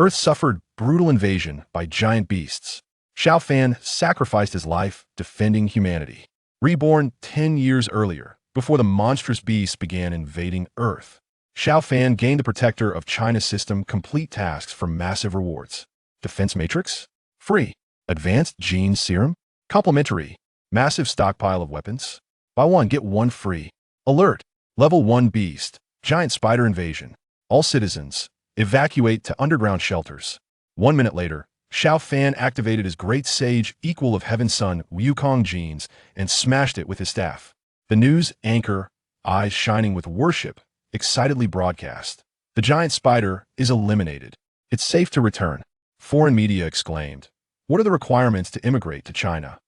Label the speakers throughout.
Speaker 1: Earth suffered brutal invasion by giant beasts. Xiao Fan sacrificed his life defending humanity. Reborn 10 years earlier, before the monstrous beasts began invading Earth. Xiao Fan gained the Protector of China's system complete tasks for massive rewards. Defense Matrix? Free. Advanced Gene Serum? Complimentary. Massive stockpile of weapons? Buy one, get one free. Alert! Level 1 Beast. Giant spider invasion. All citizens, evacuate to underground shelters. 1 minute later, Xiao Fan activated his great sage equal of Heaven's Son Wukong genes and smashed it with his staff. The news anchor, eyes shining with worship, excitedly broadcast. The giant spider is eliminated. It's safe to return. Foreign media exclaimed. What are the requirements to immigrate to China?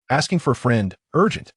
Speaker 1: Asking for a friend, urgent.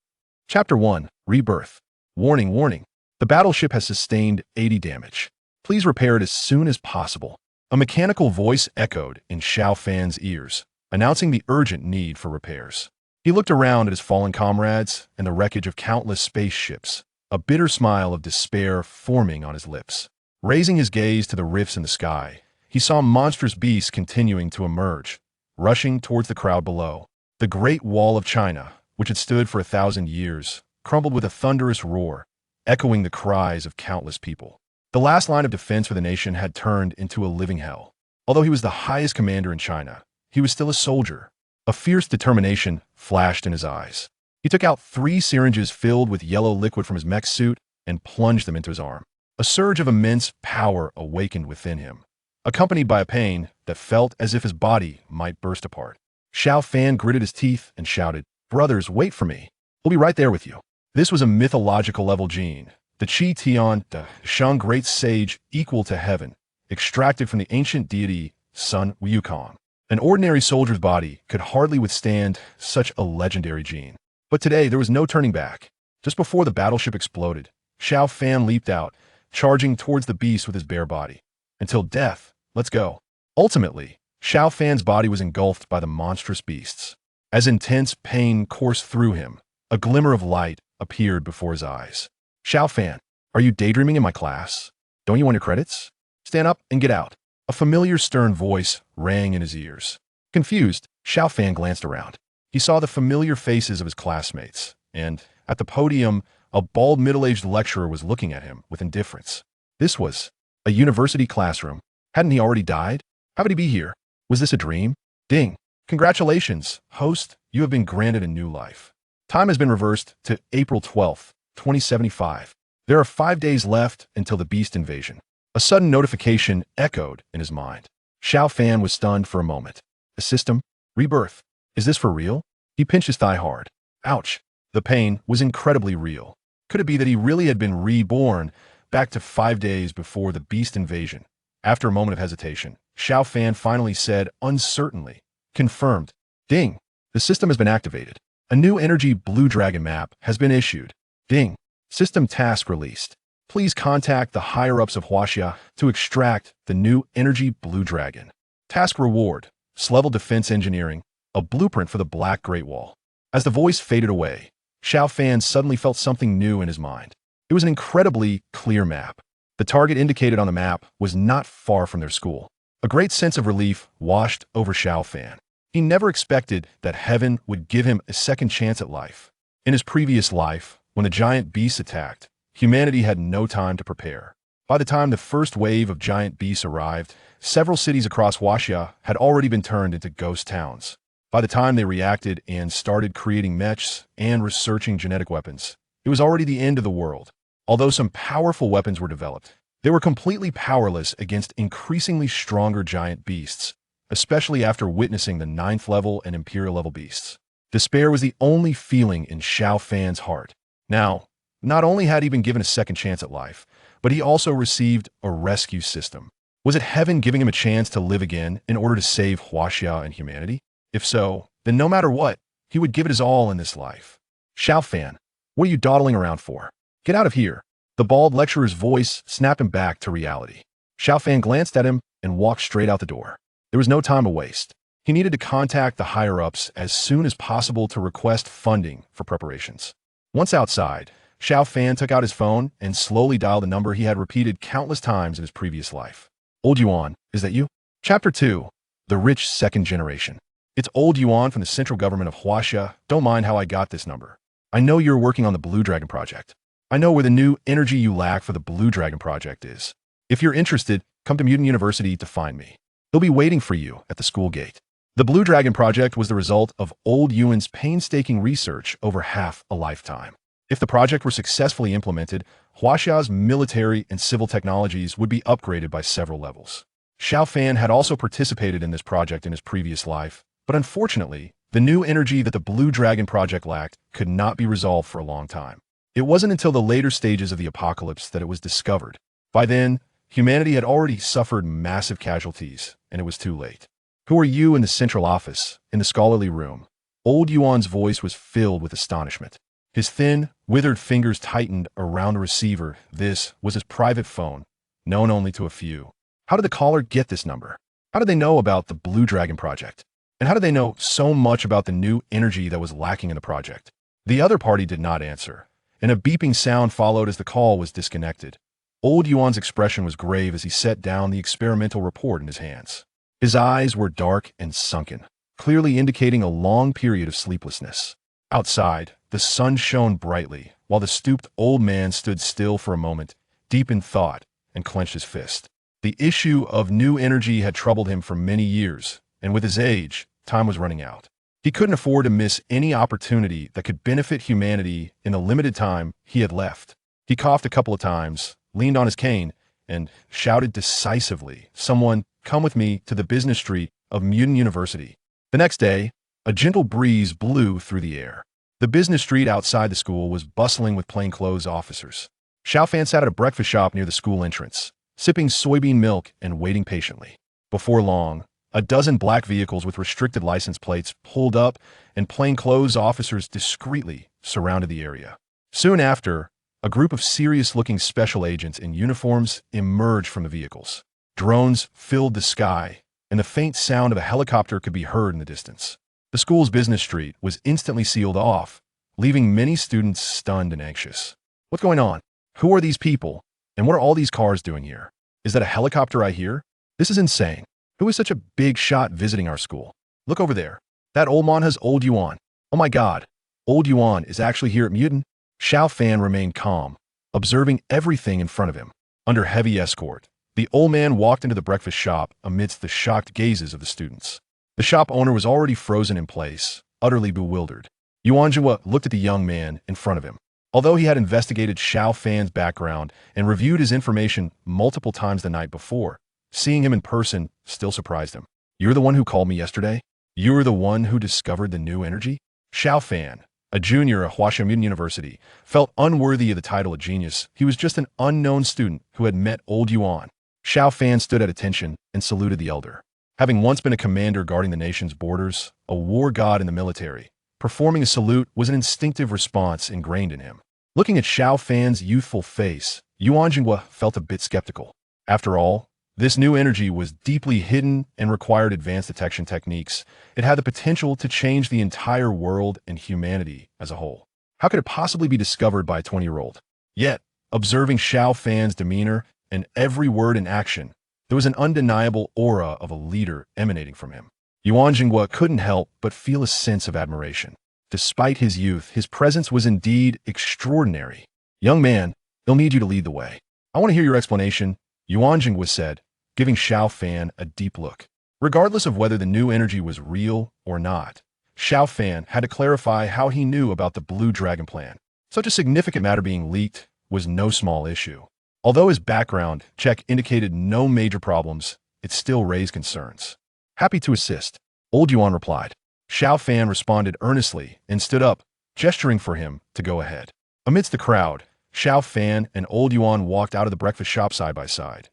Speaker 1: Chapter 1, Rebirth. Warning, warning. The battleship has sustained 80 damage. Please repair it as soon as possible. A mechanical voice echoed in Xiao Fan's ears, announcing the urgent need for repairs. He looked around at his fallen comrades and the wreckage of countless spaceships, a bitter smile of despair forming on his lips. Raising his gaze to the rifts in the sky, he saw monstrous beasts continuing to emerge, rushing towards the crowd below. The Great Wall of China, which had stood for 1,000 years, crumbled with a thunderous roar, echoing the cries of countless people. The last line of defense for the nation had turned into a living hell. Although he was the highest commander in China, he was still a soldier. A fierce determination flashed in his eyes. He took out 3 syringes filled with yellow liquid from his mech suit and plunged them into his arm. A surge of immense power awakened within him, accompanied by a pain that felt as if his body might burst apart. Xiao Fan gritted his teeth and shouted, "Brothers, wait for me. We'll be right there with you." This was a mythological level gene, the Qi Tian, the Shang great sage equal to heaven, extracted from the ancient deity Sun Wukong. An ordinary soldier's body could hardly withstand such a legendary gene. But today there was no turning back. Just before the battleship exploded, Xiao Fan leaped out, charging towards the beast with his bare body. Until death, let's go. Ultimately, Xiao Fan's body was engulfed by the monstrous beasts. As intense pain coursed through him, a glimmer of light appeared before his eyes. "Xiao Fan, are you daydreaming in my class? Don't you want your credits? Stand up and get out." A familiar stern voice rang in his ears. Confused, Xiao Fan glanced around. He saw the familiar faces of his classmates, and, at the podium, a bald middle-aged lecturer was looking at him with indifference. This was a university classroom. Hadn't he already died? How would he be here? Was this a dream? Ding. Congratulations, host, you have been granted a new life. Time has been reversed to April 12th, 2075. There are 5 days left until the beast invasion. A sudden notification echoed in his mind. Xiao Fan was stunned for a moment. The system? Rebirth. Is this for real? He pinched his thigh hard. Ouch. The pain was incredibly real. Could it be that he really had been reborn back to 5 days before the beast invasion? After a moment of hesitation, Xiao Fan finally said uncertainly, "Confirmed. Ding. The system has been activated. A new energy blue dragon map has been issued. Ding. System task released. Please contact the higher-ups of Huaxia to extract the new energy blue dragon. Task reward, S-level defense engineering, a blueprint for the Black Great Wall." As the voice faded away, Xiao Fan suddenly felt something new in his mind. It was an incredibly clear map. The target indicated on the map was not far from their school. A great sense of relief washed over Xiao Fan. He never expected that heaven would give him a second chance at life. In his previous life, when the giant beasts attacked, humanity had no time to prepare. By the time the first wave of giant beasts arrived, several cities across Huaxia had already been turned into ghost towns. By the time they reacted and started creating mechs and researching genetic weapons, it was already the end of the world. Although some powerful weapons were developed, they were completely powerless against increasingly stronger giant beasts, especially after witnessing the 9th level and Imperial level beasts. Despair was the only feeling in Xiao Fan's heart. Now, not only had he been given a second chance at life, but he also received a rescue system. Was it heaven giving him a chance to live again in order to save Huaxia and humanity? If so, then no matter what, he would give it his all in this life. "Xiao Fan, what are you dawdling around for? Get out of here." The bald lecturer's voice snapped him back to reality. Xiao Fan glanced at him and walked straight out the door. There was no time to waste. He needed to contact the higher-ups as soon as possible to request funding for preparations. Once outside, Xiao Fan took out his phone and slowly dialed the number he had repeated countless times in his previous life. "Old Yuan, is that you?" Chapter 2. The Rich Second Generation. It's old Yuan from the central government of Huaxia. Don't mind how I got this number. I know you're working on the Blue Dragon project. I know where the new energy you lack for the Blue Dragon project is. If you're interested, come to Mutant University to find me. They'll be waiting for you at the school gate. The Blue Dragon project was the result of old Yuan's painstaking research over half a lifetime. If the project were successfully implemented, Huaxia's military and civil technologies would be upgraded by several levels. Xiao Fan had also participated in this project in his previous life, but unfortunately, the new energy that the Blue Dragon project lacked could not be resolved for a long time. It wasn't until the later stages of the apocalypse that it was discovered. By then, humanity had already suffered massive casualties, and it was too late. Who are you in the central office, in the scholarly room? Old Yuan's voice was filled with astonishment. His thin, withered fingers tightened around a receiver. This was his private phone, known only to a few. How did the caller get this number? How did they know about the Blue Dragon project? And how did they know so much about the new energy that was lacking in the project? The other party did not answer, and a beeping sound followed as the call was disconnected. Old Yuan's expression was grave as he set down the experimental report in his hands. His eyes were dark and sunken, clearly indicating a long period of sleeplessness. Outside, the sun shone brightly, while the stooped old man stood still for a moment, deep in thought, and clenched his fist. The issue of new energy had troubled him for many years, and with his age, time was running out. He couldn't afford to miss any opportunity that could benefit humanity in the limited time he had left. He coughed a couple of times, leaned on his cane, and shouted decisively, "Someone, come with me to the business street of Mutant University." The next day, a gentle breeze blew through the air. The business street outside the school was bustling with plainclothes officers. Xiao Fan sat at a breakfast shop near the school entrance, sipping soybean milk and waiting patiently. Before long, a dozen black vehicles with restricted license plates pulled up, and plainclothes officers discreetly surrounded the area. Soon after, a group of serious-looking special agents in uniforms emerged from the vehicles. Drones filled the sky, and the faint sound of a helicopter could be heard in the distance. The school's business street was instantly sealed off, leaving many students stunned and anxious. What's going on? Who are these people? And what are all these cars doing here? Is that a helicopter I hear? This is insane. Who is such a big shot visiting our school? Look over there. That old man has old Yuan. Oh my God. Old Yuan is actually here at Mutant. Xiao Fan remained calm, observing everything in front of him. Under heavy escort, the old man walked into the breakfast shop amidst the shocked gazes of the students. The shop owner was already frozen in place, utterly bewildered. Yuan Jua looked at the young man in front of him. Although he had investigated Xiao Fan's background and reviewed his information multiple times the night before, seeing him in person still surprised him. "You're the one who called me yesterday? You're the one who discovered the new energy?" Xiao Fan, a junior at Huaxia Mutant University, felt unworthy of the title of genius. He was just an unknown student who had met old Yuan. Xiao Fan stood at attention and saluted the elder. Having once been a commander guarding the nation's borders, a war god in the military, performing a salute was an instinctive response ingrained in him. Looking at Xiao Fan's youthful face, Yuan Jinghua felt a bit skeptical. After all, this new energy was deeply hidden and required advanced detection techniques. It had the potential to change the entire world and humanity as a whole. How could it possibly be discovered by a 20-year-old? Yet, observing Xiao Fan's demeanor and every word and action, there was an undeniable aura of a leader emanating from him. Yuan Jinghua couldn't help but feel a sense of admiration. Despite his youth, his presence was indeed extraordinary. "Young man, they'll need you to lead the way." "I want to hear your explanation," Yuan Jinghua said, giving Xiao Fan a deep look. Regardless of whether the new energy was real or not, Xiao Fan had to clarify how he knew about the Blue Dragon plan. Such a significant matter being leaked was no small issue. Although his background check indicated no major problems, it still raised concerns. "Happy to assist," old Yuan replied. Xiao Fan responded earnestly and stood up, gesturing for him to go ahead. Amidst the crowd, Xiao Fan and old Yuan walked out of the breakfast shop side by side.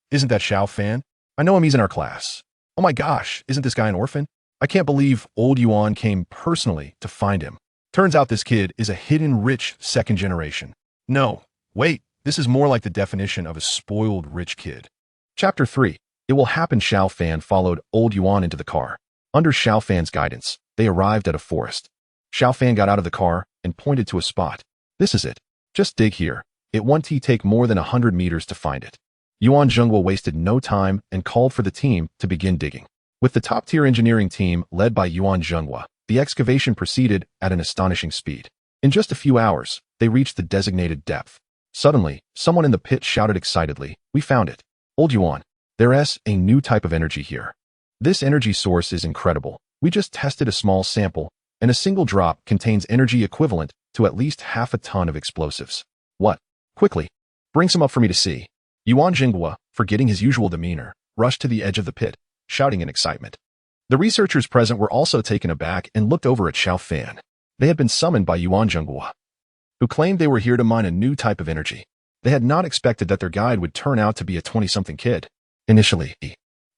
Speaker 1: "Isn't that Xiao Fan? I know him, he's in our class." "Oh my gosh, isn't this guy an orphan? I can't believe old Yuan came personally to find him. Turns out this kid is a hidden rich second generation." "No, wait, this is more like the definition of a spoiled rich kid." Chapter 3. It will happen. Xiao Fan followed old Yuan into the car. Under Xiao Fan's guidance, they arrived at a forest. Xiao Fan got out of the car and pointed to a spot. "This is it. Just dig here. It won't take more than 100 meters to find it." Yuan Zhenghua wasted no time and called for the team to begin digging. With the top-tier engineering team led by Yuan Zhenghua, the excavation proceeded at an astonishing speed. In just a few hours, they reached the designated depth. Suddenly, someone in the pit shouted excitedly, "We found it! Old Yuan, there's a new type of energy here. This energy source is incredible. We just tested a small sample, and a single drop contains energy equivalent to at least half a ton of explosives." "What? Quickly, bring some up for me to see." Yuan Zhenghua, forgetting his usual demeanor, rushed to the edge of the pit, shouting in excitement. The researchers present were also taken aback and looked over at Xiao Fan. They had been summoned by Yuan Zhenghua, who claimed they were here to mine a new type of energy. They had not expected that their guide would turn out to be a 20-something kid. Initially,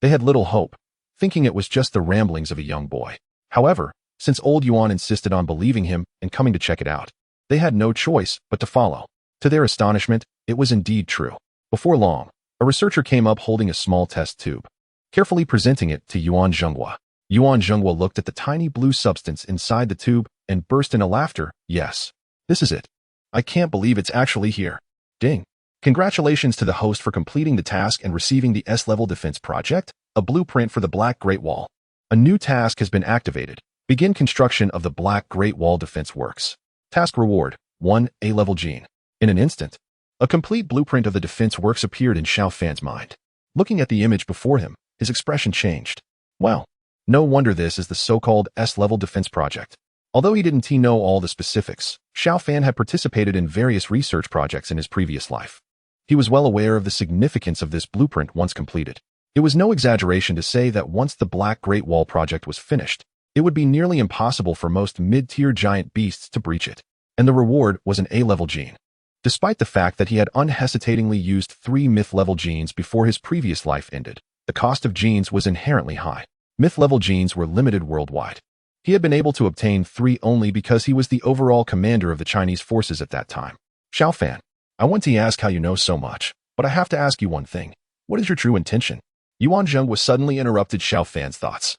Speaker 1: they had little hope, thinking it was just the ramblings of a young boy. However, since old Yuan insisted on believing him and coming to check it out, they had no choice but to follow. To their astonishment, it was indeed true. Before long, a researcher came up holding a small test tube, carefully presenting it to Yuan Zhenghua. Yuan Zhenghua looked at the tiny blue substance inside the tube and burst into laughter. "Yes, this is it. I can't believe it's actually here. Ding. Congratulations to the host for completing the task and receiving the S-level defense project, a blueprint for the Black Great Wall. A new task has been activated. Begin construction of the Black Great Wall defense works. Task reward, 1 A-level gene." In an instant, a complete blueprint of the defense works appeared in Xiao Fan's mind. Looking at the image before him, his expression changed. Well, no wonder this is the so-called S-level defense project. Although he didn't know all the specifics, Xiao Fan had participated in various research projects in his previous life. He was well aware of the significance of this blueprint once completed. It was no exaggeration to say that once the Black Great Wall project was finished, it would be nearly impossible for most mid-tier giant beasts to breach it, and the reward was an A-level gene. Despite the fact that he had unhesitatingly used 3 myth-level genes before his previous life ended, the cost of genes was inherently high. Myth-level genes were limited worldwide. He had been able to obtain 3 only because he was the overall commander of the Chinese forces at that time. "Xiao Fan, I want to ask how you know so much, but I have to ask you one thing. What is your true intention?" Yuan Zhenghua suddenly interrupted Xiao Fan's thoughts,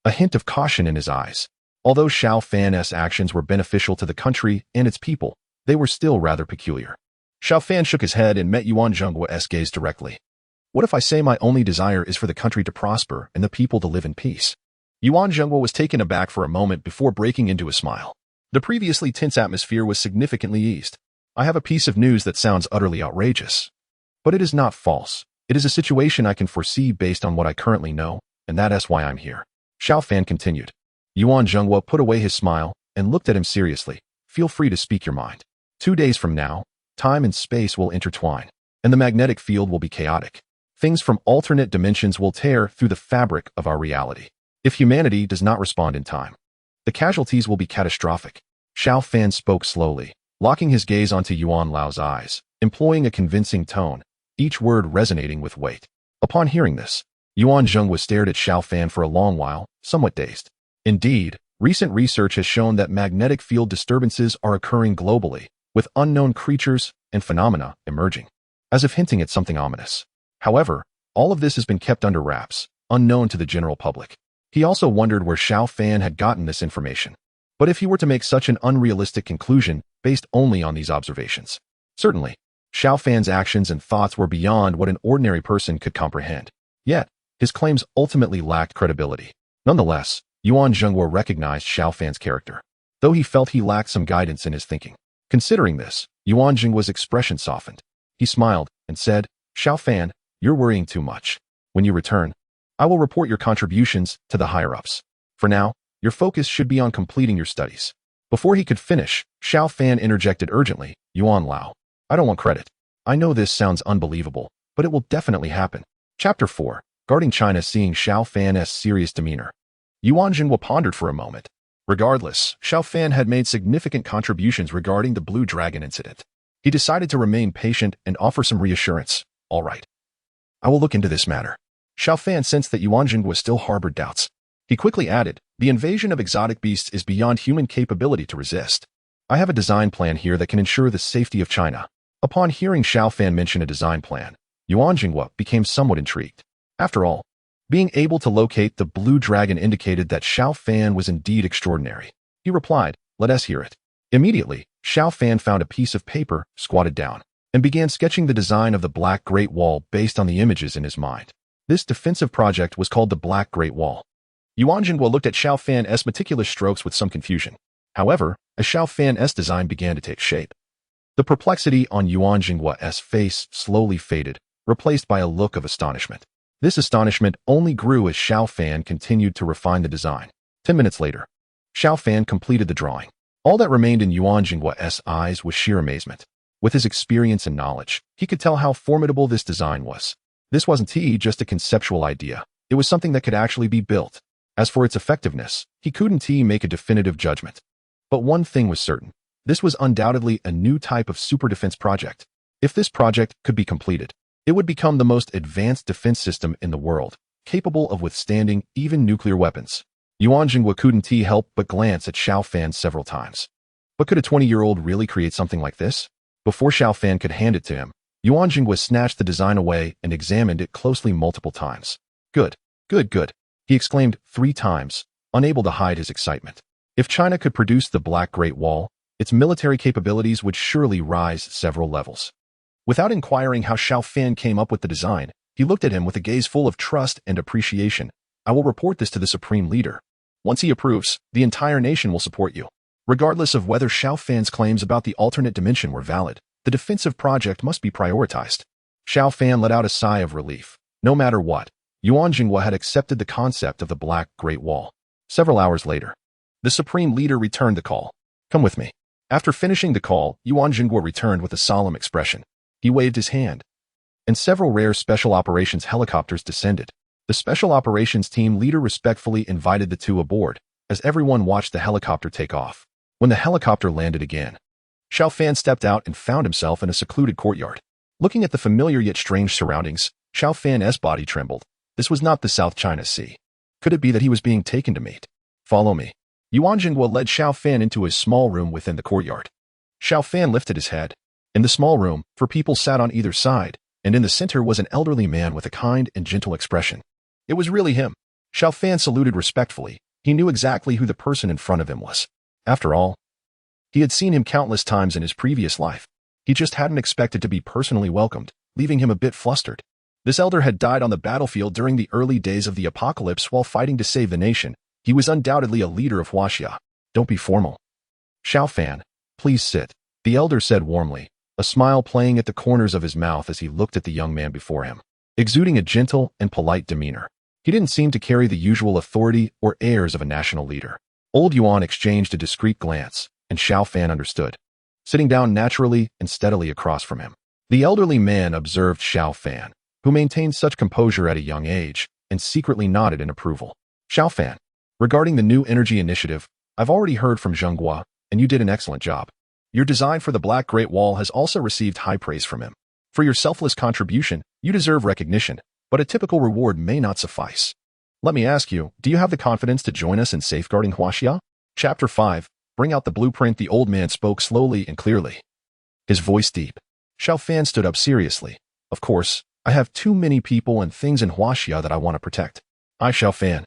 Speaker 1: a hint of caution in his eyes. Although Xiao Fan's actions were beneficial to the country and its people, they were still rather peculiar. Xiao Fan shook his head and met Yuan Zhenghua's gaze directly. "What if I say my only desire is for the country to prosper and the people to live in peace?" Yuan Zhenghua was taken aback for a moment before breaking into a smile. The previously tense atmosphere was significantly eased. "I have a piece of news that sounds utterly outrageous. But it is not false. It is a situation I can foresee based on what I currently know, and that is why I'm here." Xiao Fan continued. Yuan Zhenghua put away his smile and looked at him seriously. "Feel free to speak your mind. 2 days from now, time and space will intertwine, and the magnetic field will be chaotic. Things from alternate dimensions will tear through the fabric of our reality. If humanity does not respond in time, the casualties will be catastrophic." Xiao Fan spoke slowly, locking his gaze onto Yuan Lao's eyes, employing a convincing tone, each word resonating with weight. Upon hearing this, Yuan Zhenghua stared at Xiao Fan for a long while, somewhat dazed. Indeed, recent research has shown that magnetic field disturbances are occurring globally, with unknown creatures and phenomena emerging, as if hinting at something ominous. However, all of this has been kept under wraps, unknown to the general public. He also wondered where Xiao Fan had gotten this information. But if he were to make such an unrealistic conclusion based only on these observations, certainly, Xiao Fan's actions and thoughts were beyond what an ordinary person could comprehend. Yet, his claims ultimately lacked credibility. Nonetheless, Yuan Zhenghua recognized Xiao Fan's character, though he felt he lacked some guidance in his thinking. Considering this, Yuan Zhenghua's expression softened. He smiled and said, "Xiao Fan, you're worrying too much. When you return, I will report your contributions to the higher-ups. For now, your focus should be on completing your studies." Before he could finish, Xiao Fan interjected urgently, "Yuan Lao, I don't want credit. I know this sounds unbelievable, but it will definitely happen." Chapter 4. Guarding China. Seeing Xiao Fan's serious demeanor, Yuan Zhenghua pondered for a moment. Regardless, Xiao Fan had made significant contributions regarding the Blue Dragon incident. He decided to remain patient and offer some reassurance. "All right. I will look into this matter." Xiao Fan sensed that Yuan Zhenghua still harbored doubts. He quickly added, "The invasion of exotic beasts is beyond human capability to resist. I have a design plan here that can ensure the safety of China." Upon hearing Xiao Fan mention a design plan, Yuan Zhenghua became somewhat intrigued. After all, being able to locate the Blue Dragon indicated that Xiao Fan was indeed extraordinary. He replied, "Let us hear it." Immediately, Xiao Fan found a piece of paper squatted down. and began sketching the design of the Black Great Wall based on the images in his mind. This defensive project was called the Black Great Wall. Yuan Jingguo looked at Xiao Fan's meticulous strokes with some confusion. However, as Xiao Fan's design began to take shape, the perplexity on Yuan Jingguo's face slowly faded, replaced by a look of astonishment. This astonishment only grew as Xiao Fan continued to refine the design. 10 minutes later, Xiao Fan completed the drawing. All that remained in Yuan Jingguo's eyes was sheer amazement. With his experience and knowledge, he could tell how formidable this design was. This wasn't just a conceptual idea. It was something that could actually be built. As for its effectiveness, he couldn't make a definitive judgment. But one thing was certain. This was undoubtedly a new type of super defense project. If this project could be completed, it would become the most advanced defense system in the world, capable of withstanding even nuclear weapons. Yuan Jingguo couldn't help but glance at Xiao Fan several times. But could a 20-year-old really create something like this? Before Xiao Fan could hand it to him, Yuan Jingguo snatched the design away and examined it closely multiple times. Good, good, good, he exclaimed 3 times, unable to hide his excitement. If China could produce the Black Great Wall, its military capabilities would surely rise several levels. Without inquiring how Xiao Fan came up with the design, he looked at him with a gaze full of trust and appreciation. I will report this to the supreme leader. Once he approves, the entire nation will support you. Regardless of whether Xiao Fan's claims about the alternate dimension were valid, the defensive project must be prioritized. Xiao Fan let out a sigh of relief. No matter what, Yuan Jingguo had accepted the concept of the Black Great Wall. Several hours later, the supreme leader returned the call. Come with me. After finishing the call, Yuan Jingguo returned with a solemn expression. He waved his hand, and several rare special operations helicopters descended. The special operations team leader respectfully invited the two aboard, as everyone watched the helicopter take off. When the helicopter landed again, Xiao Fan stepped out and found himself in a secluded courtyard. Looking at the familiar yet strange surroundings, Xiao Fan's body trembled. This was not the South China Sea. Could it be that he was being taken to meet? Follow me. Yuan Jingguo led Xiao Fan into a small room within the courtyard. Xiao Fan lifted his head. In the small room, 4 people sat on either side, and in the center was an elderly man with a kind and gentle expression. It was really him. Xiao Fan saluted respectfully. He knew exactly who the person in front of him was. After all, he had seen him countless times in his previous life. He just hadn't expected to be personally welcomed, leaving him a bit flustered. This elder had died on the battlefield during the early days of the apocalypse while fighting to save the nation. He was undoubtedly a leader of Huaxia. Don't be formal. Xiao Fan, please sit, the elder said warmly, a smile playing at the corners of his mouth as he looked at the young man before him, exuding a gentle and polite demeanor. He didn't seem to carry the usual authority or airs of a national leader. Old Yuan exchanged a discreet glance, and Xiao Fan understood, sitting down naturally and steadily across from him. The elderly man observed Xiao Fan, who maintained such composure at a young age, and secretly nodded in approval. Xiao Fan, regarding the new energy initiative, I've already heard from Zhenghua, and you did an excellent job. Your design for the Black Great Wall has also received high praise from him. For your selfless contribution, you deserve recognition, but a typical reward may not suffice. Let me ask you, do you have the confidence to join us in safeguarding Huaxia? Chapter 5. Bring out the blueprint. The old man spoke slowly and clearly, his voice deep. Xiao Fan stood up seriously. Of course, I have too many people and things in Huaxia that I want to protect. I, Xiao Fan,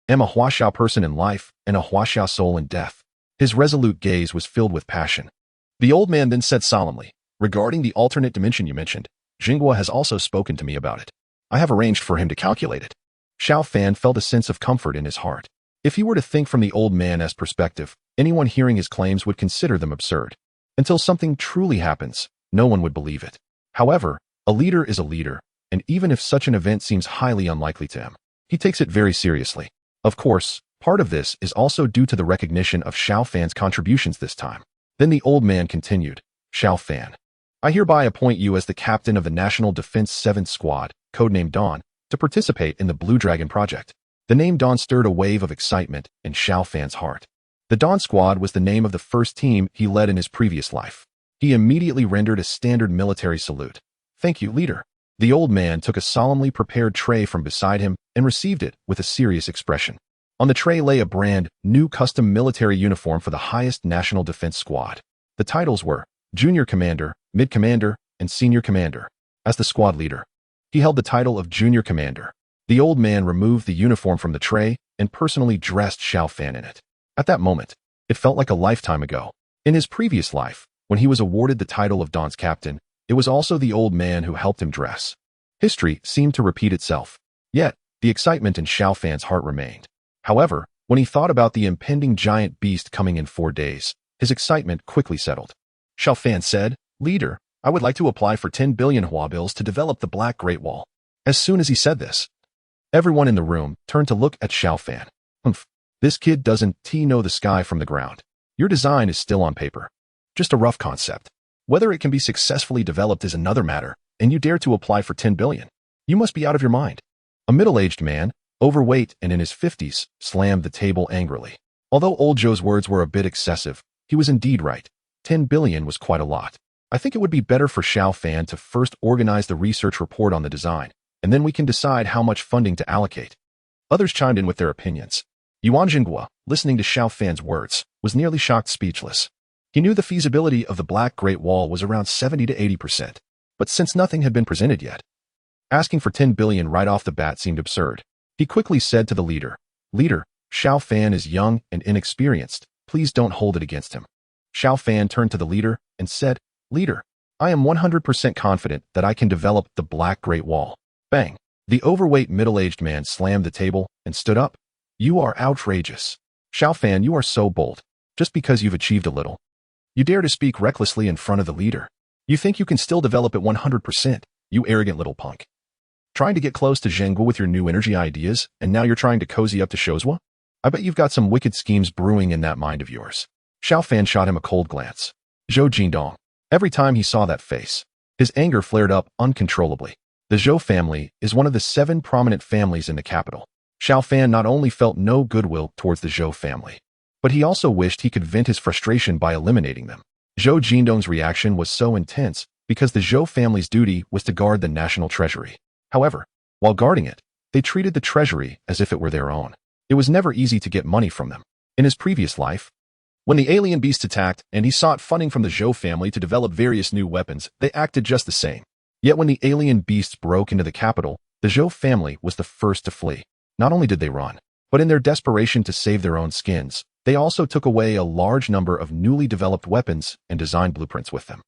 Speaker 1: am a Huaxia person in life and a Huaxia soul in death. His resolute gaze was filled with passion. The old man then said solemnly, regarding the alternate dimension you mentioned, Jingguo has also spoken to me about it. I have arranged for him to calculate it. Xiao Fan felt a sense of comfort in his heart. If he were to think from the old man's perspective, anyone hearing his claims would consider them absurd. Until something truly happens, no one would believe it. However, a leader is a leader, and even if such an event seems highly unlikely to him, he takes it very seriously. Of course, part of this is also due to the recognition of Xiao Fan's contributions this time. Then the old man continued, Xiao Fan, I hereby appoint you as the captain of the National Defense 7th Squad, codenamed Dawn, to participate in the Blue Dragon project. The name Dawn stirred a wave of excitement in Xiao Fan's heart. The Dawn Squad was the name of the first team he led in his previous life. He immediately rendered a standard military salute. Thank you, leader. The old man took a solemnly prepared tray from beside him and received it with a serious expression. On the tray lay a brand new custom military uniform for the highest National Defense Squad. The titles were Junior Commander, Mid Commander, and Senior Commander. As the squad leader, he held the title of Junior Commander. The old man removed the uniform from the tray and personally dressed Xiao Fan in it. At that moment, it felt like a lifetime ago. In his previous life, when he was awarded the title of Dawn's captain, It was also the old man who helped him dress. History seemed to repeat itself. Yet, the excitement in Xiao Fan's heart remained. However, when he thought about the impending giant beast coming in 4 days, his excitement quickly settled. Xiao Fan said, "Leader, I would like to apply for 10 billion Hua bills to develop the Black Great Wall." As soon as he said this, everyone in the room turned to look at Xiao Fan. Humph, this kid doesn't know the sky from the ground. Your design is still on paper. Just a rough concept. Whether it can be successfully developed is another matter, and you dare to apply for 10 billion. You must be out of your mind. A middle-aged man, overweight and in his 50s, slammed the table angrily. Although old Joe's words were a bit excessive, he was indeed right. 10 billion was quite a lot. I think it would be better for Xiao Fan to first organize the research report on the design, and then we can decide how much funding to allocate. Others chimed in with their opinions. Yuan Jinghua, listening to Xiao Fan's words, was nearly shocked speechless. He knew the feasibility of the Black Great Wall was around 70 to 80%, but since nothing had been presented yet, asking for 10 billion right off the bat seemed absurd. He quickly said to the leader, "Leader, Xiao Fan is young and inexperienced. Please don't hold it against him." Xiao Fan turned to the leader and said, "Leader, I am 100% confident that I can develop the Black Great Wall." Bang! The overweight middle-aged man slammed the table and stood up. "You are outrageous. Xiao Fan, you are so bold. Just because you've achieved a little, you dare to speak recklessly in front of the leader. You think you can still develop it 100%, you arrogant little punk. Trying to get close to Zhenghua with your new energy ideas, and now you're trying to cozy up to Shozhua? I bet you've got some wicked schemes brewing in that mind of yours." Xiao Fan shot him a cold glance. Zhou Jindong. Every time he saw that face, his anger flared up uncontrollably. The Zhou family is one of the 7 prominent families in the capital. Xiao Fan not only felt no goodwill towards the Zhou family, but he also wished he could vent his frustration by eliminating them. Zhou Jindong's reaction was so intense because the Zhou family's duty was to guard the national treasury. However, while guarding it, they treated the treasury as if it were their own. It was never easy to get money from them. In his previous life, when the alien beasts attacked and he sought funding from the Zhou family to develop various new weapons, they acted just the same. Yet when the alien beasts broke into the capital, the Zhou family was the first to flee. Not only did they run, but in their desperation to save their own skins, they also took away a large number of newly developed weapons and design blueprints with them.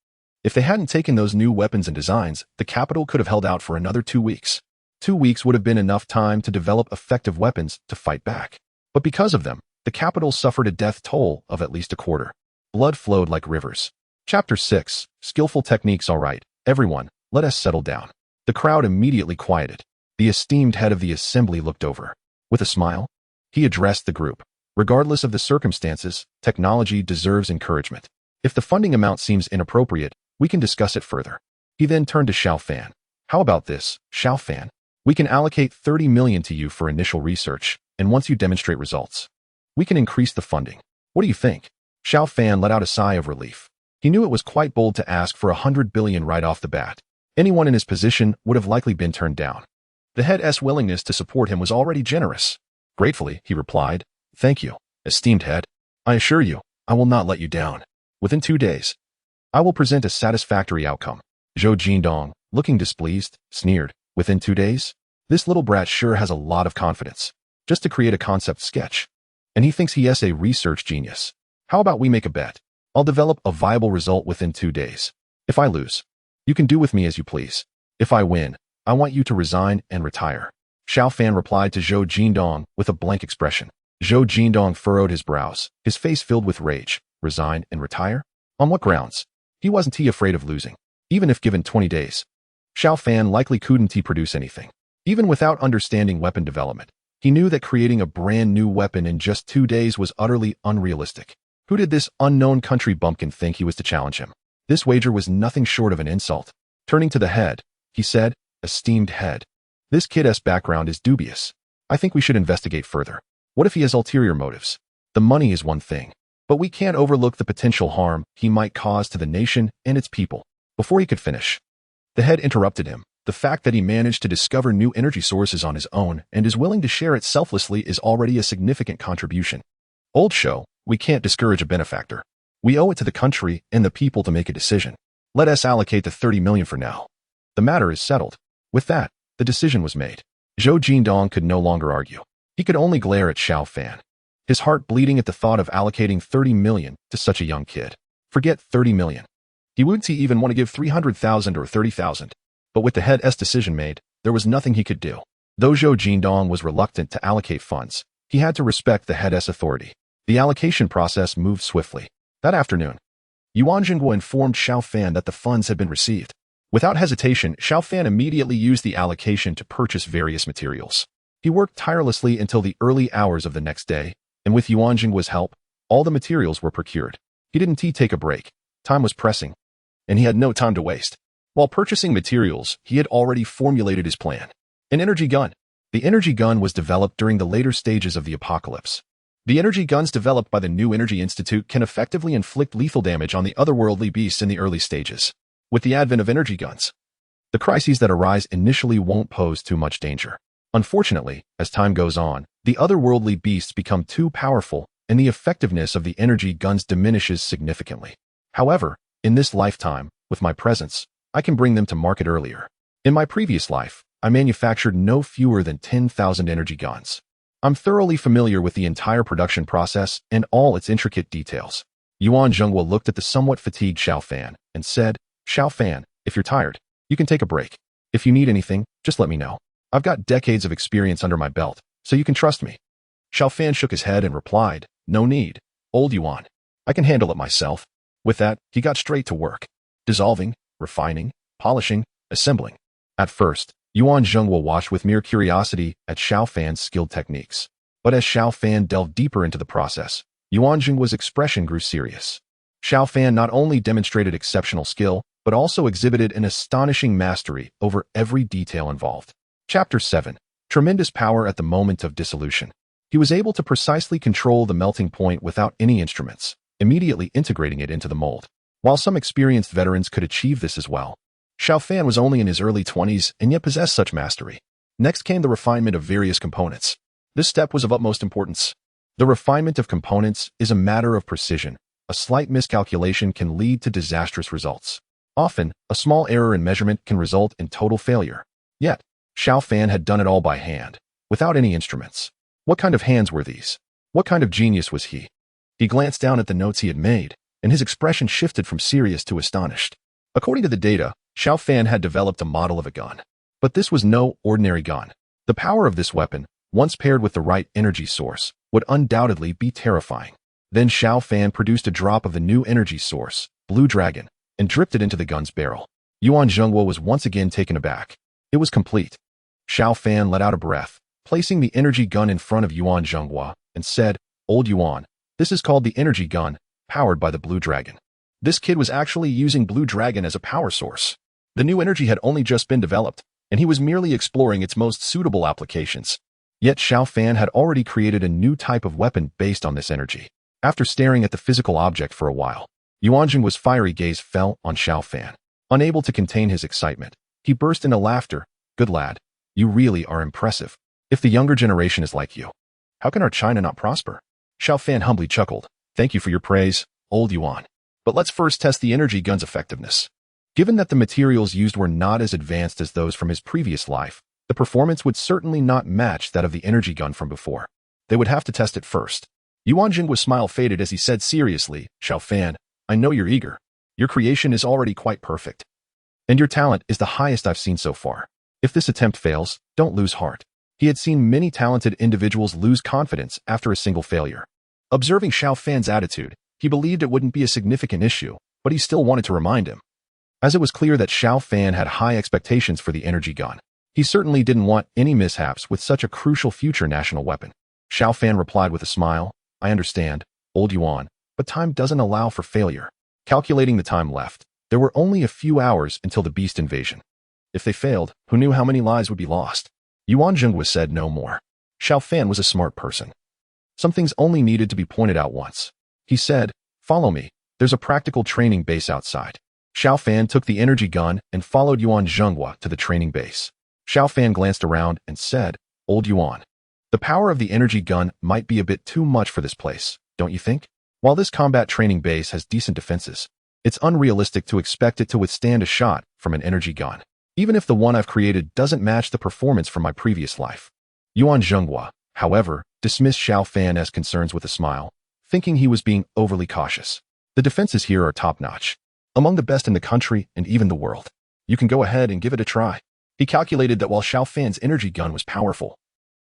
Speaker 1: If they hadn't taken those new weapons and designs, the capital could have held out for another 2 weeks. 2 weeks would have been enough time to develop effective weapons to fight back. But because of them, the capital suffered a death toll of at least a quarter. Blood flowed like rivers. Chapter 6. Skillful techniques. All right, everyone, let us settle down. The crowd immediately quieted. The esteemed head of the assembly looked over. With a smile, he addressed the group. Regardless of the circumstances, technology deserves encouragement. If the funding amount seems inappropriate, we can discuss it further. He then turned to Xiao Fan. How about this, Xiao Fan? We can allocate 30 million to you for initial research, and once you demonstrate results, we can increase the funding. What do you think? Xiao Fan let out a sigh of relief. He knew it was quite bold to ask for 100 billion right off the bat. Anyone in his position would have likely been turned down. The head's willingness to support him was already generous. Gratefully, he replied, "Thank you, esteemed head. I assure you, I will not let you down. Within 2 days, I will present a satisfactory outcome." Zhou Jindong, looking displeased, sneered. "Within 2 days? This little brat sure has a lot of confidence. Just to create a concept sketch. And he thinks he is a research genius. How about we make a bet? I'll develop a viable result within 2 days. If I lose, you can do with me as you please. If I win, I want you to resign and retire." Xiao Fan replied to Zhou Jindong with a blank expression. Zhou Jindong furrowed his brows, his face filled with rage. Resign and retire? On what grounds? He wasn't afraid of losing, even if given 20 days. Xiao Fan likely couldn't produce anything. Even without understanding weapon development, he knew that creating a brand new weapon in just 2 days was utterly unrealistic. Who did this unknown country bumpkin think he was to challenge him? This wager was nothing short of an insult. Turning to the head, he said, "Esteemed head, this kid's background is dubious. I think we should investigate further. What if he has ulterior motives? The money is one thing, but we can't overlook the potential harm he might cause to the nation and its people." Before he could finish, the head interrupted him. The fact that he managed to discover new energy sources on his own and is willing to share it selflessly is already a significant contribution. Old show, we can't discourage a benefactor. We owe it to the country and the people to make a decision. Let us allocate the 30 million for now. The matter is settled. With that, the decision was made. Zhou Jindong could no longer argue. He could only glare at Xiao Fan, his heart bleeding at the thought of allocating 30 million to such a young kid. Forget 30 million. He wouldn't even want to give 300,000 or 30,000. But with the head's decision made, there was nothing he could do. Though Zhou Jindong was reluctant to allocate funds, he had to respect the head's authority. The allocation process moved swiftly. That afternoon, Yuan Jingguo informed Xiao Fan that the funds had been received. Without hesitation, Xiao Fan immediately used the allocation to purchase various materials. He worked tirelessly until the early hours of the next day, and with Yuan Jingguo's help, all the materials were procured. He didn't take a break. Time was pressing, and he had no time to waste. While purchasing materials, he had already formulated his plan. An energy gun. The energy gun was developed during the later stages of the apocalypse. The energy guns developed by the New Energy Institute can effectively inflict lethal damage on the otherworldly beasts in the early stages. With the advent of energy guns, the crises that arise initially won't pose too much danger. Unfortunately, as time goes on, the otherworldly beasts become too powerful, and the effectiveness of the energy guns diminishes significantly. However, in this lifetime, with my presence, I can bring them to market earlier. In my previous life, I manufactured no fewer than 10,000 energy guns. I'm thoroughly familiar with the entire production process and all its intricate details. Yuan Jingguo looked at the somewhat fatigued Xiao Fan and said, Xiao Fan, if you're tired, you can take a break. If you need anything, just let me know. I've got decades of experience under my belt, so you can trust me. Xiao Fan shook his head and replied, no need, old Yuan. I can handle it myself. With that, he got straight to work. Dissolving, refining, polishing, assembling. At first, Yuan Jingguo watched with mere curiosity at Xiao Fan's skilled techniques. But as Xiao Fan delved deeper into the process, Yuan Jingguo's expression grew serious. Xiao Fan not only demonstrated exceptional skill, but also exhibited an astonishing mastery over every detail involved. Chapter 7. Tremendous power at the moment of dissolution. He was able to precisely control the melting point without any instruments, immediately integrating it into the mold. While some experienced veterans could achieve this as well, Xiao Fan was only in his early 20s and yet possessed such mastery. Next came the refinement of various components. This step was of utmost importance. The refinement of components is a matter of precision. A slight miscalculation can lead to disastrous results. Often, a small error in measurement can result in total failure. Yet, Xiao Fan had done it all by hand, without any instruments. What kind of hands were these? What kind of genius was he? He glanced down at the notes he had made, and his expression shifted from serious to astonished. According to the data, Xiao Fan had developed a model of a gun. But this was no ordinary gun. The power of this weapon, once paired with the right energy source, would undoubtedly be terrifying. Then Xiao Fan produced a drop of the new energy source, Blue Dragon, and dripped it into the gun's barrel. Yuan Jingguo was once again taken aback. It was complete. Xiao Fan let out a breath, placing the energy gun in front of Yuan Jingguo, and said, Old Yuan, this is called the energy gun, powered by the Blue Dragon. This kid was actually using Blue Dragon as a power source. The new energy had only just been developed, and he was merely exploring its most suitable applications. Yet Xiao Fan had already created a new type of weapon based on this energy. After staring at the physical object for a while, Yuan Jingguo's fiery gaze fell on Xiao Fan. Unable to contain his excitement, he burst into laughter. Good lad, you really are impressive. If the younger generation is like you, how can our China not prosper? Xiao Fan humbly chuckled. Thank you for your praise, old Yuan. But let's first test the energy gun's effectiveness. Given that the materials used were not as advanced as those from his previous life, the performance would certainly not match that of the energy gun from before. They would have to test it first. Yuan Jingguo's smile faded as he said seriously, Xiao Fan, I know you're eager. Your creation is already quite perfect. And your talent is the highest I've seen so far. If this attempt fails, don't lose heart. He had seen many talented individuals lose confidence after a single failure. Observing Xiao Fan's attitude, he believed it wouldn't be a significant issue, but he still wanted to remind him. As it was clear that Xiao Fan had high expectations for the energy gun, he certainly didn't want any mishaps with such a crucial future national weapon. Xiao Fan replied with a smile, I understand, old Yuan, but time doesn't allow for failure. Calculating the time left, there were only a few hours until the beast invasion. If they failed, who knew how many lives would be lost? Yuan Jingguo said no more. Xiao Fan was a smart person. Some things only needed to be pointed out once. He said, follow me, there's a practical training base outside. Xiao Fan took the energy gun and followed Yuan Jingguo to the training base. Xiao Fan glanced around and said, Old Yuan, the power of the energy gun might be a bit too much for this place, don't you think? While this combat training base has decent defenses, it's unrealistic to expect it to withstand a shot from an energy gun, even if the one I've created doesn't match the performance from my previous life. Yuan Jingguo, however, dismissed Xiao Fan's concerns with a smile, thinking he was being overly cautious. The defenses here are top-notch. among the best in the country and even the world. You can go ahead and give it a try. He calculated that while Xiao Fan's energy gun was powerful,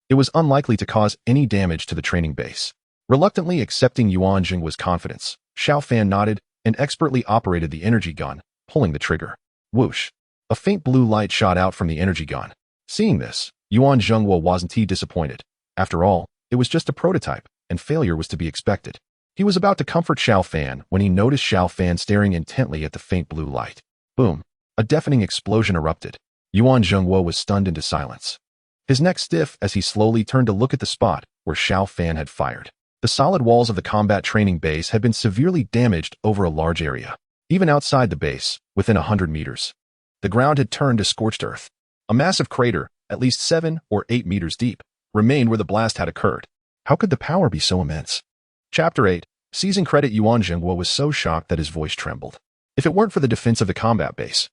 Speaker 1: it was unlikely to cause any damage to the training base. Reluctantly accepting Yuan Jinghua's confidence, Xiao Fan nodded and expertly operated the energy gun, pulling the trigger. Whoosh! A faint blue light shot out from the energy gun. Seeing this, Yuan Jinghu wasn't disappointed. After all, it was just a prototype, and failure was to be expected. He was about to comfort Xiao Fan when he noticed Xiao Fan staring intently at the faint blue light. Boom! A deafening explosion erupted. Yuan Jinghu was stunned into silence. His neck stiff as he slowly turned to look at the spot where Xiao Fan had fired. The solid walls of the combat training base had been severely damaged over a large area. Even outside the base, within 100 meters, the ground had turned to scorched earth. A massive crater, at least 7 or 8 meters deep, remained where the blast had occurred. How could the power be so immense? Chapter 8. Seizing credit. Yuan Jinghu was so shocked that his voice trembled. If it weren't for the defense of the combat base,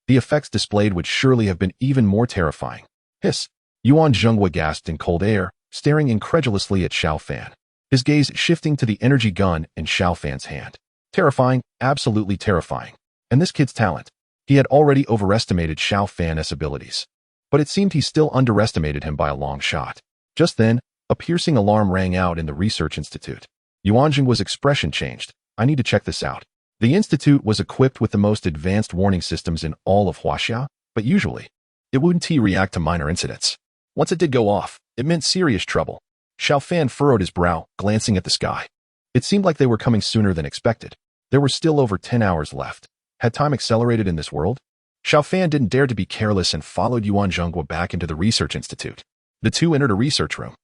Speaker 1: the effects displayed would surely have been even more terrifying. Hiss! Yuan Jinghu gasped in cold air, staring incredulously at Xiao Fan. His gaze shifting to the energy gun in Xiao Fan's hand. Terrifying, absolutely terrifying. And this kid's talent. He had already overestimated Xiao Fan's abilities, but it seemed he still underestimated him by a long shot. Just then, a piercing alarm rang out in the research institute. Yuan Jinghua's expression changed. I need to check this out. The institute was equipped with the most advanced warning systems in all of Huaxia, but usually, it wouldn't react to minor incidents. Once it did go off, it meant serious trouble. Xiao Fan furrowed his brow, glancing at the sky. It seemed like they were coming sooner than expected. There were still over 10 hours left. Had time accelerated in this world? Xiao Fan didn't dare to be careless and followed Yuan Jinghu back into the research institute. The two entered a research room.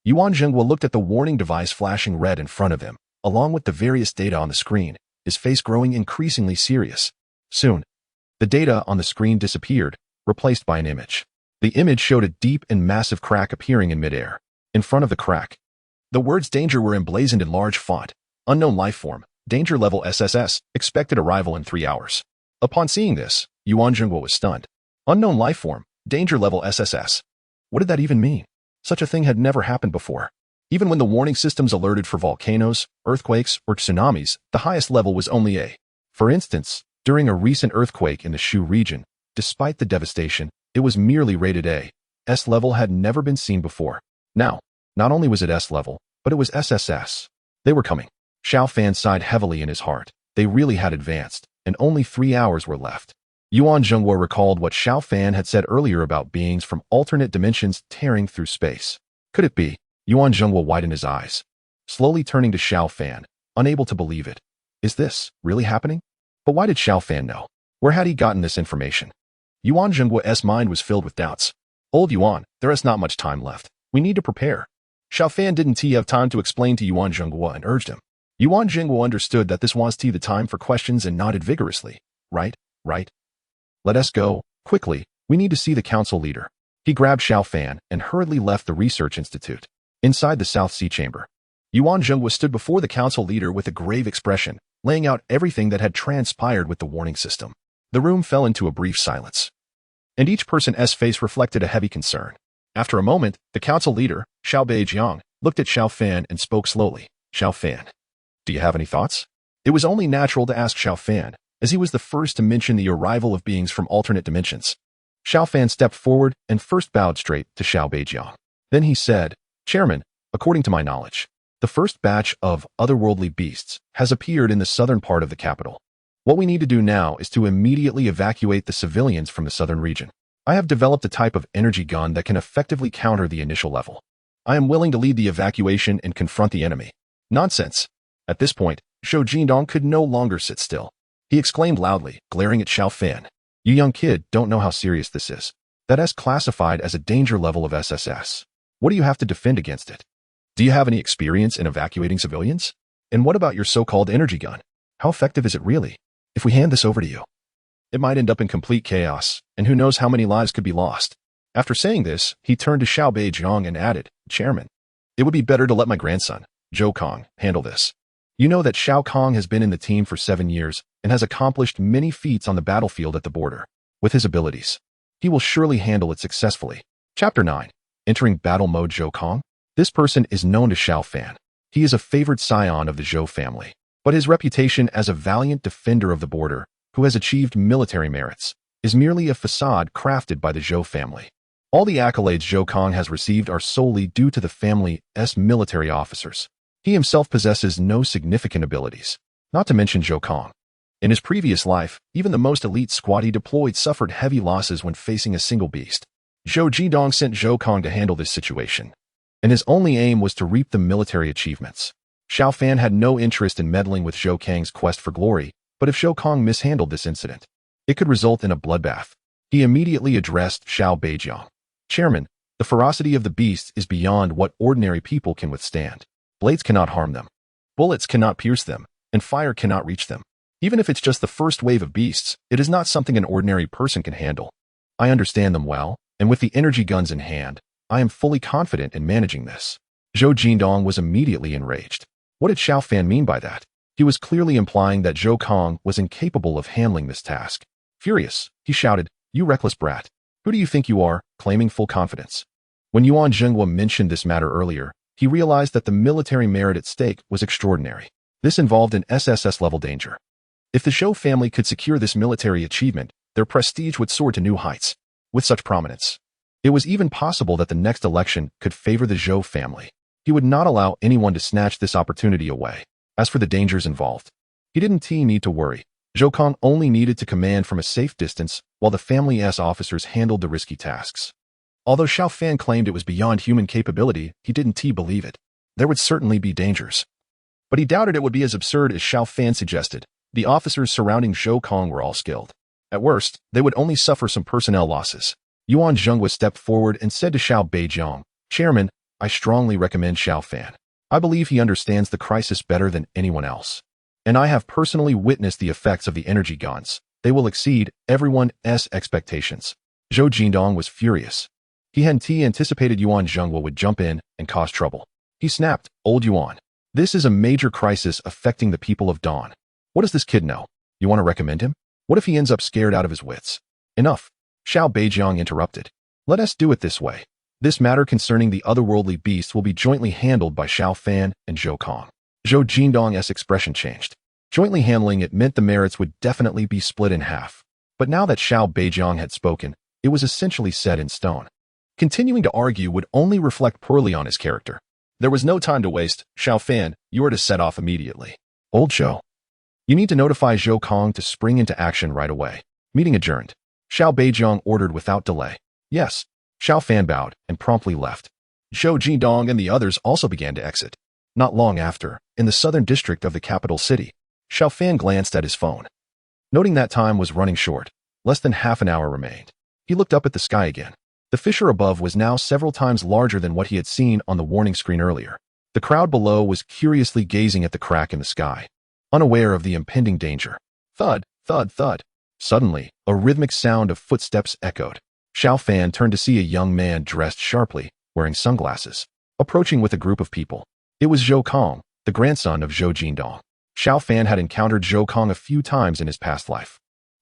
Speaker 1: Yuan Jinghu looked at the warning device flashing red in front of him, along with the various data on the screen, his face growing increasingly serious. Soon, the data on the screen disappeared, replaced by an image. The image showed a deep and massive crack appearing in midair. In front of the crack, the words danger were emblazoned in large font. Unknown life form, danger level SSS, expected arrival in 3 hours. Upon seeing this, Yuan Jinghu was stunned. Unknown life form, danger level SSS. What did that even mean? Such a thing had never happened before. Even when the warning systems alerted for volcanoes, earthquakes, or tsunamis, the highest level was only A. For instance, during a recent earthquake in the Shu region, despite the devastation, it was merely rated A. S level had never been seen before. Now, not only was it S level, but it was SSS. They were coming. Xiao Fan sighed heavily in his heart. They really had advanced, and only 3 hours were left. Yuan Jinghu recalled what Xiao Fan had said earlier about beings from alternate dimensions tearing through space. Could it be? Yuan Jinghu widened his eyes, slowly turning to Xiao Fan, unable to believe it. Is this really happening? But why did Xiao Fan know? Where had he gotten this information? Yuan Jinghu's mind was filled with doubts. Old Yuan, there is not much time left. We need to prepare. Xiao Fan didn't have time to explain to Yuan Jinghu and urged him. Yuan Jinghu understood that this was the time for questions and nodded vigorously. Right. Let us go, quickly, we need to see the council leader. He grabbed Xiao Fan and hurriedly left the research institute. Inside the South Sea chamber, Yuan Jinghu stood before the council leader with a grave expression, laying out everything that had transpired with the warning system. The room fell into a brief silence, and each person's face reflected a heavy concern. After a moment, the council leader, Xiao Beijiang, looked at Xiao Fan and spoke slowly. Xiao Fan, do you have any thoughts? It was only natural to ask Xiao Fan, as he was the first to mention the arrival of beings from alternate dimensions. Xiao Fan stepped forward and first bowed straight to Xiao Beijiang. Then he said, Chairman, according to my knowledge, the first batch of otherworldly beasts has appeared in the southern part of the capital. What we need to do now is to immediately evacuate the civilians from the southern region. I have developed a type of energy gun that can effectively counter the initial level. I am willing to lead the evacuation and confront the enemy. Nonsense. At this point, Zhou Jindong could no longer sit still. He exclaimed loudly, glaring at Xiao Fan. You young kid don't know how serious this is. That is classified as a danger level of SSS. What do you have to defend against it? Do you have any experience in evacuating civilians? And what about your so-called energy gun? How effective is it really? If we hand this over to you, it might end up in complete chaos, and who knows how many lives could be lost. After saying this, he turned to Xiao Beijiang and added, Chairman, it would be better to let my grandson, Zhou Kong, handle this. You know that Xiao Kong has been in the team for 7 years and has accomplished many feats on the battlefield at the border. With his abilities, he will surely handle it successfully. Chapter 9. Entering battle mode. Zhou Kong. This person is known to Xiao Fan. He is a favored scion of the Zhou family, but his reputation as a valiant defender of the border who has achieved military merits, is merely a facade crafted by the Zhou family. All the accolades Zhou Kong has received are solely due to the family's military officers. He himself possesses no significant abilities, not to mention Zhou Kong. In his previous life, even the most elite squad he deployed suffered heavy losses when facing a single beast. Zhou Jidong sent Zhou Kong to handle this situation, and his only aim was to reap the military achievements. Xiao Fan had no interest in meddling with Zhou Kang's quest for glory, but if Zhou Kong mishandled this incident, it could result in a bloodbath. He immediately addressed Xiao Beijiang. Chairman, the ferocity of the beasts is beyond what ordinary people can withstand. Blades cannot harm them. Bullets cannot pierce them, and fire cannot reach them. Even if it's just the first wave of beasts, it is not something an ordinary person can handle. I understand them well, and with the energy guns in hand, I am fully confident in managing this. Zhou Jindong was immediately enraged. What did Xiao Fan mean by that? He was clearly implying that Zhou Kong was incapable of handling this task. Furious, he shouted, "You reckless brat! Who do you think you are, claiming full confidence?" When Yuan Zhenghua mentioned this matter earlier, he realized that the military merit at stake was extraordinary. This involved an SSS-level danger. If the Zhou family could secure this military achievement, their prestige would soar to new heights. With such prominence, it was even possible that the next election could favor the Zhou family. He would not allow anyone to snatch this opportunity away. As for the dangers involved, he didn't need to worry. Zhou Kong only needed to command from a safe distance while the family's officers handled the risky tasks. Although Xiao Fan claimed it was beyond human capability, he didn't believe it. There would certainly be dangers. But he doubted it would be as absurd as Xiao Fan suggested. The officers surrounding Zhou Kong were all skilled. At worst, they would only suffer some personnel losses. Yuan Zhenghua stepped forward and said to Xiao Beijiang, "Chairman, I strongly recommend Xiao Fan. I believe he understands the crisis better than anyone else. And I have personally witnessed the effects of the energy guns. They will exceed everyone's expectations." Zhou Jindong was furious. He hadn't anticipated Yuan Zhenghua would jump in and cause trouble. He snapped, "Old Yuan, this is a major crisis affecting the people of Dawn. What does this kid know? You want to recommend him? What if he ends up scared out of his wits?" "Enough," Xiao Beijiang interrupted. "Let us do it this way. This matter concerning the otherworldly beasts will be jointly handled by Xiao Fan and Zhou Kong." Zhou Jindong's expression changed. Jointly handling it meant the merits would definitely be split in half. But now that Xiao Beijiang had spoken, it was essentially set in stone. Continuing to argue would only reflect poorly on his character. There was no time to waste. "Xiao Fan, you are to set off immediately." "Old Zhou, you need to notify Zhou Kong to spring into action right away." Meeting adjourned. Xiao Beijiang ordered without delay. "Yes." Xiao Fan bowed and promptly left. Zhou Jindong and the others also began to exit. Not long after, in the southern district of the capital city, Xiao Fan glanced at his phone. Noting that time was running short, less than half an hour remained. He looked up at the sky again. The fissure above was now several times larger than what he had seen on the warning screen earlier. The crowd below was curiously gazing at the crack in the sky, unaware of the impending danger. Thud, thud, thud. Suddenly, a rhythmic sound of footsteps echoed. Xiao Fan turned to see a young man dressed sharply, wearing sunglasses, approaching with a group of people. It was Zhou Kong, the grandson of Zhou Jindong. Xiao Fan had encountered Zhou Kong a few times in his past life.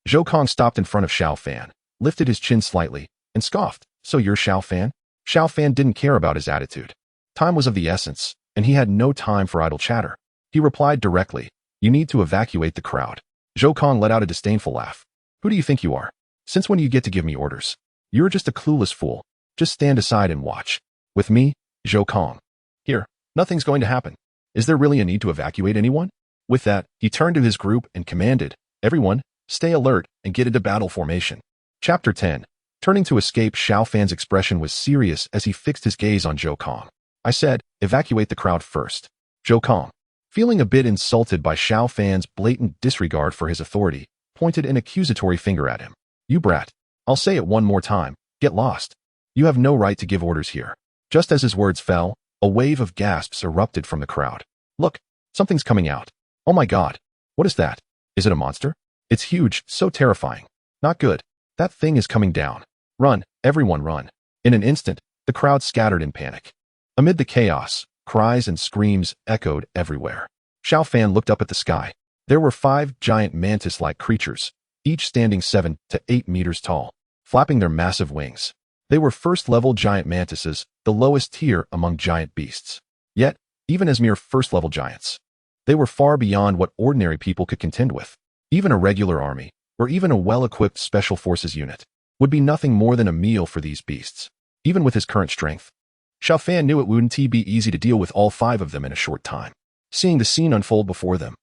Speaker 1: Zhou Kong stopped in front of Xiao Fan, lifted his chin slightly, and scoffed. "So you're Xiao Fan?" Xiao Fan didn't care about his attitude. Time was of the essence, and he had no time for idle chatter. He replied directly, "You need to evacuate the crowd." Zhou Kong let out a disdainful laugh. "Who do you think you are? Since when do you get to give me orders? You're just a clueless fool. Just stand aside and watch. With me, Zhou Kong. Here, nothing's going to happen. Is there really a need to evacuate anyone?" With that, he turned to his group and commanded, "Everyone, stay alert and get into battle formation." Chapter 10. Turning to escape, Xiao Fan's expression was serious as he fixed his gaze on Zhou Kong. "I said, evacuate the crowd first." Zhou Kong, feeling a bit insulted by Xiao Fan's blatant disregard for his authority, pointed an accusatory finger at him. "You brat. I'll say it one more time. Get lost. You have no right to give orders here." Just as his words fell, a wave of gasps erupted from the crowd. "Look, something's coming out. Oh my God. What is that? Is it a monster? It's huge, so terrifying. Not good. That thing is coming down. Run, everyone run." In an instant, the crowd scattered in panic. Amid the chaos, cries and screams echoed everywhere. Xiao Fan looked up at the sky. There were 5 giant mantis-like creatures, each standing 7 to 8 meters tall, flapping their massive wings. They were first-level giant mantises, the lowest tier among giant beasts. Yet, even as mere first-level giants, they were far beyond what ordinary people could contend with. Even a regular army, or even a well-equipped special forces unit, would be nothing more than a meal for these beasts. Even with his current strength, Xiao Fan knew it wouldn't be easy to deal with all 5 of them in a short time. Seeing the scene unfold before them,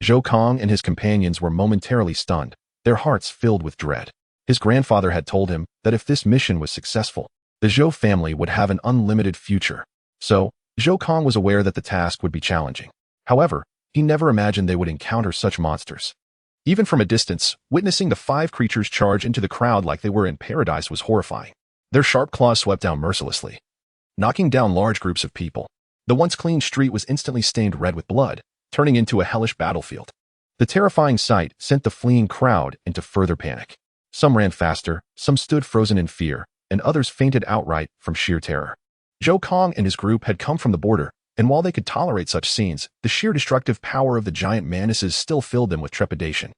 Speaker 1: Zhou Kong and his companions were momentarily stunned, their hearts filled with dread. His grandfather had told him that if this mission was successful, the Zhou family would have an unlimited future. So, Zhou Kong was aware that the task would be challenging. However, he never imagined they would encounter such monsters. Even from a distance, witnessing the 5 creatures charge into the crowd like they were in paradise was horrifying. Their sharp claws swept down mercilessly, knocking down large groups of people. The once clean street was instantly stained red with blood, turning into a hellish battlefield. The terrifying sight sent the fleeing crowd into further panic. Some ran faster, some stood frozen in fear, and others fainted outright from sheer terror. Zhou Kong and his group had come from the border, and while they could tolerate such scenes, the sheer destructive power of the giant mantises still filled them with trepidation.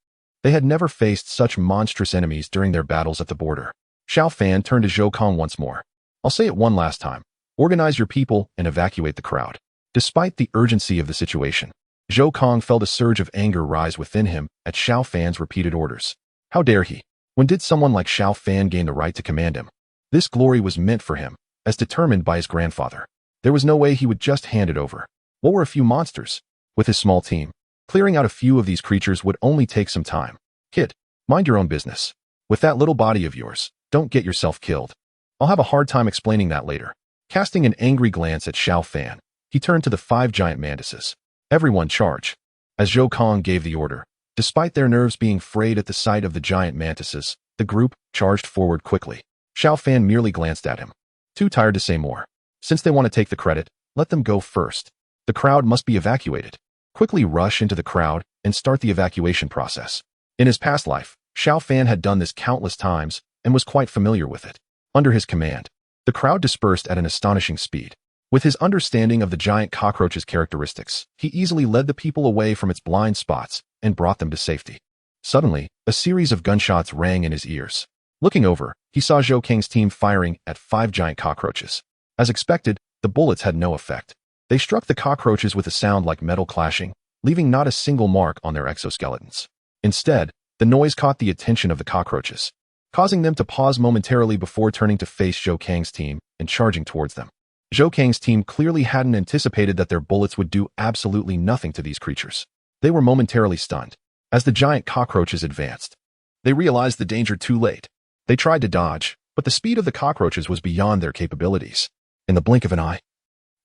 Speaker 1: They had never faced such monstrous enemies during their battles at the border. Xiao Fan turned to Zhou Kong once more. "I'll say it one last time. Organize your people and evacuate the crowd." Despite the urgency of the situation, Zhou Kong felt a surge of anger rise within him at Xiao Fan's repeated orders. How dare he? When did someone like Xiao Fan gain the right to command him? This glory was meant for him, as determined by his grandfather. There was no way he would just hand it over. What were a few monsters? With his small team, clearing out a few of these creatures would only take some time. "Kid, mind your own business. With that little body of yours, don't get yourself killed. I'll have a hard time explaining that later." Casting an angry glance at Xiao Fan, he turned to the 5 giant mantises. "Everyone charge." As Zhou Kong gave the order, despite their nerves being frayed at the sight of the giant mantises, the group charged forward quickly. Xiao Fan merely glanced at him, too tired to say more. Since they want to take the credit, let them go first. The crowd must be evacuated. Quickly rush into the crowd and start the evacuation process. In his past life, Xiao Fan had done this countless times and was quite familiar with it. Under his command, the crowd dispersed at an astonishing speed. With his understanding of the giant cockroach's characteristics, he easily led the people away from its blind spots and brought them to safety. Suddenly, a series of gunshots rang in his ears. Looking over, he saw Zhou Kang's team firing at 5 giant cockroaches. As expected, the bullets had no effect. They struck the cockroaches with a sound like metal clashing, leaving not a single mark on their exoskeletons. Instead, the noise caught the attention of the cockroaches, causing them to pause momentarily before turning to face Zhou Kang's team and charging towards them. Zhou Kang's team clearly hadn't anticipated that their bullets would do absolutely nothing to these creatures. They were momentarily stunned. As the giant cockroaches advanced, they realized the danger too late. They tried to dodge, but the speed of the cockroaches was beyond their capabilities. In the blink of an eye,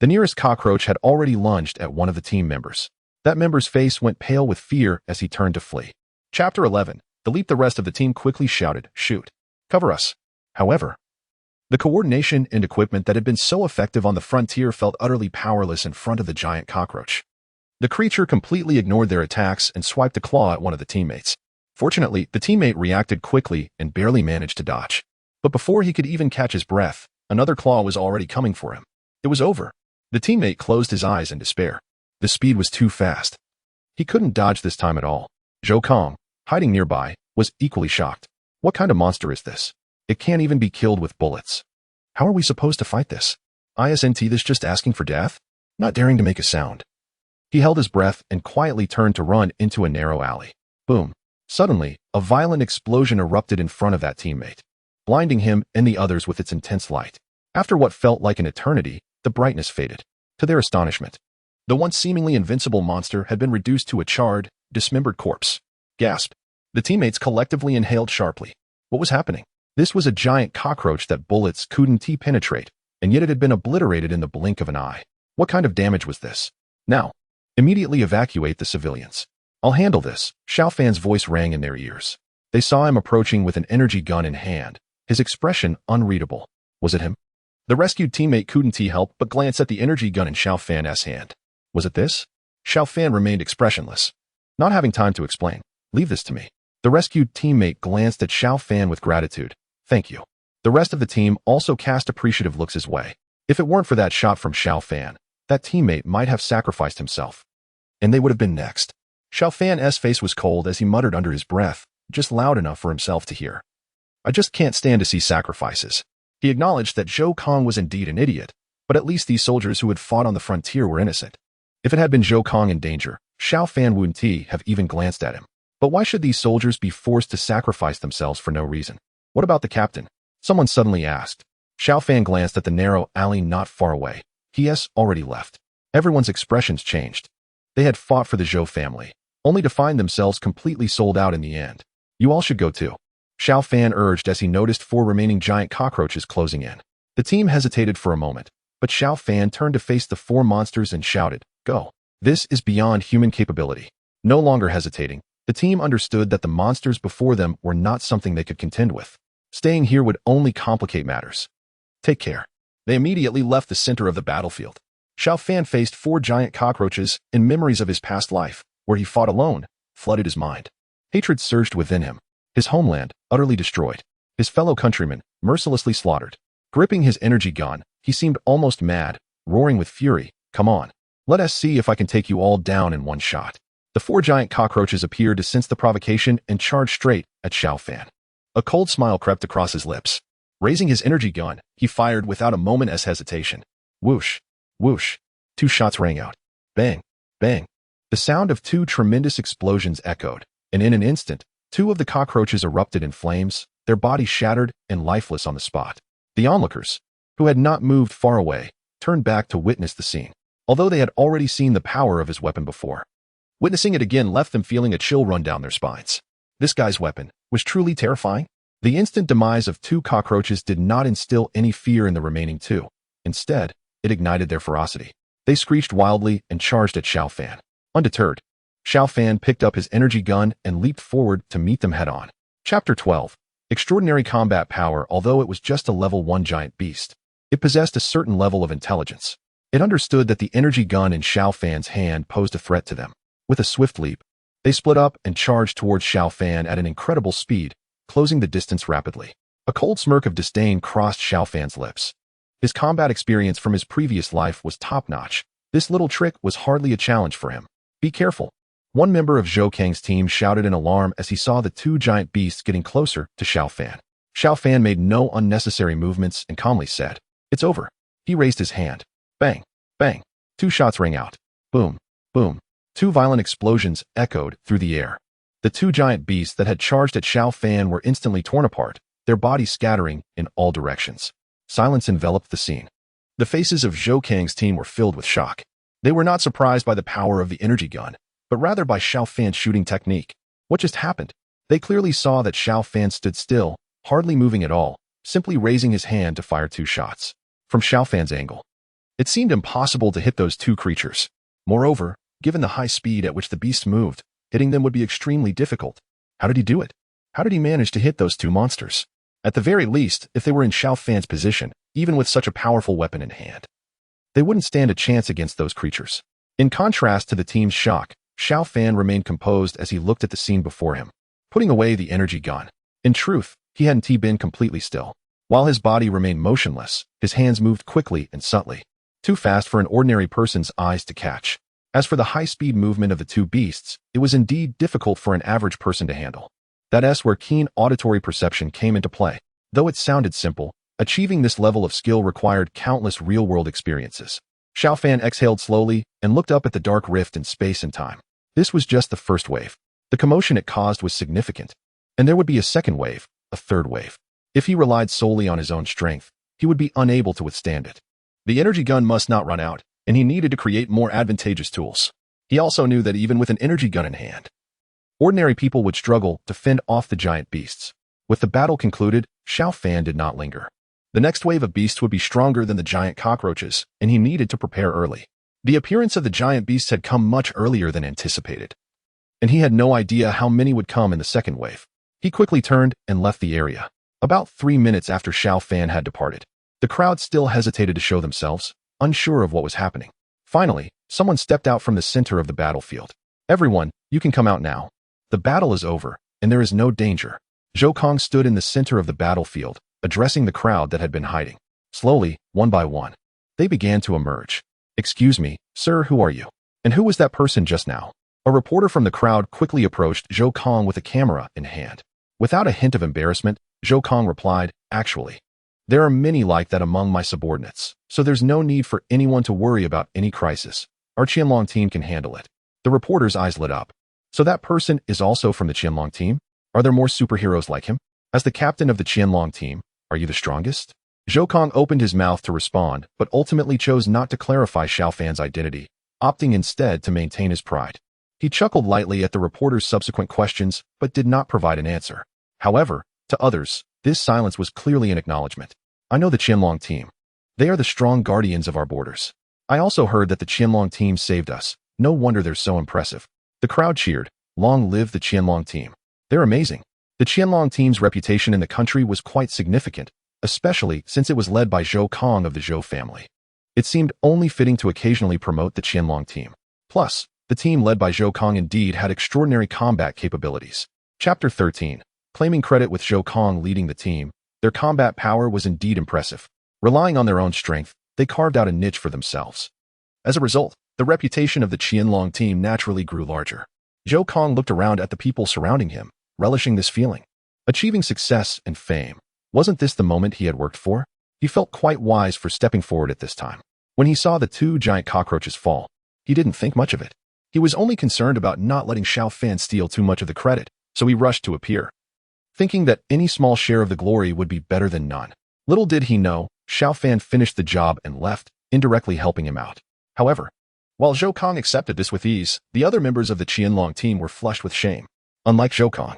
Speaker 1: the nearest cockroach had already lunged at one of the team members. That member's face went pale with fear as he turned to flee. Chapter 11. The leap. The rest of the team quickly shouted, "Shoot! Cover us!" However, the coordination and equipment that had been so effective on the frontier felt utterly powerless in front of the giant cockroach. The creature completely ignored their attacks and swiped a claw at one of the teammates. Fortunately, the teammate reacted quickly and barely managed to dodge. But before he could even catch his breath, another claw was already coming for him. It was over. The teammate closed his eyes in despair. The speed was too fast. He couldn't dodge this time at all. Zhou Kong, hiding nearby, was equally shocked. What kind of monster is this? It can't even be killed with bullets. How are we supposed to fight this? Isn't this just asking for death? Not daring to make a sound. He held his breath and quietly turned to run into a narrow alley. Boom. Suddenly, a violent explosion erupted in front of that teammate, blinding him and the others with its intense light. After what felt like an eternity, the brightness faded. To their astonishment, the once seemingly invincible monster had been reduced to a charred, dismembered corpse. Gasp. The teammates collectively inhaled sharply. What was happening? This was a giant cockroach that bullets couldn't penetrate, and yet it had been obliterated in the blink of an eye. What kind of damage was this? Now, immediately evacuate the civilians. I'll handle this. Xiao Fan's voice rang in their ears. They saw him approaching with an energy gun in hand, his expression unreadable. Was it him? The rescued teammate couldn't help but glance at the energy gun in Xiao Fan's hand. Was it this? Xiao Fan remained expressionless, not having time to explain. Leave this to me. The rescued teammate glanced at Xiao Fan with gratitude. Thank you. The rest of the team also cast appreciative looks his way. If it weren't for that shot from Xiao Fan, that teammate might have sacrificed himself, and they would have been next. Xiao Fan's face was cold as he muttered under his breath, just loud enough for himself to hear. I just can't stand to see sacrifices. He acknowledged that Zhou Kong was indeed an idiot, but at least these soldiers who had fought on the frontier were innocent. If it had been Zhou Kong in danger, Xiao Fan wouldn't have even glanced at him. But why should these soldiers be forced to sacrifice themselves for no reason? What about the captain? Someone suddenly asked. Xiao Fan glanced at the narrow alley not far away. He has already left. Everyone's expressions changed. They had fought for the Zhou family, only to find themselves completely sold out in the end. You all should go too. Xiao Fan urged as he noticed 4 remaining giant cockroaches closing in. The team hesitated for a moment, but Xiao Fan turned to face the 4 monsters and shouted, "Go." This is beyond human capability. No longer hesitating, the team understood that the monsters before them were not something they could contend with. Staying here would only complicate matters. Take care. They immediately left the center of the battlefield. Xiao Fan faced 4 giant cockroaches, and memories of his past life, where he fought alone, flooded his mind. Hatred surged within him. His homeland, utterly destroyed. His fellow countrymen, mercilessly slaughtered. Gripping his energy gun, he seemed almost mad, roaring with fury. Come on. Let us see if I can take you all down in one shot. The 4 giant cockroaches appeared to sense the provocation and charged straight at Xiao Fan. A cold smile crept across his lips. Raising his energy gun, he fired without a moment's hesitation. Whoosh, whoosh. 2 shots rang out. Bang, bang. The sound of 2 tremendous explosions echoed, and in an instant, 2 of the cockroaches erupted in flames, their bodies shattered and lifeless on the spot. The onlookers, who had not moved far away, turned back to witness the scene, although they had already seen the power of his weapon before. Witnessing it again left them feeling a chill run down their spines. This guy's weapon was truly terrifying. The instant demise of 2 cockroaches did not instill any fear in the remaining 2. Instead, it ignited their ferocity. They screeched wildly and charged at Xiao Fan. Undeterred, Xiao Fan picked up his energy gun and leaped forward to meet them head-on. Chapter 12. Extraordinary combat power. Although it was just a level 1 giant beast, it possessed a certain level of intelligence. It understood that the energy gun in Xiao Fan's hand posed a threat to them. With a swift leap, they split up and charged towards Xiao Fan at an incredible speed, closing the distance rapidly. A cold smirk of disdain crossed Xiao Fan's lips. His combat experience from his previous life was top-notch. This little trick was hardly a challenge for him. Be careful. One member of Zhou Kang's team shouted in alarm as he saw the 2 giant beasts getting closer to Xiao Fan. Xiao Fan made no unnecessary movements and calmly said, "It's over." He raised his hand. Bang, bang. 2 shots rang out. Boom, boom. 2 violent explosions echoed through the air. The 2 giant beasts that had charged at Xiao Fan were instantly torn apart, their bodies scattering in all directions. Silence enveloped the scene. The faces of Zhou Kang's team were filled with shock. They were not surprised by the power of the energy gun, but rather by Xiao Fan's shooting technique. What just happened? They clearly saw that Xiao Fan stood still, hardly moving at all, simply raising his hand to fire 2 shots. From Xiao Fan's angle, it seemed impossible to hit those 2 creatures. Moreover, given the high speed at which the beasts moved, hitting them would be extremely difficult. How did he do it? How did he manage to hit those 2 monsters? At the very least, if they were in Xiao Fan's position, even with such a powerful weapon in hand, they wouldn't stand a chance against those creatures. In contrast to the team's shock, Xiao Fan remained composed as he looked at the scene before him, putting away the energy gun. In truth, he hadn't been completely still. While his body remained motionless, his hands moved quickly and subtly, too fast for an ordinary person's eyes to catch. As for the high-speed movement of the 2 beasts, it was indeed difficult for an average person to handle. That's where keen auditory perception came into play. Though it sounded simple, achieving this level of skill required countless real-world experiences. Xiao Fan exhaled slowly and looked up at the dark rift in space and time. This was just the first wave. The commotion it caused was significant, and there would be a second wave, a third wave. If he relied solely on his own strength, he would be unable to withstand it. The energy gun must not run out, and he needed to create more advantageous tools. He also knew that even with an energy gun in hand, ordinary people would struggle to fend off the giant beasts. With the battle concluded, Xiao Fan did not linger. The next wave of beasts would be stronger than the giant cockroaches, and he needed to prepare early. The appearance of the giant beasts had come much earlier than anticipated, and he had no idea how many would come in the second wave. He quickly turned and left the area. About 3 minutes after Xiao Fan had departed, the crowd still hesitated to show themselves, unsure of what was happening. Finally, someone stepped out from the center of the battlefield. "Everyone, you can come out now. The battle is over, and there is no danger." Zhou Kang stood in the center of the battlefield, addressing the crowd that had been hiding. Slowly, one by one, they began to emerge. "Excuse me, sir, who are you? And who was that person just now?" A reporter from the crowd quickly approached Zhou Kang with a camera in hand. Without a hint of embarrassment, Zhou Kang replied, "Actually, there are many like that among my subordinates, so there's no need for anyone to worry about any crisis. Our Qianlong team can handle it." The reporter's eyes lit up. So that person is also from the Qianlong team? Are there more superheroes like him? As the captain of the Qianlong team, are you the strongest? Zhou Kong opened his mouth to respond, but ultimately chose not to clarify Xiao Fan's identity, opting instead to maintain his pride. He chuckled lightly at the reporter's subsequent questions, but did not provide an answer. However, to others, this silence was clearly an acknowledgement. I know the Qianlong team. They are the strong guardians of our borders. I also heard that the Qianlong team saved us. No wonder they're so impressive. The crowd cheered. Long live the Qianlong team. They're amazing. The Qianlong team's reputation in the country was quite significant, especially since it was led by Zhou Kong of the Zhou family. It seemed only fitting to occasionally promote the Qianlong team. Plus, the team led by Zhou Kong indeed had extraordinary combat capabilities. Chapter 13. Claiming credit with Zhou Kong leading the team, their combat power was indeed impressive. Relying on their own strength, they carved out a niche for themselves. As a result, the reputation of the Qianlong team naturally grew larger. Zhou Kong looked around at the people surrounding him, relishing this feeling. Achieving success and fame. Wasn't this the moment he had worked for? He felt quite wise for stepping forward at this time. When he saw the two giant cockroaches fall, he didn't think much of it. He was only concerned about not letting Xiao Fan steal too much of the credit, so he rushed to appear, thinking that any small share of the glory would be better than none. Little did he know, Xiao Fan finished the job and left, indirectly helping him out. However, while Zhou Kong accepted this with ease, the other members of the Qianlong team were flushed with shame. Unlike Zhou Kong,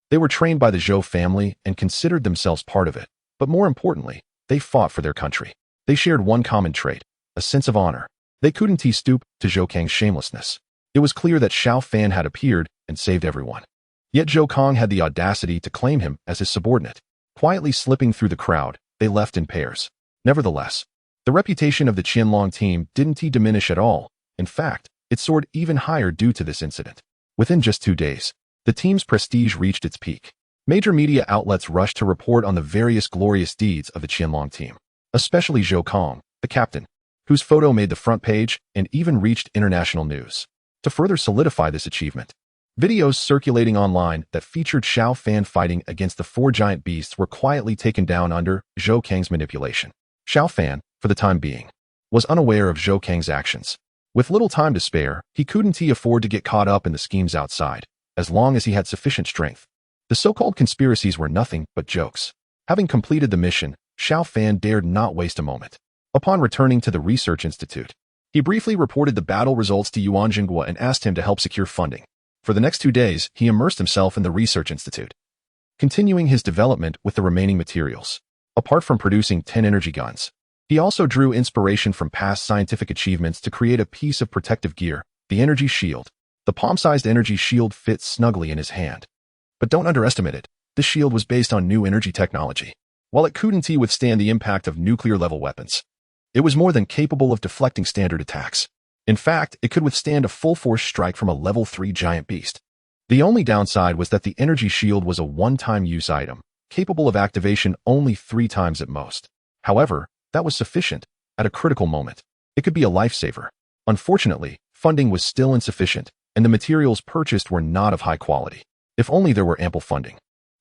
Speaker 1: they were trained by the Zhou family and considered themselves part of it, but more importantly, they fought for their country. They shared one common trait, a sense of honor. They couldn't stoop to Zhou Kang's shamelessness. It was clear that Xiao Fan had appeared and saved everyone. Yet Zhou Kong had the audacity to claim him as his subordinate. Quietly slipping through the crowd, they left in pairs. Nevertheless, the reputation of the Qianlong team didn't diminish at all. In fact, it soared even higher due to this incident. Within just 2 days, the team's prestige reached its peak. Major media outlets rushed to report on the various glorious deeds of the Qianlong team, especially Zhou Kong, the captain, whose photo made the front page and even reached international news. To further solidify this achievement, videos circulating online that featured Xiao Fan fighting against the 4 giant beasts were quietly taken down under Zhou Kang's manipulation. Xiao Fan, for the time being, was unaware of Zhou Kang's actions. With little time to spare, he couldn't afford to get caught up in the schemes outside, as long as he had sufficient strength. The so-called conspiracies were nothing but jokes. Having completed the mission, Xiao Fan dared not waste a moment. Upon returning to the research institute, he briefly reported the battle results to Yuan Jinghua and asked him to help secure funding. For the next 2 days, he immersed himself in the research institute, continuing his development with the remaining materials. Apart from producing 10 energy guns, he also drew inspiration from past scientific achievements to create a piece of protective gear, the energy shield. The palm-sized energy shield fits snugly in his hand. But don't underestimate it. This shield was based on new energy technology. While it couldn't withstand the impact of nuclear-level weapons, it was more than capable of deflecting standard attacks. In fact, it could withstand a full-force strike from a level 3 giant beast. The only downside was that the energy shield was a one-time use item, capable of activation only 3 times at most. However, that was sufficient. At a critical moment, it could be a lifesaver. Unfortunately, funding was still insufficient, and the materials purchased were not of high quality. If only there were ample funding.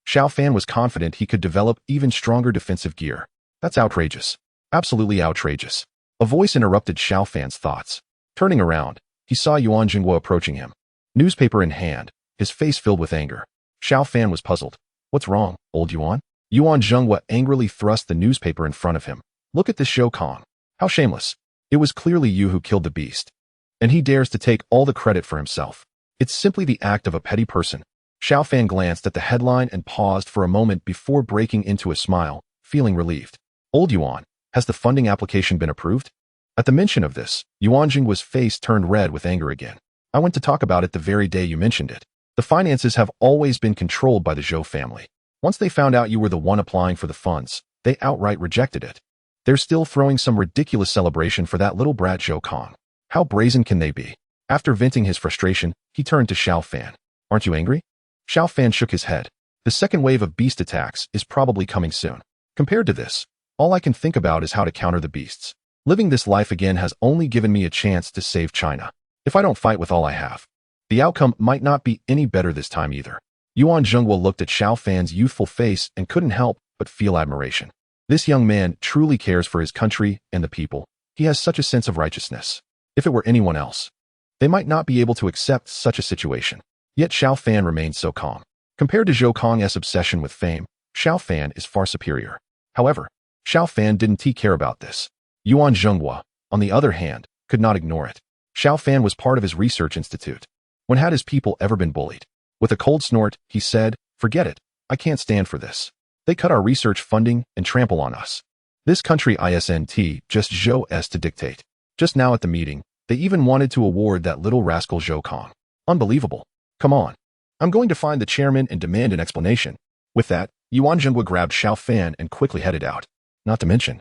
Speaker 1: Xiao Fan was confident he could develop even stronger defensive gear. That's outrageous. Absolutely outrageous. A voice interrupted Xiao Fan's thoughts. Turning around, he saw Yuan Jinghua approaching him, newspaper in hand, his face filled with anger. Xiao Fan was puzzled. What's wrong, old Yuan? Yuan Jinghua angrily thrust the newspaper in front of him. Look at this Zhou Kong. How shameless. It was clearly you who killed the beast. And he dares to take all the credit for himself. It's simply the act of a petty person. Xiao Fan glanced at the headline and paused for a moment before breaking into a smile, feeling relieved. Old Yuan, has the funding application been approved? At the mention of this, Yuan Jinghua's face turned red with anger again. I went to talk about it the very day you mentioned it. The finances have always been controlled by the Zhou family. Once they found out you were the one applying for the funds, they outright rejected it. They're still throwing some ridiculous celebration for that little brat Zhou Kong. How brazen can they be? After venting his frustration, he turned to Xiao Fan. Aren't you angry? Xiao Fan shook his head. The second wave of beast attacks is probably coming soon. Compared to this, all I can think about is how to counter the beasts. Living this life again has only given me a chance to save China. If I don't fight with all I have, the outcome might not be any better this time either. Yuan Jinghua looked at Xiao Fan's youthful face and couldn't help but feel admiration. This young man truly cares for his country and the people. He has such a sense of righteousness. If it were anyone else, they might not be able to accept such a situation. Yet Xiao Fan remained so calm. Compared to Zhou Kong's obsession with fame, Xiao Fan is far superior. However, Xiao Fan didn't care about this. Yuan Zhenghua, on the other hand, could not ignore it. Xiao Fan was part of his research institute. When had his people ever been bullied? With a cold snort, he said, "Forget it. I can't stand for this. They cut our research funding and trample on us. This country isn't just Zhou's to dictate. Just now at the meeting, they even wanted to award that little rascal Zhou Kong. Unbelievable. Come on. I'm going to find the chairman and demand an explanation." With that, Yuan Zhenghua grabbed Xiao Fan and quickly headed out. Not to mention,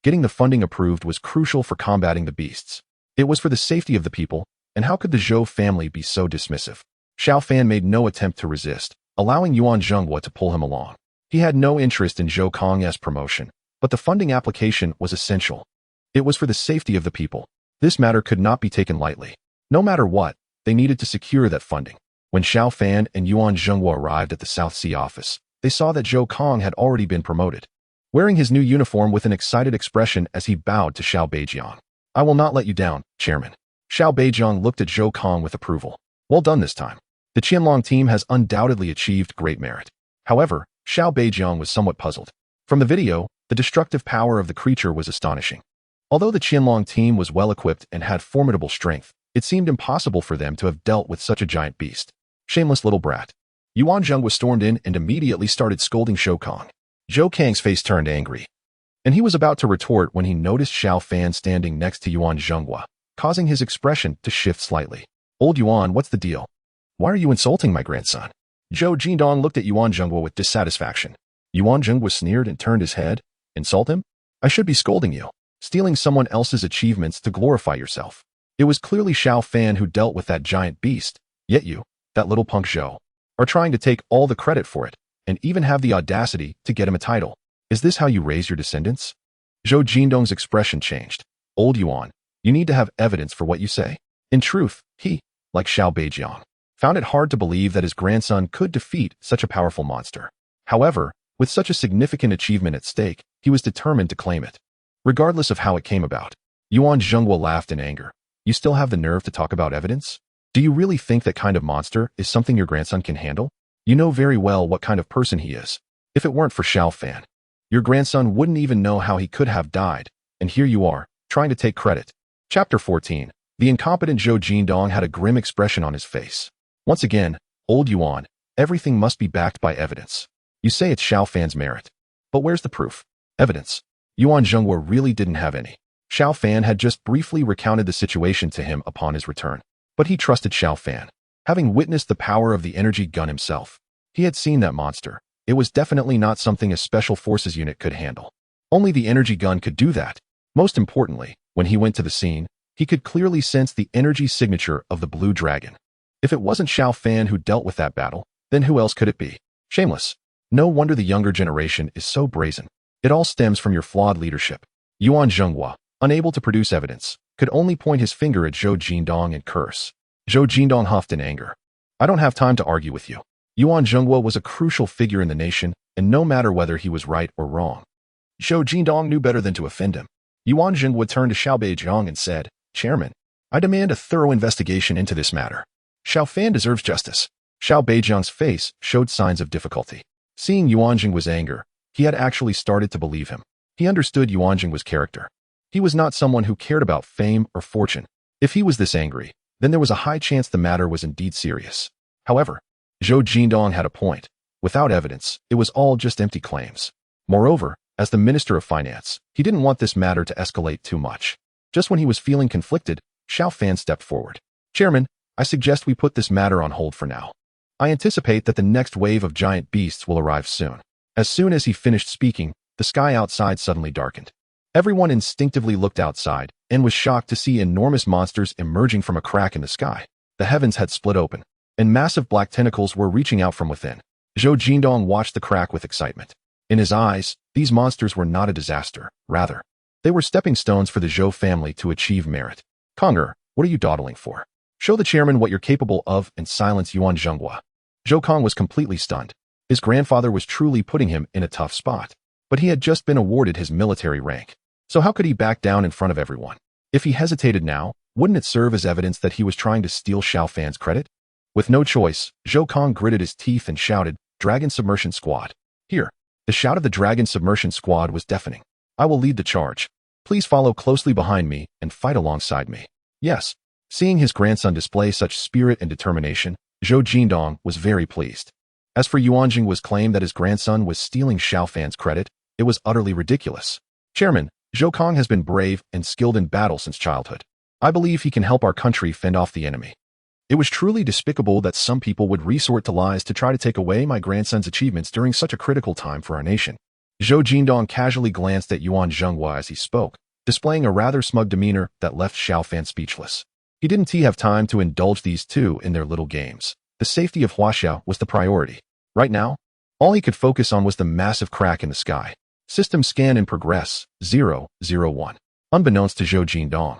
Speaker 1: getting the funding approved was crucial for combating the beasts. It was for the safety of the people, and how could the Zhou family be so dismissive? Xiao Fan made no attempt to resist, allowing Yuan Zhenghua to pull him along. He had no interest in Zhou Kong's promotion, but the funding application was essential. It was for the safety of the people. This matter could not be taken lightly. No matter what, they needed to secure that funding. When Xiao Fan and Yuan Zhenghua arrived at the South Sea office, they saw that Zhou Kong had already been promoted. Wearing his new uniform with an excited expression as he bowed to Xiao Beijiang. "I will not let you down, Chairman." Xiao Beijiang looked at Zhou Kong with approval. "Well done this time. The Qianlong team has undoubtedly achieved great merit." However, Xiao Beijiang was somewhat puzzled. From the video, the destructive power of the creature was astonishing. Although the Qianlong team was well-equipped and had formidable strength, it seemed impossible for them to have dealt with such a giant beast. Shameless little brat. Yuan Zhenghua stormed in and immediately started scolding Zhou Kong. Zhou Kang's face turned angry, and he was about to retort when he noticed Xiao Fan standing next to Yuan Zhenghua, causing his expression to shift slightly. "Old Yuan, what's the deal? Why are you insulting my grandson?" Zhou Jindong looked at Yuan Zhenghua with dissatisfaction. Yuan Zhenghua sneered and turned his head. "Insult him? I should be scolding you. Stealing someone else's achievements to glorify yourself. It was clearly Xiao Fan who dealt with that giant beast, yet you, that little punk Zhou, are trying to take all the credit for it, and even have the audacity to get him a title. Is this how you raise your descendants?" Zhou Jindong's expression changed. "Old Yuan, you need to have evidence for what you say." In truth, he, like Xiao Beijiang, found it hard to believe that his grandson could defeat such a powerful monster. However, with such a significant achievement at stake, he was determined to claim it, regardless of how it came about. Yuan Zhenghua laughed in anger. "You still have the nerve to talk about evidence? Do you really think that kind of monster is something your grandson can handle? You know very well what kind of person he is. If it weren't for Xiao Fan, your grandson wouldn't even know how he could have died, and here you are, trying to take credit." Chapter 14. The incompetent Zhou Jindong had a grim expression on his face. "Once again, old Yuan, everything must be backed by evidence. You say it's Xiao Fan's merit. But where's the proof? Evidence?" Yuan Zhenghua really didn't have any. Xiao Fan had just briefly recounted the situation to him upon his return. But he trusted Xiao Fan. Having witnessed the power of the energy gun himself, he had seen that monster. It was definitely not something a special forces unit could handle. Only the energy gun could do that. Most importantly, when he went to the scene, he could clearly sense the energy signature of the blue dragon. If it wasn't Xiao Fan who dealt with that battle, then who else could it be? Shameless. No wonder the younger generation is so brazen. It all stems from your flawed leadership. Yuan Zhenghua, unable to produce evidence, could only point his finger at Zhou Jindong and curse. Zhou Jindong huffed in anger. "I don't have time to argue with you." Yuan Zhenghua was a crucial figure in the nation, and no matter whether he was right or wrong, Zhou Jindong knew better than to offend him. Yuan Zhenghua turned to Xiao Beijiang and said, "Chairman, I demand a thorough investigation into this matter. Xiao Fan deserves justice." Xiao Beijiang's face showed signs of difficulty. Seeing Yuan Zhenghua's anger, he had actually started to believe him. He understood Yuan Zhenghua's character. He was not someone who cared about fame or fortune. If he was this angry, then there was a high chance the matter was indeed serious. However, Zhou Jindong had a point. Without evidence, it was all just empty claims. Moreover, as the Minister of Finance, he didn't want this matter to escalate too much. Just when he was feeling conflicted, Xiao Fan stepped forward. "Chairman, I suggest we put this matter on hold for now. I anticipate that the next wave of giant beasts will arrive soon." As soon as he finished speaking, the sky outside suddenly darkened. Everyone instinctively looked outside and was shocked to see enormous monsters emerging from a crack in the sky. The heavens had split open, and massive black tentacles were reaching out from within. Zhou Jindong watched the crack with excitement. In his eyes, these monsters were not a disaster. Rather, they were stepping stones for the Zhou family to achieve merit. "Conger, what are you dawdling for? Show the chairman what you're capable of and silence Yuan Zhenghua." Zhou Kong was completely stunned. His grandfather was truly putting him in a tough spot. But he had just been awarded his military rank. So how could he back down in front of everyone? If he hesitated now, wouldn't it serve as evidence that he was trying to steal Xiao Fan's credit? With no choice, Zhou Kong gritted his teeth and shouted, "Dragon Submersion Squad. Here." The shout of the Dragon Submersion Squad was deafening. "I will lead the charge. Please follow closely behind me and fight alongside me." Yes. Seeing his grandson display such spirit and determination, Zhou Jindong was very pleased. As for Yuanjing was claimed that his grandson was stealing Xiao Fan's credit, it was utterly ridiculous. "Chairman, Zhou Kong has been brave and skilled in battle since childhood. I believe he can help our country fend off the enemy. It was truly despicable that some people would resort to lies to try to take away my grandson's achievements during such a critical time for our nation." Zhou Jindong casually glanced at Yuan Zhenghua as he spoke, displaying a rather smug demeanor that left Xiao Fan speechless. He didn't have time to indulge these two in their little games. The safety of Huaxia was the priority. Right now, all he could focus on was the massive crack in the sky. System scan in progress, 001. Unbeknownst to Zhou Jindong,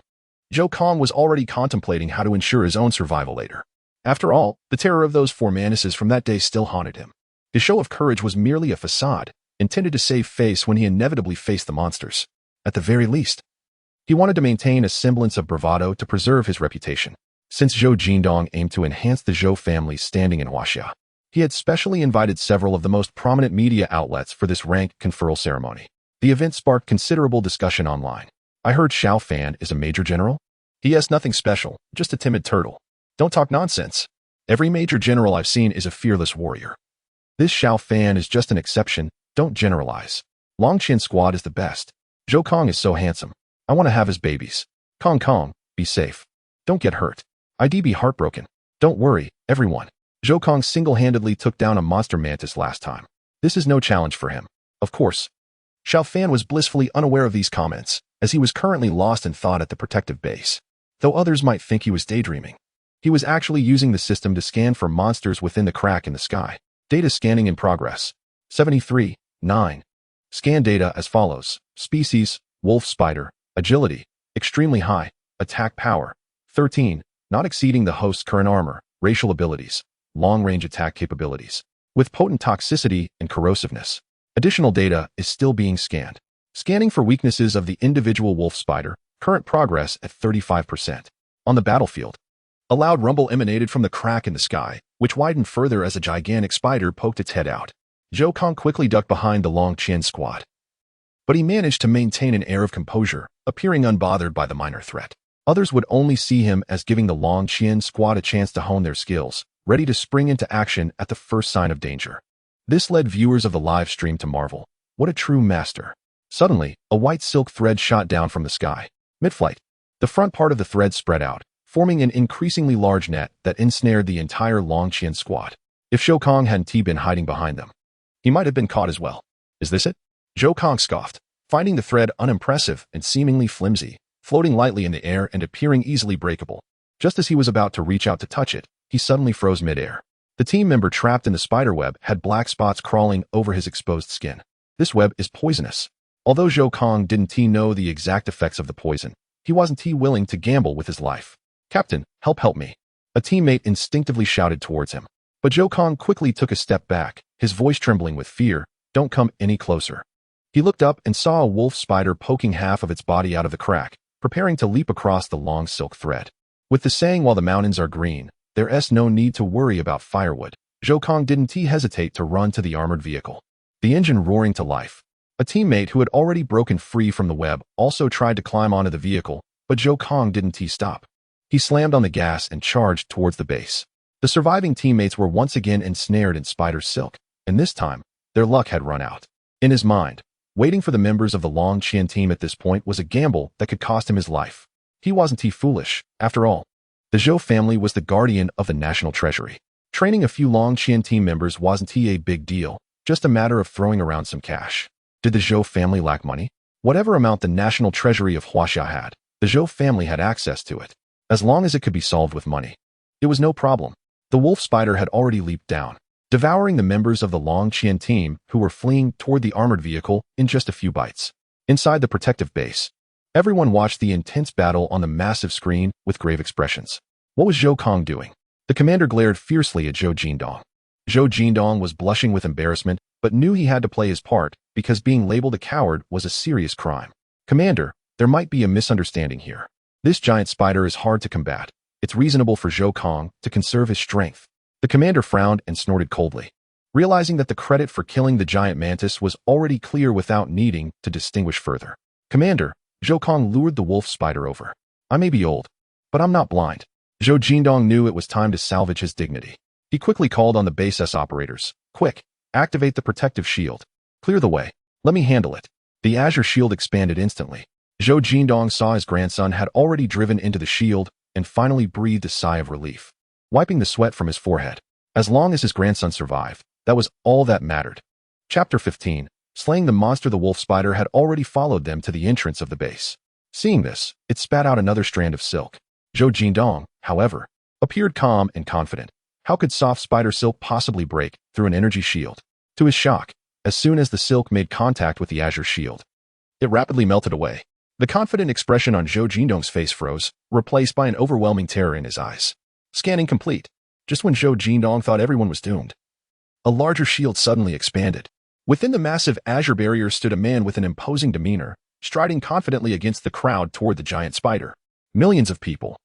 Speaker 1: Zhou Kong was already contemplating how to ensure his own survival later. After all, the terror of those four manuses from that day still haunted him. His show of courage was merely a facade, intended to save face when he inevitably faced the monsters. At the very least, he wanted to maintain a semblance of bravado to preserve his reputation. Since Zhou Jindong aimed to enhance the Zhou family's standing in Huaxia, he had specially invited several of the most prominent media outlets for this rank conferral ceremony. The event sparked considerable discussion online. "I heard Xiao Fan is a major general?" "He has nothing special, just a timid turtle." "Don't talk nonsense. Every major general I've seen is a fearless warrior. This Xiao Fan is just an exception, don't generalize. Longqian squad is the best. Zhou Kong is so handsome. I want to have his babies. Kong, be safe. Don't get hurt. I'd be heartbroken. Don't worry, everyone. Zhou Kong single-handedly took down a monster mantis last time. This is no challenge for him." Of course, Xiao Fan was blissfully unaware of these comments, as he was currently lost in thought at the protective base. Though others might think he was daydreaming, he was actually using the system to scan for monsters within the crack in the sky. Data scanning in progress. 73-9. Scan data as follows. Species, wolf spider. Agility, extremely high. Attack power, 13, not exceeding the host's current armor. Racial abilities, long-range attack capabilities, with potent toxicity and corrosiveness. Additional data is still being scanned. Scanning for weaknesses of the individual wolf spider, current progress at 35%. On the battlefield, a loud rumble emanated from the crack in the sky, which widened further as a gigantic spider poked its head out. Zhou Kong quickly ducked behind the Longqian squad, but he managed to maintain an air of composure, appearing unbothered by the minor threat. Others would only see him as giving the Longqian squad a chance to hone their skills, ready to spring into action at the first sign of danger. This led viewers of the live stream to marvel. What a true master. Suddenly, a white silk thread shot down from the sky. Mid-flight, the front part of the thread spread out, forming an increasingly large net that ensnared the entire Longqian squad. If Zhou Kong hadn't been hiding behind them, he might have been caught as well. "Is this it?" Zhou Kong scoffed, finding the thread unimpressive and seemingly flimsy, floating lightly in the air and appearing easily breakable. Just as he was about to reach out to touch it, he suddenly froze mid-air. The team member trapped in the spider web had black spots crawling over his exposed skin. This web is poisonous. Although Zhou Kong didn't know the exact effects of the poison, he wasn't willing to gamble with his life. "Captain, help me." A teammate instinctively shouted towards him. But Zhou Kong quickly took a step back, his voice trembling with fear. "Don't come any closer." He looked up and saw a wolf spider poking half of its body out of the crack, preparing to leap across the long silk thread. With the saying, "While the mountains are green, there's no need to worry about firewood," Zhou Kong didn't hesitate to run to the armored vehicle, the engine roaring to life. A teammate who had already broken free from the web also tried to climb onto the vehicle, but Zhou Kong didn't stop. He slammed on the gas and charged towards the base. The surviving teammates were once again ensnared in spider silk, and this time, their luck had run out. In his mind, waiting for the members of the Longqian team at this point was a gamble that could cost him his life. He wasn't foolish. After all, the Zhou family was the guardian of the national treasury. Training a few Longqian team members wasn't a big deal, just a matter of throwing around some cash. Did the Zhou family lack money? Whatever amount the national treasury of Huaxia had, the Zhou family had access to it. As long as it could be solved with money, it was no problem. The wolf spider had already leaped down, devouring the members of the Longqian team who were fleeing toward the armored vehicle in just a few bites. Inside the protective base, everyone watched the intense battle on the massive screen with grave expressions. What was Zhou Kong doing? The commander glared fiercely at Zhou Jindong. Zhou Jindong was blushing with embarrassment, but knew he had to play his part because being labeled a coward was a serious crime. "Commander, there might be a misunderstanding here. This giant spider is hard to combat. It's reasonable for Zhou Kong to conserve his strength. The commander frowned and snorted coldly, realizing that the credit for killing the giant mantis was already clear without needing to distinguish further. Commander, Zhou Kong lured the wolf spider over. I may be old, but I'm not blind. Zhou Jindong knew it was time to salvage his dignity. He quickly called on the base S operators. Quick, activate the protective shield. Clear the way. Let me handle it. The azure shield expanded instantly. Zhou Jindong saw his grandson had already driven into the shield and finally breathed a sigh of relief, wiping the sweat from his forehead. As long as his grandson survived, that was all that mattered. Chapter 15. Slaying the monster. The wolf spider had already followed them to the entrance of the base. Seeing this, it spat out another strand of silk. Zhou Jindong, however, appeared calm and confident. How could soft spider silk possibly break through an energy shield? To his shock, as soon as the silk made contact with the azure shield, it rapidly melted away. The confident expression on Zhou Jindong's face froze, replaced by an overwhelming terror in his eyes. Scanning complete. Just when Zhou Jindong thought everyone was doomed, a larger shield suddenly expanded. Within the massive azure barrier stood a man with an imposing demeanor, striding confidently against the crowd toward the giant spider. Millions of people.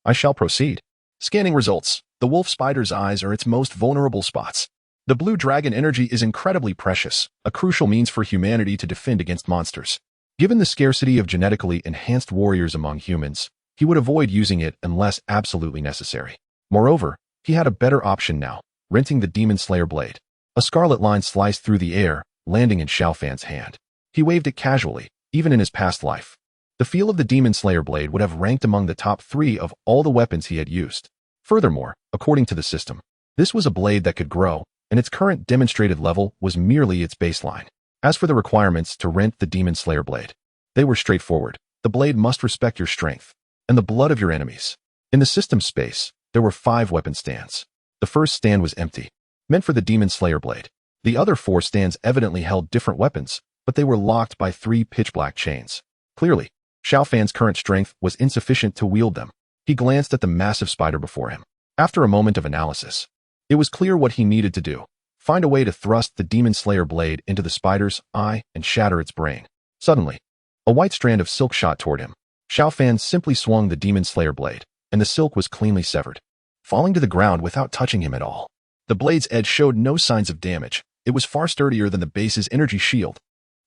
Speaker 1: I shall proceed. Scanning results. The wolf spider's eyes are its most vulnerable spots. The blue dragon energy is incredibly precious, a crucial means for humanity to defend against monsters. Given the scarcity of genetically enhanced warriors among humans, he would avoid using it unless absolutely necessary. Moreover, he had a better option now, renting the Demon Slayer blade. A scarlet line sliced through the air, landing in Xiao Fan's hand. He waved it casually, even in his past life. The feel of the Demon Slayer blade would have ranked among the top 3 of all the weapons he had used. Furthermore, according to the system, this was a blade that could grow, and its current demonstrated level was merely its baseline. As for the requirements to rent the Demon Slayer blade, they were straightforward. The blade must respect your strength and the blood of your enemies. In the system space, there were 5 weapon stands. The first stand was empty, meant for the Demon Slayer blade. The other 4 stands evidently held different weapons, but they were locked by 3 pitch-black chains. Clearly, Xiao Fan's current strength was insufficient to wield them. He glanced at the massive spider before him. After a moment of analysis, it was clear what he needed to do. Find a way to thrust the Demon Slayer blade into the spider's eye and shatter its brain. Suddenly, a white strand of silk shot toward him. Xiao Fan simply swung the Demon Slayer blade, and the silk was cleanly severed, falling to the ground without touching him at all. The blade's edge showed no signs of damage. It was far sturdier than the base's energy shield.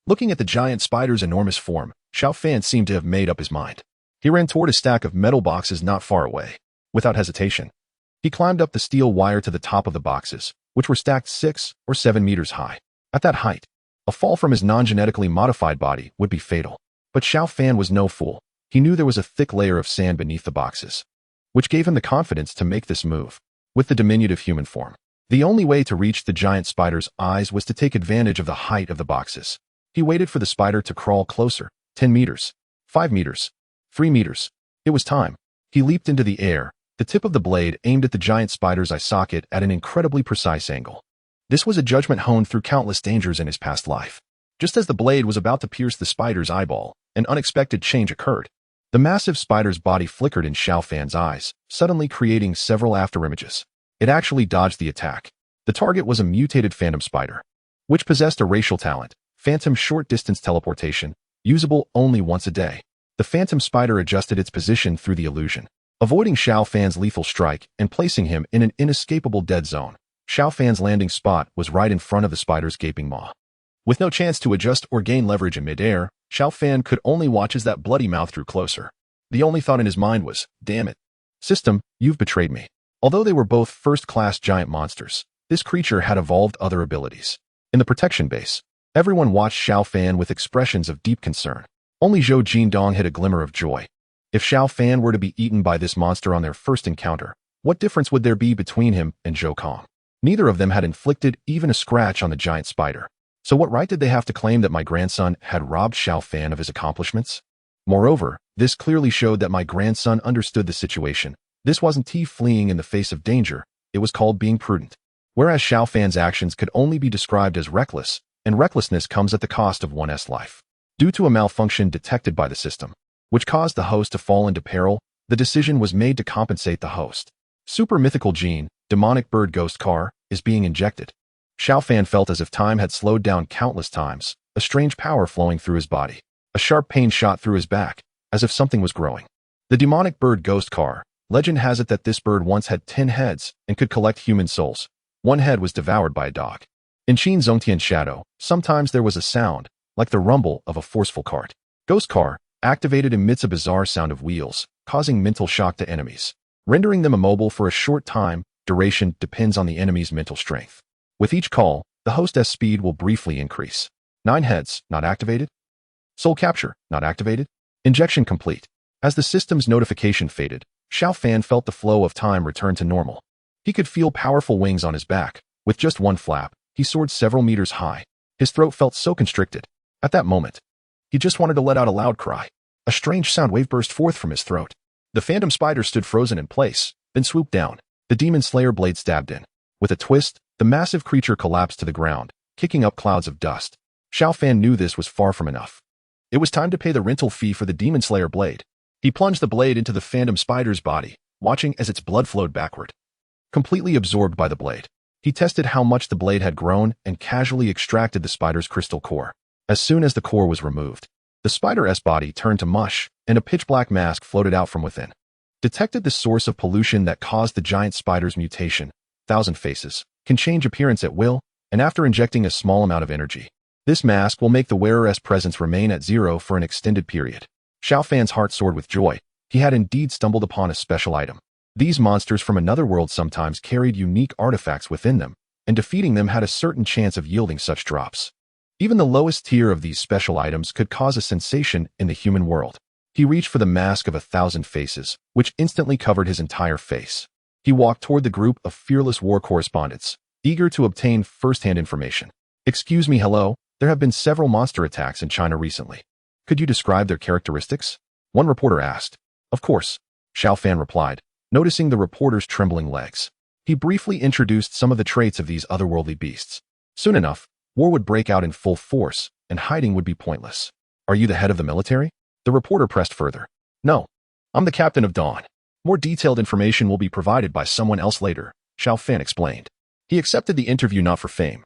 Speaker 1: Looking at the giant spider's enormous form, Xiao Fan seemed to have made up his mind. He ran toward a stack of metal boxes not far away. Without hesitation, he climbed up the steel wire to the top of the boxes, which were stacked 6 or 7 meters high. At that height, a fall from his non-genetically modified body would be fatal. But Xiao Fan was no fool. He knew there was a thick layer of sand beneath the boxes, which gave him the confidence to make this move. With the diminutive human form, the only way to reach the giant spider's eyes was to take advantage of the height of the boxes. He waited for the spider to crawl closer. 10 meters, 5 meters, 3 meters. It was time. He leaped into the air, the tip of the blade aimed at the giant spider's eye socket at an incredibly precise angle. This was a judgment honed through countless dangers in his past life. Just as the blade was about to pierce the spider's eyeball, an unexpected change occurred. The massive spider's body flickered in Xiao Fan's eyes, suddenly creating several afterimages. It actually dodged the attack. The target was a mutated phantom spider, which possessed a racial talent, phantom short-distance teleportation, usable only once a day. The phantom spider adjusted its position through the illusion, avoiding Xiao Fan's lethal strike and placing him in an inescapable dead zone. Xiao Fan's landing spot was right in front of the spider's gaping maw. With no chance to adjust or gain leverage in midair, Xiao Fan could only watch as that bloody mouth drew closer. The only thought in his mind was, damn it. System, you've betrayed me. Although they were both first-class giant monsters, this creature had evolved other abilities. In the protection base, everyone watched Xiao Fan with expressions of deep concern. Only Zhou Jindong had a glimmer of joy. If Xiao Fan were to be eaten by this monster on their first encounter, what difference would there be between him and Zhou Kong? Neither of them had inflicted even a scratch on the giant spider. So what right did they have to claim that my grandson had robbed Xiao Fan of his accomplishments? Moreover, this clearly showed that my grandson understood the situation. This wasn't he fleeing in the face of danger, it was called being prudent. Whereas Xiao Fan's actions could only be described as reckless, and recklessness comes at the cost of one's life. Due to a malfunction detected by the system, which caused the host to fall into peril, the decision was made to compensate the host. Super mythical gene, demonic bird ghost car, is being injected. Xiao Fan felt as if time had slowed down countless times, a strange power flowing through his body. A sharp pain shot through his back, as if something was growing. The demonic bird ghost car, Legend has it that this bird once had 10 heads and could collect human souls. One head was devoured by a dog. In Qin Zongtian's shadow, sometimes there was a sound, like the rumble of a forceful cart. Ghost car, activated emits a bizarre sound of wheels, causing mental shock to enemies, rendering them immobile for a short time. Duration depends on the enemy's mental strength. With each call, the hostess speed will briefly increase. 9 heads, not activated. Soul capture, not activated. Injection complete. As the system's notification faded, Xiao Fan felt the flow of time return to normal. He could feel powerful wings on his back. With just one flap, he soared several meters high. His throat felt so constricted. At that moment, he just wanted to let out a loud cry. A strange sound wave burst forth from his throat. The phantom spider stood frozen in place, then swooped down. The demon slayer blade stabbed in. With a twist, the massive creature collapsed to the ground, kicking up clouds of dust. Xiao Fan knew this was far from enough. It was time to pay the rental fee for the demon slayer blade. He plunged the blade into the phantom spider's body, watching as its blood flowed backward. Completely absorbed by the blade, he tested how much the blade had grown and casually extracted the spider's crystal core. As soon as the core was removed, the spider's body turned to mush, and a pitch-black mask floated out from within. Detected the source of pollution that caused the giant spider's mutation. 1,000 faces can change appearance at will, and after injecting a small amount of energy, this mask will make the wearer's presence remain at 0 for an extended period. Xiao Fan's heart soared with joy. He had indeed stumbled upon a special item. These monsters from another world sometimes carried unique artifacts within them, and defeating them had a certain chance of yielding such drops. Even the lowest tier of these special items could cause a sensation in the human world. He reached for the mask of 1,000 faces, which instantly covered his entire face. He walked toward the group of fearless war correspondents, eager to obtain first-hand information. Excuse me, hello, there have been several monster attacks in China recently. Could you describe their characteristics? One reporter asked. Of course, Xiao Fan replied, noticing the reporter's trembling legs. He briefly introduced some of the traits of these otherworldly beasts. Soon enough, war would break out in full force, and hiding would be pointless. Are you the head of the military? The reporter pressed further. No, I'm the captain of Dawn. More detailed information will be provided by someone else later, Xiao Fan explained. He accepted the interview not for fame,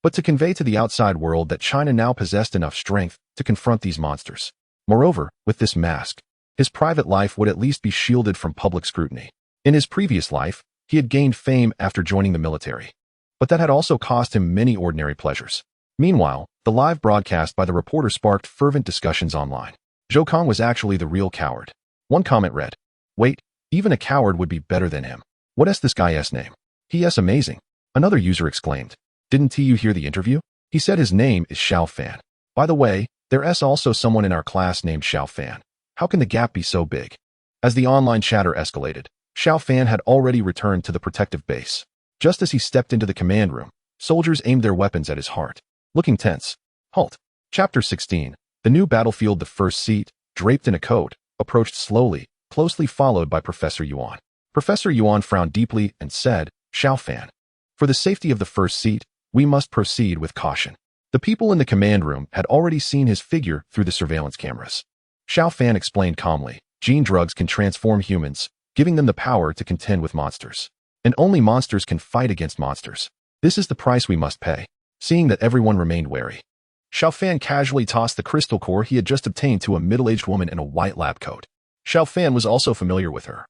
Speaker 1: but to convey to the outside world that China now possessed enough strength to confront these monsters. Moreover, with this mask, his private life would at least be shielded from public scrutiny. In his previous life, he had gained fame after joining the military, but that had also cost him many ordinary pleasures. Meanwhile, the live broadcast by the reporter sparked fervent discussions online. Zhou Kong was actually the real coward. One comment read, "Wait, even a coward would be better than him. What is this guy's name? He is amazing." Another user exclaimed, "Didn't you hear the interview? He said his name is Xiao Fan. By the way, there's also someone in our class named Xiao Fan. How can the gap be so big?" As the online chatter escalated, Xiao Fan had already returned to the protective base. Just as he stepped into the command room, soldiers aimed their weapons at his heart. Looking tense. Halt. Chapter 16. The new battlefield. The first seat, draped in a coat, approached slowly, closely followed by Professor Yuan. Professor Yuan frowned deeply and said, "Xiao Fan, for the safety of the first seat, we must proceed with caution." The people in the command room had already seen his figure through the surveillance cameras. Xiao Fan explained calmly, "Gene drugs can transform humans, giving them the power to contend with monsters. And only monsters can fight against monsters. This is the price we must pay." Seeing that everyone remained wary, Xiao Fan casually tossed the crystal core he had just obtained to a middle-aged woman in a white lab coat. Xiao Fan was also familiar with her.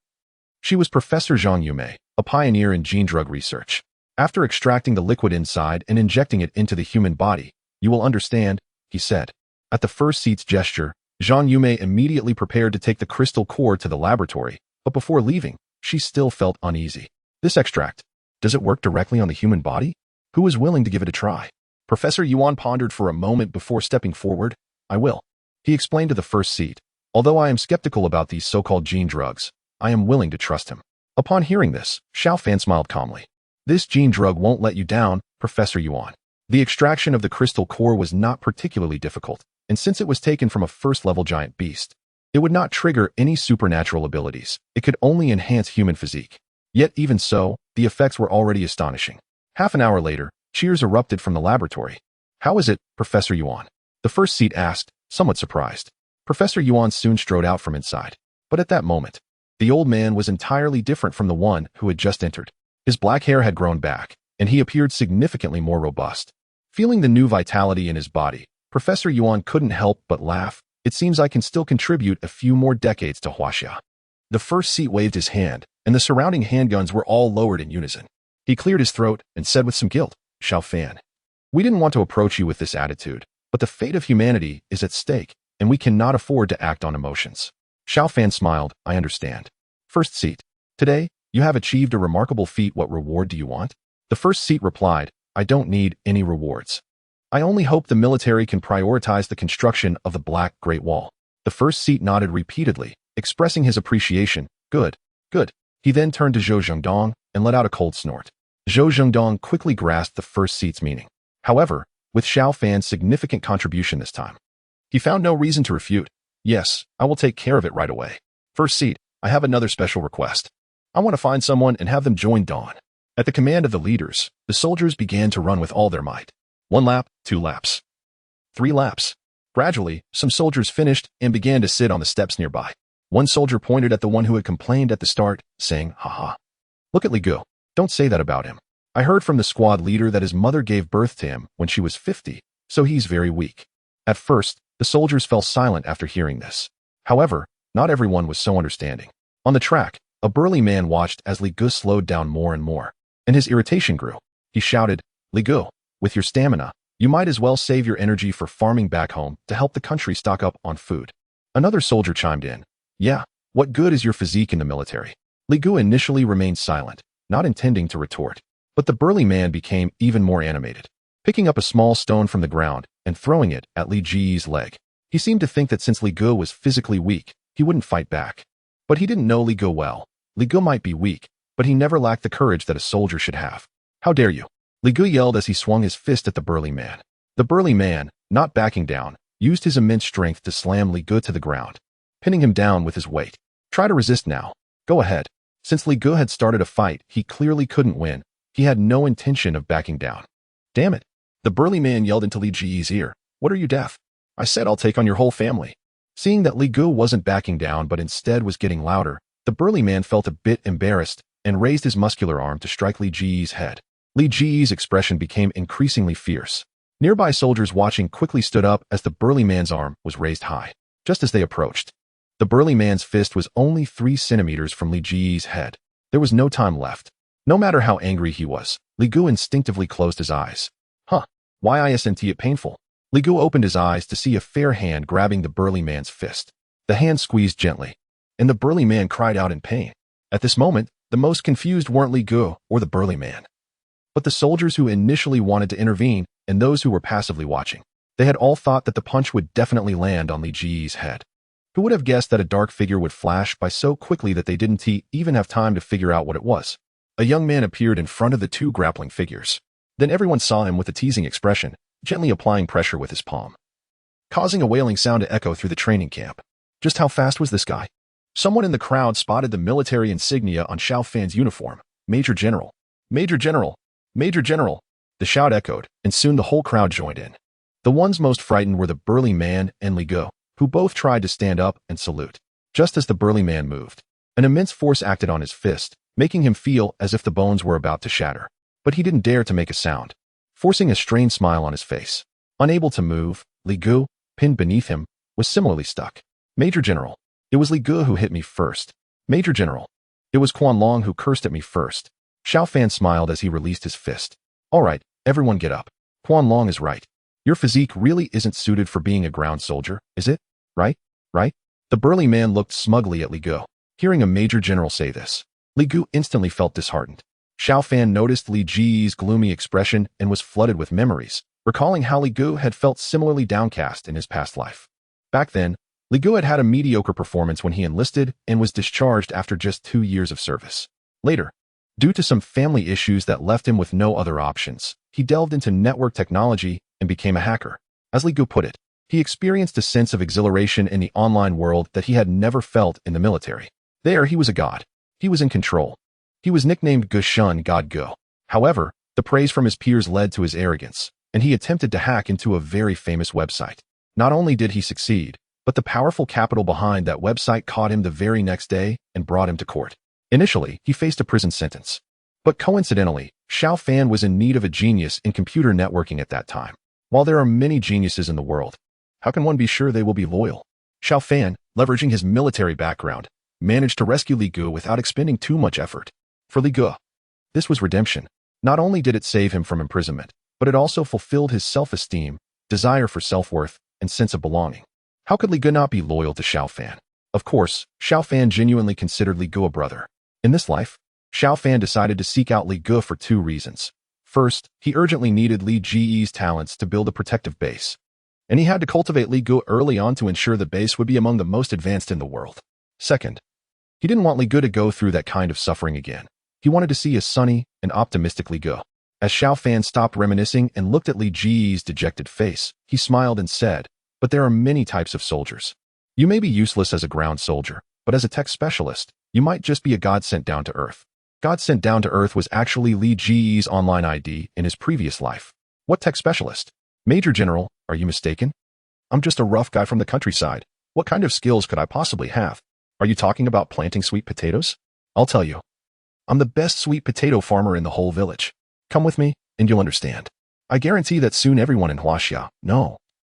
Speaker 1: She was Professor Zhang Yume, a pioneer in gene drug research. After extracting the liquid inside and injecting it into the human body, "You will understand," he said. At the first seat's gesture, Zhang Yume immediately prepared to take the crystal core to the laboratory, but before leaving, she still felt uneasy. "This extract, does it work directly on the human body? Who is willing to give it a try?" Professor Yuan pondered for a moment before stepping forward. "I will," he explained to the first seat. "Although I am skeptical about these so-called gene drugs, I am willing to trust him." Upon hearing this, Xiao Fan smiled calmly. "This gene drug won't let you down, Professor Yuan." The extraction of the crystal core was not particularly difficult, and since it was taken from a first-level giant beast, it would not trigger any supernatural abilities. It could only enhance human physique. Yet even so, the effects were already astonishing. Half an hour later, cheers erupted from the laboratory. "How is it, Professor Yuan?" the first seat asked, somewhat surprised. Professor Yuan soon strode out from inside. But at that moment, the old man was entirely different from the one who had just entered. His black hair had grown back, and he appeared significantly more robust. Feeling the new vitality in his body, Professor Yuan couldn't help but laugh. "It seems I can still contribute a few more decades to Huaxia." The first seat waved his hand, and the surrounding handguns were all lowered in unison. He cleared his throat and said with some guilt, "Xiao Fan, we didn't want to approach you with this attitude, but the fate of humanity is at stake, and we cannot afford to act on emotions." Xiao Fan smiled, "I understand. First seat, today, you have achieved a remarkable feat. What reward do you want?" The first seat replied, "I don't need any rewards. I only hope the military can prioritize the construction of the Black Great Wall." The first seat nodded repeatedly, expressing his appreciation. "Good, good." He then turned to Zhou Zhengdong and let out a cold snort. Zhou Zhengdong quickly grasped the first seat's meaning. However, with Xiao Fan's significant contribution this time, he found no reason to refute. "Yes, I will take care of it right away. First seat, I have another special request. I want to find someone and have them join Dawn." At the command of the leaders, the soldiers began to run with all their might. 1 lap, 2 laps, 3 laps. Gradually, some soldiers finished and began to sit on the steps nearby. One soldier pointed at the one who had complained at the start, saying, "Haha. Look at Li Gu. Don't say that about him. I heard from the squad leader that his mother gave birth to him when she was 50, so he's very weak." At first, the soldiers fell silent after hearing this. However, not everyone was so understanding. On the track, a burly man watched as Li Gu slowed down more and more, and his irritation grew. He shouted, "Li Gu, with your stamina, you might as well save your energy for farming back home to help the country stock up on food." Another soldier chimed in, "Yeah, what good is your physique in the military?" Li Gu initially remained silent, not intending to retort. But the burly man became even more animated, picking up a small stone from the ground and throwing it at Li Ji's leg. He seemed to think that since Li Gu was physically weak, he wouldn't fight back. But he didn't know Li Gu well. Li Gu might be weak, but he never lacked the courage that a soldier should have. "How dare you!" Li Gu yelled as he swung his fist at the burly man. The burly man, not backing down, used his immense strength to slam Li Gu to the ground, pinning him down with his weight. "Try to resist now. Go ahead." Since Li Gu had started a fight he clearly couldn't win, he had no intention of backing down. "Damn it!" The burly man yelled into Li Ji's ear. "What are you, deaf? I said I'll take on your whole family." Seeing that Li Gu wasn't backing down but instead was getting louder, the burly man felt a bit embarrassed and raised his muscular arm to strike Li Ji's head. Li Ji's expression became increasingly fierce. Nearby soldiers watching quickly stood up as the burly man's arm was raised high. Just as they approached, the burly man's fist was only 3 centimeters from Li Ji's head. There was no time left. No matter how angry he was, Li Gu instinctively closed his eyes. Why isn't it painful? Li Gu opened his eyes to see a fair hand grabbing the burly man's fist. The hand squeezed gently, and the burly man cried out in pain. At this moment, the most confused weren't Li Gu or the burly man, but the soldiers who initially wanted to intervene and those who were passively watching. They had all thought that the punch would definitely land on Li Ji's head. Who would have guessed that a dark figure would flash by so quickly that they didn't even have time to figure out what it was? A young man appeared in front of the 2 grappling figures. Then everyone saw him with a teasing expression, gently applying pressure with his palm, causing a wailing sound to echo through the training camp. Just how fast was this guy? Someone in the crowd spotted the military insignia on Xiao Fan's uniform. "Major General! Major General! Major General!" The shout echoed, and soon the whole crowd joined in. The ones most frightened were the burly man and Li Gu, who both tried to stand up and salute. Just as the burly man moved, an immense force acted on his fist, making him feel as if the bones were about to shatter. But he didn't dare to make a sound, forcing a strained smile on his face. Unable to move, Li Gu, pinned beneath him, was similarly stuck. "Major General, it was Li Gu who hit me first. Major General, it was Quan Long who cursed at me first." Xiao Fan smiled as he released his fist. "All right, everyone get up. Quan Long is right. Your physique really isn't suited for being a ground soldier, is it? Right? The burly man looked smugly at Li Gu. Hearing a Major General say this, Li Gu instantly felt disheartened. Xiao Fan noticed Li Ji's gloomy expression and was flooded with memories, recalling how Li Gu had felt similarly downcast in his past life. Back then, Li Gu had a mediocre performance when he enlisted and was discharged after just 2 years of service. Later, due to some family issues that left him with no other options, he delved into network technology and became a hacker. As Li Gu put it, he experienced a sense of exhilaration in the online world that he had never felt in the military. There, he was a god. He was in control. He was nicknamed Gu Shun God Gu. However, the praise from his peers led to his arrogance, and he attempted to hack into a very famous website. Not only did he succeed, but the powerful capital behind that website caught him the very next day and brought him to court. Initially, he faced a prison sentence. But coincidentally, Xiao Fan was in need of a genius in computer networking at that time. While there are many geniuses in the world, how can one be sure they will be loyal? Xiao Fan, leveraging his military background, managed to rescue Li Gu without expending too much effort. For Li Gu, this was redemption. Not only did it save him from imprisonment, but it also fulfilled his self-esteem, desire for self-worth, and sense of belonging. How could Li Gu not be loyal to Xiao Fan? Of course, Xiao Fan genuinely considered Li Gu a brother. In this life, Xiao Fan decided to seek out Li Gu for 2 reasons. First, he urgently needed Li Ji's talents to build a protective base, and he had to cultivate Li Gu early on to ensure the base would be among the most advanced in the world. Second, he didn't want Li Gu to go through that kind of suffering again. He wanted to see a sunny and optimistic Li Gu. As Xiao Fan stopped reminiscing and looked at Li Ji's dejected face, he smiled and said, "But there are many types of soldiers. You may be useless as a ground soldier, but as a tech specialist, you might just be a god sent down to Earth." God sent down to Earth was actually Li Ji's online ID in his previous life. What tech specialist? Major General, are you mistaken? I'm just a rough guy from the countryside. What kind of skills could I possibly have? Are you talking about planting sweet potatoes? I'll tell you. I'm the best sweet potato farmer in the whole village. Come with me, and you'll understand. I guarantee that soon everyone in Huaxia, no,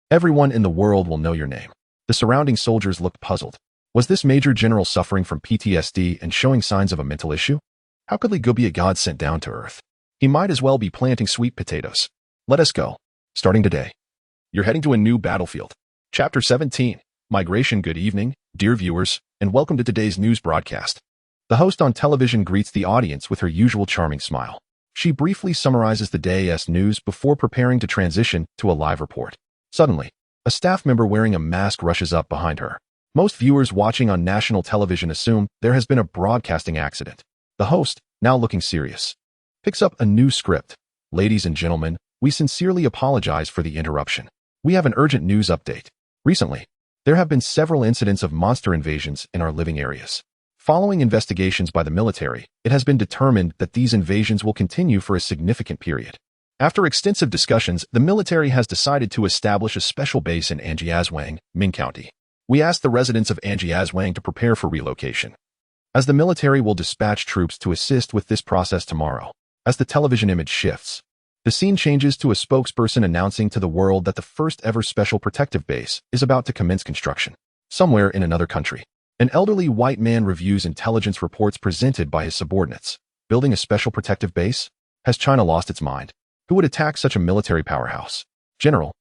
Speaker 1: everyone in the world will know your name. The surrounding soldiers looked puzzled. Was this Major General suffering from PTSD and showing signs of a mental issue? How could Li Gu be a god sent down to Earth? He might as well be planting sweet potatoes. Let us go. Starting today, you're heading to a new battlefield. Chapter 17, Migration. Good evening, dear viewers, and welcome to today's news broadcast. The host on television greets the audience with her usual charming smile. She briefly summarizes the day's news before preparing to transition to a live report. Suddenly, a staff member wearing a mask rushes up behind her. Most viewers watching on national television assume there has been a broadcasting accident. The host, now looking serious, picks up a new script. Ladies and gentlemen, we sincerely apologize for the interruption. We have an urgent news update. Recently, there have been several incidents of monster invasions in our living areas. Following investigations by the military, it has been determined that these invasions will continue for a significant period. After extensive discussions, the military has decided to establish a special base in Anjiazwang, Ming County. We ask the residents of Anjiazwang to prepare for relocation, as the military will dispatch troops to assist with this process tomorrow. As the television image shifts, the scene changes to a spokesperson announcing to the world that the first ever special protective base is about to commence construction. Somewhere in another country, an elderly white man reviews intelligence reports presented by his subordinates. Building a special protective base? Has China lost its mind? Who would attack such a military powerhouse? General,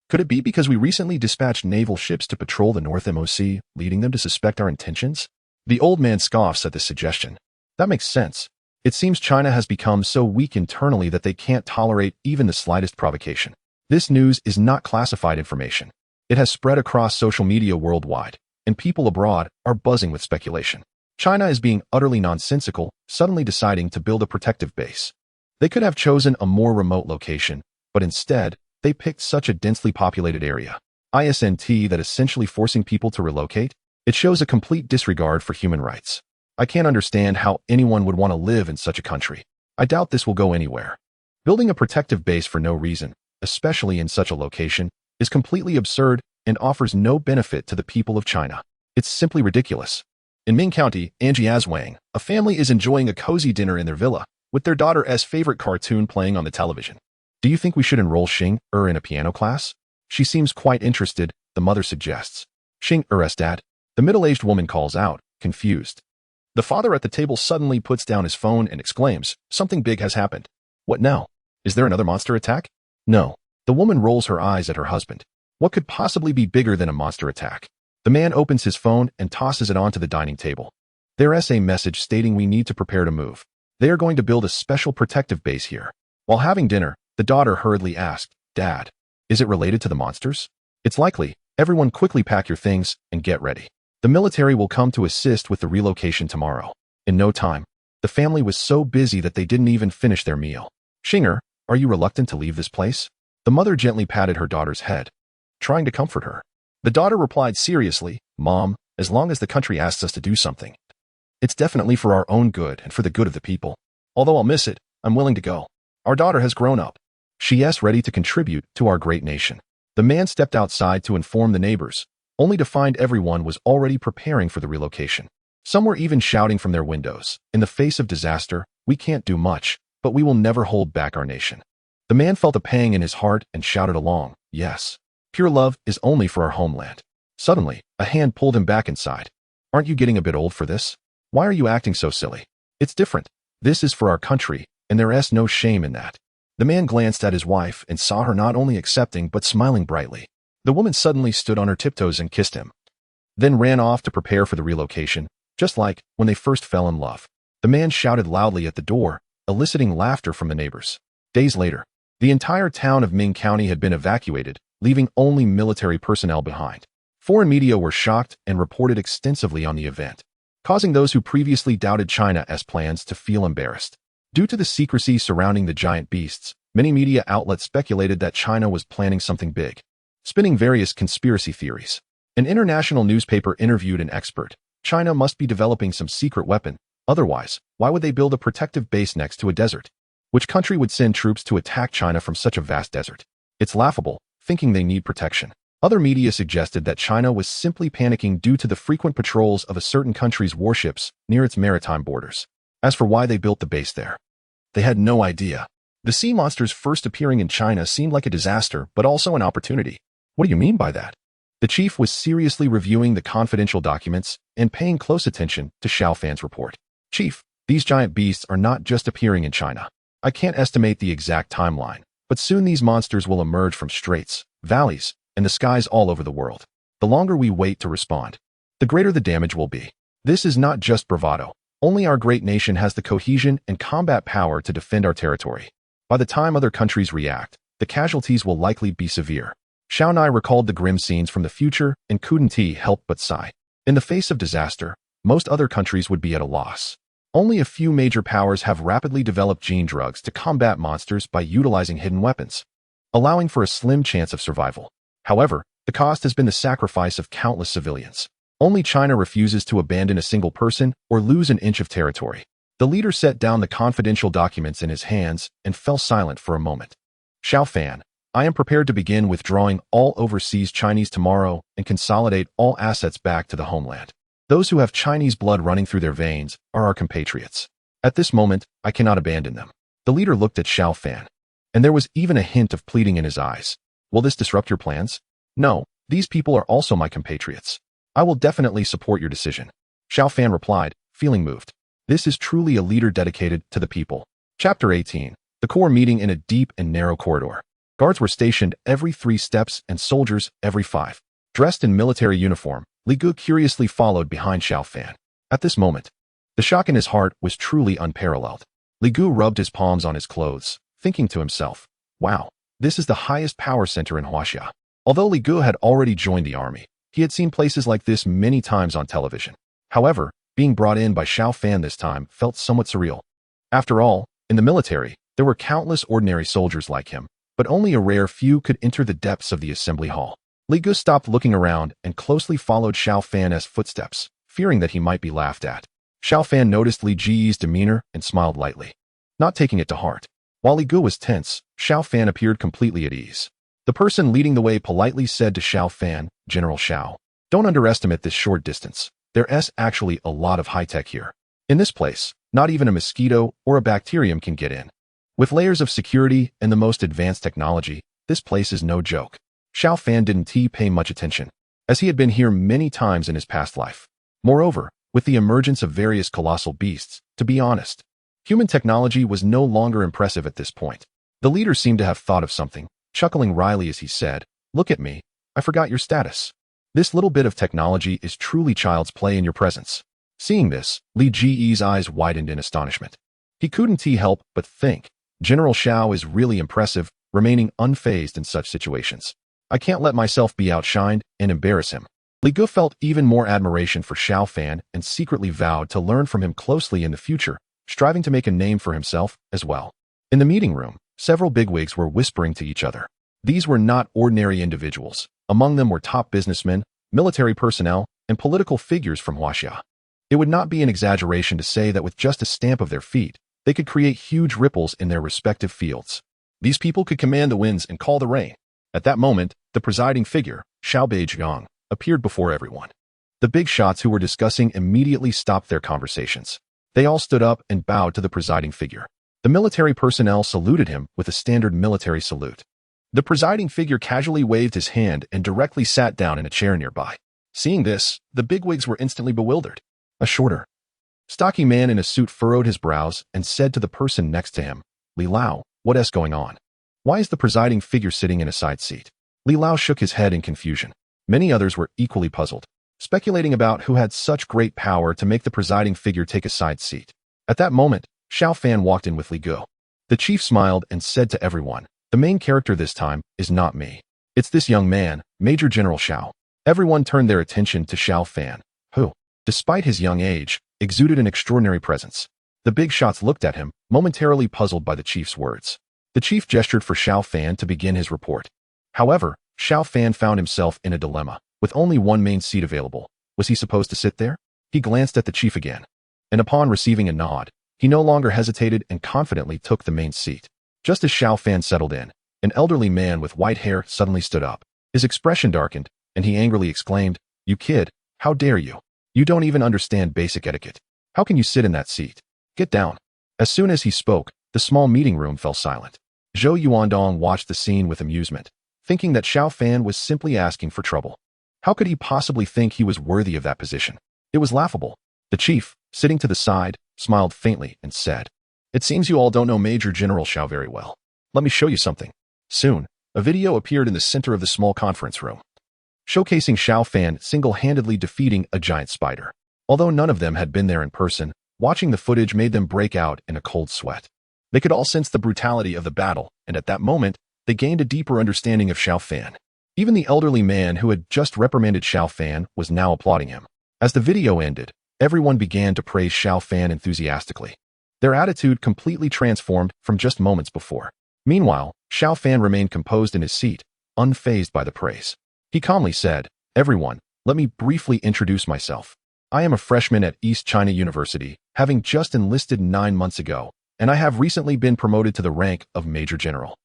Speaker 1: could it be because we recently dispatched naval ships to patrol the North MOC, leading them to suspect our intentions? The old man scoffs at this suggestion. That makes sense. It seems China has become so weak internally that they can't tolerate even the slightest provocation. This news is not classified information. It has spread across social media worldwide, and people abroad are buzzing with speculation. China is being utterly nonsensical, suddenly deciding to build a protective base. They could have chosen a more remote location, but instead, they picked such a densely populated area. ISNT that essentially forcing people to relocate? It shows a complete disregard for human rights. I can't understand how anyone would want to live in such a country. I doubt this will go anywhere. Building a protective base for no reason, especially in such a location, is completely absurd and offers no benefit to the people of China. It's simply ridiculous. In Ming County, Anjiazwang, a family is enjoying a cozy dinner in their villa, with their daughter's favorite cartoon playing on the television. Do you think we should enroll Xing in a piano class? She seems quite interested, the mother suggests. Xing is dad. The middle-aged woman calls out, confused. The father at the table suddenly puts down his phone and exclaims, something big has happened. What now? Is there another monster attack? No. The woman rolls her eyes at her husband. What could possibly be bigger than a monster attack? The man opens his phone and tosses it onto the dining table. There's a message stating we need to prepare to move. They are going to build a special protective base here. While having dinner, the daughter hurriedly asked, Dad, is it related to the monsters? It's likely. Everyone quickly pack your things and get ready. The military will come to assist with the relocation tomorrow. In no time, the family was so busy that they didn't even finish their meal. Xinger, are you reluctant to leave this place? The mother gently patted her daughter's head, trying to comfort her. The daughter replied seriously, Mom, as long as the country asks us to do something, it's definitely for our own good and for the good of the people. Although I'll miss it, I'm willing to go. Our daughter has grown up. She is ready to contribute to our great nation. The man stepped outside to inform the neighbors, only to find everyone was already preparing for the relocation. Some were even shouting from their windows, in the face of disaster, we can't do much, but we will never hold back our nation. The man felt a pang in his heart and shouted along, yes, pure love is only for our homeland. Suddenly, a hand pulled him back inside. Aren't you getting a bit old for this? Why are you acting so silly? It's different. This is for our country, and there's no shame in that. The man glanced at his wife and saw her not only accepting but smiling brightly. The woman suddenly stood on her tiptoes and kissed him, then ran off to prepare for the relocation, just like when they first fell in love. The man shouted loudly at the door, eliciting laughter from the neighbors. Days later, the entire town of Ming County had been evacuated, leaving only military personnel behind. Foreign media were shocked and reported extensively on the event, causing those who previously doubted China's plans to feel embarrassed. Due to the secrecy surrounding the giant beasts, many media outlets speculated that China was planning something big, spinning various conspiracy theories. An international newspaper interviewed an expert. China must be developing some secret weapon. Otherwise, why would they build a protective base next to a desert? Which country would send troops to attack China from such a vast desert? It's laughable, thinking they need protection. Other media suggested that China was simply panicking due to the frequent patrols of a certain country's warships near its maritime borders. As for why they built the base there, they had no idea. The sea monsters first appearing in China seemed like a disaster, but also an opportunity. What do you mean by that? The chief was seriously reviewing the confidential documents and paying close attention to Xiao Fan's report. Chief, these giant beasts are not just appearing in China. I can't estimate the exact timeline, but soon these monsters will emerge from straits, valleys, and the skies all over the world. The longer we wait to respond, the greater the damage will be. This is not just bravado. Only our great nation has the cohesion and combat power to defend our territory. By the time other countries react, the casualties will likely be severe. Xiao Nai recalled the grim scenes from the future and couldn't help but sigh. In the face of disaster, most other countries would be at a loss. Only a few major powers have rapidly developed gene drugs to combat monsters by utilizing hidden weapons, allowing for a slim chance of survival. However, the cost has been the sacrifice of countless civilians. Only China refuses to abandon a single person or lose an inch of territory. The leader set down the confidential documents in his hands and fell silent for a moment. Xiao Fan, I am prepared to begin withdrawing all overseas Chinese tomorrow and consolidate all assets back to the homeland. Those who have Chinese blood running through their veins are our compatriots. At this moment, I cannot abandon them. The leader looked at Xiao Fan, and there was even a hint of pleading in his eyes. Will this disrupt your plans? No, these people are also my compatriots. I will definitely support your decision. Xiao Fan replied, feeling moved. This is truly a leader dedicated to the people. Chapter 18. The core meeting in a deep and narrow corridor. Guards were stationed every 3 steps and soldiers every 5. Dressed in military uniform, Li Gu curiously followed behind Xiao Fan. At this moment, the shock in his heart was truly unparalleled. Li Gu rubbed his palms on his clothes, thinking to himself, wow, this is the highest power center in Huaxia. Although Li Gu had already joined the army, he had seen places like this many times on television. However, being brought in by Xiao Fan this time felt somewhat surreal. After all, in the military, there were countless ordinary soldiers like him, but only a rare few could enter the depths of the assembly hall. Li Gu stopped looking around and closely followed Xiao Fan's footsteps, fearing that he might be laughed at. Xiao Fan noticed Li Ji's demeanor and smiled lightly, not taking it to heart. While Li Gu was tense, Xiao Fan appeared completely at ease. The person leading the way politely said to Xiao Fan, General Xiao, don't underestimate this short distance. There's actually a lot of high-tech here. In this place, not even a mosquito or a bacterium can get in. With layers of security and the most advanced technology, this place is no joke. Xiao Fan didn't pay much attention, as he had been here many times in his past life. Moreover, with the emergence of various colossal beasts, to be honest, human technology was no longer impressive at this point. The leader seemed to have thought of something, chuckling wryly as he said, look at me, I forgot your status. This little bit of technology is truly child's play in your presence. Seeing this, Li Ji's eyes widened in astonishment. He couldn't help but think, General Xiao is really impressive, remaining unfazed in such situations. I can't let myself be outshined and embarrass him. Li Gu felt even more admiration for Xiao Fan and secretly vowed to learn from him closely in the future, striving to make a name for himself as well. In the meeting room, several bigwigs were whispering to each other. These were not ordinary individuals. Among them were top businessmen, military personnel, and political figures from Huaxia. It would not be an exaggeration to say that with just a stamp of their feet, they could create huge ripples in their respective fields. These people could command the winds and call the rain. At that moment, the presiding figure, Xiao Beijiang, appeared before everyone. The big shots who were discussing immediately stopped their conversations. They all stood up and bowed to the presiding figure. The military personnel saluted him with a standard military salute. The presiding figure casually waved his hand and directly sat down in a chair nearby. Seeing this, the bigwigs were instantly bewildered. A shorter, stocky man in a suit furrowed his brows and said to the person next to him, "Li Lao, what is going on? Why is the presiding figure sitting in a side seat?" Li Lao shook his head in confusion. Many others were equally puzzled, speculating about who had such great power to make the presiding figure take a side seat. At that moment, Xiao Fan walked in with Li Go. The chief smiled and said to everyone, "The main character this time is not me. It's this young man, Major General Xiao." Everyone turned their attention to Xiao Fan, who, despite his young age, exuded an extraordinary presence. The big shots looked at him, momentarily puzzled by the chief's words. The chief gestured for Xiao Fan to begin his report. However, Xiao Fan found himself in a dilemma. With only one main seat available, was he supposed to sit there? He glanced at the chief again, and upon receiving a nod, he no longer hesitated and confidently took the main seat. Just as Xiao Fan settled in, an elderly man with white hair suddenly stood up. His expression darkened, and he angrily exclaimed, "You kid, how dare you? You don't even understand basic etiquette. How can you sit in that seat? Get down." As soon as he spoke, the small meeting room fell silent. Zhou Yuandong watched the scene with amusement, thinking that Xiao Fan was simply asking for trouble. How could he possibly think he was worthy of that position? It was laughable. The chief, sitting to the side, smiled faintly and said, "It seems you all don't know Major General Xiao very well. Let me show you something." Soon, a video appeared in the center of the small conference room, showcasing Xiao Fan single-handedly defeating a giant spider. Although none of them had been there in person, watching the footage made them break out in a cold sweat. They could all sense the brutality of the battle, and at that moment, they gained a deeper understanding of Xiao Fan. Even the elderly man who had just reprimanded Xiao Fan was now applauding him. As the video ended, everyone began to praise Xiao Fan enthusiastically. Their attitude completely transformed from just moments before. Meanwhile, Xiao Fan remained composed in his seat, unfazed by the praise. He calmly said, "Everyone, let me briefly introduce myself. I am a freshman at East China University, having just enlisted 9 months ago, and I have recently been promoted to the rank of Major General."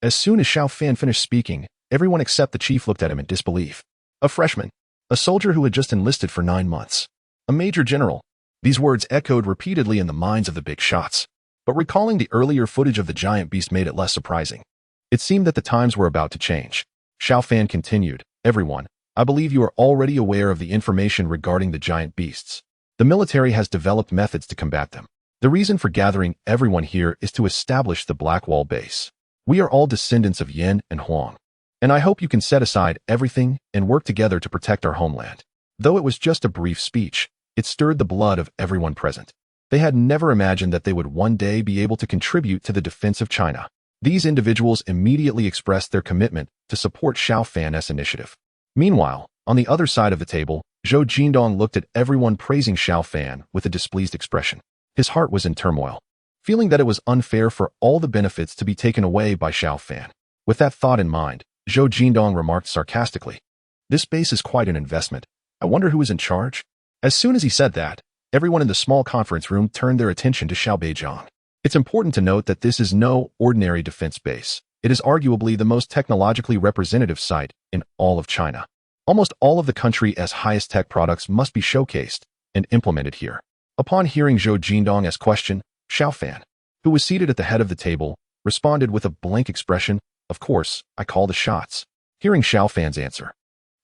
Speaker 1: As soon as Xiao Fan finished speaking, everyone except the chief looked at him in disbelief. A freshman, a soldier who had just enlisted for 9 months, a major general. These words echoed repeatedly in the minds of the big shots. But recalling the earlier footage of the giant beast made it less surprising. It seemed that the times were about to change. Xiao Fan continued, "Everyone, I believe you are already aware of the information regarding the giant beasts. The military has developed methods to combat them. The reason for gathering everyone here is to establish the Black Wall base. We are all descendants of Yin and Huang, and I hope you can set aside everything and work together to protect our homeland." Though it was just a brief speech, it stirred the blood of everyone present. They had never imagined that they would one day be able to contribute to the defense of China. These individuals immediately expressed their commitment to support Xiao Fan's initiative. Meanwhile, on the other side of the table, Zhou Jindong looked at everyone praising Xiao Fan with a displeased expression. His heart was in turmoil, feeling that it was unfair for all the benefits to be taken away by Xiao Fan. With that thought in mind, Zhou Jindong remarked sarcastically, "This base is quite an investment. I wonder who is in charge?" As soon as he said that, everyone in the small conference room turned their attention to Xiao Beijiang. It's important to note that this is no ordinary defense base. It is arguably the most technologically representative site in all of China. Almost all of the country's highest tech products must be showcased and implemented here. Upon hearing Zhou Jindong's question, Xiao Fan, who was seated at the head of the table, responded with a blank expression, "Of course, I call the shots." Hearing Xiao Fan's answer,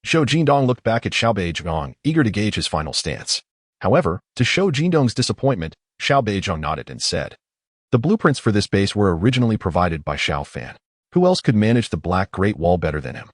Speaker 1: Zhou Jindong looked back at Xiao Beijiang, eager to gauge his final stance. However, to show Jindong's disappointment, Xiao Beijiang nodded and said, "The blueprints for this base were originally provided by Xiao Fan. Who else could manage the Black Great Wall better than him?"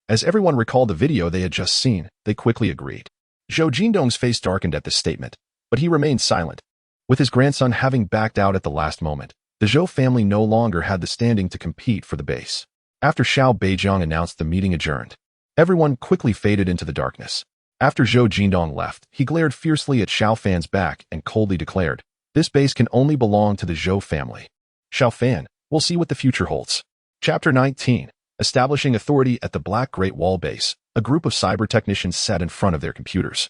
Speaker 1: As everyone recalled the video they had just seen, they quickly agreed. Zhou Jindong's face darkened at this statement, but he remained silent. With his grandson having backed out at the last moment, the Zhou family no longer had the standing to compete for the base. After Xiao Beijiang announced the meeting adjourned, everyone quickly faded into the darkness. After Zhou Jindong left, he glared fiercely at Xiao Fan's back and coldly declared, "This base can only belong to the Zhou family. Xiao Fan, we'll see what the future holds." Chapter 19. Establishing authority at the Black Great Wall base. A group of cyber technicians sat in front of their computers,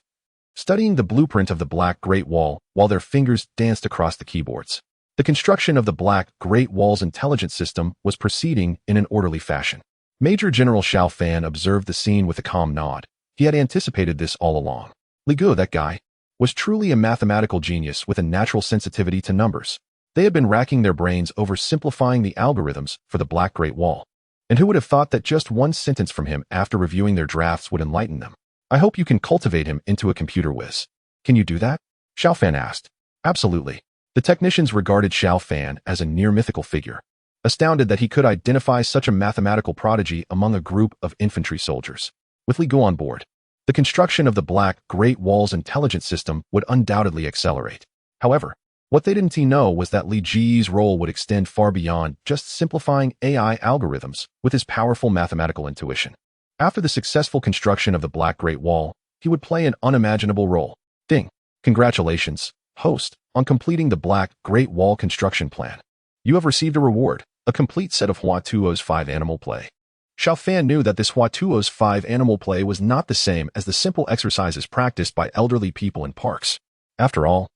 Speaker 1: studying the blueprint of the Black Great Wall while their fingers danced across the keyboards. The construction of the Black Great Wall's intelligence system was proceeding in an orderly fashion. Major General Xiao Fan observed the scene with a calm nod. He had anticipated this all along. Li Gu, that guy, was truly a mathematical genius with a natural sensitivity to numbers. They had been racking their brains over simplifying the algorithms for the Black Great Wall. And who would have thought that just one sentence from him after reviewing their drafts would enlighten them? I hope you can cultivate him into a computer whiz. Can you do that? Xiao Fan asked. Absolutely. The technicians regarded Xiao Fan as a near-mythical figure, astounded that he could identify such a mathematical prodigy among a group of infantry soldiers. With Li Gu on board, the construction of the Black Great Wall's intelligence system would undoubtedly accelerate. However, what they didn't know was that Li Ji's role would extend far beyond just simplifying AI algorithms with his powerful mathematical intuition. After the successful construction of the Black Great Wall, he would play an unimaginable role. Ding! Congratulations, host, on completing the Black Great Wall construction plan. You have received a reward, a complete set of Huatuo's 5 animal play. Xiao Fan knew that this Huatuo's 5 animal play was not the same as the simple exercises practiced by elderly people in parks. After all,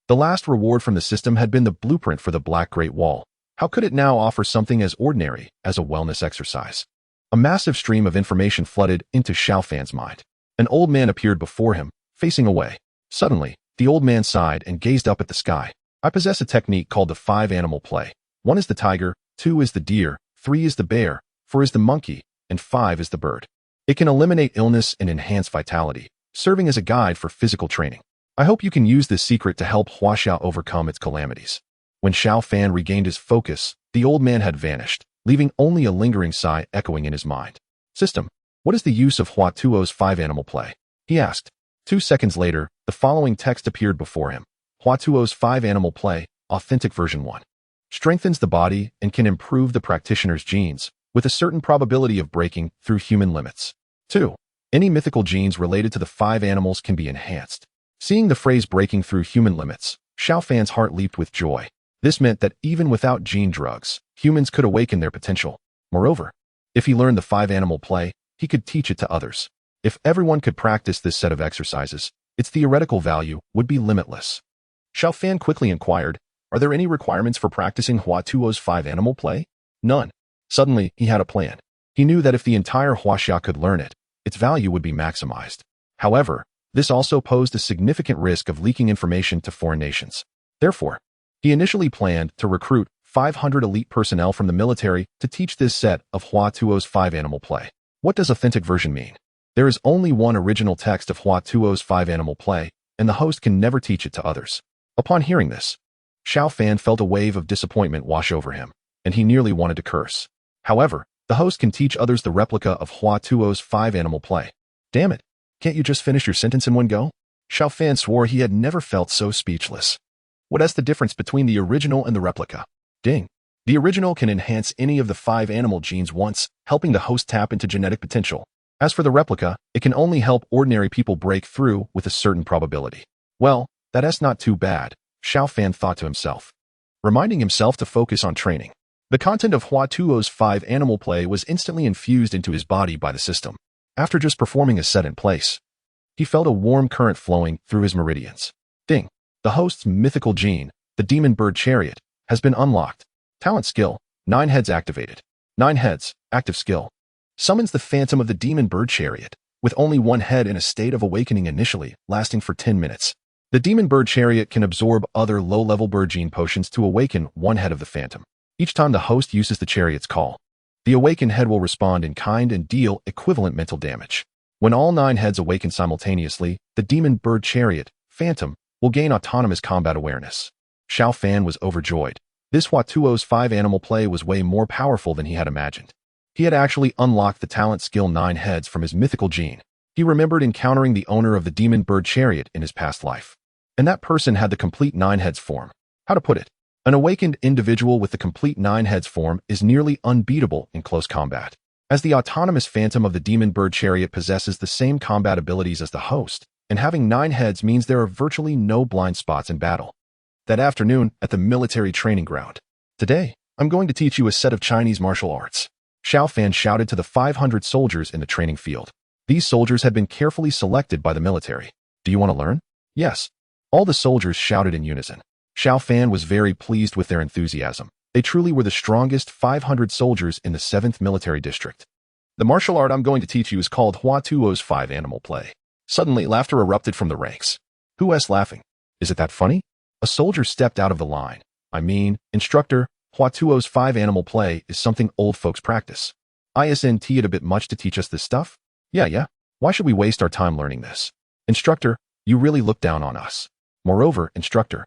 Speaker 1: the last reward from the system had been the blueprint for the Black Great Wall. How could it now offer something as ordinary as a wellness exercise? A massive stream of information flooded into Xiao Fan's mind. An old man appeared before him, facing away. Suddenly, the old man sighed and gazed up at the sky. I possess a technique called the 5 animal play. 1 is the tiger, 2 is the deer, 3 is the bear, 4 is the monkey, and 5 is the bird. It can eliminate illness and enhance vitality, serving as a guide for physical training. I hope you can use this secret to help Huaxiao overcome its calamities. When Xiao Fan regained his focus, the old man had vanished, leaving only a lingering sigh echoing in his mind. System, what is the use of Huatuo's 5 animal play? He asked. 2 seconds later, the following text appeared before him. Huatuo's 5 animal play, authentic version 1. Strengthens the body and can improve the practitioner's genes, with a certain probability of breaking through human limits. 2. Any mythical genes related to the 5 animals can be enhanced. Seeing the phrase breaking through human limits, Xiao Fan's heart leaped with joy. This meant that even without gene drugs, humans could awaken their potential. Moreover, if he learned the 5 animal play, he could teach it to others. If everyone could practice this set of exercises, its theoretical value would be limitless. Xiao Fan quickly inquired, are there any requirements for practicing Huatuo's 5 animal play? None. Suddenly, he had a plan. He knew that if the entire Huaxia could learn it, its value would be maximized. However, this also posed a significant risk of leaking information to foreign nations. Therefore, he initially planned to recruit 500 elite personnel from the military to teach this set of Huatuo's 5 animal play. What does authentic version mean? There is only one original text of Huatuo's 5 animal play, and the host can never teach it to others. Upon hearing this, Xiao Fan felt a wave of disappointment wash over him, and he nearly wanted to curse. However, the host can teach others the replica of Huatuo's 5 animal play. Damn it! Can't you just finish your sentence in one go? Xiao Fan swore he had never felt so speechless. What is the difference between the original and the replica? Ding. The original can enhance any of the 5 animal genes once, helping the host tap into genetic potential. As for the replica, it can only help ordinary people break through with a certain probability. Well, that's not too bad, Xiao Fan thought to himself, reminding himself to focus on training. The content of Huatuo's 5 animal play was instantly infused into his body by the system. After just performing a set in place, he felt a warm current flowing through his meridians. Ding! The host's mythical gene, the demon bird chariot, has been unlocked. Talent skill, 9 heads activated. 9 heads, active skill. Summons the phantom of the demon bird chariot, with only 1 head in a state of awakening initially, lasting for 10 minutes. The demon bird chariot can absorb other low-level bird gene potions to awaken 1 head of the phantom. Each time the host uses the chariot's call, the awakened head will respond in kind and deal equivalent mental damage. When all 9 heads awaken simultaneously, the demon bird chariot, phantom, will gain autonomous combat awareness. Xiao Fan was overjoyed. This Huatuo's 5 animal play was way more powerful than he had imagined. He had actually unlocked the talent skill 9 heads from his mythical gene. He remembered encountering the owner of the demon bird chariot in his past life. And that person had the complete 9 heads form. How to put it? An awakened individual with the complete 9 heads form is nearly unbeatable in close combat. As the autonomous phantom of the demon bird chariot possesses the same combat abilities as the host, and having 9 heads means there are virtually no blind spots in battle. That afternoon, at the military training ground. Today, I'm going to teach you a set of Chinese martial arts. Xiao Fan shouted to the 500 soldiers in the training field. These soldiers had been carefully selected by the military. Do you want to learn? Yes. All the soldiers shouted in unison. Xiao Fan was very pleased with their enthusiasm. They truly were the strongest 500 soldiers in the 7th Military District. The martial art I'm going to teach you is called Huatuo's 5 animal play. Suddenly, laughter erupted from the ranks. Who is laughing? Is it that funny? A soldier stepped out of the line. I mean, instructor, Huatuo's 5 animal play is something old folks practice. Isn't it a bit much to teach us this stuff? Yeah. Why should we waste our time learning this? Instructor, you really look down on us. Moreover, instructor,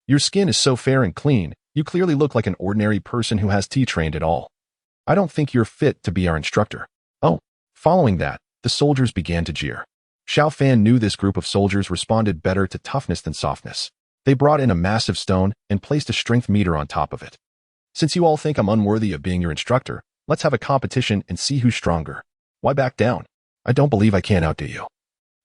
Speaker 1: your skin is so fair and clean, you clearly look like an ordinary person who has trained at all. I don't think you're fit to be our instructor. Oh, following that, the soldiers began to jeer. Xiao Fan knew this group of soldiers responded better to toughness than softness. They brought in a massive stone and placed a strength meter on top of it. Since you all think I'm unworthy of being your instructor, let's have a competition and see who's stronger. Why back down? I don't believe I can't outdo you.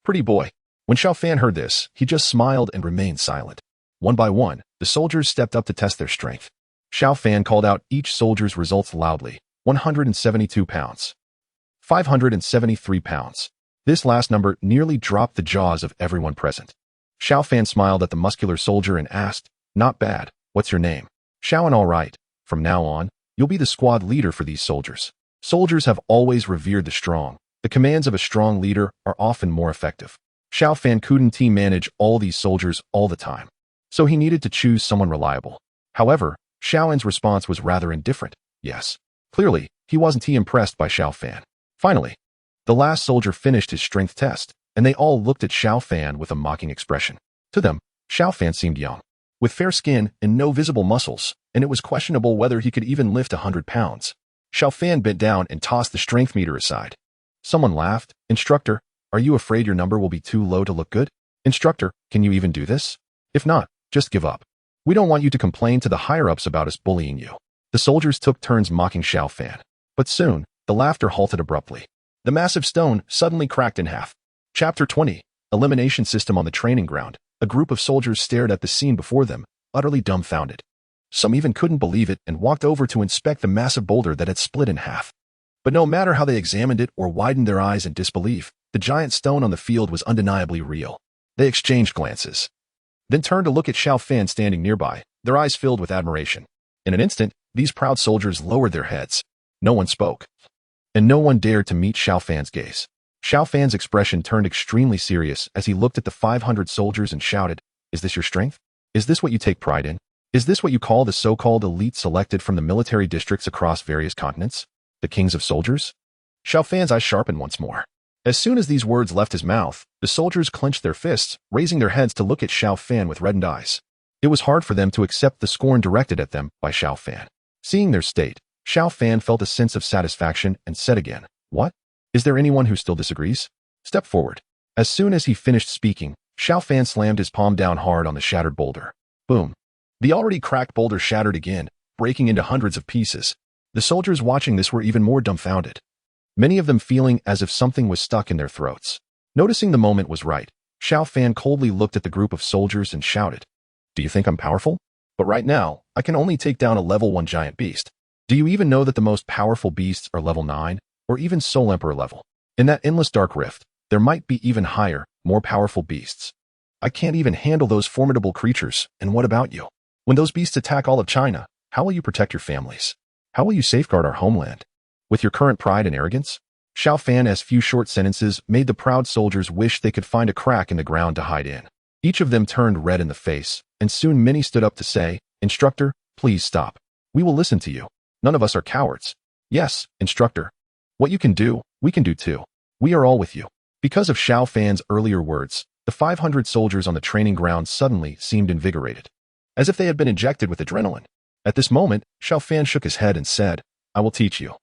Speaker 1: Pretty boy. When Xiao Fan heard this, he just smiled and remained silent. One by one, the soldiers stepped up to test their strength. Xiao Fan called out each soldier's results loudly. 172 pounds. 573 pounds. This last number nearly dropped the jaws of everyone present. Xiao Fan smiled at the muscular soldier and asked, "Not bad. What's your name?" "Xiao, all right. From now on, you'll be the squad leader for these soldiers." Soldiers have always revered the strong. The commands of a strong leader are often more effective. Xiao Fan couldn't manage all these soldiers all the time, so he needed to choose someone reliable. However, Xiaoan's response was rather indifferent. Yes. Clearly, he wasn't impressed by Xiao Fan. Finally, the last soldier finished his strength test, and they all looked at Xiao Fan with a mocking expression. To them, Xiao Fan seemed young, with fair skin and no visible muscles, and it was questionable whether he could even lift 100 pounds. Xiao Fan bent down and tossed the strength meter aside. Someone laughed. "Instructor, are you afraid your number will be too low to look good? Instructor, can you even do this? If not, just give up. We don't want you to complain to the higher-ups about us bullying you." The soldiers took turns mocking Xiao Fan. But soon, the laughter halted abruptly. The massive stone suddenly cracked in half. Chapter 20. Elimination System on the Training Ground. A group of soldiers stared at the scene before them, utterly dumbfounded. Some even couldn't believe it and walked over to inspect the massive boulder that had split in half. But no matter how they examined it or widened their eyes in disbelief, the giant stone on the field was undeniably real. They exchanged glances, then turned to look at Xiao Fan standing nearby, their eyes filled with admiration. In an instant, these proud soldiers lowered their heads. No one spoke, and no one dared to meet Xiao Fan's gaze. Xiao Fan's expression turned extremely serious as he looked at the 500 soldiers and shouted, "Is this your strength? Is this what you take pride in? Is this what you call the so-called elite selected from the military districts across various continents? The kings of soldiers?" Xiao Fan's eyes sharpened once more. As soon as these words left his mouth, the soldiers clenched their fists, raising their heads to look at Xiao Fan with reddened eyes. It was hard for them to accept the scorn directed at them by Xiao Fan. Seeing their state, Xiao Fan felt a sense of satisfaction and said again, "What? Is there anyone who still disagrees? Step forward." As soon as he finished speaking, Xiao Fan slammed his palm down hard on the shattered boulder. Boom. The already cracked boulder shattered again, breaking into hundreds of pieces. The soldiers watching this were even more dumbfounded, many of them feeling as if something was stuck in their throats. Noticing the moment was right, Xiao Fan coldly looked at the group of soldiers and shouted, "Do you think I'm powerful? But right now, I can only take down a level 1 giant beast. Do you even know that the most powerful beasts are level 9, or even Soul Emperor level? In that endless dark rift, there might be even higher, more powerful beasts. I can't even handle those formidable creatures, and what about you? When those beasts attack all of China, how will you protect your families? How will you safeguard our homeland? With your current pride and arrogance?" Xiao Fan's few short sentences made the proud soldiers wish they could find a crack in the ground to hide in. Each of them turned red in the face, and soon many stood up to say, "Instructor, please stop. We will listen to you. None of us are cowards." "Yes, instructor. What you can do, we can do too. We are all with you." Because of Xiao Fan's earlier words, the 500 soldiers on the training ground suddenly seemed invigorated, as if they had been injected with adrenaline. At this moment, Xiao Fan shook his head and said, "I will teach you.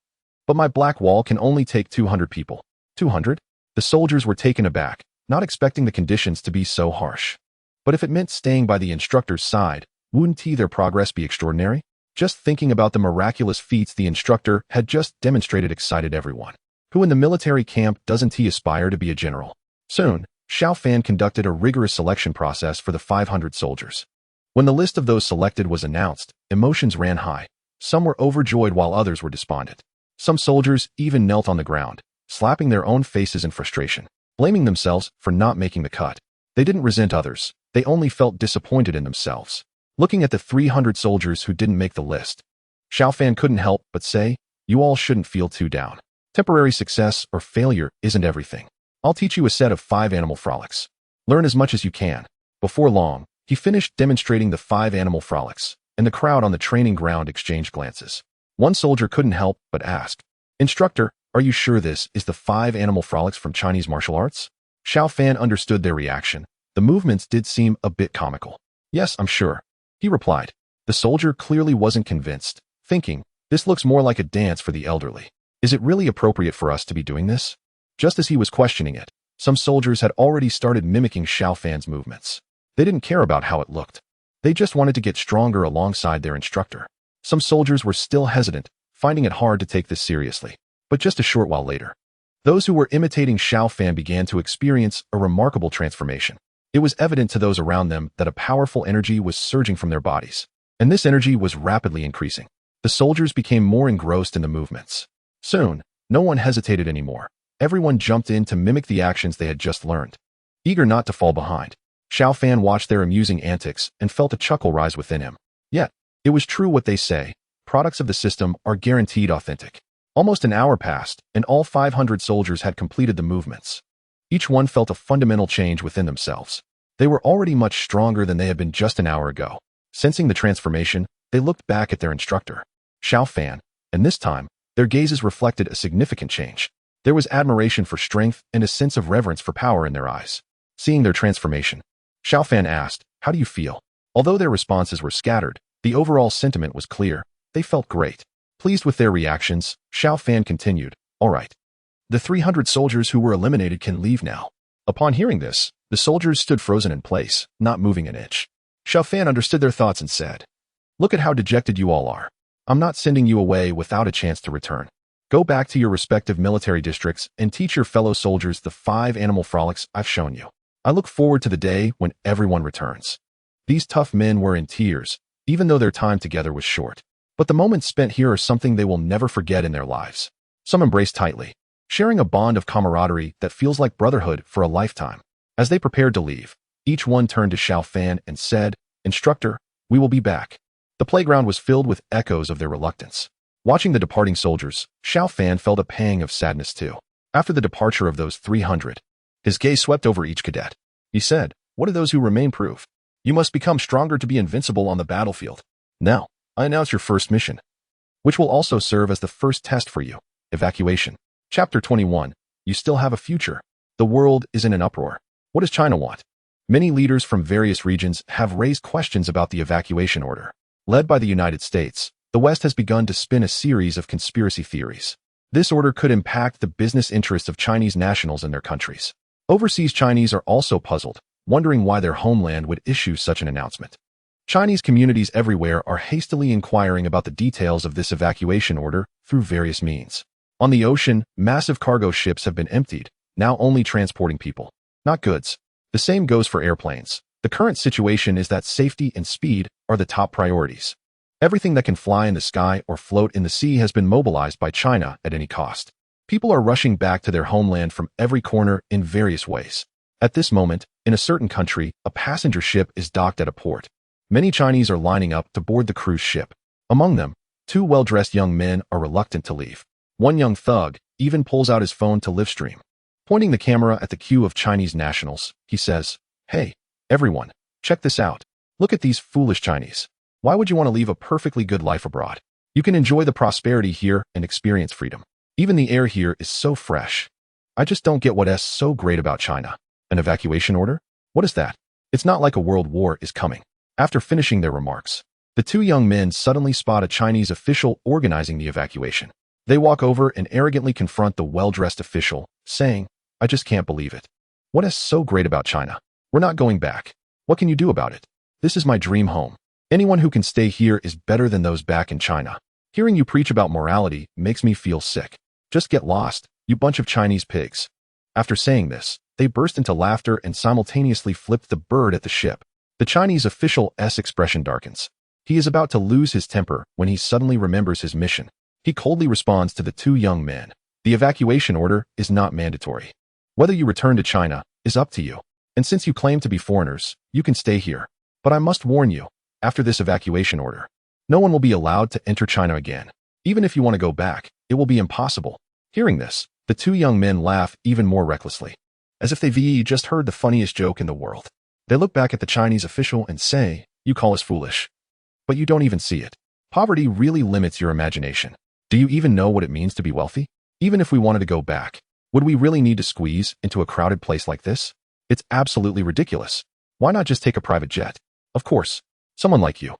Speaker 1: But my black wall can only take 200 people." 200? The soldiers were taken aback, not expecting the conditions to be so harsh. But if it meant staying by the instructor's side, wouldn't their progress be extraordinary? Just thinking about the miraculous feats the instructor had just demonstrated excited everyone. Who in the military camp doesn't aspire to be a general? Soon, Xiao Fan conducted a rigorous selection process for the 500 soldiers. When the list of those selected was announced, emotions ran high. Some were overjoyed while others were despondent. Some soldiers even knelt on the ground, slapping their own faces in frustration, blaming themselves for not making the cut. They didn't resent others, they only felt disappointed in themselves. Looking at the 300 soldiers who didn't make the list, Xiao Fan couldn't help but say, "You all shouldn't feel too down. Temporary success or failure isn't everything. I'll teach you a set of 5 animal frolics. Learn as much as you can." Before long, he finished demonstrating the 5 animal frolics, and the crowd on the training ground exchanged glances. One soldier couldn't help but ask, "Instructor, Are you sure this is the 5 animal frolics from Chinese martial arts? Xiao Fan understood their reaction. The movements did seem a bit comical. Yes, I'm sure, he replied. The soldier clearly wasn't convinced, thinking, this looks more like a dance for the elderly. Is it really appropriate for us to be doing this? Just as he was questioning it, some soldiers had already started mimicking Xiao Fan's movements. They didn't care about how it looked. They just wanted to get stronger alongside their instructor. Some soldiers were still hesitant, finding it hard to take this seriously. But just a short while later, those who were imitating Xiao Fan began to experience a remarkable transformation. It was evident to those around them that a powerful energy was surging from their bodies, and this energy was rapidly increasing. The soldiers became more engrossed in the movements. Soon, no one hesitated anymore. Everyone jumped in to mimic the actions they had just learned. Eager not to fall behind, Xiao Fan watched their amusing antics and felt a chuckle rise within him. Yet, it was true what they say, products of the system are guaranteed authentic. Almost an hour passed, and all 500 soldiers had completed the movements. Each one felt a fundamental change within themselves. They were already much stronger than they had been just an hour ago. Sensing the transformation, they looked back at their instructor, Xiao Fan, and this time, their gazes reflected a significant change. There was admiration for strength and a sense of reverence for power in their eyes. Seeing their transformation, Xiao Fan asked, "How do you feel?" Although their responses were scattered, the overall sentiment was clear. They felt great. Pleased with their reactions, Xiao Fan continued, "All right. The 300 soldiers who were eliminated can leave now." Upon hearing this, the soldiers stood frozen in place, not moving an inch. Xiao Fan understood their thoughts and said, "Look at how dejected you all are. I'm not sending you away without a chance to return. Go back to your respective military districts and teach your fellow soldiers the 5 animal frolics I've shown you. I look forward to the day when everyone returns." These tough men were in tears, even though their time together was short. But the moments spent here are something they will never forget in their lives. Some embraced tightly, sharing a bond of camaraderie that feels like brotherhood for a lifetime. As they prepared to leave, each one turned to Xiao Fan and said, "Instructor, we will be back." The playground was filled with echoes of their reluctance. Watching the departing soldiers, Xiao Fan felt a pang of sadness too. After the departure of those 300, his gaze swept over each cadet. He said, "What do those who remain prove? You must become stronger to be invincible on the battlefield. Now, I announce your first mission, which will also serve as the first test for you. Evacuation. Chapter 21. You still have a future. The world is in an uproar. What does China want?" Many leaders from various regions have raised questions about the evacuation order. Led by the United States, the West has begun to spin a series of conspiracy theories. This order could impact the business interests of Chinese nationals in their countries. Overseas Chinese are also puzzled, wondering why their homeland would issue such an announcement. Chinese communities everywhere are hastily inquiring about the details of this evacuation order through various means. On the ocean, massive cargo ships have been emptied, now only transporting people, not goods. The same goes for airplanes. The current situation is that safety and speed are the top priorities. Everything that can fly in the sky or float in the sea has been mobilized by China at any cost. People are rushing back to their homeland from every corner in various ways. At this moment, in a certain country, a passenger ship is docked at a port. Many Chinese are lining up to board the cruise ship. Among them, 2 well-dressed young men are reluctant to leave. One young thug even pulls out his phone to live stream. Pointing the camera at the queue of Chinese nationals, he says, "Hey, everyone, check this out. Look at these foolish Chinese. Why would you want to leave a perfectly good life abroad? You can enjoy the prosperity here and experience freedom. Even the air here is so fresh. I just don't get what's so great about China. An evacuation order? What is that? It's not like a world war is coming." After finishing their remarks, the 2 young men suddenly spot a Chinese official organizing the evacuation. They walk over and arrogantly confront the well-dressed official, saying, "I just can't believe it. What is so great about China? We're not going back. What can you do about it? This is my dream home. Anyone who can stay here is better than those back in China. Hearing you preach about morality makes me feel sick. Just get lost, you bunch of Chinese pigs." After saying this, they burst into laughter and simultaneously flipped the bird at the ship. The Chinese official's expression darkens. He is about to lose his temper when he suddenly remembers his mission. He coldly responds to the 2 young men. "The evacuation order is not mandatory. Whether you return to China is up to you. And since you claim to be foreigners, you can stay here. But I must warn you, after this evacuation order, no one will be allowed to enter China again. Even if you want to go back, it will be impossible." Hearing this, the 2 young men laugh even more recklessly, as if they've just heard the funniest joke in the world. They look back at the Chinese official and say, "You call us foolish. But you don't even see it. Poverty really limits your imagination. Do you even know what it means to be wealthy? Even if we wanted to go back, would we really need to squeeze into a crowded place like this? It's absolutely ridiculous. Why not just take a private jet? Of course, someone like you,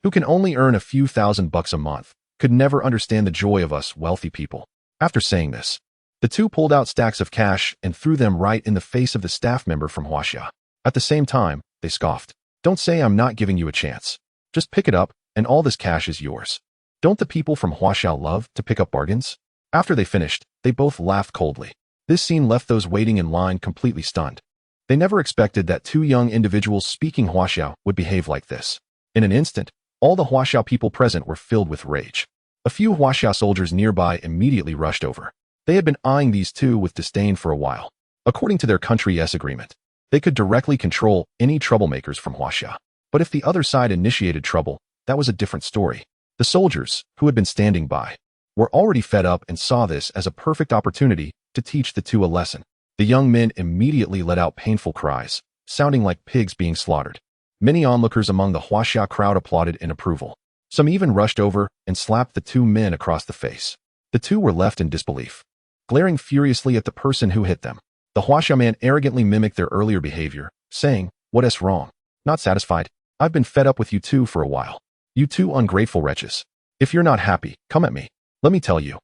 Speaker 1: who can only earn a few $1,000s a month, could never understand the joy of us wealthy people. After saying this, the two pulled out stacks of cash and threw them right in the face of the staff member from Huaxia. At the same time, they scoffed. Don't say I'm not giving you a chance. Just pick it up, and all this cash is yours. Don't the people from Huaxia love to pick up bargains? After they finished, they both laughed coldly. This scene left those waiting in line completely stunned. They never expected that two young individuals speaking Huaxia would behave like this. In an instant, all the Huaxia people present were filled with rage. A few Huaxia soldiers nearby immediately rushed over. They had been eyeing these two with disdain for a while. According to their country's agreement, they could directly control any troublemakers from Huaxia. But if the other side initiated trouble, that was a different story. The soldiers, who had been standing by, were already fed up and saw this as a perfect opportunity to teach the two a lesson. The young men immediately let out painful cries, sounding like pigs being slaughtered. Many onlookers among the Huaxia crowd applauded in approval. Some even rushed over and slapped the two men across the face. The two were left in disbelief, glaring furiously at the person who hit them. The Huaxia man arrogantly mimicked their earlier behavior, saying, "What's wrong? Not satisfied? I've been fed up with you two for a while. You two ungrateful wretches. If you're not happy, come at me. Let me tell you.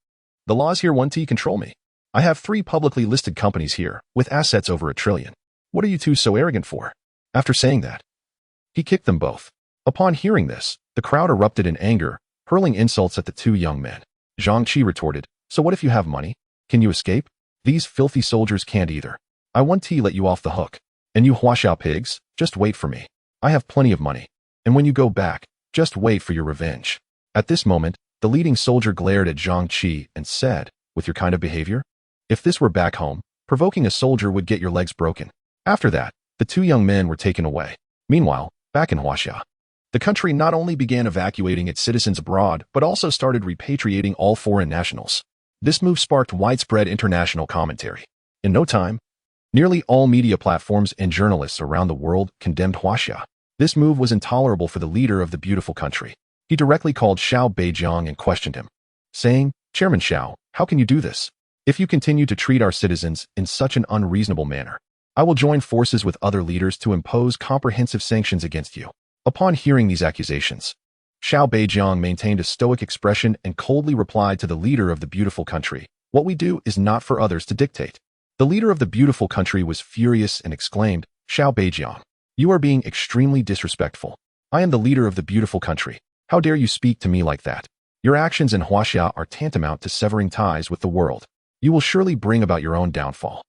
Speaker 1: The laws here want to control me. I have 3 publicly listed companies here, with assets over $1 trillion. What are you two so arrogant for?" After saying that, he kicked them both. Upon hearing this, the crowd erupted in anger, hurling insults at the two young men. Zhang Qi retorted, "So what if you have money? Can you escape? These filthy soldiers can't either. I want to let you off the hook. And you Huaxia pigs, just wait for me. I have plenty of money. And when you go back, just wait for your revenge." At this moment, the leading soldier glared at Zhang Qi and said, "With your kind of behavior? If this were back home, provoking a soldier would get your legs broken." After that, the two young men were taken away. Meanwhile, back in Huaxia, the country not only began evacuating its citizens abroad, but also started repatriating all foreign nationals. This move sparked widespread international commentary. In no time, nearly all media platforms and journalists around the world condemned Huaxia. This move was intolerable for the leader of the beautiful country. He directly called Xiao Beijiang and questioned him, saying, "Chairman Xiao, how can you do this? If you continue to treat our citizens in such an unreasonable manner, I will join forces with other leaders to impose comprehensive sanctions against you." Upon hearing these accusations, Xiao Beijiang maintained a stoic expression and coldly replied to the leader of the beautiful country, "What we do is not for others to dictate." The leader of the beautiful country was furious and exclaimed, "Xiao Beijiang, you are being extremely disrespectful. I am the leader of the beautiful country. How dare you speak to me like that? Your actions in Huaxia are tantamount to severing ties with the world. You will surely bring about your own downfall."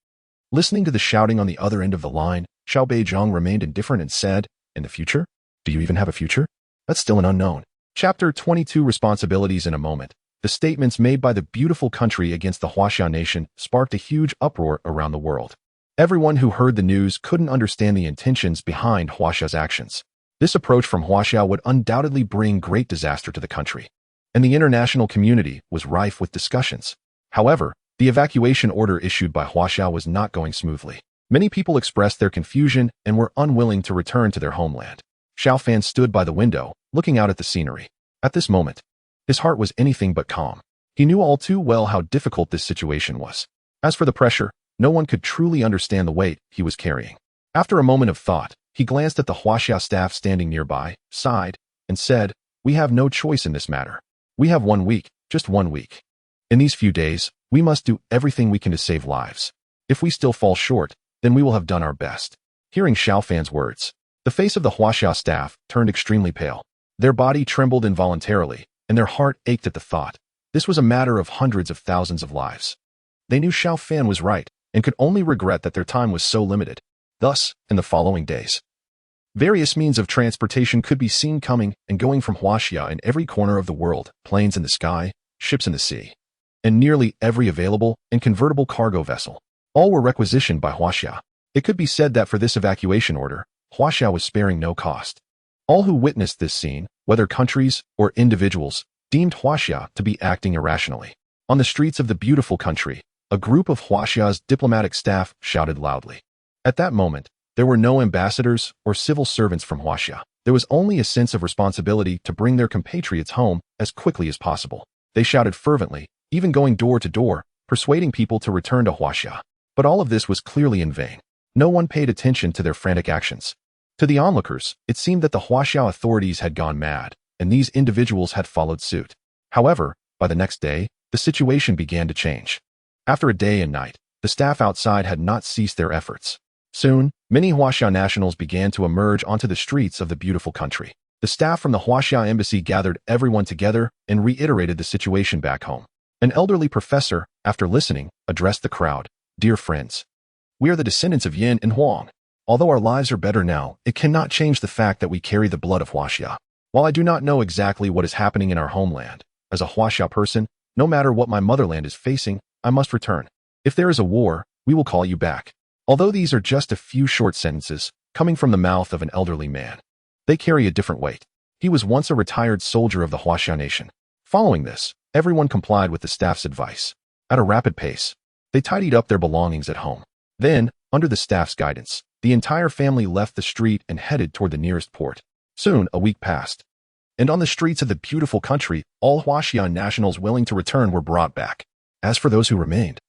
Speaker 1: Listening to the shouting on the other end of the line, Xiao Beijiang remained indifferent and said, "In the future? Do you even have a future? That's still an unknown." Chapter 22 Responsibilities. In a moment, the statements made by the beautiful country against the Huaxia nation sparked a huge uproar around the world. Everyone who heard the news couldn't understand the intentions behind Huaxia's actions. This approach from Huaxia would undoubtedly bring great disaster to the country, and the international community was rife with discussions. However, the evacuation order issued by Huaxia was not going smoothly. Many people expressed their confusion and were unwilling to return to their homeland. Xiao Fan stood by the window, looking out at the scenery. At this moment, his heart was anything but calm. He knew all too well how difficult this situation was. As for the pressure, no one could truly understand the weight he was carrying. After a moment of thought, he glanced at the Huaxia staff standing nearby, sighed, and said, "We have no choice in this matter. We have 1 week, just 1 week. In these few days, we must do everything we can to save lives. If we still fall short, then we will have done our best." Hearing Xiao Fan's words, the face of the Huaxia staff turned extremely pale. Their body trembled involuntarily, and their heart ached at the thought. This was a matter of hundreds of thousands of lives. They knew Xiao Fan was right, and could only regret that their time was so limited. Thus, in the following days, various means of transportation could be seen coming and going from Huaxia in every corner of the world: planes in the sky, ships in the sea, and nearly every available and convertible cargo vessel. All were requisitioned by Huaxia. It could be said that for this evacuation order, Huaxia was sparing no cost. All who witnessed this scene, whether countries or individuals, deemed Huaxia to be acting irrationally. On the streets of the beautiful country, a group of Huaxia's diplomatic staff shouted loudly. At that moment, there were no ambassadors or civil servants from Huaxia. There was only a sense of responsibility to bring their compatriots home as quickly as possible. They shouted fervently, even going door to door, persuading people to return to Huaxia. But all of this was clearly in vain. No one paid attention to their frantic actions. To the onlookers, it seemed that the Huaxia authorities had gone mad, and these individuals had followed suit. However, by the next day, the situation began to change. After a day and night, the staff outside had not ceased their efforts. Soon, many Huaxia nationals began to emerge onto the streets of the beautiful country. The staff from the Huaxia embassy gathered everyone together and reiterated the situation back home. An elderly professor, after listening, addressed the crowd. "Dear friends, we are the descendants of Yin and Huang. Although our lives are better now, it cannot change the fact that we carry the blood of Huaxia. While I do not know exactly what is happening in our homeland, as a Huaxia person, no matter what my motherland is facing, I must return. If there is a war, we will call you back." Although these are just a few short sentences, coming from the mouth of an elderly man, they carry a different weight. He was once a retired soldier of the Huaxia nation. Following this, everyone complied with the staff's advice. At a rapid pace, they tidied up their belongings at home. Then, under the staff's guidance, the entire family left the street and headed toward the nearest port. Soon, a week passed, and on the streets of the beautiful country, all Huaxia nationals willing to return were brought back. As for those who remained,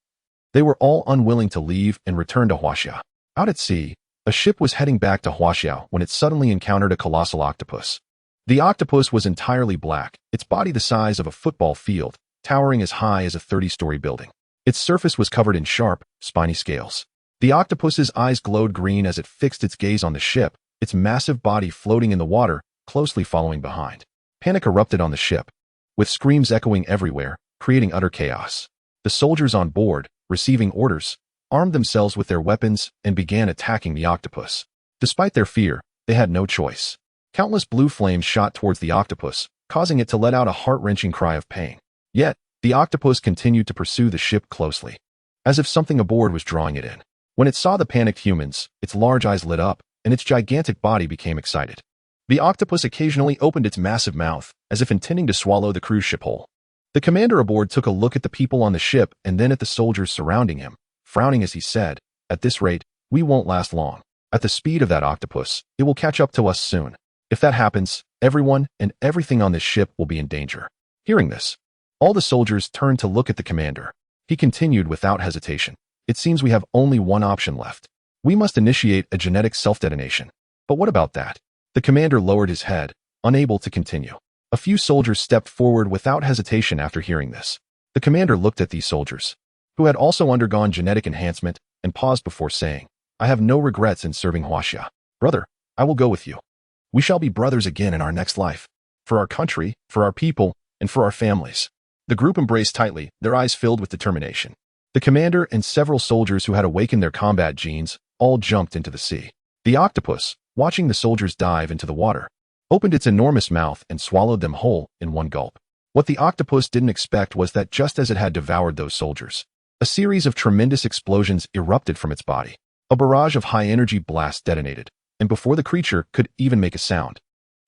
Speaker 1: they were all unwilling to leave and return to Huaxia. Out at sea, a ship was heading back to Huaxia when it suddenly encountered a colossal octopus. The octopus was entirely black, its body the size of a football field, towering as high as a 30-story building. Its surface was covered in sharp, spiny scales. The octopus's eyes glowed green as it fixed its gaze on the ship, its massive body floating in the water, closely following behind. Panic erupted on the ship, with screams echoing everywhere, creating utter chaos. The soldiers on board, receiving orders, armed themselves with their weapons and began attacking the octopus. Despite their fear, they had no choice. Countless blue flames shot towards the octopus, causing it to let out a heart-wrenching cry of pain. Yet, the octopus continued to pursue the ship closely, as if something aboard was drawing it in. When it saw the panicked humans, its large eyes lit up, and its gigantic body became excited. The octopus occasionally opened its massive mouth, as if intending to swallow the cruise ship whole. The commander aboard took a look at the people on the ship and then at the soldiers surrounding him, frowning as he said, "At this rate, we won't last long. At the speed of that octopus, it will catch up to us soon. If that happens, everyone and everything on this ship will be in danger." Hearing this, all the soldiers turned to look at the commander. He continued without hesitation. "It seems we have only one option left. We must initiate a genetic self-detonation. But what about that?" The commander lowered his head, unable to continue. A few soldiers stepped forward without hesitation after hearing this. The commander looked at these soldiers, who had also undergone genetic enhancement, and paused before saying, "I have no regrets in serving Huaxia. Brother, I will go with you. We shall be brothers again in our next life. For our country, for our people, and for our families." The group embraced tightly, their eyes filled with determination. The commander and several soldiers who had awakened their combat genes all jumped into the sea. The octopus, watching the soldiers dive into the water, opened its enormous mouth and swallowed them whole in one gulp. What the octopus didn't expect was that just as it had devoured those soldiers, a series of tremendous explosions erupted from its body. A barrage of high-energy blasts detonated, and before the creature could even make a sound,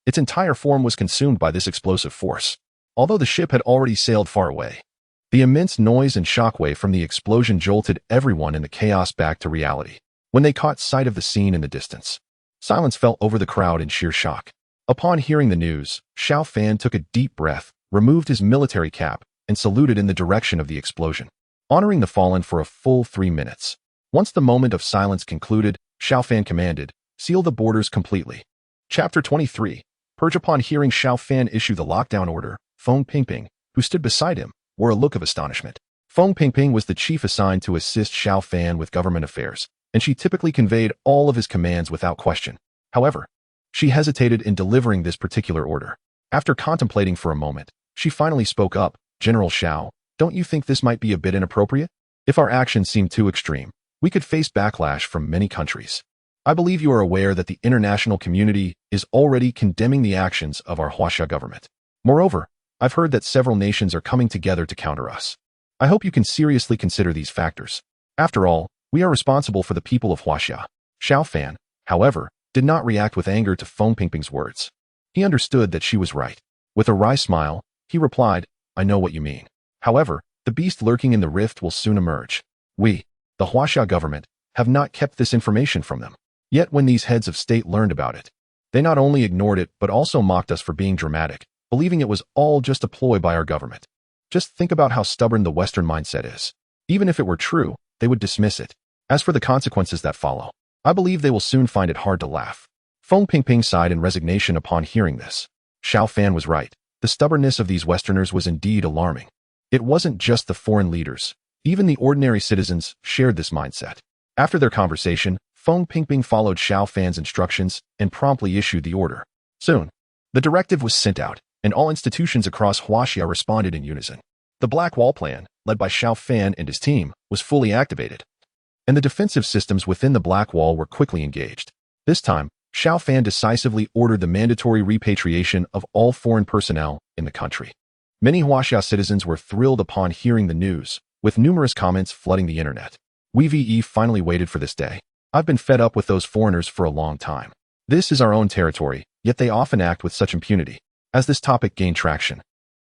Speaker 1: its entire form was consumed by this explosive force. Although the ship had already sailed far away, the immense noise and shockwave from the explosion jolted everyone in the chaos back to reality. When they caught sight of the scene in the distance, silence fell over the crowd in sheer shock. Upon hearing the news, Xiao Fan took a deep breath, removed his military cap, and saluted in the direction of the explosion, honoring the fallen for a full 3 minutes. Once the moment of silence concluded, Xiao Fan commanded, "Seal the borders completely." Chapter 23. Purge. Upon hearing Xiao Fan issue the lockdown order, Feng Pingping, who stood beside him, wore a look of astonishment. Feng Pingping was the chief assigned to assist Xiao Fan with government affairs, and she typically conveyed all of his commands without question. However, she hesitated in delivering this particular order. After contemplating for a moment, she finally spoke up, "General Xiao, don't you think this might be a bit inappropriate? If our actions seem too extreme, we could face backlash from many countries. I believe you are aware that the international community is already condemning the actions of our Huaxia government. Moreover, I've heard that several nations are coming together to counter us. I hope you can seriously consider these factors. After all, we are responsible for the people of Huaxia." Xiao Fan, however, did not react with anger to Feng Pingping's words. He understood that she was right. With a wry smile, he replied, "I know what you mean. However, the beast lurking in the rift will soon emerge. We, the Huaxia government, have not kept this information from them. Yet when these heads of state learned about it, they not only ignored it but also mocked us for being dramatic, believing it was all just a ploy by our government. Just think about how stubborn the Western mindset is. Even if it were true, they would dismiss it. As for the consequences that follow, I believe they will soon find it hard to laugh. Feng Pingping sighed in resignation upon hearing this. Xiao Fan was right. The stubbornness of these Westerners was indeed alarming. It wasn't just the foreign leaders. Even the ordinary citizens shared this mindset. After their conversation, Feng Pingping followed Xiao Fan's instructions and promptly issued the order. Soon, the directive was sent out, and all institutions across Huaxia responded in unison. The Black Wall Plan, led by Xiao Fan and his team, was fully activated, and the defensive systems within the Black Wall were quickly engaged. This time, Xiao Fan decisively ordered the mandatory repatriation of all foreign personnel in the country. Many Huaxia citizens were thrilled upon hearing the news, with numerous comments flooding the internet. We finally waited for this day. I've been fed up with those foreigners for a long time. This is our own territory, yet they often act with such impunity. As this topic gained traction,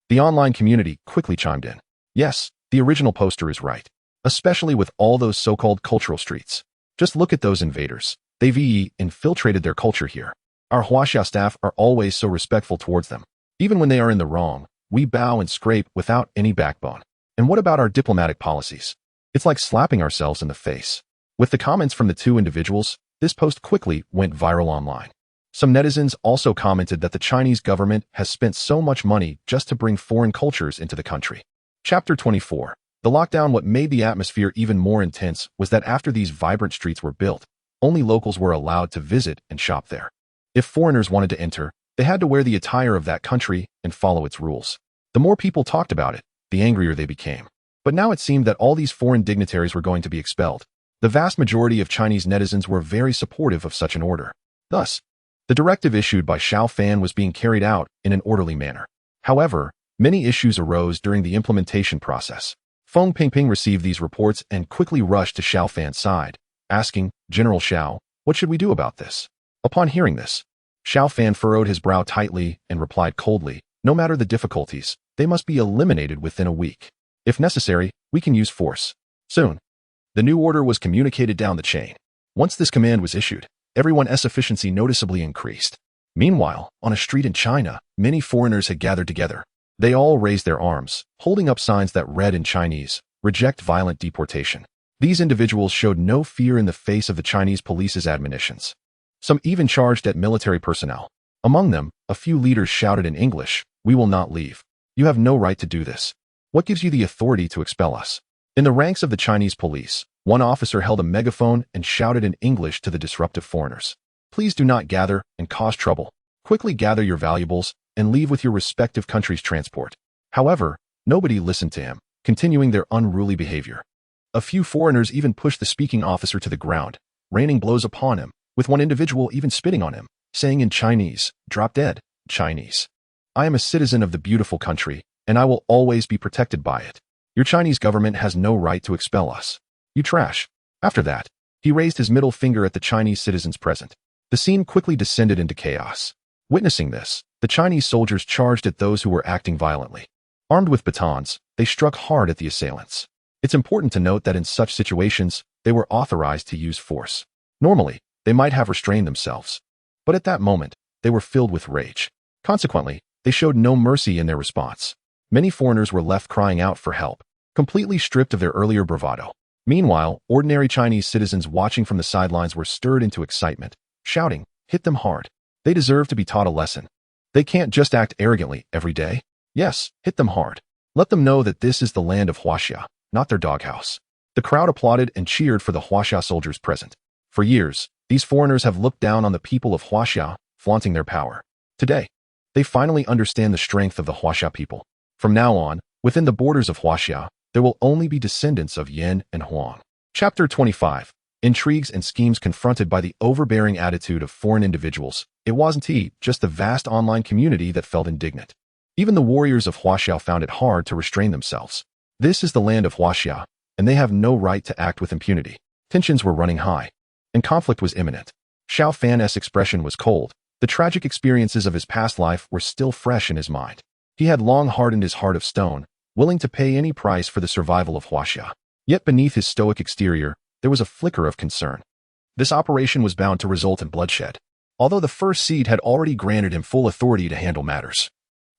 Speaker 1: the online community quickly chimed in. Yes, the original poster is right, especially with all those so-called cultural streets. Just look at those invaders. They've infiltrated their culture here. Our Huaxia staff are always so respectful towards them. Even when they are in the wrong, we bow and scrape without any backbone. And what about our diplomatic policies? It's like slapping ourselves in the face. With the comments from the two individuals, this post quickly went viral online. Some netizens also commented that the Chinese government has spent so much money just to bring foreign cultures into the country. Chapter 24. The lockdown. What made the atmosphere even more intense was that after these vibrant streets were built, only locals were allowed to visit and shop there. If foreigners wanted to enter, they had to wear the attire of that country and follow its rules. The more people talked about it, the angrier they became. But now it seemed that all these foreign dignitaries were going to be expelled. The vast majority of Chinese netizens were very supportive of such an order. Thus, the directive issued by Xiao Fan was being carried out in an orderly manner. However, many issues arose during the implementation process. Feng Pingping received these reports and quickly rushed to Xiao Fan's side, asking, "General Xiao, what should we do about this?" Upon hearing this, Xiao Fan furrowed his brow tightly and replied coldly, "No matter the difficulties, they must be eliminated within a week. If necessary, we can use force." Soon, the new order was communicated down the chain. Once this command was issued, everyone's efficiency noticeably increased. Meanwhile, on a street in China, many foreigners had gathered together. They all raised their arms, holding up signs that read in Chinese, "Reject violent deportation." These individuals showed no fear in the face of the Chinese police's admonitions. Some even charged at military personnel. Among them, a few leaders shouted in English, "We will not leave. You have no right to do this. What gives you the authority to expel us?" In the ranks of the Chinese police, one officer held a megaphone and shouted in English to the disruptive foreigners, "Please do not gather and cause trouble. Quickly gather your valuables and leave with your respective country's transport." However, nobody listened to him, continuing their unruly behavior. A few foreigners even pushed the speaking officer to the ground, raining blows upon him, with one individual even spitting on him, saying in Chinese, "Drop dead, Chinese. I am a citizen of the beautiful country, and I will always be protected by it. Your Chinese government has no right to expel us. You trash." After that, he raised his middle finger at the Chinese citizens present. The scene quickly descended into chaos. Witnessing this, the Chinese soldiers charged at those who were acting violently. Armed with batons, they struck hard at the assailants. It's important to note that in such situations, they were authorized to use force. Normally, they might have restrained themselves. But at that moment, they were filled with rage. Consequently, they showed no mercy in their response. Many foreigners were left crying out for help, completely stripped of their earlier bravado. Meanwhile, ordinary Chinese citizens watching from the sidelines were stirred into excitement, shouting, "Hit them hard. They deserve to be taught a lesson. They can't just act arrogantly every day. Yes, hit them hard. Let them know that this is the land of Huaxia, not their doghouse." The crowd applauded and cheered for the Huaxia soldiers present. For years, these foreigners have looked down on the people of Huaxia, flaunting their power. Today, they finally understand the strength of the Huaxia people. From now on, within the borders of Huaxia, there will only be descendants of Yan and Huang. Chapter 25. Intrigues and schemes confronted by the overbearing attitude of foreign individuals. It wasn't just the vast online community that felt indignant. Even the warriors of Huaxia found it hard to restrain themselves. This is the land of Huaxia, and they have no right to act with impunity. Tensions were running high, and conflict was imminent. Xiao Fan's expression was cold. The tragic experiences of his past life were still fresh in his mind. He had long hardened his heart of stone, willing to pay any price for the survival of Huaxia. Yet beneath his stoic exterior, there was a flicker of concern. This operation was bound to result in bloodshed. Although the First Seed had already granted him full authority to handle matters,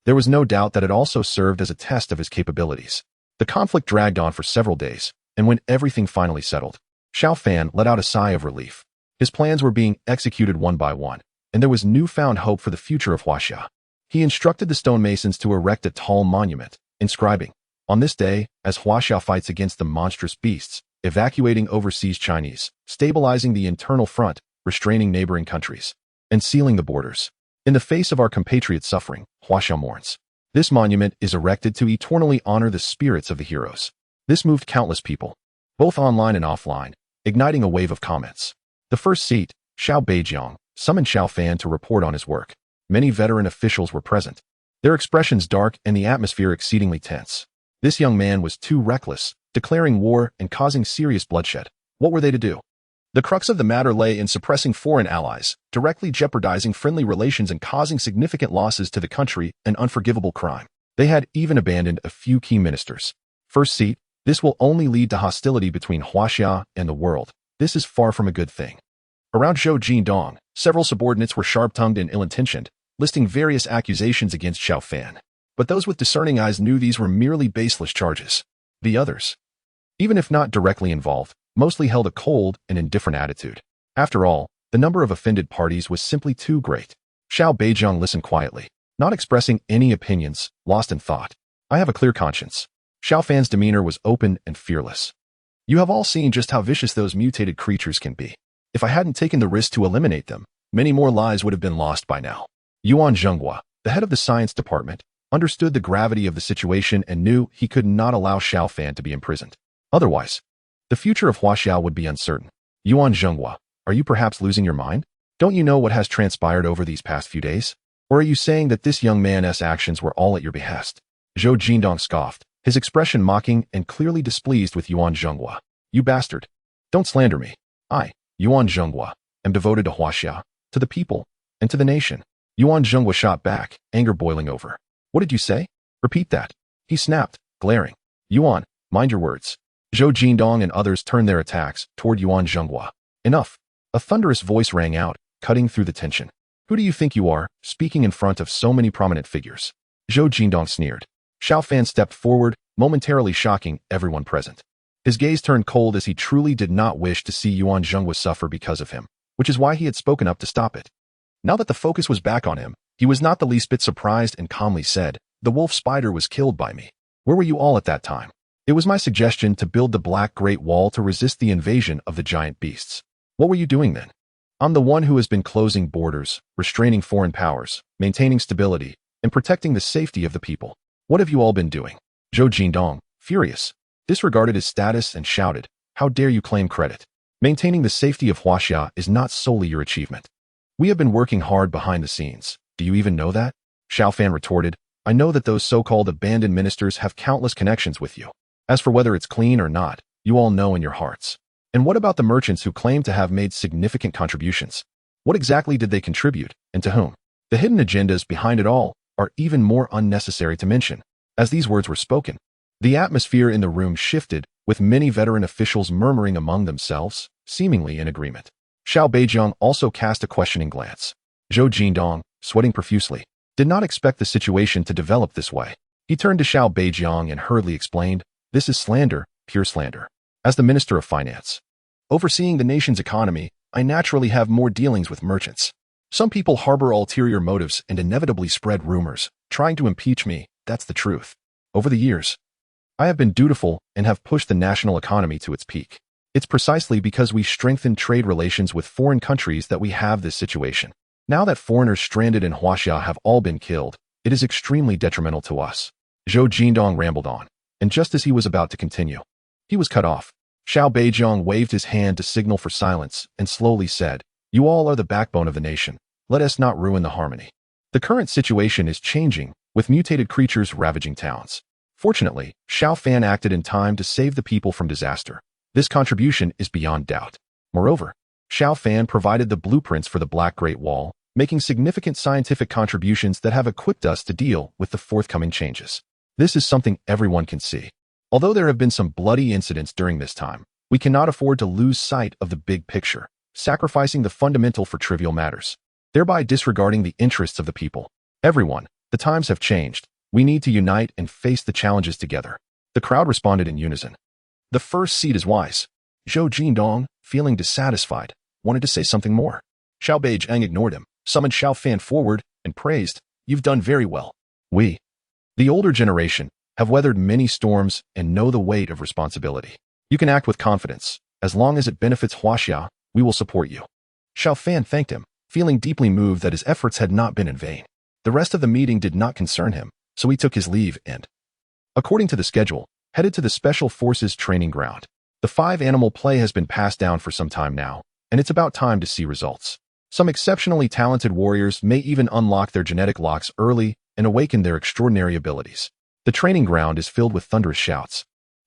Speaker 1: there was no doubt that it also served as a test of his capabilities. The conflict dragged on for several days, And when everything finally settled, Xiao Fan let out a sigh of relief. His plans were being executed one by one, and there was newfound hope for the future of Huaxia. He instructed the stonemasons to erect a tall monument, inscribing, "On this day, as Huaxia fights against the monstrous beasts, evacuating overseas Chinese, stabilizing the internal front, restraining neighboring countries, and sealing the borders. In the face of our compatriots' suffering, Huaxia mourns." This monument is erected to eternally honor the spirits of the heroes. This moved countless people, both online and offline, igniting a wave of comments. The first seat, Xiao Beijiang, summoned Xiao Fan to report on his work. Many veteran officials were present, their expressions dark and the atmosphere exceedingly tense. This young man was too reckless, declaring war and causing serious bloodshed. What were they to do? The crux of the matter lay in suppressing foreign allies, directly jeopardizing friendly relations and causing significant losses to the country, an unforgivable crime. They had even abandoned a few key ministers. First seat, this will only lead to hostility between Huaxia and the world. This is far from a good thing. Around Zhou Jindong, several subordinates were sharp-tongued and ill-intentioned, listing various accusations against Xiao Fan. But those with discerning eyes knew these were merely baseless charges. The others, even if not directly involved, mostly held a cold and indifferent attitude. After all, the number of offended parties was simply too great. Xiao Beijiang listened quietly, not expressing any opinions, lost in thought. I have a clear conscience. Xiao Fan's demeanor was open and fearless. You have all seen just how vicious those mutated creatures can be. If I hadn't taken the risk to eliminate them, many more lives would have been lost by now. Yuan Zhenghua, the head of the science department, understood the gravity of the situation and knew he could not allow Xiao Fan to be imprisoned. Otherwise, the future of Huaxia would be uncertain. Yuan Zhenghua, are you perhaps losing your mind? Don't you know what has transpired over these past few days? Or are you saying that this young man's actions were all at your behest? Zhou Jindong scoffed, his expression mocking and clearly displeased with Yuan Zhenghua. You bastard. Don't slander me. I, Yuan Zhenghua, am devoted to Huaxia, to the people, and to the nation. Yuan Zhenghua shot back, anger boiling over. What did you say? Repeat that. He snapped, glaring. Yuan, mind your words. Zhou Jindong and others turned their attacks toward Yuan Zhenghua. Enough. A thunderous voice rang out, cutting through the tension. Who do you think you are, speaking in front of so many prominent figures? Zhou Jindong sneered. Xiao Fan stepped forward, momentarily shocking everyone present. His gaze turned cold as he truly did not wish to see Yuan Zhenghua suffer because of him, which is why he had spoken up to stop it. Now that the focus was back on him, he was not the least bit surprised and calmly said, "The wolf spider was killed by me. Where were you all at that time? It was my suggestion to build the Black Great Wall to resist the invasion of the giant beasts. What were you doing then? I'm the one who has been closing borders, restraining foreign powers, maintaining stability, and protecting the safety of the people. What have you all been doing?" Zhou Jindong, furious, disregarded his status and shouted, "How dare you claim credit? Maintaining the safety of Huaxia is not solely your achievement. We have been working hard behind the scenes. Do you even know that?" Xiao Fan retorted, "I know that those so-called abandoned ministers have countless connections with you. As for whether it's clean or not, you all know in your hearts. And what about the merchants who claim to have made significant contributions? What exactly did they contribute, and to whom? The hidden agendas behind it all are even more unnecessary to mention." As these words were spoken, the atmosphere in the room shifted, with many veteran officials murmuring among themselves, seemingly in agreement. Xiao Beijiang also cast a questioning glance. Zhou Jindong, sweating profusely, did not expect the situation to develop this way. He turned to Xiao Beijiang and hurriedly explained, "This is slander, pure slander. As the Minister of Finance, overseeing the nation's economy, I naturally have more dealings with merchants. Some people harbor ulterior motives and inevitably spread rumors, trying to impeach me. That's the truth. Over the years, I have been dutiful and have pushed the national economy to its peak. It's precisely because we strengthened trade relations with foreign countries that we have this situation. Now that foreigners stranded in Huaxia have all been killed, it is extremely detrimental to us." Zhou Jindong rambled on, and just as he was about to continue, he was cut off. Xiao Beijiang waved his hand to signal for silence and slowly said, "You all are the backbone of the nation. Let us not ruin the harmony. The current situation is changing, with mutated creatures ravaging towns. Fortunately, Xiao Fan acted in time to save the people from disaster. This contribution is beyond doubt. Moreover, Xiao Fan provided the blueprints for the Black Great Wall, making significant scientific contributions that have equipped us to deal with the forthcoming changes. This is something everyone can see. Although there have been some bloody incidents during this time, we cannot afford to lose sight of the big picture, sacrificing the fundamental for trivial matters, thereby disregarding the interests of the people. Everyone, the times have changed. We need to unite and face the challenges together." The crowd responded in unison. The first seed is wise. Zhou Jindong, feeling dissatisfied, wanted to say something more. Xiao Beijing ignored him, summoned Xiao Fan forward, and praised, "You've done very well. We, the older generation, have weathered many storms and know the weight of responsibility. You can act with confidence. As long as it benefits Huaxia, we will support you." Xiao Fan thanked him, feeling deeply moved that his efforts had not been in vain. The rest of the meeting did not concern him, so he took his leave and, according to the schedule, headed to the Special Forces training ground. The 5-animal play has been passed down for some time now, and it's about time to see results. Some exceptionally talented warriors may even unlock their genetic locks early and awaken their extraordinary abilities. The training ground is filled with thunderous shouts,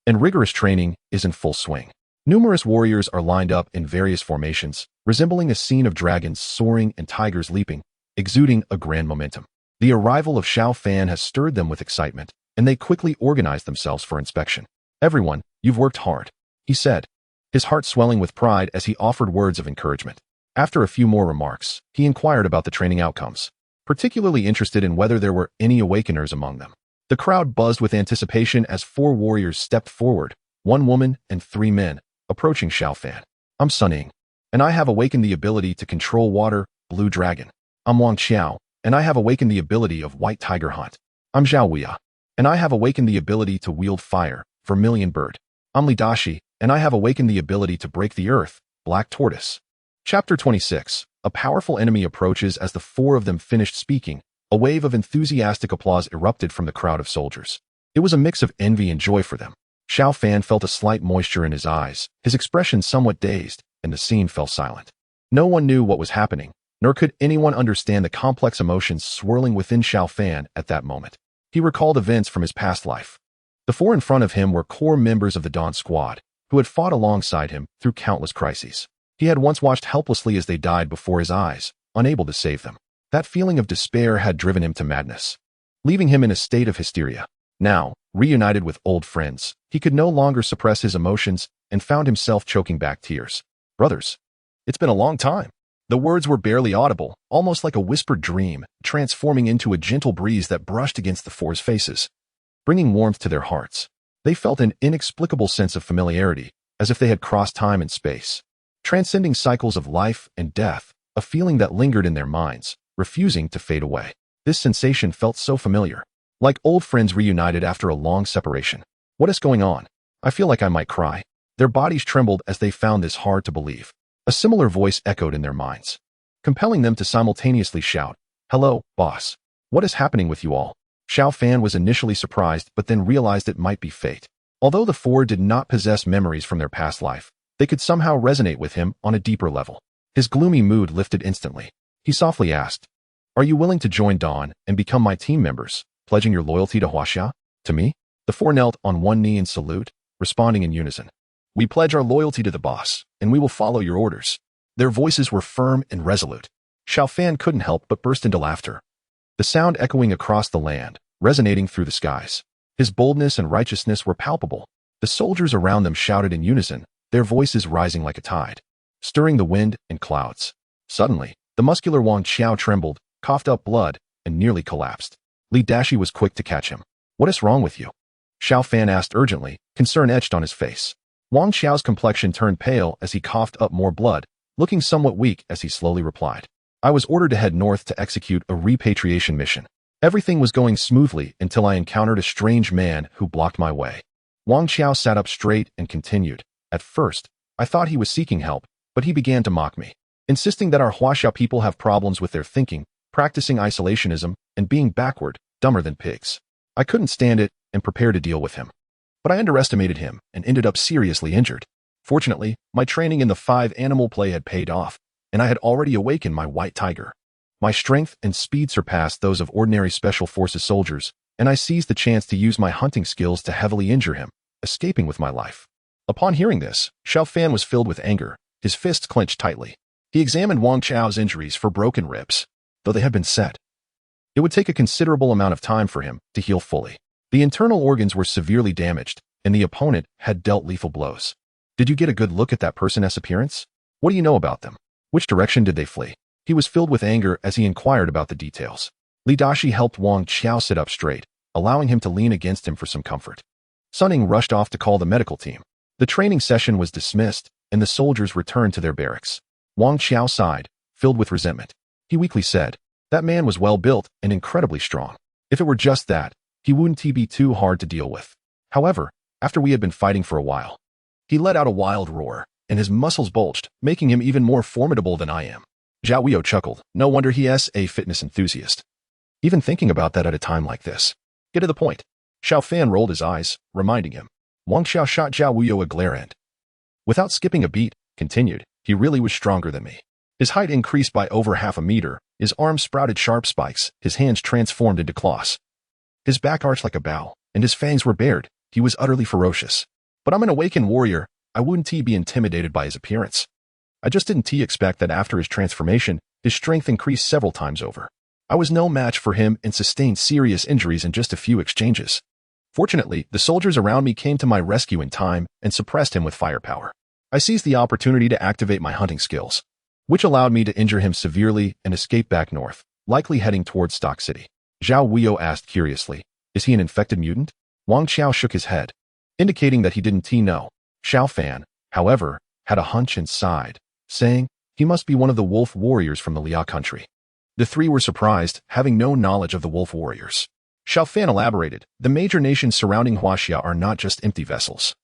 Speaker 1: and rigorous training is in full swing. Numerous warriors are lined up in various formations, resembling a scene of dragons soaring and tigers leaping, exuding a grand momentum. The arrival of Xiao Fan has stirred them with excitement, and they quickly organize themselves for inspection. "Everyone, you've worked hard," he said, his heart swelling with pride as he offered words of encouragement. After a few more remarks, he inquired about the training outcomes, particularly interested in whether there were any awakeners among them. The crowd buzzed with anticipation as 4 warriors stepped forward, 1 woman and 3 men, approaching Xiao Fan. "I'm Sun Ying, and I have awakened the ability to control water, Blue Dragon. I'm Wang Qiao, and I have awakened the ability of White Tiger Hunt. I'm Zhao Weya, and I have awakened the ability to wield fire, Vermilion Bird. I'm Li Dashi, and I have awakened the ability to break the earth, Black Tortoise." Chapter 26. A powerful enemy approaches. As the 4 of them finished speaking, a wave of enthusiastic applause erupted from the crowd of soldiers. It was a mix of envy and joy for them. Xiao Fan felt a slight moisture in his eyes, his expression somewhat dazed, and the scene fell silent. No one knew what was happening, nor could anyone understand the complex emotions swirling within Xiao Fan at that moment. He recalled events from his past life. The 4 in front of him were core members of the Dawn Squad, who had fought alongside him through countless crises. He had once watched helplessly as they died before his eyes, unable to save them. That feeling of despair had driven him to madness, leaving him in a state of hysteria. Now, reunited with old friends, he could no longer suppress his emotions and found himself choking back tears. "Brothers, it's been a long time." The words were barely audible, almost like a whispered dream, transforming into a gentle breeze that brushed against the 4's faces, bringing warmth to their hearts. They felt an inexplicable sense of familiarity, as if they had crossed time and space, transcending cycles of life and death, a feeling that lingered in their minds, refusing to fade away. This sensation felt so familiar, like old friends reunited after a long separation. "What is going on? I feel like I might cry." Their bodies trembled as they found this hard to believe. A similar voice echoed in their minds, compelling them to simultaneously shout, "Hello, boss. What is happening with you all?" Xiao Fan was initially surprised but then realized it might be fate. Although the 4 did not possess memories from their past life, they could somehow resonate with him on a deeper level. His gloomy mood lifted instantly. He softly asked, "Are you willing to join Dawn and become my team members, pledging your loyalty to Huaxia?" "To me?" The 4 knelt on one knee in salute, responding in unison. "We pledge our loyalty to the boss, and we will follow your orders." Their voices were firm and resolute. Xiao Fan couldn't help but burst into laughter, the sound echoing across the land, resonating through the skies. His boldness and righteousness were palpable. The soldiers around them shouted in unison, their voices rising like a tide, stirring the wind and clouds. Suddenly, the muscular Wang Qiao trembled, coughed up blood, and nearly collapsed. Li Dashi was quick to catch him. "What is wrong with you?" Xiao Fan asked urgently, concern etched on his face. Wang Qiao's complexion turned pale as he coughed up more blood, looking somewhat weak as he slowly replied, "I was ordered to head north to execute a repatriation mission. Everything was going smoothly until I encountered a strange man who blocked my way." Wang Qiao sat up straight and continued, "At first, I thought he was seeking help, but he began to mock me, insisting that our Huaxia people have problems with their thinking, practicing isolationism, and being backward, dumber than pigs. I couldn't stand it and prepared to deal with him. But I underestimated him and ended up seriously injured. Fortunately, my training in the 5-animal play had paid off, and I had already awakened my white tiger. My strength and speed surpassed those of ordinary special forces soldiers, and I seized the chance to use my hunting skills to heavily injure him, escaping with my life." Upon hearing this, Xiao Fan was filled with anger, his fists clenched tightly. He examined Wang Qiao's injuries for broken ribs, though they had been set. It would take a considerable amount of time for him to heal fully. The internal organs were severely damaged, and the opponent had dealt lethal blows. "Did you get a good look at that person's appearance? What do you know about them? Which direction did they flee?" He was filled with anger as he inquired about the details. Li Dashi helped Wang Qiao sit up straight, allowing him to lean against him for some comfort. Sun Ying rushed off to call the medical team. The training session was dismissed, and the soldiers returned to their barracks. Wang Qiao sighed, filled with resentment. He weakly said, "That man was well-built and incredibly strong. If it were just that, he wouldn't be too hard to deal with." However, after we had been fighting for a while, he let out a wild roar, and his muscles bulged, making him even more formidable than I am. Zhao Weiyou chuckled. No wonder he is a fitness enthusiast. Even thinking about that at a time like this. Get to the point. Xiao Fan rolled his eyes, reminding him. Wang Xiao shot Zhao Weiyou a glare and, without skipping a beat, continued, "He really was stronger than me. His height increased by over half a meter, his arms sprouted sharp spikes, his hands transformed into claws. His back arched like a bow, and his fangs were bared. He was utterly ferocious. But I'm an Awaken warrior. I wouldn't be intimidated by his appearance. I just didn't expect that after his transformation, his strength increased several times over. I was no match for him and sustained serious injuries in just a few exchanges. Fortunately, the soldiers around me came to my rescue in time and suppressed him with firepower. I seized the opportunity to activate my hunting skills, which allowed me to injure him severely and escape back north, likely heading towards Stock City." Zhao Weiyou asked curiously, "Is he an infected mutant?" Wang Qiao shook his head, indicating that he didn't know. Xiao Fan, however, had a hunch and sighed, saying, "He must be one of the wolf warriors from the Liao country." The three were surprised, having no knowledge of the wolf warriors. Xiao Fan elaborated, "The major nations surrounding Huaxia are not just empty vessels.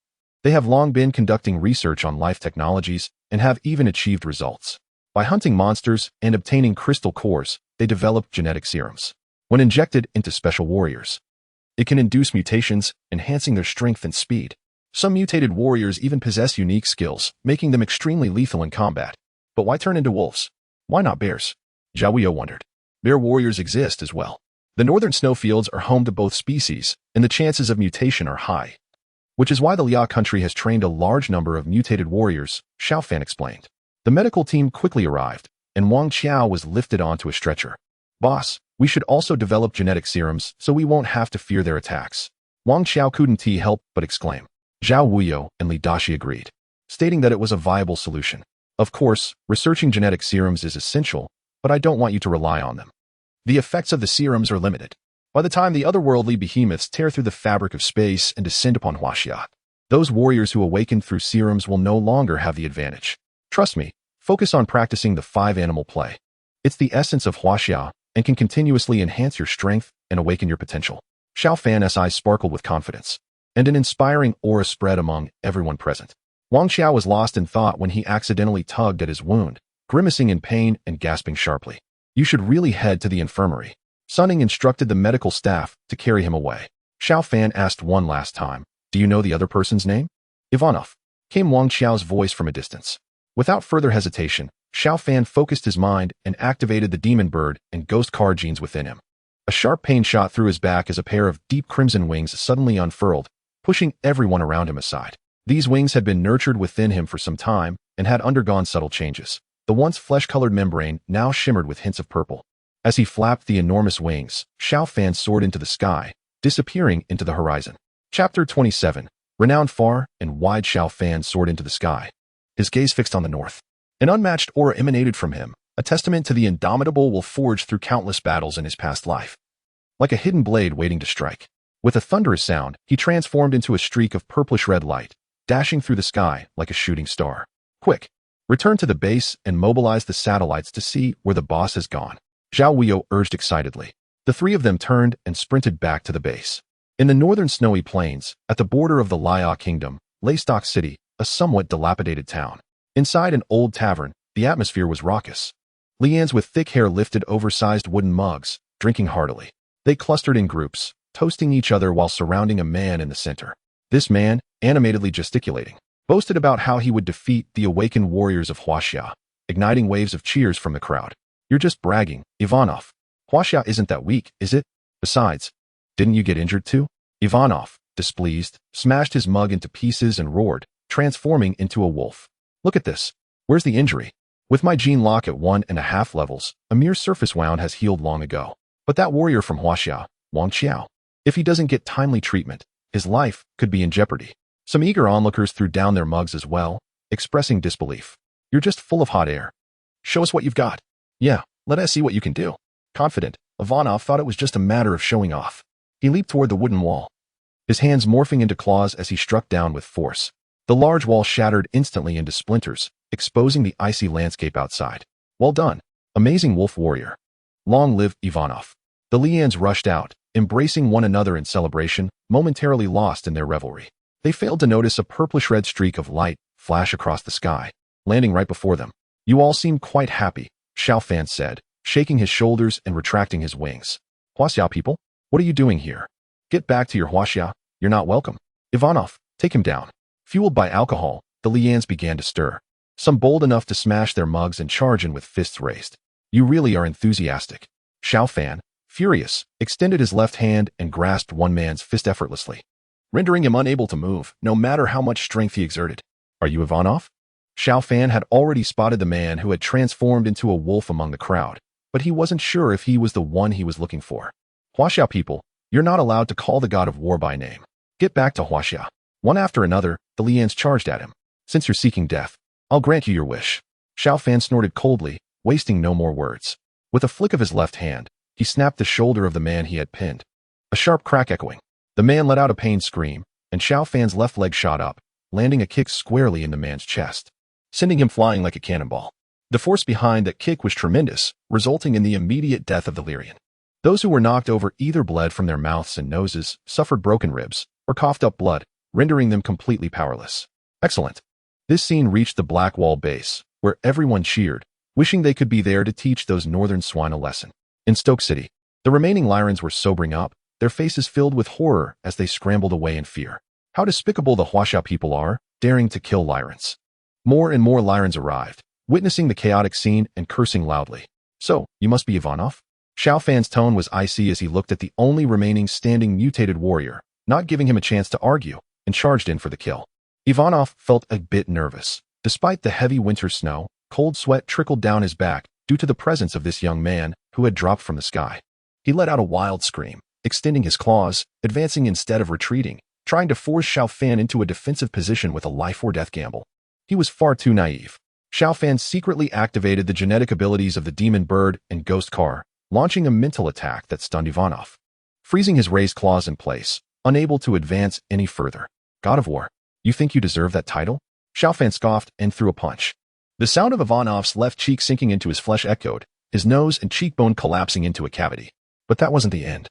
Speaker 1: They have long been conducting research on life technologies and have even achieved results. By hunting monsters and obtaining crystal cores, they developed genetic serums. When injected into special warriors, it can induce mutations, enhancing their strength and speed. Some mutated warriors even possess unique skills, making them extremely lethal in combat. But why turn into wolves? Why not bears?" Zhao Weiyou wondered. "Bear warriors exist as well. The northern snowfields are home to both species, and the chances of mutation are high. Which is why the Liao country has trained a large number of mutated warriors," Xiao Fan explained. The medical team quickly arrived, and Wang Qiao was lifted onto a stretcher. "Boss, we should also develop genetic serums so we won't have to fear their attacks." Wang Qiao couldn't help but exclaim. Zhao Weiyou and Li Dashi agreed, stating that it was a viable solution. "Of course, researching genetic serums is essential, but I don't want you to rely on them. The effects of the serums are limited. By the time the otherworldly behemoths tear through the fabric of space and descend upon Huaxia, those warriors who awaken through serums will no longer have the advantage. Trust me, focus on practicing the 5-animal play. It's the essence of Huaxia and can continuously enhance your strength and awaken your potential." Xiao Fan's eyes sparkled with confidence, and an inspiring aura spread among everyone present. Wang Qiao was lost in thought when he accidentally tugged at his wound, grimacing in pain and gasping sharply. "You should really head to the infirmary." Sunning instructed the medical staff to carry him away. Xiao Fan asked one last time, "Do you know the other person's name?" "Ivanov," came Wang Qiao's voice from a distance. Without further hesitation, Xiao Fan focused his mind and activated the demon bird and ghost card genes within him. A sharp pain shot through his back as a pair of deep crimson wings suddenly unfurled, pushing everyone around him aside. These wings had been nurtured within him for some time and had undergone subtle changes. The once flesh-colored membrane now shimmered with hints of purple. As he flapped the enormous wings, Xiao Fan soared into the sky, disappearing into the horizon. Chapter 27. Renowned far and wide, Xiao Fan soared into the sky, his gaze fixed on the north. An unmatched aura emanated from him, a testament to the indomitable wolf forged through countless battles in his past life. Like a hidden blade waiting to strike. With a thunderous sound, he transformed into a streak of purplish-red light, dashing through the sky like a shooting star. "Quick! Return to the base and mobilize the satellites to see where the boss has gone," Zhao Weiyou urged excitedly. The three of them turned and sprinted back to the base. In the northern snowy plains, at the border of the Liao Kingdom, lay Stock City, a somewhat dilapidated town. Inside an old tavern, the atmosphere was raucous. Lians with thick hair lifted oversized wooden mugs, drinking heartily. They clustered in groups, toasting each other while surrounding a man in the center. This man, animatedly gesticulating, boasted about how he would defeat the Awakened warriors of Huaxia, igniting waves of cheers from the crowd. "You're just bragging, Ivanov. Huaxia isn't that weak, is it? Besides, didn't you get injured too?" Ivanov, displeased, smashed his mug into pieces and roared, transforming into a wolf. "Look at this. Where's the injury? With my gene lock at 1.5 levels, a mere surface wound has healed long ago. But that warrior from Huaxia, Wang Qiao, if he doesn't get timely treatment, his life could be in jeopardy." Some eager onlookers threw down their mugs as well, expressing disbelief. "You're just full of hot air. Show us what you've got." "Yeah, let us see what you can do." Confident, Ivanov thought it was just a matter of showing off. He leaped toward the wooden wall, his hands morphing into claws as he struck down with force. The large wall shattered instantly into splinters, exposing the icy landscape outside. Well done, amazing wolf warrior. Long live Ivanov. The Lians rushed out, embracing one another in celebration, momentarily lost in their revelry. They failed to notice a purplish-red streak of light flash across the sky, landing right before them. You all seem quite happy, Xiao Fan said, shaking his shoulders and retracting his wings. Huaxia people, what are you doing here? Get back to your Huaxia, you're not welcome. Ivanov, take him down. Fueled by alcohol, the Lians began to stir. Some bold enough to smash their mugs and charge in with fists raised. You really are enthusiastic. Xiao Fan, furious, extended his left hand and grasped one man's fist effortlessly, rendering him unable to move, no matter how much strength he exerted. Are you Ivanov? Xiao Fan had already spotted the man who had transformed into a wolf among the crowd, but he wasn't sure if he was the one he was looking for. Huaxia people, you're not allowed to call the god of war by name. Get back to Huaxia. One after another, the Lians charged at him. Since you're seeking death, I'll grant you your wish. Xiao Fan snorted coldly, wasting no more words. With a flick of his left hand, he snapped the shoulder of the man he had pinned. A sharp crack echoing. The man let out a pained scream, and Xiao Fan's left leg shot up, landing a kick squarely in the man's chest, sending him flying like a cannonball. The force behind that kick was tremendous, resulting in the immediate death of the Lyrian. Those who were knocked over either bled from their mouths and noses, suffered broken ribs, or coughed up blood, rendering them completely powerless. Excellent. This scene reached the Black Wall base, where everyone cheered, wishing they could be there to teach those northern swine a lesson. In Stoke City, the remaining Lyrans were sobering up, their faces filled with horror as they scrambled away in fear. How despicable the Huaxia people are, daring to kill Lyrans. More and more Lyrans arrived, witnessing the chaotic scene and cursing loudly. So, you must be Ivanov? Xiao Fan's tone was icy as he looked at the only remaining standing mutated warrior, not giving him a chance to argue, and charged in for the kill. Ivanov felt a bit nervous. Despite the heavy winter snow, cold sweat trickled down his back due to the presence of this young man who had dropped from the sky. He let out a wild scream, extending his claws, advancing instead of retreating, trying to force Xiao Fan into a defensive position with a life-or-death gamble. He was far too naive. Xiao Fan secretly activated the genetic abilities of the demon bird and ghost car, launching a mental attack that stunned Ivanov, freezing his raised claws in place, unable to advance any further. God of War, you think you deserve that title? Xiao Fan scoffed and threw a punch. The sound of Ivanov's left cheek sinking into his flesh echoed, his nose and cheekbone collapsing into a cavity. But that wasn't the end.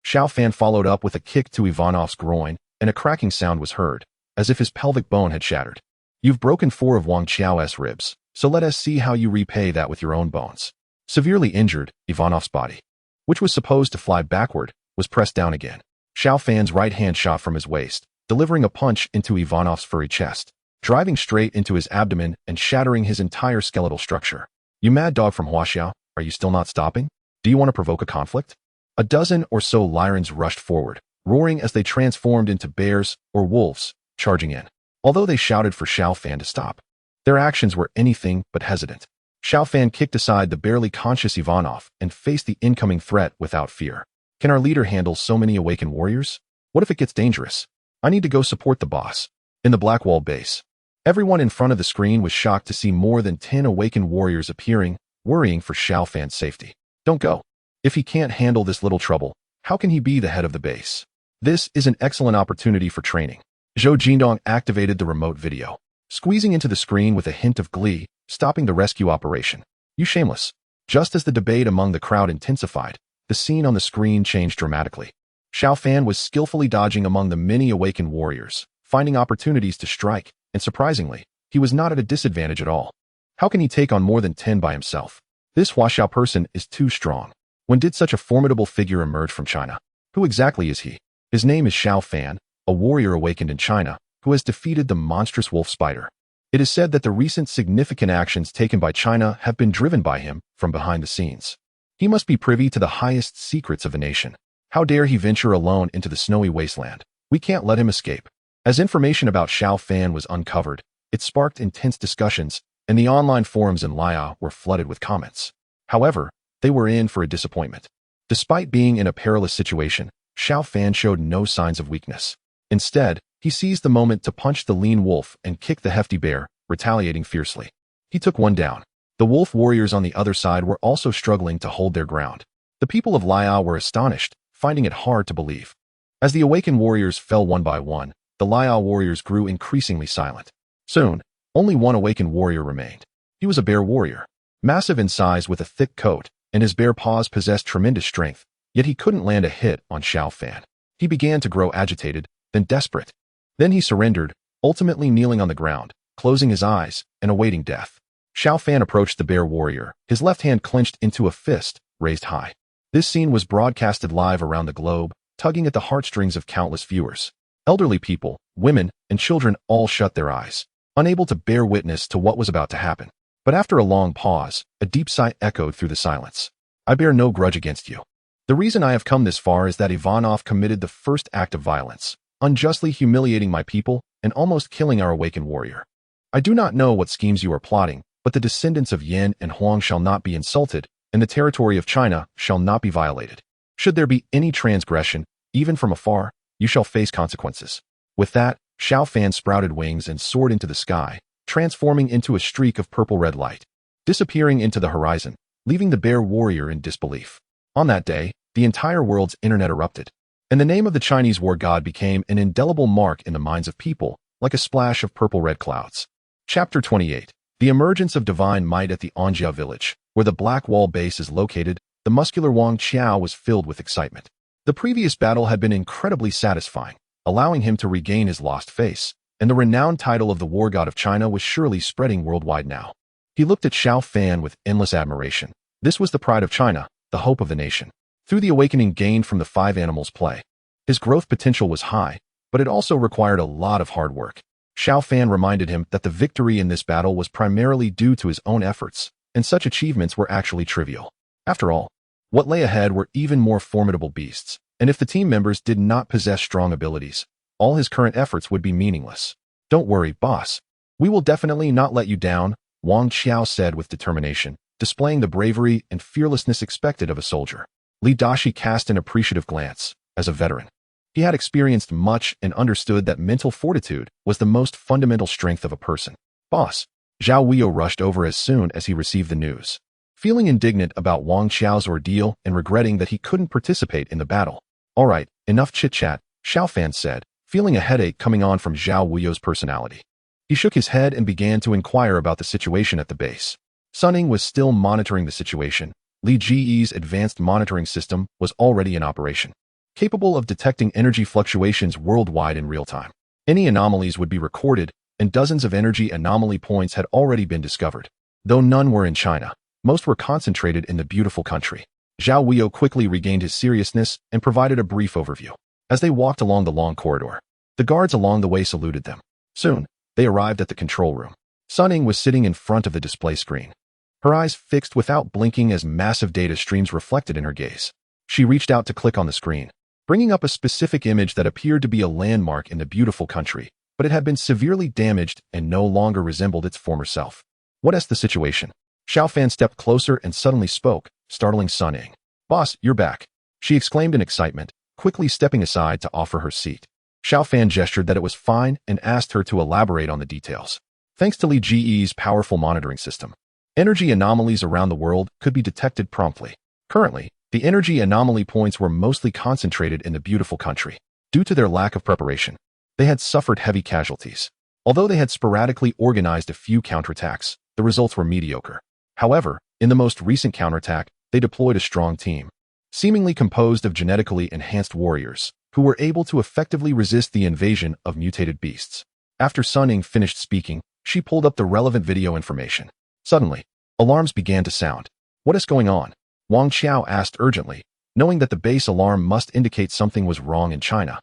Speaker 1: Xiao Fan followed up with a kick to Ivanov's groin, and a cracking sound was heard, as if his pelvic bone had shattered. You've broken 4 of Wang Qiao's ribs, so let us see how you repay that with your own bones. Severely injured, Ivanov's body, which was supposed to fly backward, was pressed down again. Xiao Fan's right hand shot from his waist, delivering a punch into Ivanov's furry chest, driving straight into his abdomen and shattering his entire skeletal structure. You mad dog from Huaxia, are you still not stopping? Do you want to provoke a conflict? A dozen or so Lyrans rushed forward, roaring as they transformed into bears or wolves, charging in. Although they shouted for Xiao Fan to stop, their actions were anything but hesitant. Xiao Fan kicked aside the barely conscious Ivanov and faced the incoming threat without fear. Can our leader handle so many Awaken warriors? What if it gets dangerous? I need to go support the boss. In the Black Wall base, everyone in front of the screen was shocked to see more than 10 Awaken warriors appearing, worrying for Xiao Fan's safety. Don't go. If he can't handle this little trouble, how can he be the head of the base? This is an excellent opportunity for training. Zhou Jindong activated the remote video, squeezing into the screen with a hint of glee, stopping the rescue operation. You shameless. Just as the debate among the crowd intensified, the scene on the screen changed dramatically. Xiao Fan was skillfully dodging among the many Awaken warriors, finding opportunities to strike, and surprisingly, he was not at a disadvantage at all. How can he take on more than 10 by himself? This Huaxiao person is too strong. When did such a formidable figure emerge from China? Who exactly is he? His name is Xiao Fan, a warrior awakened in China, who has defeated the monstrous wolf spider. It is said that the recent significant actions taken by China have been driven by him from behind the scenes. He must be privy to the highest secrets of the nation. How dare he venture alone into the snowy wasteland? We can't let him escape. As information about Xiao Fan was uncovered, it sparked intense discussions, and the online forums in Laya were flooded with comments. However, they were in for a disappointment. Despite being in a perilous situation, Xiao Fan showed no signs of weakness. Instead, he seized the moment to punch the lean wolf and kick the hefty bear, retaliating fiercely. He took one down. The wolf warriors on the other side were also struggling to hold their ground. The people of Laya were astonished, finding it hard to believe. As the Awaken warriors fell one by one, the the Liao warriors grew increasingly silent. Soon, only one awakened warrior remained. He was a bear warrior, massive in size with a thick coat, and his bare paws possessed tremendous strength, yet he couldn't land a hit on Xiao Fan. He began to grow agitated, then desperate. Then he surrendered, ultimately kneeling on the ground, closing his eyes, and awaiting death. Xiao Fan approached the bear warrior, his left hand clenched into a fist, raised high. This scene was broadcasted live around the globe, tugging at the heartstrings of countless viewers. Elderly people, women, and children all shut their eyes, unable to bear witness to what was about to happen. But after a long pause, a deep sigh echoed through the silence. I bear no grudge against you. The reason I have come this far is that Ivanov committed the first act of violence, unjustly humiliating my people and almost killing our awakened warrior. I do not know what schemes you are plotting, but the descendants of Yan and Huang shall not be insulted, and the territory of China shall not be violated. Should there be any transgression, even from afar, you shall face consequences. With that, Xiao Fan sprouted wings and soared into the sky, transforming into a streak of purple-red light, disappearing into the horizon, leaving the bear warrior in disbelief. On that day, the entire world's internet erupted, and the name of the Chinese war god became an indelible mark in the minds of people, like a splash of purple-red clouds. Chapter 28. The emergence of divine might at the Anjia village, where the Black Wall base is located. The muscular Wang Qiao was filled with excitement. The previous battle had been incredibly satisfying, allowing him to regain his lost face, and the renowned title of the war god of China was surely spreading worldwide now. He looked at Xiao Fan with endless admiration. This was the pride of China, the hope of the nation. Through the awakening gained from the 5 animals play, his growth potential was high, but it also required a lot of hard work. Xiao Fan reminded him that the victory in this battle was primarily due to his own efforts, and such achievements were actually trivial. After all, what lay ahead were even more formidable beasts, and if the team members did not possess strong abilities, all his current efforts would be meaningless. Don't worry, boss. We will definitely not let you down, Wang Qiao said with determination, displaying the bravery and fearlessness expected of a soldier. Li Dashi cast an appreciative glance. As a veteran, he had experienced much and understood that mental fortitude was the most fundamental strength of a person. Boss. Zhao Weiyo rushed over as soon as he received the news. Feeling indignant about Wang Qiao's ordeal and regretting that he couldn't participate in the battle. All right, enough chit-chat, Xiao Fan said, feeling a headache coming on from Zhao Weiyo's personality. He shook his head and began to inquire about the situation at the base. Sunning was still monitoring the situation. Li Ji's advanced monitoring system was already in operation, capable of detecting energy fluctuations worldwide in real time. Any anomalies would be recorded, and dozens of energy anomaly points had already been discovered. Though none were in China, most were concentrated in the beautiful country. Zhao Weiyo quickly regained his seriousness and provided a brief overview. As they walked along the long corridor, the guards along the way saluted them. Soon, they arrived at the control room. Sunning was sitting in front of the display screen, her eyes fixed without blinking as massive data streams reflected in her gaze. She reached out to click on the screen, bringing up a specific image that appeared to be a landmark in the beautiful country, but it had been severely damaged and no longer resembled its former self. What is the situation? Xiao Fan stepped closer and suddenly spoke, startling Sunning. Boss, you're back, she exclaimed in excitement, quickly stepping aside to offer her seat. Xiao Fan gestured that it was fine and asked her to elaborate on the details. Thanks to Li Ji's powerful monitoring system, energy anomalies around the world could be detected promptly. Currently, the energy anomaly points were mostly concentrated in the beautiful country. Due to their lack of preparation, they had suffered heavy casualties. Although they had sporadically organized a few counterattacks, the results were mediocre. However, in the most recent counterattack, they deployed a strong team, seemingly composed of genetically enhanced warriors, who were able to effectively resist the invasion of mutated beasts. After Sunning finished speaking, she pulled up the relevant video information. Suddenly, alarms began to sound. What is going on? Wang Qiao asked urgently, knowing that the base alarm must indicate something was wrong in China.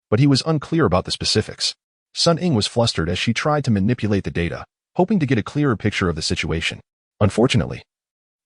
Speaker 1: But he was unclear about the specifics. Sun Ying was flustered as she tried to manipulate the data, hoping to get a clearer picture of the situation. Unfortunately,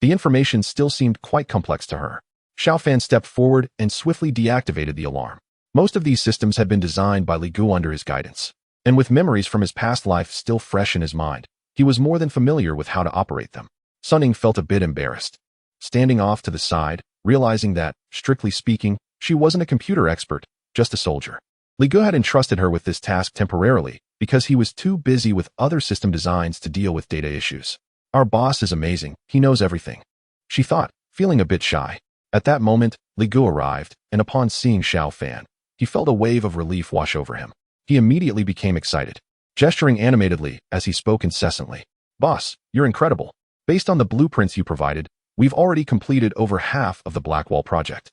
Speaker 1: the information still seemed quite complex to her. Xiao Fan stepped forward and swiftly deactivated the alarm. Most of these systems had been designed by Li Gu under his guidance, and with memories from his past life still fresh in his mind, he was more than familiar with how to operate them. Sun Ying felt a bit embarrassed, standing off to the side, realizing that, strictly speaking, she wasn't a computer expert, just a soldier. Li Gu had entrusted her with this task temporarily because he was too busy with other system designs to deal with data issues. Our boss is amazing, he knows everything, she thought, feeling a bit shy. At that moment, Li Gu arrived, and upon seeing Xiao Fan, he felt a wave of relief wash over him. He immediately became excited, gesturing animatedly as he spoke incessantly. Boss, you're incredible. Based on the blueprints you provided, we've already completed over half of the Blackwall project.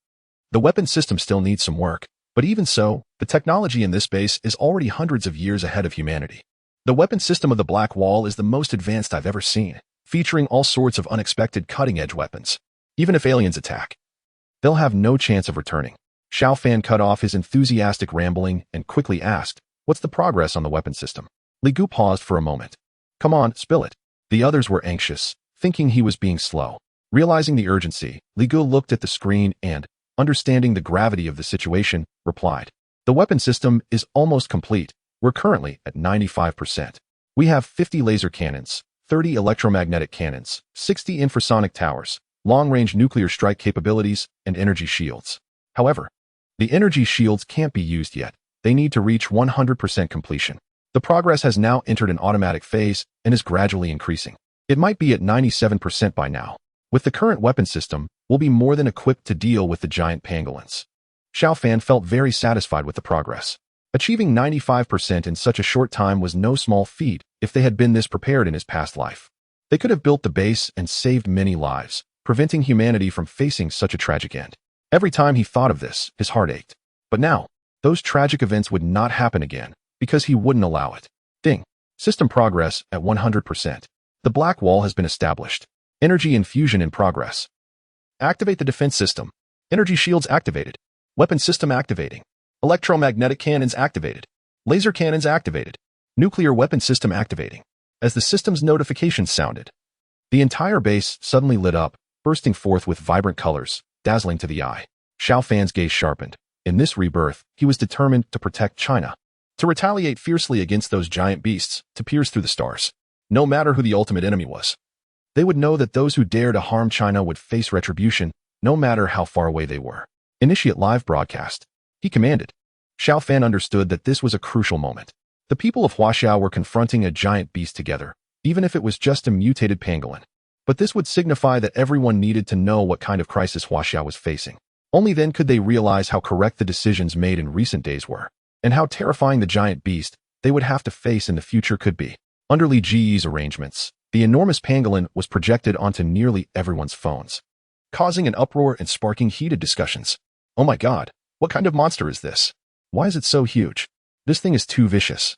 Speaker 1: The weapon system still needs some work, but even so, the technology in this base is already hundreds of years ahead of humanity. The weapon system of the Blackwall is the most advanced I've ever seen, featuring all sorts of unexpected cutting-edge weapons. Even if aliens attack, they'll have no chance of returning. Xiao Fan cut off his enthusiastic rambling and quickly asked, "What's the progress on the weapon system?" Li Gu paused for a moment. "Come on, spill it." The others were anxious, thinking he was being slow. Realizing the urgency, Li Gu looked at the screen and, understanding the gravity of the situation, replied, "The weapon system is almost complete. We're currently at 95%. We have 50 laser cannons, 30 electromagnetic cannons, 60 infrasonic towers, long-range nuclear strike capabilities, and energy shields. However, the energy shields can't be used yet. They need to reach 100% completion. The progress has now entered an automatic phase and is gradually increasing. It might be at 97% by now. With the current weapon system, we'll be more than equipped to deal with the giant pangolins." Xiao Fan felt very satisfied with the progress. Achieving 95% in such a short time was no small feat if they had been this prepared in his past life. They could have built the base and saved many lives, preventing humanity from facing such a tragic end. Every time he thought of this, his heart ached. But now, those tragic events would not happen again, because he wouldn't allow it. Ding. System progress at 100%. The black wall has been established. Energy infusion in progress. Activate the defense system. Energy shields activated. Weapon system activating. Electromagnetic cannons activated. Laser cannons activated. Nuclear weapon system activating. As the system's notifications sounded, the entire base suddenly lit up, bursting forth with vibrant colors, dazzling to the eye. Xiao Fan's gaze sharpened. In this rebirth, he was determined to protect China, to retaliate fiercely against those giant beasts, to pierce through the stars. No matter who the ultimate enemy was, they would know that those who dare to harm China would face retribution, no matter how far away they were. Initiate live broadcast. He commanded. Xiao Fan understood that this was a crucial moment. The people of Huaxiao were confronting a giant beast together, even if it was just a mutated pangolin. But this would signify that everyone needed to know what kind of crisis Huaxiao was facing. Only then could they realize how correct the decisions made in recent days were, and how terrifying the giant beast they would have to face in the future could be. Under Li Ji's arrangements, the enormous pangolin was projected onto nearly everyone's phones, causing an uproar and sparking heated discussions. "Oh my god, what kind of monster is this? Why is it so huge? This thing is too vicious.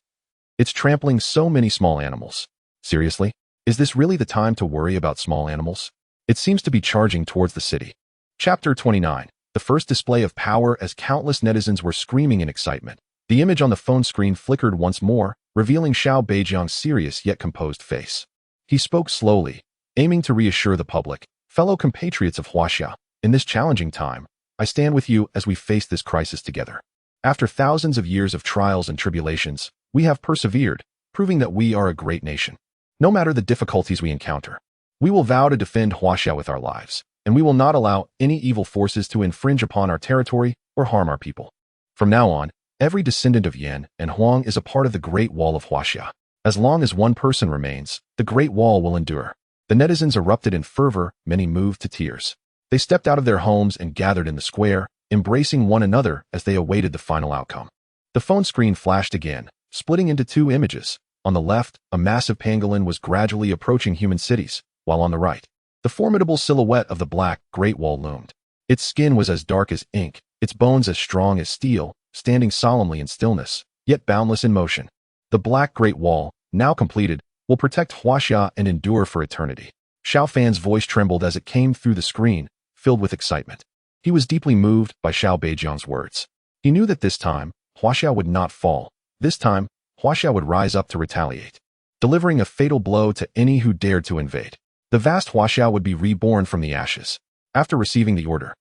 Speaker 1: It's trampling so many small animals. Seriously? Is this really the time to worry about small animals? It seems to be charging towards the city." Chapter 29. The first display of power as countless netizens were screaming in excitement. The image on the phone screen flickered once more, revealing Xiao Beijiang's serious yet composed face. He spoke slowly, aiming to reassure the public. "Fellow compatriots of Huaxia, in this challenging time, I stand with you as we face this crisis together. After thousands of years of trials and tribulations, we have persevered, proving that we are a great nation. No matter the difficulties we encounter, we will vow to defend Huaxia with our lives, and we will not allow any evil forces to infringe upon our territory or harm our people. From now on, every descendant of Yan and Huang is a part of the Great Wall of Huaxia. As long as one person remains, the Great Wall will endure." The netizens erupted in fervor, many moved to tears. They stepped out of their homes and gathered in the square, embracing one another as they awaited the final outcome. The phone screen flashed again, splitting into two images. On the left, a massive pangolin was gradually approaching human cities, while on the right, the formidable silhouette of the black Great Wall loomed. Its skin was as dark as ink, its bones as strong as steel, standing solemnly in stillness, yet boundless in motion. The black Great Wall, now completed, will protect Huaxia and endure for eternity. Xiao Fan's voice trembled as it came through the screen, filled with excitement. He was deeply moved by Xiao Beijiang's words. He knew that this time, Huaxia would not fall. This time, Huaxia would rise up to retaliate, delivering a fatal blow to any who dared to invade. The vast Huaxia would be reborn from the ashes. After receiving the order,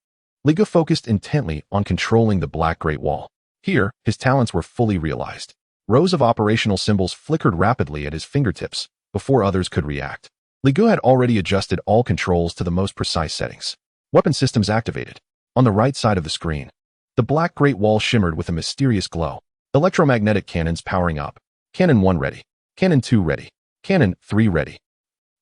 Speaker 1: Li Gu focused intently on controlling the Black Great Wall. Here, his talents were fully realized. Rows of operational symbols flickered rapidly at his fingertips before others could react. Li Gu had already adjusted all controls to the most precise settings. Weapon systems activated. On the right side of the screen, the Black Great Wall shimmered with a mysterious glow. Electromagnetic cannons powering up. Cannon 1 ready. Cannon 2 ready. Cannon 3 ready.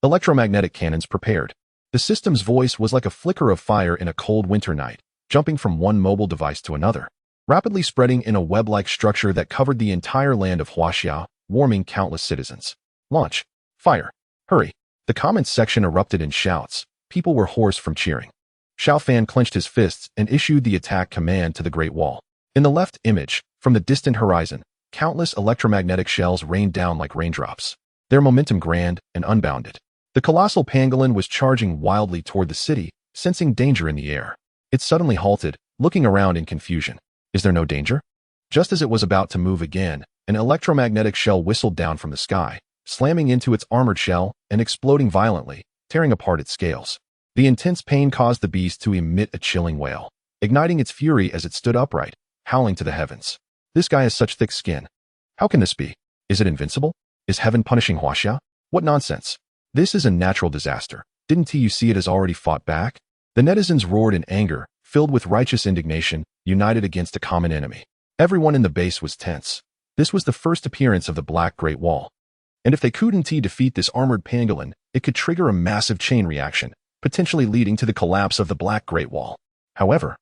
Speaker 1: Electromagnetic cannons prepared. The system's voice was like a flicker of fire in a cold winter night, jumping from one mobile device to another. rapidly spreading in a web-like structure that covered the entire land of Huaxia, warming countless citizens. Launch. Fire. Hurry. The comments section erupted in shouts. People were hoarse from cheering. Xiao Fan clenched his fists and issued the attack command to the Great Wall. In the left image, from the distant horizon, countless electromagnetic shells rained down like raindrops, their momentum grand and unbounded. The colossal pangolin was charging wildly toward the city, sensing danger in the air. It suddenly halted, looking around in confusion. Is there no danger? Just as it was about to move again, an electromagnetic shell whistled down from the sky, slamming into its armored shell and exploding violently, tearing apart its scales. The intense pain caused the beast to emit a chilling wail, igniting its fury as it stood upright, howling to the heavens. This guy has such thick skin. How can this be? Is it invincible? Is heaven punishing Huaxia? What nonsense. This is a natural disaster. Didn't you see it has already fought back? The netizens roared in anger, filled with righteous indignation, united against a common enemy. Everyone in the base was tense. This was the first appearance of the Black Great Wall. And if they couldn't defeat this armored pangolin, it could trigger a massive chain reaction, potentially leading to the collapse of the Black Great Wall. However,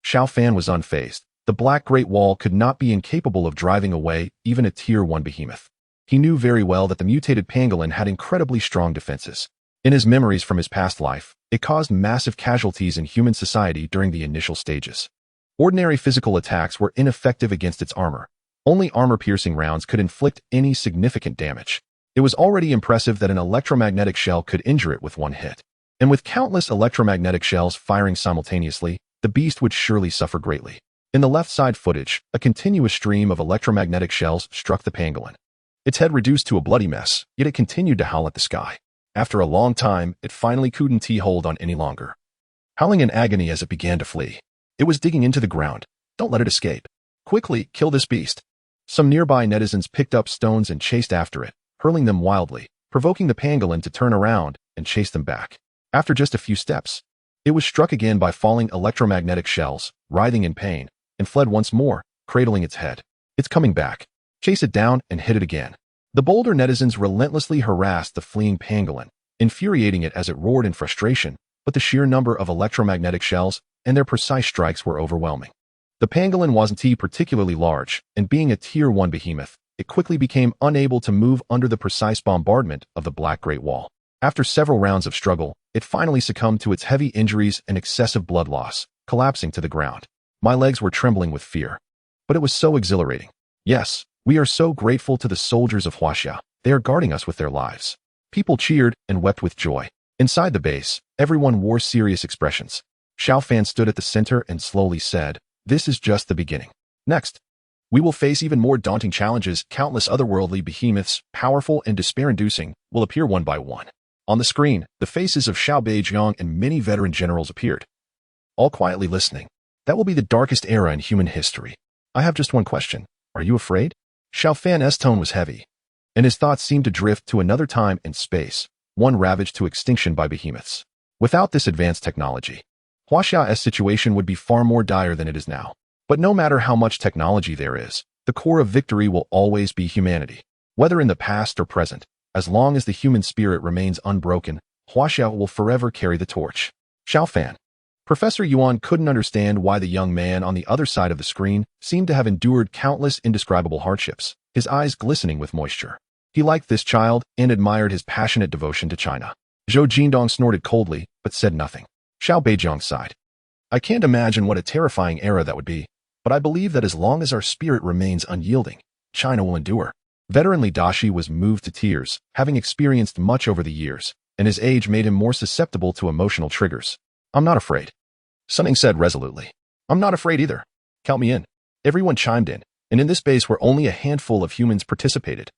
Speaker 1: Xiao Fan was unfazed. The Black Great Wall could not be incapable of driving away even a Tier 1 behemoth. He knew very well that the mutated pangolin had incredibly strong defenses. In his memories from his past life, it caused massive casualties in human society during the initial stages. Ordinary physical attacks were ineffective against its armor. Only armor-piercing rounds could inflict any significant damage. It was already impressive that an electromagnetic shell could injure it with one hit. And with countless electromagnetic shells firing simultaneously, the beast would surely suffer greatly. In the left side footage, a continuous stream of electromagnetic shells struck the pangolin. Its head reduced to a bloody mess, yet it continued to howl at the sky. After a long time, it finally couldn't hold on any longer, howling in agony as it began to flee. It was digging into the ground. Don't let it escape. Quickly, kill this beast. Some nearby netizens picked up stones and chased after it, hurling them wildly, provoking the pangolin to turn around and chase them back. After just a few steps, it was struck again by falling electromagnetic shells, writhing in pain, and fled once more, cradling its head. It's coming back. Chase it down and hit it again. The bolder netizens relentlessly harassed the fleeing pangolin, infuriating it as it roared in frustration, but the sheer number of electromagnetic shells and their precise strikes were overwhelming. The pangolin wasn't particularly large, and being a Tier 1 behemoth, it quickly became unable to move under the precise bombardment of the Black Great Wall. After several rounds of struggle, it finally succumbed to its heavy injuries and excessive blood loss, collapsing to the ground. My legs were trembling with fear. But it was so exhilarating. Yes, we are so grateful to the soldiers of Huaxia. They are guarding us with their lives. People cheered and wept with joy. Inside the base, everyone wore serious expressions. Xiao Fan stood at the center and slowly said, "This is just the beginning. Next, we will face even more daunting challenges. Countless otherworldly behemoths, powerful and despair-inducing, will appear one by one." On the screen, the faces of Xiao Beijiang and many veteran generals appeared, all quietly listening. That will be the darkest era in human history. I have just one question. Are you afraid? Xiao Fan's tone was heavy, and his thoughts seemed to drift to another time and space, one ravaged to extinction by behemoths. Without this advanced technology, Huaxia's situation would be far more dire than it is now. But no matter how much technology there is, the core of victory will always be humanity. Whether in the past or present, as long as the human spirit remains unbroken, Huaxia will forever carry the torch. Xiao Fan. Professor Yuan couldn't understand why the young man on the other side of the screen seemed to have endured countless indescribable hardships, his eyes glistening with moisture. He liked this child and admired his passionate devotion to China. Zhou Jindong snorted coldly, but said nothing. Xiao Beijiang sighed. I can't imagine what a terrifying era that would be, but I believe that as long as our spirit remains unyielding, China will endure. Veteran Li Dashi was moved to tears, having experienced much over the years, and his age made him more susceptible to emotional triggers. I'm not afraid. Sunning said resolutely. I'm not afraid either. Count me in. Everyone chimed in, and in this base where only a handful of humans participated.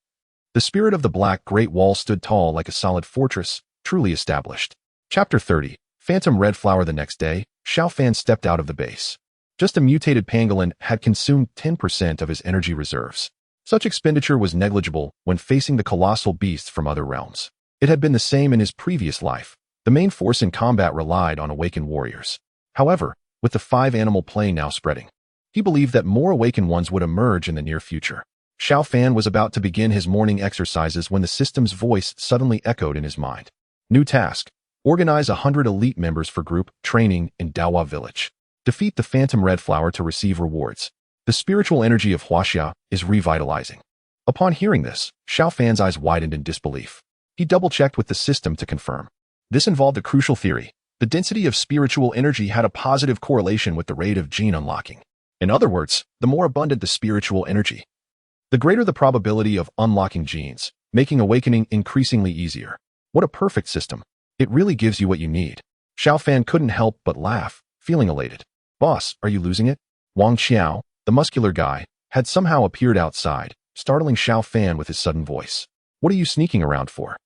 Speaker 1: The spirit of the Black Great Wall stood tall like a solid fortress, truly established. Chapter 30. Phantom Red Flower. The next day, Xiao Fan stepped out of the base. Just a mutated pangolin had consumed 10% of his energy reserves. Such expenditure was negligible when facing the colossal beasts from other realms. It had been the same in his previous life. The main force in combat relied on Awaken warriors. However, with the 5-animal plane now spreading, he believed that more Awaken ones would emerge in the near future. Xiao Fan was about to begin his morning exercises when the system's voice suddenly echoed in his mind. New task. Organize 100 elite members for group training in Dawa Village. Defeat the Phantom Red Flower to receive rewards. The spiritual energy of Huaxia is revitalizing. Upon hearing this, Xiao Fan's eyes widened in disbelief. He double-checked with the system to confirm. This involved a crucial theory. The density of spiritual energy had a positive correlation with the rate of gene unlocking. In other words, the more abundant the spiritual energy, the greater the probability of unlocking genes, making awakening increasingly easier. What a perfect system. It really gives you what you need. Xiao Fan couldn't help but laugh, feeling elated. Boss, are you losing it? Wang Qiao, the muscular guy, had somehow appeared outside, startling Xiao Fan with his sudden voice. What are you sneaking around for?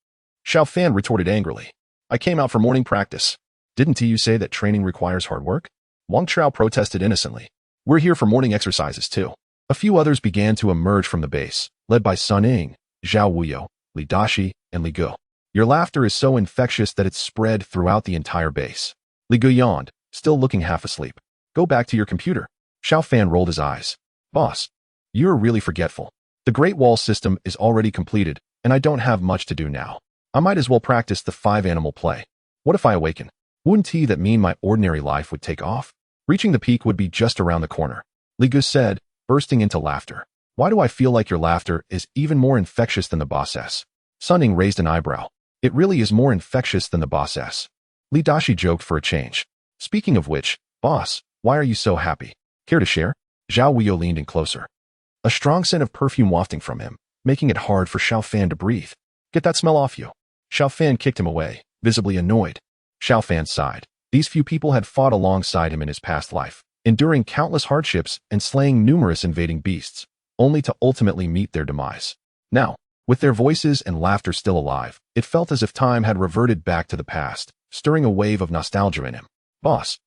Speaker 1: Xiao Fan retorted angrily. I came out for morning practice. Didn't you say that training requires hard work? Wang Qiao protested innocently. We're here for morning exercises too. A few others began to emerge from the base, led by Sun Ying, Zhao Wuyo, Li Dashi, and Li Gu. Your laughter is so infectious that it's spread throughout the entire base. Li Gu yawned, still looking half asleep. Go back to your computer. Xiao Fan rolled his eyes. Boss, you're really forgetful. The Great Wall system is already completed, and I don't have much to do now. I might as well practice the 5-animal play. What if I awaken? Wouldn't that mean my ordinary life would take off? Reaching the peak would be just around the corner. Li Gu said, bursting into laughter. Why do I feel like your laughter is even more infectious than the boss's? Sun Ying raised an eyebrow. It really is more infectious than the boss's. Li Dashi joked for a change. Speaking of which, boss, why are you so happy? Care to share? Zhao Wuyo leaned in closer. A strong scent of perfume wafting from him, making it hard for Xiao Fan to breathe. Get that smell off you. Xiao Fan kicked him away, visibly annoyed. Xiao Fan sighed. These few people had fought alongside him in his past life, enduring countless hardships and slaying numerous invading beasts, only to ultimately meet their demise. Now, with their voices and laughter still alive, it felt as if time had reverted back to the past, stirring a wave of nostalgia in him. Boss,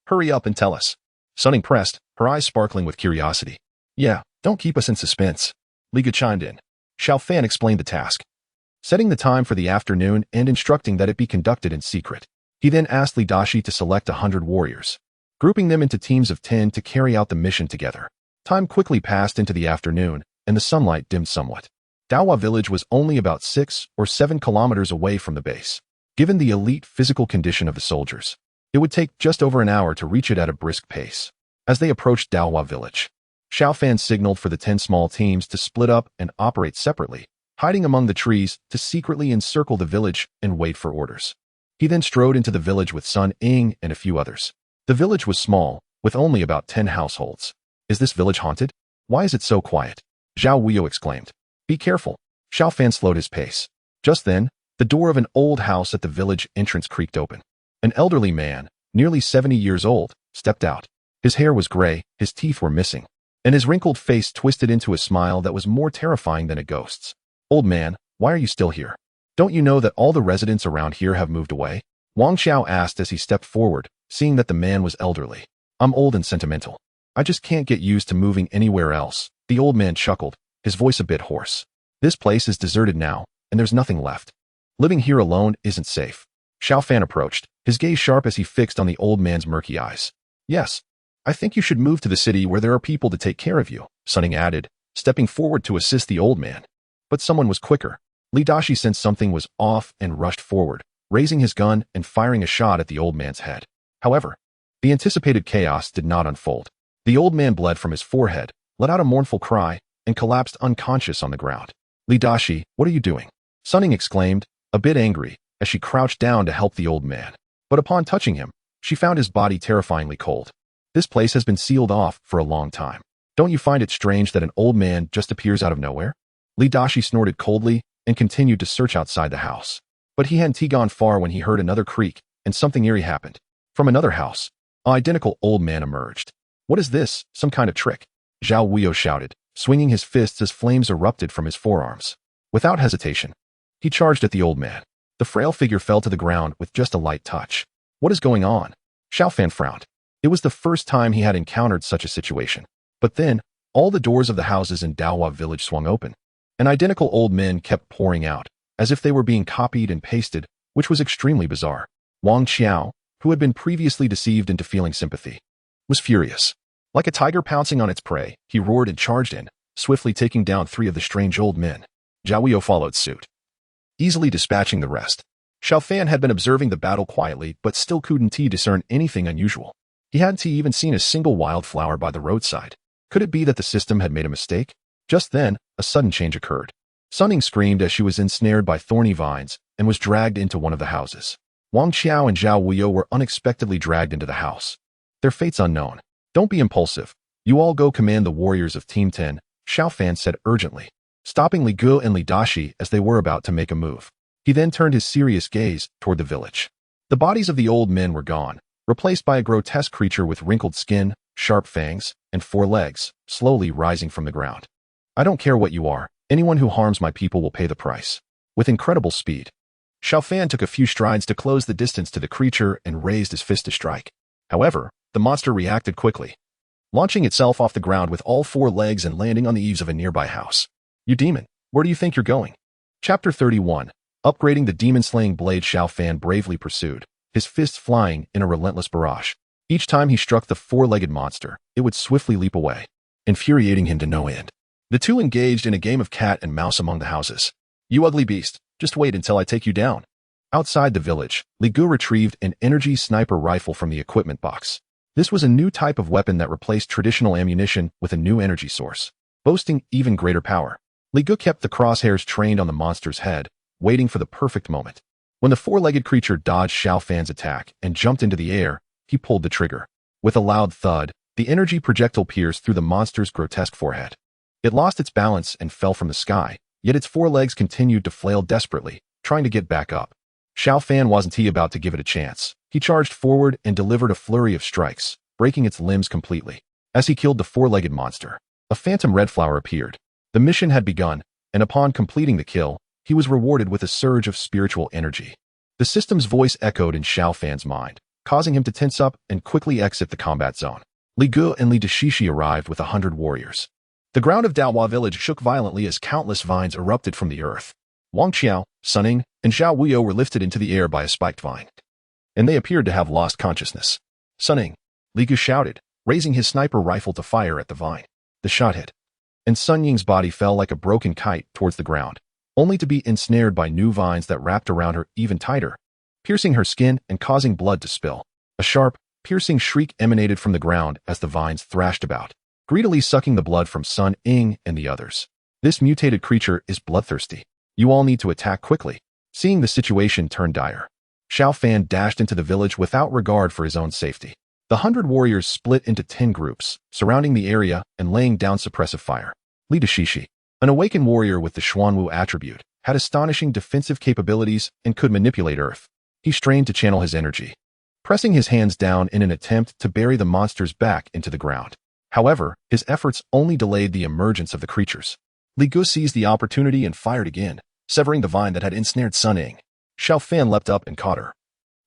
Speaker 1: hurry up and tell us. Sun Ying pressed, her eyes sparkling with curiosity. Yeah, don't keep us in suspense. Li Gu chimed in. Xiao Fan explained the task, setting the time for the afternoon and instructing that it be conducted in secret. He then asked Li Dashi to select 100 warriors, grouping them into teams of 10 to carry out the mission together. Time quickly passed into the afternoon, and the sunlight dimmed somewhat. Daohua village was only about 6 or 7 kilometers away from the base. Given the elite physical condition of the soldiers, it would take just over an hour to reach it at a brisk pace. As they approached Daohua village, Xiao Fan signaled for the 10 small teams to split up and operate separately, hiding among the trees to secretly encircle the village and wait for orders. He then strode into the village with Sun Ying and a few others. The village was small, with only about 10 households. Is this village haunted? Why is it so quiet? Zhao Wuyo exclaimed. Be careful. Xiao Fan slowed his pace. Just then, the door of an old house at the village entrance creaked open. An elderly man, nearly 70 years old, stepped out. His hair was gray, his teeth were missing, and his wrinkled face twisted into a smile that was more terrifying than a ghost's. Old man, why are you still here? Don't you know that all the residents around here have moved away? Wang Qiao asked as he stepped forward, seeing that the man was elderly. I'm old and sentimental. I just can't get used to moving anywhere else. The old man chuckled, his voice a bit hoarse. This place is deserted now, and there's nothing left. Living here alone isn't safe. Xiao Fan approached, his gaze sharp as he fixed on the old man's murky eyes. Yes, I think you should move to the city where there are people to take care of you, Sun Ying added, stepping forward to assist the old man. But someone was quicker. Li Dashi sensed something was off and rushed forward, raising his gun and firing a shot at the old man's head. However, the anticipated chaos did not unfold. The old man bled from his forehead, let out a mournful cry, and collapsed unconscious on the ground. Li Dashi, what are you doing? Sun Ying exclaimed, a bit angry, as she crouched down to help the old man. But upon touching him, she found his body terrifyingly cold. This place has been sealed off for a long time. Don't you find it strange that an old man just appears out of nowhere? Li Dashi snorted coldly and continued to search outside the house. But he hadn't gone far when he heard another creak, and something eerie happened. From another house, an identical old man emerged. What is this, some kind of trick? Zhao Wuyo shouted, swinging his fists as flames erupted from his forearms. Without hesitation, he charged at the old man. The frail figure fell to the ground with just a light touch. What is going on? Xiao Fan frowned. It was the first time he had encountered such a situation. But then, all the doors of the houses in Daohua village swung open. An identical old men kept pouring out, as if they were being copied and pasted, which was extremely bizarre. Wang Qiao, who had been previously deceived into feeling sympathy, was furious. Like a tiger pouncing on its prey, he roared and charged in, swiftly taking down 3 of the strange old men. Zhao Wuyo followed suit, easily dispatching the rest. Xiao Fan had been observing the battle quietly, but still couldn't discern anything unusual. He hadn't even seen a single wildflower by the roadside. Could it be that the system had made a mistake? Just then, a sudden change occurred. Sunning screamed as she was ensnared by thorny vines and was dragged into one of the houses. Wang Qiao and Zhao Wuyo were unexpectedly dragged into the house. Their fates unknown. Don't be impulsive. You all go command the warriors of Team 10, Xiao Fan said urgently, stopping Li Gu and Li Dashi as they were about to make a move. He then turned his serious gaze toward the village. The bodies of the old men were gone, replaced by a grotesque creature with wrinkled skin, sharp fangs, and 4 legs, slowly rising from the ground. I don't care what you are, anyone who harms my people will pay the price. With incredible speed, Xiao Fan took a few strides to close the distance to the creature and raised his fist to strike. However, the monster reacted quickly, launching itself off the ground with all 4 legs and landing on the eaves of a nearby house. You demon, where do you think you're going? Chapter 31. Upgrading the demon-slaying blade. Xiao Fan bravely pursued, his fists flying in a relentless barrage. Each time he struck the 4-legged monster, it would swiftly leap away, infuriating him to no end. The two engaged in a game of cat and mouse among the houses. You ugly beast, just wait until I take you down. Outside the village, Li Gu retrieved an energy sniper rifle from the equipment box. This was a new type of weapon that replaced traditional ammunition with a new energy source, boasting even greater power. Li Gu kept the crosshairs trained on the monster's head, waiting for the perfect moment. When the 4-legged creature dodged Xiao Fan's attack and jumped into the air, he pulled the trigger. With a loud thud, the energy projectile pierced through the monster's grotesque forehead. It lost its balance and fell from the sky, yet its 4 legs continued to flail desperately, trying to get back up. Xiao Fan wasn't about to give it a chance. He charged forward and delivered a flurry of strikes, breaking its limbs completely. As he killed the 4-legged monster, a phantom red flower appeared. The mission had begun, and upon completing the kill, he was rewarded with a surge of spiritual energy. The system's voice echoed in Xiao Fan's mind, causing him to tense up and quickly exit the combat zone. Li Gu and Li Dashi arrived with 100 warriors. The ground of Daohua village shook violently as countless vines erupted from the earth. Wang Qiao, Sunning, and Zhao Wuyo were lifted into the air by a spiked vine, and they appeared to have lost consciousness. Sunning, Li Gu shouted, raising his sniper rifle to fire at the vine. The shot hit, and Sun Ying's body fell like a broken kite towards the ground, only to be ensnared by new vines that wrapped around her even tighter, piercing her skin and causing blood to spill. A sharp, piercing shriek emanated from the ground as the vines thrashed about, greedily sucking the blood from Sun Ying and the others. This mutated creature is bloodthirsty. You all need to attack quickly. Seeing the situation turn dire, Xiao Fan dashed into the village without regard for his own safety. The 100 warriors split into 10 groups, surrounding the area and laying down suppressive fire. Li Dashi, an Awaken warrior with the Xuanwu attribute, had astonishing defensive capabilities and could manipulate earth. He strained to channel his energy, pressing his hands down in an attempt to bury the monsters back into the ground. However, his efforts only delayed the emergence of the creatures. Li Gu seized the opportunity and fired again, severing the vine that had ensnared Sun Ying. Xiao Fan leapt up and caught her,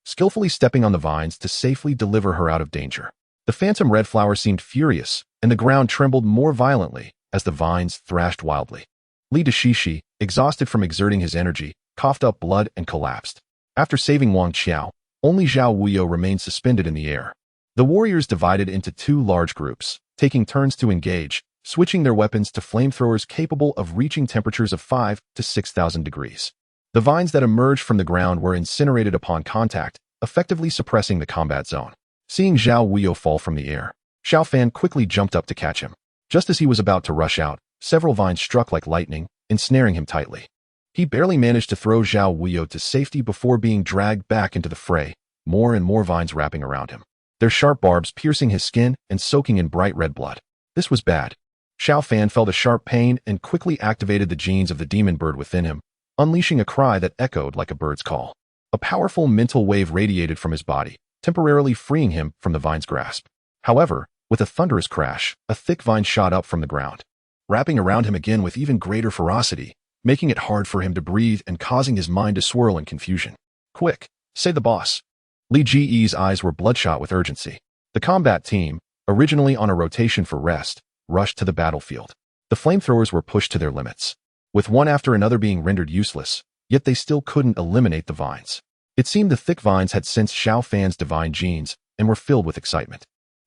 Speaker 1: skillfully stepping on the vines to safely deliver her out of danger. The phantom red flower seemed furious, and the ground trembled more violently as the vines thrashed wildly. Li Dashi, exhausted from exerting his energy, coughed up blood and collapsed. After saving Wang Qiao, only Zhao Wuyo remained suspended in the air. The warriors divided into 2 large groups, taking turns to engage, switching their weapons to flamethrowers capable of reaching temperatures of 5 to 6,000 degrees. The vines that emerged from the ground were incinerated upon contact, effectively suppressing the combat zone. Seeing Zhao Wuyo fall from the air, Xiao Fan quickly jumped up to catch him. Just as he was about to rush out, several vines struck like lightning, ensnaring him tightly. He barely managed to throw Zhao Wuyo to safety before being dragged back into the fray, more and more vines wrapping around him, their sharp barbs piercing his skin and soaking in bright red blood. This was bad. Xiao Fan felt a sharp pain and quickly activated the genes of the demon bird within him, unleashing a cry that echoed like a bird's call. A powerful mental wave radiated from his body, temporarily freeing him from the vine's grasp. However, with a thunderous crash, a thick vine shot up from the ground, wrapping around him again with even greater ferocity, making it hard for him to breathe and causing his mind to swirl in confusion. Quick, say the boss. Li Ji's eyes were bloodshot with urgency. The combat team, originally on a rotation for rest, rushed to the battlefield. The flamethrowers were pushed to their limits, with one after another being rendered useless, yet they still couldn't eliminate the vines. It seemed the thick vines had sensed Xiao Fan's divine genes and were filled with excitement.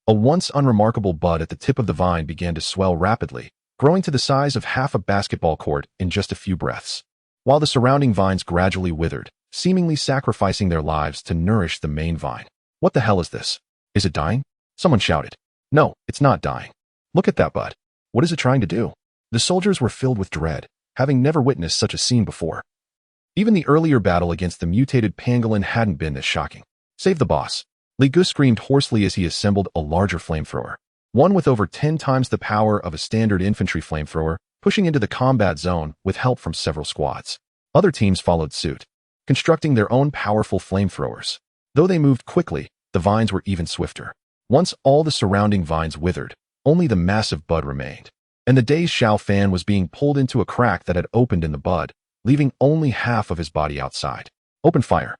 Speaker 1: A once unremarkable bud at the tip of the vine began to swell rapidly, growing to the size of half a basketball court in just a few breaths, while the surrounding vines gradually withered, seemingly sacrificing their lives to nourish the main vine. What the hell is this? Is it dying? Someone shouted. No, it's not dying. Look at that bud. What is it trying to do? The soldiers were filled with dread, having never witnessed such a scene before. Even the earlier battle against the mutated pangolin hadn't been this shocking. Save the boss. Li Gu screamed hoarsely as he assembled a larger flamethrower, one with over 10 times the power of a standard infantry flamethrower, pushing into the combat zone with help from several squads. Other teams followed suit, constructing their own powerful flamethrowers. Though they moved quickly, the vines were even swifter. Once all the surrounding vines withered, only the massive bud remained, and the dazed Xiao Fan was being pulled into a crack that had opened in the bud, leaving only half of his body outside. Open fire.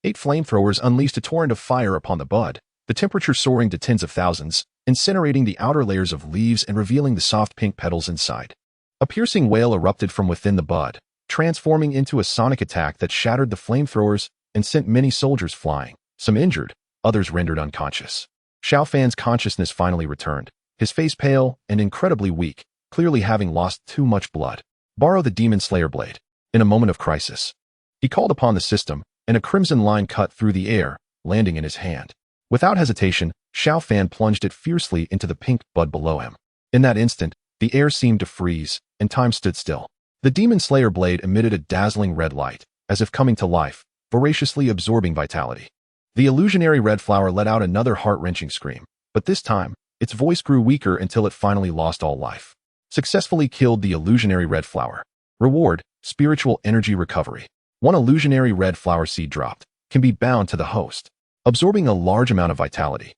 Speaker 1: 8 flamethrowers unleashed a torrent of fire upon the bud, the temperature soaring to tens of thousands, incinerating the outer layers of leaves and revealing the soft pink petals inside. A piercing wail erupted from within the bud, transforming into a sonic attack that shattered the flamethrowers and sent many soldiers flying, some injured, others rendered unconscious. Xiao Fan's consciousness finally returned, his face pale and incredibly weak, clearly having lost too much blood. Borrow the Demon Slayer blade. In a moment of crisis, he called upon the system, and a crimson line cut through the air, landing in his hand. Without hesitation, Xiao Fan plunged it fiercely into the pink bud below him. In that instant, the air seemed to freeze, and time stood still. The Demon Slayer blade emitted a dazzling red light, as if coming to life, voraciously absorbing vitality. The illusionary red flower let out another heart-wrenching scream, but this time, its voice grew weaker until it finally lost all life. Successfully killed the illusionary red flower. Reward, spiritual energy recovery. 1 illusionary red flower seed dropped, can be bound to the host, absorbing a large amount of vitality.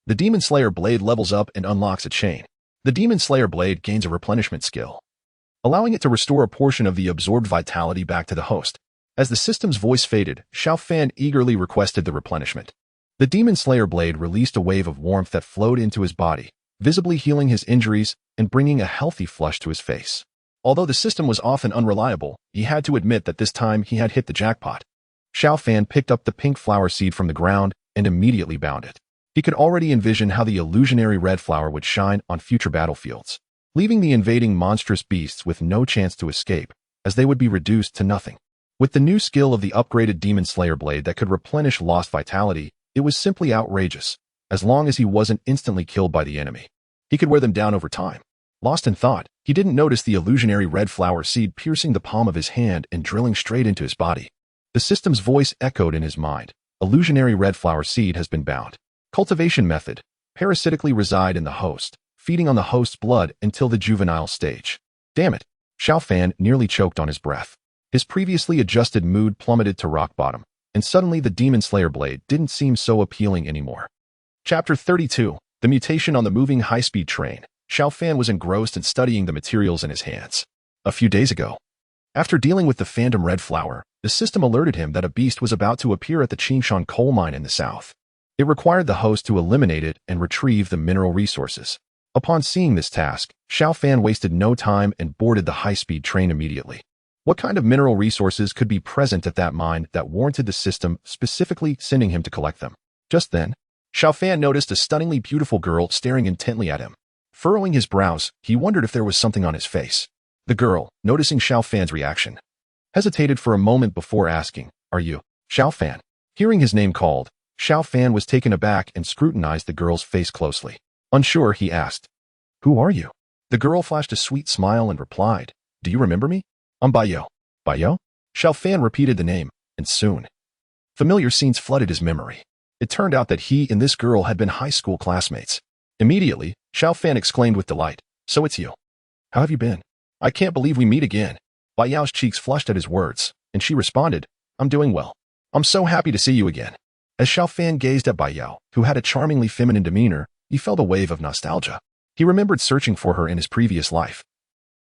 Speaker 1: The Demon Slayer blade levels up and unlocks a chain. The Demon Slayer blade gains a replenishment skill, allowing it to restore a portion of the absorbed vitality back to the host. As the system's voice faded, Xiao Fan eagerly requested the replenishment. The Demon Slayer blade released a wave of warmth that flowed into his body, visibly healing his injuries and bringing a healthy flush to his face. Although the system was often unreliable, he had to admit that this time he had hit the jackpot. Xiao Fan picked up the pink flower seed from the ground and immediately bound it. He could already envision how the illusionary red flower would shine on future battlefields, leaving the invading monstrous beasts with no chance to escape, as they would be reduced to nothing. With the new skill of the upgraded Demon Slayer blade that could replenish lost vitality, it was simply outrageous, as long as he wasn't instantly killed by the enemy. He could wear them down over time. Lost in thought, he didn't notice the illusionary red flower seed piercing the palm of his hand and drilling straight into his body. The system's voice echoed in his mind. Illusionary red flower seed has been bound. Cultivation method. Parasitically reside in the host, feeding on the host's blood until the juvenile stage. Damn it. Xiao Fan nearly choked on his breath. His previously adjusted mood plummeted to rock bottom, and suddenly the Demon Slayer blade didn't seem so appealing anymore. Chapter 32. The mutation on the moving high-speed train. Xiao Fan was engrossed in studying the materials in his hands. A few days ago, after dealing with the Phantom Red Flower, the system alerted him that a beast was about to appear at the Qingshan coal mine in the south. It required the host to eliminate it and retrieve the mineral resources. Upon seeing this task, Xiao Fan wasted no time and boarded the high-speed train immediately. What kind of mineral resources could be present at that mine that warranted the system specifically sending him to collect them? Just then, Xiao Fan noticed a stunningly beautiful girl staring intently at him. Furrowing his brows, he wondered if there was something on his face. The girl, noticing Xiao Fan's reaction, hesitated for a moment before asking, "Are you Xiao Fan?" Hearing his name called, Xiao Fan was taken aback and scrutinized the girl's face closely. Unsure, he asked, "Who are you?" The girl flashed a sweet smile and replied, "Do you remember me? I'm Baiyou." Baiyou? Xiao Fan repeated the name, and soon, familiar scenes flooded his memory. It turned out that he and this girl had been high school classmates. Immediately, Xiao Fan exclaimed with delight, "So it's you. How have you been? I can't believe we meet again." Baiyou's cheeks flushed at his words, and she responded, "I'm doing well. I'm so happy to see you again." As Xiao Fan gazed at Baiyou, who had a charmingly feminine demeanor, he felt a wave of nostalgia. He remembered searching for her in his previous life,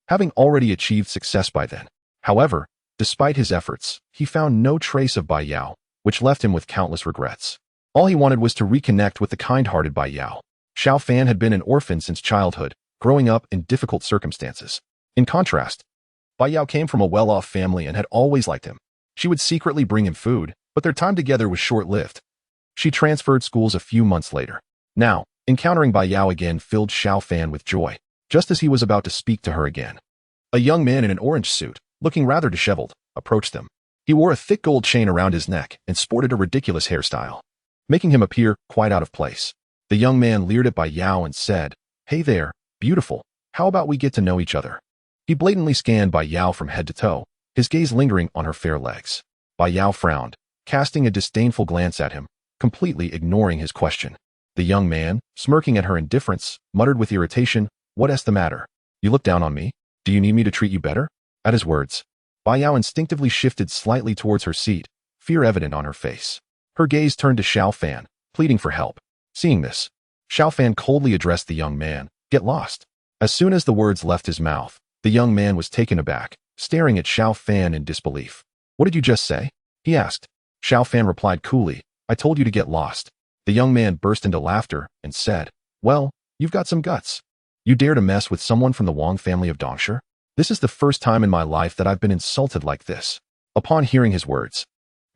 Speaker 1: having already achieved success by then. However, despite his efforts, he found no trace of Baiyou, which left him with countless regrets. All he wanted was to reconnect with the kind-hearted Baiyou. Xiao Fan had been an orphan since childhood, growing up in difficult circumstances. In contrast, Baiyou came from a well-off family and had always liked him. She would secretly bring him food, but their time together was short-lived. She transferred schools a few months later. Now, encountering Baiyou again filled Xiao Fan with joy, just as he was about to speak to her again. A young man in an orange suit, looking rather disheveled, approached them. He wore a thick gold chain around his neck and sported a ridiculous hairstyle, making him appear quite out of place. The young man leered at Baiyou and said, "Hey there, Beautiful. How about we get to know each other? He blatantly scanned Bai Yao from head to toe, his gaze lingering on her fair legs. Bai Yao frowned, casting a disdainful glance at him, completely ignoring his question. The young man, smirking at her indifference, muttered with irritation, "What's the matter? You look down on me? Do you need me to treat you better?" At his words, Bai Yao instinctively shifted slightly towards her seat, fear evident on her face. Her gaze turned to Xiao Fan, pleading for help. Seeing this, Xiao Fan coldly addressed the young man, "Get lost." As soon as the words left his mouth, the young man was taken aback, staring at Xiao Fan in disbelief. "What did you just say?" he asked. Xiao Fan replied coolly, "I told you to get lost." The young man burst into laughter and said, "Well, you've got some guts. You dare to mess with someone from the Wang family of Dongshi? This is the first time in my life that I've been insulted like this." Upon hearing his words,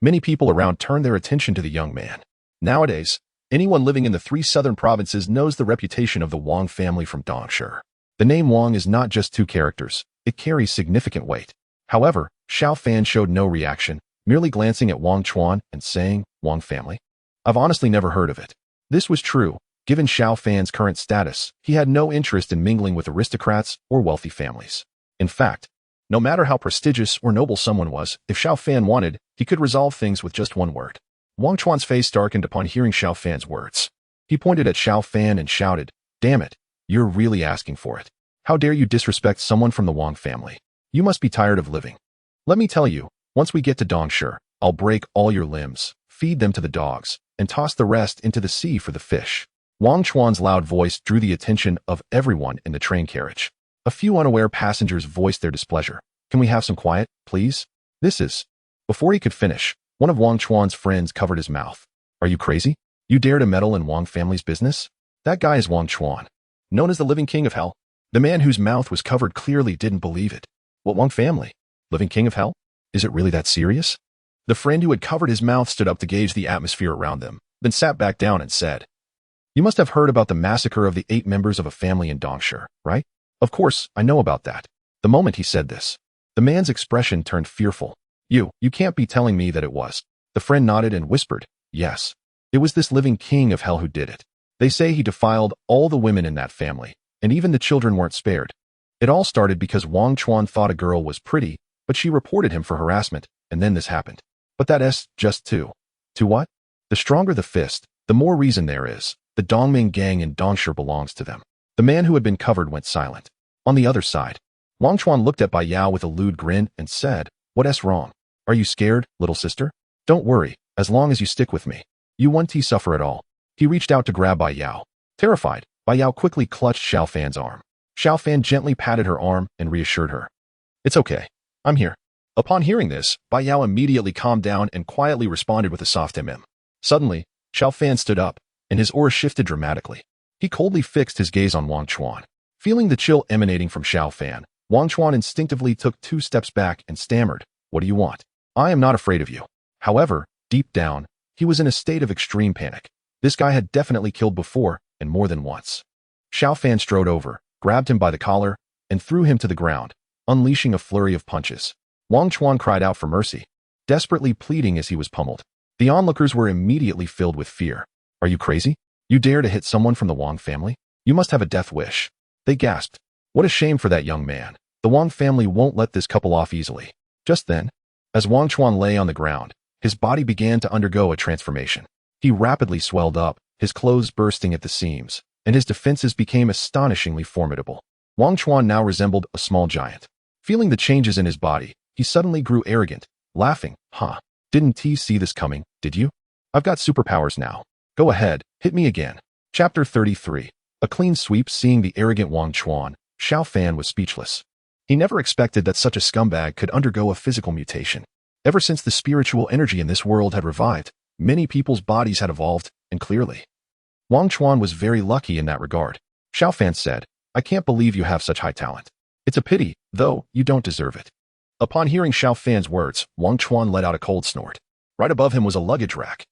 Speaker 1: many people around turned their attention to the young man. Nowadays, anyone living in the 3 southern provinces knows the reputation of the Wang family from Dongshi. The name Wang is not just 2 characters, it carries significant weight. However, Xiao Fan showed no reaction, merely glancing at Wang Chuan and saying, "Wang family? I've honestly never heard of it." This was true. Given Xiao Fan's current status, he had no interest in mingling with aristocrats or wealthy families. In fact, no matter how prestigious or noble someone was, if Xiao Fan wanted, he could resolve things with just one word. Wang Chuan's face darkened upon hearing Xiao Fan's words. He pointed at Xiao Fan and shouted, "Damn it, you're really asking for it. How dare you disrespect someone from the Wang family? You must be tired of living. Let me tell you, once we get to Dongshi, I'll break all your limbs, feed them to the dogs, and toss the rest into the sea for the fish." Wang Chuan's loud voice drew the attention of everyone in the train carriage. A few unaware passengers voiced their displeasure. "Can we have some quiet, please? This is..." Before he could finish, one of Wang Chuan's friends covered his mouth. "Are you crazy? You dare to meddle in Wang family's business? That guy is Wang Chuan, known as the living king of hell." The man whose mouth was covered clearly didn't believe it. "What Wang family? Living king of hell? Is it really that serious?" The friend who had covered his mouth stood up to gauge the atmosphere around them, then sat back down and said, "You must have heard about the massacre of the 8 members of a family in Dongshi, right?" "Of course, I know about that." The moment he said this, the man's expression turned fearful. You can't be telling me that it was." The friend nodded and whispered, "Yes. It was this living king of hell who did it. They say he defiled all the women in that family, and even the children weren't spared. It all started because Wang Chuan thought a girl was pretty, but she reported him for harassment, and then this happened. But that's just two. To what? The stronger the fist, the more reason there is. The Dongming gang in Dongshi belongs to them." The man who had been covered went silent. On the other side, Wang Chuan looked at Bai Yao with a lewd grin and said, "What's wrong? Are you scared, little sister? Don't worry, as long as you stick with me, you won't suffer at all." He reached out to grab Bai Yao. Terrified, Bai Yao quickly clutched Xiao Fan's arm. Xiao Fan gently patted her arm and reassured her. "It's okay. I'm here." Upon hearing this, Bai Yao immediately calmed down and quietly responded with a soft Suddenly, Xiao Fan stood up, and his aura shifted dramatically. He coldly fixed his gaze on Wang Chuan. Feeling the chill emanating from Xiao Fan, Wang Chuan instinctively took 2 steps back and stammered, "What do you want?" "I am not afraid of you." However, deep down, he was in a state of extreme panic. This guy had definitely killed before, and more than once. Xiao Fan strode over, grabbed him by the collar, and threw him to the ground, unleashing a flurry of punches. Wang Chuan cried out for mercy, desperately pleading as he was pummeled. The onlookers were immediately filled with fear. "Are you crazy? You dare to hit someone from the Wang family? You must have a death wish." They gasped. What a shame for that young man. The Wang family won't let this couple off easily. Just then, as Wang Chuan lay on the ground, his body began to undergo a transformation. He rapidly swelled up, his clothes bursting at the seams, and his defenses became astonishingly formidable. Wang Chuan now resembled a small giant. Feeling the changes in his body, he suddenly grew arrogant, laughing. "Huh, didn't you see this coming, did you? I've got superpowers now. Go ahead, hit me again." Chapter 33. A clean sweep. Seeing the arrogant Wang Chuan, Xiao Fan was speechless. He never expected that such a scumbag could undergo a physical mutation. Ever since the spiritual energy in this world had revived, many people's bodies had evolved, and clearly, Wang Chuan was very lucky in that regard. Xiao Fan said, "I can't believe you have such high talent. It's a pity, though, you don't deserve it." Upon hearing Xiao Fan's words, Wang Chuan let out a cold snort. Right above him was a luggage rack,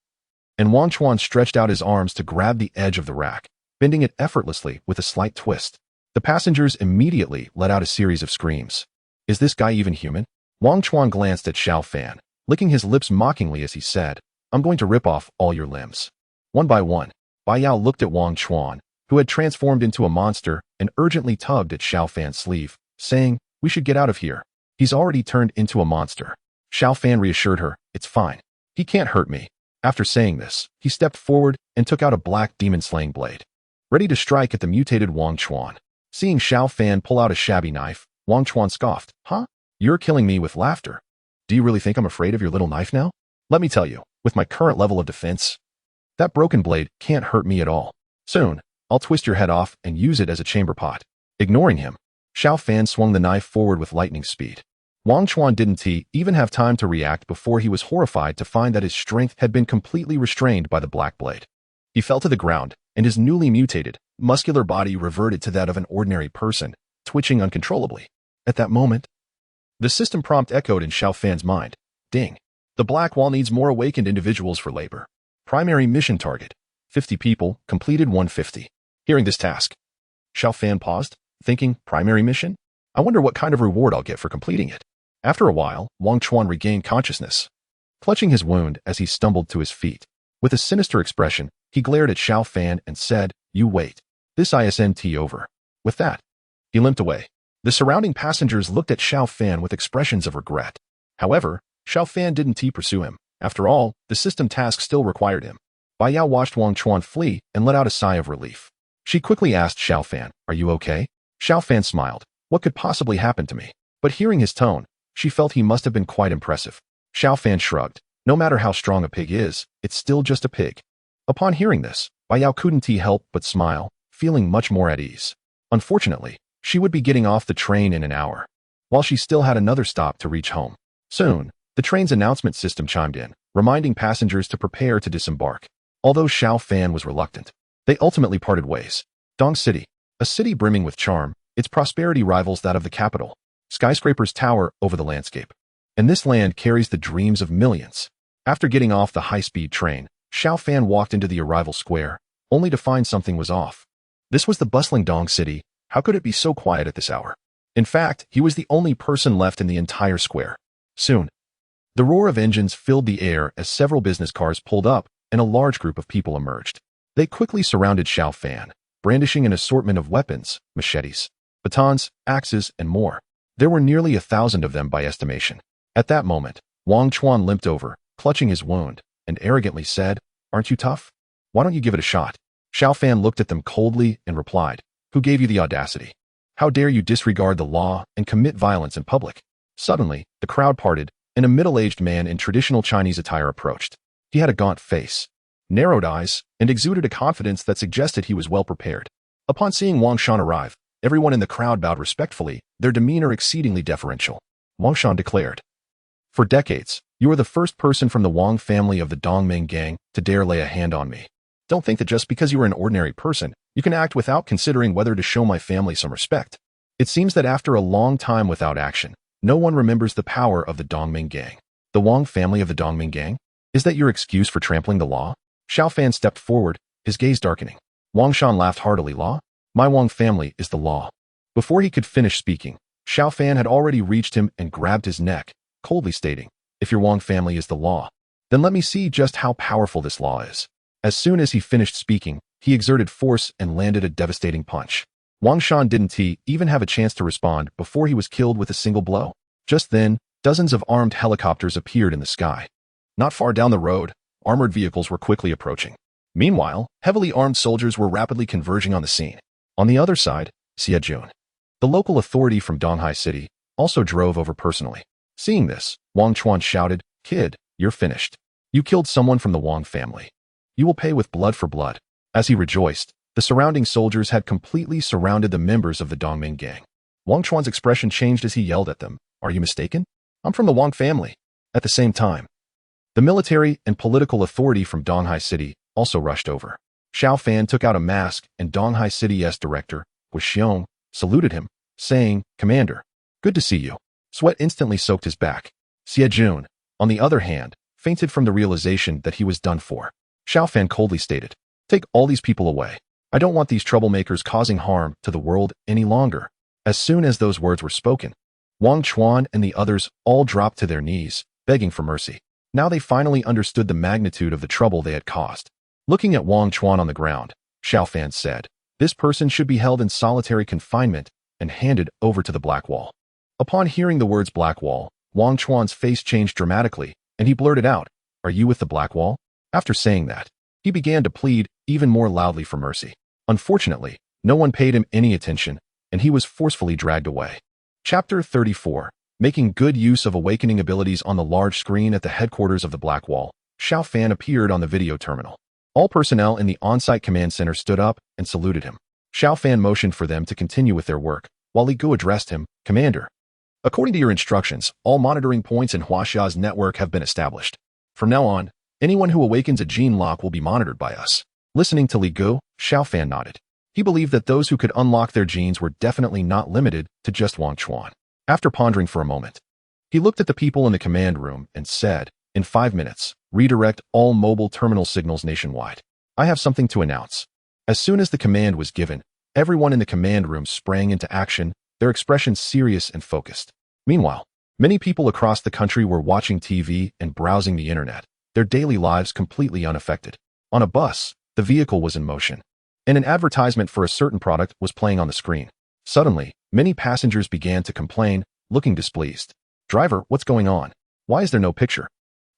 Speaker 1: and Wang Chuan stretched out his arms to grab the edge of the rack, bending it effortlessly with a slight twist. The passengers immediately let out a series of screams. "Is this guy even human?" Wang Chuan glanced at Xiao Fan, licking his lips mockingly as he said, "I'm going to rip off all your limbs." One by one, Bai Yao looked at Wang Chuan, who had transformed into a monster and urgently tugged at Xiao Fan's sleeve, saying, "We should get out of here. He's already turned into a monster." Xiao Fan reassured her, "It's fine. He can't hurt me." After saying this, he stepped forward and took out a black demon-slaying blade, ready to strike at the mutated Wang Chuan. Seeing Xiao Fan pull out a shabby knife, Wang Chuan scoffed, "Huh? You're killing me with laughter. Do you really think I'm afraid of your little knife now? Let me tell you, with my current level of defense, that broken blade can't hurt me at all. Soon, I'll twist your head off and use it as a chamber pot." Ignoring him, Xiao Fan swung the knife forward with lightning speed. Wang Chuan didn't even have time to react before he was horrified to find that his strength had been completely restrained by the black blade. He fell to the ground, and his newly mutated, muscular body reverted to that of an ordinary person, twitching uncontrollably. At that moment, the system prompt echoed in Xiao Fan's mind. Ding. The black wall needs more awakened individuals for labor. Primary mission target. 50 people, completed 150. Hearing this task, Xiao Fan paused, thinking, primary mission? I wonder what kind of reward I'll get for completing it. After a while, Wang Chuan regained consciousness, clutching his wound as he stumbled to his feet. With a sinister expression, he glared at Xiao Fan and said, "You wait. This isn't over." With that, he limped away. The surrounding passengers looked at Xiao Fan with expressions of regret. However, Xiao Fan didn't pursue him. After all, the system task still required him. Bai Yao watched Wang Chuan flee and let out a sigh of relief. She quickly asked Xiao Fan, "Are you okay?" Xiao Fan smiled. What could possibly happen to me? But hearing his tone, she felt he must have been quite impressive. Xiao Fan shrugged. No matter how strong a pig is, it's still just a pig. Upon hearing this, Bai Yao couldn't help but smile, feeling much more at ease. Unfortunately, she would be getting off the train in an hour, while she still had another stop to reach home. Soon, the train's announcement system chimed in, reminding passengers to prepare to disembark. Although Xiao Fan was reluctant, they ultimately parted ways. Dong City, a city brimming with charm, its prosperity rivals that of the capital. Skyscrapers tower over the landscape, and this land carries the dreams of millions. After getting off the high-speed train, Xiao Fan walked into the arrival square, only to find something was off. This was the bustling Dong City. How could it be so quiet at this hour? In fact, he was the only person left in the entire square. Soon, the roar of engines filled the air as several business cars pulled up and a large group of people emerged. They quickly surrounded Xiao Fan, brandishing an assortment of weapons, machetes, batons, axes, and more. There were nearly 1,000 of them by estimation. At that moment, Wang Chuan limped over, clutching his wound, and arrogantly said, "Aren't you tough? Why don't you give it a shot?" Xiao Fan looked at them coldly and replied, "Who gave you the audacity? How dare you disregard the law and commit violence in public?" Suddenly, the crowd parted, and a middle-aged man in traditional Chinese attire approached. He had a gaunt face, narrowed eyes, and exuded a confidence that suggested he was well prepared. Upon seeing Wang Shan arrive, everyone in the crowd bowed respectfully, their demeanor exceedingly deferential. Wang Shan declared, "For decades, you are the first person from the Wang family of the Dongming gang to dare lay a hand on me. Don't think that just because you are an ordinary person, you can act without considering whether to show my family some respect." It seems that after a long time without action, no one remembers the power of the Dongming gang. The Wang family of the Dongming gang? Is that your excuse for trampling the law? Xiao Fan stepped forward, his gaze darkening. Wang Shan laughed heartily. "Law? My Wang family is the law." Before he could finish speaking, Xiao Fan had already reached him and grabbed his neck, coldly stating, "If your Wang family is the law, then let me see just how powerful this law is." As soon as he finished speaking, he exerted force and landed a devastating punch. Wang Shan didn't even have a chance to respond before he was killed with a single blow. Just then, dozens of armed helicopters appeared in the sky. Not far down the road, armored vehicles were quickly approaching. Meanwhile, heavily armed soldiers were rapidly converging on the scene. On the other side, Xiajun, the local authority from Donghai City, also drove over personally. Seeing this, Wang Chuan shouted, "Kid, you're finished. You killed someone from the Wang family. You will pay with blood for blood." As he rejoiced, the surrounding soldiers had completely surrounded the members of the Dongming gang. Wang Chuan's expression changed as he yelled at them, "Are you mistaken? I'm from the Wang family." At the same time, the military and political authority from Donghai City also rushed over. Xiao Fan took out a mask and Donghai City's director, Wu Xiong, saluted him, saying, "Commander, good to see you." Sweat instantly soaked his back. Xiajun, on the other hand, fainted from the realization that he was done for. Xiao Fan coldly stated, "Take all these people away. I don't want these troublemakers causing harm to the world any longer." As soon as those words were spoken, Wang Chuan and the others all dropped to their knees, begging for mercy. Now they finally understood the magnitude of the trouble they had caused. Looking at Wang Chuan on the ground, Xiao Fan said, This person should be held in solitary confinement and handed over to the Black Wall. Upon hearing the words Black Wall, Wang Chuan's face changed dramatically, and he blurted out, "Are you with the Black Wall?" After saying that, he began to plead even more loudly for mercy. Unfortunately, no one paid him any attention, and he was forcefully dragged away. Chapter 34. Making good use of awakening abilities on the large screen at the headquarters of the Black Wall, Xiao Fan appeared on the video terminal. All personnel in the on-site command center stood up and saluted him. Xiao Fan motioned for them to continue with their work, while Li Gu addressed him, "Commander, according to your instructions, all monitoring points in Huaxia's network have been established. From now on, anyone who awakens a gene lock will be monitored by us." Listening to Li Gu, Xiao Fan nodded. He believed that those who could unlock their genes were definitely not limited to just Wang Chuan. After pondering for a moment, he looked at the people in the command room and said, "In 5 minutes, redirect all mobile terminal signals nationwide. I have something to announce." As soon as the command was given, everyone in the command room sprang into action, their expressions serious and focused. Meanwhile, many people across the country were watching TV and browsing the internet, their daily lives completely unaffected. On a bus, the vehicle was in motion, and an advertisement for a certain product was playing on the screen. Suddenly, many passengers began to complain, looking displeased. "Driver, what's going on? Why is there no picture?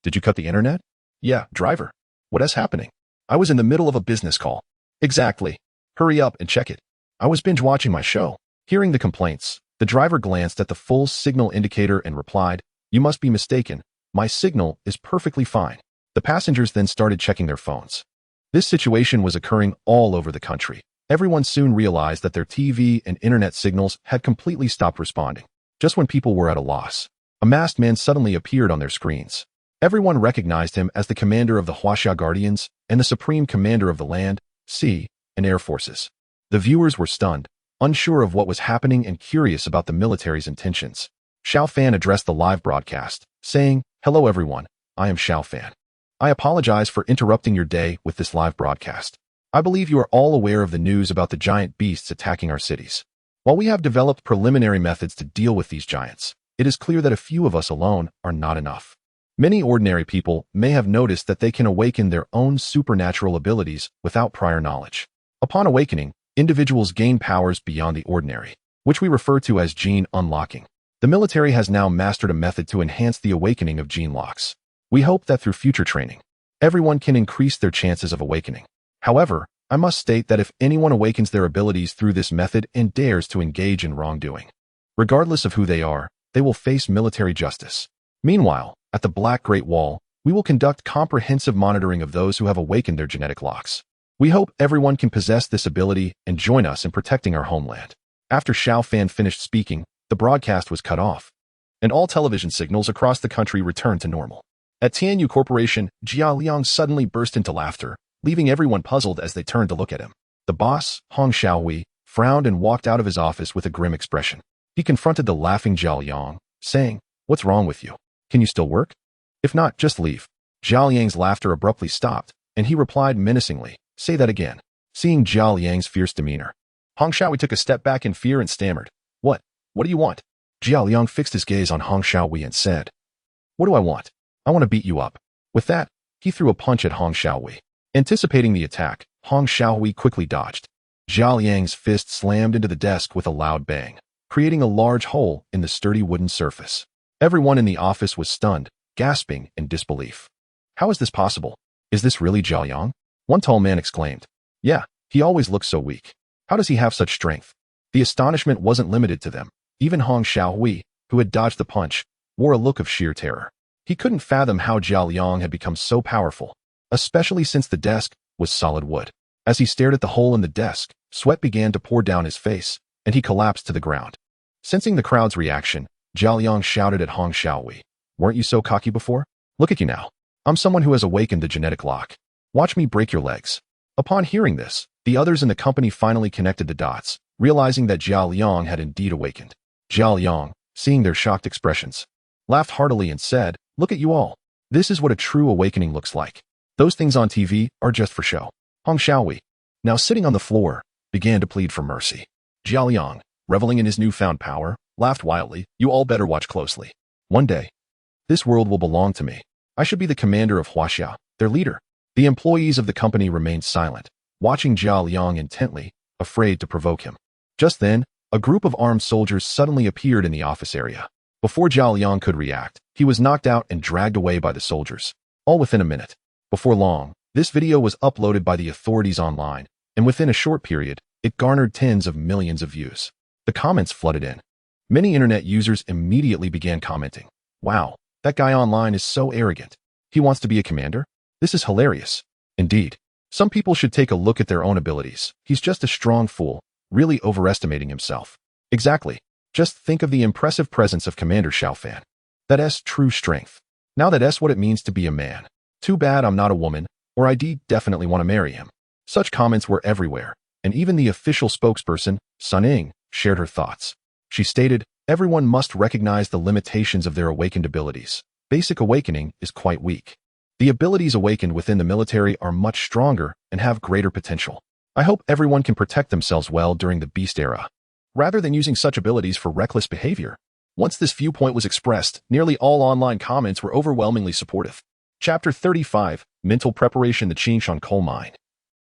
Speaker 1: Did you cut the internet?" "Yeah, driver. What is happening? I was in the middle of a business call." "Exactly. Hurry up and check it. I was binge watching my show." Hearing the complaints, the driver glanced at the full signal indicator and replied, "You must be mistaken. My signal is perfectly fine." The passengers then started checking their phones. This situation was occurring all over the country. Everyone soon realized that their TV and internet signals had completely stopped responding. Just when people were at a loss, a masked man suddenly appeared on their screens. Everyone recognized him as the commander of the Huaxia Guardians and the supreme commander of the land, sea, and air forces. The viewers were stunned, unsure of what was happening and curious about the military's intentions. Xiao Fan addressed the live broadcast, saying, "Hello everyone, I am Xiao Fan. I apologize for interrupting your day with this live broadcast. I believe you are all aware of the news about the giant beasts attacking our cities. While we have developed preliminary methods to deal with these giants, it is clear that a few of us alone are not enough. Many ordinary people may have noticed that they can awaken their own supernatural abilities without prior knowledge. Upon awakening, individuals gain powers beyond the ordinary, which we refer to as gene unlocking. The military has now mastered a method to enhance the awakening of gene locks. We hope that through future training, everyone can increase their chances of awakening. However, I must state that if anyone awakens their abilities through this method and dares to engage in wrongdoing, regardless of who they are, they will face military justice. Meanwhile, at the Black Great Wall, we will conduct comprehensive monitoring of those who have awakened their genetic locks. We hope everyone can possess this ability and join us in protecting our homeland." After Xiao Fan finished speaking, the broadcast was cut off, and all television signals across the country returned to normal. At Tianyu Corporation, Jia Liang suddenly burst into laughter, leaving everyone puzzled as they turned to look at him. The boss, Hong Xiaohui, frowned and walked out of his office with a grim expression. He confronted the laughing Zhao Yang, saying, "What's wrong with you? Can you still work? If not, just leave." Zhao Yang's laughter abruptly stopped, and he replied menacingly, "Say that again." Seeing Zhao Yang's fierce demeanor, Hong Xiaohui took a step back in fear and stammered, What do you want?" Zhao Yang fixed his gaze on Hong Xiaohui and said, "What do I want? I want to beat you up." With that, he threw a punch at Hong Xiaohui. Anticipating the attack, Hong Xiaohui quickly dodged. Zhao Yang's fist slammed into the desk with a loud bang, creating a large hole in the sturdy wooden surface. Everyone in the office was stunned, gasping in disbelief. "How is this possible? Is this really Zhao Yang?" One tall man exclaimed. "Yeah, he always looks so weak. How does he have such strength?" The astonishment wasn't limited to them. Even Hong Xiaohui, who had dodged the punch, wore a look of sheer terror. He couldn't fathom how Zhao Yang had become so powerful, especially since the desk was solid wood. As he stared at the hole in the desk, sweat began to pour down his face, and he collapsed to the ground. Sensing the crowd's reaction, Zhao Yang shouted at Hong Xiaohui, "Weren't you so cocky before? Look at you now. I'm someone who has awakened the genetic lock. Watch me break your legs." Upon hearing this, the others in the company finally connected the dots, realizing that Zhao Yang had indeed awakened. Zhao Yang, seeing their shocked expressions, laughed heartily and said, "Look at you all. This is what a true awakening looks like. Those things on TV are just for show." Hong Xiaohui, now sitting on the floor, began to plead for mercy. Zhao Yang, reveling in his newfound power, laughed wildly, "You all better watch closely. One day, this world will belong to me. I should be the commander of Huaxia, their leader." The employees of the company remained silent, watching Zhao Yang intently, afraid to provoke him. Just then, a group of armed soldiers suddenly appeared in the office area. Before Zhao Liang could react, he was knocked out and dragged away by the soldiers, all within a minute. Before long, this video was uploaded by the authorities online, and within a short period, it garnered tens of millions of views. The comments flooded in. Many internet users immediately began commenting, "Wow, that guy online is so arrogant. He wants to be a commander? This is hilarious." Indeed, some people should take a look at their own abilities. He's just a strong fool, really overestimating himself. Exactly. Just think of the impressive presence of Commander Xiao Fan. That's true strength. Now that's what it means to be a man. Too bad I'm not a woman, or I'd definitely want to marry him. Such comments were everywhere, and even the official spokesperson, Sun Ying, shared her thoughts. She stated, "Everyone must recognize the limitations of their awakened abilities. Basic awakening is quite weak. The abilities awakened within the military are much stronger and have greater potential. I hope everyone can protect themselves well during the Beast era, rather than using such abilities for reckless behavior." Once this viewpoint was expressed, nearly all online comments were overwhelmingly supportive. Chapter 35, Mental Preparation. The Qingshan Coal Mine.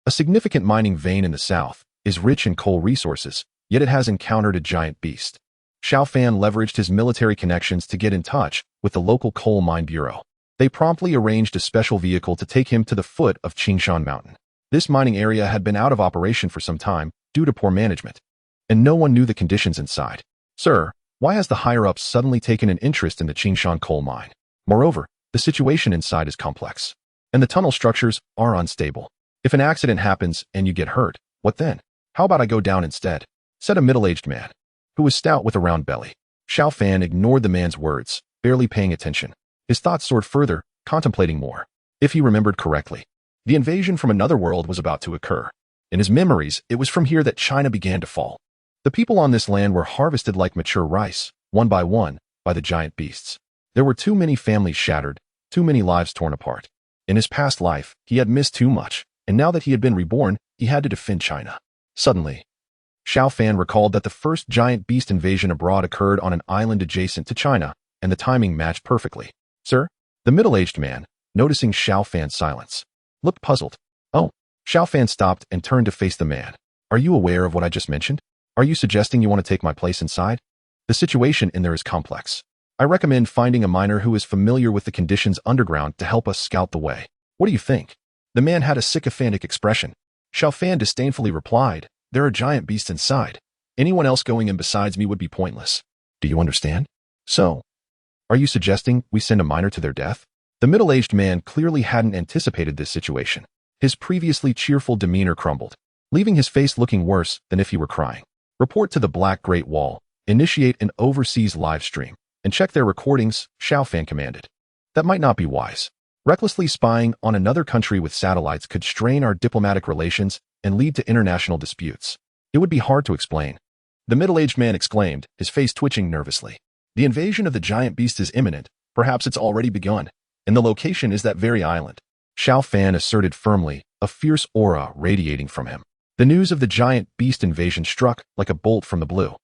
Speaker 1: A significant mining vein in the south, is rich in coal resources, yet it has encountered a giant beast. Xiao Fan leveraged his military connections to get in touch with the local coal mine bureau. They promptly arranged a special vehicle to take him to the foot of Qingshan Mountain. This mining area had been out of operation for some time due to poor management, and no one knew the conditions inside. "Sir, why has the higher-ups suddenly taken an interest in the Qingshan coal mine? Moreover, the situation inside is complex, and the tunnel structures are unstable. If an accident happens and you get hurt, what then? How about I go down instead?" said a middle-aged man, who was stout with a round belly. Xiao Fan ignored the man's words, barely paying attention. His thoughts soared further, contemplating more. If he remembered correctly, the invasion from another world was about to occur. In his memories, it was from here that China began to fall. The people on this land were harvested like mature rice, one, by the giant beasts. There were too many families shattered, too many lives torn apart. In his past life, he had missed too much, and now that he had been reborn, he had to defend China. Suddenly, Xiao Fan recalled that the first giant beast invasion abroad occurred on an island adjacent to China, and the timing matched perfectly. "Sir?" The middle-aged man, noticing Xiao Fan's silence, looked puzzled. "Oh." Xiao Fan stopped and turned to face the man. "Are you aware of what I just mentioned? Are you suggesting you want to take my place inside? The situation in there is complex. I recommend finding a miner who is familiar with the conditions underground to help us scout the way. What do you think?" The man had a sycophantic expression. Xiao Fan disdainfully replied, "There are giant beasts inside. Anyone else going in besides me would be pointless. Do you understand? So, are you suggesting we send a miner to their death?" The middle-aged man clearly hadn't anticipated this situation. His previously cheerful demeanor crumbled, leaving his face looking worse than if he were crying. "Report to the Black Great Wall, initiate an overseas live stream, and check their recordings," Xiao Fan commanded. "That might not be wise. Recklessly spying on another country with satellites could strain our diplomatic relations and lead to international disputes. It would be hard to explain." The middle-aged man exclaimed, his face twitching nervously. "The invasion of the giant beast is imminent. Perhaps it's already begun, and the location is that very island," Xiao Fan asserted firmly, a fierce aura radiating from him. The news of the giant beast invasion struck like a bolt from the blue,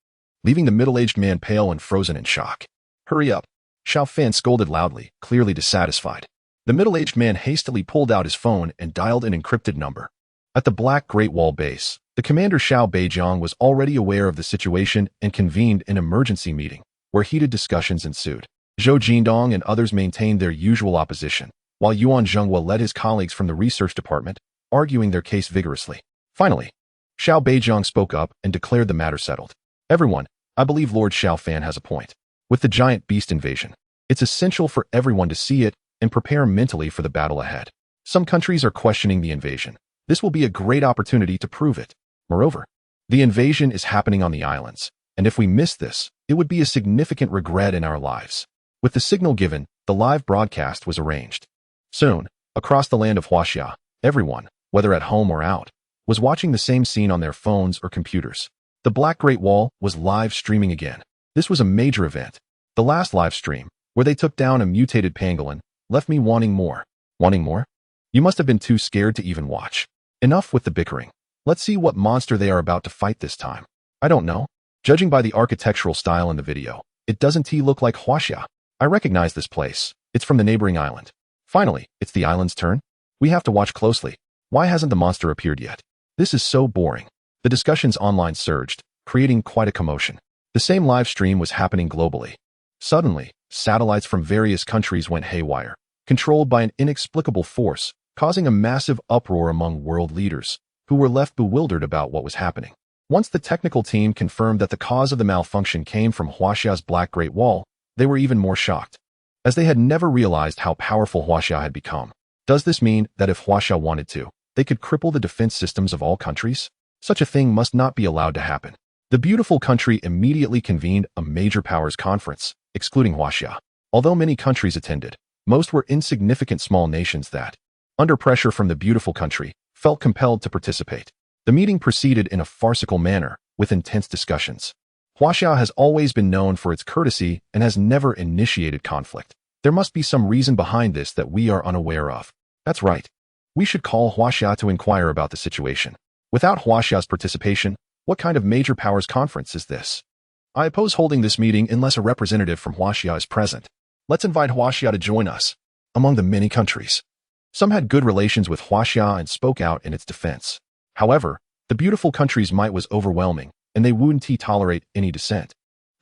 Speaker 1: leaving the middle-aged man pale and frozen in shock. "Hurry up," Xiao Fan scolded loudly, clearly dissatisfied. The middle-aged man hastily pulled out his phone and dialed an encrypted number. At the Black Great Wall base, the commander Xiao Beijiang was already aware of the situation and convened an emergency meeting, where heated discussions ensued. Zhou Jindong and others maintained their usual opposition, while Yuan Zhenghua led his colleagues from the research department, arguing their case vigorously. Finally, Xiao Beijiang spoke up and declared the matter settled. "Everyone, I believe Lord Xiao Fan has a point. With the giant beast invasion, it's essential for everyone to see it and prepare mentally for the battle ahead. Some countries are questioning the invasion. This will be a great opportunity to prove it. Moreover, the invasion is happening on the islands, and if we miss this, it would be a significant regret in our lives." With the signal given, the live broadcast was arranged. Soon, across the land of Huaxia, everyone, whether at home or out, was watching the same scene on their phones or computers. The Black Great Wall was live streaming again. This was a major event. The last live stream, where they took down a mutated pangolin, left me wanting more. Wanting more? You must have been too scared to even watch. Enough with the bickering. Let's see what monster they are about to fight this time. I don't know. Judging by the architectural style in the video, it doesn't look like Huaxia. I recognize this place. It's from the neighboring island. Finally, it's the island's turn. We have to watch closely. Why hasn't the monster appeared yet? This is so boring. The discussions online surged, creating quite a commotion. The same live stream was happening globally. Suddenly, satellites from various countries went haywire, controlled by an inexplicable force, causing a massive uproar among world leaders, who were left bewildered about what was happening. Once the technical team confirmed that the cause of the malfunction came from Huaxia's Black Great Wall, they were even more shocked, as they had never realized how powerful Huaxia had become. Does this mean that if Huaxia wanted to, they could cripple the defense systems of all countries? Such a thing must not be allowed to happen. The beautiful country immediately convened a major powers conference, excluding Huaxia. Although many countries attended, most were insignificant small nations that, under pressure from the beautiful country, felt compelled to participate. The meeting proceeded in a farcical manner, with intense discussions. Huaxia has always been known for its courtesy and has never initiated conflict. There must be some reason behind this that we are unaware of. That's right. We should call Huaxia to inquire about the situation. Without Huaxia's participation, what kind of major powers conference is this? I oppose holding this meeting unless a representative from Huaxia is present. Let's invite Huaxia to join us. Among the many countries, some had good relations with Huaxia and spoke out in its defense. However, the beautiful country's might was overwhelming, and they wouldn't tolerate any dissent.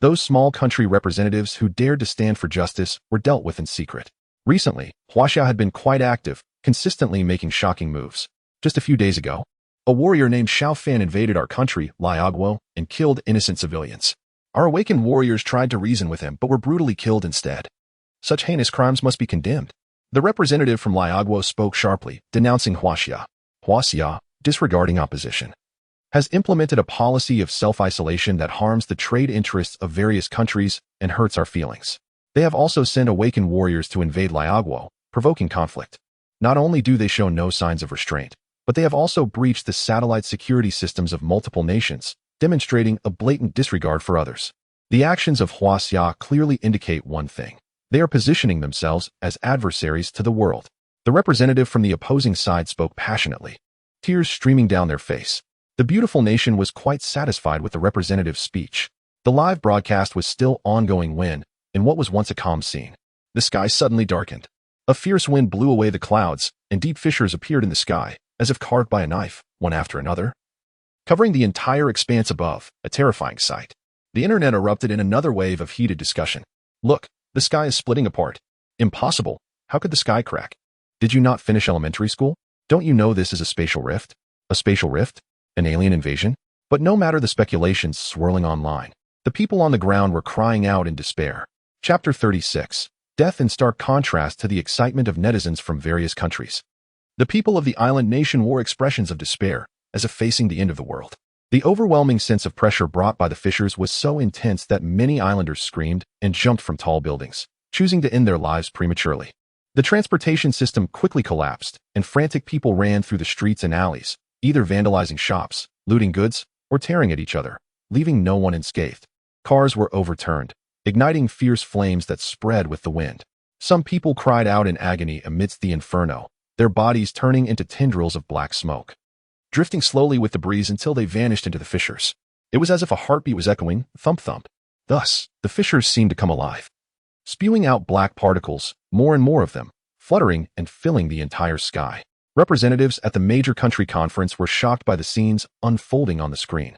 Speaker 1: Those small country representatives who dared to stand for justice were dealt with in secret. Recently, Huaxia had been quite active, consistently making shocking moves. Just a few days ago, a warrior named Xiao Fan invaded our country, Liaoguo, and killed innocent civilians. Our Awaken warriors tried to reason with him but were brutally killed instead. Such heinous crimes must be condemned. The representative from Liaoguo spoke sharply, denouncing Huaxia. Huaxia, disregarding opposition, has implemented a policy of self-isolation that harms the trade interests of various countries and hurts our feelings. They have also sent Awaken warriors to invade Liaoguo, provoking conflict. Not only do they show no signs of restraint, but they have also breached the satellite security systems of multiple nations, demonstrating a blatant disregard for others. The actions of Huaxia clearly indicate one thing. They are positioning themselves as adversaries to the world. The representative from the opposing side spoke passionately, tears streaming down their face. The beautiful nation was quite satisfied with the representative's speech. The live broadcast was still ongoing when, in what was once a calm scene, the sky suddenly darkened. A fierce wind blew away the clouds, and deep fissures appeared in the sky, as if carved by a knife, one after another, covering the entire expanse above, a terrifying sight. The internet erupted in another wave of heated discussion. Look, the sky is splitting apart. Impossible. How could the sky crack? Did you not finish elementary school? Don't you know this is a spatial rift? A spatial rift? An alien invasion? But no matter the speculations swirling online, the people on the ground were crying out in despair. Chapter 36. Death in stark contrast to the excitement of netizens from various countries. The people of the island nation wore expressions of despair, as if facing the end of the world. The overwhelming sense of pressure brought by the fissures was so intense that many islanders screamed and jumped from tall buildings, choosing to end their lives prematurely. The transportation system quickly collapsed, and frantic people ran through the streets and alleys, either vandalizing shops, looting goods, or tearing at each other, leaving no one unscathed. Cars were overturned, igniting fierce flames that spread with the wind. Some people cried out in agony amidst the inferno, their bodies turning into tendrils of black smoke, drifting slowly with the breeze until they vanished into the fissures. It was as if a heartbeat was echoing, thump-thump. Thus, the fissures seemed to come alive, spewing out black particles, more and more of them, fluttering and filling the entire sky. Representatives at the major country conference were shocked by the scenes unfolding on the screen.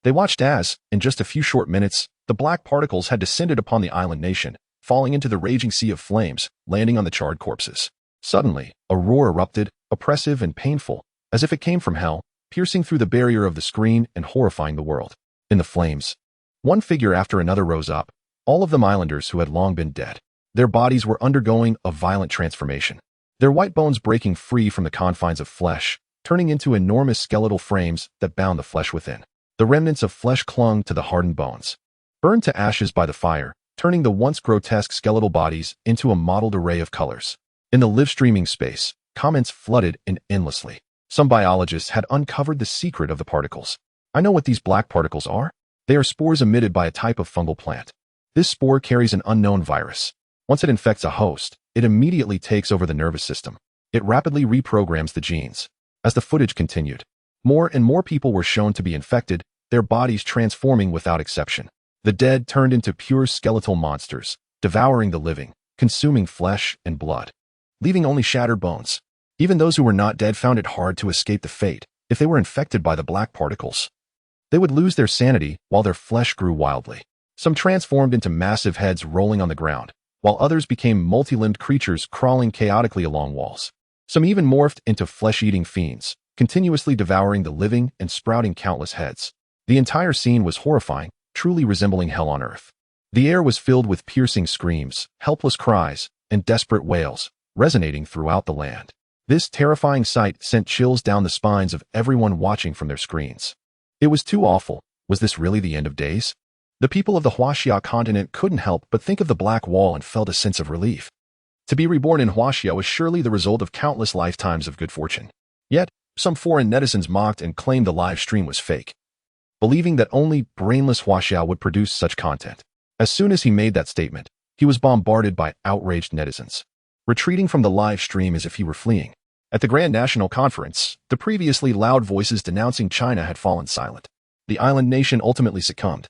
Speaker 1: They watched as, in just a few short minutes, the black particles had descended upon the island nation, falling into the raging sea of flames, landing on the charred corpses. Suddenly, a roar erupted, oppressive and painful, as if it came from hell, piercing through the barrier of the screen and horrifying the world. In the flames, one figure after another rose up, all of them islanders who had long been dead. Their bodies were undergoing a violent transformation, their white bones breaking free from the confines of flesh, turning into enormous skeletal frames that bound the flesh within. The remnants of flesh clung to the hardened bones, burned to ashes by the fire, turning the once grotesque skeletal bodies into a mottled array of colors. In the live streaming space, comments flooded in endlessly. Some biologists had uncovered the secret of the particles. I know what these black particles are. They are spores emitted by a type of fungal plant. This spore carries an unknown virus. Once it infects a host, it immediately takes over the nervous system. It rapidly reprograms the genes. As the footage continued, more and more people were shown to be infected, their bodies transforming without exception. The dead turned into pure skeletal monsters, devouring the living, consuming flesh and blood, leaving only shattered bones. Even those who were not dead found it hard to escape the fate if they were infected by the black particles. They would lose their sanity while their flesh grew wildly. Some transformed into massive heads rolling on the ground, while others became multi-limbed creatures crawling chaotically along walls. Some even morphed into flesh-eating fiends, continuously devouring the living and sprouting countless heads. The entire scene was horrifying, truly resembling hell on earth. The air was filled with piercing screams, helpless cries, and desperate wails, resonating throughout the land. This terrifying sight sent chills down the spines of everyone watching from their screens. It was too awful. Was this really the end of days? The people of the Huaxia continent couldn't help but think of the Black Wall and felt a sense of relief. To be reborn in Huaxia was surely the result of countless lifetimes of good fortune. Yet, some foreign netizens mocked and claimed the live stream was fake, believing that only brainless Huaxia would produce such content. As soon as he made that statement, he was bombarded by outraged netizens, retreating from the live stream as if he were fleeing. At the Grand National Conference, the previously loud voices denouncing China had fallen silent. The island nation ultimately succumbed,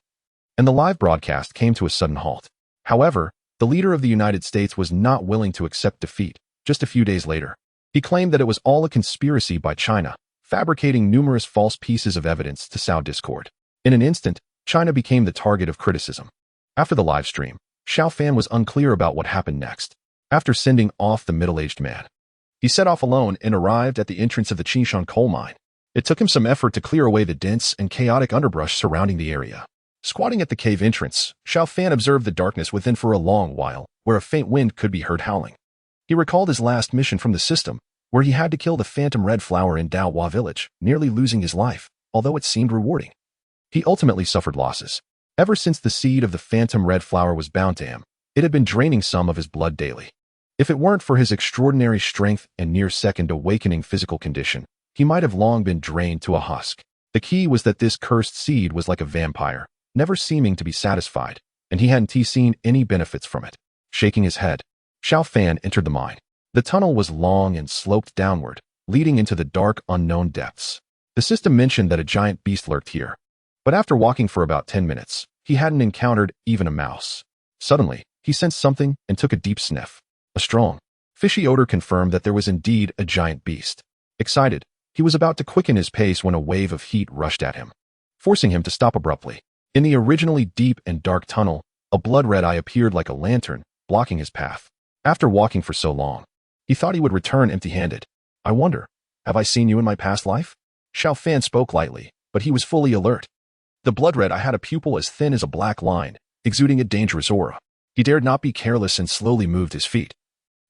Speaker 1: and the live broadcast came to a sudden halt. However, the leader of the United States was not willing to accept defeat. Just a few days later, he claimed that it was all a conspiracy by China, fabricating numerous false pieces of evidence to sow discord. In an instant, China became the target of criticism. After the live stream, Xiao Fan was unclear about what happened next. After sending off the middle-aged man, he set off alone and arrived at the entrance of the Qishan coal mine. It took him some effort to clear away the dense and chaotic underbrush surrounding the area. Squatting at the cave entrance, Xiao Fan observed the darkness within for a long while, where a faint wind could be heard howling. He recalled his last mission from the system, where he had to kill the phantom red flower in Daohua village, nearly losing his life, although it seemed rewarding. He ultimately suffered losses. Ever since the seed of the phantom red flower was bound to him, it had been draining some of his blood daily. If it weren't for his extraordinary strength and near-second awakening physical condition, he might have long been drained to a husk. The key was that this cursed seed was like a vampire, never seeming to be satisfied, and he hadn't seen any benefits from it. Shaking his head, Xiao Fan entered the mine. The tunnel was long and sloped downward, leading into the dark, unknown depths. The system mentioned that a giant beast lurked here, but after walking for about 10 minutes, he hadn't encountered even a mouse. Suddenly, he sensed something and took a deep sniff. A strong, fishy odor confirmed that there was indeed a giant beast. Excited, he was about to quicken his pace when a wave of heat rushed at him, forcing him to stop abruptly. In the originally deep and dark tunnel, a blood-red eye appeared like a lantern, blocking his path. After walking for so long, he thought he would return empty-handed. "I wonder, have I seen you in my past life?" Xiao Fan spoke lightly, but he was fully alert. The blood-red eye had a pupil as thin as a black line, exuding a dangerous aura. He dared not be careless and slowly moved his feet.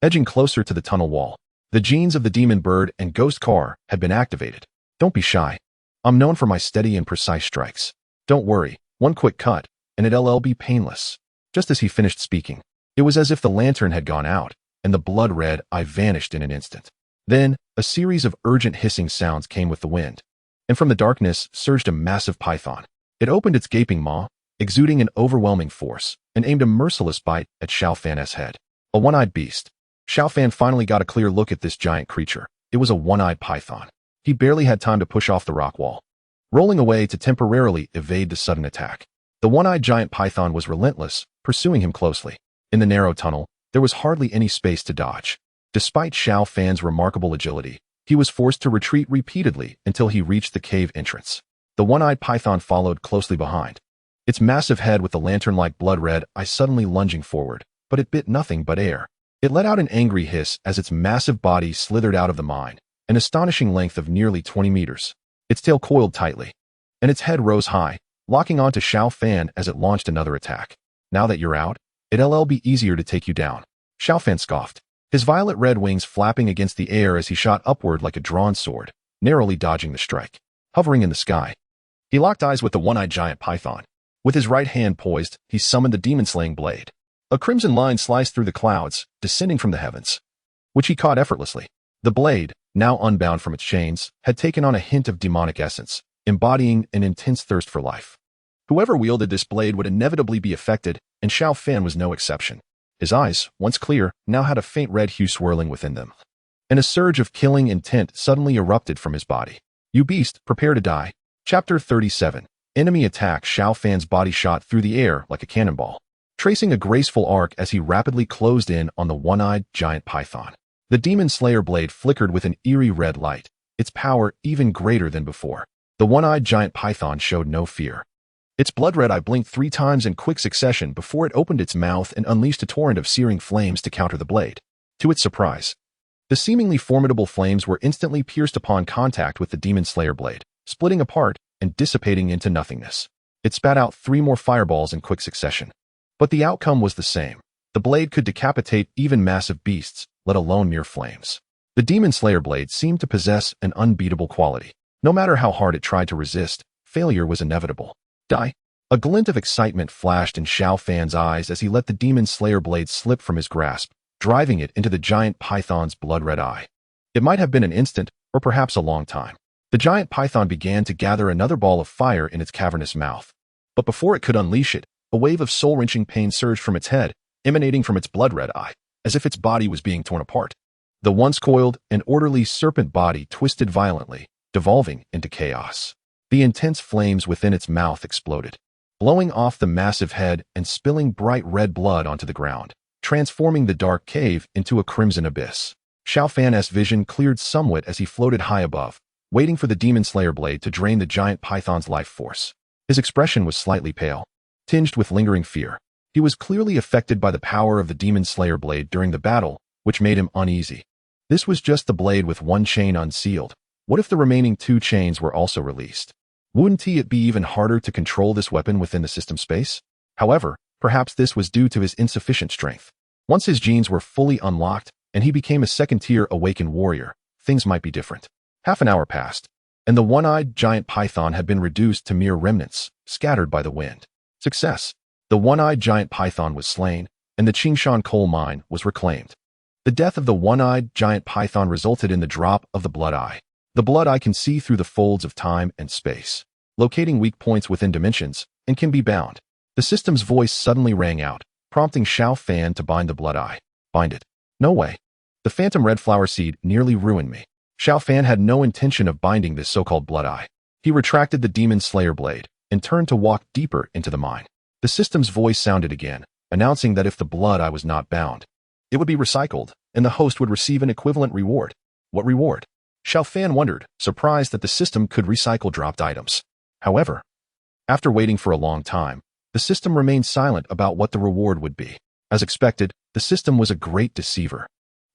Speaker 1: Edging closer to the tunnel wall, the genes of the demon bird and ghost car had been activated. "Don't be shy. I'm known for my steady and precise strikes. Don't worry. One quick cut, and it'll be painless." Just as he finished speaking, it was as if the lantern had gone out, and the blood-red eye vanished in an instant. Then, a series of urgent hissing sounds came with the wind, and from the darkness surged a massive python. It opened its gaping maw, exuding an overwhelming force, and aimed a merciless bite at Xiao Fan's head. A one-eyed beast. Xiao Fan finally got a clear look at this giant creature. It was a one-eyed python. He barely had time to push off the rock wall, rolling away to temporarily evade the sudden attack. The one-eyed giant python was relentless, pursuing him closely. In the narrow tunnel, there was hardly any space to dodge. Despite Xiao Fan's remarkable agility, he was forced to retreat repeatedly until he reached the cave entrance. The one-eyed python followed closely behind, its massive head with the lantern-like blood-red eye suddenly lunging forward, but it bit nothing but air. It let out an angry hiss as its massive body slithered out of the mine, an astonishing length of nearly 20 meters. Its tail coiled tightly, and its head rose high, locking onto Xiao Fan as it launched another attack. "Now that you're out, it'll be easier to take you down," Xiao Fan scoffed, his violet-red wings flapping against the air as he shot upward like a drawn sword, narrowly dodging the strike. Hovering in the sky, he locked eyes with the one-eyed giant python. With his right hand poised, he summoned the demon-slaying blade. A crimson line sliced through the clouds, descending from the heavens, which he caught effortlessly. The blade, now unbound from its chains, had taken on a hint of demonic essence, embodying an intense thirst for life. Whoever wielded this blade would inevitably be affected, and Xiao Fan was no exception. His eyes, once clear, now had a faint red hue swirling within them, and a surge of killing intent suddenly erupted from his body. "You beast, prepare to die." Chapter 37. Enemy attack. Xiao Fan's body shot through the air like a cannonball, tracing a graceful arc as he rapidly closed in on the one-eyed giant python. The demon slayer blade flickered with an eerie red light, its power even greater than before. The one-eyed giant python showed no fear. Its blood-red eye blinked 3 times in quick succession before it opened its mouth and unleashed a torrent of searing flames to counter the blade. To its surprise, the seemingly formidable flames were instantly pierced upon contact with the demon slayer blade, splitting apart and dissipating into nothingness. It spat out 3 more fireballs in quick succession. But the outcome was the same. The blade could decapitate even massive beasts, let alone mere flames. The demon slayer blade seemed to possess an unbeatable quality. No matter how hard it tried to resist, failure was inevitable. Die. A glint of excitement flashed in Xiao Fan's eyes as he let the demon slayer blade slip from his grasp, driving it into the giant python's blood-red eye. It might have been an instant, or perhaps a long time. The giant python began to gather another ball of fire in its cavernous mouth. But before it could unleash it, a wave of soul-wrenching pain surged from its head, emanating from its blood-red eye, as if its body was being torn apart. The once coiled and orderly serpent body twisted violently, devolving into chaos. The intense flames within its mouth exploded, blowing off the massive head and spilling bright red blood onto the ground, transforming the dark cave into a crimson abyss. Xiao Fan's vision cleared somewhat as he floated high above, waiting for the demon slayer blade to drain the giant python's life force. His expression was slightly pale, tinged with lingering fear. He was clearly affected by the power of the demon slayer blade during the battle, which made him uneasy. This was just the blade with 1 chain unsealed. What if the remaining 2 chains were also released? Wouldn't it be even harder to control this weapon within the system space? However, perhaps this was due to his insufficient strength. Once his genes were fully unlocked, and he became a second-tier Awaken warrior, things might be different. Half an hour passed, and the one-eyed giant python had been reduced to mere remnants, scattered by the wind. Success! The one-eyed giant python was slain, and the Qingshan coal mine was reclaimed. The death of the one-eyed giant python resulted in the drop of the blood eye. The blood eye can see through the folds of time and space, locating weak points within dimensions, and can be bound. The system's voice suddenly rang out, prompting Xiao Fan to bind the blood eye. Bind it. No way. The phantom red flower seed nearly ruined me. Xiao Fan had no intention of binding this so-called blood eye. He retracted the demon slayer blade and turned to walk deeper into the mine. The system's voice sounded again, announcing that if the blood eye was not bound, it would be recycled, and the host would receive an equivalent reward. What reward? Xiao Fan wondered, surprised that the system could recycle dropped items. However, after waiting for a long time, the system remained silent about what the reward would be. As expected, the system was a great deceiver.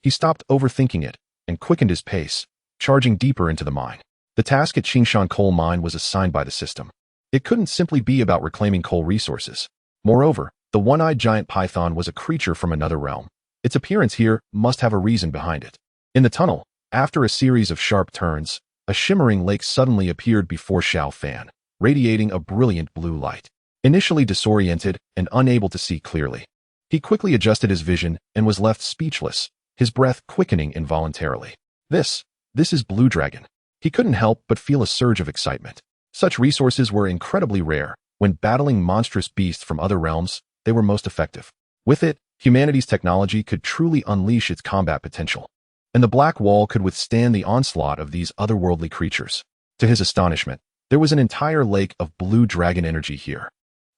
Speaker 1: He stopped overthinking it and quickened his pace, charging deeper into the mine. The task at Qingshan coal mine was assigned by the system. It couldn't simply be about reclaiming coal resources. Moreover, the one-eyed giant python was a creature from another realm. Its appearance here must have a reason behind it. In the tunnel, after a series of sharp turns, a shimmering lake suddenly appeared before Xiao Fan, radiating a brilliant blue light. Initially disoriented and unable to see clearly, he quickly adjusted his vision and was left speechless, his breath quickening involuntarily. This is Blue Dragon. He couldn't help but feel a surge of excitement. Such resources were incredibly rare. When battling monstrous beasts from other realms, they were most effective. With it, humanity's technology could truly unleash its combat potential, and the Black Wall could withstand the onslaught of these otherworldly creatures. To his astonishment, there was an entire lake of blue dragon energy here,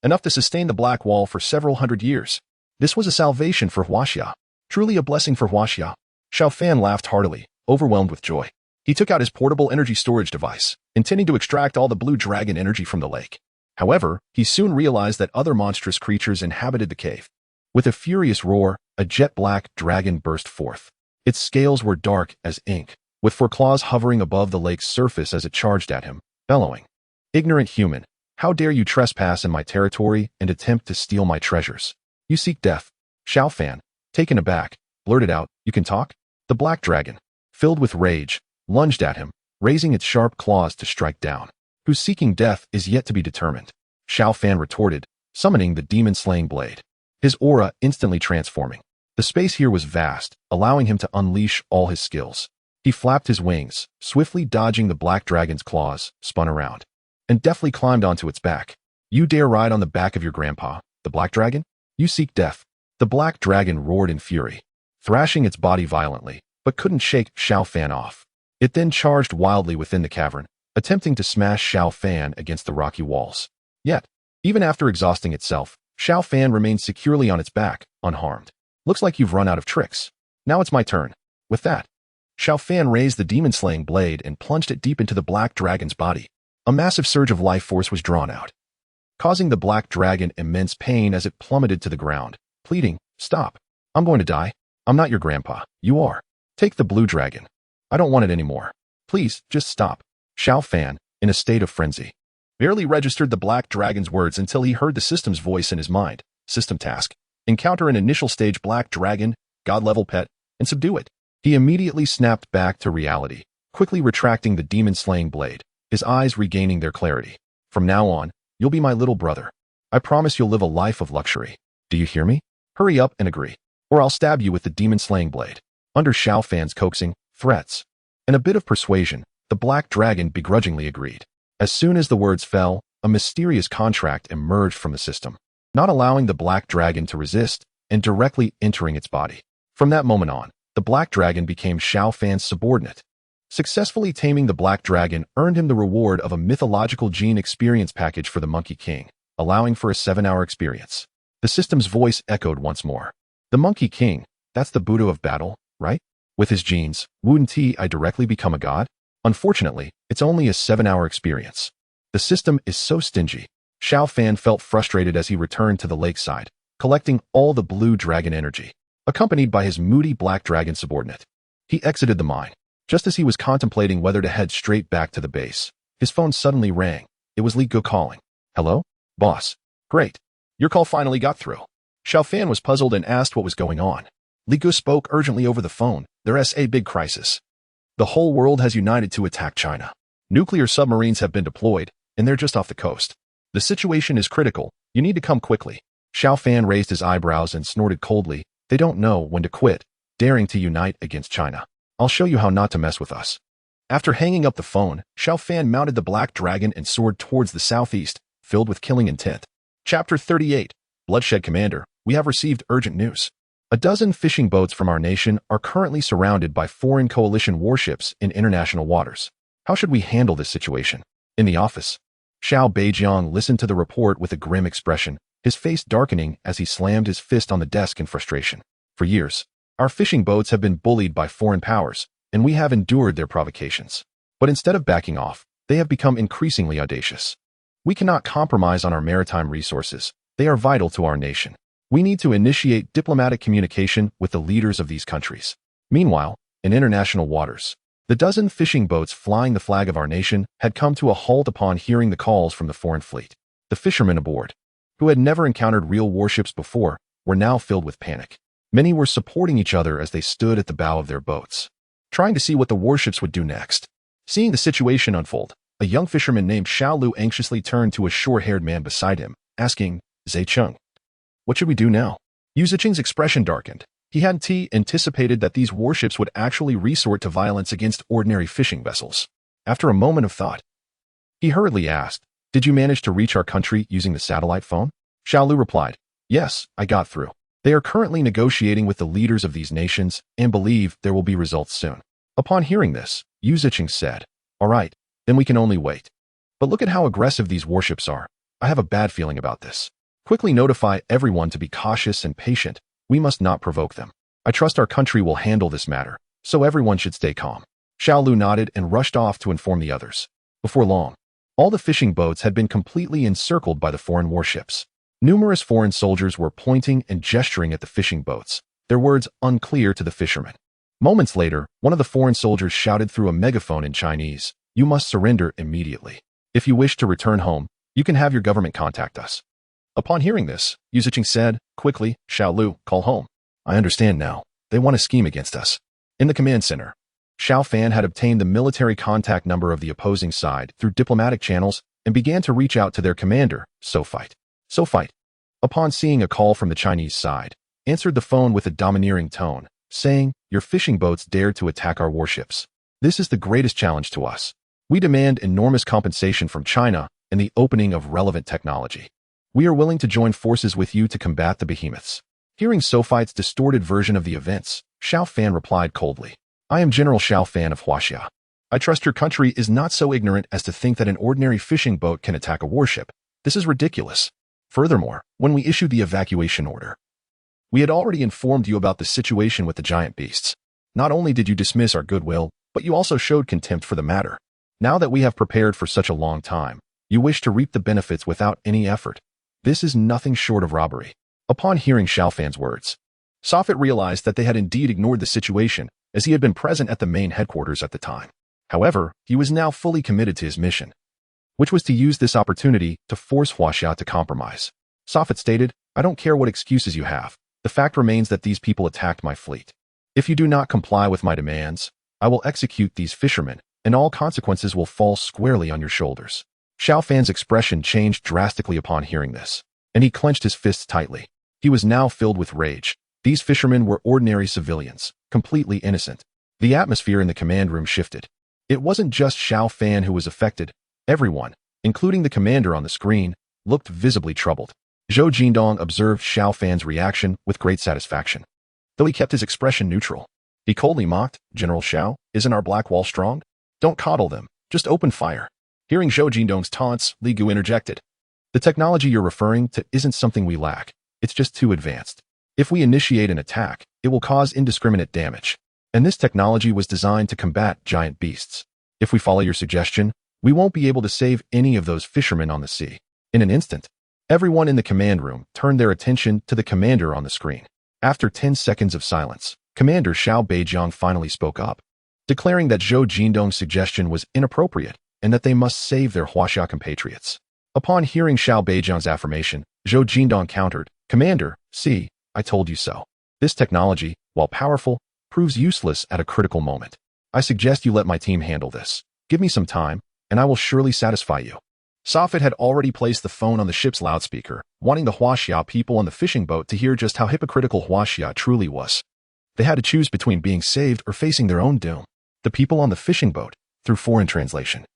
Speaker 1: enough to sustain the Black Wall for several hundred years. This was a salvation for Huaxia, truly a blessing for Huaxia. Xiao Fan laughed heartily, overwhelmed with joy. He took out his portable energy storage device, intending to extract all the blue dragon energy from the lake. However, he soon realized that other monstrous creatures inhabited the cave. With a furious roar, a jet-black dragon burst forth. Its scales were dark as ink, with 4 claws hovering above the lake's surface as it charged at him, bellowing. "Ignorant human, how dare you trespass in my territory and attempt to steal my treasures? You seek death." Xiao Fan, taken aback, blurted out, "You can talk?" The black dragon, filled with rage, lunged at him, raising its sharp claws to strike down. "Who's seeking death is yet to be determined," Xiao Fan retorted, summoning the demon-slaying blade, his aura instantly transforming. The space here was vast, allowing him to unleash all his skills. He flapped his wings, swiftly dodging the black dragon's claws, spun around, and deftly climbed onto its back. "You dare ride on the back of your grandpa, the black dragon? You seek death." The black dragon roared in fury, thrashing its body violently, but couldn't shake Xiao Fan off. It then charged wildly within the cavern, attempting to smash Xiao Fan against the rocky walls. Yet, even after exhausting itself, Xiao Fan remained securely on its back, unharmed. "Looks like you've run out of tricks. Now it's my turn." With that, Xiao Fan raised the demon-slaying blade and plunged it deep into the black dragon's body. A massive surge of life force was drawn out, causing the black dragon immense pain as it plummeted to the ground, pleading, "Stop. I'm going to die. I'm not your grandpa. You are. Take the blue dragon. I don't want it anymore. Please, just stop." Xiao Fan, in a state of frenzy, barely registered the black dragon's words until he heard the system's voice in his mind. System task: encounter an initial stage black dragon, god-level pet, and subdue it. He immediately snapped back to reality, quickly retracting the demon-slaying blade, his eyes regaining their clarity. "From now on, you'll be my little brother. I promise you'll live a life of luxury. Do you hear me? Hurry up and agree, or I'll stab you with the demon-slaying blade." Under Xiao Fan's coaxing, threats, and a bit of persuasion, the black dragon begrudgingly agreed. As soon as the words fell, a mysterious contract emerged from the system, not allowing the black dragon to resist and directly entering its body. From that moment on, the black dragon became Xiao Fan's subordinate. Successfully taming the black dragon earned him the reward of a mythological gene experience package for the Monkey King, allowing for a 7-hour experience. The system's voice echoed once more. "The Monkey King, that's the Buddha of battle, right? With his genes, wouldn't I directly become a god? Unfortunately, it's only a 7-hour experience. The system is so stingy." Xiao Fan felt frustrated as he returned to the lakeside, collecting all the blue dragon energy, accompanied by his moody black dragon subordinate. He exited the mine. Just as he was contemplating whether to head straight back to the base, his phone suddenly rang. It was Li Go calling. "Hello? Boss. Great. Your call finally got through." Xiao Fan was puzzled and asked what was going on. Li Go spoke urgently over the phone. "There's a big crisis. The whole world has united to attack China. Nuclear submarines have been deployed, and they're just off the coast. The situation is critical. You need to come quickly." Xiao Fan raised his eyebrows and snorted coldly. "They don't know when to quit, daring to unite against China. I'll show you how not to mess with us." After hanging up the phone, Xiao Fan mounted the black dragon and soared towards the southeast, filled with killing intent. Chapter 38. Bloodshed Commander, we have received urgent news. A dozen fishing boats from our nation are currently surrounded by foreign coalition warships in international waters. How should we handle this situation? In the office, Xiao Beijiang listened to the report with a grim expression, his face darkening as he slammed his fist on the desk in frustration. "For years, our fishing boats have been bullied by foreign powers, and we have endured their provocations. But instead of backing off, they have become increasingly audacious. We cannot compromise on our maritime resources. They are vital to our nation. We need to initiate diplomatic communication with the leaders of these countries." Meanwhile, in international waters, the dozen fishing boats flying the flag of our nation had come to a halt upon hearing the calls from the foreign fleet. The fishermen aboard, who had never encountered real warships before, were now filled with panic. Many were supporting each other as they stood at the bow of their boats, trying to see what the warships would do next. Seeing the situation unfold, a young fisherman named Xiao Lu anxiously turned to a short-haired man beside him, asking, "Zhe Cheng, what should we do now?" Yu Ziqing's expression darkened. He hadn't anticipated that these warships would actually resort to violence against ordinary fishing vessels. After a moment of thought, he hurriedly asked, "Did you manage to reach our country using the satellite phone?" Xiao Lu replied, "Yes, I got through. They are currently negotiating with the leaders of these nations and believe there will be results soon." Upon hearing this, Yu Ziqing said, "All right, then we can only wait. But look at how aggressive these warships are. I have a bad feeling about this. Quickly notify everyone to be cautious and patient. We must not provoke them. I trust our country will handle this matter, so everyone should stay calm." Xiao Lu nodded and rushed off to inform the others. Before long, all the fishing boats had been completely encircled by the foreign warships. Numerous foreign soldiers were pointing and gesturing at the fishing boats, their words unclear to the fishermen. Moments later, one of the foreign soldiers shouted through a megaphone in Chinese, "You must surrender immediately. If you wish to return home, you can have your government contact us." Upon hearing this, Yu Ziqing said, quickly, "Xiao Lu, call home." "I understand now. They want to scheme against us." In the command center, Xiao Fan had obtained the military contact number of the opposing side through diplomatic channels and began to reach out to their commander, Sci-Fi. Sci-Fi, upon seeing a call from the Chinese side, answered the phone with a domineering tone, saying, "Your fishing boats dared to attack our warships. This is the greatest challenge to us. We demand enormous compensation from China and the opening of relevant technology. We are willing to join forces with you to combat the behemoths." Hearing Sci-Fi's distorted version of the events, Xiao Fan replied coldly, "I am General Xiao Fan of Huaxia. I trust your country is not so ignorant as to think that an ordinary fishing boat can attack a warship. This is ridiculous. Furthermore, when we issued the evacuation order, we had already informed you about the situation with the giant beasts. Not only did you dismiss our goodwill, but you also showed contempt for the matter. Now that we have prepared for such a long time, you wish to reap the benefits without any effort. This is nothing short of robbery. Upon hearing Xiao Fan's words, Sophet realized that they had indeed ignored the situation, as he had been present at the main headquarters at the time. However, he was now fully committed to his mission, which was to use this opportunity to force Huaxia to compromise. Sophet stated, "I don't care what excuses you have. The fact remains that these people attacked my fleet. If you do not comply with my demands, I will execute these fishermen, and all consequences will fall squarely on your shoulders." Xiao Fan's expression changed drastically upon hearing this, and he clenched his fists tightly. He was now filled with rage. These fishermen were ordinary civilians, completely innocent. The atmosphere in the command room shifted. It wasn't just Xiao Fan who was affected. Everyone, including the commander on the screen, looked visibly troubled. Zhou Jindong observed Xiao Fan's reaction with great satisfaction. Though he kept his expression neutral, he coldly mocked, "General Xiao, isn't our black wall strong? Don't coddle them, just open fire." Hearing Zhou Jindong's taunts, Li Gu interjected, "The technology you're referring to isn't something we lack. It's just too advanced. If we initiate an attack, it will cause indiscriminate damage. And this technology was designed to combat giant beasts. If we follow your suggestion, we won't be able to save any of those fishermen on the sea." In an instant, everyone in the command room turned their attention to the commander on the screen. After 10 seconds of silence, Commander Xiao Beijiang finally spoke up, declaring that Zhou Jindong's suggestion was inappropriate and that they must save their Huaxia compatriots. Upon hearing Xiao Beijiang's affirmation, Zhou Jindong countered, "Commander, see, I told you so. This technology, while powerful, proves useless at a critical moment. I suggest you let my team handle this. Give me some time, and I will surely satisfy you." Sophet had already placed the phone on the ship's loudspeaker, wanting the Huaxia people on the fishing boat to hear just how hypocritical Huaxia truly was. They had to choose between being saved or facing their own doom. The people on the fishing boat, through foreign translation,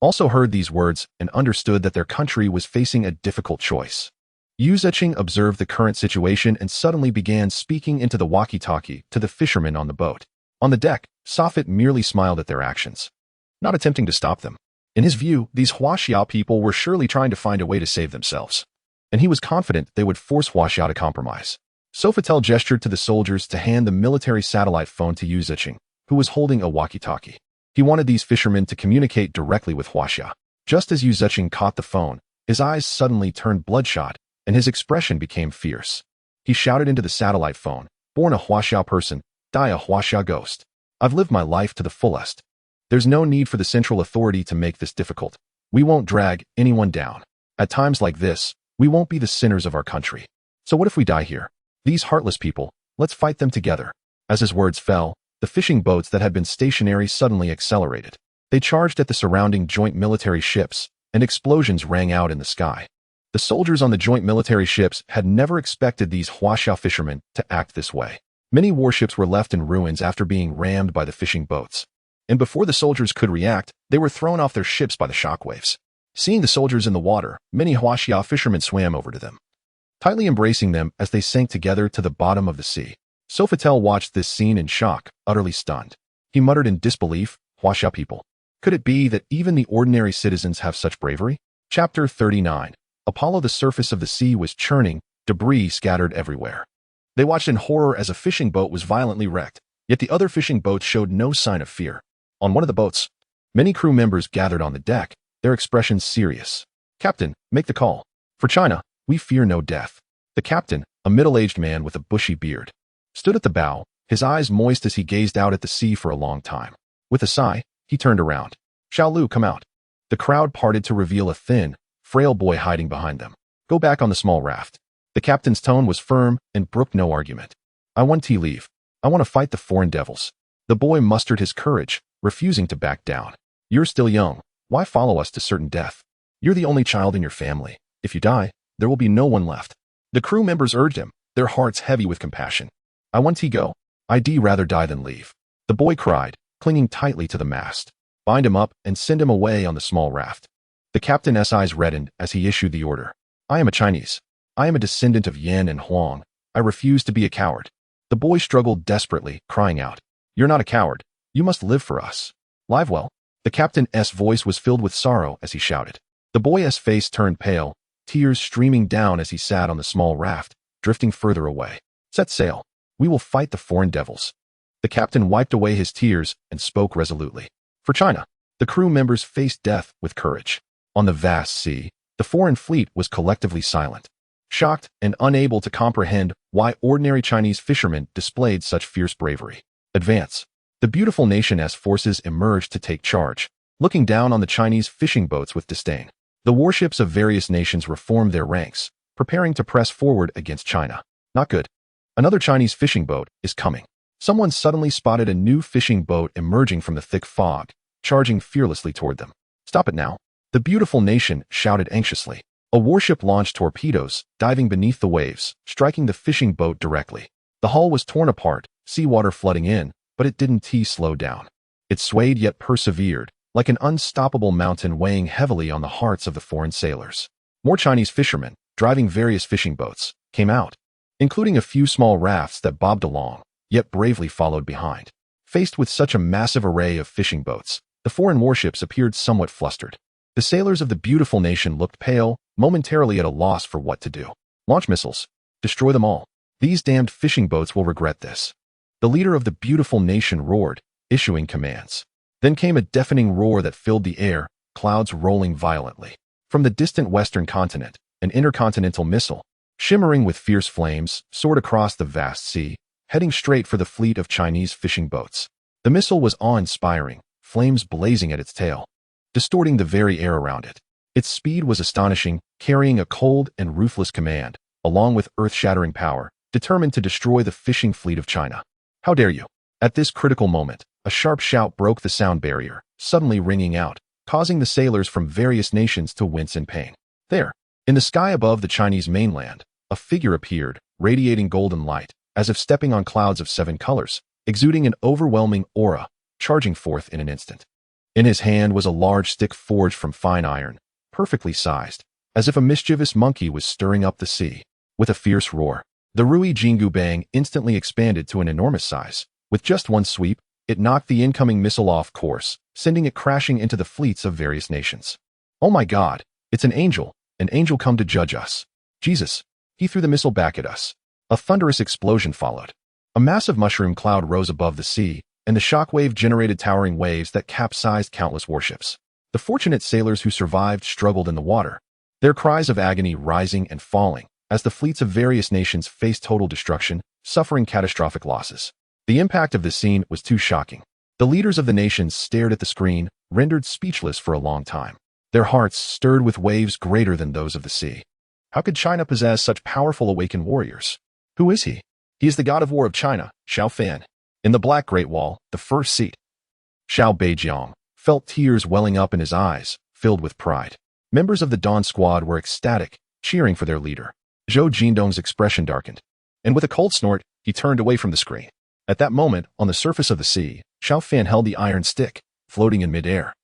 Speaker 1: also heard these words and understood that their country was facing a difficult choice. Yu Zeching observed the current situation and suddenly began speaking into the walkie-talkie to the fishermen on the boat. On the deck, Sophet merely smiled at their actions, not attempting to stop them. In his view, these Huaxia people were surely trying to find a way to save themselves, and he was confident they would force Huaxia to compromise. Sofitel gestured to the soldiers to hand the military satellite phone to Yu Zeching, who was holding a walkie-talkie. He wanted these fishermen to communicate directly with Huaxia. Just as Yu Zeching caught the phone, his eyes suddenly turned bloodshot, and his expression became fierce. He shouted into the satellite phone, "Born a Huaxia person, die a Huaxia ghost. I've lived my life to the fullest. There's no need for the central authority to make this difficult. We won't drag anyone down. At times like this, we won't be the sinners of our country. So what if we die here? These heartless people, let's fight them together." As his words fell, the fishing boats that had been stationary suddenly accelerated. They charged at the surrounding joint military ships, and explosions rang out in the sky. The soldiers on the joint military ships had never expected these Huaxia fishermen to act this way. Many warships were left in ruins after being rammed by the fishing boats. And before the soldiers could react, they were thrown off their ships by the shockwaves. Seeing the soldiers in the water, many Huaxia fishermen swam over to them, tightly embracing them as they sank together to the bottom of the sea. Sofitel watched this scene in shock, utterly stunned. He muttered in disbelief, "Huaxia people. Could it be that even the ordinary citizens have such bravery?" Chapter 39. Apollo. The surface of the sea was churning, debris scattered everywhere. They watched in horror as a fishing boat was violently wrecked, yet the other fishing boats showed no sign of fear. On one of the boats, many crew members gathered on the deck, their expressions serious. "Captain, make the call. For China, we fear no death." The captain, a middle-aged man with a bushy beard, stood at the bow, his eyes moist as he gazed out at the sea for a long time. With a sigh, he turned around. "Xiao Lu, come out." The crowd parted to reveal a thin, frail boy hiding behind them. "Go back on the small raft." The captain's tone was firm and brooked no argument. "I want to leave. I want to fight the foreign devils." The boy mustered his courage, refusing to back down. "You're still young. Why follow us to certain death? You're the only child in your family. If you die, there will be no one left." The crew members urged him, their hearts heavy with compassion. "I want to go. I'd rather die than leave." The boy cried, clinging tightly to the mast. "Bind him up and send him away on the small raft." The captain's eyes reddened as he issued the order. "I am a Chinese. I am a descendant of Yan and Huang. I refuse to be a coward." The boy struggled desperately, crying out, "You're not a coward. You must live for us. Live well." The captain's voice was filled with sorrow as he shouted. The boy's face turned pale, tears streaming down as he sat on the small raft, drifting further away. "Set sail. We will fight the foreign devils." The captain wiped away his tears and spoke resolutely. "For China, The crew members faced death with courage. On the vast sea, the foreign fleet was collectively silent, shocked and unable to comprehend why ordinary Chinese fishermen displayed such fierce bravery. Advance. The beautiful nation's forces emerged to take charge, looking down on the Chinese fishing boats with disdain. The warships of various nations reformed their ranks, preparing to press forward against China. Not good. Another Chinese fishing boat is coming. Someone suddenly spotted a new fishing boat emerging from the thick fog, charging fearlessly toward them. Stop it now. The beautiful nation shouted anxiously. A warship launched torpedoes, diving beneath the waves, striking the fishing boat directly. The hull was torn apart, seawater flooding in, but it didn't slow down. It swayed yet persevered, like an unstoppable mountain weighing heavily on the hearts of the foreign sailors. More Chinese fishermen, driving various fishing boats, came out, including a few small rafts that bobbed along, yet bravely followed behind. Faced with such a massive array of fishing boats, the foreign warships appeared somewhat flustered. The sailors of the beautiful nation looked pale, momentarily at a loss for what to do. Launch missiles. Destroy them all. These damned fishing boats will regret this. The leader of the beautiful nation roared, issuing commands. Then came a deafening roar that filled the air, clouds rolling violently. From the distant western continent, an intercontinental missile, shimmering with fierce flames, soared across the vast sea, heading straight for the fleet of Chinese fishing boats. The missile was awe-inspiring, flames blazing at its tail, distorting the very air around it. Its speed was astonishing, carrying a cold and ruthless command, along with earth-shattering power, determined to destroy the fishing fleet of China. How dare you? At this critical moment, a sharp shout broke the sound barrier, suddenly ringing out, causing the sailors from various nations to wince in pain. There, in the sky above the Chinese mainland, a figure appeared, radiating golden light, as if stepping on clouds of 7 colors, exuding an overwhelming aura, charging forth in an instant. In his hand was a large stick forged from fine iron, perfectly sized, as if a mischievous monkey was stirring up the sea. With a fierce roar, the Rui Jingu Bang instantly expanded to an enormous size. With just one sweep, it knocked the incoming missile off course, sending it crashing into the fleets of various nations. Oh my God, it's an angel come to judge us. Jesus. He threw the missile back at us. A thunderous explosion followed. A massive mushroom cloud rose above the sea, and the shockwave generated towering waves that capsized countless warships. The fortunate sailors who survived struggled in the water, their cries of agony rising and falling, as the fleets of various nations faced total destruction, suffering catastrophic losses. The impact of this scene was too shocking. The leaders of the nations stared at the screen, rendered speechless for a long time. Their hearts stirred with waves greater than those of the sea. How could China possess such powerful Awaken warriors? Who is he? He is the god of war of China, Xiao Fan. In the Black Great Wall, the first seat. Xiao Beijiang felt tears welling up in his eyes, filled with pride. Members of the Dawn Squad were ecstatic, cheering for their leader. Zhou Jindong's expression darkened, and with a cold snort, he turned away from the screen. At that moment, on the surface of the sea, Xiao Fan held the iron stick, floating in midair.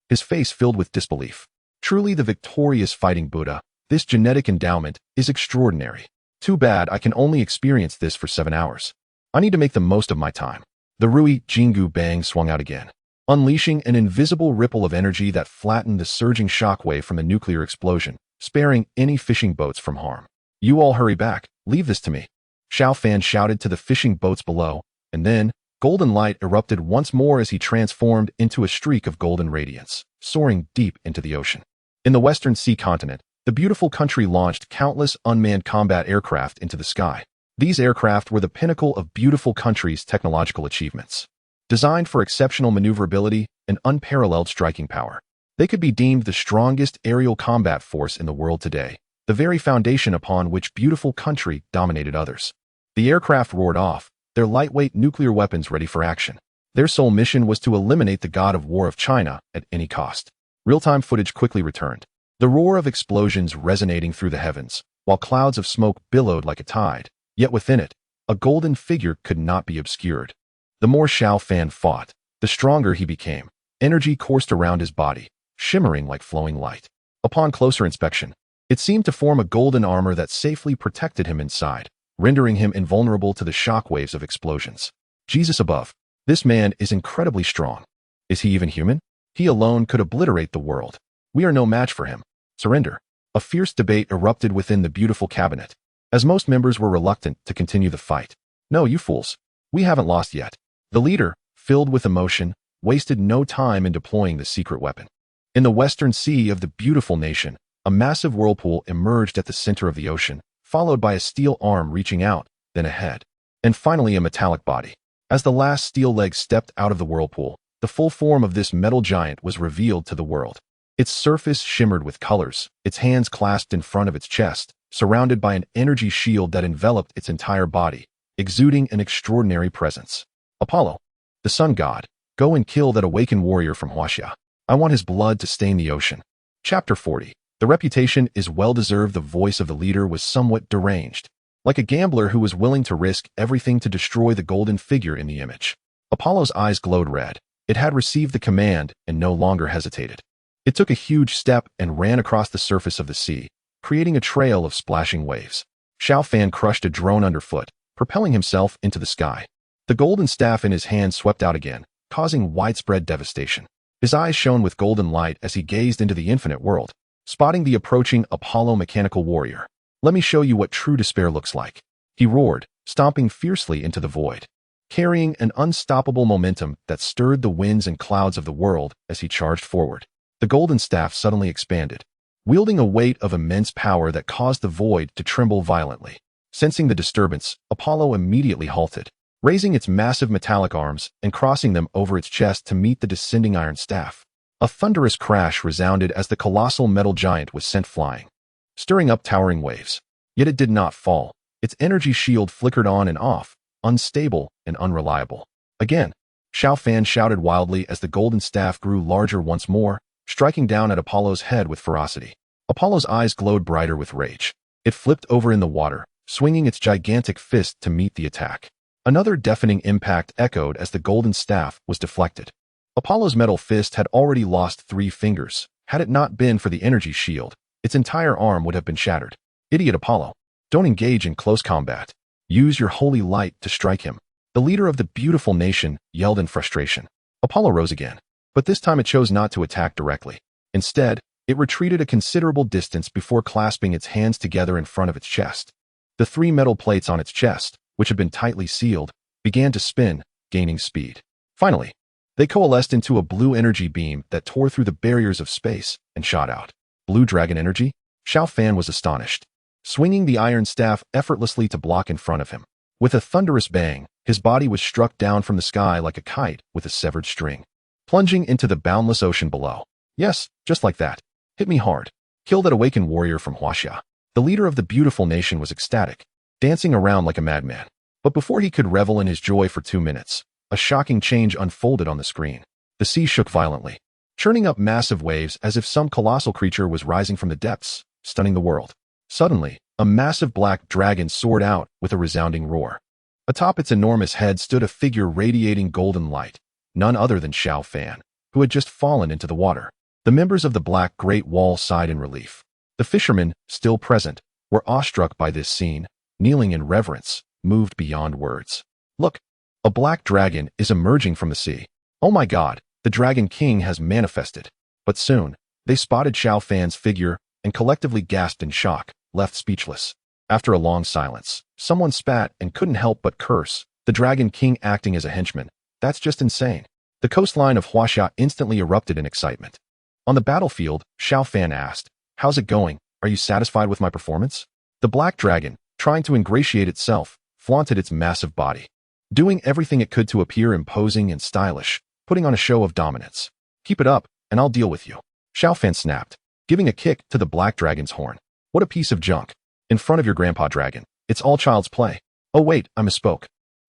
Speaker 1: His face filled with disbelief. Truly the victorious fighting Buddha, this genetic endowment is extraordinary. Too bad I can only experience this for 7 hours. I need to make the most of my time. The Rui Jingu Bang swung out again, unleashing an invisible ripple of energy that flattened the surging shockwave from the nuclear explosion, sparing any fishing boats from harm. You all hurry back, leave this to me. Xiao Fan shouted to the fishing boats below, and then, golden light erupted once more as he transformed into a streak of golden radiance, soaring deep into the ocean. In the western sea continent, the beautiful country launched countless unmanned combat aircraft into the sky. These aircraft were the pinnacle of beautiful country's technological achievements. Designed for exceptional maneuverability and unparalleled striking power, they could be deemed the strongest aerial combat force in the world today, the very foundation upon which beautiful country dominated others. The aircraft roared off, their lightweight nuclear weapons ready for action. Their sole mission was to eliminate the god of war of China at any cost. Real-time footage quickly returned, the roar of explosions resonating through the heavens, while clouds of smoke billowed like a tide. Yet within it, a golden figure could not be obscured. The more Xiao Fan fought, the stronger he became. Energy coursed around his body, shimmering like flowing light. Upon closer inspection, it seemed to form a golden armor that safely protected him inside, rendering him invulnerable to the shockwaves of explosions. Jesus above, this man is incredibly strong. Is he even human? He alone could obliterate the world. We are no match for him. Surrender. A fierce debate erupted within the beautiful cabinet, as most members were reluctant to continue the fight. No, you fools. We haven't lost yet. The leader, filled with emotion, wasted no time in deploying the secret weapon. In the western sea of the beautiful nation, a massive whirlpool emerged at the center of the ocean, followed by a steel arm reaching out, then a head, and finally a metallic body. As the last steel leg stepped out of the whirlpool, the full form of this metal giant was revealed to the world. Its surface shimmered with colors, its hands clasped in front of its chest, surrounded by an energy shield that enveloped its entire body, exuding an extraordinary presence. Apollo, the sun god, go and kill that awakened warrior from Huaxia. I want his blood to stain the ocean. Chapter 40. The reputation is well-deserved. The voice of the leader was somewhat deranged, like a gambler who was willing to risk everything to destroy the golden figure in the image. Apollo's eyes glowed red. It had received the command and no longer hesitated. It took a huge step and ran across the surface of the sea, creating a trail of splashing waves. Xiao Fan crushed a drone underfoot, propelling himself into the sky. The golden staff in his hand swept out again, causing widespread devastation. His eyes shone with golden light as he gazed into the infinite world, spotting the approaching Apollo mechanical warrior. Let me show you what true despair looks like, he roared, stomping fiercely into the void, carrying an unstoppable momentum that stirred the winds and clouds of the world as he charged forward. The golden staff suddenly expanded, wielding a weight of immense power that caused the void to tremble violently. Sensing the disturbance, Apollo immediately halted, raising its massive metallic arms and crossing them over its chest to meet the descending iron staff. A thunderous crash resounded as the colossal metal giant was sent flying, stirring up towering waves. Yet it did not fall. Its energy shield flickered on and off, unstable and unreliable. Again, Xiao Fan shouted wildly as the golden staff grew larger once more, striking down at Apollo's head with ferocity. Apollo's eyes glowed brighter with rage. It flipped over in the water, swinging its gigantic fist to meet the attack. Another deafening impact echoed as the golden staff was deflected. Apollo's metal fist had already lost 3 fingers. Had it not been for the energy shield, its entire arm would have been shattered. Idiot Apollo, don't engage in close combat. Use your holy light to strike him. The leader of the beautiful nation yelled in frustration. Apollo rose again, but this time it chose not to attack directly. Instead, it retreated a considerable distance before clasping its hands together in front of its chest. The 3 metal plates on its chest, which had been tightly sealed, began to spin, gaining speed. Finally, they coalesced into a blue energy beam that tore through the barriers of space and shot out. Blue dragon energy? Xiao Fan was astonished, swinging the iron staff effortlessly to block in front of him. With a thunderous bang, his body was struck down from the sky like a kite with a severed string, plunging into the boundless ocean below. Yes, just like that. Hit me hard. Kill that awakened warrior from Huaxia. The leader of the beautiful nation was ecstatic, dancing around like a madman. But before he could revel in his joy for 2 minutes, a shocking change unfolded on the screen. The sea shook violently, churning up massive waves as if some colossal creature was rising from the depths, stunning the world. Suddenly, a massive black dragon soared out with a resounding roar. Atop its enormous head stood a figure radiating golden light, none other than Xiao Fan, who had just fallen into the water. The members of the Black Great Wall sighed in relief. The fishermen, still present, were awestruck by this scene, kneeling in reverence, moved beyond words. Look, a black dragon is emerging from the sea. Oh my God, the Dragon King has manifested. But soon, they spotted Xiao Fan's figure and collectively gasped in shock, left speechless. After a long silence, someone spat and couldn't help but curse. The Dragon King acting as a henchman. That's just insane. The coastline of Huaxia instantly erupted in excitement. On the battlefield, Xiao Fan asked, "How's it going? Are you satisfied with my performance?" The black dragon, trying to ingratiate itself, flaunted its massive body, doing everything it could to appear imposing and stylish, putting on a show of dominance. "Keep it up, and I'll deal with you," Xiao Fan snapped, giving a kick to the black dragon's horn. "What a piece of junk. In front of your grandpa dragon. It's all child's play." "Oh wait, I misspoke.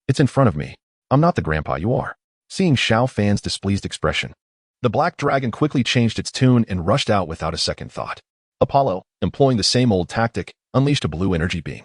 Speaker 1: It's in front of me. I'm not the grandpa you are." Seeing Xiao Fan's displeased expression, the black dragon quickly changed its tune and rushed out without a second thought. Apollo, employing the same old tactic, unleashed a blue energy beam,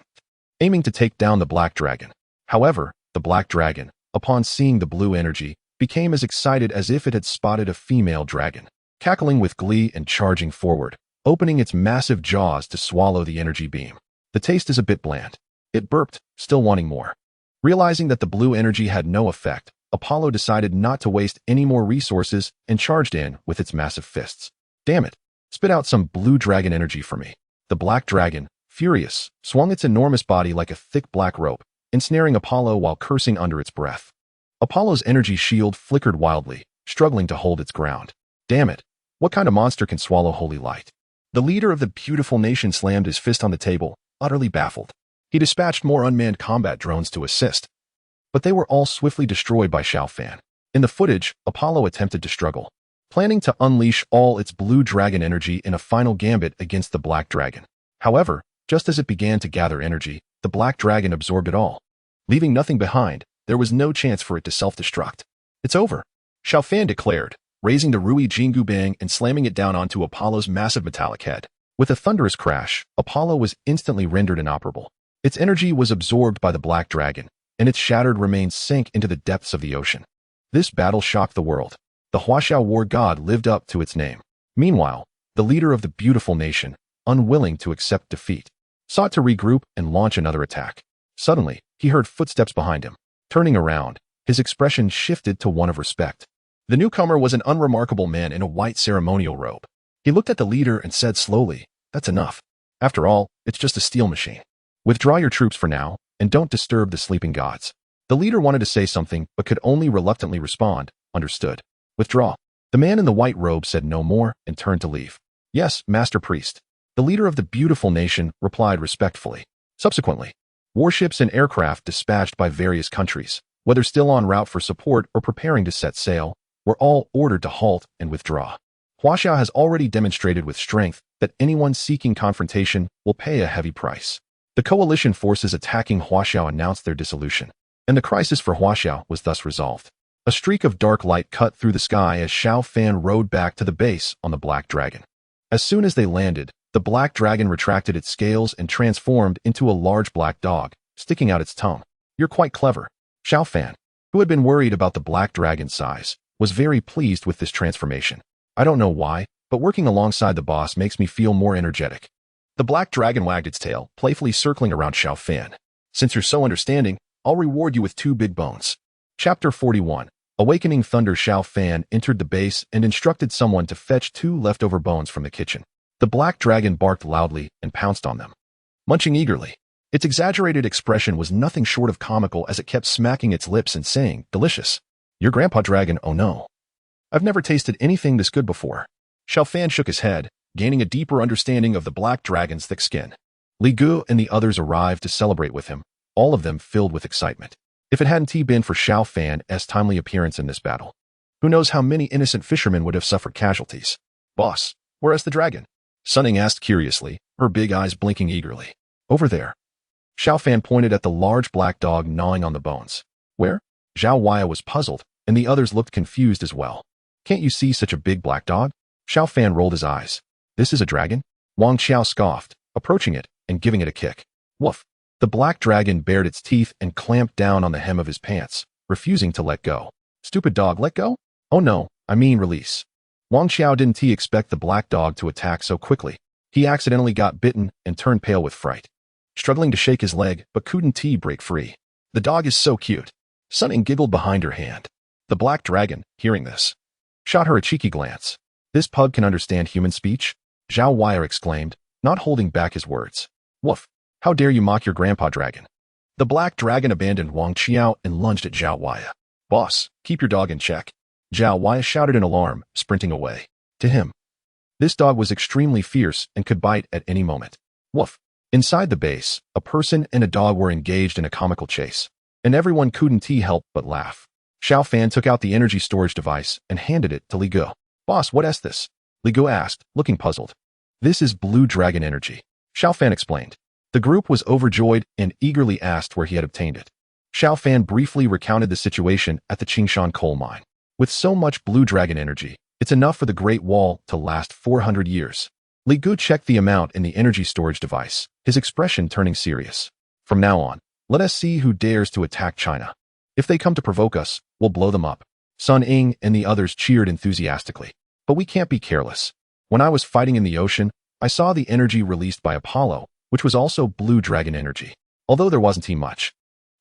Speaker 1: aiming to take down the black dragon. However, the black dragon, upon seeing the blue energy, became as excited as if it had spotted a female dragon, cackling with glee and charging forward, opening its massive jaws to swallow the energy beam. "The taste is a bit bland." It burped, still wanting more. Realizing that the blue energy had no effect, Apollo decided not to waste any more resources and charged in with its massive fists. "Damn it, spit out some blue dragon energy for me." The black dragon, furious, swung its enormous body like a thick black rope, ensnaring Apollo while cursing under its breath. Apollo's energy shield flickered wildly, struggling to hold its ground. Damn it! What kind of monster can swallow holy light? The leader of the beautiful nation slammed his fist on the table, utterly baffled. He dispatched more unmanned combat drones to assist, but they were all swiftly destroyed by Xiao Fan. In the footage, Apollo attempted to struggle, planning to unleash all its blue dragon energy in a final gambit against the black dragon. However, just as it began to gather energy, the black dragon absorbed it all. Leaving nothing behind, there was no chance for it to self-destruct. It's over, Xiao Fan declared, raising the Rui Jingu Bang and slamming it down onto Apollo's massive metallic head. With a thunderous crash, Apollo was instantly rendered inoperable. Its energy was absorbed by the black dragon, and its shattered remains sank into the depths of the ocean. This battle shocked the world. The Huaxiao war god lived up to its name. Meanwhile, the leader of the beautiful nation, unwilling to accept defeat, sought to regroup and launch another attack. Suddenly, he heard footsteps behind him. Turning around, his expression shifted to one of respect. The newcomer was an unremarkable man in a white ceremonial robe. He looked at the leader and said slowly, "That's enough. After all, it's just a steel machine. Withdraw your troops for now, and don't disturb the sleeping gods." The leader wanted to say something, but could only reluctantly respond, "Understood. Withdraw." The man in the white robe said no more and turned to leave. "Yes, Master Priest." The leader of the beautiful nation replied respectfully. Subsequently, warships and aircraft dispatched by various countries, whether still en route for support or preparing to set sail, were all ordered to halt and withdraw. Huaxiao has already demonstrated with strength that anyone seeking confrontation will pay a heavy price. The coalition forces attacking Huaxiao announced their dissolution, and the crisis for Huaxiao was thus resolved. A streak of dark light cut through the sky as Xiao Fan rode back to the base on the black dragon. As soon as they landed, the black dragon retracted its scales and transformed into a large black dog, sticking out its tongue. "You're quite clever." Xiao Fan, who had been worried about the black dragon's size, was very pleased with this transformation. "I don't know why, but working alongside the boss makes me feel more energetic." The black dragon wagged its tail, playfully circling around Xiao Fan. "Since you're so understanding, I'll reward you with 2 big bones." Chapter 41. Awakening Thunder. Xiao Fan entered the base and instructed someone to fetch 2 leftover bones from the kitchen. The black dragon barked loudly and pounced on them, munching eagerly. Its exaggerated expression was nothing short of comical as it kept smacking its lips and saying, "Delicious. Your grandpa dragon, oh no. I've never tasted anything this good before." Xiao Fan shook his head, gaining a deeper understanding of the black dragon's thick skin. Li Gu and the others arrived to celebrate with him, all of them filled with excitement. If it hadn't been for Xiao Fan's timely appearance in this battle, who knows how many innocent fishermen would have suffered casualties. "Boss, where's the dragon?" Sun Ning asked curiously, her big eyes blinking eagerly. "Over there." Xiao Fan pointed at the large black dog gnawing on the bones. "Where?" Zhao Waya was puzzled, and the others looked confused as well. "Can't you see such a big black dog?" Xiao Fan rolled his eyes. "This is a dragon?" Wang Xiao scoffed, approaching it and giving it a kick. Woof! The black dragon bared its teeth and clamped down on the hem of his pants, refusing to let go. "Stupid dog, let go?" "Oh no, I mean release." Wang Xiao didn't expect the black dog to attack so quickly. He accidentally got bitten and turned pale with fright, struggling to shake his leg but couldn't break free. "The dog is so cute." Sun Ning giggled behind her hand. The black dragon, hearing this, shot her a cheeky glance. "This pug can understand human speech?" Zhao Wire exclaimed, not holding back his words. "Woof! How dare you mock your grandpa dragon?" The black dragon abandoned Wang Xiao and lunged at Zhao Wire. "Boss, keep your dog in check." Zhao Wire shouted in alarm, sprinting away. To him, this dog was extremely fierce and could bite at any moment. Woof! Inside the base, a person and a dog were engaged in a comical chase, and everyone couldn't help but laugh. Xiao Fan took out the energy storage device and handed it to Li Gu. "Boss, what is this?" Li Gu asked, looking puzzled. "This is blue dragon energy," Xiao Fan explained. The group was overjoyed and eagerly asked where he had obtained it. Xiao Fan briefly recounted the situation at the Qingshan coal mine. "With so much blue dragon energy, it's enough for the Great Wall to last 400 years. Li Gu checked the amount in the energy storage device, his expression turning serious. "From now on, let us see who dares to attack China. If they come to provoke us, we'll blow them up." Sun Ning and the others cheered enthusiastically. "But we can't be careless. When I was fighting in the ocean, I saw the energy released by Apollo, which was also blue dragon energy. Although there wasn't much.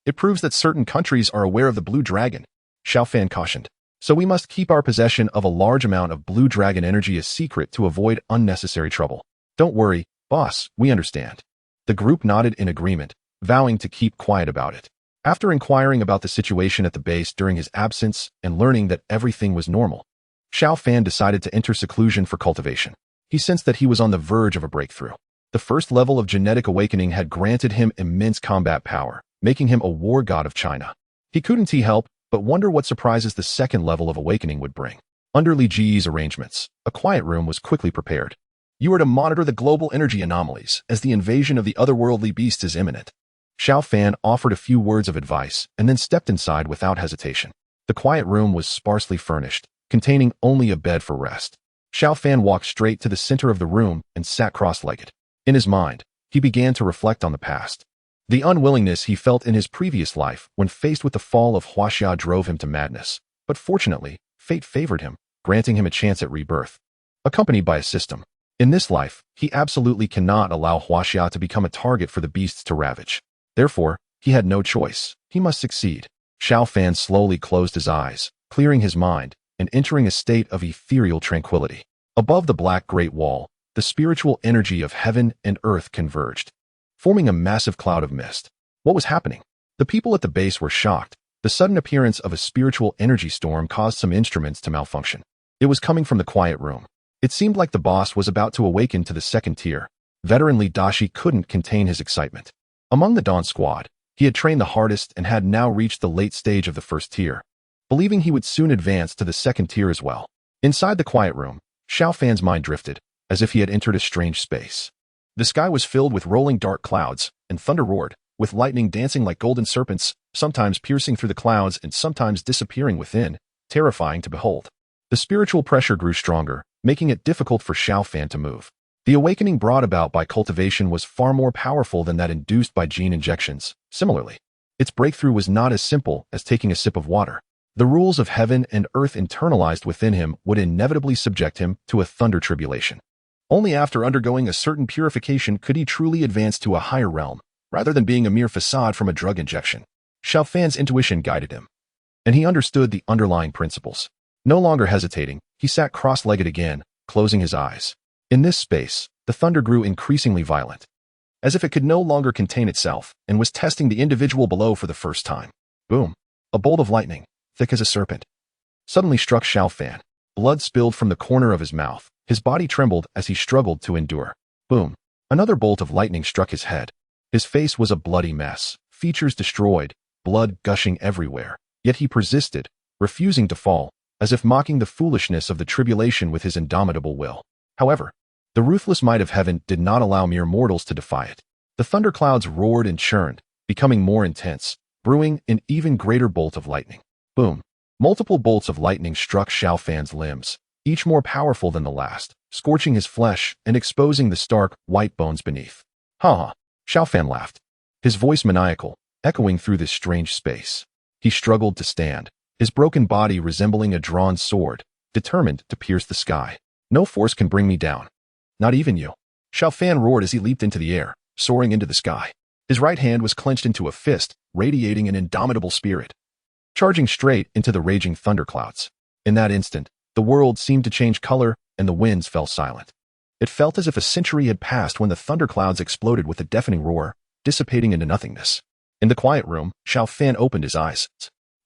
Speaker 1: It proves that certain countries are aware of the blue dragon," Xiao Fan cautioned. "So we must keep our possession of a large amount of blue dragon energy a secret to avoid unnecessary trouble." "Don't worry, boss, we understand." The group nodded in agreement, vowing to keep quiet about it. After inquiring about the situation at the base during his absence and learning that everything was normal, Xiao Fan decided to enter seclusion for cultivation. He sensed that he was on the verge of a breakthrough. The first level of genetic awakening had granted him immense combat power, making him a war god of China. He couldn't help but wonder what surprises the second level of awakening would bring. Under Li Ji's arrangements, a quiet room was quickly prepared. You are to monitor the global energy anomalies as the invasion of the otherworldly beasts is imminent. Xiao Fan offered a few words of advice and then stepped inside without hesitation. The quiet room was sparsely furnished, containing only a bed for rest. Xiao Fan walked straight to the center of the room and sat cross-legged. In his mind, he began to reflect on the past. The unwillingness he felt in his previous life when faced with the fall of Huaxia drove him to madness. But fortunately, fate favored him, granting him a chance at rebirth, accompanied by a system. In this life, he absolutely cannot allow Huaxia to become a target for the beasts to ravage. Therefore, he had no choice. He must succeed. Xiao Fan slowly closed his eyes, clearing his mind, and entering a state of ethereal tranquility. Above the black Great Wall, the spiritual energy of heaven and earth converged, forming a massive cloud of mist. What was happening? The people at the base were shocked. The sudden appearance of a spiritual energy storm caused some instruments to malfunction. It was coming from the quiet room. It seemed like the boss was about to awaken to the second tier. Veteran Li Dashi couldn't contain his excitement. Among the Dawn squad, he had trained the hardest and had now reached the late stage of the first tier, believing he would soon advance to the second tier as well. Inside the quiet room, Xiao Fan's mind drifted, as if he had entered a strange space. The sky was filled with rolling dark clouds, and thunder roared, with lightning dancing like golden serpents, sometimes piercing through the clouds and sometimes disappearing within, terrifying to behold. The spiritual pressure grew stronger, making it difficult for Xiao Fan to move. The awakening brought about by cultivation was far more powerful than that induced by gene injections. Similarly, its breakthrough was not as simple as taking a sip of water. The rules of heaven and earth internalized within him would inevitably subject him to a thunder tribulation. Only after undergoing a certain purification could he truly advance to a higher realm, rather than being a mere facade from a drug injection. Xiao Fan's intuition guided him, and he understood the underlying principles. No longer hesitating, he sat cross-legged again, closing his eyes. In this space, the thunder grew increasingly violent, as if it could no longer contain itself and was testing the individual below for the first time. Boom! A bolt of lightning, thick as a serpent, suddenly struck Xiao Fan. Blood spilled from the corner of his mouth. His body trembled as he struggled to endure. Boom! Another bolt of lightning struck his head. His face was a bloody mess, features destroyed, blood gushing everywhere. Yet he persisted, refusing to fall, as if mocking the foolishness of the tribulation with his indomitable will. However, the ruthless might of heaven did not allow mere mortals to defy it. The thunderclouds roared and churned, becoming more intense, brewing an even greater bolt of lightning. Boom! Multiple bolts of lightning struck Xiao Fan's limbs, each more powerful than the last, scorching his flesh and exposing the stark, white bones beneath. Ha ha! Xiao Fan laughed, his voice maniacal, echoing through this strange space. He struggled to stand, his broken body resembling a drawn sword, determined to pierce the sky. No force can bring me down. Not even you. Xiao Fan roared as he leaped into the air, soaring into the sky. His right hand was clenched into a fist, radiating an indomitable spirit, charging straight into the raging thunderclouds. In that instant, the world seemed to change color and the winds fell silent. It felt as if a century had passed when the thunderclouds exploded with a deafening roar, dissipating into nothingness. In the quiet room, Xiao Fan opened his eyes,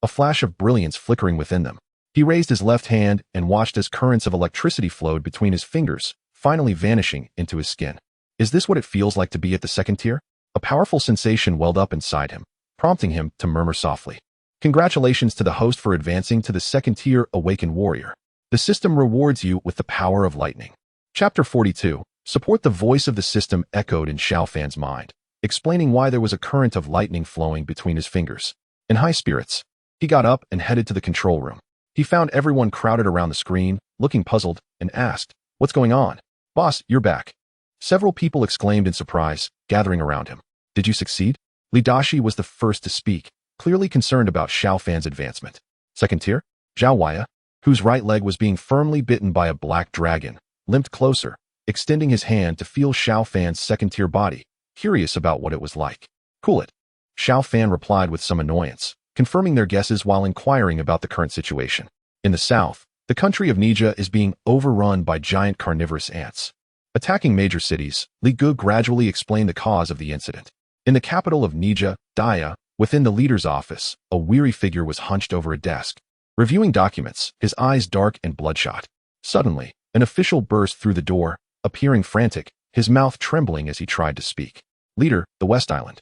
Speaker 1: a flash of brilliance flickering within them. He raised his left hand and watched as currents of electricity flowed between his fingers, finally vanishing into his skin. Is this what it feels like to be at the second tier? A powerful sensation welled up inside him, prompting him to murmur softly. Congratulations to the host for advancing to the second tier Awaken Warrior. The system rewards you with the power of lightning. Chapter 42. Support. The voice of the system echoed in Xiao Fan's mind, explaining why there was a current of lightning flowing between his fingers. In high spirits, he got up and headed to the control room. He found everyone crowded around the screen, looking puzzled, and asked, "What's going on?" "Boss, you're back." Several people exclaimed in surprise, gathering around him. "Did you succeed?" Li Dashi was the first to speak, clearly concerned about Xiao Fan's advancement. Second tier? Zhao Waya, whose right leg was being firmly bitten by a black dragon, limped closer, extending his hand to feel Xiao Fan's second-tier body, curious about what it was like. "Cool it." Xiao Fan replied with some annoyance, confirming their guesses while inquiring about the current situation. In the south, the country of Nija is being overrun by giant carnivorous ants, attacking major cities. Li Gu gradually explained the cause of the incident. In the capital of Nija, Daya, Within the leader's office, a weary figure was hunched over a desk, reviewing documents, his eyes dark and bloodshot. Suddenly, an official burst through the door, appearing frantic, his mouth trembling as he tried to speak. "Leader, the West Island."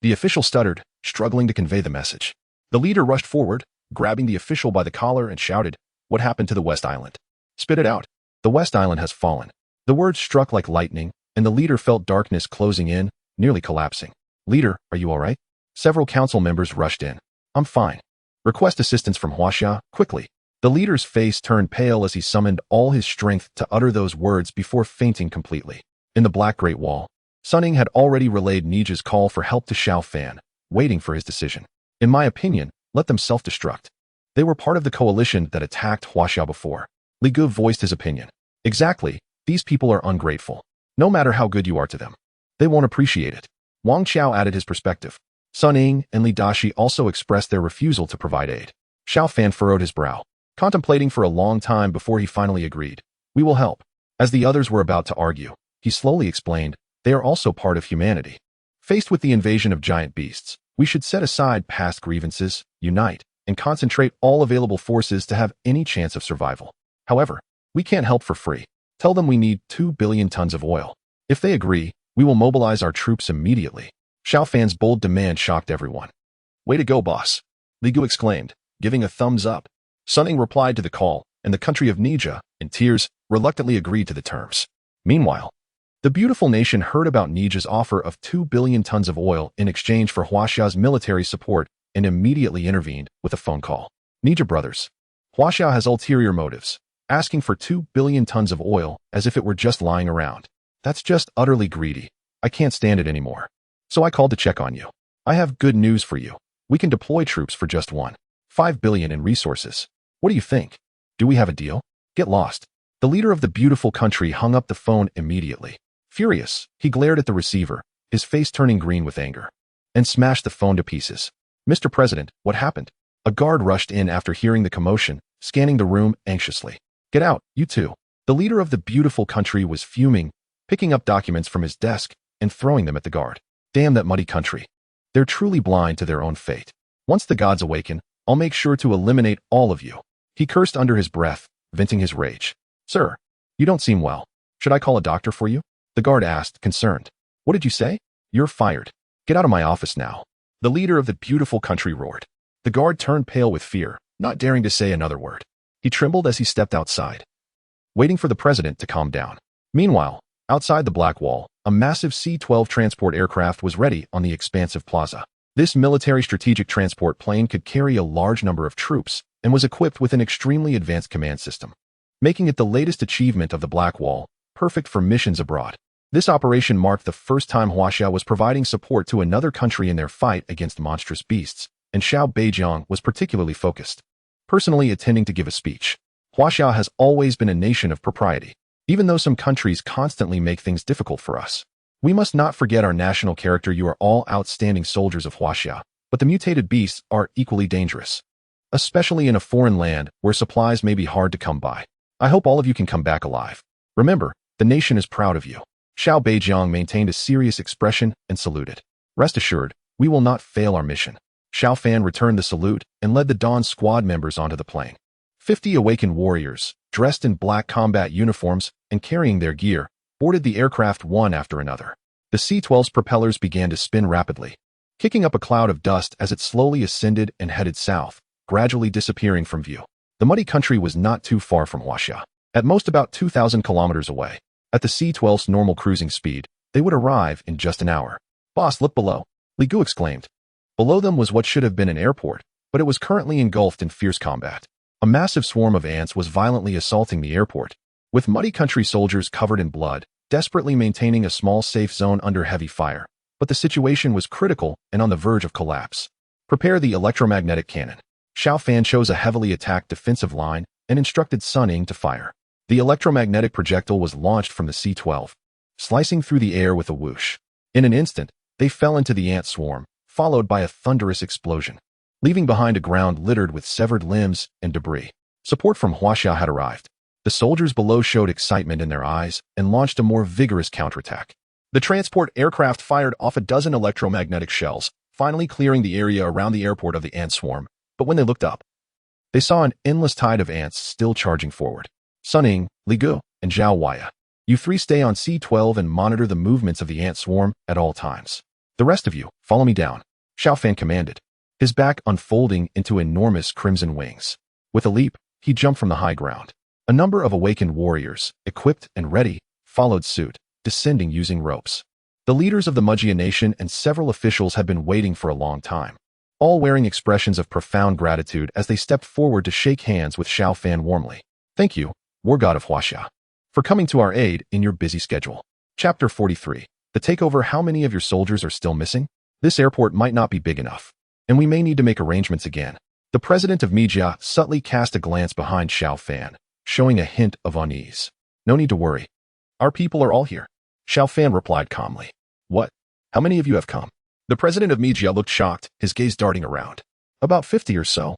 Speaker 1: The official stuttered, struggling to convey the message. The leader rushed forward, grabbing the official by the collar and shouted, "What happened to the West Island? Spit it out." "The West Island has fallen." The words struck like lightning, and the leader felt darkness closing in, nearly collapsing. "Leader, are you all right?" Several council members rushed in. "I'm fine. Request assistance from Huaxia, quickly." The leader's face turned pale as he summoned all his strength to utter those words before fainting completely. In the Black Great Wall, Sunning had already relayed Nijia's call for help to Xiao Fan, waiting for his decision. "In my opinion, let them self-destruct. They were part of the coalition that attacked Huaxia before." Li Gu voiced his opinion. "Exactly, these people are ungrateful. No matter how good you are to them, they won't appreciate it." Wang Qiao added his perspective. Sun Ying and Li Dashi also expressed their refusal to provide aid. Xiao Fan furrowed his brow, contemplating for a long time before he finally agreed. "We will help." As the others were about to argue, he slowly explained, "They are also part of humanity. Faced with the invasion of giant beasts, we should set aside past grievances, unite, and concentrate all available forces to have any chance of survival. However, we can't help for free. Tell them we need 2 billion tons of oil. If they agree, we will mobilize our troops immediately." Xiao Fan's bold demand shocked everyone. "Way to go, boss," Li Gu exclaimed, giving a thumbs up. Sunning replied to the call, and the country of Nijia, in tears, reluctantly agreed to the terms. Meanwhile, the beautiful nation heard about Nijia's offer of 2 billion tons of oil in exchange for Huaxia's military support and immediately intervened with a phone call. "Nijia brothers, Huaxia has ulterior motives, asking for 2 billion tons of oil as if it were just lying around. That's just utterly greedy. I can't stand it anymore. So I called to check on you. I have good news for you. We can deploy troops for just 1.5 billion in resources. What do you think? Do we have a deal?" "Get lost." The leader of the beautiful country hung up the phone immediately. Furious, he glared at the receiver, his face turning green with anger, and smashed the phone to pieces. "Mr. President, what happened?" A guard rushed in after hearing the commotion, scanning the room anxiously. "Get out, you two." The leader of the beautiful country was fuming, picking up documents from his desk and throwing them at the guard. "Damn that muddy country. They're truly blind to their own fate. Once the gods awaken, I'll make sure to eliminate all of you." He cursed under his breath, venting his rage. "Sir, you don't seem well. Should I call a doctor for you?" The guard asked, concerned. "What did you say?" "You're fired. Get out of my office now." The leader of the beautiful country roared. The guard turned pale with fear, not daring to say another word. He trembled as he stepped outside, waiting for the president to calm down. Meanwhile, outside the Black Wall, a massive C-12 transport aircraft was ready on the expansive plaza. This military strategic transport plane could carry a large number of troops and was equipped with an extremely advanced command system, making it the latest achievement of the Black Wall, perfect for missions abroad. This operation marked the first time Huaxia was providing support to another country in their fight against monstrous beasts, and Xiao Beijiang was particularly focused, personally attending to give a speech. Huaxia has always been a nation of propriety. Even though some countries constantly make things difficult for us, we must not forget our national character. You are all outstanding soldiers of Huaxia, but the mutated beasts are equally dangerous, especially in a foreign land where supplies may be hard to come by. I hope all of you can come back alive. Remember, the nation is proud of you." Xiao Beijiang maintained a serious expression and saluted. "Rest assured, we will not fail our mission." Xiao Fan returned the salute and led the Dawn squad members onto the plane. 50 Awaken warriors, dressed in black combat uniforms and carrying their gear, boarded the aircraft one after another. The C-12's propellers began to spin rapidly, kicking up a cloud of dust as it slowly ascended and headed south, gradually disappearing from view. The muddy country was not too far from Huaxia, at most about 2,000 kilometers away. At the C-12's normal cruising speed, they would arrive in just an hour. "Boss, look below," Li Gu exclaimed. Below them was what should have been an airport, but it was currently engulfed in fierce combat. A massive swarm of ants was violently assaulting the airport, with muddy country soldiers covered in blood, desperately maintaining a small safe zone under heavy fire. But the situation was critical and on the verge of collapse. "Prepare the electromagnetic cannon." Xiao Fan chose a heavily attacked defensive line and instructed Sun Ying to fire. The electromagnetic projectile was launched from the C-12, slicing through the air with a whoosh. In an instant, they fell into the ant swarm, followed by a thunderous explosion, leaving behind a ground littered with severed limbs and debris. Support from Huaxia had arrived. The soldiers below showed excitement in their eyes and launched a more vigorous counterattack. The transport aircraft fired off a dozen electromagnetic shells, finally clearing the area around the airport of the ant swarm. But when they looked up, they saw an endless tide of ants still charging forward. Suning, Li Gu, and Zhao Waya, you three stay on C-12 and monitor the movements of the ant swarm at all times. The rest of you, follow me down, Xiao Fan commanded, his back unfolding into enormous crimson wings. With a leap, he jumped from the high ground. A number of awakened warriors, equipped and ready, followed suit, descending using ropes. The leaders of the Mujia nation and several officials had been waiting for a long time, all wearing expressions of profound gratitude as they stepped forward to shake hands with Xiao Fan warmly. Thank you, War God of Huaxia, for coming to our aid in your busy schedule. Chapter 43. The takeover. How many of your soldiers are still missing? This airport might not be big enough, and we may need to make arrangements again. The president of Mijia subtly cast a glance behind Xiao Fan, showing a hint of unease. No need to worry. Our people are all here, Xiao Fan replied calmly. What? How many of you have come? The president of Mijia looked shocked, his gaze darting around. About 50 or so.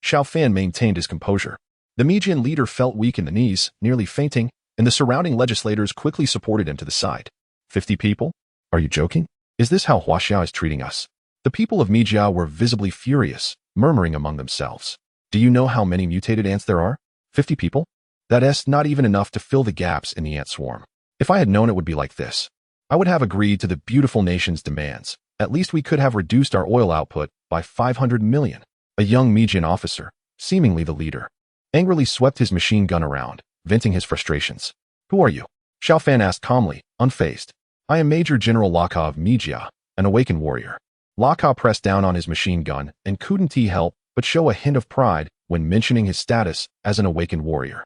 Speaker 1: Xiao Fan maintained his composure. The Mijian leader felt weak in the knees, nearly fainting, and the surrounding legislators quickly supported him to the side. 50 people? Are you joking? Is this how Huaxia is treating us? The people of Mijia were visibly furious, murmuring among themselves. Do you know how many mutated ants there are? 50 people? That's not even enough to fill the gaps in the ant swarm. If I had known it would be like this, I would have agreed to the beautiful nation's demands. At least we could have reduced our oil output by 500 million. A young Mijian officer, seemingly the leader, angrily swept his machine gun around, venting his frustrations. Who are you? Xiao Fan asked calmly, unfazed. I am Major General Laka of Mijia, an awakened warrior. Laka pressed down on his machine gun and couldn't help but show a hint of pride when mentioning his status as an awakened warrior.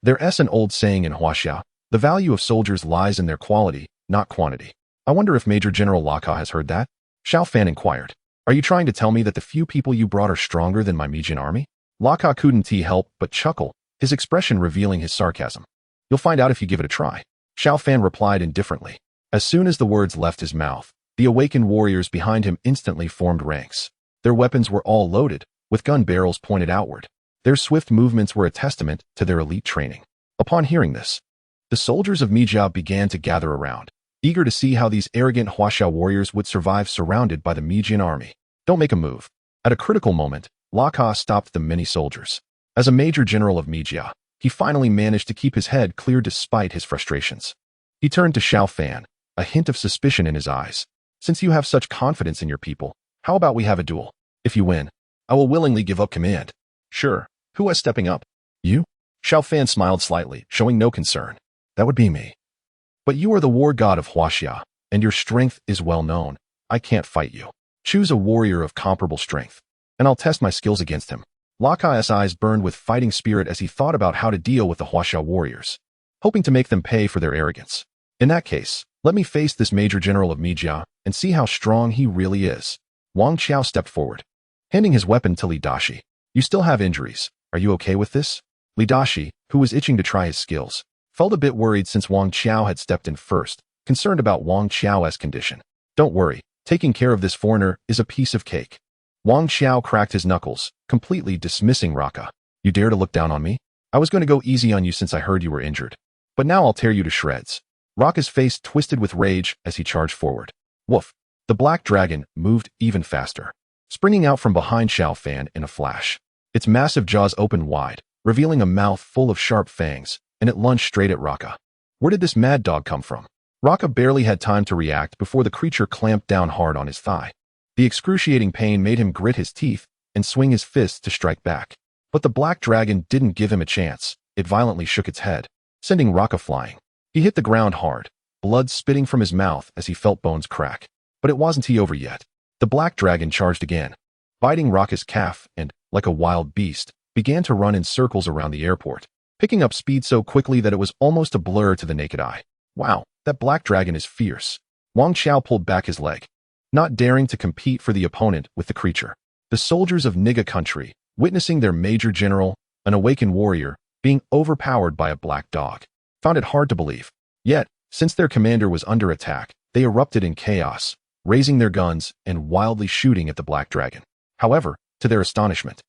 Speaker 1: There's an old saying in Huaxia, the value of soldiers lies in their quality, not quantity. I wonder if Major General Laka has heard that? Xiao Fan inquired. Are you trying to tell me that the few people you brought are stronger than my Mijian army? Laka couldn't help but chuckle, his expression revealing his sarcasm. You'll find out if you give it a try, Xiao Fan replied indifferently. As soon as the words left his mouth, the awakened warriors behind him instantly formed ranks. Their weapons were all loaded, with gun barrels pointed outward. Their swift movements were a testament to their elite training. Upon hearing this, the soldiers of Mijia began to gather around, eager to see how these arrogant Huaxia warriors would survive surrounded by the Mijian army. Don't make a move. At a critical moment, Laka stopped the many soldiers. As a major general of Mijia, he finally managed to keep his head clear despite his frustrations. He turned to Xiao Fan, a hint of suspicion in his eyes. Since you have such confidence in your people, how about we have a duel? If you win, I will willingly give up command. Sure. Who is stepping up? You? Xiao Fan smiled slightly, showing no concern. That would be me. But you are the war god of Huaxia, and your strength is well known. I can't fight you. Choose a warrior of comparable strength, and I'll test my skills against him. Laka's eyes burned with fighting spirit as he thought about how to deal with the Huaxia warriors, hoping to make them pay for their arrogance. In that case, let me face this major general of Mijia and see how strong he really is. Wang Qiao stepped forward, handing his weapon to Li Dashi. You still have injuries. Are you okay with this? Li Dashi, who was itching to try his skills, felt a bit worried since Wang Qiao had stepped in first, concerned about Wang Qiao's condition. Don't worry, taking care of this foreigner is a piece of cake. Wang Qiao cracked his knuckles, completely dismissing Raka. You dare to look down on me? I was going to go easy on you since I heard you were injured, but now I'll tear you to shreds. Raka's face twisted with rage as he charged forward. Woof! The black dragon moved even faster, springing out from behind Xiao Fan in a flash. Its massive jaws opened wide, revealing a mouth full of sharp fangs, and it lunged straight at Raka. Where did this mad dog come from? Raka barely had time to react before the creature clamped down hard on his thigh. The excruciating pain made him grit his teeth and swing his fists to strike back. But the black dragon didn't give him a chance. It violently shook its head, sending Raka flying. He hit the ground hard, blood spitting from his mouth as he felt bones crack. But it wasn't over yet. The black dragon charged again, biting Raka's calf and, like a wild beast, began to run in circles around the airport, picking up speed so quickly that it was almost a blur to the naked eye. Wow, that black dragon is fierce. Wang Qiao pulled back his leg, not daring to compete for the opponent with the creature. The soldiers of Niga country, witnessing their major general, an awakened warrior, being overpowered by a black dog, found it hard to believe. Yet, since their commander was under attack, they erupted in chaos, raising their guns and wildly shooting at the black dragon. However, to their astonishment,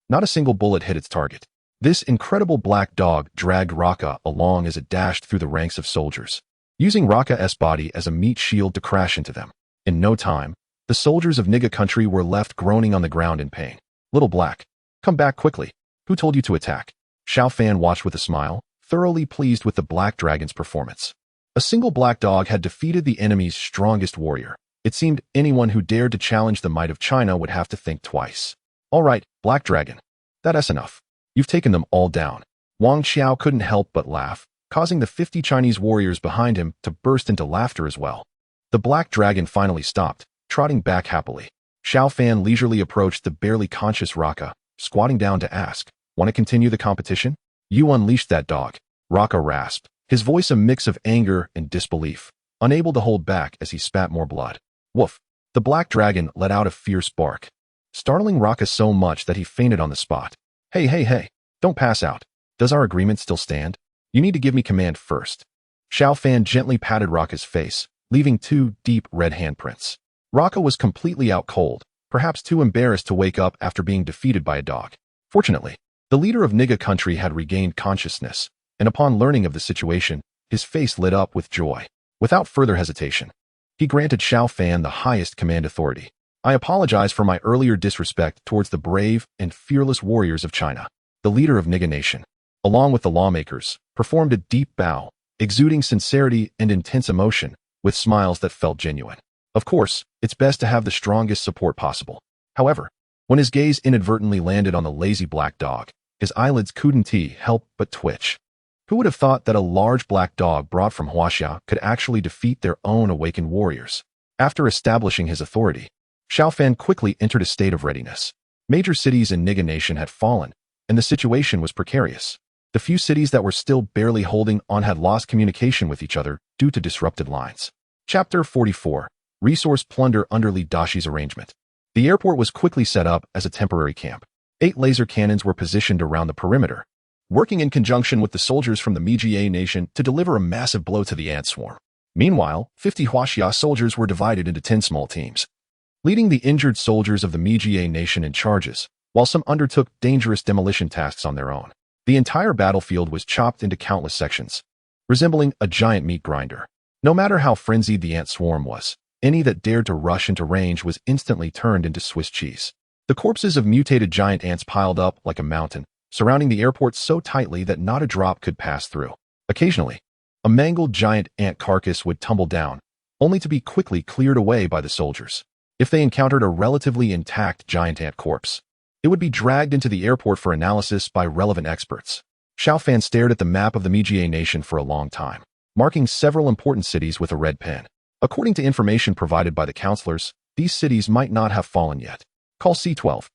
Speaker 1: not a single bullet hit its target. This incredible black dog dragged Raka along as it dashed through the ranks of soldiers, using Raka's body as a meat shield to crash into them. In no time, The soldiers of Niga country were left groaning on the ground in pain. Little Black, come back quickly. Who told you to attack? Xiao Fan watched with a smile, thoroughly pleased with the black dragon's performance. A single black dog had defeated the enemy's strongest warrior. It seemed anyone who dared to challenge the might of China would have to think twice. All right, Black Dragon. That's enough. You've taken them all down. Wang Xiao couldn't help but laugh, causing the 50 Chinese warriors behind him to burst into laughter as well. The Black Dragon finally stopped, trotting back happily. Xiao Fan leisurely approached the barely conscious Raka, squatting down to ask, "Want to continue the competition?" "You unleashed that dog," Raka rasped, his voice a mix of anger and disbelief, unable to hold back as he spat more blood. Woof! The Black Dragon let out a fierce bark, startling Raka so much that he fainted on the spot. Hey, don't pass out. Does our agreement still stand? You need to give me command first." Xiao Fan gently patted Raka's face, leaving 2 deep red handprints. Raka was completely out cold, perhaps too embarrassed to wake up after being defeated by a dog. Fortunately, the leader of Niga country had regained consciousness, and upon learning of the situation, his face lit up with joy. Without further hesitation, he granted Xiao Fan the highest command authority. "I apologize for my earlier disrespect towards the brave and fearless warriors of China." The leader of Niga nation, along with the lawmakers, performed a deep bow, exuding sincerity and intense emotion, with smiles that felt genuine. Of course, it's best to have the strongest support possible. However, when his gaze inadvertently landed on the lazy black dog, his eyelids couldn't help but twitch. Who would have thought that a large black dog brought from Huaxia could actually defeat their own awakened warriors? After establishing his authority, Xiao Fan quickly entered a state of readiness. Major cities in Niga nation had fallen, and the situation was precarious. The few cities that were still barely holding on had lost communication with each other due to disrupted lines. Chapter 44. Resource Plunder under Li Dashi's arrangement. The airport was quickly set up as a temporary camp. 8 laser cannons were positioned around the perimeter, working in conjunction with the soldiers from the Mijie nation to deliver a massive blow to the ant swarm. Meanwhile, 50 Huaxia soldiers were divided into 10 small teams, leading the injured soldiers of the Mijie nation in charges, while some undertook dangerous demolition tasks on their own. The entire battlefield was chopped into countless sections, resembling a giant meat grinder. No matter how frenzied the ant swarm was, any that dared to rush into range was instantly turned into Swiss cheese. The corpses of mutated giant ants piled up like a mountain, surrounding the airport so tightly that not a drop could pass through. Occasionally, a mangled giant ant carcass would tumble down, only to be quickly cleared away by the soldiers. If they encountered a relatively intact giant ant corpse, it would be dragged into the airport for analysis by relevant experts. Xiao Fan stared at the map of the Mijie nation for a long time, marking several important cities with a red pen. According to information provided by the counselors, these cities might not have fallen yet. Call C12.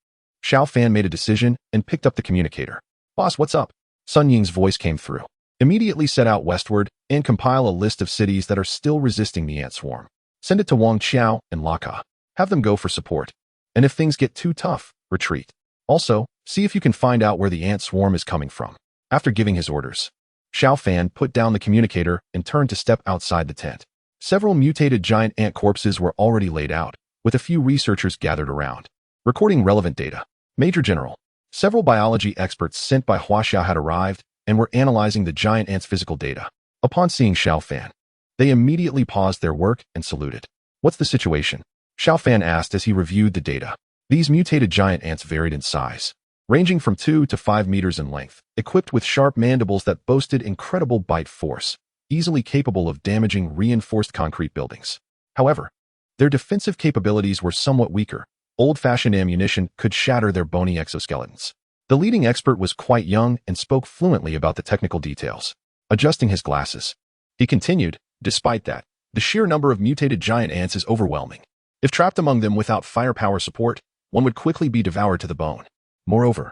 Speaker 1: Xiao Fan made a decision and picked up the communicator. "Boss, what's up?" Sun Ying's voice came through. "Immediately set out westward and compile a list of cities that are still resisting the ant swarm. Send it to Wang Qiao and Laka. Have them go for support. And if things get too tough, retreat. Also, see if you can find out where the ant swarm is coming from." After giving his orders, Xiao Fan put down the communicator and turned to step outside the tent. Several mutated giant ant corpses were already laid out, with a few researchers gathered around, recording relevant data. "Major General, several biology experts sent by Huaxia had arrived and were analyzing the giant ants' physical data." Upon seeing Xiao Fan, they immediately paused their work and saluted. "What's the situation?" Xiao Fan asked as he reviewed the data. These mutated giant ants varied in size, ranging from 2 to 5 meters in length, equipped with sharp mandibles that boasted incredible bite force, easily capable of damaging reinforced concrete buildings. However, their defensive capabilities were somewhat weaker. Old-fashioned ammunition could shatter their bony exoskeletons. The leading expert was quite young and spoke fluently about the technical details. Adjusting his glasses, he continued, "Despite that, the sheer number of mutated giant ants is overwhelming. If trapped among them without firepower support, one would quickly be devoured to the bone. Moreover,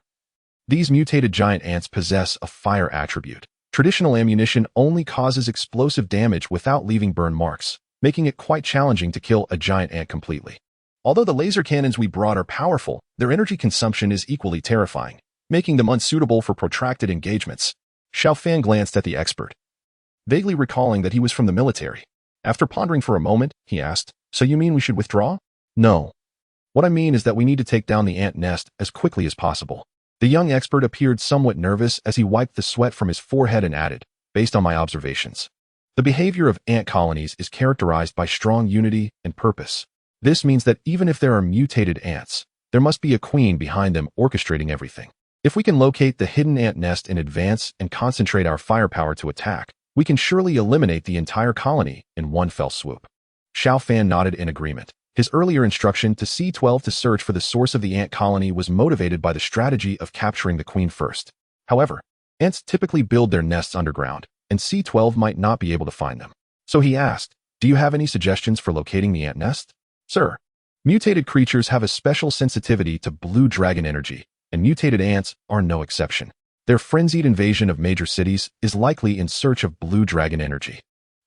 Speaker 1: these mutated giant ants possess a fire attribute. Traditional ammunition only causes explosive damage without leaving burn marks, making it quite challenging to kill a giant ant completely. Although the laser cannons we brought are powerful, their energy consumption is equally terrifying, making them unsuitable for protracted engagements." Xiao Fan glanced at the expert, vaguely recalling that he was from the military. After pondering for a moment, he asked, "So you mean we should withdraw?" "No. What I mean is that we need to take down the ant nest as quickly as possible." The young expert appeared somewhat nervous as he wiped the sweat from his forehead and added, "Based on my observations, the behavior of ant colonies is characterized by strong unity and purpose. This means that even if there are mutated ants, there must be a queen behind them orchestrating everything. If we can locate the hidden ant nest in advance and concentrate our firepower to attack, we can surely eliminate the entire colony in one fell swoop. Xiao Fan nodded in agreement. His earlier instruction to C-12 to search for the source of the ant colony was motivated by the strategy of capturing the queen first. However, ants typically build their nests underground, and C-12 might not be able to find them. So he asked, "Do you have any suggestions for locating the ant nest?" "Sir, mutated creatures have a special sensitivity to blue dragon energy, and mutated ants are no exception. Their frenzied invasion of major cities is likely in search of blue dragon energy.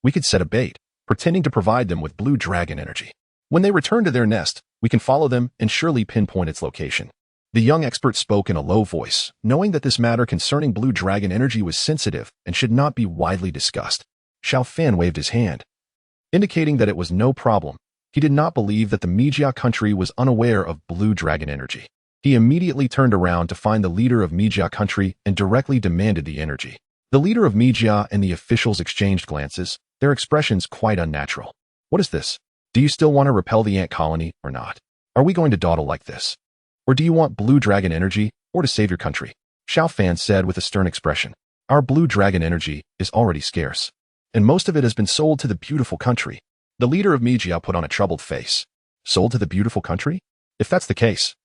Speaker 1: We could set a bait, pretending to provide them with blue dragon energy. When they return to their nest, we can follow them and surely pinpoint its location." The young expert spoke in a low voice, knowing that this matter concerning blue dragon energy was sensitive and should not be widely discussed. Xiao Fan waved his hand, indicating that it was no problem. He did not believe that the Mijia country was unaware of blue dragon energy. He immediately turned around to find the leader of Mijia country and directly demanded the energy. The leader of Mijia and the officials exchanged glances, their expressions quite unnatural. "What is this? Do you still want to repel the ant colony or not? Are we going to dawdle like this? Or do you want blue dragon energy or to save your country?" Xiao Fan said with a stern expression. "Our blue dragon energy is already scarce, and most of it has been sold to the beautiful country." The leader of Mijia put on a troubled face. "Sold to the beautiful country? If that's the case,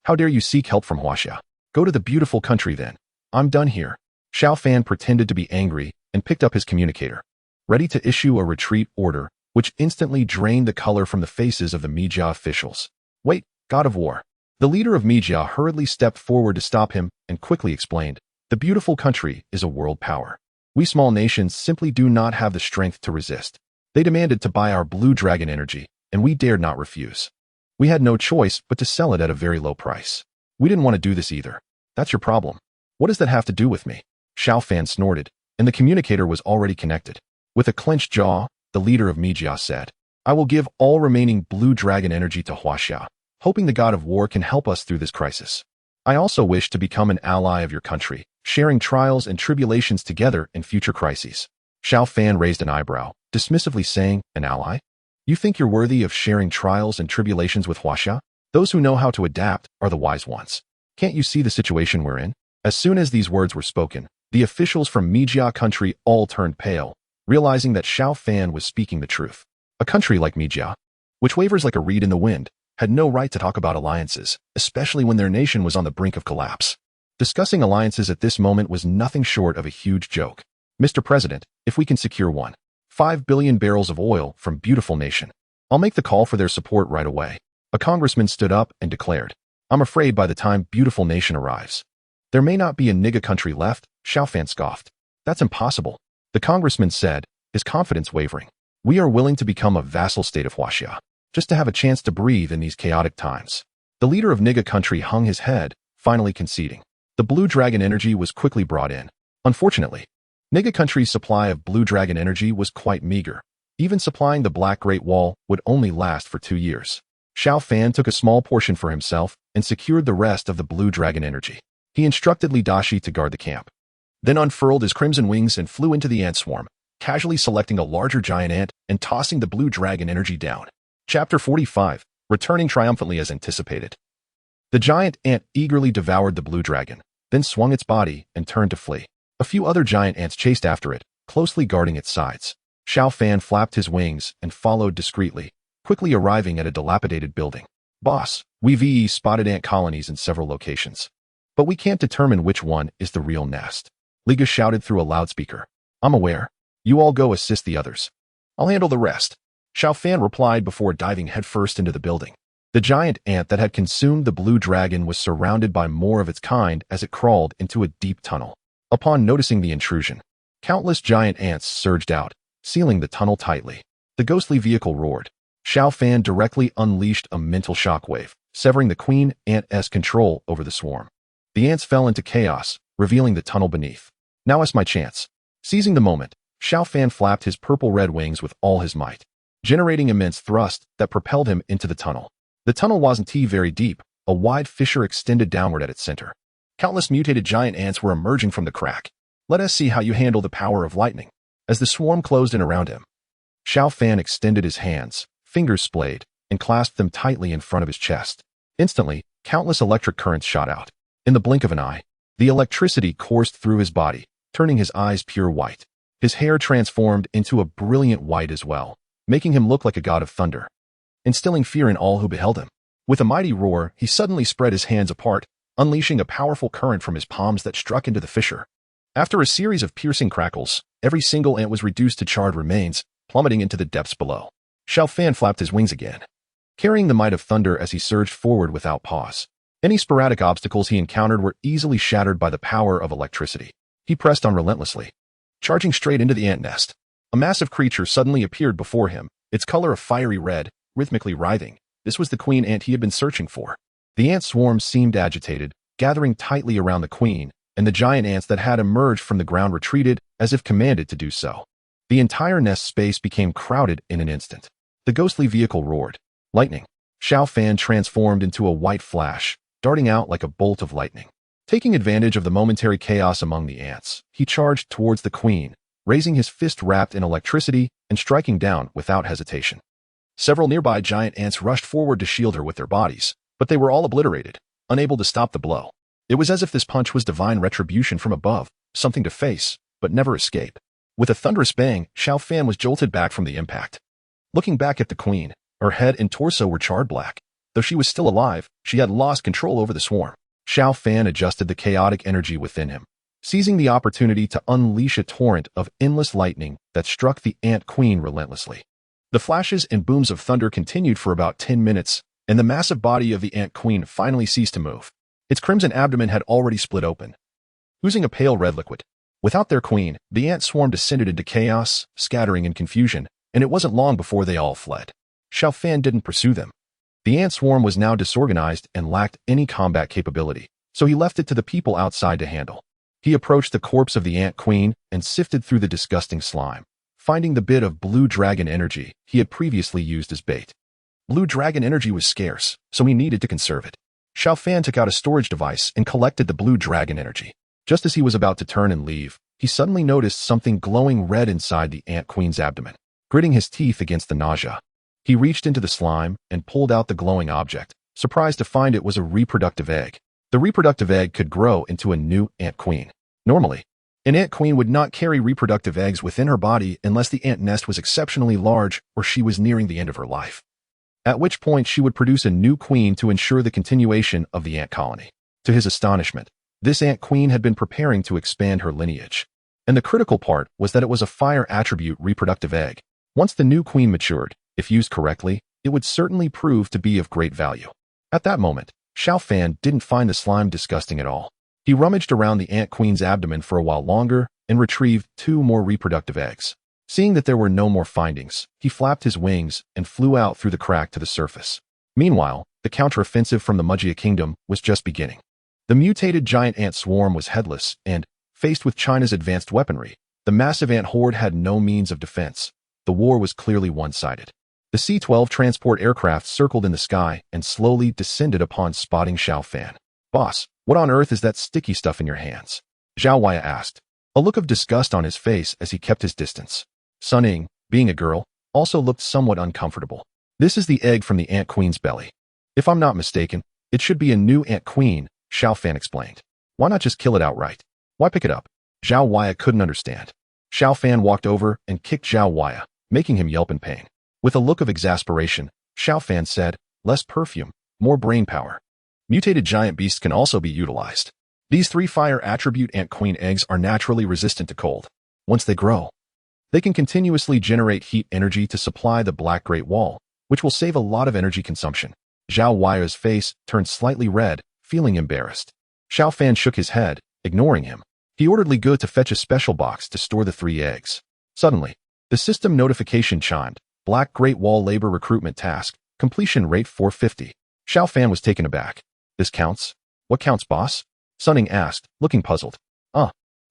Speaker 1: how dare you seek help from Huaxia? Go to the beautiful country then. I'm done here." Xiao Fan pretended to be angry and picked up his communicator, ready to issue a retreat order, which instantly drained the color from the faces of the Mijia officials. "Wait, God of War." The leader of Mijia hurriedly stepped forward to stop him and quickly explained, "The beautiful country is a world power. We small nations simply do not have the strength to resist. They demanded to buy our blue dragon energy, and we dared not refuse. We had no choice but to sell it at a very low price. We didn't want to do this either. That's your problem. What does that have to do with me?" Xiao Fan snorted, and the communicator was already connected. With a clenched jaw, the leader of Mijia said, "I will give all remaining blue dragon energy to Huaxia, hoping the God of War can help us through this crisis. I also wish to become an ally of your country, sharing trials and tribulations together in future crises." Xiao Fan raised an eyebrow, dismissively saying, "An ally? You think you're worthy of sharing trials and tribulations with Huaxia? Those who know how to adapt are the wise ones. Can't you see the situation we're in?" As soon as these words were spoken, the officials from Mijia country all turned pale, realizing that Xiao Fan was speaking the truth. A country like Mijia, which wavers like a reed in the wind, had no right to talk about alliances, especially when their nation was on the brink of collapse. Discussing alliances at this moment was nothing short of a huge joke. "Mr. President, if we can secure 1.5 billion barrels of oil from beautiful nation, I'll make the call for their support right away." A congressman stood up and declared, "I'm afraid by the time beautiful nation arrives, there may not be a nigga country left." Xiao Fan scoffed. "That's impossible," the congressman said, his confidence wavering. "We are willing to become a vassal state of Huaxia, just to have a chance to breathe in these chaotic times." The leader of nigga country hung his head, finally conceding. The blue dragon energy was quickly brought in. Unfortunately, nigga country's supply of blue dragon energy was quite meager. Even supplying the Black Great Wall would only last for 2 years. Xiao Fan took a small portion for himself and secured the rest of the blue dragon energy. He instructed Li Dashi to guard the camp, then unfurled his crimson wings and flew into the ant swarm, casually selecting a larger giant ant and tossing the blue dragon energy down. Chapter 45, returning triumphantly as anticipated. The giant ant eagerly devoured the blue dragon, then swung its body and turned to flee. A few other giant ants chased after it, closely guarding its sides. Xiao Fan flapped his wings and followed discreetly, quickly arriving at a dilapidated building. "Boss, we've spotted ant colonies in several locations, but we can't determine which one is the real nest." Liga shouted through a loudspeaker. "I'm aware. You all go assist the others. I'll handle the rest." Xiao Fan replied before diving headfirst into the building. The giant ant that had consumed the blue dragon was surrounded by more of its kind as it crawled into a deep tunnel. Upon noticing the intrusion, countless giant ants surged out, sealing the tunnel tightly. The ghostly vehicle roared. Xiao Fan directly unleashed a mental shockwave, severing the queen ant's control over the swarm. The ants fell into chaos, revealing the tunnel beneath. "Now is my chance." Seizing the moment, Xiao Fan flapped his purple-red wings with all his might, generating immense thrust that propelled him into the tunnel. The tunnel wasn't very deep, a wide fissure extended downward at its center. Countless mutated giant ants were emerging from the crack. "Let us see how you handle the power of lightning." As the swarm closed in around him, Xiao Fan extended his hands, fingers splayed, and clasped them tightly in front of his chest. Instantly, countless electric currents shot out. In the blink of an eye, the electricity coursed through his body, turning his eyes pure white. His hair transformed into a brilliant white as well, making him look like a god of thunder, instilling fear in all who beheld him. With a mighty roar, he suddenly spread his hands apart, unleashing a powerful current from his palms that struck into the fissure. After a series of piercing crackles, every single ant was reduced to charred remains, plummeting into the depths below. Xiao Fan flapped his wings again, carrying the might of thunder as he surged forward without pause. Any sporadic obstacles he encountered were easily shattered by the power of electricity. He pressed on relentlessly, charging straight into the ant nest. A massive creature suddenly appeared before him, its color a fiery red, rhythmically writhing. This was the queen ant he had been searching for. The ant swarm seemed agitated, gathering tightly around the queen, and the giant ants that had emerged from the ground retreated as if commanded to do so. The entire nest space became crowded in an instant. The ghostly vehicle roared. Lightning. Xiao Fan transformed into a white flash, darting out like a bolt of lightning. Taking advantage of the momentary chaos among the ants, he charged towards the queen, raising his fist wrapped in electricity and striking down without hesitation. Several nearby giant ants rushed forward to shield her with their bodies, but they were all obliterated, unable to stop the blow. It was as if this punch was divine retribution from above, something to face, but never escape. With a thunderous bang, Xiao Fan was jolted back from the impact. Looking back at the queen, her head and torso were charred black. Though she was still alive, she had lost control over the swarm. Xiao Fan adjusted the chaotic energy within him, seizing the opportunity to unleash a torrent of endless lightning that struck the ant queen relentlessly. The flashes and booms of thunder continued for about 10 minutes, and the massive body of the ant queen finally ceased to move. Its crimson abdomen had already split open, oozing a pale red liquid. Without their queen, the ant swarm descended into chaos, scattering in confusion, and it wasn't long before they all fled. Xiao Fan didn't pursue them. The ant swarm was now disorganized and lacked any combat capability, so he left it to the people outside to handle. He approached the corpse of the ant queen and sifted through the disgusting slime, finding the bit of blue dragon energy he had previously used as bait. Blue dragon energy was scarce, so he needed to conserve it. Xiao Fan took out a storage device and collected the blue dragon energy. Just as he was about to turn and leave, he suddenly noticed something glowing red inside the ant queen's abdomen. Gritting his teeth against the nausea, he reached into the slime and pulled out the glowing object, surprised to find it was a reproductive egg. The reproductive egg could grow into a new ant queen. Normally, an ant queen would not carry reproductive eggs within her body unless the ant nest was exceptionally large or she was nearing the end of her life, at which point she would produce a new queen to ensure the continuation of the ant colony. To his astonishment, this ant queen had been preparing to expand her lineage. And the critical part was that it was a fire attribute reproductive egg. Once the new queen matured, if used correctly, it would certainly prove to be of great value. At that moment, Xiao Fan didn't find the slime disgusting at all. He rummaged around the ant queen's abdomen for a while longer and retrieved 2 more reproductive eggs. Seeing that there were no more findings, he flapped his wings and flew out through the crack to the surface. Meanwhile, the counteroffensive from the Mujia Kingdom was just beginning. The mutated giant ant swarm was headless and, faced with China's advanced weaponry, the massive ant horde had no means of defense. The war was clearly one-sided. The C-12 transport aircraft circled in the sky and slowly descended upon spotting Xiao Fan. "Boss, what on earth is that sticky stuff in your hands?" Zhao Waya asked, a look of disgust on his face as he kept his distance. Sun Ying, being a girl, also looked somewhat uncomfortable. "This is the egg from the ant queen's belly. If I'm not mistaken, it should be a new ant queen," Xiao Fan explained. "Why not just kill it outright? Why pick it up?" Zhao Waya couldn't understand. Xiao Fan walked over and kicked Zhao Waya, making him yelp in pain. With a look of exasperation, Xiao Fan said, "Less perfume, more brain power. Mutated giant beasts can also be utilized. These 3 fire attribute ant queen eggs are naturally resistant to cold. Once they grow, they can continuously generate heat energy to supply the Black Great Wall, which will save a lot of energy consumption." Zhao Waya's face turned slightly red, feeling embarrassed. Xiao Fan shook his head, ignoring him. He ordered Li Gu to fetch a special box to store the 3 eggs. Suddenly, the system notification chimed. Black Great Wall labor recruitment task, completion rate 450. Xiao Fan was taken aback. "This counts? What counts, boss?" Sun Ying asked, looking puzzled.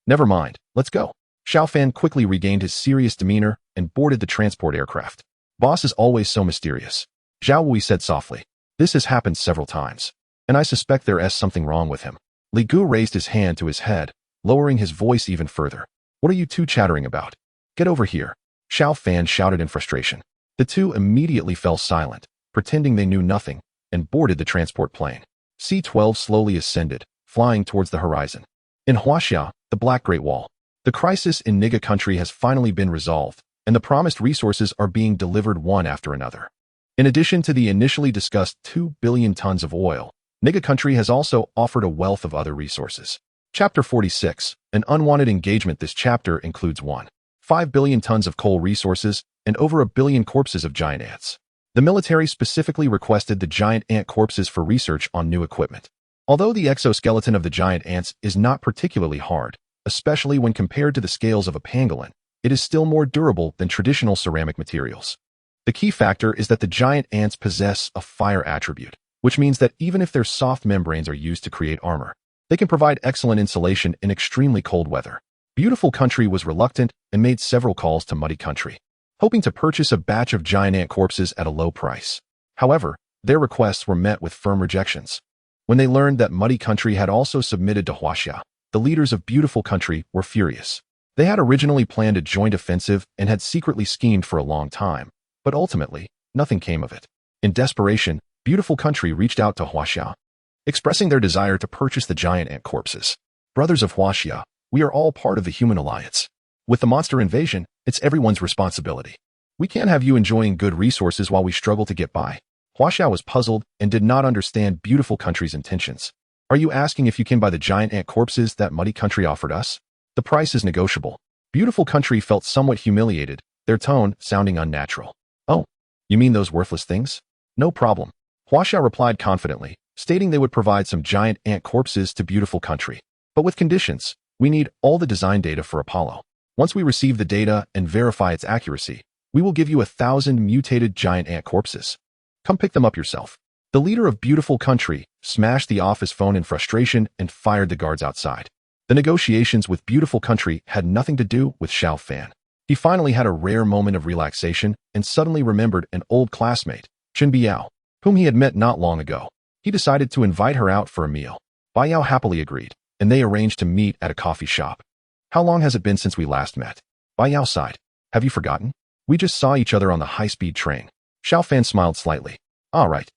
Speaker 1: Never mind, let's go." Xiao Fan quickly regained his serious demeanor and boarded the transport aircraft. "Boss is always so mysterious," Zhao Wei said softly. "This has happened several times, and I suspect there is something wrong with him." Li Gu raised his hand to his head, lowering his voice even further. "What are you 2 chattering about? Get over here," Xiao Fan shouted in frustration. The 2 immediately fell silent, pretending they knew nothing, and boarded the transport plane. C-12 slowly ascended, flying towards the horizon. In Huaxia, the Black Great Wall. The crisis in Niga country has finally been resolved, and the promised resources are being delivered one after another. In addition to the initially discussed 2 billion tons of oil, Niga country has also offered a wealth of other resources. Chapter 46, an unwanted engagement. This chapter includes 1.5 billion tons of coal resources and over 1 billion corpses of giant ants. The military specifically requested the giant ant corpses for research on new equipment. Although the exoskeleton of the giant ants is not particularly hard, especially when compared to the scales of a pangolin, it is still more durable than traditional ceramic materials. The key factor is that the giant ants possess a fire attribute, which means that even if their soft membranes are used to create armor, they can provide excellent insulation in extremely cold weather. Beautiful Country was reluctant and made several calls to Muddy Country, hoping to purchase a batch of giant ant corpses at a low price. However, their requests were met with firm rejections. When they learned that Muddy Country had also submitted to Huaxia, the leaders of Beautiful Country were furious. They had originally planned a joint offensive and had secretly schemed for a long time, but ultimately, nothing came of it. In desperation, Beautiful Country reached out to Huaxia, expressing their desire to purchase the giant ant corpses. Brothers of Huaxia, we are all part of the human alliance. With the monster invasion, it's everyone's responsibility. We can't have you enjoying good resources while we struggle to get by. Huaxia was puzzled and did not understand Beautiful Country's intentions. Are you asking if you can buy the giant ant corpses that Muddy Country offered us? The price is negotiable. Beautiful Country felt somewhat humiliated, their tone sounding unnatural. Oh, you mean those worthless things? No problem. Huaxia replied confidently, stating they would provide some giant ant corpses to Beautiful Country. But with conditions, we need all the design data for Apollo. Once we receive the data and verify its accuracy, we will give you 1,000 mutated giant ant corpses. Come pick them up yourself. The leader of Beautiful Country smashed the office phone in frustration and fired the guards outside. The negotiations with Beautiful Country had nothing to do with Xiao Fan. He finally had a rare moment of relaxation and suddenly remembered an old classmate, Chen Biao, whom he had met not long ago. He decided to invite her out for a meal. Biao happily agreed, and they arranged to meet at a coffee shop. How long has it been since we last met? Biao sighed. Have you forgotten? We just saw each other on the high-speed train. Xiao Fan smiled slightly. All right.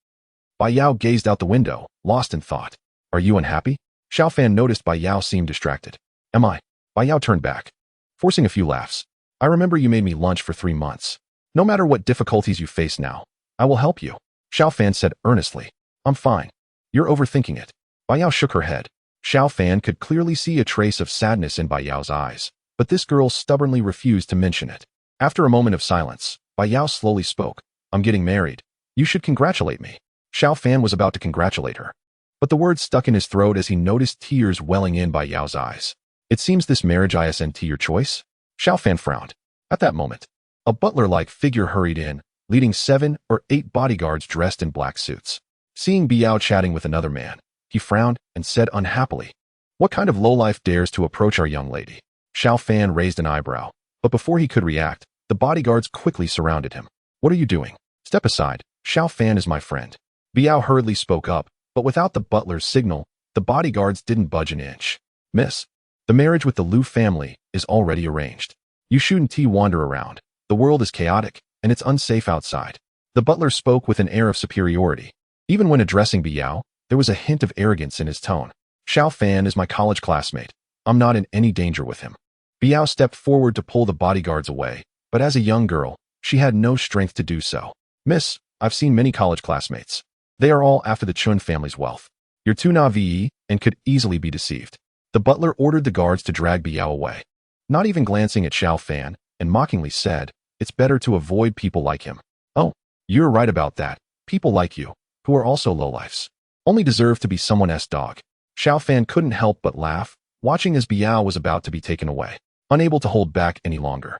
Speaker 1: Biao gazed out the window, lost in thought. Are you unhappy? Xiao Fan noticed Biao seemed distracted. Am I? Biao turned back, forcing a few laughs. I remember you made me lunch for 3 months. No matter what difficulties you face now, I will help you. Xiao Fan said earnestly. I'm fine. You're overthinking it. Biao shook her head. Xiao Fan could clearly see a trace of sadness in Biao's eyes, but this girl stubbornly refused to mention it. After a moment of silence, Biao slowly spoke. I'm getting married. You should congratulate me. Xiao Fan was about to congratulate her, but the words stuck in his throat as he noticed tears welling in Biao's eyes. It seems this marriage isn't your choice? Xiao Fan frowned. At that moment, a butler-like figure hurried in, leading 7 or 8 bodyguards dressed in black suits. Seeing Biao chatting with another man, he frowned and said unhappily, What kind of lowlife dares to approach our young lady? Xiao Fan raised an eyebrow, but before he could react, the bodyguards quickly surrounded him. What are you doing? Step aside. Xiao Fan is my friend. Biao hurriedly spoke up, but without the butler's signal, the bodyguards didn't budge an inch. Miss, the marriage with the Liu family is already arranged. You shouldn't wander around. The world is chaotic, and it's unsafe outside. The butler spoke with an air of superiority. Even when addressing Biao, there was a hint of arrogance in his tone. Xiao Fan is my college classmate. I'm not in any danger with him. Biao stepped forward to pull the bodyguards away, but as a young girl, she had no strength to do so. Miss, I've seen many college classmates. They are all after the Chun family's wealth. You're too naive and could easily be deceived. The butler ordered the guards to drag Biao away, not even glancing at Xiao Fan, and mockingly said, It's better to avoid people like him. Oh, you're right about that. People like you, who are also lowlifes, only deserve to be someone else's dog. Xiao Fan couldn't help but laugh, watching as Biao was about to be taken away, unable to hold back any longer.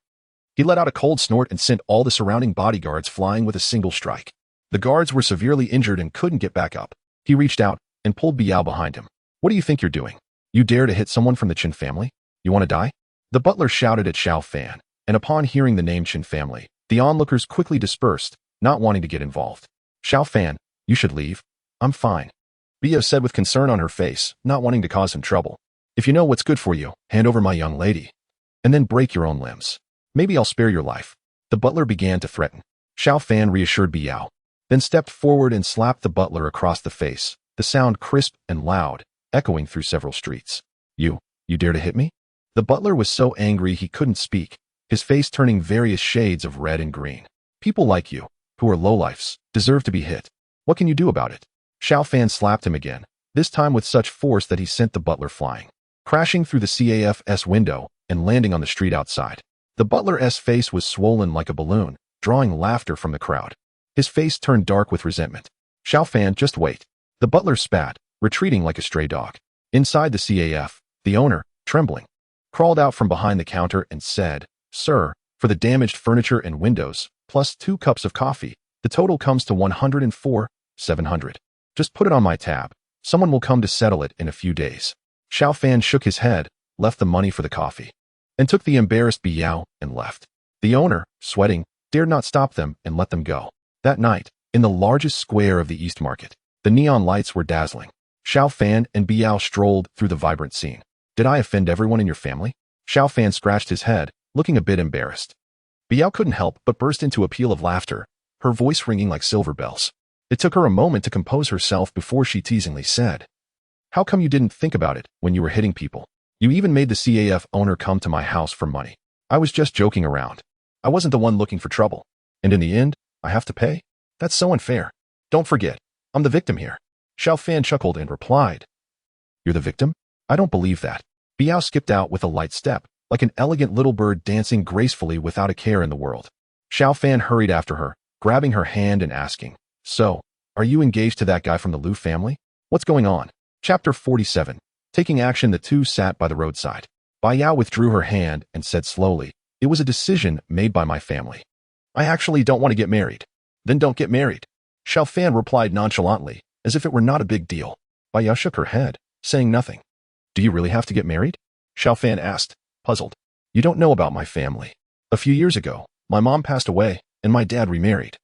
Speaker 1: He let out a cold snort and sent all the surrounding bodyguards flying with a single strike. The guards were severely injured and couldn't get back up. He reached out and pulled Biao behind him. What do you think you're doing? You dare to hit someone from the Chen family? You want to die? The butler shouted at Xiao Fan, and upon hearing the name Chen family, the onlookers quickly dispersed, not wanting to get involved. Xiao Fan, you should leave. I'm fine. Biao said with concern on her face, not wanting to cause him trouble. If you know what's good for you, hand over my young lady, and then break your own limbs. Maybe I'll spare your life. The butler began to threaten. Xiao Fan reassured Biao. then stepped forward and slapped the butler across the face, the sound crisp and loud, echoing through several streets. You dare to hit me? The butler was so angry he couldn't speak, his face turning various shades of red and green. People like you, who are lowlifes, deserve to be hit. What can you do about it? Xiao Fan slapped him again, this time with such force that he sent the butler flying, crashing through the CAF's window and landing on the street outside. The butler's face was swollen like a balloon, drawing laughter from the crowd. His face turned dark with resentment. Xiao Fan, just wait. The butler spat, retreating like a stray dog. Inside the CAF, the owner, trembling, crawled out from behind the counter and said, "Sir, for the damaged furniture and windows, plus 2 cups of coffee, the total comes to 104,700. Just put it on my tab. Someone will come to settle it in a few days." Xiao Fan shook his head, left the money for the coffee, and took the embarrassed Biao and left. The owner, sweating, dared not stop them and let them go. That night, in the largest square of the East Market, the neon lights were dazzling. Xiao Fan and Biao strolled through the vibrant scene. "Did I offend everyone in your family?" Xiao Fan scratched his head, looking a bit embarrassed. Biao couldn't help but burst into a peal of laughter, her voice ringing like silver bells. It took her a moment to compose herself before she teasingly said, "How come you didn't think about it when you were hitting people? You even made the CAF owner come to my house for money. I was just joking around. I wasn't the one looking for trouble. And in the end, I have to pay? That's so unfair. Don't forget, I'm the victim here." Xiao Fan chuckled and replied, "You're the victim? I don't believe that." Biao skipped out with a light step, like an elegant little bird dancing gracefully without a care in the world. Xiao Fan hurried after her, grabbing her hand and asking, "So, are you engaged to that guy from the Liu family? What's going on?" Chapter 47. Taking action, the two sat by the roadside. Biao withdrew her hand and said slowly, "It was a decision made by my family. I actually don't want to get married." "Then don't get married." Xiao Fan replied nonchalantly, as if it were not a big deal. Biao shook her head, saying nothing. "Do you really have to get married?" Xiao Fan asked, puzzled. "You don't know about my family. A few years ago, my mom passed away, and my dad remarried,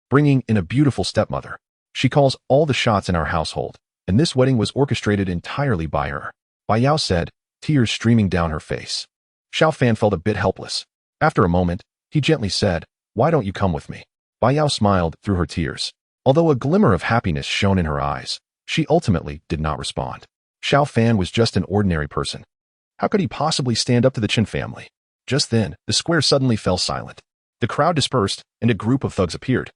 Speaker 1: bringing in a beautiful stepmother. She calls all the shots in our household, and this wedding was orchestrated entirely by her." Biao said, tears streaming down her face. Xiao Fan felt a bit helpless. After a moment, he gently said, "Why don't you come with me?" Biao smiled through her tears. Although a glimmer of happiness shone in her eyes, she ultimately did not respond. Xiao Fan was just an ordinary person. How could he possibly stand up to the Qin family? Just then, the square suddenly fell silent. The crowd dispersed, and a group of thugs appeared,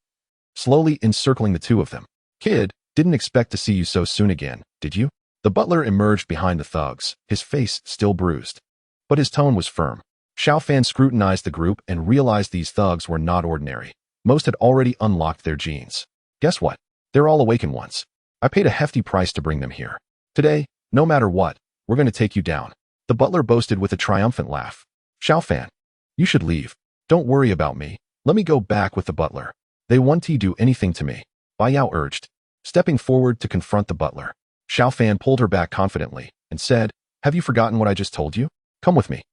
Speaker 1: slowly encircling the two of them. "Kid, didn't expect to see you so soon again, did you?" The butler emerged behind the thugs, his face still bruised, but his tone was firm. Xiao Fan scrutinized the group and realized these thugs were not ordinary. Most had already unlocked their genes. Guess what? They're all Awaken ones. I paid a hefty price to bring them here. Today, no matter what, we're going to take you down. The butler boasted with a triumphant laugh. "Xiao Fan, you should leave. Don't worry about me. Let me go back with the butler. They won't do anything to me," Biao urged, stepping forward to confront the butler. Xiao Fan pulled her back confidently and said, "Have you forgotten what I just told you? Come with me.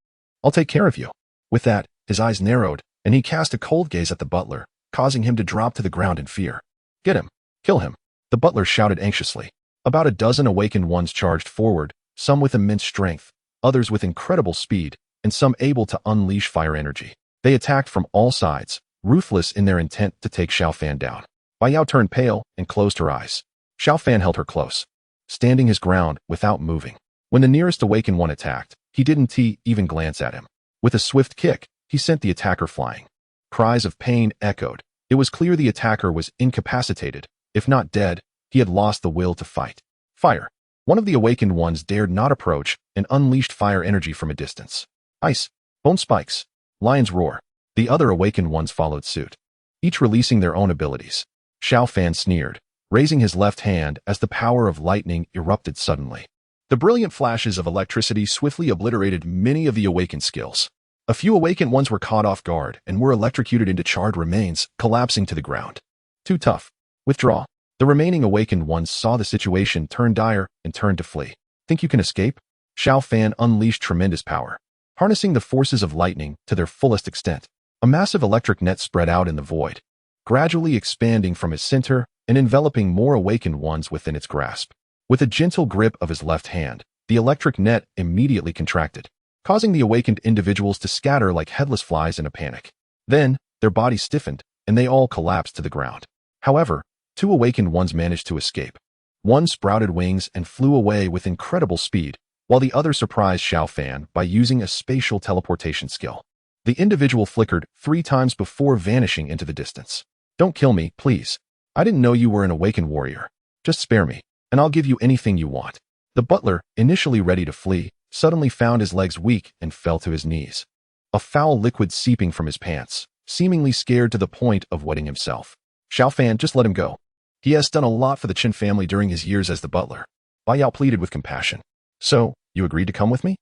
Speaker 1: I'll take care of you." With that, his eyes narrowed, and he cast a cold gaze at the butler, causing him to drop to the ground in fear. "Get him! Kill him!" The butler shouted anxiously. About a dozen Awakened ones charged forward, some with immense strength, others with incredible speed, and some able to unleash fire energy. They attacked from all sides, ruthless in their intent to take Xiao Fan down. Biao turned pale and closed her eyes. Xiao Fan held her close, standing his ground without moving. When the nearest Awakened one attacked, he didn't even glance at him. With a swift kick, he sent the attacker flying. Cries of pain echoed. It was clear the attacker was incapacitated. If not dead, he had lost the will to fight. Fire. One of the Awakened ones dared not approach and unleashed fire energy from a distance. Ice. Bone spikes. Lion's roar. The other Awakened ones followed suit, each releasing their own abilities. Xiao Fan sneered, raising his left hand as the power of lightning erupted suddenly. The brilliant flashes of electricity swiftly obliterated many of the Awakened skills. A few Awakened ones were caught off guard and were electrocuted into charred remains, collapsing to the ground. Too tough. Withdraw. The remaining Awakened ones saw the situation turn dire and turned to flee. Think you can escape? Xiao Fan unleashed tremendous power, harnessing the forces of lightning to their fullest extent. A massive electric net spread out in the void, gradually expanding from its center and enveloping more Awakened ones within its grasp. With a gentle grip of his left hand, the electric net immediately contracted, causing the Awakened individuals to scatter like headless flies in a panic. Then, their bodies stiffened, and they all collapsed to the ground. However, two awakened ones managed to escape. One sprouted wings and flew away with incredible speed, while the other surprised Xiao Fan by using a spatial teleportation skill. The individual flickered 3 times before vanishing into the distance. "Don't kill me, please. I didn't know you were an awakened warrior. Just spare me, and I'll give you anything you want." The butler, initially ready to flee, suddenly found his legs weak and fell to his knees. A foul liquid seeping from his pants, seemingly scared to the point of wetting himself. "Xiao Fan, just let him go. He has done a lot for the Qin family during his years as the butler." Bai Yao pleaded with compassion. "So, you agreed to come with me?"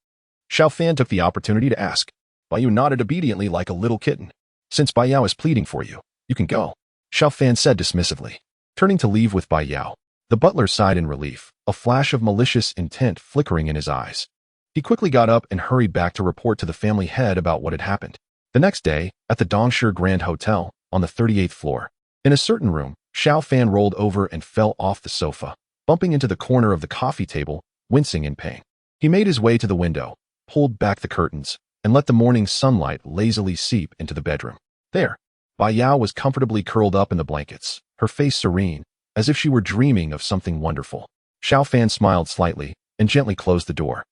Speaker 1: Xiao Fan took the opportunity to ask. Bai Yao nodded obediently like a little kitten. "Since Bai Yao is pleading for you, you can go," Xiao Fan said dismissively. Turning to leave with Bai Yao, the butler sighed in relief, a flash of malicious intent flickering in his eyes. He quickly got up and hurried back to report to the family head about what had happened. The next day, at the Dongshi Grand Hotel, on the 38th floor, in a certain room, Xiao Fan rolled over and fell off the sofa, bumping into the corner of the coffee table, wincing in pain. He made his way to the window, pulled back the curtains, and let the morning sunlight lazily seep into the bedroom. There, Bai Yao was comfortably curled up in the blankets, her face serene, as if she were dreaming of something wonderful. Xiao Fan smiled slightly and gently closed the door,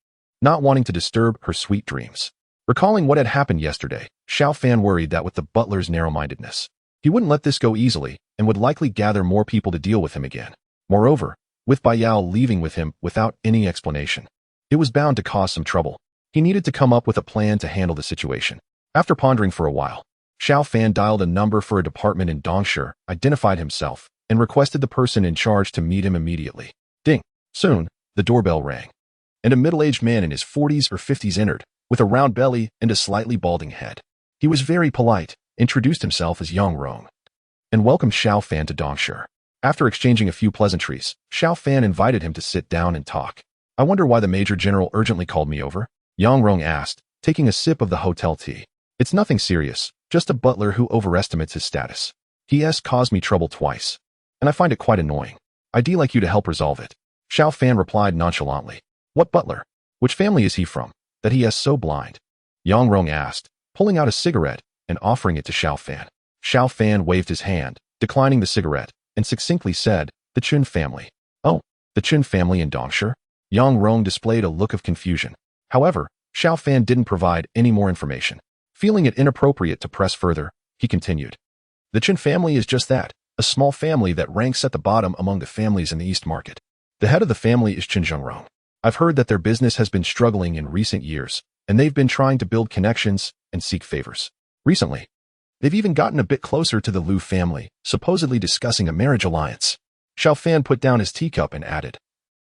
Speaker 1: not wanting to disturb her sweet dreams. Recalling what had happened yesterday, Xiao Fan worried that with the butler's narrow-mindedness, he wouldn't let this go easily and would likely gather more people to deal with him again. Moreover, with Bai Yao leaving with him without any explanation, it was bound to cause some trouble. He needed to come up with a plan to handle the situation. After pondering for a while, Xiao Fan dialed a number for a department in Dongshi, identified himself, and requested the person in charge to meet him immediately. Ding! Soon, the doorbell rang, and a middle-aged man in his 40s or 50s entered, with a round belly and a slightly balding head. He was very polite, introduced himself as Yang Rong, and welcomed Xiao Fan to Dongshi. After exchanging a few pleasantries, Xiao Fan invited him to sit down and talk. "I wonder why the Major General urgently called me over?" Yang Rong asked, taking a sip of the hotel tea. "It's nothing serious, just a butler who overestimates his status. He has caused me trouble twice, and I find it quite annoying. I'd like you to help resolve it." Xiao Fan replied nonchalantly. "What butler? Which family is he from, that he is so blind?" Yang Rong asked, pulling out a cigarette and offering it to Xiao Fan. Xiao Fan waved his hand, declining the cigarette, and succinctly said, "The Qin family." "Oh, the Qin family in Dongshi?" Yang Rong displayed a look of confusion. However, Xiao Fan didn't provide any more information. Feeling it inappropriate to press further, he continued. "The Qin family is just that, a small family that ranks at the bottom among the families in the East Market. The head of the family is Qin Zhengrong. I've heard that their business has been struggling in recent years, and they've been trying to build connections and seek favors. Recently, they've even gotten a bit closer to the Liu family, supposedly discussing a marriage alliance." Xiao Fan put down his teacup and added,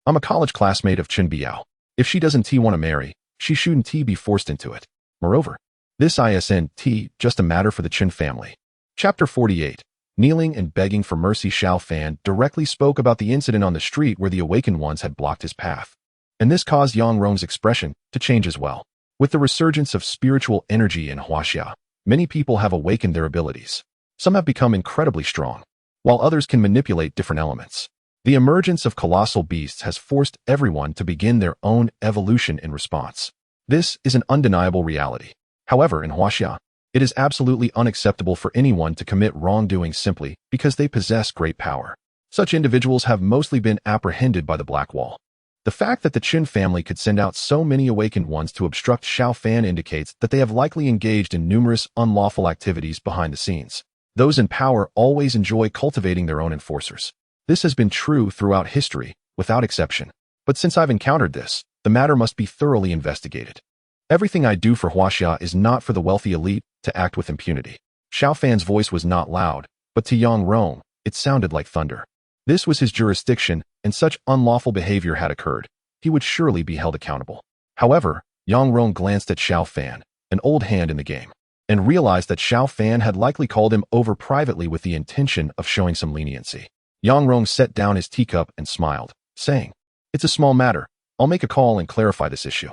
Speaker 1: "I'm a college classmate of Qin Biao. If she doesn't want to marry, she shouldn't be forced into it. Moreover, this isn't just a matter for the Qin family." Chapter 48. Kneeling and begging for mercy. Xiao Fan directly spoke about the incident on the street where the awakened ones had blocked his path, and this caused Yang Rong's expression to change as well. With the resurgence of spiritual energy in Huaxia, many people have awakened their abilities. Some have become incredibly strong, while others can manipulate different elements. The emergence of colossal beasts has forced everyone to begin their own evolution in response. This is an undeniable reality. However, in Huaxia, it is absolutely unacceptable for anyone to commit wrongdoing simply because they possess great power. Such individuals have mostly been apprehended by the Black Wall. The fact that the Qin family could send out so many awakened ones to obstruct Xiao Fan indicates that they have likely engaged in numerous unlawful activities behind the scenes. Those in power always enjoy cultivating their own enforcers. This has been true throughout history, without exception. But since I've encountered this, the matter must be thoroughly investigated. Everything I do for Huaxia is not for the wealthy elite to act with impunity. Xiao Fan's voice was not loud, but to Yang Rong, it sounded like thunder. This was his jurisdiction, and such unlawful behavior had occurred. He would surely be held accountable. However, Yang Rong glanced at Xiao Fan, an old hand in the game, and realized that Xiao Fan had likely called him over privately with the intention of showing some leniency. Yang Rong set down his teacup and smiled, saying, "It's a small matter. I'll make a call and clarify this issue."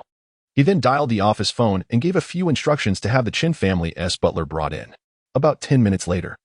Speaker 1: He then dialed the office phone and gave a few instructions to have the Qin family's butler brought in. About 10 minutes later,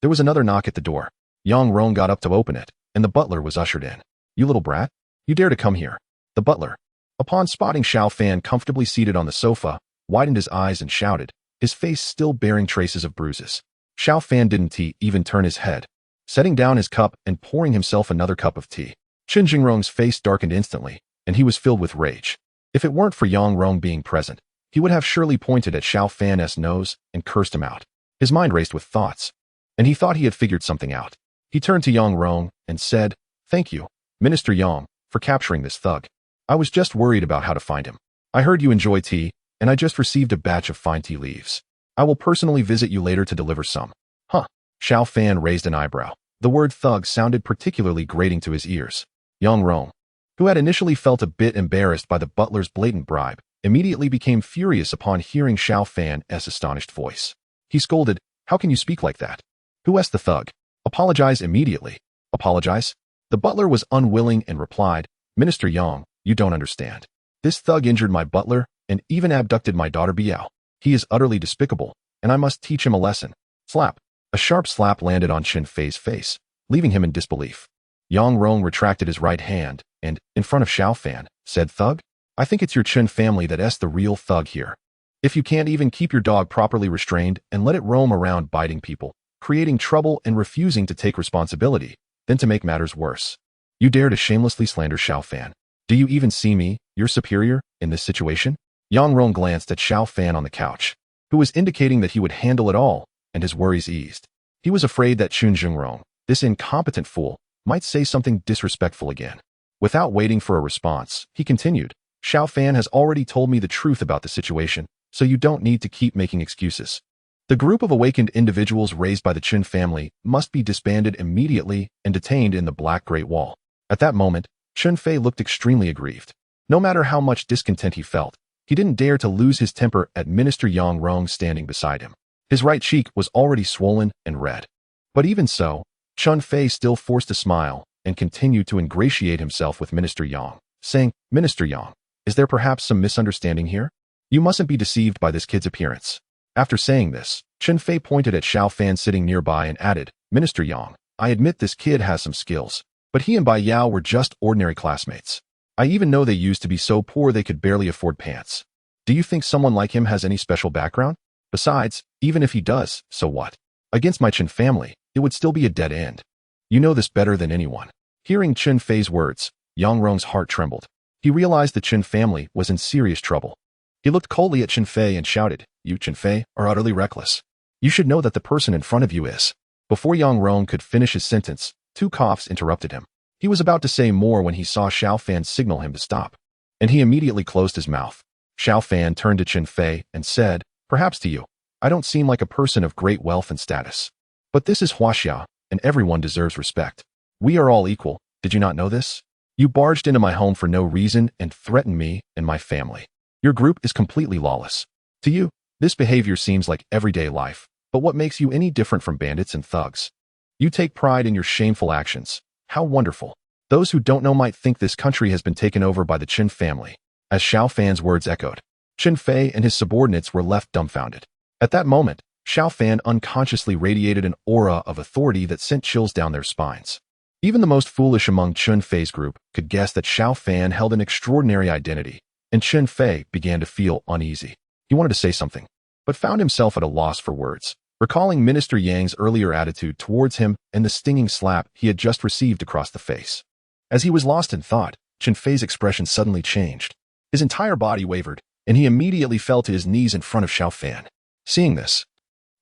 Speaker 1: there was another knock at the door. Yang Rong got up to open it, and the butler was ushered in. "You little brat, you dare to come here." The butler, upon spotting Xiao Fan comfortably seated on the sofa, widened his eyes and shouted, his face still bearing traces of bruises. Xiao Fan didn't even turn his head. setting down his cup and pouring himself another cup of tea. Qin Jingrong's face darkened instantly, and he was filled with rage. If it weren't for Yang Rong being present, he would have surely pointed at Xiao Fan's nose and cursed him out. His mind raced with thoughts, and he thought he had figured something out. He turned to Yang Rong and said, "Thank you, Minister Yang, for capturing this thug. I was just worried about how to find him. I heard you enjoy tea, and I just received a batch of fine tea leaves. I will personally visit you later to deliver some." Huh. Xiao Fan raised an eyebrow. The word thug sounded particularly grating to his ears. Yang Rong, who had initially felt a bit embarrassed by the butler's blatant bribe, immediately became furious upon hearing Xiao Fan's astonished voice. He scolded, "How can you speak like that? Who asked the thug? Apologize immediately." Apologize? The butler was unwilling and replied, "Minister Yang, you don't understand. This thug injured my butler and even abducted my daughter Biao. He is utterly despicable, and I must teach him a lesson." Slap. A sharp slap landed on Qin Fei's face, leaving him in disbelief. Yang Rong retracted his right hand and, in front of Xiao Fan, said, "Thug? I think it's your Qin family that's the real thug here. If you can't even keep your dog properly restrained and let it roam around biting people, creating trouble and refusing to take responsibility, then to make matters worse, you dare to shamelessly slander Xiao Fan. Do you even see me, your superior, in this situation?" Yang Rong glanced at Xiao Fan on the couch, who was indicating that he would handle it all, and his worries eased. He was afraid that Qin Jingrong, this incompetent fool, might say something disrespectful again. Without waiting for a response, he continued, "Xiao Fan has already told me the truth about the situation, so you don't need to keep making excuses. The group of awakened individuals raised by the Qin family must be disbanded immediately and detained in the Black Great Wall." At that moment, Qin Fei looked extremely aggrieved. No matter how much discontent he felt, he didn't dare to lose his temper at Minister Yang Rong standing beside him. His right cheek was already swollen and red. But even so, Qin Fei still forced a smile and continued to ingratiate himself with Minister Yang, saying, "Minister Yang, is there perhaps some misunderstanding here? You mustn't be deceived by this kid's appearance." After saying this, Qin Fei pointed at Xiao Fan sitting nearby and added, "Minister Yang, I admit this kid has some skills, but he and Bai Yao were just ordinary classmates. I even know they used to be so poor they could barely afford pants. Do you think someone like him has any special background? Besides, even if he does, so what? Against my Qin family, it would still be a dead end. You know this better than anyone." Hearing Qin Fei's words, Yang Rong's heart trembled. He realized the Qin family was in serious trouble. He looked coldly at Qin Fei and shouted, "You, Qin Fei, are utterly reckless. You should know that the person in front of you is." Before Yang Rong could finish his sentence, two coughs interrupted him. He was about to say more when he saw Xiao Fan signal him to stop, and he immediately closed his mouth. Xiao Fan turned to Qin Fei and said, "Perhaps to you, I don't seem like a person of great wealth and status. But this is Huaxia, and everyone deserves respect. We are all equal. Did you not know this? You barged into my home for no reason and threatened me and my family. Your group is completely lawless. To you, this behavior seems like everyday life, but what makes you any different from bandits and thugs? You take pride in your shameful actions. How wonderful. Those who don't know might think this country has been taken over by the Qin family." As Xiao Fan's words echoed, Qin Fei and his subordinates were left dumbfounded. At that moment, Xiao Fan unconsciously radiated an aura of authority that sent chills down their spines. Even the most foolish among Qin Fei's group could guess that Xiao Fan held an extraordinary identity, and Qin Fei began to feel uneasy. He wanted to say something, but found himself at a loss for words, recalling Minister Yang's earlier attitude towards him and the stinging slap he had just received across the face. As he was lost in thought, Qin Fei's expression suddenly changed. His entire body wavered, and he immediately fell to his knees in front of Xiao Fan. Seeing this,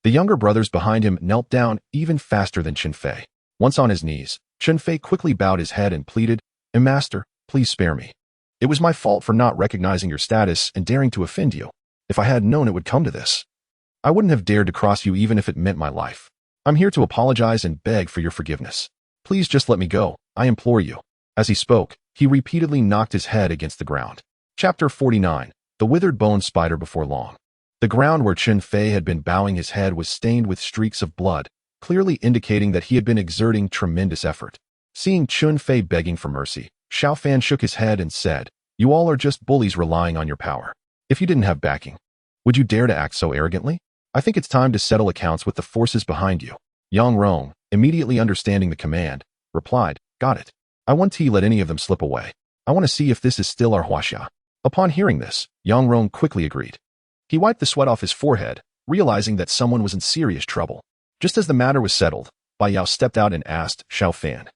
Speaker 1: the younger brothers behind him knelt down even faster than Qin Fei. Once on his knees, Qin Fei quickly bowed his head and pleaded, "Master, please spare me. It was my fault for not recognizing your status and daring to offend you. If I had known it would come to this, I wouldn't have dared to cross you even if it meant my life. I'm here to apologize and beg for your forgiveness. Please just let me go, I implore you." As he spoke, he repeatedly knocked his head against the ground. Chapter 49. The Withered Bone Spider Before Long. The ground where Qin Fei had been bowing his head was stained with streaks of blood, clearly indicating that he had been exerting tremendous effort. Seeing Qin Fei begging for mercy, Xiao Fan shook his head and said, "You all are just bullies relying on your power. If you didn't have backing, would you dare to act so arrogantly? I think it's time to settle accounts with the forces behind you." Yang Rong, immediately understanding the command, replied, "Got it. I won't let any of them slip away. I want to see if this is still our Huaxia." Upon hearing this, Yang Rong quickly agreed. He wiped the sweat off his forehead, realizing that someone was in serious trouble. Just as the matter was settled, Bai Yao stepped out and asked Xiao Fan,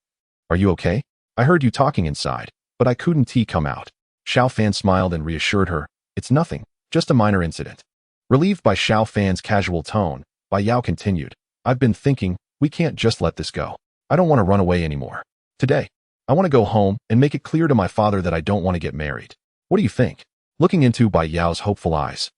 Speaker 1: "Are you okay? I heard you talking inside, but I couldn't come out." Xiao Fan smiled and reassured her, "It's nothing, just a minor incident." Relieved by Xiao Fan's casual tone, Bai Yao continued, "I've been thinking, we can't just let this go. I don't want to run away anymore. Today, I want to go home and make it clear to my father that I don't want to get married. What do you think?" Looking into Bai Yao's hopeful eyes,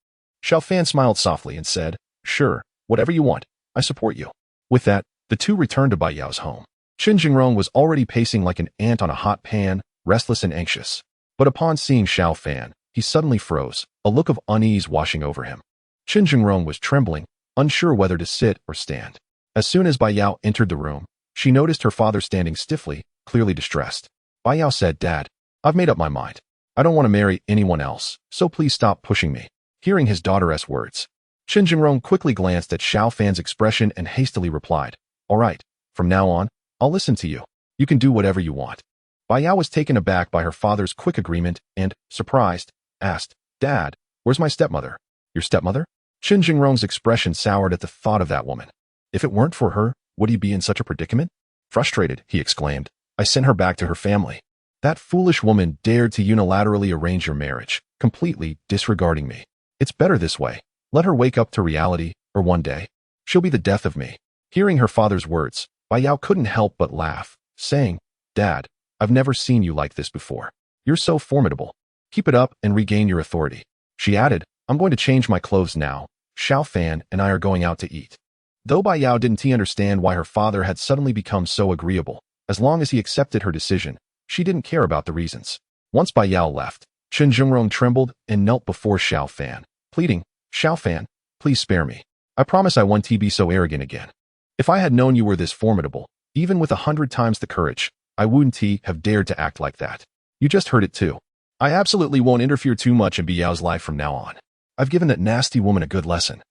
Speaker 1: Xiao Fan smiled softly and said, "Sure, whatever you want, I support you." With that, the two returned to Bai Yao's home. Qin Jingrong was already pacing like an ant on a hot pan, restless and anxious. But upon seeing Xiao Fan, he suddenly froze, a look of unease washing over him. Qin Jingrong was trembling, unsure whether to sit or stand. As soon as Bai Yao entered the room, she noticed her father standing stiffly, clearly distressed. Bai Yao said, "Dad, I've made up my mind. I don't want to marry anyone else, so please stop pushing me." Hearing his daughter's words, Qin Jingrong quickly glanced at Xiao Fan's expression and hastily replied, "All right, from now on, I'll listen to you. You can do whatever you want." Bai Yao was taken aback by her father's quick agreement and, surprised, asked, "Dad, where's my stepmother?" "Your stepmother?" Qin Jingrong's expression soured at the thought of that woman. If it weren't for her, would he be in such a predicament? Frustrated, he exclaimed, "I sent her back to her family. That foolish woman dared to unilaterally arrange your marriage, completely disregarding me. It's better this way. Let her wake up to reality, or one day, she'll be the death of me." Hearing her father's words, Bai Yao couldn't help but laugh, saying, "Dad, I've never seen you like this before. You're so formidable. Keep it up and regain your authority." She added, "I'm going to change my clothes now. Xiao Fan and I are going out to eat." Though Bai Yao didn't understand why her father had suddenly become so agreeable, as long as he accepted her decision, she didn't care about the reasons. Once Bai Yao left, Qin Jingrong trembled and knelt before Xiao Fan, pleading, "Xiao Fan, please spare me. I promise I won't be so arrogant again. If I had known you were this formidable, even with 100 times the courage, I wouldn't have dared to act like that. You just heard it too. I absolutely won't interfere too much in Bai Yao's life from now on. I've given that nasty woman a good lesson.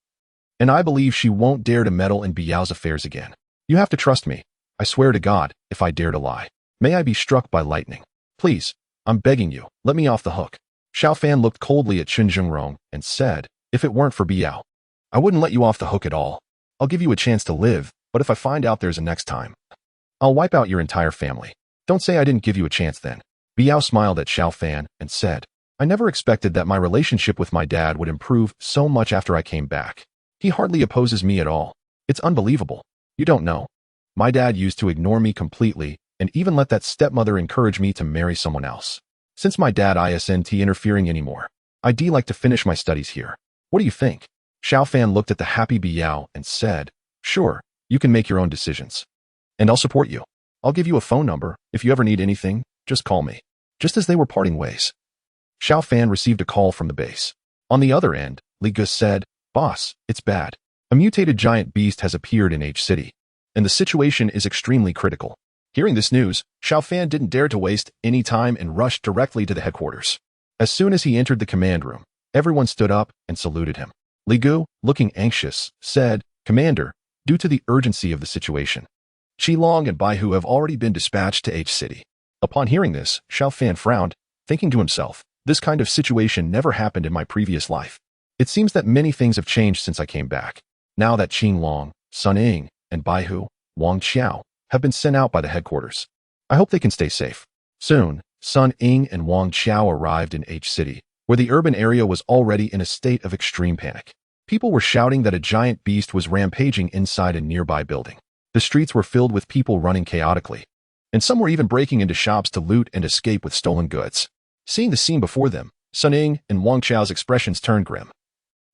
Speaker 1: And I believe she won't dare to meddle in Bai Yao's affairs again. You have to trust me. I swear to God, if I dare to lie, may I be struck by lightning. Please, I'm begging you, let me off the hook." Xiao Fan looked coldly at Qin Jingrong and said, "If it weren't for Bai Yao, I wouldn't let you off the hook at all. I'll give you a chance to live, but if I find out there's a next time, I'll wipe out your entire family. Don't say I didn't give you a chance then." Bai Yao smiled at Xiao Fan and said, "I never expected that my relationship with my dad would improve so much after I came back. He hardly opposes me at all. It's unbelievable. You don't know. My dad used to ignore me completely and even let that stepmother encourage me to marry someone else. Since my dad isn't interfering anymore, I'd like to finish my studies here. What do you think?" Xiao Fan looked at the happy Bai Yao and said, "Sure, you can make your own decisions. And I'll support you. I'll give you a phone number. If you ever need anything, just call me." Just as they were parting ways, Xiao Fan received a call from the base. On the other end, Li Gus said, "Boss, it's bad. A mutated giant beast has appeared in H City, and the situation is extremely critical." Hearing this news, Xiao Fan didn't dare to waste any time and rushed directly to the headquarters. As soon as he entered the command room, everyone stood up and saluted him. Li Gu, looking anxious, said, "Commander, due to the urgency of the situation, Qilong and Baihu have already been dispatched to H City." Upon hearing this, Xiao Fan frowned, thinking to himself, "This kind of situation never happened in my previous life. It seems that many things have changed since I came back. Now that Qinglong, Sun Ying, and Baihu, Wang Qiao, have been sent out by the headquarters, I hope they can stay safe." Soon, Sun Ying and Wang Qiao arrived in H City, where the urban area was already in a state of extreme panic. People were shouting that a giant beast was rampaging inside a nearby building. The streets were filled with people running chaotically, and some were even breaking into shops to loot and escape with stolen goods. Seeing the scene before them, Sun Ying and Wang Qiao's expressions turned grim.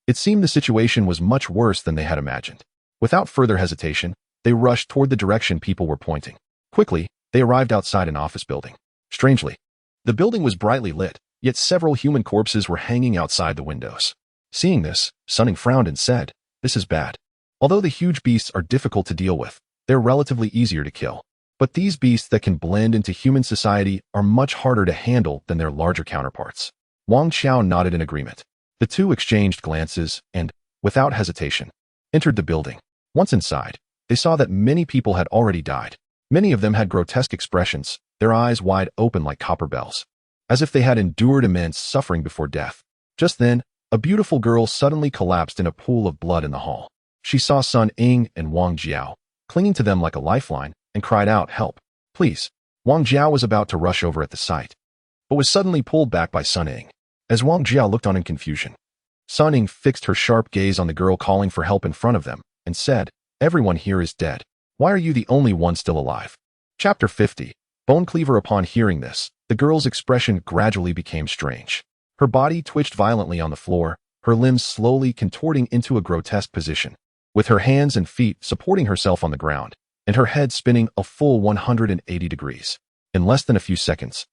Speaker 1: It seemed the situation was much worse than they had imagined. Without further hesitation, they rushed toward the direction people were pointing. Quickly, they arrived outside an office building. Strangely, the building was brightly lit, yet several human corpses were hanging outside the windows. Seeing this, Sun Ying frowned and said, "This is bad. Although the huge beasts are difficult to deal with, they're relatively easier to kill. But these beasts that can blend into human society are much harder to handle than their larger counterparts." Wang Qiao nodded in agreement. The two exchanged glances and, without hesitation, entered the building. Once inside, they saw that many people had already died. Many of them had grotesque expressions, their eyes wide open like copper bells, as if they had endured immense suffering before death. Just then, a beautiful girl suddenly collapsed in a pool of blood in the hall. She saw Sun Ying and Wang Jiao, clinging to them like a lifeline, and cried out, "Help, please." Wang Jiao was about to rush over at the sight, but was suddenly pulled back by Sun Ying. As Wang Jiao looked on in confusion, Sun Ying fixed her sharp gaze on the girl calling for help in front of them, and said, "Everyone here is dead. Why are you the only one still alive?" Chapter 50. Bone Cleaver. Upon hearing this, the girl's expression gradually became strange. Her body twitched violently on the floor, her limbs slowly contorting into a grotesque position, with her hands and feet supporting herself on the ground, and her head spinning a full 180 degrees. In less than a few seconds,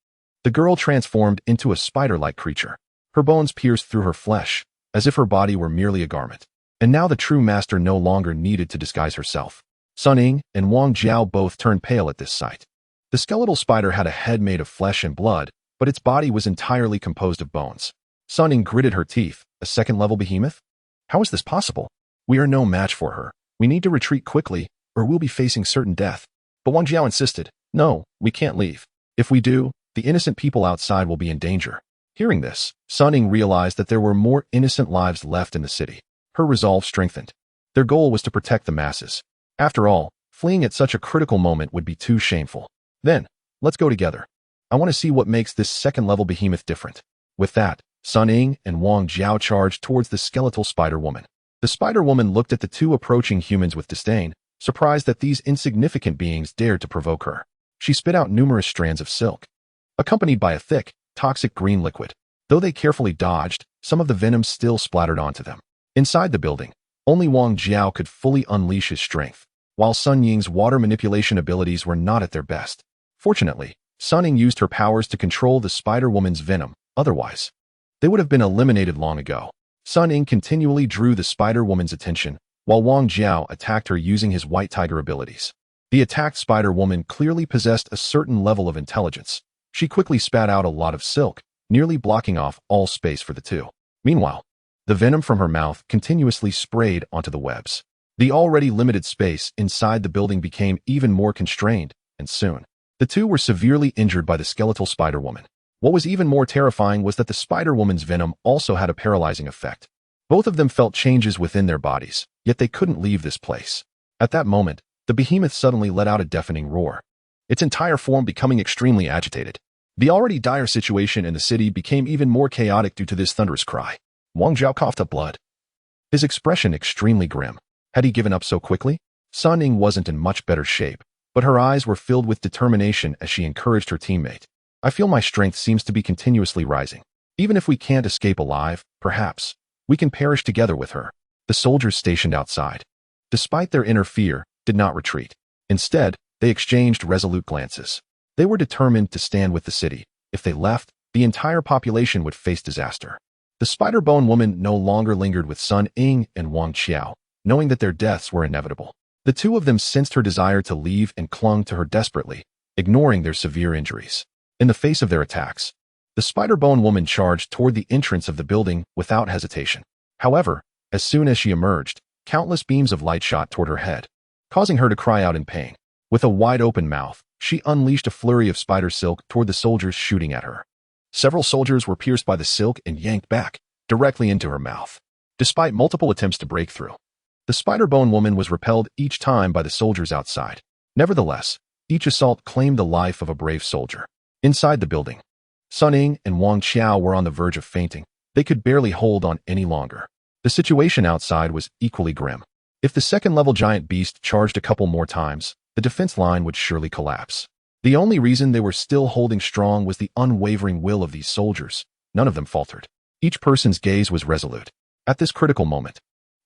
Speaker 1: the girl transformed into a spider-like creature. Her bones pierced through her flesh, as if her body were merely a garment. And now the true master no longer needed to disguise herself. Sun Ying and Wang Jiao both turned pale at this sight. The skeletal spider had a head made of flesh and blood, but its body was entirely composed of bones. Sun Ying gritted her teeth. A second-level behemoth? How is this possible? We are no match for her. We need to retreat quickly, or we'll be facing certain death. But Wang Jiao insisted, "No, we can't leave. If we do, the innocent people outside will be in danger." Hearing this, Sun Ying realized that there were more innocent lives left in the city. Her resolve strengthened. Their goal was to protect the masses. After all, fleeing at such a critical moment would be too shameful. "Then, let's go together. I want to see what makes this second-level behemoth different." With that, Sun Ying and Wang Jiao charged towards the skeletal spider woman. The spider woman looked at the two approaching humans with disdain, surprised that these insignificant beings dared to provoke her. She spit out numerous strands of silk, accompanied by a thick, toxic green liquid. Though they carefully dodged, some of the venom still splattered onto them. Inside the building, only Wang Jiao could fully unleash his strength, while Sun Ying's water manipulation abilities were not at their best. Fortunately, Sun Ying used her powers to control the spider woman's venom, otherwise they would have been eliminated long ago. Sun Ying continually drew the spider woman's attention, while Wang Jiao attacked her using his white tiger abilities. The attacked spider woman clearly possessed a certain level of intelligence. She quickly spat out a lot of silk, nearly blocking off all space for the two. Meanwhile, the venom from her mouth continuously sprayed onto the webs. The already limited space inside the building became even more constrained, and soon, the two were severely injured by the skeletal spider woman. What was even more terrifying was that the spider woman's venom also had a paralyzing effect. Both of them felt changes within their bodies, yet they couldn't leave this place. At that moment, the behemoth suddenly let out a deafening roar, its entire form becoming extremely agitated. The already dire situation in the city became even more chaotic due to this thunderous cry. Wang Jiao coughed up blood, his expression extremely grim. Had he given up so quickly? Sun Ying wasn't in much better shape, but her eyes were filled with determination as she encouraged her teammate. "I feel my strength seems to be continuously rising. Even if we can't escape alive, perhaps we can perish together with her." The soldiers stationed outside, despite their inner fear, did not retreat. Instead, they exchanged resolute glances. They were determined to stand with the city. If they left, the entire population would face disaster. The spider bone woman no longer lingered with Sun Ying and Wang Jiao, knowing that their deaths were inevitable. The two of them sensed her desire to leave and clung to her desperately, ignoring their severe injuries. In the face of their attacks, the spider bone woman charged toward the entrance of the building without hesitation. However, as soon as she emerged, countless beams of light shot toward her head, causing her to cry out in pain. With a wide-open mouth, she unleashed a flurry of spider silk toward the soldiers shooting at her. Several soldiers were pierced by the silk and yanked back, directly into her mouth. Despite multiple attempts to break through, the spider bone woman was repelled each time by the soldiers outside. Nevertheless, each assault claimed the life of a brave soldier. Inside the building, Sun Ying and Wang Jiao were on the verge of fainting. They could barely hold on any longer. The situation outside was equally grim. If the second-level giant beast charged a couple more times, the defense line would surely collapse. The only reason they were still holding strong was the unwavering will of these soldiers. None of them faltered. Each person's gaze was resolute. At this critical moment,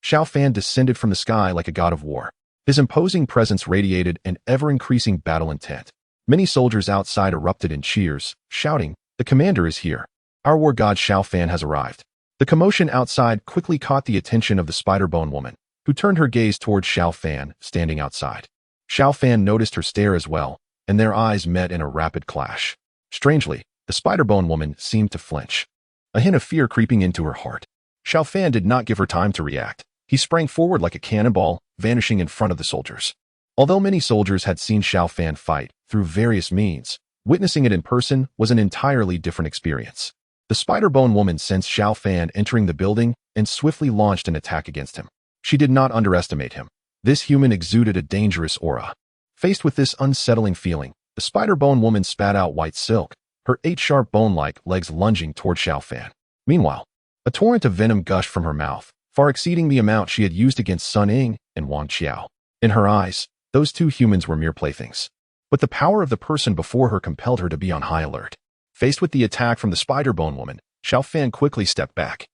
Speaker 1: Xiao Fan descended from the sky like a god of war. His imposing presence radiated an ever-increasing battle intent. Many soldiers outside erupted in cheers, shouting, "The commander is here. Our war god Xiao Fan has arrived." The commotion outside quickly caught the attention of the spider bone woman, who turned her gaze toward Xiao Fan, standing outside. Xiao Fan noticed her stare as well, and their eyes met in a rapid clash. Strangely, the spider bone woman seemed to flinch, a hint of fear creeping into her heart. Xiao Fan did not give her time to react. He sprang forward like a cannonball, vanishing in front of the soldiers. Although many soldiers had seen Xiao Fan fight through various means, witnessing it in person was an entirely different experience. The spider bone woman sensed Xiao Fan entering the building and swiftly launched an attack against him. She did not underestimate him. This human exuded a dangerous aura. Faced with this unsettling feeling, the spider-bone woman spat out white silk, her 8 sharp bone-like legs lunging toward Xiao Fan. Meanwhile, a torrent of venom gushed from her mouth, far exceeding the amount she had used against Sun Ying and Wang Qiao. In her eyes, those two humans were mere playthings. But the power of the person before her compelled her to be on high alert. Faced with the attack from the spider-bone woman, Xiao Fan quickly stepped back,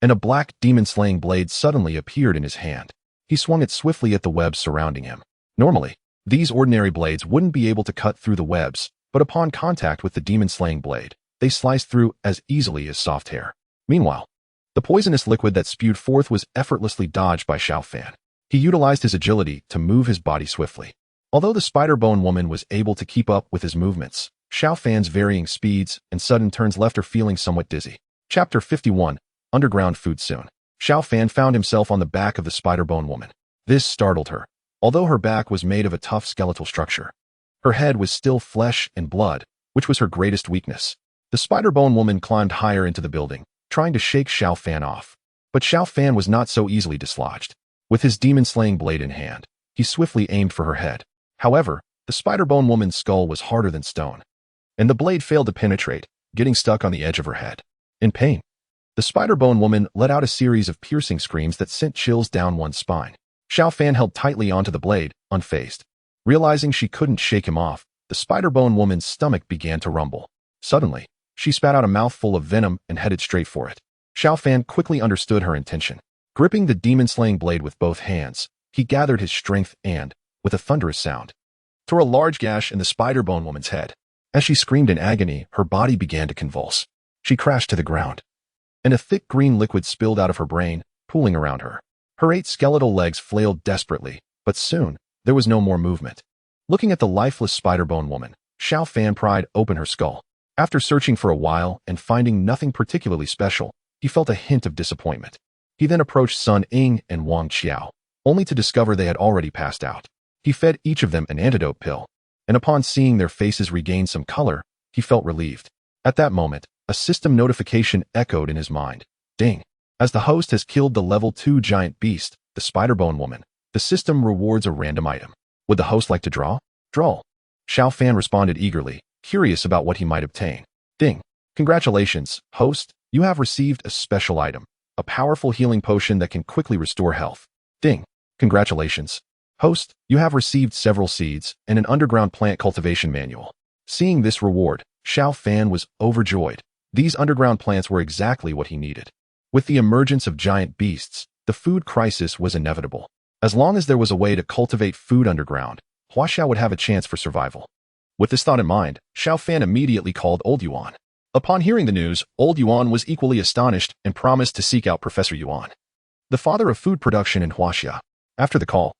Speaker 1: and a black demon-slaying blade suddenly appeared in his hand. He swung it swiftly at the webs surrounding him. Normally, these ordinary blades wouldn't be able to cut through the webs, but upon contact with the demon-slaying blade, they sliced through as easily as soft hair. Meanwhile, the poisonous liquid that spewed forth was effortlessly dodged by Xiao Fan. He utilized his agility to move his body swiftly. Although the spider-bone woman was able to keep up with his movements, Xiao Fan's varying speeds and sudden turns left her feeling somewhat dizzy. Chapter 51, Underground Food Soon. Xiao Fan found himself on the back of the spider-bone woman. This startled her. Although her back was made of a tough skeletal structure, her head was still flesh and blood, which was her greatest weakness. The spider-bone woman climbed higher into the building, trying to shake Xiao Fan off. But Xiao Fan was not so easily dislodged. With his demon-slaying blade in hand, he swiftly aimed for her head. However, the spider-bone woman's skull was harder than stone, and the blade failed to penetrate, getting stuck on the edge of her head. In pain, the spider-bone woman let out a series of piercing screams that sent chills down one's spine. Xiao Fan held tightly onto the blade, unfazed. Realizing she couldn't shake him off, the spider-bone woman's stomach began to rumble. Suddenly, she spat out a mouthful of venom and headed straight for it. Xiao Fan quickly understood her intention. Gripping the demon-slaying blade with both hands, he gathered his strength and, with a thunderous sound, tore a large gash in the spider-bone woman's head. As she screamed in agony, her body began to convulse. She crashed to the ground, and a thick green liquid spilled out of her brain, pooling around her. Her 8 skeletal legs flailed desperately, but soon, there was no more movement. Looking at the lifeless spider-bone woman, Xiao Fan pried open her skull. After searching for a while and finding nothing particularly special, he felt a hint of disappointment. He then approached Sun Ying and Wang Qiao, only to discover they had already passed out. He fed each of them an antidote pill, and upon seeing their faces regain some color, he felt relieved. At that moment, a system notification echoed in his mind. Ding! As the host has killed the level 2 giant beast, the spider-bone woman, the system rewards a random item. Would the host like to draw? Draw. Xiao Fan responded eagerly, curious about what he might obtain. Ding! Congratulations, host, you have received a special item, a powerful healing potion that can quickly restore health. Ding! Congratulations, host, you have received several seeds and an underground plant cultivation manual. Seeing this reward, Xiao Fan was overjoyed. These underground plants were exactly what he needed. With the emergence of giant beasts, the food crisis was inevitable. As long as there was a way to cultivate food underground, Huaxia would have a chance for survival. With this thought in mind, Xiao Fan immediately called Old Yuan. Upon hearing the news, Old Yuan was equally astonished and promised to seek out Professor Yuan, the father of food production in Huaxia. After the call,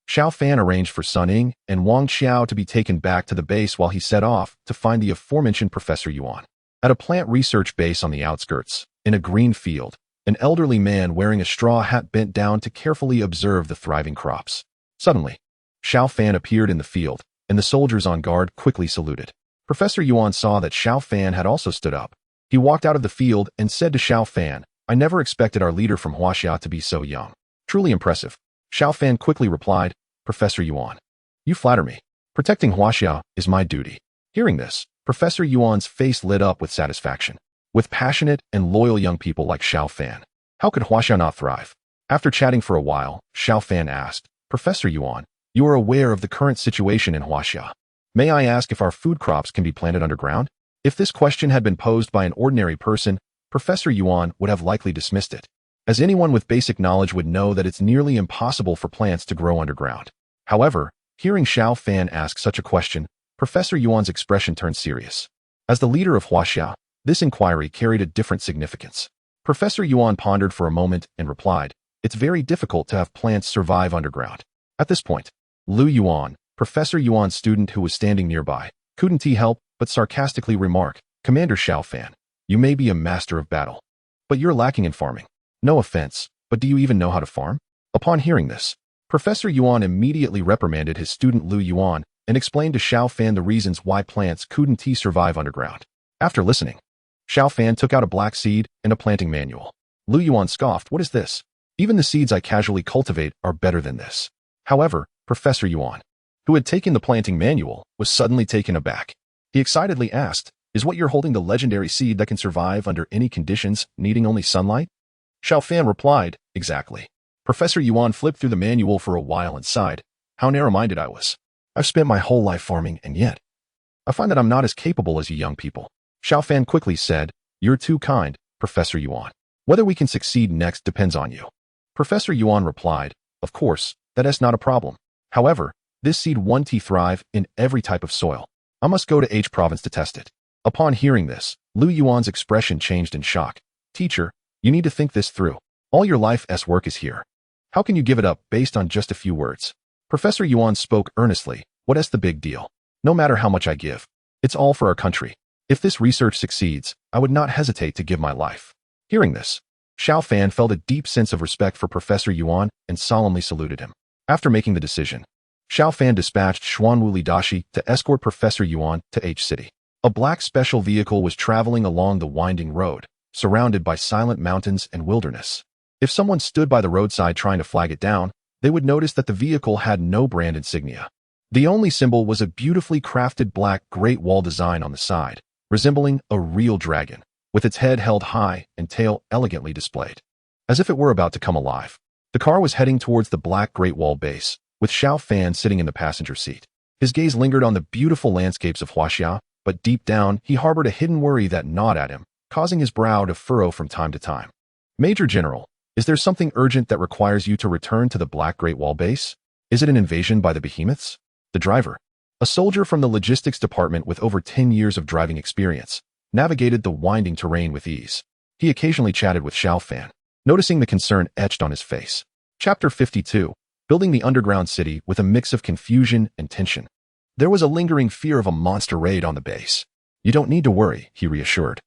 Speaker 1: Xiao Fan arranged for Sun Ying and Wang Qiao to be taken back to the base while he set off to find the aforementioned Professor Yuan. At a plant research base on the outskirts, in a green field, an elderly man wearing a straw hat bent down to carefully observe the thriving crops. Suddenly, Xiao Fan appeared in the field, and the soldiers on guard quickly saluted. Professor Yuan saw that Xiao Fan had also stood up. He walked out of the field and said to Xiao Fan, "I never expected our leader from Huaxia to be so young. Truly impressive." Xiao Fan quickly replied, "Professor Yuan, you flatter me. Protecting Huaxia is my duty." Hearing this, Professor Yuan's face lit up with satisfaction. With passionate and loyal young people like Xiao Fan, how could Huaxia not thrive? After chatting for a while, Xiao Fan asked, "Professor Yuan, you are aware of the current situation in Huaxia. May I ask if our food crops can be planted underground?" If this question had been posed by an ordinary person, Professor Yuan would have likely dismissed it, as anyone with basic knowledge would know that it's nearly impossible for plants to grow underground. However, hearing Xiao Fan ask such a question, Professor Yuan's expression turned serious. As the leader of Huaxia, this inquiry carried a different significance. Professor Yuan pondered for a moment and replied, "It's very difficult to have plants survive underground." At this point, Lu Yuan, Professor Yuan's student who was standing nearby, couldn't he help but sarcastically remark, "Commander Xiao Fan, you may be a master of battle, but you're lacking in farming. No offense, but do you even know how to farm?" Upon hearing this, Professor Yuan immediately reprimanded his student Lu Yuan and explained to Xiao Fan the reasons why plants couldn't survive underground. After listening, Xiao Fan took out a black seed and a planting manual. Lu Yuan scoffed, "What is this? Even the seeds I casually cultivate are better than this." However, Professor Yuan, who had taken the planting manual, was suddenly taken aback. He excitedly asked, "Is what you're holding the legendary seed that can survive under any conditions, needing only sunlight?" Xiao Fan replied, "Exactly." Professor Yuan flipped through the manual for a while and sighed. How narrow-minded I was. I've spent my whole life farming, and yet I find that I'm not as capable as you young people. Xiao Fan quickly said, "You're too kind, Professor Yuan. Whether we can succeed next depends on you." Professor Yuan replied, "Of course, that is not a problem. However, this seed won't thrive in every type of soil. I must go to H province to test it." Upon hearing this, Lu Yuan's expression changed in shock. "Teacher, you need to think this through. All your life's work is here. How can you give it up based on just a few words?" Professor Yuan spoke earnestly. "What's the big deal? No matter how much I give, it's all for our country. If this research succeeds, I would not hesitate to give my life." Hearing this, Xiao Fan felt a deep sense of respect for Professor Yuan and solemnly saluted him. After making the decision, Xiao Fan dispatched Xuanwu Lidashi to escort Professor Yuan to H City. A black special vehicle was traveling along the winding road, surrounded by silent mountains and wilderness. If someone stood by the roadside trying to flag it down, they would notice that the vehicle had no brand insignia. The only symbol was a beautifully crafted black Great Wall design on the side, resembling a real dragon, with its head held high and tail elegantly displayed. As if it were about to come alive, the car was heading towards the black Great Wall base, with Xiao Fan sitting in the passenger seat. His gaze lingered on the beautiful landscapes of Huaxia, but deep down he harbored a hidden worry that gnawed at him, causing his brow to furrow from time to time. "Major General, is there something urgent that requires you to return to the Black Great Wall base? Is it an invasion by the behemoths?" The driver, a soldier from the logistics department with over 10 years of driving experience, navigated the winding terrain with ease. He occasionally chatted with Xiao Fan, noticing the concern etched on his face. Chapter 52. Building the underground city with a mix of confusion and tension. There was a lingering fear of a monster raid on the base. "You don't need to worry," he reassured.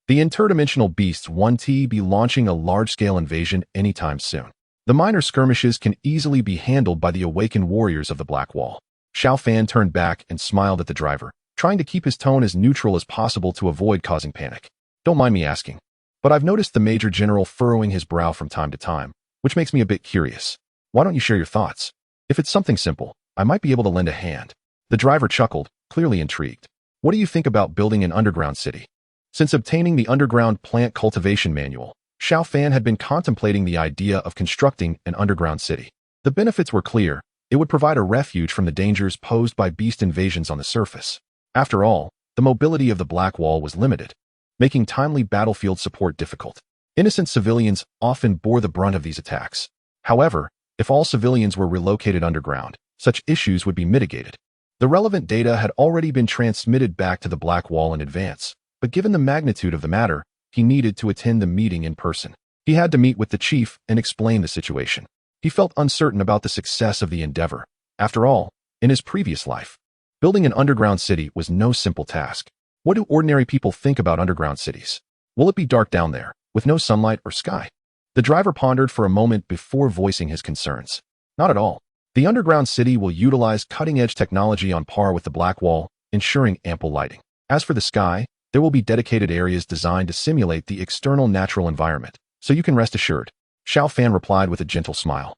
Speaker 1: "The interdimensional beasts won't be launching a large-scale invasion anytime soon. The minor skirmishes can easily be handled by the Awaken warriors of the Black Wall." Xiao Fan turned back and smiled at the driver, trying to keep his tone as neutral as possible to avoid causing panic. "Don't mind me asking, but I've noticed the Major General furrowing his brow from time to time, which makes me a bit curious. Why don't you share your thoughts? If it's something simple, I might be able to lend a hand." The driver chuckled, clearly intrigued. "What do you think about building an underground city?" Since obtaining the underground plant cultivation manual, Xiao Fan had been contemplating the idea of constructing an underground city. The benefits were clear. It would provide a refuge from the dangers posed by beast invasions on the surface. After all, the mobility of the Black Wall was limited, making timely battlefield support difficult. Innocent civilians often bore the brunt of these attacks. However, if all civilians were relocated underground, such issues would be mitigated. The relevant data had already been transmitted back to the Black Wall in advance, but given the magnitude of the matter, he needed to attend the meeting in person. He had to meet with the chief and explain the situation. He felt uncertain about the success of the endeavor. After all, in his previous life, building an underground city was no simple task. What do ordinary people think about underground cities? Will it be dark down there, with no sunlight or sky? The driver pondered for a moment before voicing his concerns. Not at all. The underground city will utilize cutting-edge technology on par with the Black Wall, ensuring ample lighting. As for the sky, there will be dedicated areas designed to simulate the external natural environment, so you can rest assured. Xiao Fan replied with a gentle smile.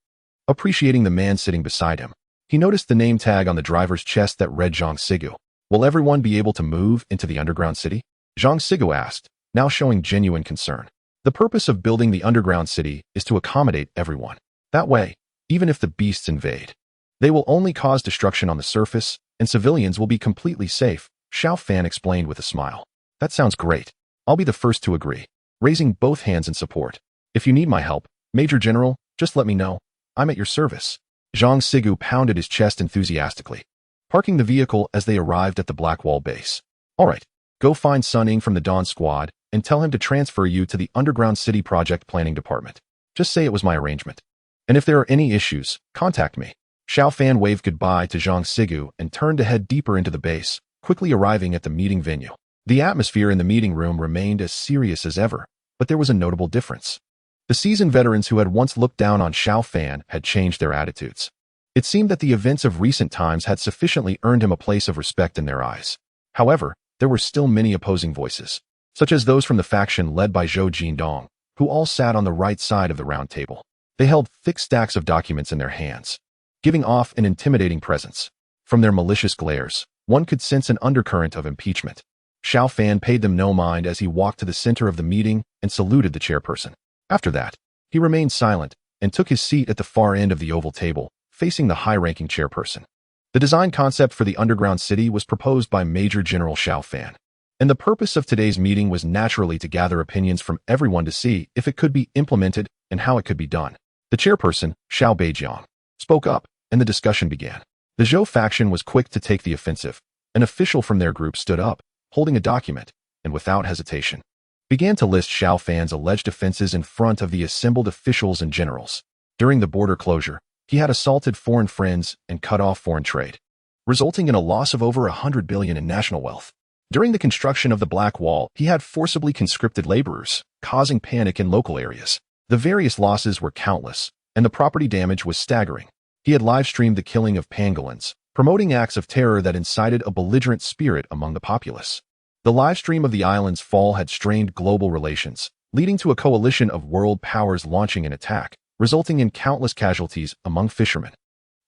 Speaker 1: Appreciating the man sitting beside him, he noticed the name tag on the driver's chest that read Zhang Sigu. "Will everyone be able to move into the underground city?" Zhang Sigu asked, now showing genuine concern. "The purpose of building the underground city is to accommodate everyone. That way, even if the beasts invade, they will only cause destruction on the surface, and civilians will be completely safe," Xiao Fan explained with a smile. "That sounds great. I'll be the first to agree," raising both hands in support. "If you need my help, Major General, just let me know. I'm at your service." Zhang Sigu pounded his chest enthusiastically, parking the vehicle as they arrived at the Black Wall base. "All right, go find Sun Ying from the Dawn Squad and tell him to transfer you to the Underground City Project Planning Department. Just say it was my arrangement. And if there are any issues, contact me." Xiao Fan waved goodbye to Zhang Sigu and turned to head deeper into the base, quickly arriving at the meeting venue. The atmosphere in the meeting room remained as serious as ever, but there was a notable difference. The seasoned veterans who had once looked down on Xiao Fan had changed their attitudes. It seemed that the events of recent times had sufficiently earned him a place of respect in their eyes. However, there were still many opposing voices, such as those from the faction led by Zhou Jindong, who all sat on the right side of the round table. They held thick stacks of documents in their hands, giving off an intimidating presence. From their malicious glares, one could sense an undercurrent of impeachment. Xiao Fan paid them no mind as he walked to the center of the meeting and saluted the chairperson. After that, he remained silent and took his seat at the far end of the oval table, facing the high-ranking chairperson. The design concept for the underground city was proposed by Major General Xiao Fan, and the purpose of today's meeting was naturally to gather opinions from everyone to see if it could be implemented and how it could be done. The chairperson, Xiao Beijiang, spoke up, and the discussion began. The Zhou faction was quick to take the offensive. An official from their group stood up, holding a document, and without hesitation, began to list Xiao Fan's alleged offenses in front of the assembled officials and generals. During the border closure, he had assaulted foreign friends and cut off foreign trade, resulting in a loss of over 100 billion in national wealth. During the construction of the Black Wall, he had forcibly conscripted laborers, causing panic in local areas. The various losses were countless, and the property damage was staggering. He had live-streamed the killing of pangolins, promoting acts of terror that incited a belligerent spirit among the populace. The livestream of the island's fall had strained global relations, leading to a coalition of world powers launching an attack, resulting in countless casualties among fishermen.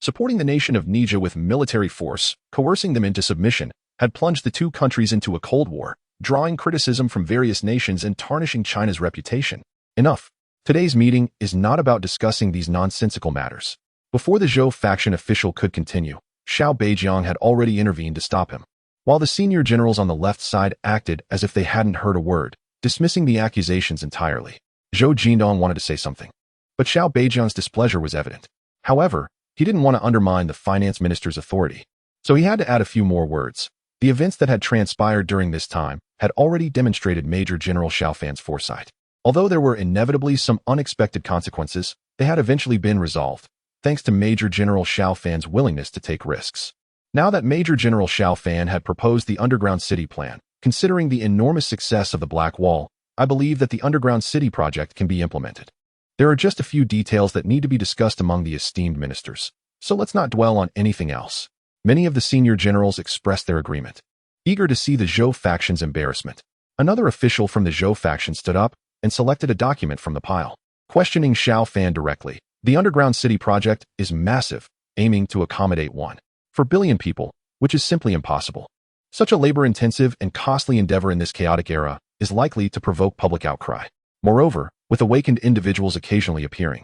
Speaker 1: Supporting the nation of Nija with military force, coercing them into submission, had plunged the two countries into a Cold War, drawing criticism from various nations and tarnishing China's reputation. Enough. Today's meeting is not about discussing these nonsensical matters. Before the Zhou faction official could continue, Xiao Beijiang had already intervened to stop him. While the senior generals on the left side acted as if they hadn't heard a word, dismissing the accusations entirely. Zhou Jindong wanted to say something, but Xiao Beijiang's displeasure was evident. However, he didn't want to undermine the finance minister's authority, so he had to add a few more words. The events that had transpired during this time had already demonstrated Major General Xiao Fan's foresight. Although there were inevitably some unexpected consequences, they had eventually been resolved, thanks to Major General Xiao Fan's willingness to take risks. Now that Major General Xiao Fan had proposed the underground city plan, considering the enormous success of the Black Wall, I believe that the underground city project can be implemented. There are just a few details that need to be discussed among the esteemed ministers, so let's not dwell on anything else. Many of the senior generals expressed their agreement, eager to see the Zhou faction's embarrassment. Another official from the Zhou faction stood up and selected a document from the pile, questioning Xiao Fan directly. The underground city project is massive, aiming to accommodate 1 billion people, which is simply impossible. Such a labor-intensive and costly endeavor in this chaotic era is likely to provoke public outcry. Moreover, with awakened individuals occasionally appearing,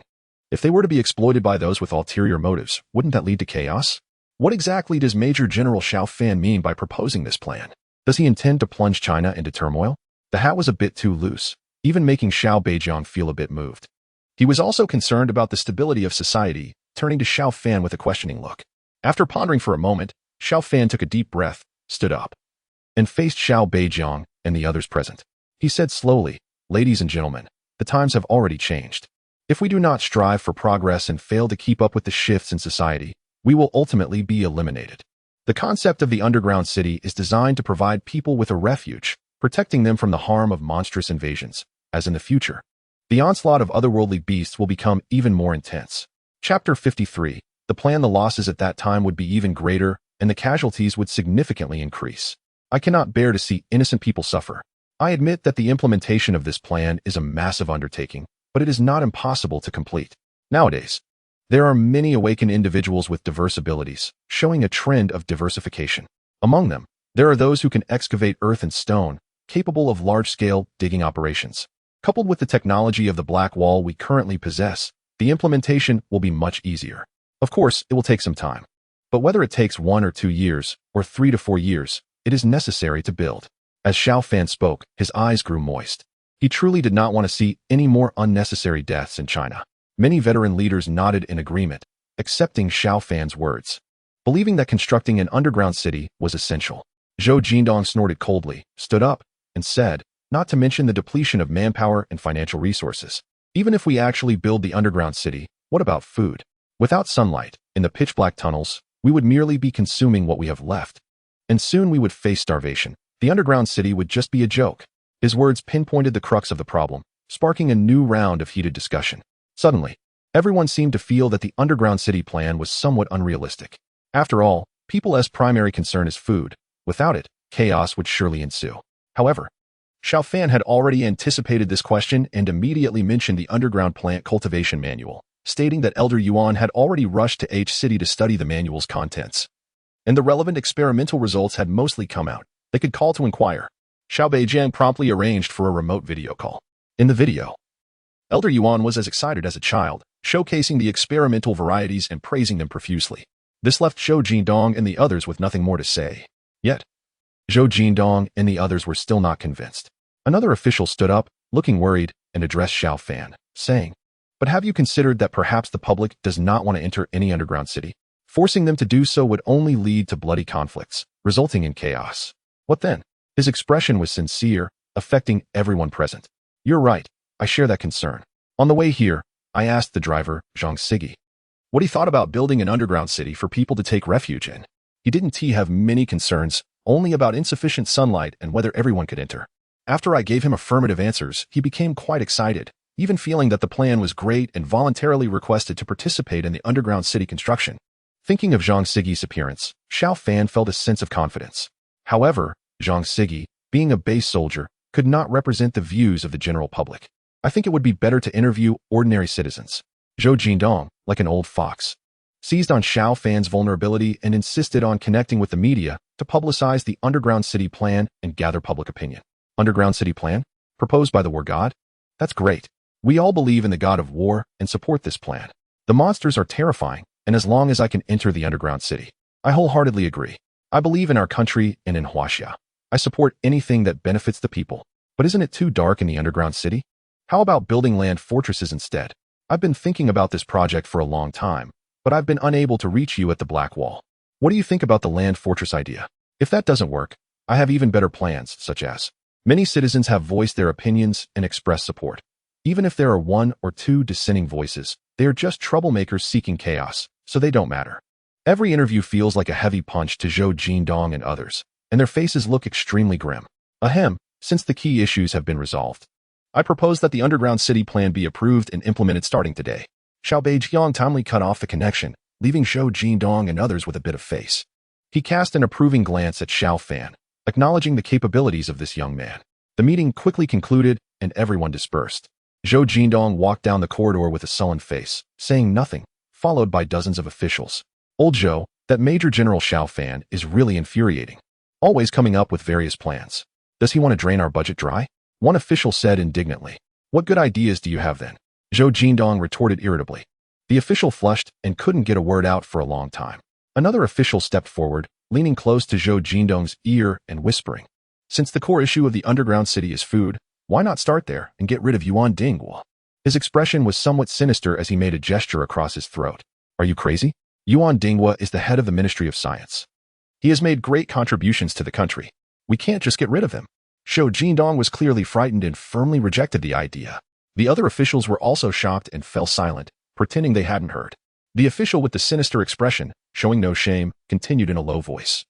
Speaker 1: if they were to be exploited by those with ulterior motives, wouldn't that lead to chaos? What exactly does Major General Xiao Fan mean by proposing this plan? Does he intend to plunge China into turmoil? The hat was a bit too loose, even making Xiao Beijiang feel a bit moved. He was also concerned about the stability of society, turning to Xiao Fan with a questioning look. After pondering for a moment, Xiao Fan took a deep breath, stood up, and faced Xiao Beijiang and the others present. He said slowly, "Ladies and gentlemen, the times have already changed. If we do not strive for progress and fail to keep up with the shifts in society, we will ultimately be eliminated. The concept of the underground city is designed to provide people with a refuge, protecting them from the harm of monstrous invasions, as in the future. The onslaught of otherworldly beasts will become even more intense." Chapter 53. The plan. The losses at that time would be even greater, and the casualties would significantly increase. I cannot bear to see innocent people suffer. I admit that the implementation of this plan is a massive undertaking, but it is not impossible to complete. Nowadays, there are many awakened individuals with diverse abilities, showing a trend of diversification. Among them, there are those who can excavate earth and stone, capable of large-scale digging operations. Coupled with the technology of the Black Wall we currently possess, the implementation will be much easier. Of course, it will take some time. But whether it takes 1 or 2 years, or 3 to 4 years, it is necessary to build. As Xiao Fan spoke, his eyes grew moist. He truly did not want to see any more unnecessary deaths in China. Many veteran leaders nodded in agreement, accepting Xiao Fan's words, believing that constructing an underground city was essential. Zhou Jindong snorted coldly, stood up, and said, "Not to mention the depletion of manpower and financial resources. Even if we actually build the underground city, what about food? Without sunlight, in the pitch-black tunnels, we would merely be consuming what we have left. And soon we would face starvation. The underground city would just be a joke." His words pinpointed the crux of the problem, sparking a new round of heated discussion. Suddenly, everyone seemed to feel that the underground city plan was somewhat unrealistic. After all, people's primary concern is food. Without it, chaos would surely ensue. However, Xiao Fan had already anticipated this question and immediately mentioned the underground plant cultivation manual, stating that Elder Yuan had already rushed to H City to study the manual's contents, and the relevant experimental results had mostly come out. They could call to inquire. Xiao Beijian promptly arranged for a remote video call. In the video, Elder Yuan was as excited as a child, showcasing the experimental varieties and praising them profusely. This left Zhou Jindong and the others with nothing more to say. Yet, Zhou Jindong and the others were still not convinced. Another official stood up, looking worried, and addressed Xiao Fan, saying, "But have you considered that perhaps the public does not want to enter any underground city? Forcing them to do so would only lead to bloody conflicts, resulting in chaos." What then? His expression was sincere, affecting everyone present. "You're right, I share that concern. On the way here, I asked the driver, Zhang Sigi, what he thought about building an underground city for people to take refuge in. He didn't have many concerns, only about insufficient sunlight and whether everyone could enter. After I gave him affirmative answers, he became quite excited, even feeling that the plan was great and voluntarily requested to participate in the underground city construction." Thinking of Zhang Sigi's appearance, Xiao Fan felt a sense of confidence. However, Zhang Sigi, being a base soldier, could not represent the views of the general public. "I think it would be better to interview ordinary citizens." Zhou Jindong, like an old fox, seized on Xiao Fan's vulnerability and insisted on connecting with the media to publicize the underground city plan and gather public opinion. Underground city plan? Proposed by the war god? That's great. We all believe in the god of war and support this plan. The monsters are terrifying, and as long as I can enter the underground city, I wholeheartedly agree. I believe in our country and in Huaxia. I support anything that benefits the people. But isn't it too dark in the underground city? How about building land fortresses instead? I've been thinking about this project for a long time, but I've been unable to reach you at the Black Wall. What do you think about the land fortress idea? If that doesn't work, I have even better plans, such as many citizens have voiced their opinions and expressed support. Even if there are one or two dissenting voices, they are just troublemakers seeking chaos, so they don't matter. Every interview feels like a heavy punch to Zhou Jindong and others, and their faces look extremely grim. Ahem, since the key issues have been resolved, I propose that the underground city plan be approved and implemented starting today. Xiao Beijiang timely cut off the connection, leaving Zhou Jindong and others with a bit of face. He cast an approving glance at Xiao Fan, acknowledging the capabilities of this young man. The meeting quickly concluded, and everyone dispersed. Zhou Jindong walked down the corridor with a sullen face, saying nothing, followed by dozens of officials. "Old Zhou, that Major General Xiao Fan is really infuriating. Always coming up with various plans. Does he want to drain our budget dry?" One official said indignantly. "What good ideas do you have then?" Zhou Jindong retorted irritably. The official flushed and couldn't get a word out for a long time. Another official stepped forward, leaning close to Zhou Jindong's ear and whispering, "Since the core issue of the underground city is food, why not start there and get rid of Yuan Dinghua?" His expression was somewhat sinister as he made a gesture across his throat. "Are you crazy? Yuan Dinghua is the head of the Ministry of Science. He has made great contributions to the country. We can't just get rid of him." Zhou Jindong was clearly frightened and firmly rejected the idea. The other officials were also shocked and fell silent, pretending they hadn't heard. The official with the sinister expression, showing no shame, continued in a low voice.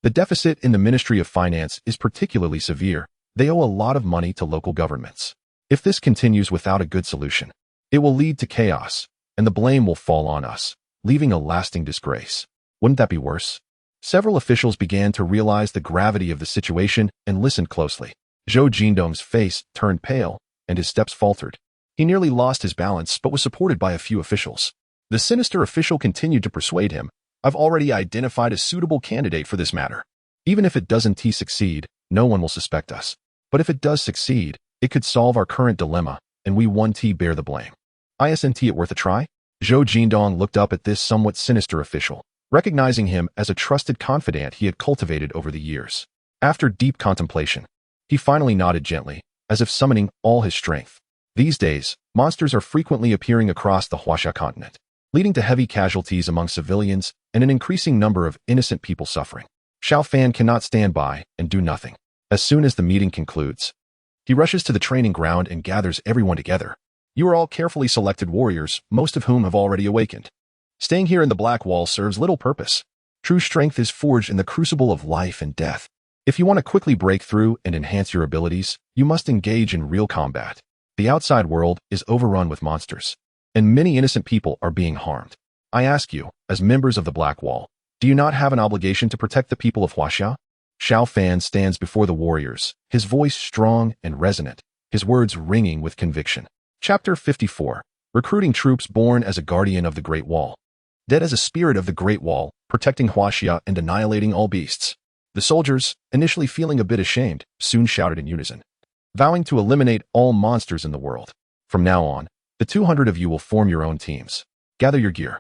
Speaker 1: "The deficit in the Ministry of Finance is particularly severe. They owe a lot of money to local governments. If this continues without a good solution, it will lead to chaos, and the blame will fall on us, leaving a lasting disgrace. Wouldn't that be worse?" Several officials began to realize the gravity of the situation and listened closely. Zhou Jindong's face turned pale, and his steps faltered. He nearly lost his balance but was supported by a few officials. The sinister official continued to persuade him, "I've already identified a suitable candidate for this matter. Even if it doesn't succeed, no one will suspect us. But if it does succeed, it could solve our current dilemma, and we bear the blame. Isn't it worth a try?" Zhou Jindong looked up at this somewhat sinister official, recognizing him as a trusted confidant he had cultivated over the years. After deep contemplation, he finally nodded gently, as if summoning all his strength. These days, monsters are frequently appearing across the Huaxia continent, leading to heavy casualties among civilians and an increasing number of innocent people suffering. Xiao Fan cannot stand by and do nothing. As soon as the meeting concludes, he rushes to the training ground and gathers everyone together. "You are all carefully selected warriors, most of whom have already awakened. Staying here in the Black Wall serves little purpose. True strength is forged in the crucible of life and death. If you want to quickly break through and enhance your abilities, you must engage in real combat. The outside world is overrun with monsters, and many innocent people are being harmed. I ask you, as members of the Black Wall, do you not have an obligation to protect the people of Huaxia?" Xiao Fan stands before the warriors, his voice strong and resonant, his words ringing with conviction. Chapter 54. recruiting troops born as a guardian of the Great Wall, dead as a spirit of the Great Wall, protecting Huaxia and annihilating all beasts. The soldiers, initially feeling a bit ashamed, soon shouted in unison, vowing to eliminate all monsters in the world. From now on, the 200 of you will form your own teams. Gather your gear.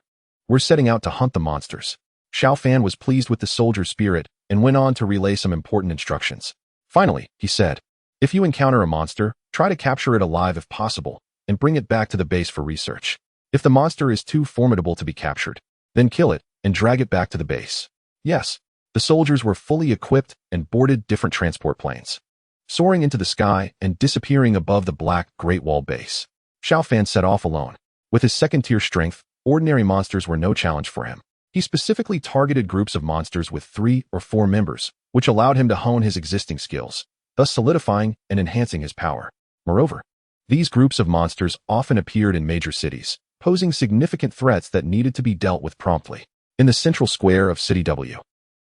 Speaker 1: We're setting out to hunt the monsters. Xiao Fan was pleased with the soldier spirit and went on to relay some important instructions. Finally, he said, if you encounter a monster, try to capture it alive if possible, and bring it back to the base for research. If the monster is too formidable to be captured, then kill it and drag it back to the base. Yes, the soldiers were fully equipped and boarded different transport planes, soaring into the sky and disappearing above the black Great Wall base. Xiao Fan set off alone. With his second-tier strength, ordinary monsters were no challenge for him. He specifically targeted groups of monsters with 3 or 4 members, which allowed him to hone his existing skills, thus solidifying and enhancing his power. Moreover, these groups of monsters often appeared in major cities, posing significant threats that needed to be dealt with promptly. In the central square of City W,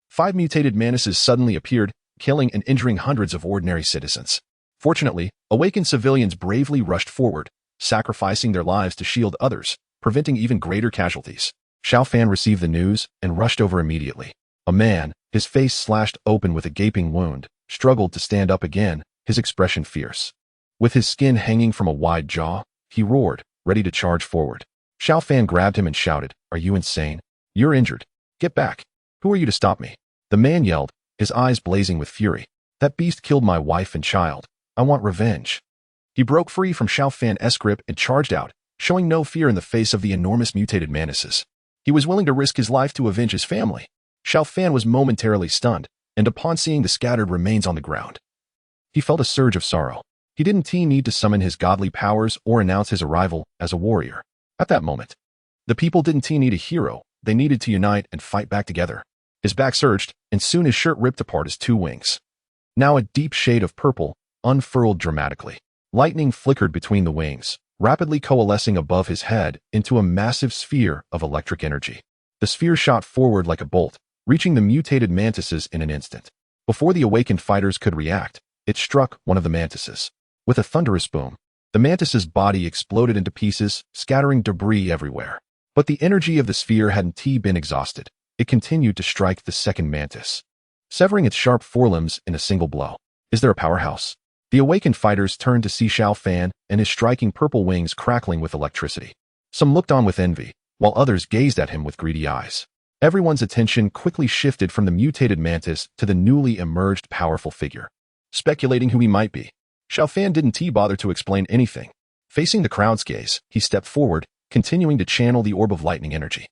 Speaker 1: 5 mutated mantises suddenly appeared, killing and injuring hundreds of ordinary citizens. Fortunately, awakened civilians bravely rushed forward, sacrificing their lives to shield others, preventing even greater casualties. Xiao Fan received the news and rushed over immediately. A man, his face slashed open with a gaping wound, struggled to stand up again, his expression fierce. With his skin hanging from a wide jaw, he roared, ready to charge forward. Xiao Fan grabbed him and shouted, "Are you insane? You're injured. Get back. Who are you to stop me?" The man yelled, his eyes blazing with fury. "That beast killed my wife and child. I want revenge." He broke free from Xiao Fan's grip and charged out, showing no fear in the face of the enormous mutated mantises. He was willing to risk his life to avenge his family. Xiao Fan was momentarily stunned, and upon seeing the scattered remains on the ground, he felt a surge of sorrow. He didn't need to summon his godly powers or announce his arrival as a warrior. At that moment, the people didn't need a hero, they needed to unite and fight back together. His back surged, and soon his shirt ripped apart his 2 wings. Now a deep shade of purple unfurled dramatically. Lightning flickered between the wings, rapidly coalescing above his head into a massive sphere of electric energy. The sphere shot forward like a bolt, reaching the mutated mantises in an instant. Before the awakened fighters could react, it struck one of the mantises. With a thunderous boom, the mantis's body exploded into pieces, scattering debris everywhere. But the energy of the sphere hadn't been exhausted. It continued to strike the second mantis, severing its sharp forelimbs in a single blow. Is there a powerhouse? The awakened fighters turned to see Xiao Fan and his striking purple wings crackling with electricity. Some looked on with envy, while others gazed at him with greedy eyes. Everyone's attention quickly shifted from the mutated mantis to the newly emerged powerful figure. Speculating who he might be, Xiao Fan didn't bother to explain anything. Facing the crowd's gaze, he stepped forward, continuing to channel the orb of lightning energy.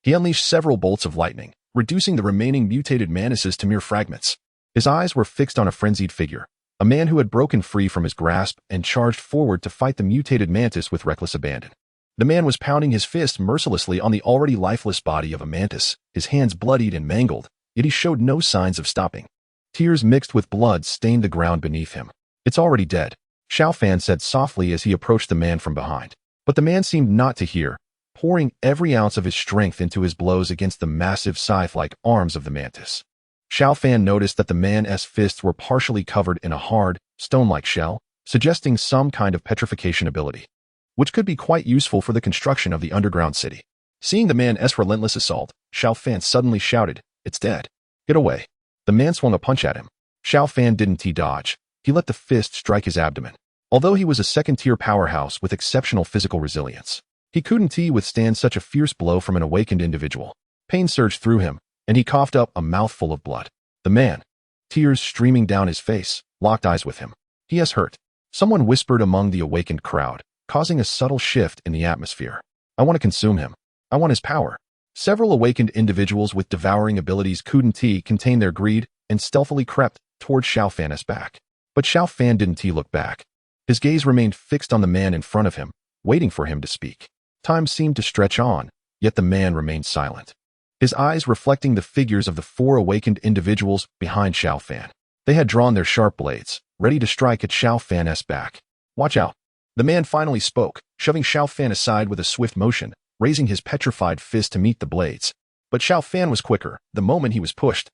Speaker 1: He unleashed several bolts of lightning, reducing the remaining mutated mantises to mere fragments. His eyes were fixed on a frenzied figure, a man who had broken free from his grasp and charged forward to fight the mutated mantis with reckless abandon. The man was pounding his fist mercilessly on the already lifeless body of a mantis, his hands bloodied and mangled, yet he showed no signs of stopping. Tears mixed with blood stained the ground beneath him. "It's already dead," Xiao Fan said softly as he approached the man from behind. But the man seemed not to hear, pouring every ounce of his strength into his blows against the massive scythe-like arms of the mantis. Xiao Fan noticed that the man's fists were partially covered in a hard, stone-like shell, suggesting some kind of petrification ability, which could be quite useful for the construction of the underground city. Seeing the man's relentless assault, Xiao Fan suddenly shouted, "It's dead. Get away." The man swung a punch at him. Xiao Fan didn't dodge. He let the fist strike his abdomen. Although he was a second-tier powerhouse with exceptional physical resilience, he couldn't withstand such a fierce blow from an awakened individual. Pain surged through him, and he coughed up a mouthful of blood. The man, tears streaming down his face, locked eyes with him. "He is hurt," someone whispered among the awakened crowd, causing a subtle shift in the atmosphere. "I want to consume him. I want his power." Several awakened individuals with devouring abilities couldn't contain their greed and stealthily crept toward Xiao Fan's back. But Xiao Fan didn't look back. His gaze remained fixed on the man in front of him, waiting for him to speak. Time seemed to stretch on, yet the man remained silent, his eyes reflecting the figures of the 4 awakened individuals behind Xiao Fan. They had drawn their sharp blades, ready to strike at Xiao Fan's back. "Watch out." The man finally spoke, shoving Xiao Fan aside with a swift motion, raising his petrified fist to meet the blades. But Xiao Fan was quicker. The moment he was pushed,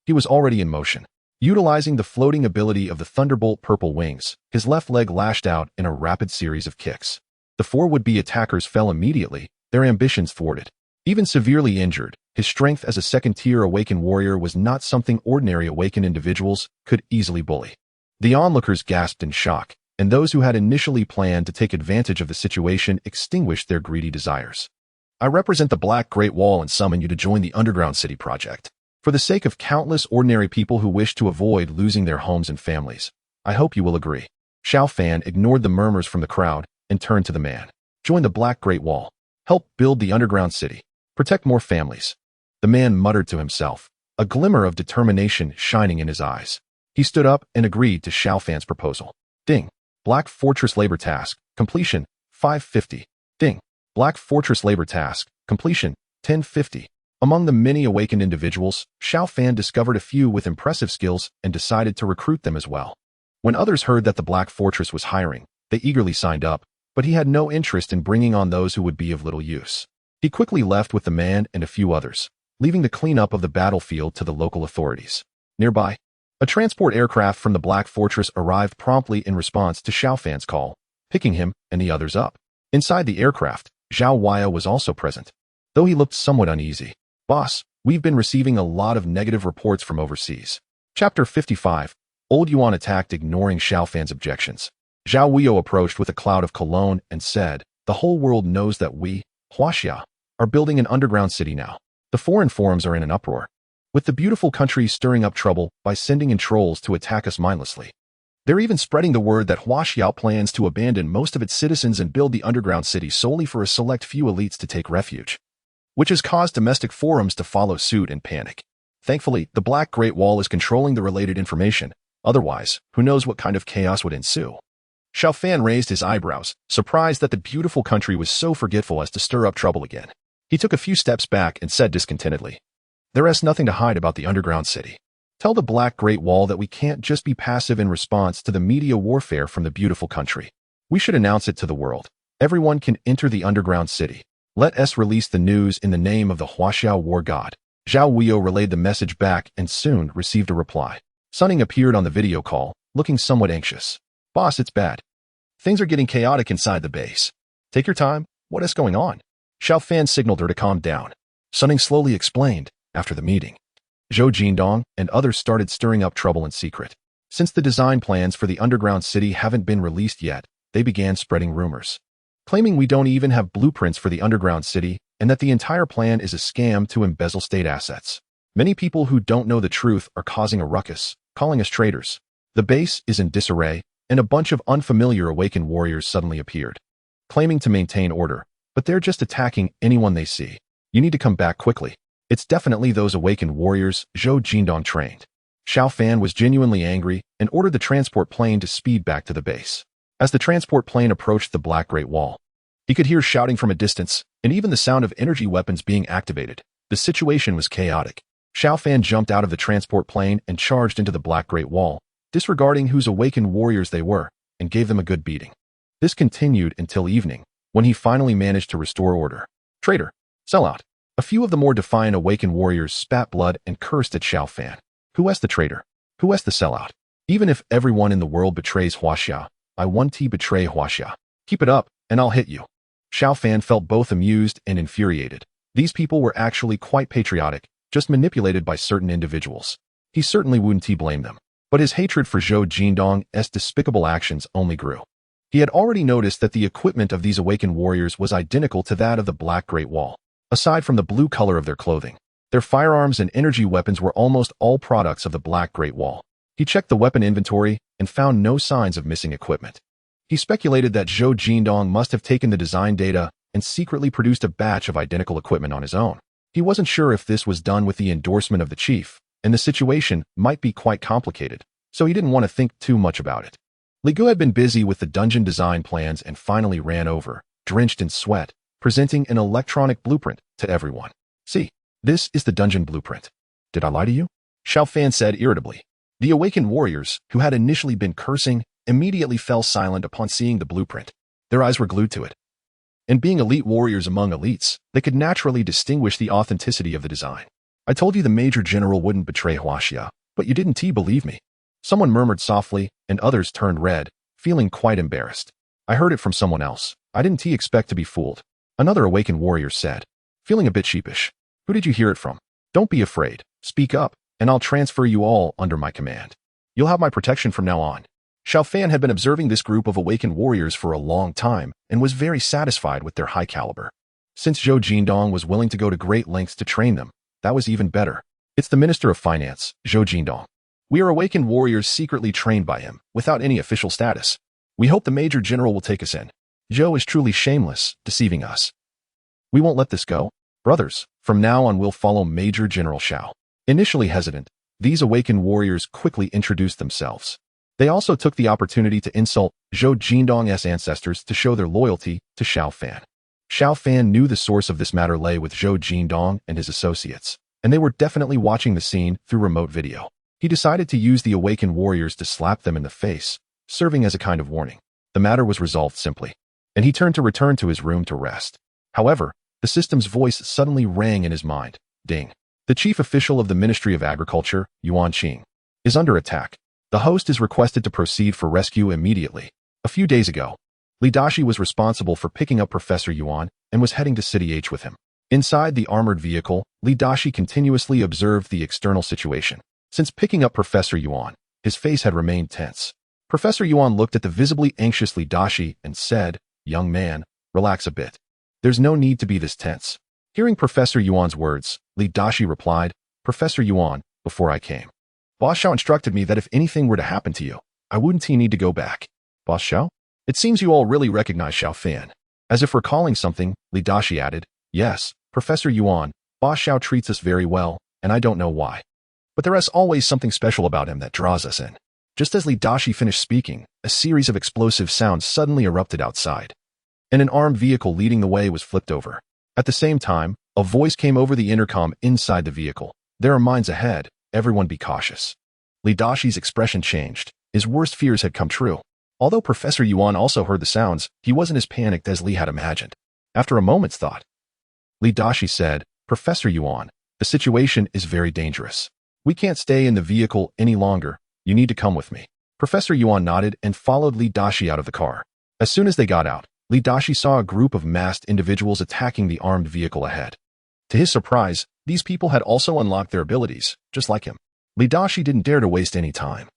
Speaker 1: he was already in motion. Utilizing the floating ability of the Thunderbolt purple wings, his left leg lashed out in a rapid series of kicks. The four would-be attackers fell immediately, their ambitions thwarted. Even severely injured, his strength as a second-tier Awaken warrior was not something ordinary Awaken individuals could easily bully. The onlookers gasped in shock, and those who had initially planned to take advantage of the situation extinguished their greedy desires. I represent the Black Great Wall and summon you to join the Underground City project. For the sake of countless ordinary people who wish to avoid losing their homes and families, I hope you will agree. Xiao Fan ignored the murmurs from the crowd and turned to the man. Join the Black Great Wall. Help build the Underground City. Protect more families. The man muttered to himself, a glimmer of determination shining in his eyes. He stood up and agreed to Xiao Fan's proposal. Ding. Black Fortress Labor Task. Completion. 550. Ding. Black Fortress Labor Task. Completion. 1050. Among the many awakened individuals, Xiao Fan discovered a few with impressive skills and decided to recruit them as well. When others heard that the Black Fortress was hiring, they eagerly signed up, but he had no interest in bringing on those who would be of little use. He quickly left with the man and a few others, leaving the cleanup of the battlefield to the local authorities. Nearby, a transport aircraft from the Black Fortress arrived promptly in response to Xiao Fan's call, picking him and the others up. Inside the aircraft, Zhao Huaya was also present, though he looked somewhat uneasy. Boss, we've been receiving a lot of negative reports from overseas. Chapter 55. Old Yuan attacked, ignoring Xiao Fan's objections. Zhao Huaya approached with a cloud of cologne and said, the whole world knows that we, Huaxia, are building an underground city now. The foreign forums are in an uproar, with the beautiful country stirring up trouble by sending in trolls to attack us mindlessly. They're even spreading the word that Huaxia plans to abandon most of its citizens and build the underground city solely for a select few elites to take refuge, which has caused domestic forums to follow suit and panic. Thankfully, the Black Great Wall is controlling the related information. Otherwise, who knows what kind of chaos would ensue. Xiao Fan raised his eyebrows, surprised that the beautiful country was so forgetful as to stir up trouble again. He took a few steps back and said discontentedly, there is nothing to hide about the underground city. Tell the Black Great Wall that we can't just be passive in response to the media warfare from the beautiful country. We should announce it to the world. Everyone can enter the underground city. Let us release the news in the name of the Huaxiao war god. Zhao Huaya relayed the message back and soon received a reply. Sunning appeared on the video call, looking somewhat anxious. Boss, it's bad. Things are getting chaotic inside the base. Take your time. What is going on? Xiao Fan signaled her to calm down. Sunning slowly explained, after the meeting, Zhou Jindong and others started stirring up trouble in secret. Since the design plans for the underground city haven't been released yet, they began spreading rumors, claiming we don't even have blueprints for the underground city and that the entire plan is a scam to embezzle state assets. Many people who don't know the truth are causing a ruckus, calling us traitors. The base is in disarray, and a bunch of unfamiliar Awakened warriors suddenly appeared, claiming to maintain order, but they're just attacking anyone they see. You need to come back quickly. It's definitely those Awakened warriors Zhou Jindong trained. Xiao Fan was genuinely angry and ordered the transport plane to speed back to the base. As the transport plane approached the Black Great Wall, he could hear shouting from a distance, and even the sound of energy weapons being activated. The situation was chaotic. Xiao Fan jumped out of the transport plane and charged into the Black Great Wall, disregarding whose Awakened warriors they were, and gave them a good beating. This continued until evening, when he finally managed to restore order. Traitor! Sellout! A few of the more defiant Awakened warriors spat blood and cursed at Xiao Fan. Who is the traitor? Who is the sellout? Even if everyone in the world betrays Huaxia, I want to betray Huaxia. Keep it up, and I'll hit you. Xiao Fan felt both amused and infuriated. These people were actually quite patriotic, just manipulated by certain individuals. He certainly wouldn't blame them. But his hatred for Zhou Jindong's despicable actions only grew. He had already noticed that the equipment of these Awakened warriors was identical to that of the Black Great Wall. Aside from the blue color of their clothing, their firearms and energy weapons were almost all products of the Black Great Wall. He checked the weapon inventory and found no signs of missing equipment. He speculated that Zhou Jindong must have taken the design data and secretly produced a batch of identical equipment on his own. He wasn't sure if this was done with the endorsement of the chief, and the situation might be quite complicated, so he didn't want to think too much about it. Li Gu had been busy with the dungeon design plans and finally ran over, drenched in sweat, presenting an electronic blueprint to everyone. See, this is the dungeon blueprint. Did I lie to you? Xiao Fan said irritably. The Awakened warriors, who had initially been cursing, immediately fell silent upon seeing the blueprint. Their eyes were glued to it. And being elite warriors among elites, they could naturally distinguish the authenticity of the design. I told you the Major General wouldn't betray Huaxia, but you didn't believe me. Someone murmured softly, and others turned red, feeling quite embarrassed. I heard it from someone else. I didn't expect to be fooled, another Awakened warrior said, feeling a bit sheepish. Who did you hear it from? Don't be afraid. Speak up, and I'll transfer you all under my command. You'll have my protection from now on. Xiao Fan had been observing this group of Awakened warriors for a long time and was very satisfied with their high caliber. Since Zhou Jindong was willing to go to great lengths to train them, that was even better. It's the Minister of Finance, Zhou Jindong. We are Awakened warriors secretly trained by him, without any official status. We hope the Major General will take us in. Zhou is truly shameless, deceiving us. We won't let this go. Brothers, from now on we'll follow Major General Xiao. Initially hesitant, these Awakened warriors quickly introduced themselves. They also took the opportunity to insult Zhou Jindong's ancestors to show their loyalty to Xiao Fan. Xiao Fan knew the source of this matter lay with Zhou Jindong and his associates, and they were definitely watching the scene through remote video. He decided to use the Awakened warriors to slap them in the face, serving as a kind of warning. The matter was resolved simply, and he turned to return to his room to rest. However, the system's voice suddenly rang in his mind. Ding. The chief official of the Ministry of Agriculture, Yuan Qing, is under attack. The host is requested to proceed for rescue immediately. A few days ago, Li Dashi was responsible for picking up Professor Yuan and was heading to City H with him. Inside the armored vehicle, Li Dashi continuously observed the external situation. Since picking up Professor Yuan, his face had remained tense. Professor Yuan looked at the visibly anxious Li Dashi and said, "Young man, relax a bit. There's no need to be this tense." Hearing Professor Yuan's words, Li Dashi replied, "Professor Yuan, before I came, Boss Xiao instructed me that if anything were to happen to you, I wouldn't need to go back." Boss Xiao? It seems you all really recognize Xiao Fan. As if recalling something, Li Dashi added, "Yes, Professor Yuan, Boss Xiao treats us very well, and I don't know why. But there is always something special about him that draws us in." Just as Li Dashi finished speaking, a series of explosive sounds suddenly erupted outside, and an armed vehicle leading the way was flipped over. At the same time, a voice came over the intercom inside the vehicle. "There are mines ahead. Everyone be cautious." Li Dashi's expression changed. His worst fears had come true. Although Professor Yuan also heard the sounds, he wasn't as panicked as Li had imagined. After a moment's thought, Li Dashi said, "Professor Yuan, the situation is very dangerous. We can't stay in the vehicle any longer. You need to come with me." Professor Yuan nodded and followed Li Dashi out of the car. As soon as they got out, Li Dashi saw a group of masked individuals attacking the armed vehicle ahead. To his surprise, these people had also unlocked their abilities, just like him. Li Dashi didn't dare to waste any time.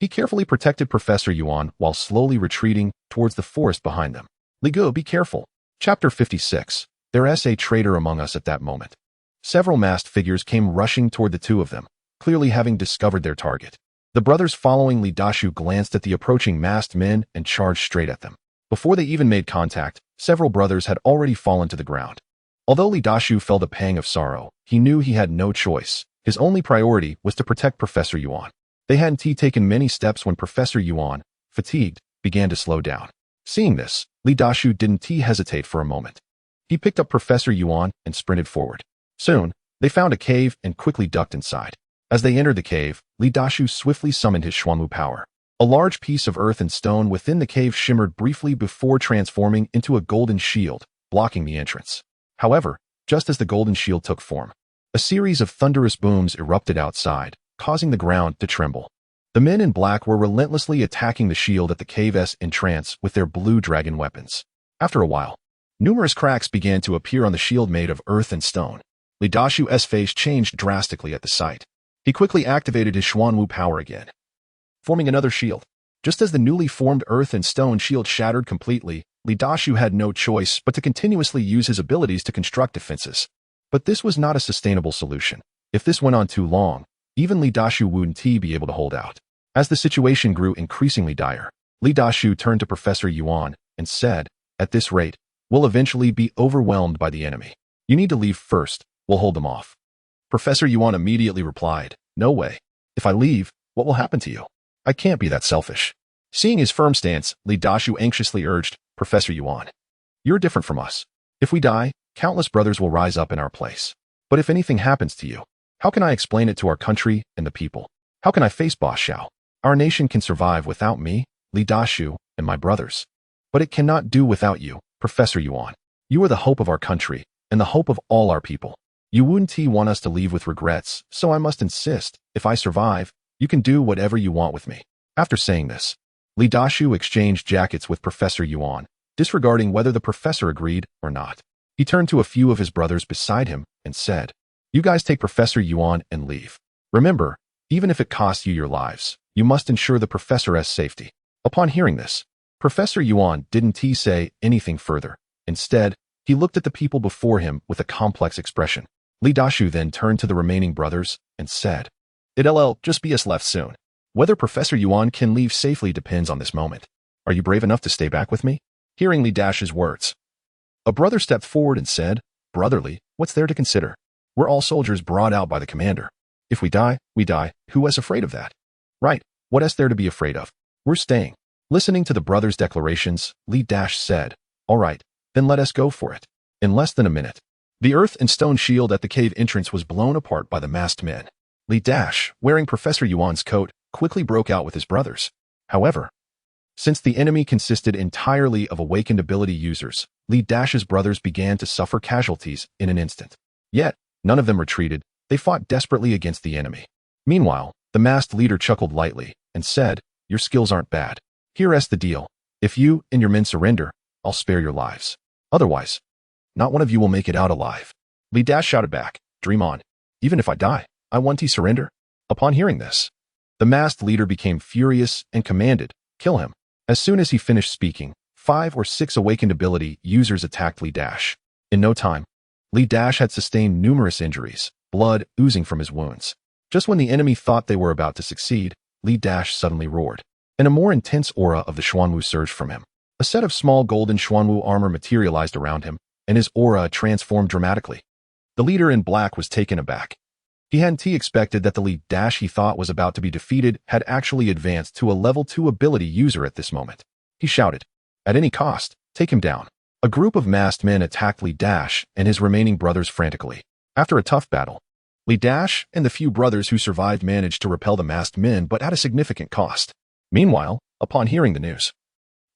Speaker 1: He carefully protected Professor Yuan while slowly retreating towards the forest behind them. "Li Gu, be careful." Chapter 56. There's a traitor among us at that moment. Several masked figures came rushing toward the two of them, clearly having discovered their target. The brothers following Li Dashi glanced at the approaching masked men and charged straight at them. Before they even made contact, several brothers had already fallen to the ground. Although Li Dashi felt a pang of sorrow, he knew he had no choice. His only priority was to protect Professor Yuan. They hadn't taken many steps when Professor Yuan, fatigued, began to slow down. Seeing this, Li Dashi didn't hesitate for a moment. He picked up Professor Yuan and sprinted forward. Soon, they found a cave and quickly ducked inside. As they entered the cave, Li Dashi swiftly summoned his Xuanwu power. A large piece of earth and stone within the cave shimmered briefly before transforming into a golden shield, blocking the entrance. However, just as the golden shield took form, a series of thunderous booms erupted outside, causing the ground to tremble. The men in black were relentlessly attacking the shield at the cave's entrance with their blue dragon weapons. After a while, numerous cracks began to appear on the shield made of earth and stone. Li Dashi's face changed drastically at the sight. He quickly activated his Xuanwu power again, forming another shield. Just as the newly formed earth and stone shield shattered completely, Li Dashi had no choice but to continuously use his abilities to construct defenses. But this was not a sustainable solution. If this went on too long, even Li Dashi wouldn't be able to hold out. As the situation grew increasingly dire, Li Dashi turned to Professor Yuan and said, "At this rate, we'll eventually be overwhelmed by the enemy. You need to leave first. We'll hold them off." Professor Yuan immediately replied, "No way. If I leave, what will happen to you? I can't be that selfish." Seeing his firm stance, Li Dashi anxiously urged, "Professor Yuan, you're different from us. If we die, countless brothers will rise up in our place. But if anything happens to you, how can I explain it to our country and the people? How can I face Boss Xiao? Our nation can survive without me, Li Dashi, and my brothers. But it cannot do without you, Professor Yuan. You are the hope of our country and the hope of all our people. You wouldn't want us to leave with regrets, so I must insist, if I survive, you can do whatever you want with me." After saying this, Li Dashi exchanged jackets with Professor Yuan, disregarding whether the professor agreed or not. He turned to a few of his brothers beside him and said, "You guys take Professor Yuan and leave. Remember, even if it costs you your lives, you must ensure the professor's safety." Upon hearing this, Professor Yuan didn't say anything further. Instead, he looked at the people before him with a complex expression. Li Dashu then turned to the remaining brothers and said, "It'll just be us left soon. Whether Professor Yuan can leave safely depends on this moment. Are you brave enough to stay back with me?" Hearing Li Dashu's words, a brother stepped forward and said, "Brotherly, what's there to consider? We're all soldiers brought out by the commander. If we die, we die. Who is afraid of that? Right, what is there to be afraid of? We're staying." Listening to the brothers' declarations, Li Dash said, "All right, then let us go for it." In less than a minute, the earth and stone shield at the cave entrance was blown apart by the masked men. Li Dash, wearing Professor Yuan's coat, quickly broke out with his brothers. However, since the enemy consisted entirely of awakened ability users, Li Dash's brothers began to suffer casualties in an instant. Yet, none of them retreated. They fought desperately against the enemy. Meanwhile, the masked leader chuckled lightly and said, "Your skills aren't bad. Here's the deal. If you and your men surrender, I'll spare your lives. Otherwise, not one of you will make it out alive." Li Dash shouted back, "Dream on. Even if I die, I want to surrender." Upon hearing this, the masked leader became furious and commanded, "Kill him." As soon as he finished speaking, 5 or 6 awakened ability users attacked Li Dash. In no time, Li Dash had sustained numerous injuries, blood oozing from his wounds. Just when the enemy thought they were about to succeed, Li Dash suddenly roared, and a more intense aura of the Xuanwu surged from him. A set of small golden Xuanwu armor materialized around him, and his aura transformed dramatically. The leader in black was taken aback. He hadn't expected that the Li Dash he thought was about to be defeated had actually advanced to a level 2 ability user at this moment. He shouted, "At any cost, take him down." A group of masked men attacked Li Dash and his remaining brothers frantically. After a tough battle, Li Dash and the few brothers who survived managed to repel the masked men, but at a significant cost. Meanwhile, upon hearing the news,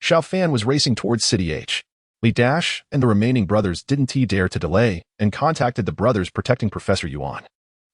Speaker 1: Xiao Fan was racing towards City H. Li Dash and the remaining brothers didn't dare to delay and contacted the brothers protecting Professor Yuan.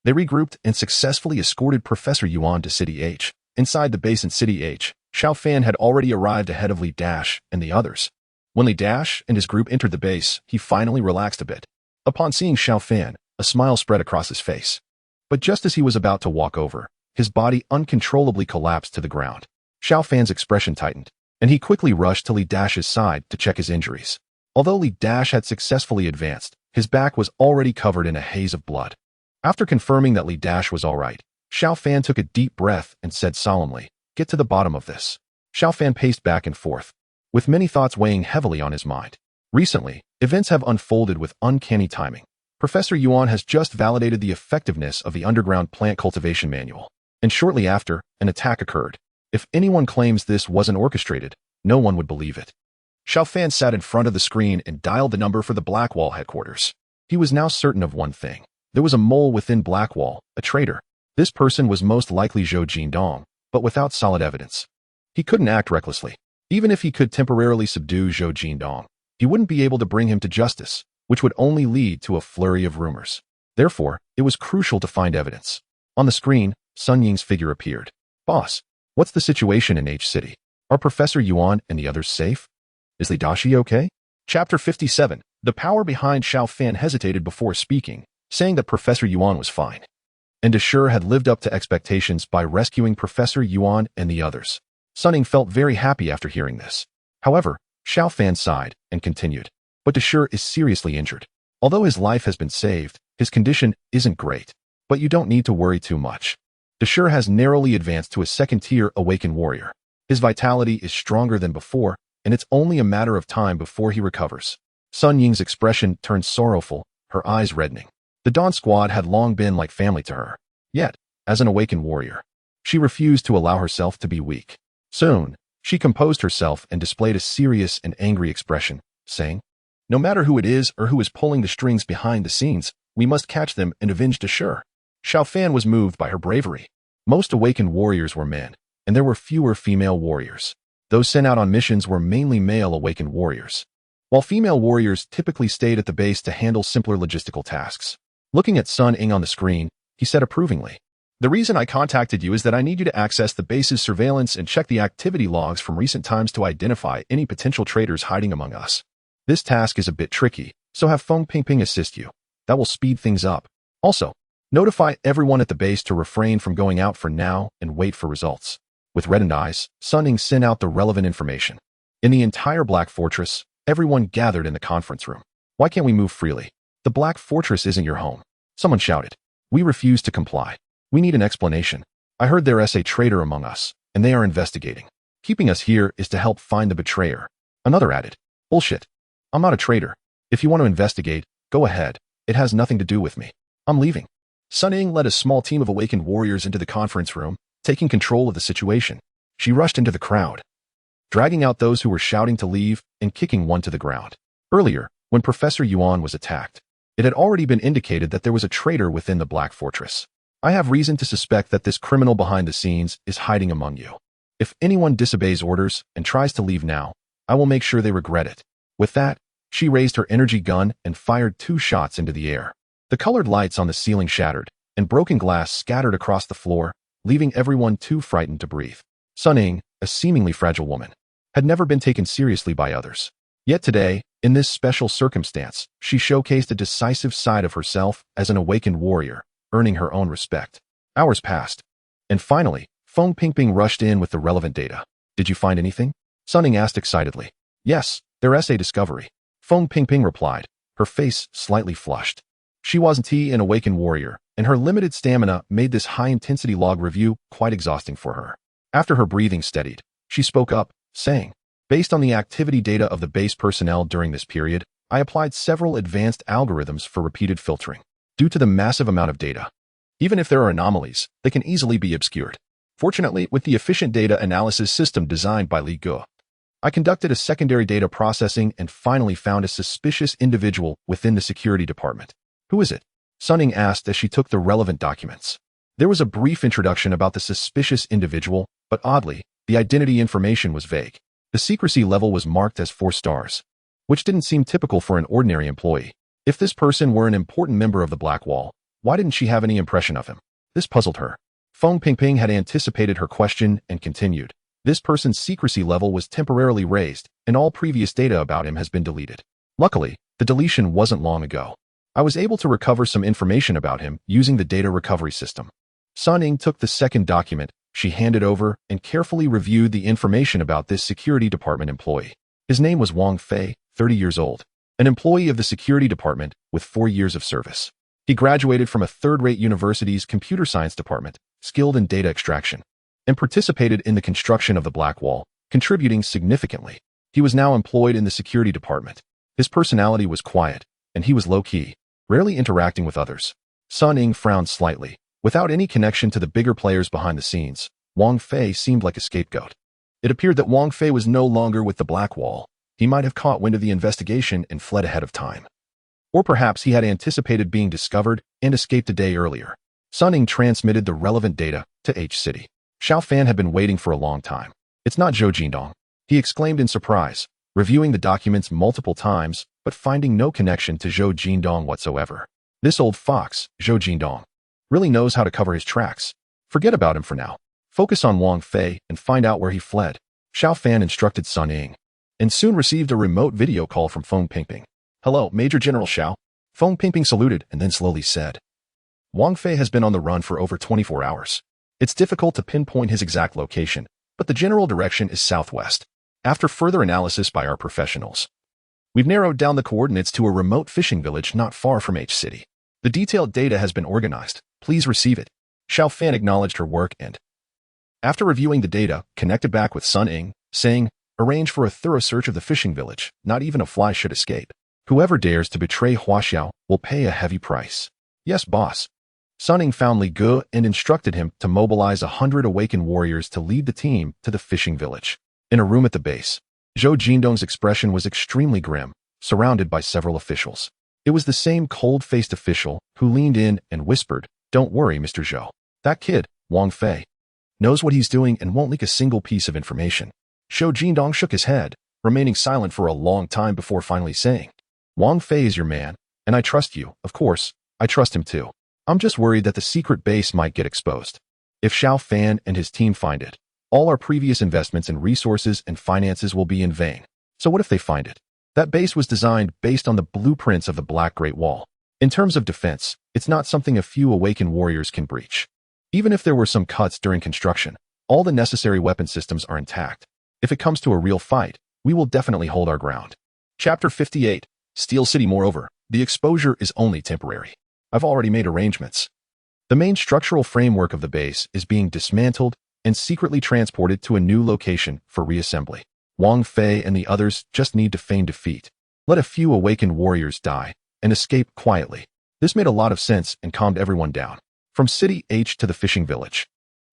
Speaker 1: They regrouped and successfully escorted Professor Yuan to City H. Inside the base in City H, Xiao Fan had already arrived ahead of Li Dash and the others. When Li Dash and his group entered the base, he finally relaxed a bit. Upon seeing Xiao Fan, a smile spread across his face. But just as he was about to walk over, his body uncontrollably collapsed to the ground. Xiao Fan's expression tightened, and he quickly rushed to Li Dash's side to check his injuries. Although Li Dash had successfully advanced, his back was already covered in a haze of blood. After confirming that Li Dash was all right, Xiao Fan took a deep breath and said solemnly, "Get to the bottom of this." Xiao Fan paced back and forth, with many thoughts weighing heavily on his mind. Recently, events have unfolded with uncanny timing. Professor Yuan has just validated the effectiveness of the underground plant cultivation manual, and shortly after, an attack occurred. If anyone claims this wasn't orchestrated, no one would believe it. Xiao Fan sat in front of the screen and dialed the number for the Blackwall headquarters. He was now certain of one thing. There was a mole within Blackwall, a traitor. This person was most likely Zhou Jindong, but without solid evidence. He couldn't act recklessly. Even if he could temporarily subdue Zhou Jindong, he wouldn't be able to bring him to justice, which would only lead to a flurry of rumors. Therefore, it was crucial to find evidence. On the screen, Sun Ying's figure appeared. "Boss, what's the situation in H City? Are Professor Yuan and the others safe? Is Li Dashi okay?" Chapter 57. The power behind Xiao Fan hesitated before speaking, saying that Professor Yuan was fine, and Dashur had lived up to expectations by rescuing Professor Yuan and the others. Sun Ying felt very happy after hearing this. However, Xiao Fan sighed and continued, "But Dashur is seriously injured. Although his life has been saved, his condition isn't great. But you don't need to worry too much. Dashur has narrowly advanced to a second-tier Awaken warrior. His vitality is stronger than before, and it's only a matter of time before he recovers." Sun Ying's expression turned sorrowful, her eyes reddening. The Dawn Squad had long been like family to her. Yet, as an Awaken warrior, she refused to allow herself to be weak. Soon, she composed herself and displayed a serious and angry expression, saying, "No matter who it is or who is pulling the strings behind the scenes, we must catch them and avenge Dashur." Xiao Fan was moved by her bravery. Most Awakened warriors were men, and there were fewer female warriors. Those sent out on missions were mainly male Awakened warriors, while female warriors typically stayed at the base to handle simpler logistical tasks. Looking at Sun Ying on the screen, he said approvingly, The reason I contacted you is that I need you to access the base's surveillance and check the activity logs from recent times to identify any potential traitors hiding among us. This task is a bit tricky, so have Feng Pingping assist you. That will speed things up. Also, notify everyone at the base to refrain from going out for now and wait for results. With reddened eyes, Sun Ying sent out the relevant information. In the entire Black Fortress, everyone gathered in the conference room. Why can't we move freely? The Black Fortress isn't your home. Someone shouted. We refuse to comply. We need an explanation. I heard there is a traitor among us, and they are investigating. Keeping us here is to help find the betrayer. Another added. Bullshit. I'm not a traitor. If you want to investigate, go ahead. It has nothing to do with me. I'm leaving. Sun Ying led a small team of awakened warriors into the conference room, taking control of the situation. She rushed into the crowd, dragging out those who were shouting to leave and kicking one to the ground. Earlier, when Professor Yuan was attacked, it had already been indicated that there was a traitor within the Black Fortress. I have reason to suspect that this criminal behind the scenes is hiding among you. If anyone disobeys orders and tries to leave now, I will make sure they regret it. With that, she raised her energy gun and fired 2 shots into the air. The colored lights on the ceiling shattered, and broken glass scattered across the floor, leaving everyone too frightened to breathe. Sun Ying, a seemingly fragile woman, had never been taken seriously by others. Yet today, in this special circumstance, she showcased a decisive side of herself as an awakened warrior, earning her own respect. Hours passed, and finally, Feng Pingping rushed in with the relevant data. Did you find anything? Sun Ying asked excitedly. Yes, there is a discovery. Feng Pingping replied, her face slightly flushed. She wasn't an awakened warrior, and her limited stamina made this high-intensity log review quite exhausting for her. After her breathing steadied, she spoke up, saying, based on the activity data of the base personnel during this period, I applied several advanced algorithms for repeated filtering. Due to the massive amount of data, even if there are anomalies, they can easily be obscured. Fortunately, with the efficient data analysis system designed by Li Ge, I conducted a secondary data processing and finally found a suspicious individual within the security department. Who is it? Sun Ying asked as she took the relevant documents. There was a brief introduction about the suspicious individual, but oddly, the identity information was vague. The secrecy level was marked as 4 stars, which didn't seem typical for an ordinary employee. If this person were an important member of the Black Wall, why didn't she have any impression of him? This puzzled her. Feng Pingping had anticipated her question and continued. This person's secrecy level was temporarily raised, and all previous data about him has been deleted. Luckily, the deletion wasn't long ago. I was able to recover some information about him using the data recovery system. Sun Ying took the second document she handed over and carefully reviewed the information about this security department employee. His name was Wang Fei, 30 years old, an employee of the security department with 4 years of service. He graduated from a third-rate university's computer science department, skilled in data extraction, and participated in the construction of the Black Wall, contributing significantly. He was now employed in the security department. His personality was quiet, and he was low-key, rarely interacting with others. Sun Ying frowned slightly. Without any connection to the bigger players behind the scenes, Wang Fei seemed like a scapegoat. It appeared that Wang Fei was no longer with the Black Wall. He might have caught wind of the investigation and fled ahead of time. Or perhaps he had anticipated being discovered and escaped a day earlier. Sun Ying transmitted the relevant data to H City. Xiao Fan had been waiting for a long time. It's not Zhou Jindong, he exclaimed in surprise, reviewing the documents multiple times, but finding no connection to Zhou Jindong whatsoever. This old fox, Zhou Jindong, really knows how to cover his tracks. Forget about him for now. Focus on Wang Fei and find out where he fled. Xiao Fan instructed Sun Ying, and soon received a remote video call from Feng Pingping. Hello, Major General Xiao. Feng Pingping saluted and then slowly said, Wang Fei has been on the run for over 24 hours. It's difficult to pinpoint his exact location, but the general direction is southwest. After further analysis by our professionals, we've narrowed down the coordinates to a remote fishing village not far from H City. The detailed data has been organized. Please receive it. Xiao Fan acknowledged her work and, after reviewing the data, connected back with Sun Ying, saying, arrange for a thorough search of the fishing village. Not even a fly should escape. Whoever dares to betray Huaxiao will pay a heavy price. Yes, boss. Sun Ying found Li Ge and instructed him to mobilize 100 awakened warriors to lead the team to the fishing village. In a room at the base, Zhou Jindong's expression was extremely grim, surrounded by several officials. It was the same cold-faced official who leaned in and whispered, Don't worry, Mr. Zhou. That kid, Wang Fei, knows what he's doing and won't leak a single piece of information. Zhou Jindong shook his head, remaining silent for a long time before finally saying, Wang Fei is your man, and I trust you. Of course, I trust him too. I'm just worried that the secret base might get exposed. If Xiao Fan and his team find it, all our previous investments in resources and finances will be in vain. So what if they find it? That base was designed based on the blueprints of the Black Great Wall. In terms of defense, it's not something a few Awaken warriors can breach. Even if there were some cuts during construction, all the necessary weapon systems are intact. If it comes to a real fight, we will definitely hold our ground. Chapter 58. Steel City. Moreover, the exposure is only temporary. I've already made arrangements. The main structural framework of the base is being dismantled and secretly transported to a new location for reassembly. Wang Fei and the others just need to feign defeat. Let a few Awakened warriors die and escape quietly. This made a lot of sense and calmed everyone down. From City H to the fishing village.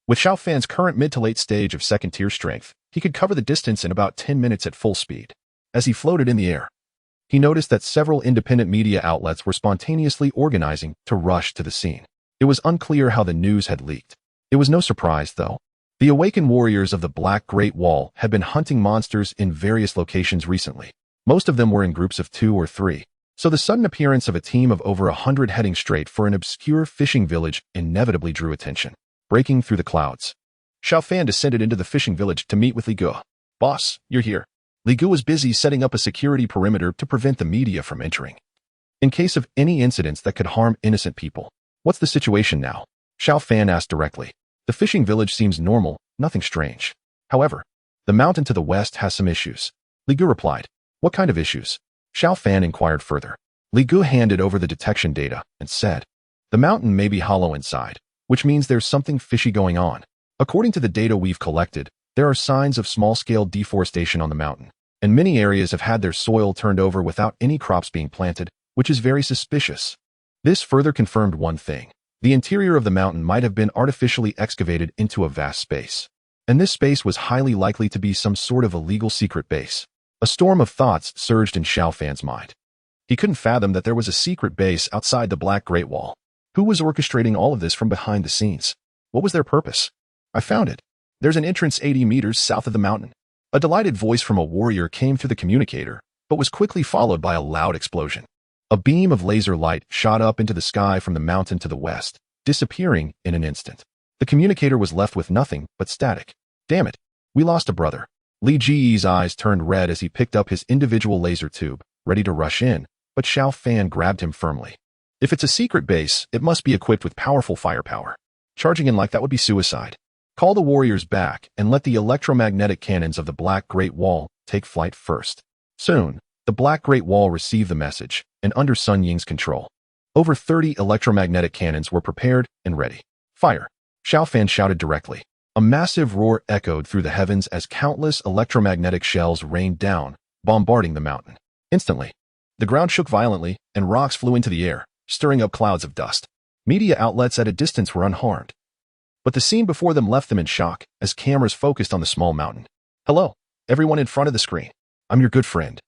Speaker 1: With Xiao Fan's current mid to late stage of second-tier strength, he could cover the distance in about 10 minutes at full speed. As he floated in the air, he noticed that several independent media outlets were spontaneously organizing to rush to the scene. It was unclear how the news had leaked. It was no surprise, though. The Awakened warriors of the Black Great Wall had been hunting monsters in various locations recently. Most of them were in groups of 2 or 3. So the sudden appearance of a team of over 100 heading straight for an obscure fishing village inevitably drew attention. Breaking through the clouds, Xiao Fan descended into the fishing village to meet with Li Gu. Boss, you're here. Li Gu was busy setting up a security perimeter to prevent the media from entering. In case of any incidents that could harm innocent people. What's the situation now? Xiao Fan asked directly. The fishing village seems normal, nothing strange. However, the mountain to the west has some issues. Li Gu replied. What kind of issues? Xiao Fan inquired further. Li Gu handed over the detection data and said, the mountain may be hollow inside, which means there's something fishy going on. According to the data we've collected, there are signs of small-scale deforestation on the mountain, and many areas have had their soil turned over without any crops being planted, which is very suspicious. This further confirmed one thing. The interior of the mountain might have been artificially excavated into a vast space, and this space was highly likely to be some sort of illegal secret base. A storm of thoughts surged in Xiao Fan's mind. He couldn't fathom that there was a secret base outside the Black Great Wall. Who was orchestrating all of this from behind the scenes? What was their purpose? I found it. There's an entrance 80 meters south of the mountain. A delighted voice from a warrior came through the communicator, but was quickly followed by a loud explosion. A beam of laser light shot up into the sky from the mountain to the west, disappearing in an instant. The communicator was left with nothing but static. Damn it, we lost a brother. Li Ji's eyes turned red as he picked up his individual laser tube, ready to rush in, but Xiao Fan grabbed him firmly. If it's a secret base, it must be equipped with powerful firepower. Charging in like that would be suicide. Call the warriors back and let the electromagnetic cannons of the Black Great Wall take flight first. Soon, the Black Great Wall received the message, and under Sun Ying's control, over 30 electromagnetic cannons were prepared and ready. Fire! Xiao Fan shouted directly. A massive roar echoed through the heavens as countless electromagnetic shells rained down, bombarding the mountain. Instantly, the ground shook violently and rocks flew into the air, stirring up clouds of dust. Media outlets at a distance were unharmed, but the scene before them left them in shock as cameras focused on the small mountain. Hello, everyone in front of the screen. I'm your good friend,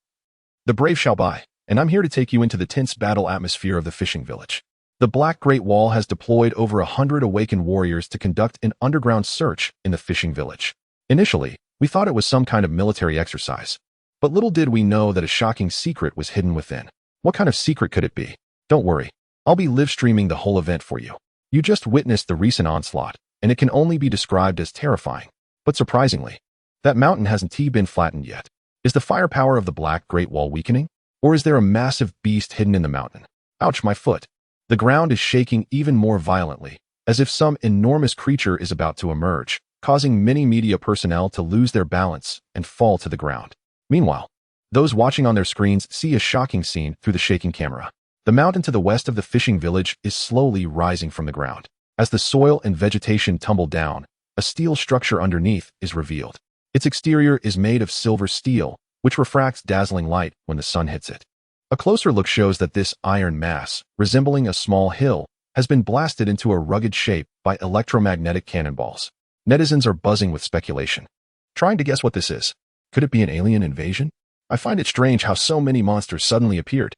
Speaker 1: the brave Xiaobai, and I'm here to take you into the tense battle atmosphere of the fishing village. The Black Great Wall has deployed over 100 Awakened warriors to conduct an underground search in the fishing village. Initially, we thought it was some kind of military exercise, but little did we know that a shocking secret was hidden within. What kind of secret could it be? Don't worry, I'll be live-streaming the whole event for you. You just witnessed the recent onslaught, and it can only be described as terrifying. But surprisingly, that mountain hasn't been flattened yet. Is the firepower of the Black Great Wall weakening? Or is there a massive beast hidden in the mountain? Ouch, my foot. The ground is shaking even more violently, as if some enormous creature is about to emerge, causing many media personnel to lose their balance and fall to the ground. Meanwhile, those watching on their screens see a shocking scene through the shaking camera. The mountain to the west of the fishing village is slowly rising from the ground. As the soil and vegetation tumble down, a steel structure underneath is revealed. Its exterior is made of silver steel, which refracts dazzling light when the sun hits it. A closer look shows that this iron mass, resembling a small hill, has been blasted into a rugged shape by electromagnetic cannonballs. Netizens are buzzing with speculation, trying to guess what this is. Could it be an alien invasion? I find it strange how so many monsters suddenly appeared.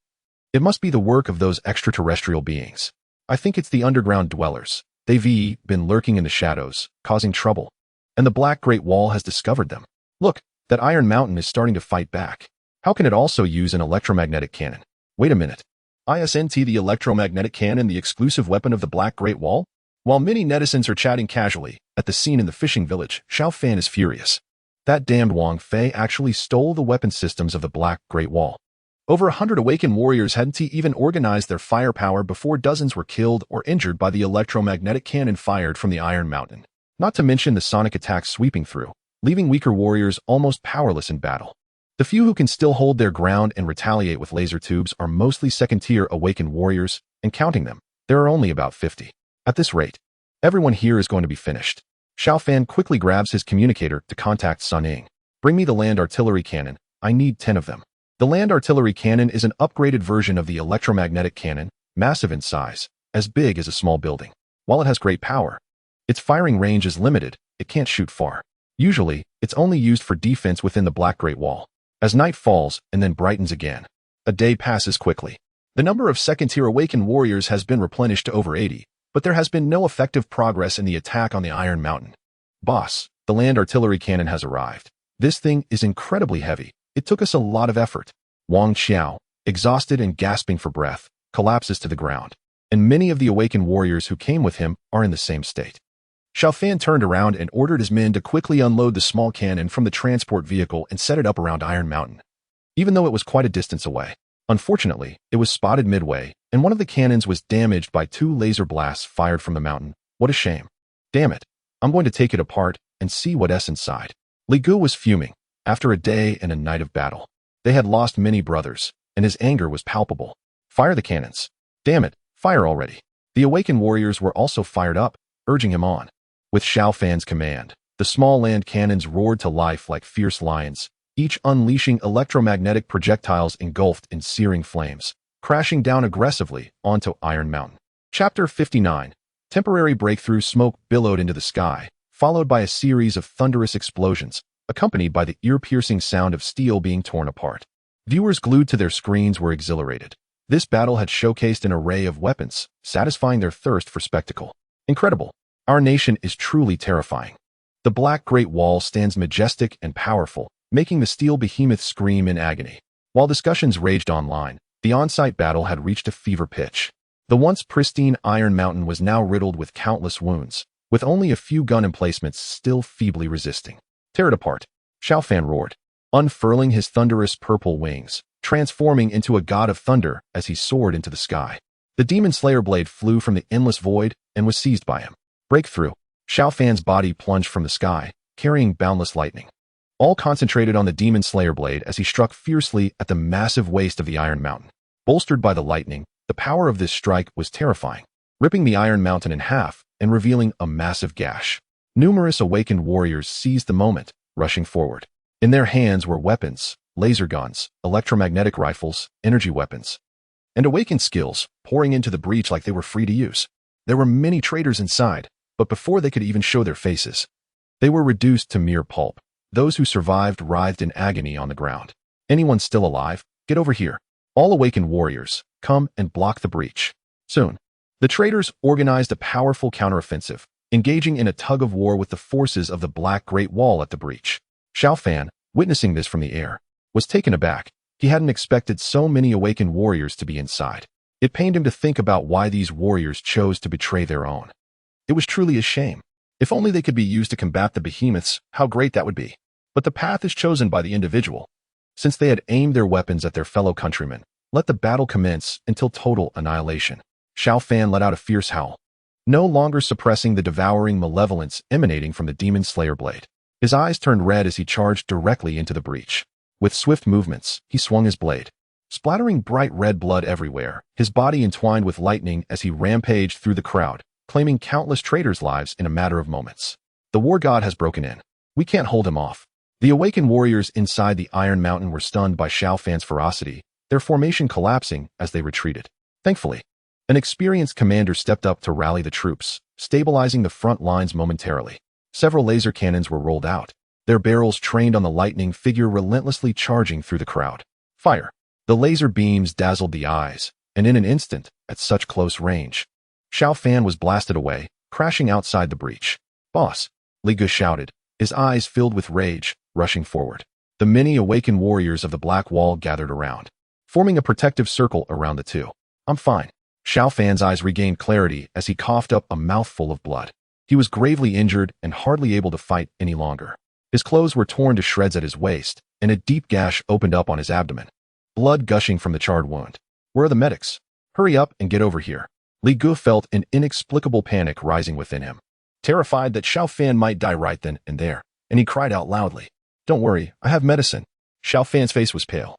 Speaker 1: It must be the work of those extraterrestrial beings. I think it's the underground dwellers. They've been lurking in the shadows, causing trouble. And the Black Great Wall has discovered them. Look, that Iron Mountain is starting to fight back. How can it also use an electromagnetic cannon? Wait a minute. Isn't the electromagnetic cannon the exclusive weapon of the Black Great Wall? While many netizens are chatting casually at the scene in the fishing village, Xiao Fan is furious. That damned Wang Fei actually stole the weapon systems of the Black Great Wall. Over 100 Awakened warriors hadn't even organized their firepower before dozens were killed or injured by the electromagnetic cannon fired from the Iron Mountain. Not to mention the sonic attacks sweeping through, leaving weaker warriors almost powerless in battle. The few who can still hold their ground and retaliate with laser tubes are mostly second-tier Awakened warriors, and counting them, there are only about 50. At this rate, everyone here is going to be finished. Xiao Fan quickly grabs his communicator to contact Sun Ying. Bring me the land artillery cannon. I need 10 of them. The land artillery cannon is an upgraded version of the electromagnetic cannon, massive in size, as big as a small building. While it has great power, its firing range is limited. It can't shoot far. Usually, it's only used for defense within the Black Great Wall. As night falls and then brightens again, a day passes quickly. The number of second-tier Awakened warriors has been replenished to over 80, but there has been no effective progress in the attack on the Iron Mountain. Boss, the land artillery cannon has arrived. This thing is incredibly heavy. It took us a lot of effort. Wang Xiao, exhausted and gasping for breath, collapses to the ground, and many of the Awakened warriors who came with him are in the same state. Xiao Fan turned around and ordered his men to quickly unload the small cannon from the transport vehicle and set it up around Iron Mountain. Even though it was quite a distance away, unfortunately, it was spotted midway, and one of the cannons was damaged by 2 laser blasts fired from the mountain. What a shame. Damn it. I'm going to take it apart and see what's inside. Li Gu was fuming. After a day and a night of battle, they had lost many brothers, and his anger was palpable. Fire the cannons. Damn it, fire already. The Awakened warriors were also fired up, urging him on. With Xiao Fan's command, the small land cannons roared to life like fierce lions, each unleashing electromagnetic projectiles engulfed in searing flames, crashing down aggressively onto Iron Mountain. Chapter 59. Temporary breakthrough. Smoke billowed into the sky, followed by a series of thunderous explosions, accompanied by the ear-piercing sound of steel being torn apart. Viewers glued to their screens were exhilarated. This battle had showcased an array of weapons, satisfying their thirst for spectacle. Incredible. Our nation is truly terrifying. The Black Great Wall stands majestic and powerful, making the steel behemoth scream in agony. While discussions raged online, the on-site battle had reached a fever pitch. The once pristine Iron Mountain was now riddled with countless wounds, with only a few gun emplacements still feebly resisting. Tear it apart, Xiao Fan roared, unfurling his thunderous purple wings, transforming into a god of thunder as he soared into the sky. The Demon Slayer blade flew from the endless void and was seized by him. Breakthrough. Xiao Fan's body plunged from the sky, carrying boundless lightning. All concentrated on the Demon Slayer blade as he struck fiercely at the massive waste of the Iron Mountain. Bolstered by the lightning, the power of this strike was terrifying, ripping the Iron Mountain in half and revealing a massive gash. Numerous Awakened warriors seized the moment, rushing forward. In their hands were weapons, laser guns, electromagnetic rifles, energy weapons, and Awakened skills pouring into the breach like they were free to use. There were many traitors inside, but before they could even show their faces, they were reduced to mere pulp. Those who survived writhed in agony on the ground. Anyone still alive? Get over here. All Awakened warriors, come and block the breach. Soon, the traitors organized a powerful counteroffensive, engaging in a tug-of-war with the forces of the Black Great Wall at the breach. Xiao Fan, witnessing this from the air, was taken aback. He hadn't expected so many Awakened warriors to be inside. It pained him to think about why these warriors chose to betray their own. It was truly a shame. If only they could be used to combat the behemoths, how great that would be. But the path is chosen by the individual. Since they had aimed their weapons at their fellow countrymen, let the battle commence until total annihilation. Xiao Fan let out a fierce howl, no longer suppressing the devouring malevolence emanating from the Demon Slayer blade. His eyes turned red as he charged directly into the breach. With swift movements, he swung his blade, splattering bright red blood everywhere, his body entwined with lightning as he rampaged through the crowd, claiming countless traitors' lives in a matter of moments. The war god has broken in. We can't hold him off. The Awakened warriors inside the Iron Mountain were stunned by Xiao Fan's ferocity, their formation collapsing as they retreated. Thankfully, an experienced commander stepped up to rally the troops, stabilizing the front lines momentarily. Several laser cannons were rolled out, their barrels trained on the lightning figure relentlessly charging through the crowd. Fire! The laser beams dazzled the eyes, and in an instant, at such close range, Xiao Fan was blasted away, crashing outside the breach. Boss! Li Gu shouted, his eyes filled with rage, rushing forward. The many Awakened warriors of the Black Wall gathered around, forming a protective circle around the two. I'm fine. Xiao Fan's eyes regained clarity as he coughed up a mouthful of blood. He was gravely injured and hardly able to fight any longer. His clothes were torn to shreds at his waist, and a deep gash opened up on his abdomen. Blood gushing from the charred wound. Where are the medics? Hurry up and get over here. Li Gu felt an inexplicable panic rising within him, terrified that Xiao Fan might die right then and there, and he cried out loudly, "Don't worry, I have medicine." Xiao Fan's face was pale,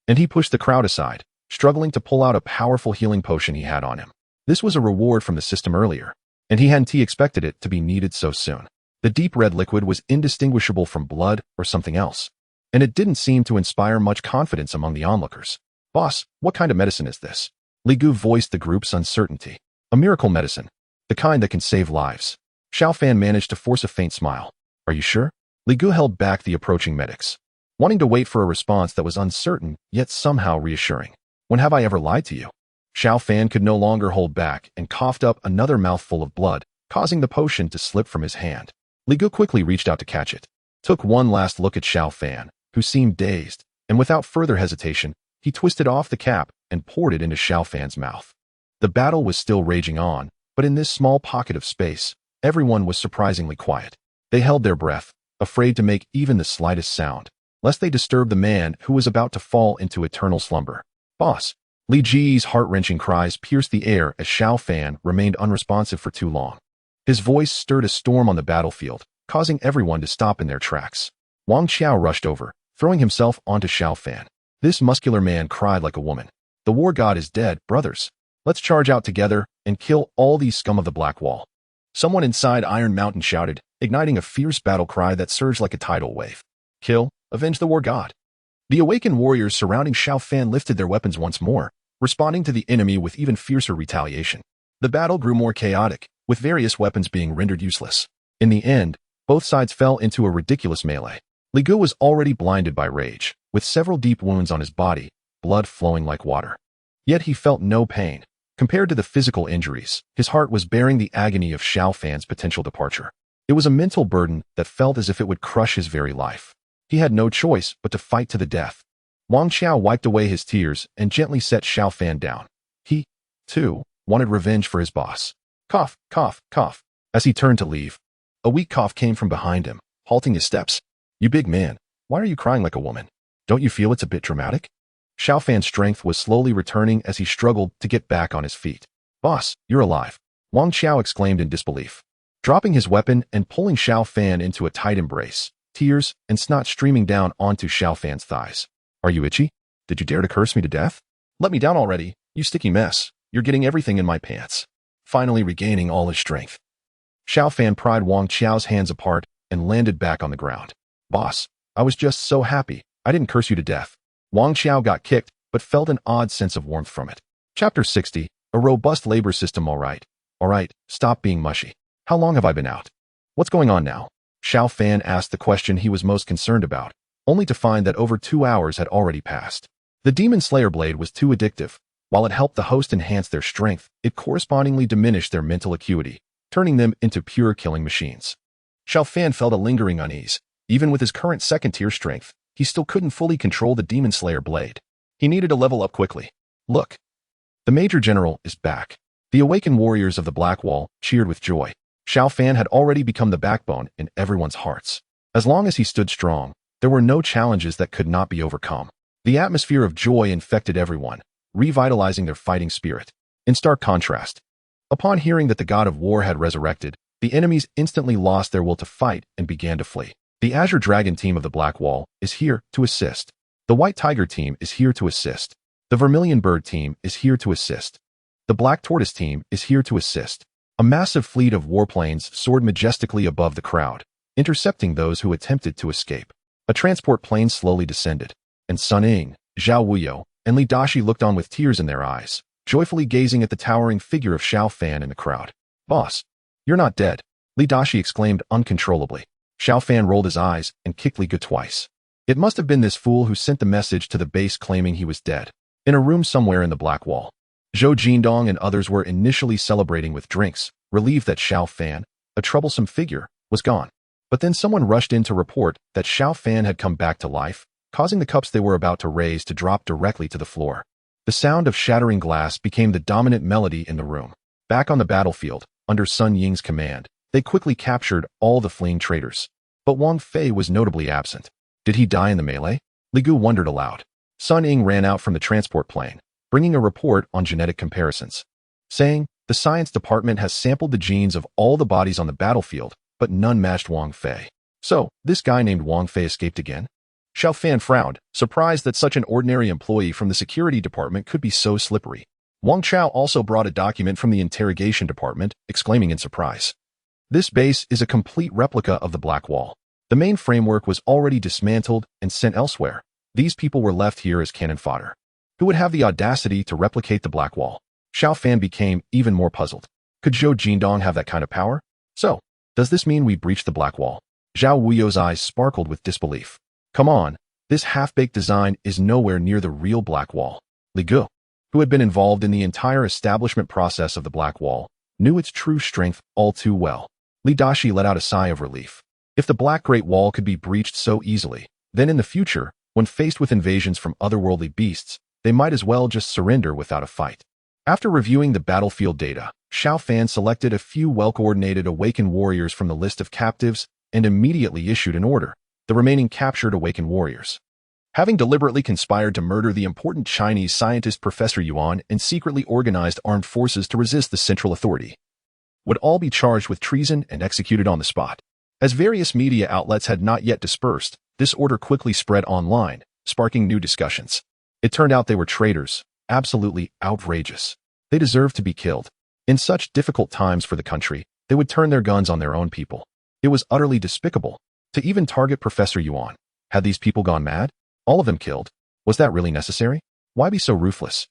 Speaker 1: and he pushed the crowd aside, struggling to pull out a powerful healing potion he had on him. This was a reward from the system earlier, and he hadn't expected it to be needed so soon. The deep red liquid was indistinguishable from blood or something else, and it didn't seem to inspire much confidence among the onlookers. "Boss, what kind of medicine is this?" Li Gu voiced the group's uncertainty. "A miracle medicine. The kind that can save lives." Xiao Fan managed to force a faint smile. "Are you sure?" Li Gu held back the approaching medics, wanting to wait for a response that was uncertain yet somehow reassuring. "When have I ever lied to you?" Xiao Fan could no longer hold back and coughed up another mouthful of blood, causing the potion to slip from his hand. Li Gu quickly reached out to catch it, took one last look at Xiao Fan, who seemed dazed, and without further hesitation, he twisted off the cap and poured it into Xiao Fan's mouth. The battle was still raging on, but in this small pocket of space, everyone was surprisingly quiet. They held their breath, afraid to make even the slightest sound, lest they disturb the man who was about to fall into eternal slumber. "Boss!" Li Ji's heart-wrenching cries pierced the air as Xiao Fan remained unresponsive for too long. His voice stirred a storm on the battlefield, causing everyone to stop in their tracks. Wang Qiao rushed over, throwing himself onto Xiao Fan. This muscular man cried like a woman. "The war god is dead, brothers. Let's charge out together and kill all these scum of the Black Wall." Someone inside Iron Mountain shouted, igniting a fierce battle cry that surged like a tidal wave. "Kill, avenge the war god." The Awaken warriors surrounding Xiao Fan lifted their weapons once more, responding to the enemy with even fiercer retaliation. The battle grew more chaotic, with various weapons being rendered useless. In the end, both sides fell into a ridiculous melee. Li Gu was already blinded by rage, with several deep wounds on his body, blood flowing like water. Yet he felt no pain. Compared to the physical injuries, his heart was bearing the agony of Xiao Fan's potential departure. It was a mental burden that felt as if it would crush his very life. He had no choice but to fight to the death. Wang Qiao wiped away his tears and gently set Xiao Fan down. He, too, wanted revenge for his boss. Cough, cough, cough. As he turned to leave, a weak cough came from behind him, halting his steps. "You big man, why are you crying like a woman? Don't you feel it's a bit dramatic?" Xiao Fan's strength was slowly returning as he struggled to get back on his feet. "Boss, you're alive," Wang Qiao exclaimed in disbelief. Dropping his weapon and pulling Xiao Fan into a tight embrace, tears and snot streaming down onto Xiao Fan's thighs. "Are you itchy? Did you dare to curse me to death? Let me down already, you sticky mess. You're getting everything in my pants." Finally regaining all his strength, Xiao Fan pried Wang Qiao's hands apart and landed back on the ground. "Boss, I was just so happy. I didn't curse you to death." Wang Qiao got kicked, but felt an odd sense of warmth from it. Chapter 60, A Robust Labor System. All right, stop being mushy. How long have I been out? What's going on now? Xiao Fan asked the question he was most concerned about, only to find that over 2 hours had already passed. The Demon Slayer blade was too addictive. While it helped the host enhance their strength, it correspondingly diminished their mental acuity, turning them into pure killing machines. Xiao Fan felt a lingering unease. Even with his current second-tier strength, he still couldn't fully control the Demon Slayer blade. He needed to level up quickly. Look! The Major General is back. The Awakened warriors of the Black Wall cheered with joy. Xiao Fan had already become the backbone in everyone's hearts. As long as he stood strong, there were no challenges that could not be overcome. The atmosphere of joy infected everyone, revitalizing their fighting spirit. In stark contrast, upon hearing that the god of war had resurrected, the enemies instantly lost their will to fight and began to flee. The Azure Dragon team of the Black Wall is here to assist. The White Tiger team is here to assist. The Vermilion Bird team is here to assist. The Black Tortoise team is here to assist. A massive fleet of warplanes soared majestically above the crowd, intercepting those who attempted to escape. A transport plane slowly descended, and Sun Ying, Zhao Wuyo, and Li Dashi looked on with tears in their eyes, joyfully gazing at the towering figure of Xiao Fan in the crowd. "Boss, you're not dead," Li Dashi exclaimed uncontrollably. Xiao Fan rolled his eyes and kicked Li Gu twice. It must have been this fool who sent the message to the base claiming he was dead. In a room somewhere in the Black Wall, Zhou Jindong and others were initially celebrating with drinks, relieved that Xiao Fan, a troublesome figure, was gone. But then someone rushed in to report that Xiao Fan had come back to life, causing the cups they were about to raise to drop directly to the floor. The sound of shattering glass became the dominant melody in the room. Back on the battlefield, under Sun Ying's command, they quickly captured all the fleeing traitors. But Wang Fei was notably absent. Did he die in the melee? Li Gu wondered aloud. Sun Ying ran out from the transport plane, bringing a report on genetic comparisons, saying, "The science department has sampled the genes of all the bodies on the battlefield, but none matched Wang Fei. So, this guy named Wang Fei escaped again?" Xiao Fan frowned, surprised that such an ordinary employee from the security department could be so slippery. Wang Chao also brought a document from the interrogation department, exclaiming in surprise. This base is a complete replica of the Black Wall. The main framework was already dismantled and sent elsewhere. These people were left here as cannon fodder. Who would have the audacity to replicate the Black Wall? Xiao Fan became even more puzzled. Could Zhou Jindong have that kind of power? So, does this mean we breached the Black Wall? Zhao Wuyo's eyes sparkled with disbelief. Come on, this half-baked design is nowhere near the real Black Wall. Li Gu, who had been involved in the entire establishment process of the Black Wall, knew its true strength all too well. Li Dashi let out a sigh of relief. If the Black Great Wall could be breached so easily, then in the future, when faced with invasions from otherworldly beasts, they might as well just surrender without a fight. After reviewing the battlefield data, Xiao Fan selected a few well-coordinated Awaken warriors from the list of captives and immediately issued an order. The remaining captured Awaken warriors, having deliberately conspired to murder the important Chinese scientist Professor Yuan and secretly organized armed forces to resist the central authority, would all be charged with treason and executed on the spot. As various media outlets had not yet dispersed, this order quickly spread online, sparking new discussions. It turned out they were traitors, absolutely outrageous. They deserved to be killed. In such difficult times for the country, they would turn their guns on their own people. It was utterly despicable to even target Professor Yuan. Had these people gone mad? All of them killed? Was that really necessary? Why be so ruthless?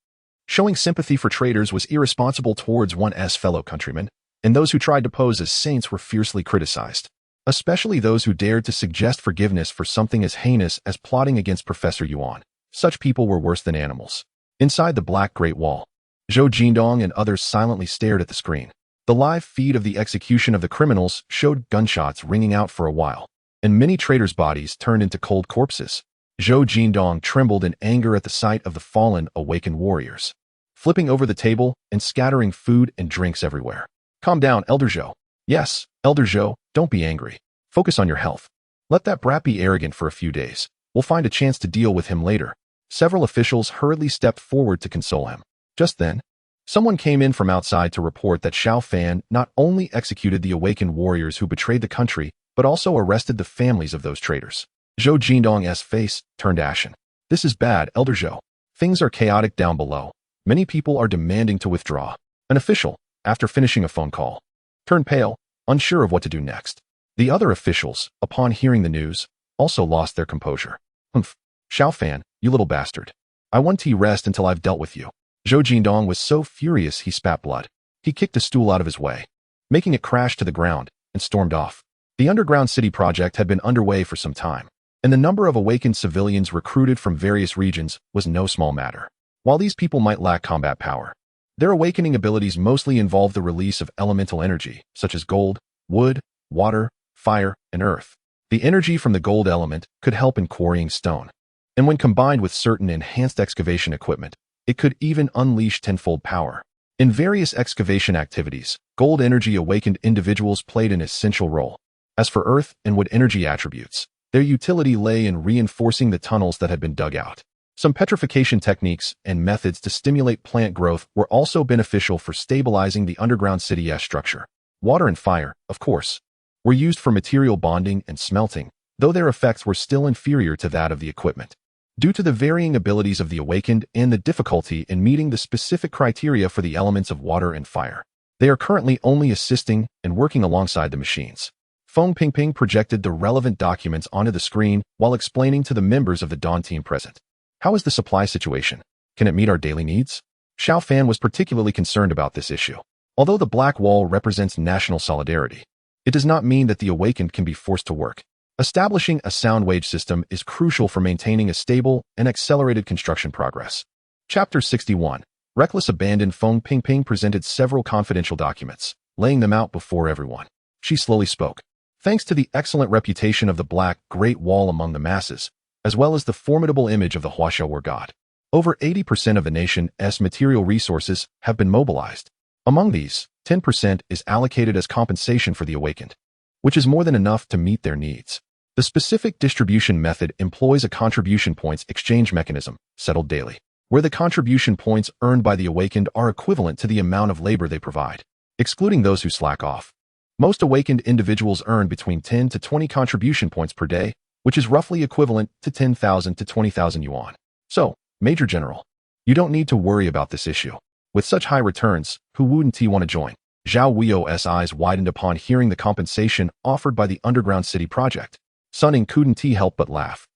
Speaker 1: Showing sympathy for traitors was irresponsible towards one's fellow countrymen, and those who tried to pose as saints were fiercely criticized, especially those who dared to suggest forgiveness for something as heinous as plotting against Professor Yuan. Such people were worse than animals. Inside the Black Great Wall, Zhou Jindong and others silently stared at the screen. The live feed of the execution of the criminals showed gunshots ringing out for a while, and many traitors' bodies turned into cold corpses. Zhou Jindong trembled in anger at the sight of the fallen Awaken warriors, flipping over the table and scattering food and drinks everywhere. Calm down, Elder Zhou. Yes, Elder Zhou, don't be angry. Focus on your health. Let that brat be arrogant for a few days. We'll find a chance to deal with him later. Several officials hurriedly stepped forward to console him. Just then, someone came in from outside to report that Xiao Fan not only executed the Awaken warriors who betrayed the country, but also arrested the families of those traitors. Zhou Jindong's face turned ashen. This is bad, Elder Zhou. Things are chaotic down below. Many people are demanding to withdraw. An official, after finishing a phone call, turned pale, unsure of what to do next. The other officials, upon hearing the news, also lost their composure. Humph. Xiao Fan, you little bastard. I want to rest until I've dealt with you. Zhou Jindong was so furious he spat blood. He kicked a stool out of his way, making it crash to the ground, and stormed off. The underground city project had been underway for some time, and the number of awakened civilians recruited from various regions was no small matter. While these people might lack combat power, their awakening abilities mostly involve the release of elemental energy, such as gold, wood, water, fire, and earth. The energy from the gold element could help in quarrying stone, and when combined with certain enhanced excavation equipment, it could even unleash tenfold power. In various excavation activities, gold energy awakened individuals played an essential role. As for earth and wood energy attributes, their utility lay in reinforcing the tunnels that had been dug out. Some petrification techniques and methods to stimulate plant growth were also beneficial for stabilizing the underground city's structure. Water and fire, of course, were used for material bonding and smelting, though their effects were still inferior to that of the equipment. Due to the varying abilities of the awakened and the difficulty in meeting the specific criteria for the elements of water and fire, they are currently only assisting and working alongside the machines. Feng Pingping projected the relevant documents onto the screen while explaining to the members of the Dawn team present. How is the supply situation? Can it meet our daily needs? Xiao Fan was particularly concerned about this issue. Although the Black Wall represents national solidarity, it does not mean that the awakened can be forced to work. Establishing a sound wage system is crucial for maintaining a stable and accelerated construction progress. Chapter 61. Reckless Abandon. Feng Pingping presented several confidential documents, laying them out before everyone. She slowly spoke. Thanks to the excellent reputation of the Black Great Wall among the masses, as well as the formidable image of the Huaxiao War God, Over 80% of the nation's material resources have been mobilized. Among these, 10% is allocated as compensation for the Awakened, which is more than enough to meet their needs. The specific distribution method employs a contribution points exchange mechanism, settled daily, where the contribution points earned by the Awakened are equivalent to the amount of labor they provide, excluding those who slack off. Most Awakened individuals earn between 10 to 20 contribution points per day, which is roughly equivalent to 10,000 to 20,000 yuan. So, Major General, you don't need to worry about this issue. With such high returns, who wouldn't want to join? Zhao Weio's eyes widened upon hearing the compensation offered by the underground city project. Sun Ying couldn't help but laugh.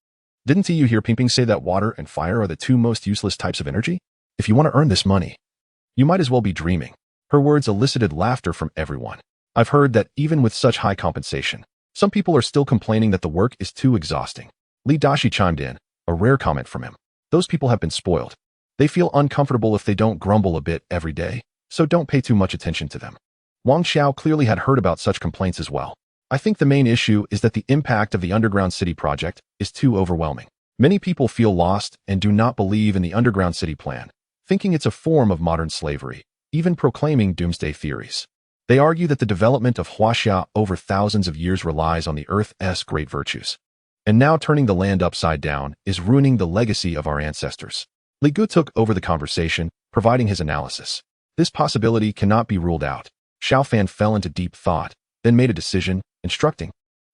Speaker 1: Didn't you hear Ping say that water and fire are the two most useless types of energy? If you want to earn this money, you might as well be dreaming. Her words elicited laughter from everyone. I've heard that even with such high compensation, some people are still complaining that the work is too exhausting. Li Dashi chimed in, a rare comment from him. Those people have been spoiled. They feel uncomfortable if they don't grumble a bit every day, so don't pay too much attention to them. Wang Xiao clearly had heard about such complaints as well. I think the main issue is that the impact of the underground city project is too overwhelming. Many people feel lost and do not believe in the underground city plan, thinking it's a form of modern slavery, even proclaiming doomsday theories. They argue that the development of Huaxia over thousands of years relies on the Earth's great virtues. And now turning the land upside down is ruining the legacy of our ancestors. Li Gu took over the conversation, providing his analysis. This possibility cannot be ruled out. Xiao Fan fell into deep thought, then made a decision, instructing.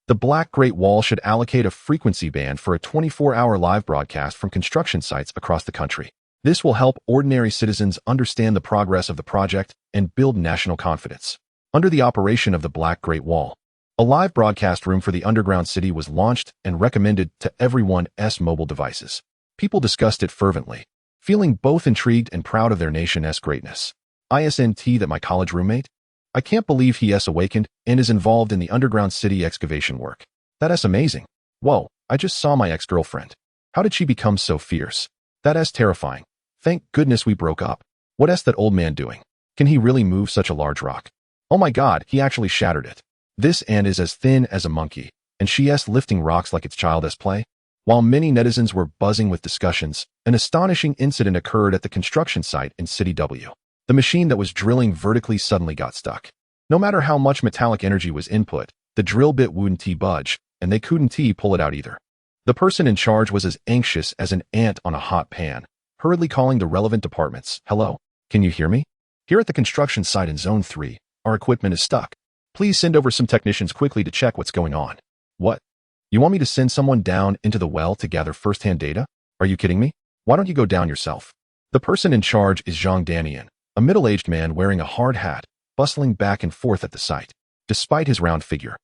Speaker 1: The Black Great Wall should allocate a frequency band for a 24-hour live broadcast from construction sites across the country. This will help ordinary citizens understand the progress of the project and build national confidence. Under the operation of the Black Great Wall, a live broadcast room for the underground city was launched and recommended to everyone's mobile devices. People discussed it fervently, feeling both intrigued and proud of their nation's greatness. Isn't that my college roommate? I can't believe he's awakened and is involved in the underground city excavation work. That's amazing. Whoa, I just saw my ex-girlfriend. How did she become so fierce? That's terrifying. Thank goodness we broke up. What's that old man doing? Can he really move such a large rock? Oh my god, he actually shattered it. This ant is as thin as a monkey, and she's lifting rocks like it's child's play. While many netizens were buzzing with discussions, an astonishing incident occurred at the construction site in City W. The machine that was drilling vertically suddenly got stuck. No matter how much metallic energy was input, the drill bit wouldn't budge, and they couldn't pull it out either. The person in charge was as anxious as an ant on a hot pan, hurriedly calling the relevant departments. Hello, can you hear me? Here at the construction site in Zone 3, our equipment is stuck. Please send over some technicians quickly to check what's going on. What? You want me to send someone down into the well to gather first-hand data? Are you kidding me? Why don't you go down yourself? The person in charge is Zhang Danian, a middle-aged man wearing a hard hat, bustling back and forth at the site. Despite his round figure,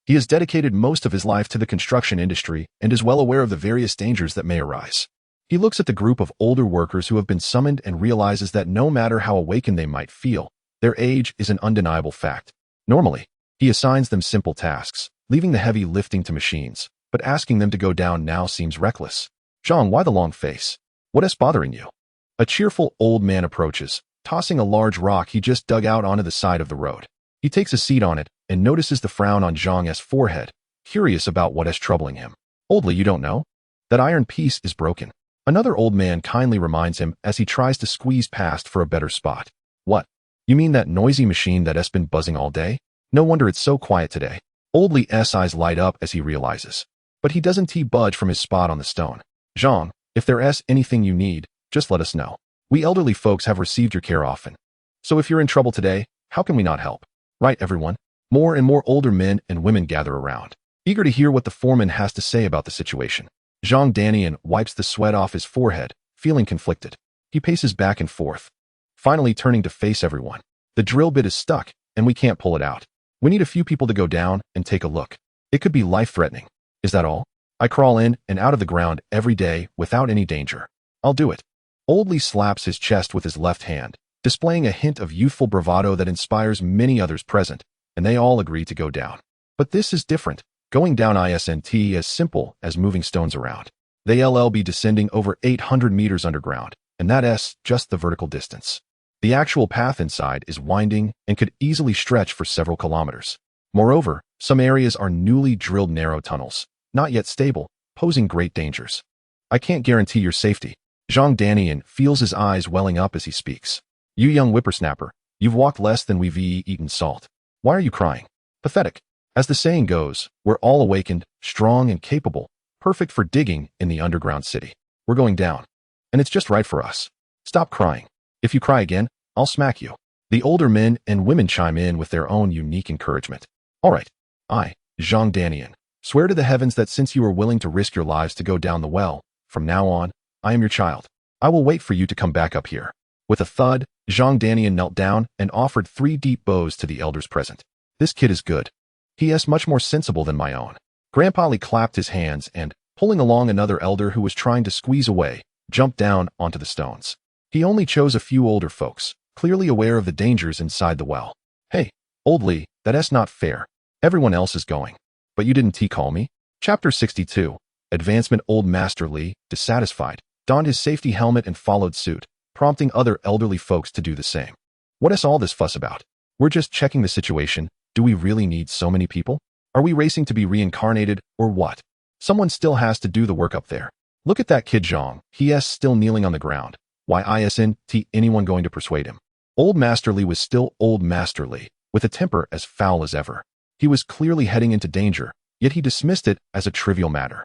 Speaker 1: he has dedicated most of his life to the construction industry and is well aware of the various dangers that may arise. He looks at the group of older workers who have been summoned and realizes that no matter how awakened they might feel, their age is an undeniable fact. Normally, he assigns them simple tasks, leaving the heavy lifting to machines, but asking them to go down now seems reckless. Zhang, why the long face? What is bothering you? A cheerful old man approaches, tossing a large rock he just dug out onto the side of the road. He takes a seat on it and notices the frown on Zhang's forehead, curious about what is troubling him. Oldly, you don't know? That iron piece is broken. Another old man kindly reminds him as he tries to squeeze past for a better spot. What? You mean that noisy machine that has been buzzing all day? No wonder it's so quiet today. Oldly's eyes light up as he realizes. But he doesn't budge from his spot on the stone. Zhang, if there's anything you need, just let us know. We elderly folks have received your care often. So if you're in trouble today, how can we not help? Right, everyone? More and more older men and women gather around, eager to hear what the foreman has to say about the situation. Zhang Danian wipes the sweat off his forehead, feeling conflicted. He paces back and forth, finally turning to face everyone. The drill bit is stuck, and we can't pull it out. We need a few people to go down and take a look. It could be life-threatening. Is that all? I crawl in and out of the ground every day without any danger. I'll do it. Oldly slaps his chest with his left hand, displaying a hint of youthful bravado that inspires many others present, and they all agree to go down. But this is different. Going down isn't as simple as moving stones around. They'll be descending over 800 meters underground, and that's just the vertical distance. The actual path inside is winding and could easily stretch for several kilometers. Moreover, some areas are newly drilled narrow tunnels, not yet stable, posing great dangers. I can't guarantee your safety. Zhang Danian feels his eyes welling up as he speaks. You young whippersnapper, you've walked less than we've eaten salt. Why are you crying? Pathetic. As the saying goes, we're all awakened, strong and capable, perfect for digging in the underground city. We're going down. And it's just right for us. Stop crying. If you cry again, I'll smack you. The older men and women chime in with their own unique encouragement. All right. I, Zhang Danian, swear to the heavens that since you are willing to risk your lives to go down the well, from now on, I am your child. I will wait for you to come back up here. With a thud, Zhang Danian knelt down and offered 3 deep bows to the elders present. This kid is good. He is much more sensible than my own. Grandpa Li clapped his hands and, pulling along another elder who was trying to squeeze away, jumped down onto the stones. He only chose a few older folks, clearly aware of the dangers inside the well. Hey, old Li, that's not fair. Everyone else is going. But you didn't call me? Chapter 62. Advancement. Old Master Li, dissatisfied, donned his safety helmet and followed suit, prompting other elderly folks to do the same. What is all this fuss about? We're just checking the situation. Do we really need so many people? Are we racing to be reincarnated, or what? Someone still has to do the work up there. Look at that kid Zhang. He is still kneeling on the ground. Why isn't anyone going to persuade him? Old Master Li was still Old Master Li, with a temper as foul as ever. He was clearly heading into danger, yet he dismissed it as a trivial matter.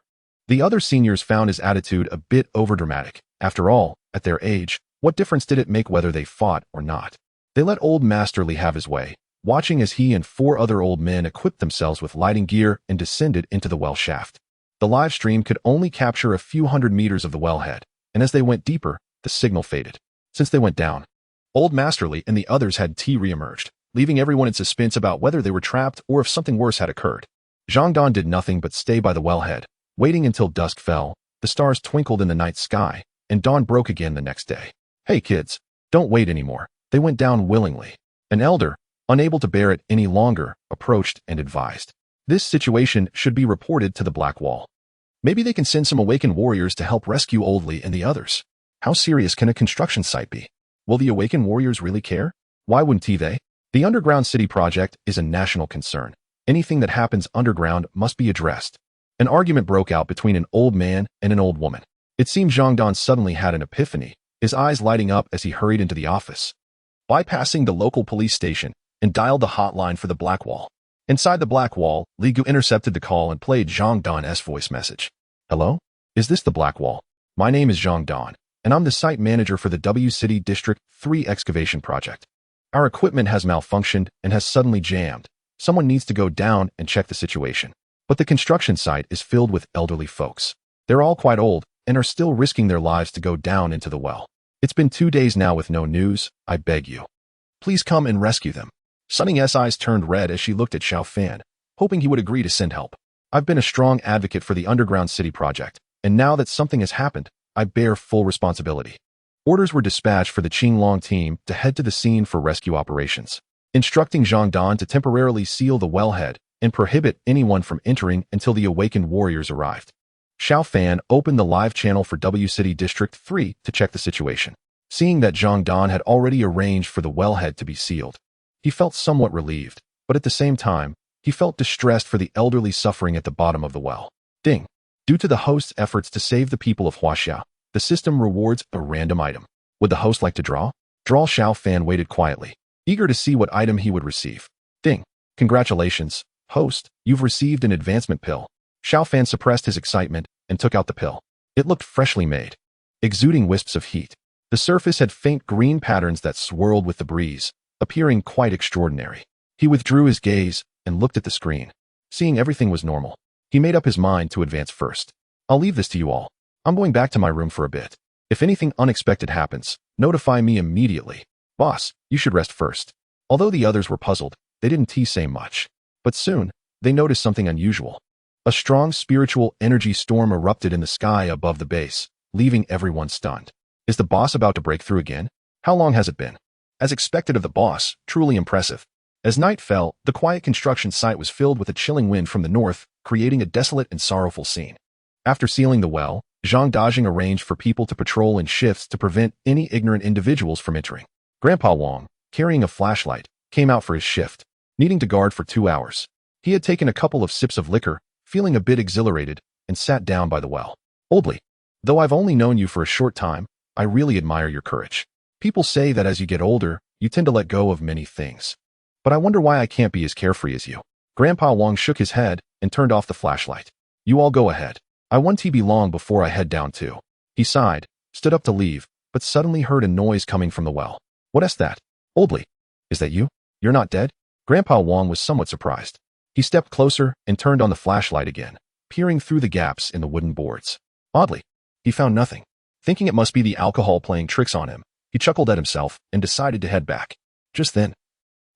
Speaker 1: The other seniors found his attitude a bit overdramatic. After all, at their age, what difference did it make whether they fought or not? They let Old Master Li have his way, watching as he and 4 other old men equipped themselves with lighting gear and descended into the well shaft. The live stream could only capture a few hundred meters of the wellhead, and as they went deeper, the signal faded. Since they went down, Old Master Li and the others had re-emerged, leaving everyone in suspense about whether they were trapped or if something worse had occurred. Zhang Dan did nothing but stay by the wellhead, waiting until dusk fell, the stars twinkled in the night sky, and dawn broke again the next day. Hey kids, don't wait anymore. They went down willingly. An elder, unable to bear it any longer, approached and advised. This situation should be reported to the Black Wall. Maybe they can send some Awaken warriors to help rescue Old Li and the others. How serious can a construction site be? Will the Awaken warriors really care? Why wouldn't they? The underground city project is a national concern. Anything that happens underground must be addressed. An argument broke out between an old man and an old woman. It seemed Zhang Dan suddenly had an epiphany, his eyes lighting up as he hurried into the office. Bypassing the local police station and dialed the hotline for the Black Wall. Inside the Black Wall, Li Gu intercepted the call and played Zhang Dan's voice message. Hello? Is this the Black Wall? My name is Zhang Dan, and I'm the site manager for the W City District 3 excavation project. Our equipment has malfunctioned and has suddenly jammed. Someone needs to go down and check the situation. But the construction site is filled with elderly folks. They're all quite old and are still risking their lives to go down into the well. It's been 2 days now with no news. I beg you. Please come and rescue them. Sunny's eyes turned red as she looked at Xiao Fan, hoping he would agree to send help. I've been a strong advocate for the underground city project, and now that something has happened, I bear full responsibility. Orders were dispatched for the Qinglong team to head to the scene for rescue operations, instructing Zhang Dan to temporarily seal the wellhead and prohibit anyone from entering until the Awakened warriors arrived. Xiao Fan opened the live channel for W City District 3 to check the situation. Seeing that Zhang Dan had already arranged for the wellhead to be sealed, he felt somewhat relieved, but at the same time, he felt distressed for the elderly suffering at the bottom of the well. Ding! Due to the host's efforts to save the people of Huaxia, the system rewards a random item. Would the host like to draw? Xiao Fan waited quietly, eager to see what item he would receive. Ding! Congratulations, host, you've received an advancement pill. Xiao Fan suppressed his excitement and took out the pill. It looked freshly made, exuding wisps of heat. The surface had faint green patterns that swirled with the breeze, appearing quite extraordinary. He withdrew his gaze and looked at the screen. Seeing everything was normal, he made up his mind to advance first. I'll leave this to you all. I'm going back to my room for a bit. If anything unexpected happens, notify me immediately. Boss, you should rest first. Although the others were puzzled, they didn't say much. But soon, they noticed something unusual. A strong spiritual energy storm erupted in the sky above the base, leaving everyone stunned. Is the boss about to break through again? How long has it been? As expected of the boss, truly impressive. As night fell, the quiet construction site was filled with a chilling wind from the north, creating a desolate and sorrowful scene. After sealing the well, Zhang Dajing arranged for people to patrol in shifts to prevent any ignorant individuals from entering. Grandpa Wong, carrying a flashlight, came out for his shift, needing to guard for 2 hours. He had taken a couple of sips of liquor, feeling a bit exhilarated, and sat down by the well. Oldly, though I've only known you for a short time, I really admire your courage. People say that as you get older, you tend to let go of many things. But I wonder why I can't be as carefree as you. Grandpa Wong shook his head and turned off the flashlight. You all go ahead. I want to be long before I head down too. He sighed, stood up to leave, but suddenly heard a noise coming from the well. What's that? Oldly. Is that you? You're not dead? Grandpa Wong was somewhat surprised. He stepped closer and turned on the flashlight again, peering through the gaps in the wooden boards. Oddly, he found nothing. Thinking it must be the alcohol playing tricks on him, he chuckled at himself and decided to head back. Just then,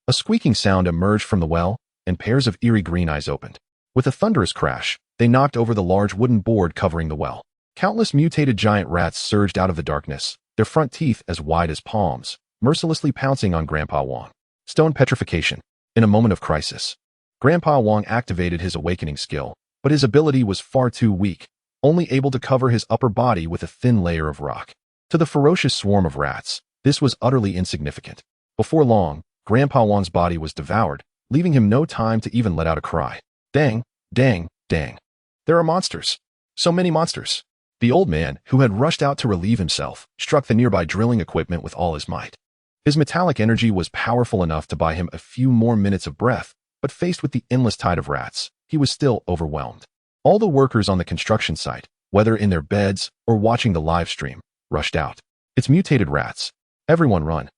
Speaker 1: a squeaking sound emerged from the well, and pairs of eerie green eyes opened. With a thunderous crash, they knocked over the large wooden board covering the well. Countless mutated giant rats surged out of the darkness, their front teeth as wide as palms, mercilessly pouncing on Grandpa Wong. Stone petrification. In a moment of crisis, Grandpa Wong activated his awakening skill, but his ability was far too weak, only able to cover his upper body with a thin layer of rock. To the ferocious swarm of rats, this was utterly insignificant. Before long, Grandpa Wong's body was devoured, leaving him no time to even let out a cry. Dang, dang, dang. There are monsters. So many monsters. The old man, who had rushed out to relieve himself, struck the nearby drilling equipment with all his might. His metallic energy was powerful enough to buy him a few more minutes of breath, but faced with the endless tide of rats, he was still overwhelmed. All the workers on the construction site, whether in their beds or watching the live stream, rushed out. It's mutated rats. Everyone run.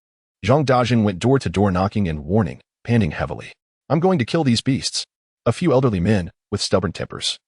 Speaker 1: Zhang Dajin went door to door knocking and warning, panting heavily. I'm going to kill these beasts. A few elderly men, with stubborn tempers,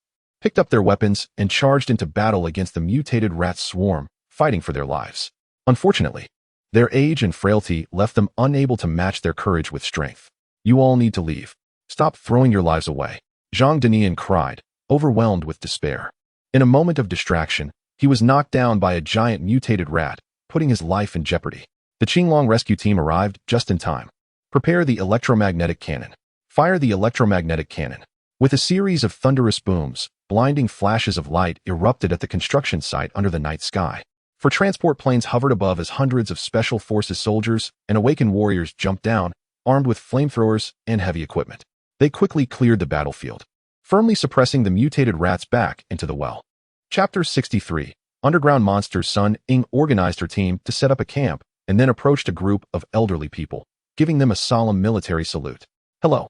Speaker 1: picked up their weapons and charged into battle against the mutated rat swarm, fighting for their lives. Unfortunately, their age and frailty left them unable to match their courage with strength. You all need to leave. Stop throwing your lives away. Zhang Danian cried, overwhelmed with despair. In a moment of distraction, he was knocked down by a giant mutated rat, putting his life in jeopardy. The Qinglong rescue team arrived just in time. Prepare the electromagnetic cannon. Fire the electromagnetic cannon. With a series of thunderous booms, blinding flashes of light erupted at the construction site under the night sky. For transport planes hovered above as hundreds of Special Forces soldiers and Awaken warriors jumped down, armed with flamethrowers and heavy equipment. They quickly cleared the battlefield, firmly suppressing the mutated rats back into the well. Chapter 63. Underground Monsters. Sun Ying organized her team to set up a camp and then approached a group of elderly people, giving them a solemn military salute. Hello.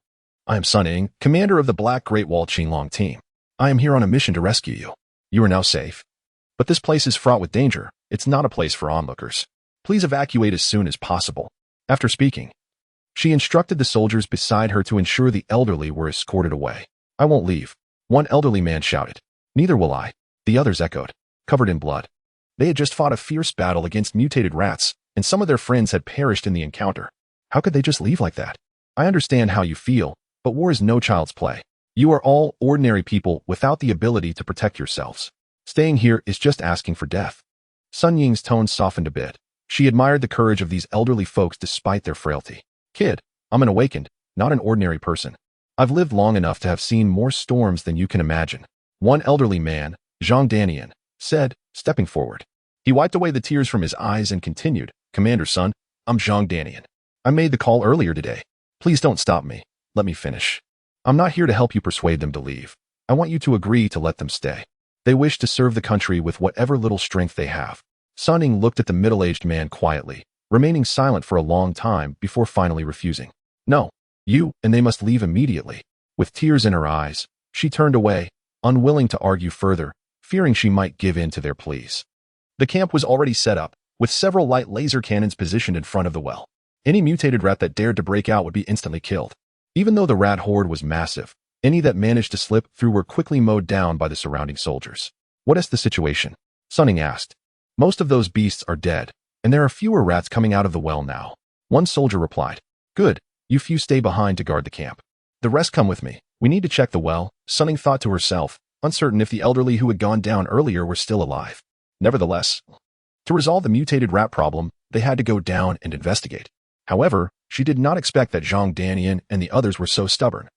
Speaker 1: I am Sun Ying, commander of the Black Great Wall Qinglong team. I am here on a mission to rescue you. You are now safe. But this place is fraught with danger. It's not a place for onlookers. Please evacuate as soon as possible. After speaking, she instructed the soldiers beside her to ensure the elderly were escorted away. I won't leave. One elderly man shouted. Neither will I. The others echoed, covered in blood. They had just fought a fierce battle against mutated rats, and some of their friends had perished in the encounter. How could they just leave like that? I understand how you feel, but war is no child's play. You are all ordinary people without the ability to protect yourselves. Staying here is just asking for death. Sun Ying's tone softened a bit. She admired the courage of these elderly folks despite their frailty. Kid, I'm an awakened, not an ordinary person. I've lived long enough to have seen more storms than you can imagine. One elderly man, Zhang Danian, said, stepping forward. He wiped away the tears from his eyes and continued, Commander Sun, I'm Zhang Danian. I made the call earlier today. Please don't stop me. Let me finish. I'm not here to help you persuade them to leave. I want you to agree to let them stay. They wish to serve the country with whatever little strength they have. Sun Ying looked at the middle-aged man quietly, remaining silent for a long time before finally refusing. No, you and they must leave immediately. With tears in her eyes, she turned away, unwilling to argue further, fearing she might give in to their pleas. The camp was already set up, with several light laser cannons positioned in front of the well. Any mutated rat that dared to break out would be instantly killed. Even though the rat horde was massive, any that managed to slip through were quickly mowed down by the surrounding soldiers. What is the situation? Sun Ying asked. Most of those beasts are dead, and there are fewer rats coming out of the well now. One soldier replied. Good, you few stay behind to guard the camp. The rest come with me. We need to check the well, Sun Ying thought to herself, uncertain if the elderly who had gone down earlier were still alive. Nevertheless, to resolve the mutated rat problem, they had to go down and investigate. However, she did not expect that Zhang Danian and the others were so stubborn.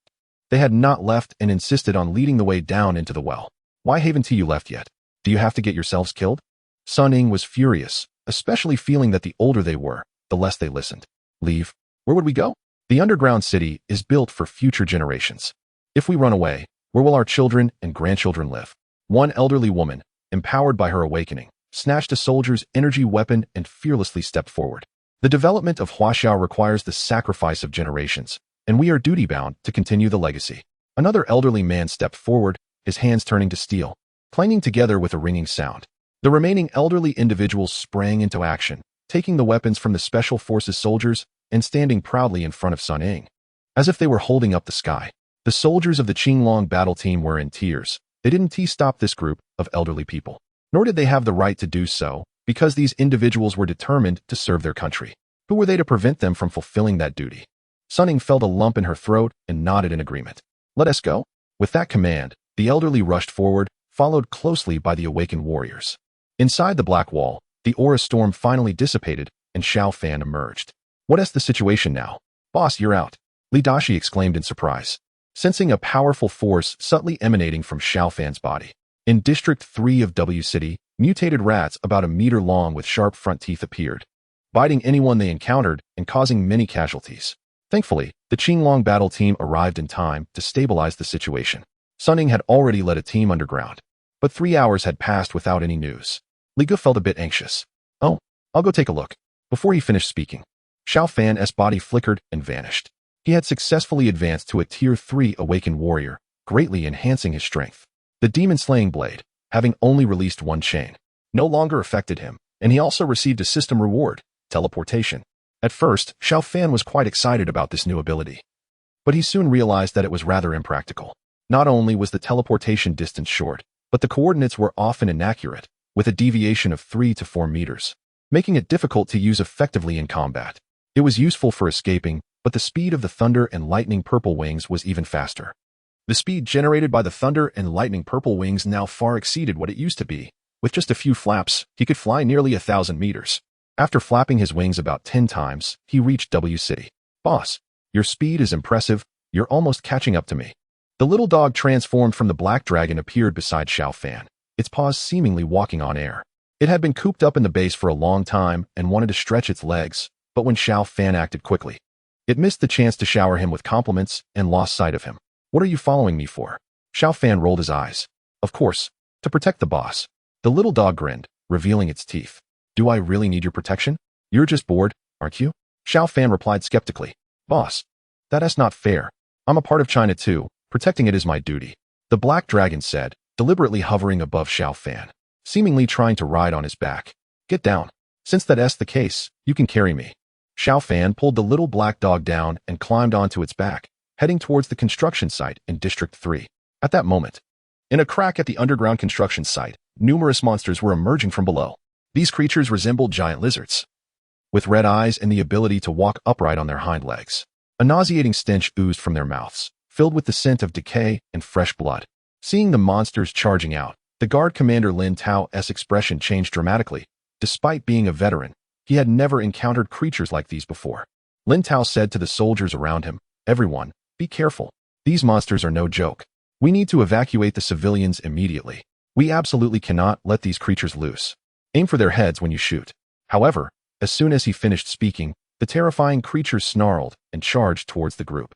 Speaker 1: They had not left and insisted on leading the way down into the well. Why haven't you left yet? Do you have to get yourselves killed? Sun Ying was furious, especially feeling that the older they were, the less they listened. Leave? Where would we go? The underground city is built for future generations. If we run away, where will our children and grandchildren live? One elderly woman, empowered by her awakening, snatched a soldier's energy weapon and fearlessly stepped forward. The development of Huaxiao requires the sacrifice of generations, and we are duty-bound to continue the legacy. Another elderly man stepped forward, his hands turning to steel, clanging together with a ringing sound. The remaining elderly individuals sprang into action, taking the weapons from the Special Forces soldiers and standing proudly in front of Sun Ying. As if they were holding up the sky. The soldiers of the Qinglong battle team were in tears. They didn't stop this group of elderly people. Nor did they have the right to do so, because these individuals were determined to serve their country. Who were they to prevent them from fulfilling that duty? Sun Ying felt a lump in her throat and nodded in agreement. Let us go. With that command, the elderly rushed forward, followed closely by the awakened warriors. Inside the black wall, the aura storm finally dissipated, and Xiao Fan emerged. What is the situation now? Boss, you're out. Li Dashi exclaimed in surprise, sensing a powerful force subtly emanating from Xiao Fan's body. In District 3 of W City, mutated rats about a meter long with sharp front teeth appeared, biting anyone they encountered and causing many casualties. Thankfully, the Qinglong battle team arrived in time to stabilize the situation. Sun Ying had already led a team underground, but 3 hours had passed without any news. Li Ge felt a bit anxious. Oh, I'll go take a look. Before he finished speaking, Xiao Fan's body flickered and vanished. He had successfully advanced to a Tier 3 awakened warrior, greatly enhancing his strength. The demon-slaying blade, having only released one chain, no longer affected him, and he also received a system reward, teleportation. At first, Xiao Fan was quite excited about this new ability. But he soon realized that it was rather impractical. Not only was the teleportation distance short, but the coordinates were often inaccurate, with a deviation of 3 to 4 meters, making it difficult to use effectively in combat. It was useful for escaping, but the speed of the thunder and lightning purple wings was even faster. The speed generated by the thunder and lightning purple wings now far exceeded what it used to be. With just a few flaps, he could fly nearly 1,000 meters. After flapping his wings about 10 times, he reached W City. Boss, your speed is impressive. You're almost catching up to me. The little dog transformed from the black dragon appeared beside Xiao Fan, its paws seemingly walking on air. It had been cooped up in the base for a long time and wanted to stretch its legs, but when Xiao Fan acted quickly, it missed the chance to shower him with compliments and lost sight of him. What are you following me for? Xiao Fan rolled his eyes. Of course, to protect the boss. The little dog grinned, revealing its teeth. Do I really need your protection? You're just bored, aren't you? Xiao Fan replied skeptically. Boss, that's not fair. I'm a part of China too. Protecting it is my duty. The black dragon said, deliberately hovering above Xiao Fan, seemingly trying to ride on his back. Get down. Since that's the case, you can carry me. Xiao Fan pulled the little black dog down and climbed onto its back, heading towards the construction site in District 3. At that moment, in a crack at the underground construction site, numerous monsters were emerging from below. These creatures resembled giant lizards, with red eyes and the ability to walk upright on their hind legs. A nauseating stench oozed from their mouths, filled with the scent of decay and fresh blood. Seeing the monsters charging out, the guard commander Lin Tao's expression changed dramatically. Despite being a veteran, he had never encountered creatures like these before. Lin Tao said to the soldiers around him, Everyone, be careful. These monsters are no joke. We need to evacuate the civilians immediately. We absolutely cannot let these creatures loose. Aim for their heads when you shoot. However, as soon as he finished speaking, the terrifying creatures snarled and charged towards the group.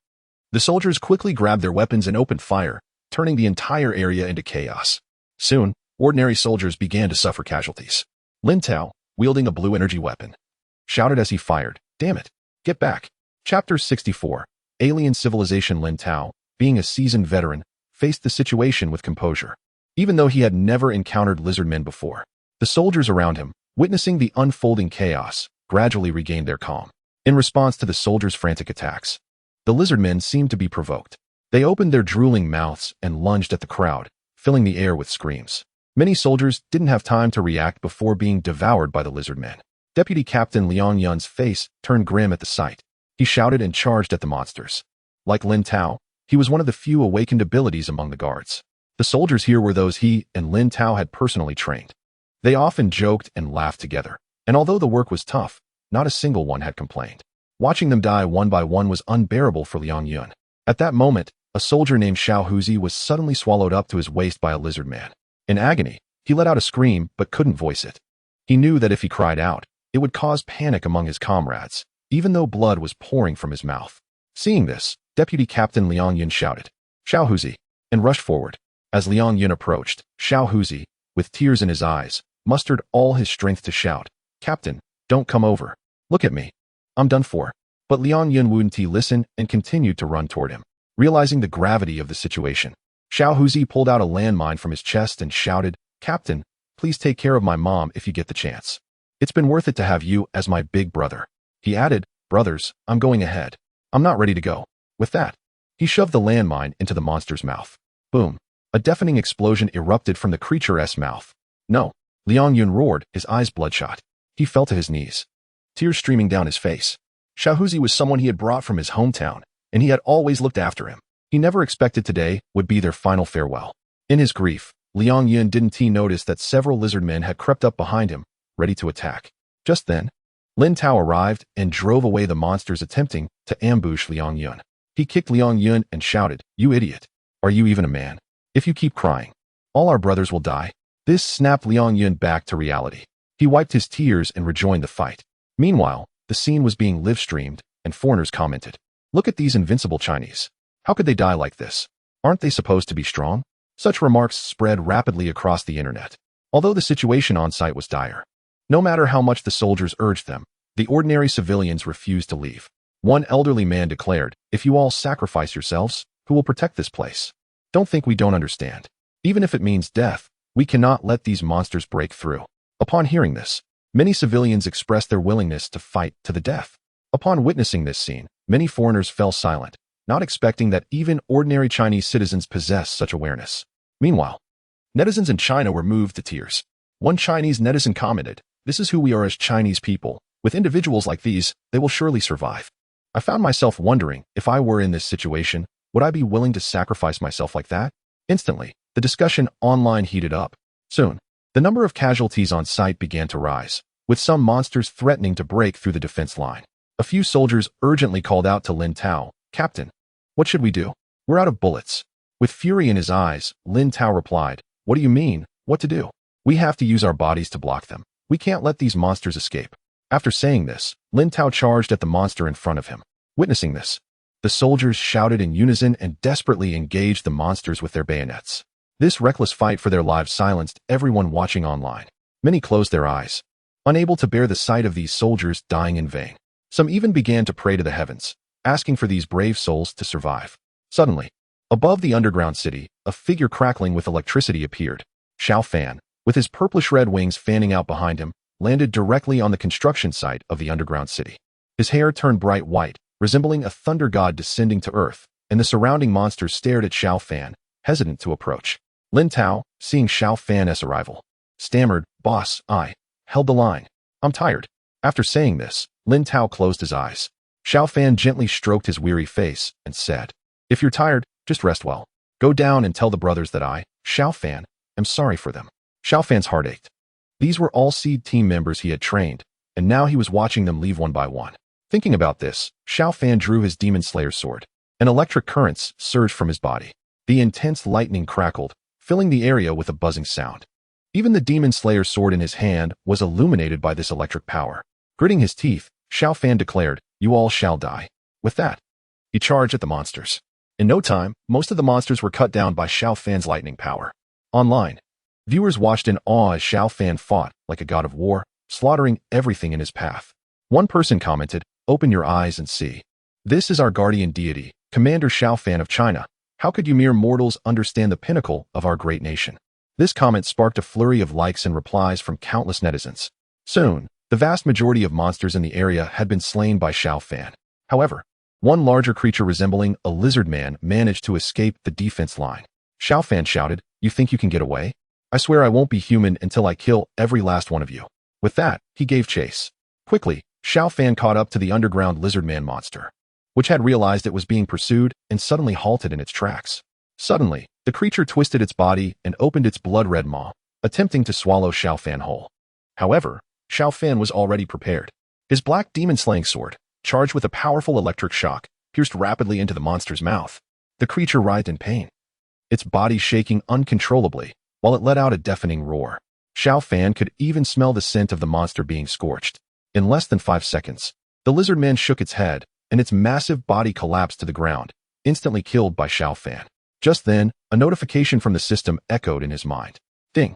Speaker 1: The soldiers quickly grabbed their weapons and opened fire, turning the entire area into chaos. Soon, ordinary soldiers began to suffer casualties. Lin Tao, wielding a blue energy weapon, shouted as he fired, Damn it! Get back! Chapter 64. Alien Civilization. Lin Tao, being a seasoned veteran, faced the situation with composure. Even though he had never encountered lizardmen before, the soldiers around him, witnessing the unfolding chaos, gradually regained their calm. In response to the soldiers' frantic attacks, the lizardmen seemed to be provoked. They opened their drooling mouths and lunged at the crowd, filling the air with screams. Many soldiers didn't have time to react before being devoured by the lizardmen. Deputy Captain Liang Yun's face turned grim at the sight. He shouted and charged at the monsters. Like Lin Tao, he was one of the few awakened abilities among the guards. The soldiers here were those he and Lin Tao had personally trained. They often joked and laughed together, and although the work was tough, not a single one had complained. Watching them die one by one was unbearable for Liang Yun. At that moment, a soldier named Xiao Huzi was suddenly swallowed up to his waist by a lizard man. In agony, he let out a scream but couldn't voice it. He knew that if he cried out, it would cause panic among his comrades, even though blood was pouring from his mouth. Seeing this, Deputy Captain Liang Yun shouted, Xiao Huzi, and rushed forward. As Liang Yun approached, Xiao Huzi, with tears in his eyes, mustered all his strength to shout, "Captain, don't come over. Look at me. I'm done for." But Liang Yun wouldn't listen and continued to run toward him. Realizing the gravity of the situation, Xiao Huzi pulled out a landmine from his chest and shouted, "Captain, please take care of my mom if you get the chance. It's been worth it to have you as my big brother." He added, "Brothers, I'm going ahead. I'm not ready to go." With that, he shoved the landmine into the monster's mouth. Boom. A deafening explosion erupted from the creature's mouth. "No!" Liang Yun roared, his eyes bloodshot. He fell to his knees, tears streaming down his face. Xiao Huzi was someone he had brought from his hometown, and he had always looked after him. He never expected today would be their final farewell. In his grief, Liang Yun didn't notice that several lizard men had crept up behind him, ready to attack. Just then, Lin Tao arrived and drove away the monsters attempting to ambush Liang Yun. He kicked Liang Yun and shouted, "You idiot! Are you even a man? If you keep crying, all our brothers will die." This snapped Liang Yun back to reality. He wiped his tears and rejoined the fight. Meanwhile, the scene was being live-streamed, and foreigners commented, "Look at these invincible Chinese. How could they die like this? Aren't they supposed to be strong?" Such remarks spread rapidly across the internet. Although the situation on site was dire, no matter how much the soldiers urged them, the ordinary civilians refused to leave. One elderly man declared, "If you all sacrifice yourselves, who will protect this place? Don't think we don't understand. Even if it means death, we cannot let these monsters break through." Upon hearing this, many civilians expressed their willingness to fight to the death. Upon witnessing this scene, many foreigners fell silent, not expecting that even ordinary Chinese citizens possess such awareness. Meanwhile, netizens in China were moved to tears. One Chinese netizen commented, "This is who we are as Chinese people. With individuals like these, they will surely survive." I found myself wondering, if I were in this situation, would I be willing to sacrifice myself like that? Instantly, the discussion online heated up. Soon, the number of casualties on site began to rise, with some monsters threatening to break through the defense line. A few soldiers urgently called out to Lin Tao, "Captain, what should we do? We're out of bullets." With fury in his eyes, Lin Tao replied, "What do you mean, what to do? We have to use our bodies to block them. We can't let these monsters escape." After saying this, Lin Tao charged at the monster in front of him. Witnessing this, the soldiers shouted in unison and desperately engaged the monsters with their bayonets. This reckless fight for their lives silenced everyone watching online. Many closed their eyes, unable to bear the sight of these soldiers dying in vain. Some even began to pray to the heavens, asking for these brave souls to survive. Suddenly, above the underground city, a figure crackling with electricity appeared. Xiao Fan, with his purplish-red wings fanning out behind him, landed directly on the construction site of the underground city. His hair turned bright white, resembling a thunder god descending to earth, and the surrounding monsters stared at Xiao Fan, hesitant to approach. Lin Tao, seeing Xiao Fan's arrival, stammered, "Boss, I held the line. I'm tired." After saying this, Lin Tao closed his eyes. Xiao Fan gently stroked his weary face and said, "If you're tired, just rest well. Go down and tell the brothers that I, Xiao Fan, am sorry for them." Xiao Fan's heart ached. These were all seed team members he had trained, and now he was watching them leave one by one. Thinking about this, Xiao Fan drew his Demon Slayer sword, and electric currents surged from his body. The intense lightning crackled, filling the area with a buzzing sound. Even the Demon Slayer sword in his hand was illuminated by this electric power. Gritting his teeth, Xiao Fan declared, "You all shall die." With that, he charged at the monsters. In no time, most of the monsters were cut down by Xiao Fan's lightning power. Online, viewers watched in awe as Xiao Fan fought like a god of war, slaughtering everything in his path. One person commented, "Open your eyes and see. This is our guardian deity, Commander Xiao Fan of China. How could you mere mortals understand the pinnacle of our great nation?" This comment sparked a flurry of likes and replies from countless netizens. Soon, the vast majority of monsters in the area had been slain by Xiao Fan. However, one larger creature resembling a lizard man managed to escape the defense line. Xiao Fan shouted, "You think you can get away? I swear I won't be human until I kill every last one of you." With that, he gave chase. Quickly, Xiao Fan caught up to the underground lizard man monster, which had realized it was being pursued and suddenly halted in its tracks. Suddenly, the creature twisted its body and opened its blood-red maw, attempting to swallow Xiao Fan whole. However, Xiao Fan was already prepared. His black demon-slaying sword, charged with a powerful electric shock, pierced rapidly into the monster's mouth. The creature writhed in pain, its body shaking uncontrollably, while it let out a deafening roar. Xiao Fan could even smell the scent of the monster being scorched. In less than 5 seconds, the lizard man shook its head, and its massive body collapsed to the ground, instantly killed by Xiao Fan. Just then, a notification from the system echoed in his mind. Ding!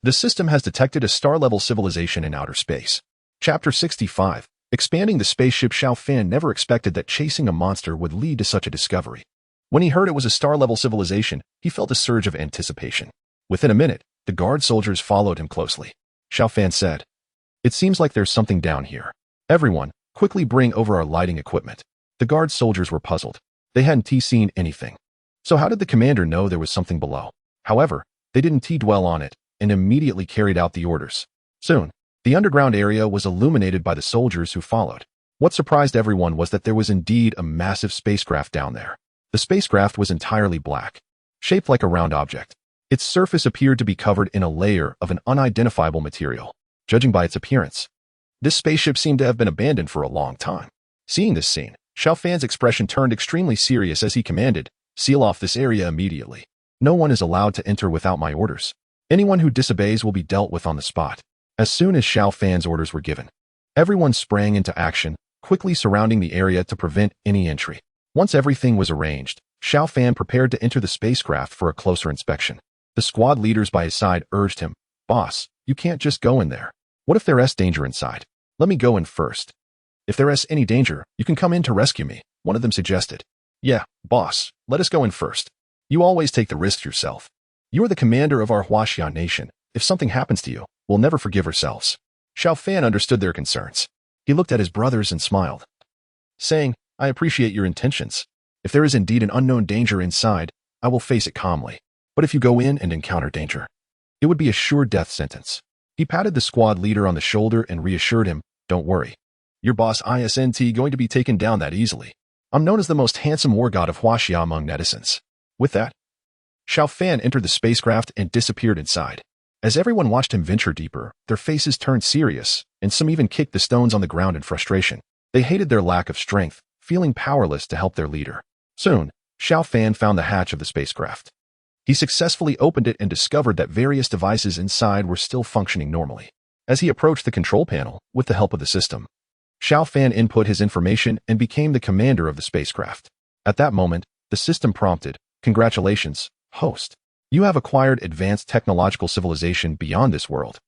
Speaker 1: The system has detected a star-level civilization in outer space. Chapter 65. Expanding the spaceship. Xiao Fan never expected that chasing a monster would lead to such a discovery. When he heard it was a star-level civilization, he felt a surge of anticipation. Within a minute, the guard soldiers followed him closely. Xiao Fan said, "It seems like there's something down here. Everyone, quickly bring over our lighting equipment." The guard soldiers were puzzled. They hadn't seen anything. So how did the commander know there was something below? However, they didn't dwell on it and immediately carried out the orders. Soon, the underground area was illuminated by the soldiers who followed. What surprised everyone was that there was indeed a massive spacecraft down there. The spacecraft was entirely black, shaped like a round object. Its surface appeared to be covered in a layer of an unidentifiable material. Judging by its appearance, this spaceship seemed to have been abandoned for a long time. Seeing this scene, Xiao Fan's expression turned extremely serious as he commanded, "Seal off this area immediately. No one is allowed to enter without my orders. Anyone who disobeys will be dealt with on the spot." As soon as Xiao Fan's orders were given, everyone sprang into action, quickly surrounding the area to prevent any entry. Once everything was arranged, Xiao Fan prepared to enter the spacecraft for a closer inspection. The squad leaders by his side urged him, "Boss, you can't just go in there. What if there's danger inside? Let me go in first. If there is any danger, you can come in to rescue me," one of them suggested. "Yeah, boss, let us go in first. You always take the risk yourself. You are the commander of our Huaxia nation. If something happens to you, we'll never forgive ourselves." Xiao Fan understood their concerns. He looked at his brothers and smiled, saying, "I appreciate your intentions. If there is indeed an unknown danger inside, I will face it calmly. But if you go in and encounter danger, it would be a sure death sentence." He patted the squad leader on the shoulder and reassured him, "Don't worry. Your boss isn't going to be taken down that easily. I'm known as the most handsome war god of Huaxia among netizens." With that, Xiao Fan entered the spacecraft and disappeared inside. As everyone watched him venture deeper, their faces turned serious, and some even kicked the stones on the ground in frustration. They hated their lack of strength, feeling powerless to help their leader. Soon, Xiao Fan found the hatch of the spacecraft. He successfully opened it and discovered that various devices inside were still functioning normally. As he approached the control panel, with the help of the system, Xiao Fan input his information and became the commander of the spacecraft. At that moment, the system prompted, "Congratulations, host. You have acquired advanced technological civilization beyond this world."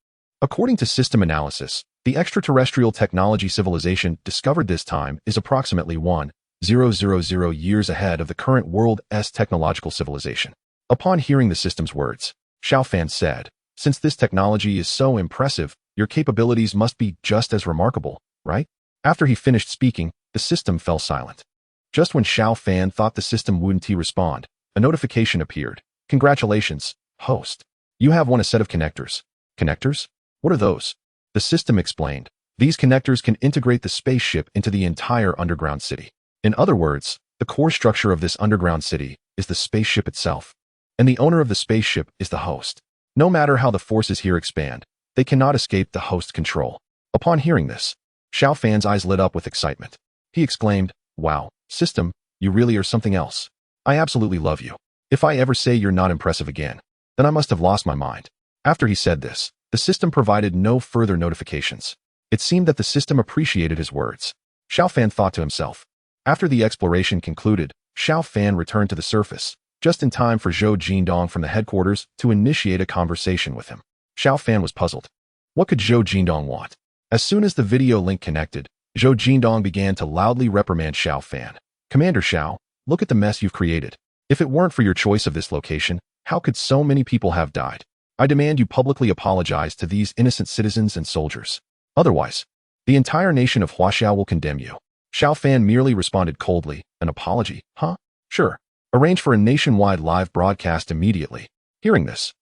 Speaker 1: According to system analysis, the extraterrestrial technology civilization discovered this time is approximately 1,000 years ahead of the current world's technological civilization. Upon hearing the system's words, Xiao Fan said, "Since this technology is so impressive, your capabilities must be just as remarkable, right?" After he finished speaking, the system fell silent. Just when Xiao Fan thought the system wouldn't respond, a notification appeared. "Congratulations, host. You have won a set of connectors." "Connectors? What are those?" The system explained. "These connectors can integrate the spaceship into the entire underground city. In other words, the core structure of this underground city is the spaceship itself, and the owner of the spaceship is the host. No matter how the forces here expand, they cannot escape the host control." Upon hearing this, Xiao Fan's eyes lit up with excitement. He exclaimed, "Wow, system, you really are something else. I absolutely love you. If I ever say you're not impressive again, then I must have lost my mind." After he said this, the system provided no further notifications. It seemed that the system appreciated his words. Xiao Fan thought to himself. After the exploration concluded, Xiao Fan returned to the surface, just in time for Zhou Jindong from the headquarters to initiate a conversation with him. Xiao Fan was puzzled. What could Zhou Jindong want? As soon as the video link connected, Zhou Jindong began to loudly reprimand Xiao Fan. "Commander Xiao, look at the mess you've created. If it weren't for your choice of this location, how could so many people have died? I demand you publicly apologize to these innocent citizens and soldiers. Otherwise, the entire nation of Huaxia will condemn you." Xiao Fan merely responded coldly, "An apology, huh? Sure. Arrange for a nationwide live broadcast immediately." Hearing this,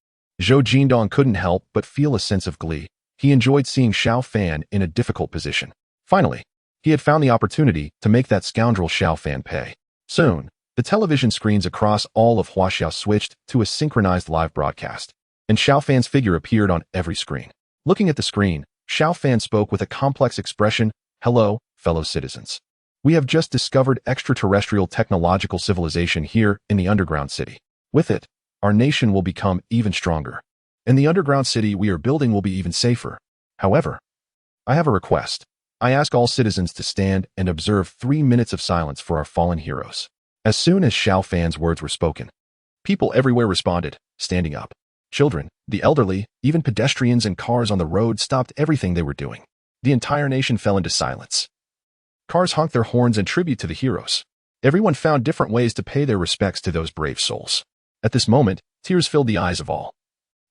Speaker 1: Zhou Jindong couldn't help but feel a sense of glee. He enjoyed seeing Xiao Fan in a difficult position. Finally, he had found the opportunity to make that scoundrel Xiao Fan pay. Soon, the television screens across all of Huaxia switched to a synchronized live broadcast, and Xiao Fan's figure appeared on every screen. Looking at the screen, Xiao Fan spoke with a complex expression, "Hello, fellow citizens. We have just discovered extraterrestrial technological civilization here in the underground city. With it, our nation will become even stronger, and the underground city we are building will be even safer. However, I have a request. I ask all citizens to stand and observe 3 minutes of silence for our fallen heroes." As soon as Xiao Fan's words were spoken, people everywhere responded, standing up. Children, the elderly, even pedestrians and cars on the road stopped everything they were doing. The entire nation fell into silence. Cars honked their horns in tribute to the heroes. Everyone found different ways to pay their respects to those brave souls. At this moment, tears filled the eyes of all.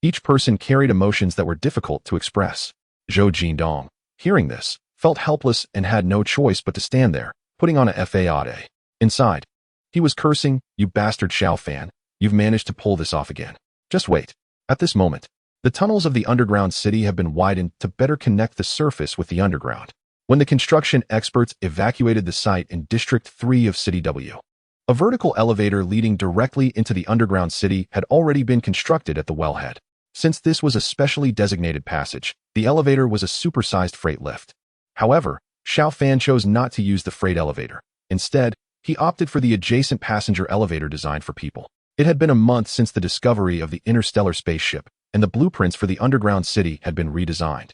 Speaker 1: Each person carried emotions that were difficult to express. Zhou Jindong, hearing this, felt helpless and had no choice but to stand there, putting on a fade. Inside, he was cursing, "You bastard Xiao Fan, you've managed to pull this off again. Just wait." At this moment, the tunnels of the underground city have been widened to better connect the surface with the underground. When the construction experts evacuated the site in District 3 of City W, a vertical elevator leading directly into the underground city had already been constructed at the wellhead. Since this was a specially designated passage, the elevator was a supersized freight lift. However, Xiao Fan chose not to use the freight elevator. Instead, he opted for the adjacent passenger elevator designed for people. It had been a month since the discovery of the interstellar spaceship, and the blueprints for the underground city had been redesigned,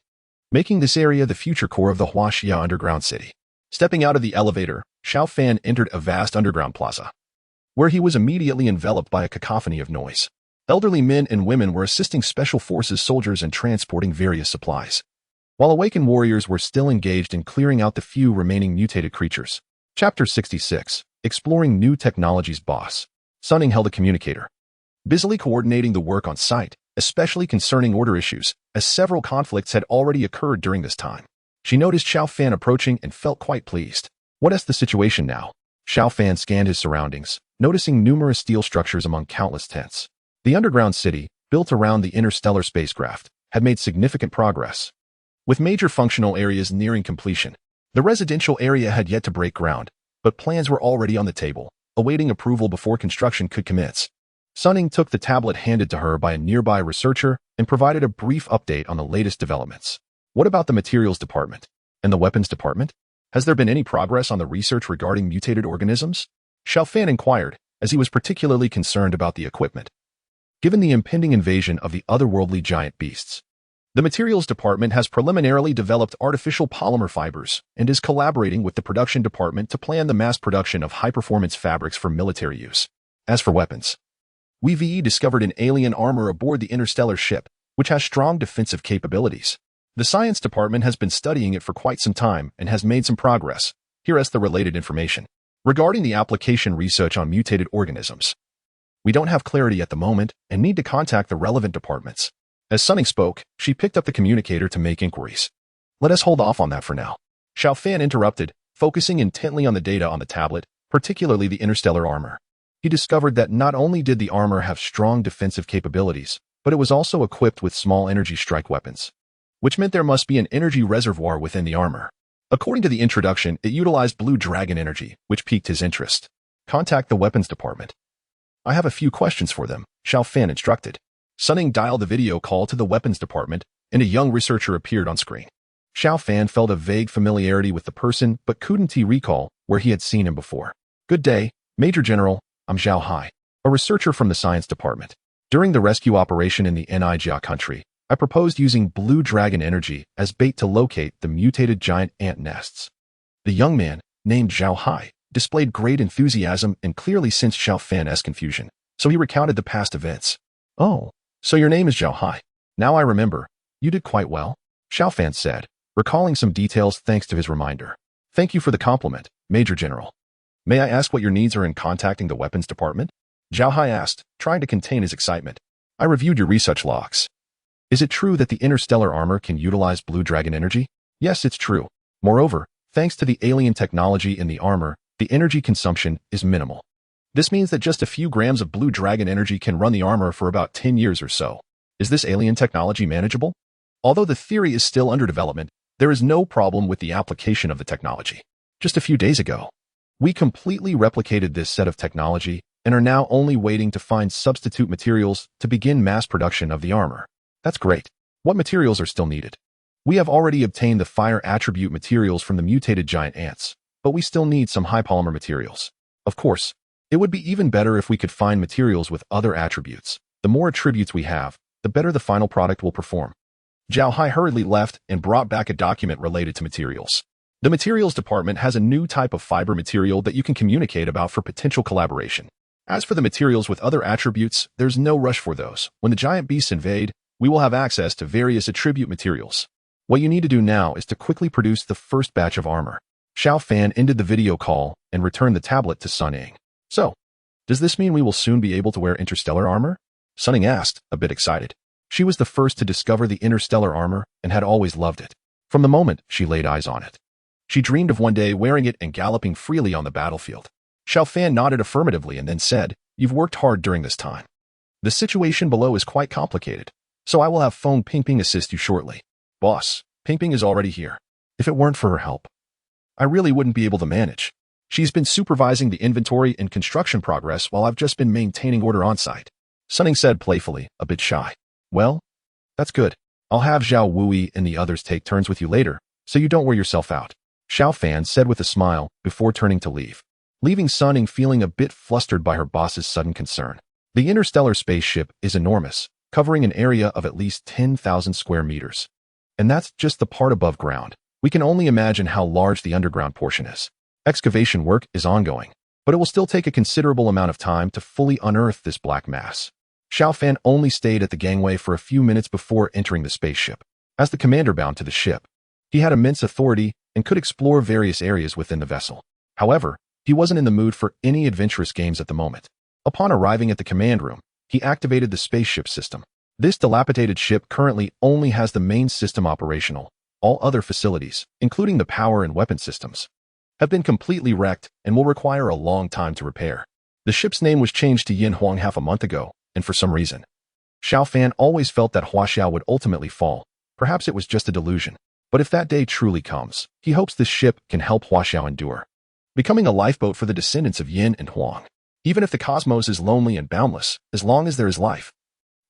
Speaker 1: making this area the future core of the Huaxia underground city. Stepping out of the elevator, Xiao Fan entered a vast underground plaza, where he was immediately enveloped by a cacophony of noise. Elderly men and women were assisting special forces soldiers and transporting various supplies, while Awaken warriors were still engaged in clearing out the few remaining mutated creatures. Chapter 66, Exploring New Technologies. Boss Sunning held a communicator, busily coordinating the work on site, especially concerning order issues, as several conflicts had already occurred during this time. She noticed Xiao Fan approaching and felt quite pleased. What is the situation now? Xiao Fan scanned his surroundings, noticing numerous steel structures among countless tents. The underground city, built around the interstellar spacecraft, had made significant progress, with major functional areas nearing completion. The residential area had yet to break ground, but plans were already on the table, awaiting approval before construction could commence. Sunning took the tablet handed to her by a nearby researcher and provided a brief update on the latest developments. What about the materials department and the weapons department? Has there been any progress on the research regarding mutated organisms? Xiao Fan inquired, as he was particularly concerned about the equipment, given the impending invasion of the otherworldly giant beasts. The materials department has preliminarily developed artificial polymer fibers and is collaborating with the production department to plan the mass production of high-performance fabrics for military use. As for weapons, we've discovered an alien armor aboard the interstellar ship, which has strong defensive capabilities. The science department has been studying it for quite some time and has made some progress. Here is the related information. Regarding the application research on mutated organisms, we don't have clarity at the moment and need to contact the relevant departments. As Sunning spoke, she picked up the communicator to make inquiries. Let us hold off on that for now. Xiao Fan interrupted, focusing intently on the data on the tablet, particularly the interstellar armor. He discovered that not only did the armor have strong defensive capabilities, but it was also equipped with small energy strike weapons, which meant there must be an energy reservoir within the armor. According to the introduction, it utilized blue dragon energy, which piqued his interest. Contact the weapons department. I have a few questions for them, Xiao Fan instructed. Sunning dialed the video call to the weapons department, and a young researcher appeared on screen. Xiao Fan felt a vague familiarity with the person, but couldn't recall where he had seen him before. Good day, Major General, I'm Zhao Hai, a researcher from the science department. During the rescue operation in the Nijia country, I proposed using blue dragon energy as bait to locate the mutated giant ant nests. The young man, named Zhao Hai, displayed great enthusiasm and clearly sensed Xiao Fan's confusion, so he recounted the past events. Oh, so your name is Zhao Hai. Now I remember. You did quite well, Xiao Fan said, recalling some details thanks to his reminder. Thank you for the compliment, Major General. May I ask what your needs are in contacting the weapons department? Zhao Hai asked, trying to contain his excitement. I reviewed your research logs. Is it true that the interstellar armor can utilize blue dragon energy? Yes, it's true. Moreover, thanks to the alien technology in the armor, the energy consumption is minimal. This means that just a few grams of blue dragon energy can run the armor for about 10 years or so. Is this alien technology manageable? Although the theory is still under development, there is no problem with the application of the technology. Just a few days ago, we completely replicated this set of technology and are now only waiting to find substitute materials to begin mass production of the armor. That's great. What materials are still needed? We have already obtained the fire attribute materials from the mutated giant ants, but we still need some high polymer materials. Of course, it would be even better if we could find materials with other attributes. The more attributes we have, the better the final product will perform. Zhao Hai hurriedly left and brought back a document related to materials. The materials department has a new type of fiber material that you can communicate about for potential collaboration. As for the materials with other attributes, there's no rush for those. When the giant beasts invade, we will have access to various attribute materials. What you need to do now is to quickly produce the first batch of armor. Xiao Fan ended the video call and returned the tablet to Sun Ying. So, does this mean we will soon be able to wear interstellar armor? Sun Ying asked, a bit excited. She was the first to discover the interstellar armor and had always loved it. From the moment she laid eyes on it, she dreamed of one day wearing it and galloping freely on the battlefield. Xiao Fan nodded affirmatively and then said, "You've worked hard during this time. The situation below is quite complicated, so I will have Feng Pingping assist you shortly." "Boss, Pingping is already here. If it weren't for her help, I really wouldn't be able to manage. She's been supervising the inventory and construction progress while I've just been maintaining order on site," Sun Ying said playfully, a bit shy. "Well, that's good. I'll have Zhao Wui and the others take turns with you later, so you don't wear yourself out," Xiao Fan said with a smile before turning to leave, leaving Sun Ying feeling a bit flustered by her boss's sudden concern. The interstellar spaceship is enormous, covering an area of at least 10,000 square meters. And that's just the part above ground. We can only imagine how large the underground portion is. Excavation work is ongoing, but it will still take a considerable amount of time to fully unearth this black mass. Xiao Fan only stayed at the gangway for a few minutes before entering the spaceship. As the commander bound to the ship, he had immense authority and could explore various areas within the vessel. However, he wasn't in the mood for any adventurous games at the moment. Upon arriving at the command room, he activated the spaceship system. This dilapidated ship currently only has the main system operational. All other facilities, including the power and weapon systems, have been completely wrecked and will require a long time to repair. The ship's name was changed to Yin Huang half a month ago, and for some reason, Xiao Fan always felt that Huaxiao would ultimately fall. Perhaps it was just a delusion. But if that day truly comes, he hopes this ship can help Huaxiao endure, becoming a lifeboat for the descendants of Yin and Huang. Even if the cosmos is lonely and boundless, as long as there is life,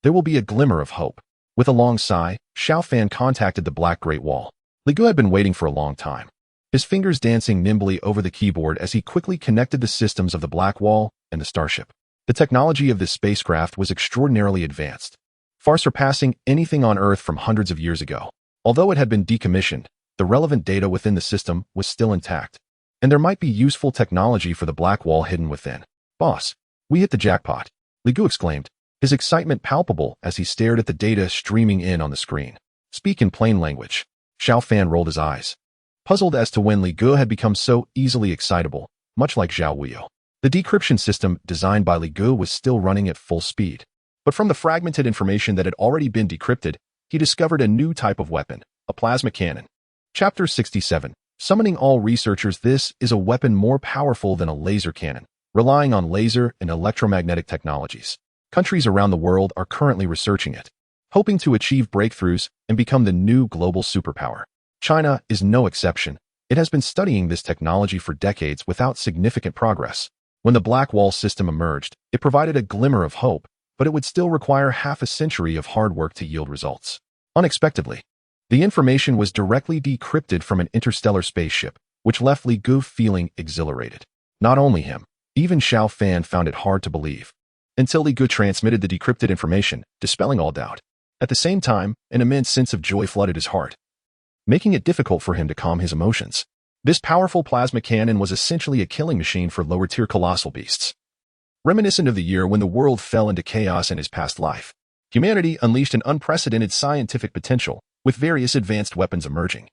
Speaker 1: there will be a glimmer of hope. With a long sigh, Xiao Fan contacted the Black Great Wall. Li Gu had been waiting for a long time, his fingers dancing nimbly over the keyboard as he quickly connected the systems of the Black Wall and the starship. The technology of this spacecraft was extraordinarily advanced, far surpassing anything on Earth from hundreds of years ago. Although it had been decommissioned, the relevant data within the system was still intact, and there might be useful technology for the Black Wall hidden within. "Boss, we hit the jackpot," Li Gu exclaimed, his excitement palpable as he stared at the data streaming in on the screen. "Speak in plain language." Xiao Fan rolled his eyes, puzzled as to when Li Gu had become so easily excitable, much like Zhao Wuyo. The decryption system designed by Li Gu was still running at full speed, but from the fragmented information that had already been decrypted, he discovered a new type of weapon, a plasma cannon. Chapter 67. Summoning all researchers. This is a weapon more powerful than a laser cannon, relying on laser and electromagnetic technologies. Countries around the world are currently researching it, hoping to achieve breakthroughs and become the new global superpower. China is no exception. It has been studying this technology for decades without significant progress. When the Black Wall system emerged, it provided a glimmer of hope, but it would still require half a century of hard work to yield results. Unexpectedly, the information was directly decrypted from an interstellar spaceship, which left Li Gu feeling exhilarated. Not only him, even Xiao Fan found it hard to believe, until Li Gu transmitted the decrypted information, dispelling all doubt. At the same time, an immense sense of joy flooded his heart, making it difficult for him to calm his emotions. This powerful plasma cannon was essentially a killing machine for lower-tier colossal beasts. Reminiscent of the year when the world fell into chaos in his past life, humanity unleashed an unprecedented scientific potential, with various advanced weapons emerging,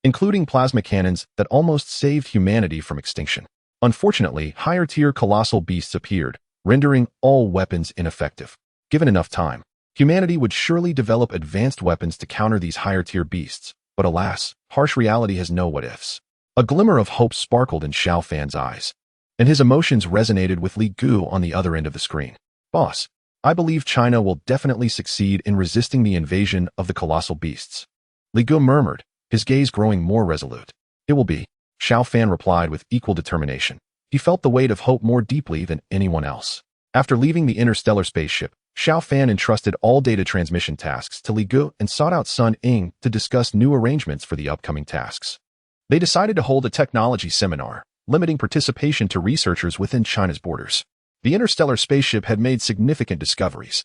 Speaker 1: including plasma cannons that almost saved humanity from extinction. Unfortunately, higher-tier colossal beasts appeared, rendering all weapons ineffective. Given enough time, humanity would surely develop advanced weapons to counter these higher-tier beasts, but alas, harsh reality has no what-ifs. A glimmer of hope sparkled in Xiao Fan's eyes, and his emotions resonated with Li Gu on the other end of the screen. "Boss, I believe China will definitely succeed in resisting the invasion of the colossal beasts," Li Gu murmured, his gaze growing more resolute. "It will be," Xiao Fan replied with equal determination. He felt the weight of hope more deeply than anyone else. After leaving the interstellar spaceship, Xiao Fan entrusted all data transmission tasks to Li Gu and sought out Sun Ying to discuss new arrangements for the upcoming tasks. They decided to hold a technology seminar, limiting participation to researchers within China's borders. The interstellar spaceship had made significant discoveries,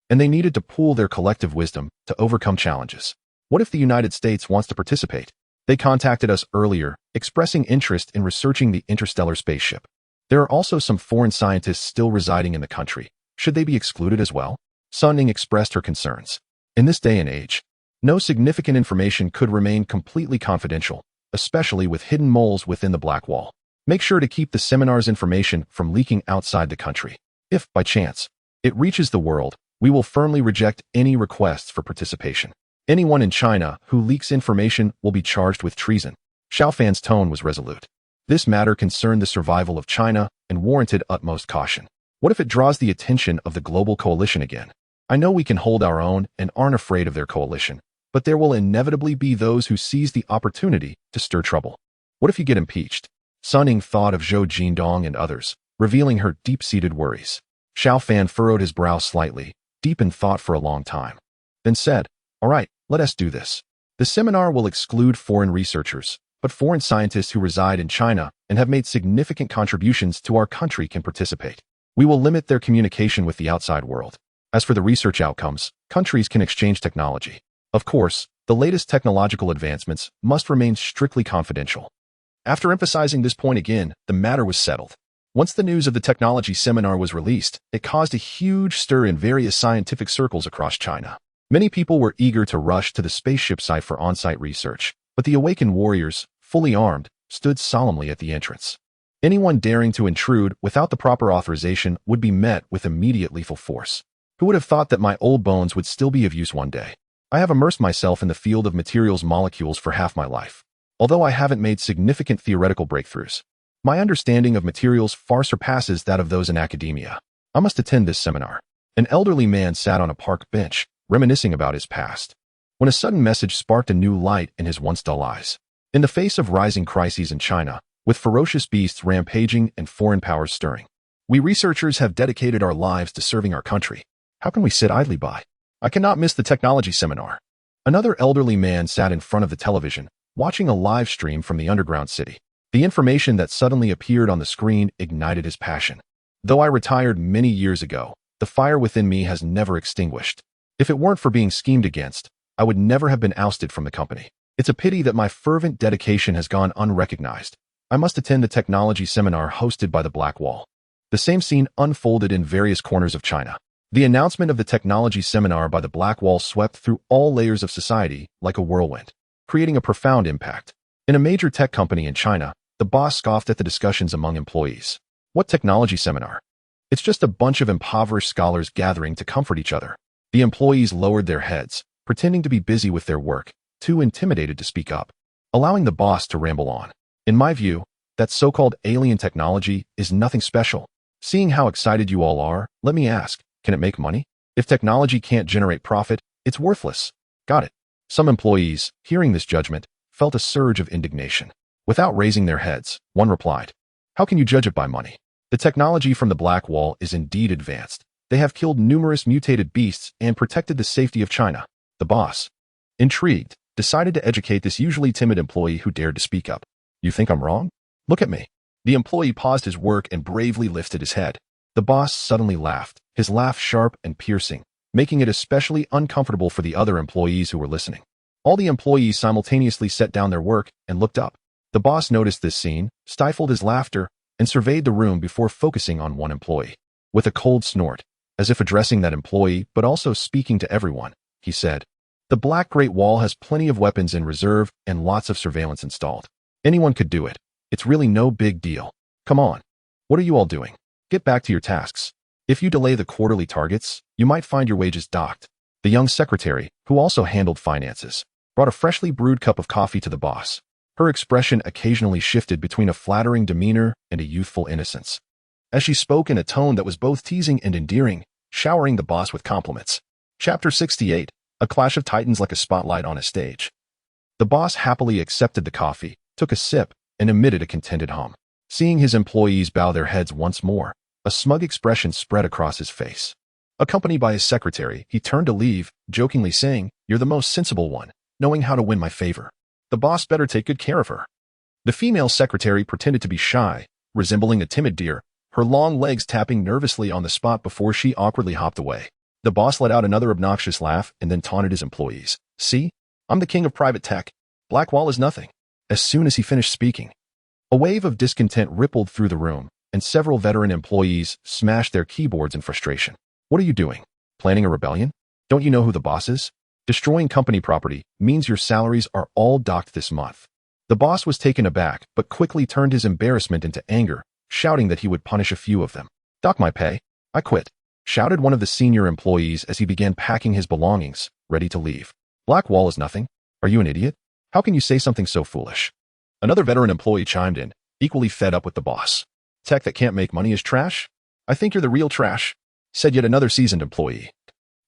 Speaker 1: and they needed to pool their collective wisdom to overcome challenges. "What if the United States wants to participate?" They contacted us earlier, expressing interest in researching the interstellar spaceship. There are also some foreign scientists still residing in the country. Should they be excluded as well? Sun Ning expressed her concerns. In this day and age, no significant information could remain completely confidential, especially with hidden moles within the Black Wall. Make sure to keep the seminar's information from leaking outside the country. If, by chance, it reaches the world, we will firmly reject any requests for participation. Anyone in China who leaks information will be charged with treason. Xiao Fan's tone was resolute. This matter concerned the survival of China and warranted utmost caution. What if it draws the attention of the global coalition again? I know we can hold our own and aren't afraid of their coalition, but there will inevitably be those who seize the opportunity to stir trouble. What if you get impeached? Sun Ning thought of Zhou Jindong and others, revealing her deep-seated worries. Xiao Fan furrowed his brow slightly, deep in thought for a long time, then said, "All right, let us do this. The seminar will exclude foreign researchers, but foreign scientists who reside in China and have made significant contributions to our country can participate. We will limit their communication with the outside world. As for the research outcomes, countries can exchange technology. Of course, the latest technological advancements must remain strictly confidential." After emphasizing this point again, the matter was settled. Once the news of the technology seminar was released, it caused a huge stir in various scientific circles across China. Many people were eager to rush to the spaceship site for on-site research, but the Awaken warriors, fully armed, stood solemnly at the entrance. Anyone daring to intrude without the proper authorization would be met with immediate lethal force. Who would have thought that my old bones would still be of use one day? I have immersed myself in the field of materials molecules for half my life. Although I haven't made significant theoretical breakthroughs, my understanding of materials far surpasses that of those in academia. I must attend this seminar. An elderly man sat on a park bench, reminiscing about his past, when a sudden message sparked a new light in his once dull eyes. In the face of rising crises in China, with ferocious beasts rampaging and foreign powers stirring, we researchers have dedicated our lives to serving our country. How can we sit idly by? I cannot miss the technology seminar. Another elderly man sat in front of the television, watching a live stream from the underground city. The information that suddenly appeared on the screen ignited his passion. Though I retired many years ago, the fire within me has never extinguished. If it weren't for being schemed against, I would never have been ousted from the company. It's a pity that my fervent dedication has gone unrecognized. I must attend the technology seminar hosted by the Black Wall. The same scene unfolded in various corners of China. The announcement of the technology seminar by the Black Wall swept through all layers of society like a whirlwind, creating a profound impact. In a major tech company in China, the boss scoffed at the discussions among employees. What technology seminar? It's just a bunch of impoverished scholars gathering to comfort each other. The employees lowered their heads, pretending to be busy with their work, too intimidated to speak up, allowing the boss to ramble on. In my view, that so-called alien technology is nothing special. Seeing how excited you all are, let me ask, can it make money? If technology can't generate profit, it's worthless. Got it. Some employees, hearing this judgment, felt a surge of indignation. Without raising their heads, one replied, "How can you judge it by money? The technology from the Black Wall is indeed advanced. They have killed numerous mutated beasts and protected the safety of China." The boss, intrigued, decided to educate this usually timid employee who dared to speak up. "You think I'm wrong? Look at me." The employee paused his work and bravely lifted his head. The boss suddenly laughed, his laugh sharp and piercing, making it especially uncomfortable for the other employees who were listening. All the employees simultaneously set down their work and looked up. The boss noticed this scene, stifled his laughter, and surveyed the room before focusing on one employee. With a cold snort, as if addressing that employee but also speaking to everyone, he said, "The Black Great Wall has plenty of weapons in reserve and lots of surveillance installed. Anyone could do it. It's really no big deal. Come on. What are you all doing? Get back to your tasks. If you delay the quarterly targets, you might find your wages docked." The young secretary, who also handled finances, brought a freshly brewed cup of coffee to the boss. Her expression occasionally shifted between a flattering demeanor and a youthful innocence, as she spoke in a tone that was both teasing and endearing, showering the boss with compliments. Chapter 68, A Clash of Titans Like a Spotlight on a Stage. The boss happily accepted the coffee, took a sip, and emitted a contented hum. Seeing his employees bow their heads once more, a smug expression spread across his face. Accompanied by his secretary, he turned to leave, jokingly saying, "You're the most sensible one, knowing how to win my favor. The boss better take good care of her." The female secretary pretended to be shy, resembling a timid deer, her long legs tapping nervously on the spot before she awkwardly hopped away. The boss let out another obnoxious laugh and then taunted his employees. "See? I'm the king of private tech. Black Wall is nothing." As soon as he finished speaking, a wave of discontent rippled through the room, and several veteran employees smashed their keyboards in frustration. What are you doing? Planning a rebellion? Don't you know who the boss is? Destroying company property means your salaries are all docked this month. The boss was taken aback, but quickly turned his embarrassment into anger, shouting that he would punish a few of them. Dock my pay? I quit, shouted one of the senior employees as he began packing his belongings, ready to leave. Blackwall is nothing. Are you an idiot? How can you say something so foolish? Another veteran employee chimed in, equally fed up with the boss. Tech that can't make money is trash? I think you're the real trash, said yet another seasoned employee,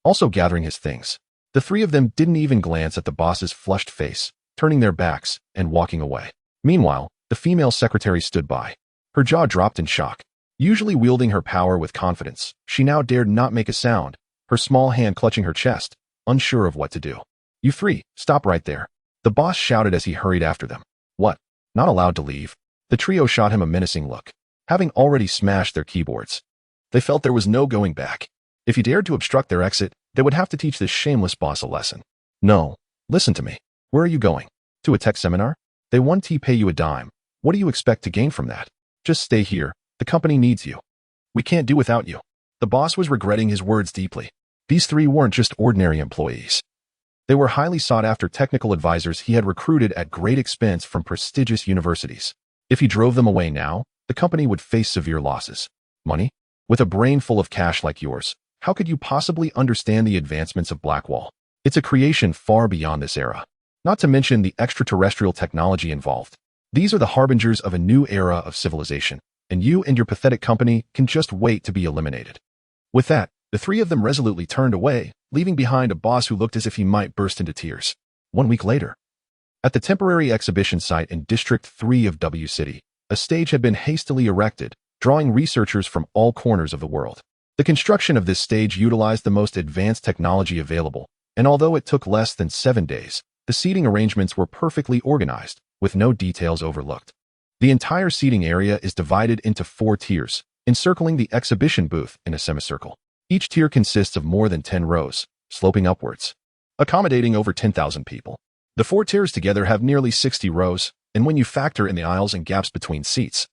Speaker 1: also gathering his things. The three of them didn't even glance at the boss's flushed face, turning their backs and walking away. Meanwhile, the female secretary stood by. Her jaw dropped in shock. Usually wielding her power with confidence, she now dared not make a sound, her small hand clutching her chest, unsure of what to do. You three, stop right there. The boss shouted as he hurried after them. What? Not allowed to leave? The trio shot him a menacing look. Having already smashed their keyboards, they felt there was no going back. If he dared to obstruct their exit, they would have to teach this shameless boss a lesson. No, listen to me. Where are you going? To a tech seminar? They won't pay you a dime. What do you expect to gain from that? Just stay here. The company needs you. We can't do without you. The boss was regretting his words deeply. These three weren't just ordinary employees. They were highly sought-after technical advisors he had recruited at great expense from prestigious universities. If he drove them away now, the company would face severe losses. Money? With a brain full of cash like yours, how could you possibly understand the advancements of Blackwall? It's a creation far beyond this era. Not to mention the extraterrestrial technology involved. These are the harbingers of a new era of civilization, and you and your pathetic company can just wait to be eliminated. With that, the three of them resolutely turned away, leaving behind a boss who looked as if he might burst into tears. 1 week later, at the temporary exhibition site in District 3 of W City, a stage had been hastily erected, drawing researchers from all corners of the world. The construction of this stage utilized the most advanced technology available, and although it took less than 7 days, the seating arrangements were perfectly organized, with no details overlooked. The entire seating area is divided into 4 tiers, encircling the exhibition booth in a semicircle. Each tier consists of more than 10 rows, sloping upwards, accommodating over 10,000 people. The 4 tiers together have nearly 60 rows, and when you factor in the aisles and gaps between seats,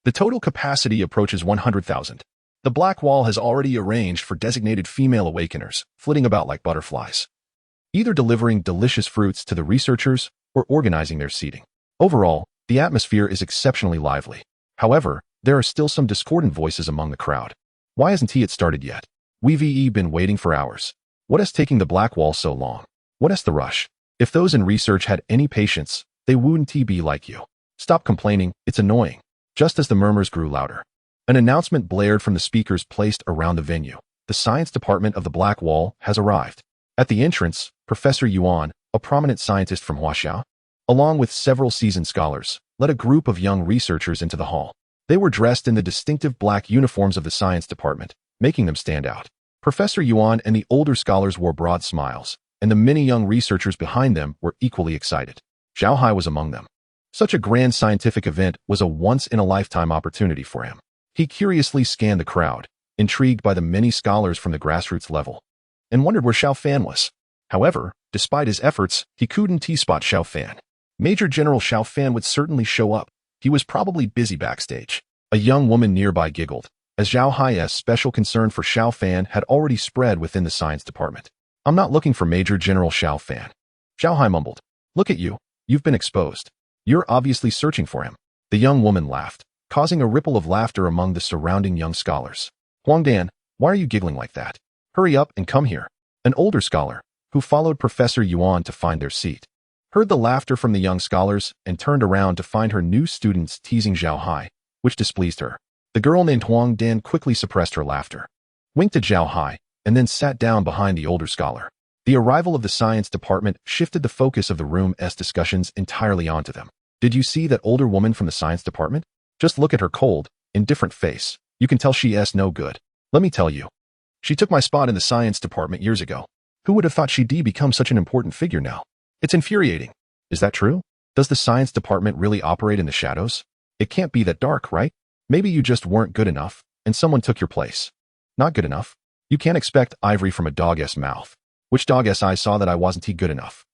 Speaker 1: the total capacity approaches 100,000. The Black Wall has already arranged for designated female awakeners, flitting about like butterflies, either delivering delicious fruits to the researchers or organizing their seating. Overall, the atmosphere is exceptionally lively. However, there are still some discordant voices among the crowd. Why hasn't it started yet? We've been waiting for hours. What is taking the Black Wall so long? What is the rush? If those in research had any patience, they wouldn't be like you. Stop complaining, it's annoying. Just as the murmurs grew louder, an announcement blared from the speakers placed around the venue. The science department of the Black Wall has arrived. At the entrance, Professor Yuan, a prominent scientist from Huaxiao, along with several seasoned scholars, led a group of young researchers into the hall. They were dressed in the distinctive black uniforms of the science department, making them stand out. Professor Yuan and the older scholars wore broad smiles, and the many young researchers behind them were equally excited. Xiao Hai was among them. Such a grand scientific event was a once-in-a-lifetime opportunity for him. He curiously scanned the crowd, intrigued by the many scholars from the grassroots level, and wondered where Xiao Fan was. However, despite his efforts, he couldn't spot Xiao Fan. Major General Xiao Fan would certainly show up. He was probably busy backstage. A young woman nearby giggled, as Xiao Hai's special concern for Xiao Fan had already spread within the science department. I'm not looking for Major General Xiao Fan. Xiao Hai mumbled. Look at you. You've been exposed. You're obviously searching for him. The young woman laughed, causing a ripple of laughter among the surrounding young scholars. Huangdan, why are you giggling like that? Hurry up and come here. An older scholar, who followed Professor Yuan to find their seat, heard the laughter from the young scholars and turned around to find her new students teasing Xiao Hai, which displeased her. The girl named Huangdan quickly suppressed her laughter, winked at Xiao Hai, and then sat down behind the older scholar. The arrival of the science department shifted the focus of the room's discussions entirely onto them. Did you see that older woman from the science department? Just look at her cold, indifferent face. You can tell she's no good. Let me tell you. She took my spot in the science department years ago. Who would have thought she'd become such an important figure now? It's infuriating. Is that true? Does the science department really operate in the shadows? It can't be that dark, right? Maybe you just weren't good enough, and someone took your place. Not good enough? You can't expect ivory from a dog's mouth. Which dog's I saw that I wasn't good enough?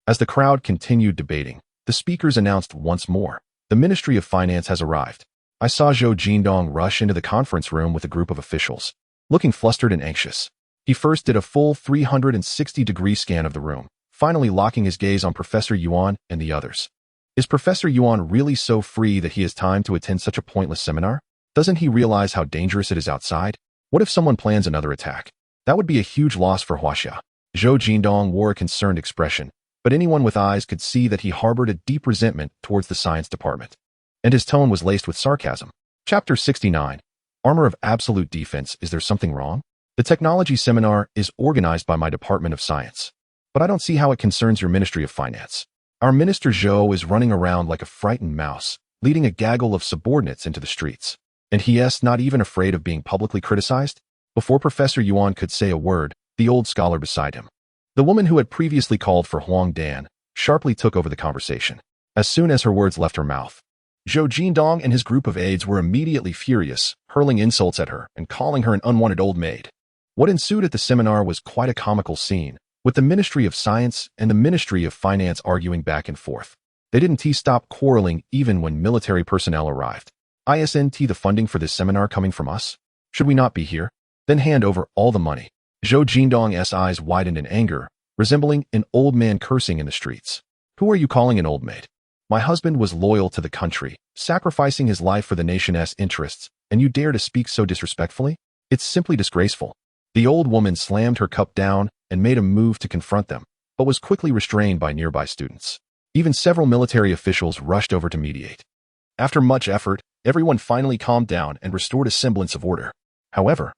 Speaker 1: As the crowd continued debating, the speakers announced once more, the Ministry of Finance has arrived. I saw Zhou Jindong rush into the conference room with a group of officials, looking flustered and anxious. He first did a full 360-degree scan of the room, finally locking his gaze on Professor Yuan and the others. Is Professor Yuan really so free that he has time to attend such a pointless seminar? Doesn't he realize how dangerous it is outside? What if someone plans another attack? That would be a huge loss for Huaxia. Zhou Jindong wore a concerned expression, but anyone with eyes could see that he harbored a deep resentment towards the science department. And his tone was laced with sarcasm. Chapter 69. Armor of Absolute Defense. Is there something wrong? The technology seminar is organized by my Department of Science. But I don't see how it concerns your Ministry of Finance. Our Minister Zhou is running around like a frightened mouse, leading a gaggle of subordinates into the streets. And he's not even afraid of being publicly criticized? Before Professor Yuan could say a word, the old scholar beside him, the woman who had previously called for Huang Dan, sharply took over the conversation. As soon as her words left her mouth, Zhou Jindong and his group of aides were immediately furious, hurling insults at her and calling her an unwanted old maid. What ensued at the seminar was quite a comical scene, with the Ministry of Science and the Ministry of Finance arguing back and forth. They didn't stop quarreling even when military personnel arrived. Isn't the funding for this seminar coming from us? Should we not be here? Then hand over all the money. Zhou Jindong's eyes widened in anger, resembling an old man cursing in the streets. Who are you calling an old maid? My husband was loyal to the country, sacrificing his life for the nation's interests, and you dare to speak so disrespectfully? It's simply disgraceful. The old woman slammed her cup down and made a move to confront them, but was quickly restrained by nearby students. Even several military officials rushed over to mediate. After much effort, everyone finally calmed down and restored a semblance of order. However,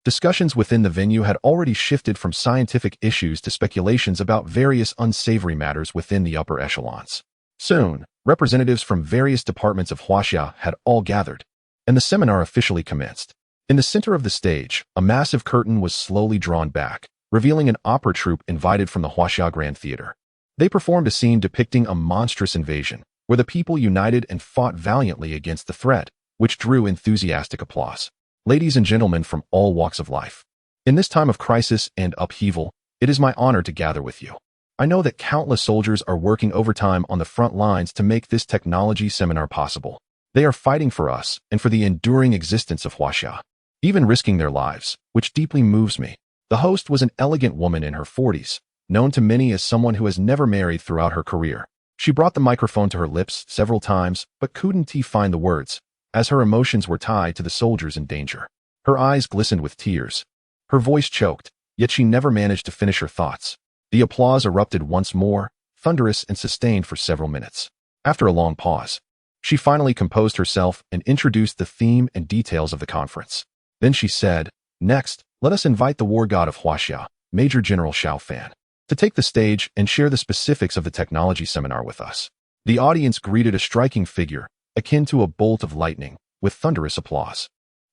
Speaker 1: discussions within the venue had already shifted from scientific issues to speculations about various unsavory matters within the upper echelons. Soon, representatives from various departments of Huaxia had all gathered, and the seminar officially commenced. In the center of the stage, a massive curtain was slowly drawn back, revealing an opera troupe invited from the Huaxia Grand Theater. They performed a scene depicting a monstrous invasion, where the people united and fought valiantly against the threat, which drew enthusiastic applause. Ladies and gentlemen from all walks of life, in this time of crisis and upheaval, it is my honor to gather with you. I know that countless soldiers are working overtime on the front lines to make this technology seminar possible. They are fighting for us and for the enduring existence of Huaxia, even risking their lives, which deeply moves me. The host was an elegant woman in her 40s, known to many as someone who has never married throughout her career. She brought the microphone to her lips several times, but couldn't find the words, as her emotions were tied to the soldiers in danger. Her eyes glistened with tears. Her voice choked, yet she never managed to finish her thoughts. The applause erupted once more, thunderous and sustained for several minutes. After a long pause, she finally composed herself and introduced the theme and details of the conference. Then she said, "Next, let us invite the war god of Huaxia, Major General Xiao Fan, to take the stage and share the specifics of the technology seminar with us." The audience greeted a striking figure, akin to a bolt of lightning, with thunderous applause.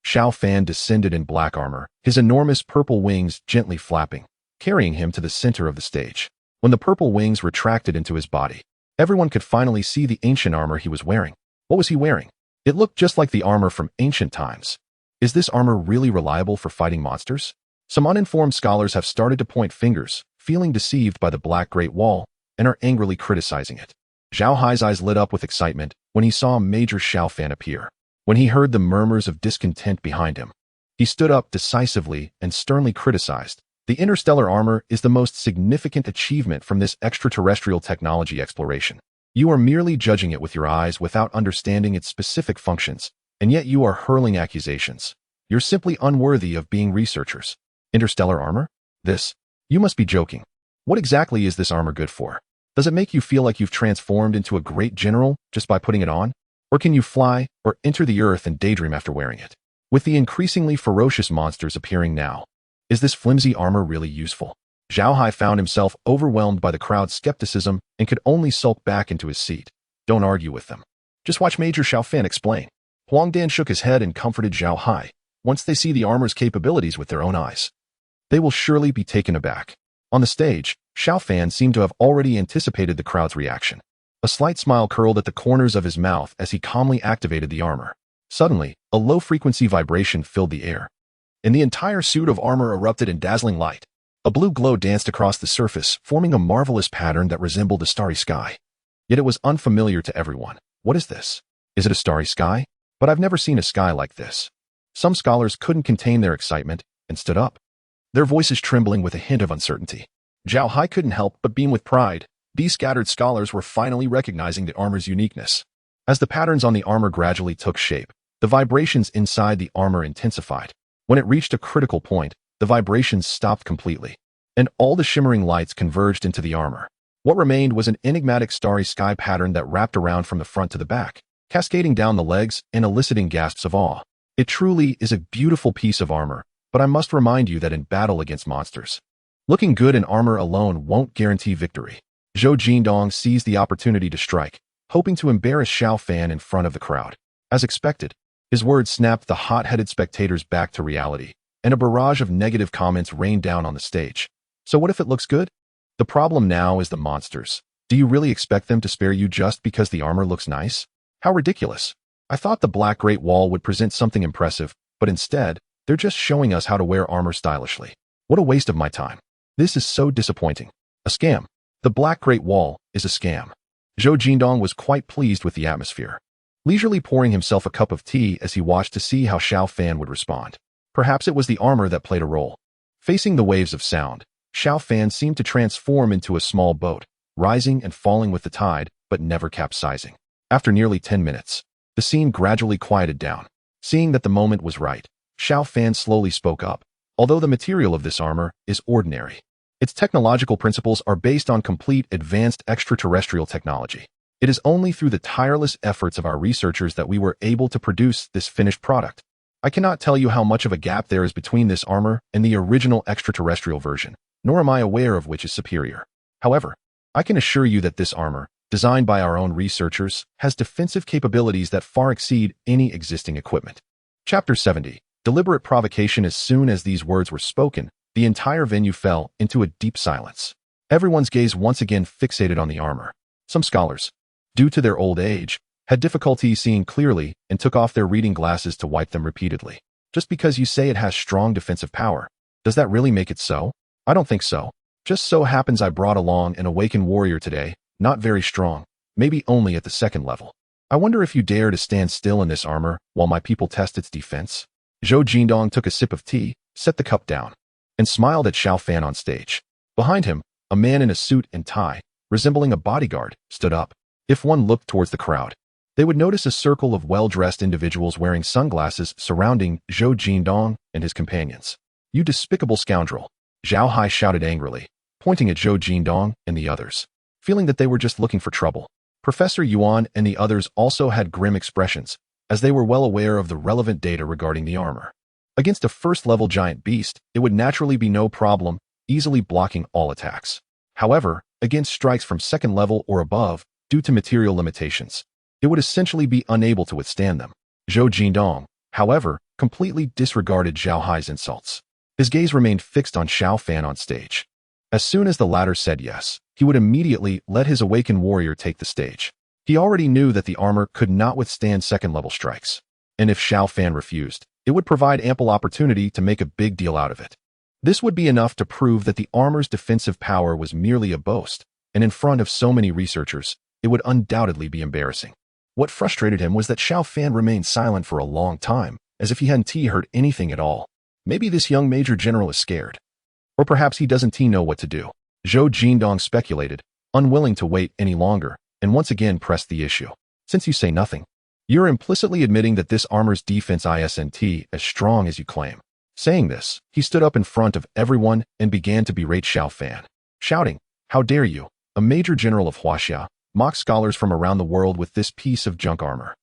Speaker 1: Xiao Fan descended in black armor, his enormous purple wings gently flapping, carrying him to the center of the stage. When the purple wings retracted into his body, everyone could finally see the ancient armor he was wearing. What was he wearing? It looked just like the armor from ancient times. Is this armor really reliable for fighting monsters? Some uninformed scholars have started to point fingers, feeling deceived by the Black Great Wall, and are angrily criticizing it. Zhao Hai's eyes lit up with excitement when he saw Major Xiao Fan appear. When he heard the murmurs of discontent behind him, he stood up decisively and sternly criticized. The interstellar armor is the most significant achievement from this extraterrestrial technology exploration. You are merely judging it with your eyes without understanding its specific functions, and yet you are hurling accusations. You're simply unworthy of being researchers. Interstellar armor? This? You must be joking. What exactly is this armor good for? Does it make you feel like you've transformed into a great general just by putting it on? Or can you fly or enter the earth and daydream after wearing it? With the increasingly ferocious monsters appearing now, is this flimsy armor really useful? Zhao Hai found himself overwhelmed by the crowd's skepticism and could only sulk back into his seat. Don't argue with them. Just watch Major Xiao Fan explain. Huang Dan shook his head and comforted Zhao Hai. Once they see the armor's capabilities with their own eyes, they will surely be taken aback. On the stage, Xiao Fan seemed to have already anticipated the crowd's reaction. A slight smile curled at the corners of his mouth as he calmly activated the armor. Suddenly, a low-frequency vibration filled the air, and the entire suit of armor erupted in dazzling light. A blue glow danced across the surface, forming a marvelous pattern that resembled the starry sky. Yet it was unfamiliar to everyone. What is this? Is it a starry sky? But I've never seen a sky like this. Some scholars couldn't contain their excitement and stood up, their voices trembling with a hint of uncertainty. Zhao Hai couldn't help but beam with pride. These scattered scholars were finally recognizing the armor's uniqueness. As the patterns on the armor gradually took shape, the vibrations inside the armor intensified. When it reached a critical point, the vibrations stopped completely, and all the shimmering lights converged into the armor. What remained was an enigmatic starry sky pattern that wrapped around from the front to the back, cascading down the legs and eliciting gasps of awe. It truly is a beautiful piece of armor, but I must remind you that in battle against monsters, looking good in armor alone won't guarantee victory. Zhou Jindong seized the opportunity to strike, hoping to embarrass Xiao Fan in front of the crowd. As expected, his words snapped the hot-headed spectators back to reality, and a barrage of negative comments rained down on the stage. So what if it looks good? The problem now is the monsters. Do you really expect them to spare you just because the armor looks nice? How ridiculous. I thought the Black Great Wall would present something impressive, but instead, they're just showing us how to wear armor stylishly. What a waste of my time. This is so disappointing. A scam. The Black Great Wall is a scam. Zhou Jindong was quite pleased with the atmosphere, leisurely pouring himself a cup of tea as he watched to see how Xiao Fan would respond. Perhaps it was the armor that played a role. Facing the waves of sound, Xiao Fan seemed to transform into a small boat, rising and falling with the tide, but never capsizing. After nearly 10 minutes, the scene gradually quieted down. Seeing that the moment was right, Xiao Fan slowly spoke up. Although the material of this armor is ordinary, its technological principles are based on complete advanced extraterrestrial technology. It is only through the tireless efforts of our researchers that we were able to produce this finished product. I cannot tell you how much of a gap there is between this armor and the original extraterrestrial version, nor am I aware of which is superior. However, I can assure you that this armor, designed by our own researchers, has defensive capabilities that far exceed any existing equipment. Chapter 70. Deliberate provocation. As soon as these words were spoken, the entire venue fell into a deep silence. Everyone's gaze once again fixated on the armor. Some scholars, due to their old age, had difficulty seeing clearly and took off their reading glasses to wipe them repeatedly. Just because you say it has strong defensive power, does that really make it so? I don't think so. Just so happens I brought along an Awaken warrior today, not very strong, maybe only at the 2nd level. I wonder if you dare to stand still in this armor while my people test its defense. Zhou Jindong took a sip of tea, set the cup down, and smiled at Xiao Fan on stage. Behind him, a man in a suit and tie, resembling a bodyguard, stood up. If one looked towards the crowd, they would notice a circle of well-dressed individuals wearing sunglasses surrounding Zhou Jindong and his companions. You despicable scoundrel! Zhao Hai shouted angrily, pointing at Zhou Jindong and the others, feeling that they were just looking for trouble. Professor Yuan and the others also had grim expressions, as they were well aware of the relevant data regarding the armor. Against a 1st-level giant beast, it would naturally be no problem, easily blocking all attacks. However, against strikes from 2nd level or above, due to material limitations, it would essentially be unable to withstand them. Zhou Jindong, however, completely disregarded Zhao Hai's insults. His gaze remained fixed on Xiao Fan on stage. As soon as the latter said yes, he would immediately let his Awaken warrior take the stage. He already knew that the armor could not withstand 2nd-level strikes, and if Xiao Fan refused, it would provide ample opportunity to make a big deal out of it. This would be enough to prove that the armor's defensive power was merely a boast, and in front of so many researchers, it would undoubtedly be embarrassing. What frustrated him was that Xiao Fan remained silent for a long time, as if he hadn't heard anything at all. Maybe this young Major General is scared. Or perhaps he doesn't know what to do. Zhou Jindong speculated, unwilling to wait any longer, and once again pressed the issue. Since you say nothing, you're implicitly admitting that this armor's defense isn't as strong as you claim. Saying this, he stood up in front of everyone and began to berate Xiao Fan, shouting, "How dare you, a Major General of Huaxia, mock scholars from around the world with this piece of junk armor?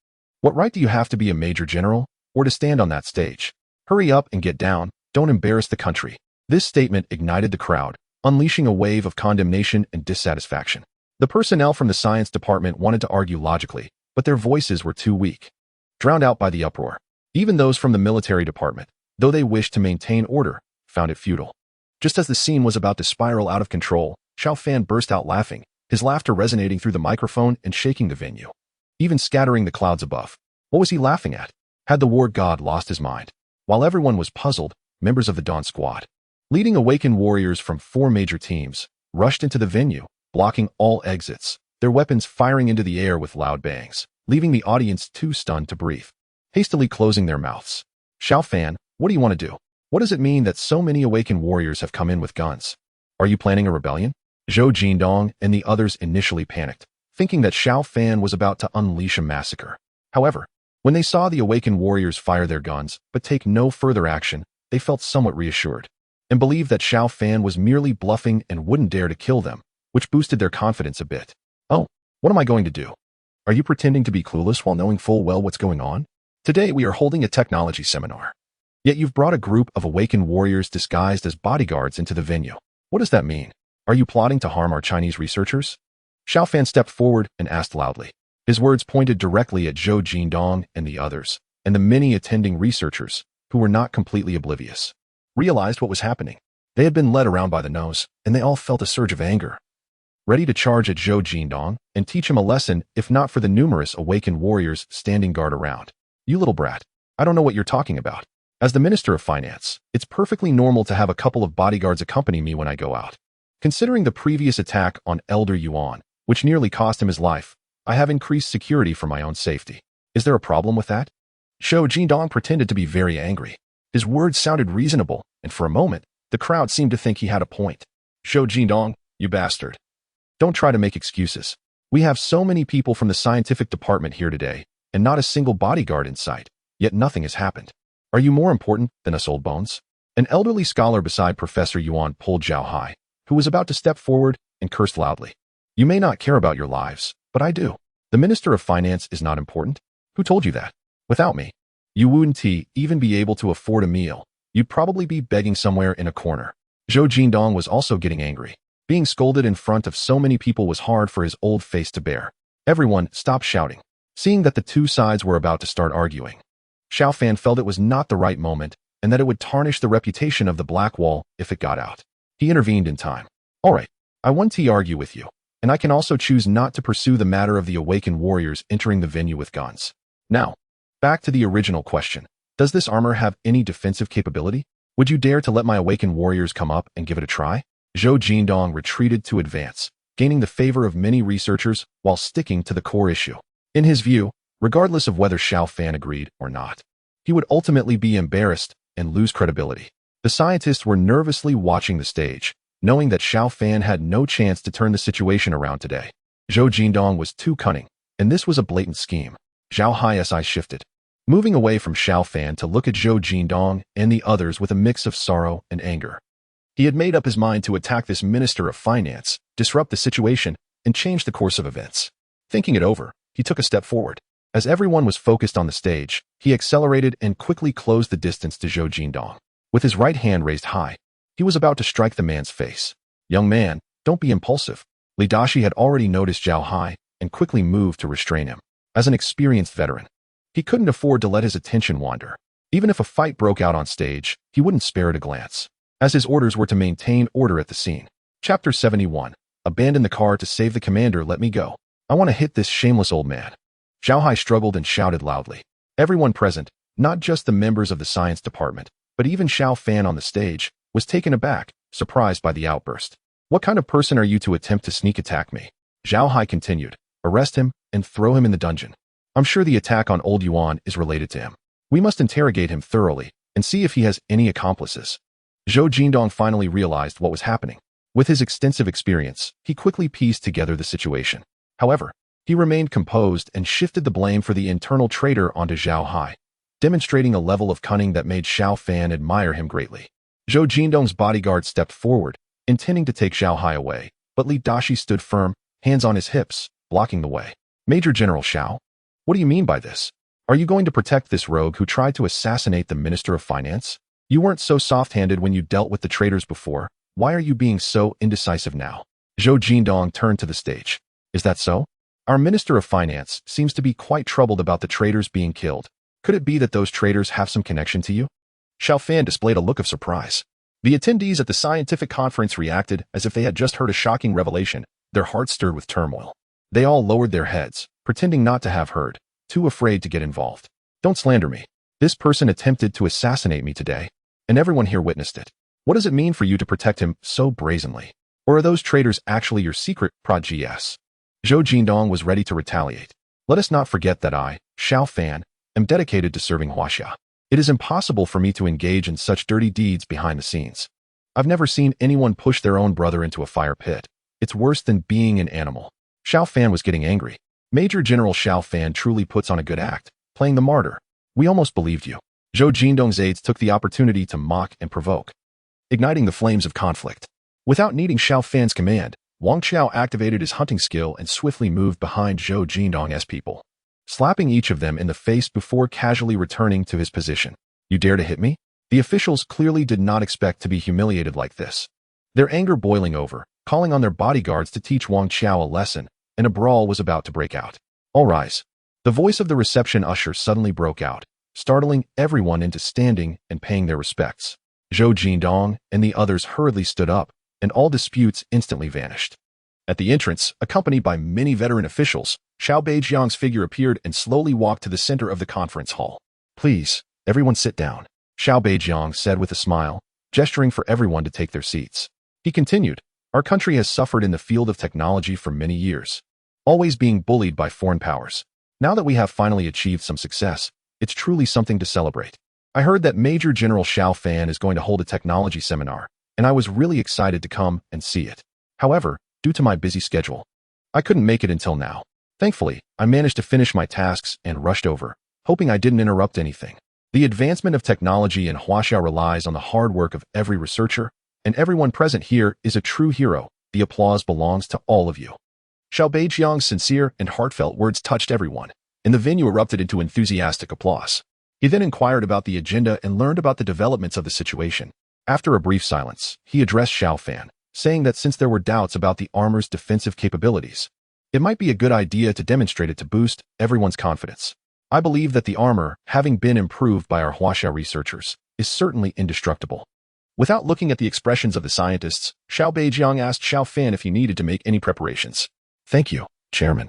Speaker 1: What right do you have to be a Major General, or to stand on that stage? Hurry up and get down, don't embarrass the country." This statement ignited the crowd, unleashing a wave of condemnation and dissatisfaction. The personnel from the science department wanted to argue logically, but their voices were too weak, drowned out by the uproar. Even those from the military department, though they wished to maintain order, found it futile. Just as the scene was about to spiral out of control, Xiao Fan burst out laughing, his laughter resonating through the microphone and shaking the venue, even scattering the clouds above. What was he laughing at? Had the war god lost his mind? While everyone was puzzled, members of the Dawn Squad, leading Awaken warriors from 4 major teams, rushed into the venue, blocking all exits, their weapons firing into the air with loud bangs, leaving the audience too stunned to breathe. hastily closing their mouths. Xiao Fan, what do you want to do? What does it mean that so many Awakened warriors have come in with guns? Are you planning a rebellion? Zhou Jindong and the others initially panicked, thinking that Xiao Fan was about to unleash a massacre. However, when they saw the Awakened warriors fire their guns but take no further action, they felt somewhat reassured, and believed that Xiao Fan was merely bluffing and wouldn't dare to kill them, which boosted their confidence a bit. Oh, what am I going to do? Are you pretending to be clueless while knowing full well what's going on? Today we are holding a technology seminar. Yet you've brought a group of Awakened warriors disguised as bodyguards into the venue. What does that mean? Are you plotting to harm our Chinese researchers? Xiao Fan stepped forward and asked loudly. His words pointed directly at Zhou Jindong and the others, and the many attending researchers, who were not completely oblivious, realized what was happening. They had been led around by the nose, and they all felt a surge of anger, ready to charge at Zhou Jindong and teach him a lesson, if not for the numerous Awakened warriors standing guard around. You little brat, I don't know what you're talking about. As the Minister of Finance, it's perfectly normal to have a couple of bodyguards accompany me when I go out. Considering the previous attack on Elder Yuan, which nearly cost him his life, I have increased security for my own safety. Is there a problem with that? Zhou Jindong pretended to be very angry. His words sounded reasonable, and for a moment, the crowd seemed to think he had a point. Zhou Jindong, you bastard. Don't try to make excuses. We have so many people from the scientific department here today, and not a single bodyguard in sight, yet nothing has happened. Are you more important than us old bones? An elderly scholar beside Professor Yuan pulled Zhao Hai, who was about to step forward, and cursed loudly. You may not care about your lives, but I do. The Minister of Finance is not important. Who told you that? Without me, you wouldn't even be able to afford a meal. You'd probably be begging somewhere in a corner. Zhou Jindong was also getting angry. Being scolded in front of so many people was hard for his old face to bear. Everyone stopped shouting, seeing that the two sides were about to start arguing. Xiao Fan felt it was not the right moment, and that it would tarnish the reputation of the Black Wall if it got out. He intervened in time. All right, I want to argue with you, and I can also choose not to pursue the matter of the Awakened warriors entering the venue with guns. Now, back to the original question. Does this armor have any defensive capability? Would you dare to let my Awakened warriors come up and give it a try? Zhou Jindong retreated to advance, gaining the favor of many researchers while sticking to the core issue. In his view, regardless of whether Xiao Fan agreed or not, he would ultimately be embarrassed and lose credibility. The scientists were nervously watching the stage, knowing that Xiao Fan had no chance to turn the situation around today. Zhou Jindong was too cunning, and this was a blatant scheme. Zhao Hai's eyes shifted, moving away from Xiao Fan to look at Zhou Jindong and the others with a mix of sorrow and anger. He had made up his mind to attack this Minister of Finance, disrupt the situation, and change the course of events. Thinking it over, he took a step forward. As everyone was focused on the stage, he accelerated and quickly closed the distance to Zhou Jindong. With his right hand raised high, he was about to strike the man's face. Young man, don't be impulsive. Li Dashi had already noticed Zhao Hai and quickly moved to restrain him. As an experienced veteran, he couldn't afford to let his attention wander. Even if a fight broke out on stage, he wouldn't spare it a glance, as his orders were to maintain order at the scene. Chapter 71. Abandon the car to save the commander, let me go. I want to hit this shameless old man. Zhao Hai struggled and shouted loudly. Everyone present, not just the members of the science department, but even Xiao Fan on the stage, was taken aback, surprised by the outburst. What kind of person are you to attempt to sneak attack me? Zhao Hai continued. Arrest him and throw him in the dungeon. I'm sure the attack on Old Yuan is related to him. We must interrogate him thoroughly and see if he has any accomplices. Zhou Jindong finally realized what was happening. With his extensive experience, he quickly pieced together the situation. However, he remained composed and shifted the blame for the internal traitor onto Zhao Hai, demonstrating a level of cunning that made Xiao Fan admire him greatly. Zhou Jindong's bodyguard stepped forward, intending to take Zhao Hai away, but Li Dashi stood firm, hands on his hips, blocking the way. Major General Xiao, what do you mean by this? Are you going to protect this rogue who tried to assassinate the Minister of Finance? You weren't so soft-handed when you dealt with the traitors before. Why are you being so indecisive now? Zhou Jindong turned to the stage. Is that so? Our Minister of Finance seems to be quite troubled about the traitors being killed. Could it be that those traitors have some connection to you? Xiao Fan displayed a look of surprise. The attendees at the scientific conference reacted as if they had just heard a shocking revelation, their hearts stirred with turmoil. They all lowered their heads, pretending not to have heard, too afraid to get involved. Don't slander me. This person attempted to assassinate me today, and everyone here witnessed it. What does it mean for you to protect him so brazenly? Or are those traitors actually your secret prodigies? Zhou Jindong was ready to retaliate. Let us not forget that I, Xiao Fan, am dedicated to serving Huaxia. It is impossible for me to engage in such dirty deeds behind the scenes. I've never seen anyone push their own brother into a fire pit. It's worse than being an animal. Xiao Fan was getting angry. Major General Xiao Fan truly puts on a good act, playing the martyr. We almost believed you. Zhou Jindong's aides took the opportunity to mock and provoke, igniting the flames of conflict. Without needing Xiao Fan's command, Wang Qiao activated his hunting skill and swiftly moved behind Zhou Jindong's people, slapping each of them in the face before casually returning to his position. You dare to hit me? The officials clearly did not expect to be humiliated like this. Their anger boiling over, calling on their bodyguards to teach Wang Qiao a lesson, and a brawl was about to break out. All rise. The voice of the reception usher suddenly broke out, startling everyone into standing and paying their respects. Zhou Jindong and the others hurriedly stood up, and all disputes instantly vanished. At the entrance, accompanied by many veteran officials, Xiao Beijiang's figure appeared and slowly walked to the center of the conference hall. Please, everyone sit down, Xiao Beijiang said with a smile, gesturing for everyone to take their seats. He continued, our country has suffered in the field of technology for many years, always being bullied by foreign powers. Now that we have finally achieved some success, it's truly something to celebrate. I heard that Major General Xiao Fan is going to hold a technology seminar, and I was really excited to come and see it. However, due to my busy schedule, I couldn't make it until now. Thankfully, I managed to finish my tasks and rushed over, hoping I didn't interrupt anything. The advancement of technology in Huaxia relies on the hard work of every researcher, and everyone present here is a true hero. The applause belongs to all of you. Xiao Beijiang's sincere and heartfelt words touched everyone, and the venue erupted into enthusiastic applause. He then inquired about the agenda and learned about the developments of the situation. After a brief silence, he addressed Xiao Fan, saying that since there were doubts about the armor's defensive capabilities, it might be a good idea to demonstrate it to boost everyone's confidence. I believe that the armor, having been improved by our Huaxia researchers, is certainly indestructible. Without looking at the expressions of the scientists, Xiao Beijiang asked Xiao Fan if he needed to make any preparations. Thank you, Chairman.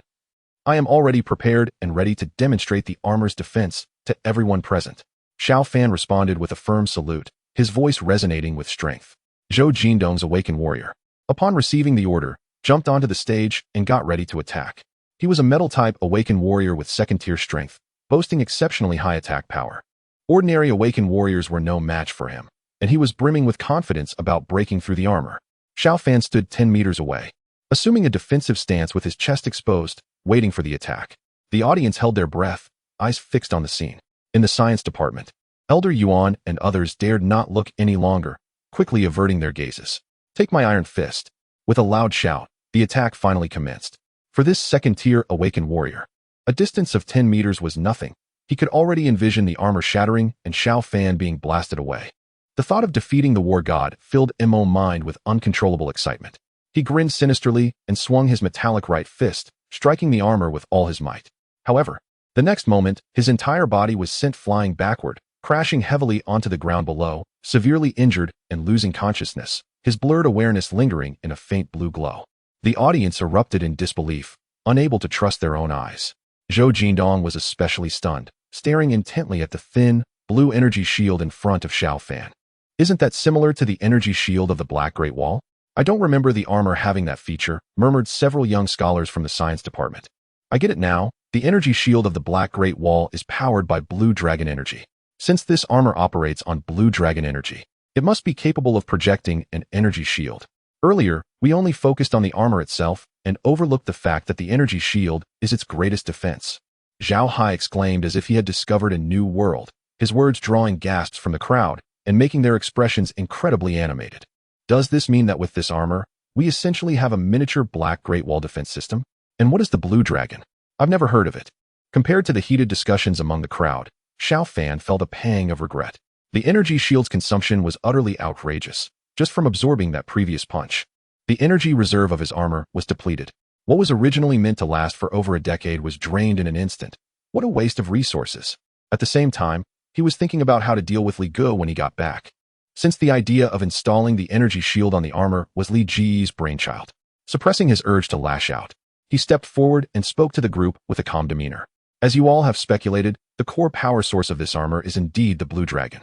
Speaker 1: I am already prepared and ready to demonstrate the armor's defense to everyone present. Xiao Fan responded with a firm salute, his voice resonating with strength. Zhou Jindong's Awaken warrior, upon receiving the order, jumped onto the stage and got ready to attack. He was a metal-type Awaken warrior with second-tier strength, boasting exceptionally high attack power. Ordinary Awaken warriors were no match for him, and he was brimming with confidence about breaking through the armor. Xiao Fan stood 10 meters away, assuming a defensive stance with his chest exposed, waiting for the attack. The audience held their breath, eyes fixed on the scene. In the science department, Elder Yuan and others dared not look any longer, quickly averting their gazes. Take my iron fist. With a loud shout, the attack finally commenced. For this second-tier Awakened warrior, a distance of 10 meters was nothing. He could already envision the armor shattering and Xiao Fan being blasted away. The thought of defeating the war god filled Mo's mind with uncontrollable excitement. He grinned sinisterly and swung his metallic right fist, striking the armor with all his might. However, the next moment, his entire body was sent flying backward, crashing heavily onto the ground below, severely injured and losing consciousness, his blurred awareness lingering in a faint blue glow. The audience erupted in disbelief, unable to trust their own eyes. Zhou Jindong was especially stunned, staring intently at the thin, blue energy shield in front of Xiao Fan. Isn't that similar to the energy shield of the Black Great Wall? I don't remember the armor having that feature, murmured several young scholars from the science department. I get it now. The energy shield of the Black Great Wall is powered by Blue Dragon energy. Since this armor operates on Blue Dragon energy, it must be capable of projecting an energy shield. Earlier, we only focused on the armor itself and overlooked the fact that the energy shield is its greatest defense. Zhao Hai exclaimed as if he had discovered a new world, his words drawing gasps from the crowd and making their expressions incredibly animated. Does this mean that with this armor, we essentially have a miniature Black Great Wall defense system? And what is the Blue Dragon? I've never heard of it. Compared to the heated discussions among the crowd, Xiao Fan felt a pang of regret. The energy shield's consumption was utterly outrageous, just from absorbing that previous punch. The energy reserve of his armor was depleted. What was originally meant to last for over a decade was drained in an instant. What a waste of resources. At the same time, he was thinking about how to deal with Li Ge when he got back, since the idea of installing the energy shield on the armor was Li Ji's brainchild. Suppressing his urge to lash out, he stepped forward and spoke to the group with a calm demeanor. As you all have speculated, the core power source of this armor is indeed the Blue Dragon.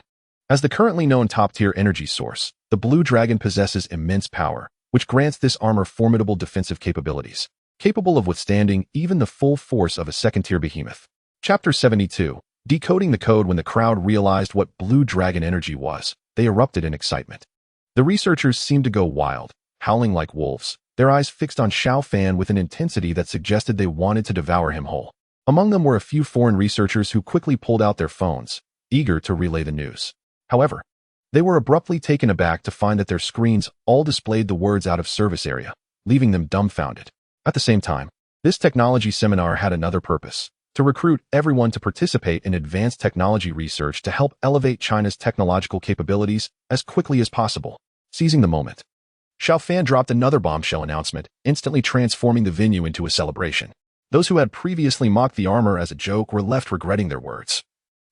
Speaker 1: As the currently known top-tier energy source, the Blue Dragon possesses immense power, which grants this armor formidable defensive capabilities, capable of withstanding even the full force of a second-tier behemoth. Chapter 72. Decoding the code when the crowd realized what blue dragon energy was, they erupted in excitement. The researchers seemed to go wild, howling like wolves, their eyes fixed on Xiao Fan with an intensity that suggested they wanted to devour him whole. Among them were a few foreign researchers who quickly pulled out their phones, eager to relay the news. However, they were abruptly taken aback to find that their screens all displayed the words "out of service area," leaving them dumbfounded. At the same time, this technology seminar had another purpose: to recruit everyone to participate in advanced technology research to help elevate China's technological capabilities as quickly as possible. Seizing the moment, Xiao Fan dropped another bombshell announcement, instantly transforming the venue into a celebration. Those who had previously mocked the armor as a joke were left regretting their words.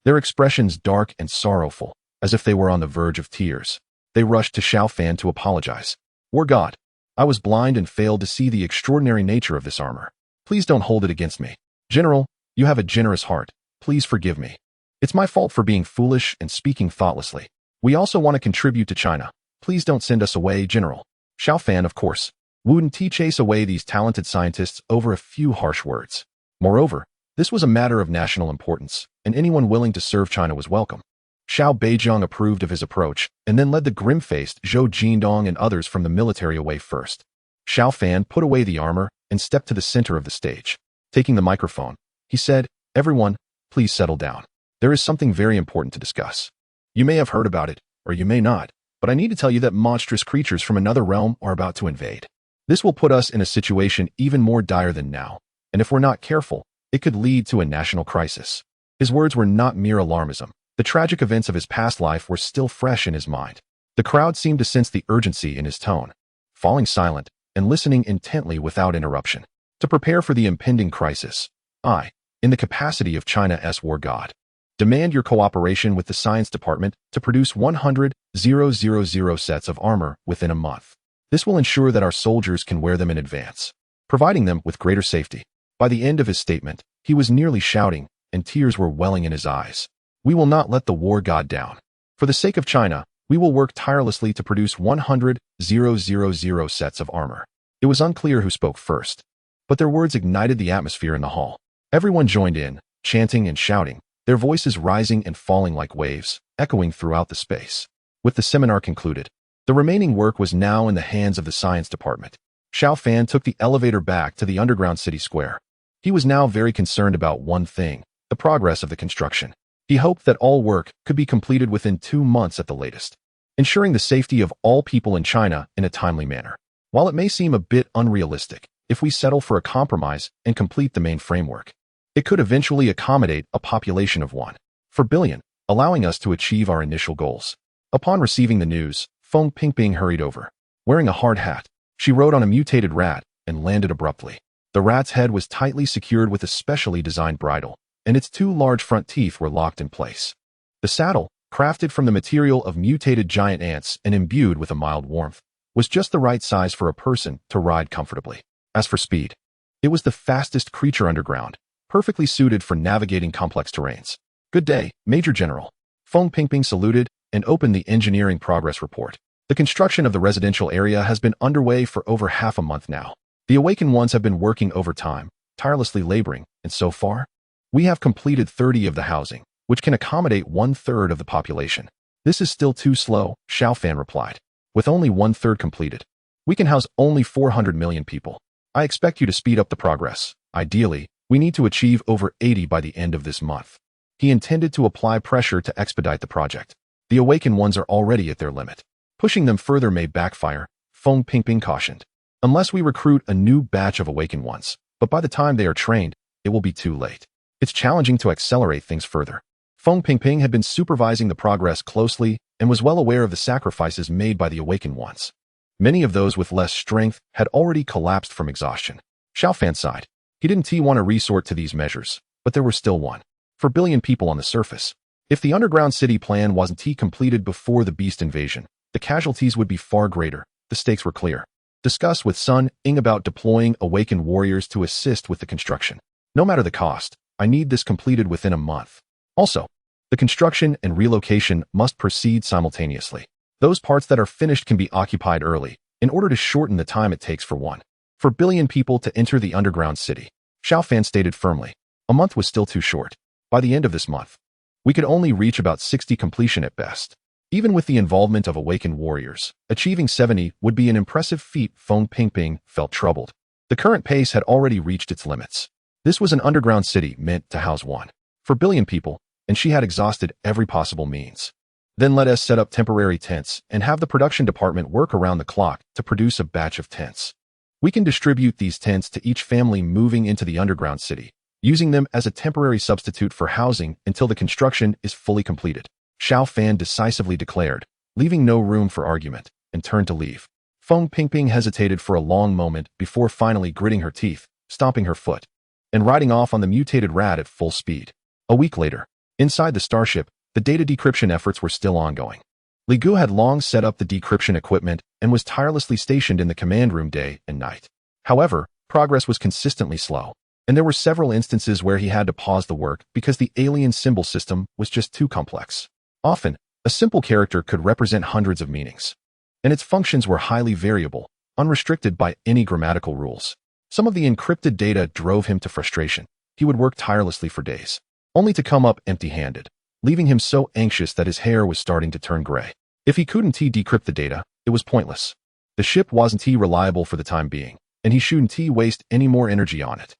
Speaker 1: Their expressions dark and sorrowful, as if they were on the verge of tears. They rushed to Xiao Fan to apologize. "War God, I was blind and failed to see the extraordinary nature of this armor. Please don't hold it against me. General, you have a generous heart. Please forgive me. It's my fault for being foolish and speaking thoughtlessly. We also want to contribute to China. Please don't send us away, General." Xiao Fan, of course, wouldn't chase away these talented scientists over a few harsh words. Moreover, this was a matter of national importance, and anyone willing to serve China was welcome. Xiao Beizhong approved of his approach, and then led the grim-faced Zhou Jindong and others from the military away first. Xiao Fan put away the armor and stepped to the center of the stage. Taking the microphone, he said, "Everyone, please settle down. There is something very important to discuss. You may have heard about it, or you may not, but I need to tell you that monstrous creatures from another realm are about to invade. This will put us in a situation even more dire than now, and if we're not careful, it could lead to a national crisis." His words were not mere alarmism. The tragic events of his past life were still fresh in his mind. The crowd seemed to sense the urgency in his tone, falling silent and listening intently without interruption. To prepare for the impending crisis, I, in the capacity of China's war god, demand your cooperation with the science department to produce 100,000 sets of armor within a month. This will ensure that our soldiers can wear them in advance, providing them with greater safety. By the end of his statement, he was nearly shouting, and tears were welling in his eyes. "We will not let the war god down. For the sake of China, we will work tirelessly to produce 100,000 sets of armor." It was unclear who spoke first, but their words ignited the atmosphere in the hall. Everyone joined in, chanting and shouting, their voices rising and falling like waves, echoing throughout the space. With the seminar concluded, the remaining work was now in the hands of the science department. Xiao Fan took the elevator back to the underground city square. He was now very concerned about one thing: the progress of the construction. He hoped that all work could be completed within 2 months at the latest, ensuring the safety of all people in China in a timely manner. While it may seem a bit unrealistic, if we settle for a compromise and complete the main framework, it could eventually accommodate a population of 1.4 billion, allowing us to achieve our initial goals. Upon receiving the news, Feng Pingping hurried over. Wearing a hard hat, she rode on a mutated rat and landed abruptly. The rat's head was tightly secured with a specially designed bridle, and its 2 large front teeth were locked in place. The saddle, crafted from the material of mutated giant ants and imbued with a mild warmth, was just the right size for a person to ride comfortably. As for speed, it was the fastest creature underground, perfectly suited for navigating complex terrains. "Good day, Major General." Feng Pingping saluted and opened the engineering progress report. "The construction of the residential area has been underway for over half a month now. The Awaken ones have been working overtime, tirelessly laboring, and so far, we have completed 30 of the housing, which can accommodate 1/3 of the population." "This is still too slow," Xiao Fan replied. "With only 1/3 completed, we can house only 400 million people. I expect you to speed up the progress. Ideally, we need to achieve over 80 by the end of this month." He intended to apply pressure to expedite the project. The Awaken ones are already at their limit. Pushing them further may backfire, Feng Pingping cautioned. "Unless we recruit a new batch of Awaken ones, but by the time they are trained, it will be too late. It's challenging to accelerate things further." Feng Pingping had been supervising the progress closely and was well aware of the sacrifices made by the Awaken ones. Many of those with less strength had already collapsed from exhaustion. Xiao Fan sighed. He didn't want to resort to these measures, but there were still 1.4 billion people on the surface. If the underground city plan wasn't completed before the beast invasion, the casualties would be far greater. The stakes were clear. Discuss with Sun Ying about deploying Awaken warriors to assist with the construction. No matter the cost, I need this completed within a month. Also, the construction and relocation must proceed simultaneously. Those parts that are finished can be occupied early, in order to shorten the time it takes for 1.4 billion people to enter the underground city. Xiao Fan stated firmly. A month was still too short. By the end of this month, we could only reach about 60 completion at best. Even with the involvement of Awakened warriors, achieving 70 would be an impressive feat. Feng Pingping felt troubled. The current pace had already reached its limits. This was an underground city meant to house 1 billion people, and she had exhausted every possible means. Then let us set up temporary tents and have the production department work around the clock to produce a batch of tents. We can distribute these tents to each family moving into the underground city, using them as a temporary substitute for housing until the construction is fully completed. Xiao Fan decisively declared, leaving no room for argument, and turned to leave. Feng Pingping hesitated for a long moment before finally gritting her teeth, stomping her foot, and riding off on the mutated rat at full speed. A week later, inside the starship, the data decryption efforts were still ongoing. Li Gu had long set up the decryption equipment and was tirelessly stationed in the command room day and night. However, progress was consistently slow, and there were several instances where he had to pause the work because the alien symbol system was just too complex. Often, a simple character could represent hundreds of meanings, and its functions were highly variable, unrestricted by any grammatical rules. Some of the encrypted data drove him to frustration. He would work tirelessly for days, only to come up empty-handed, leaving him so anxious that his hair was starting to turn gray. If he couldn't decrypt the data, it was pointless. The ship wasn't reliable for the time being, and he shouldn't waste any more energy on it.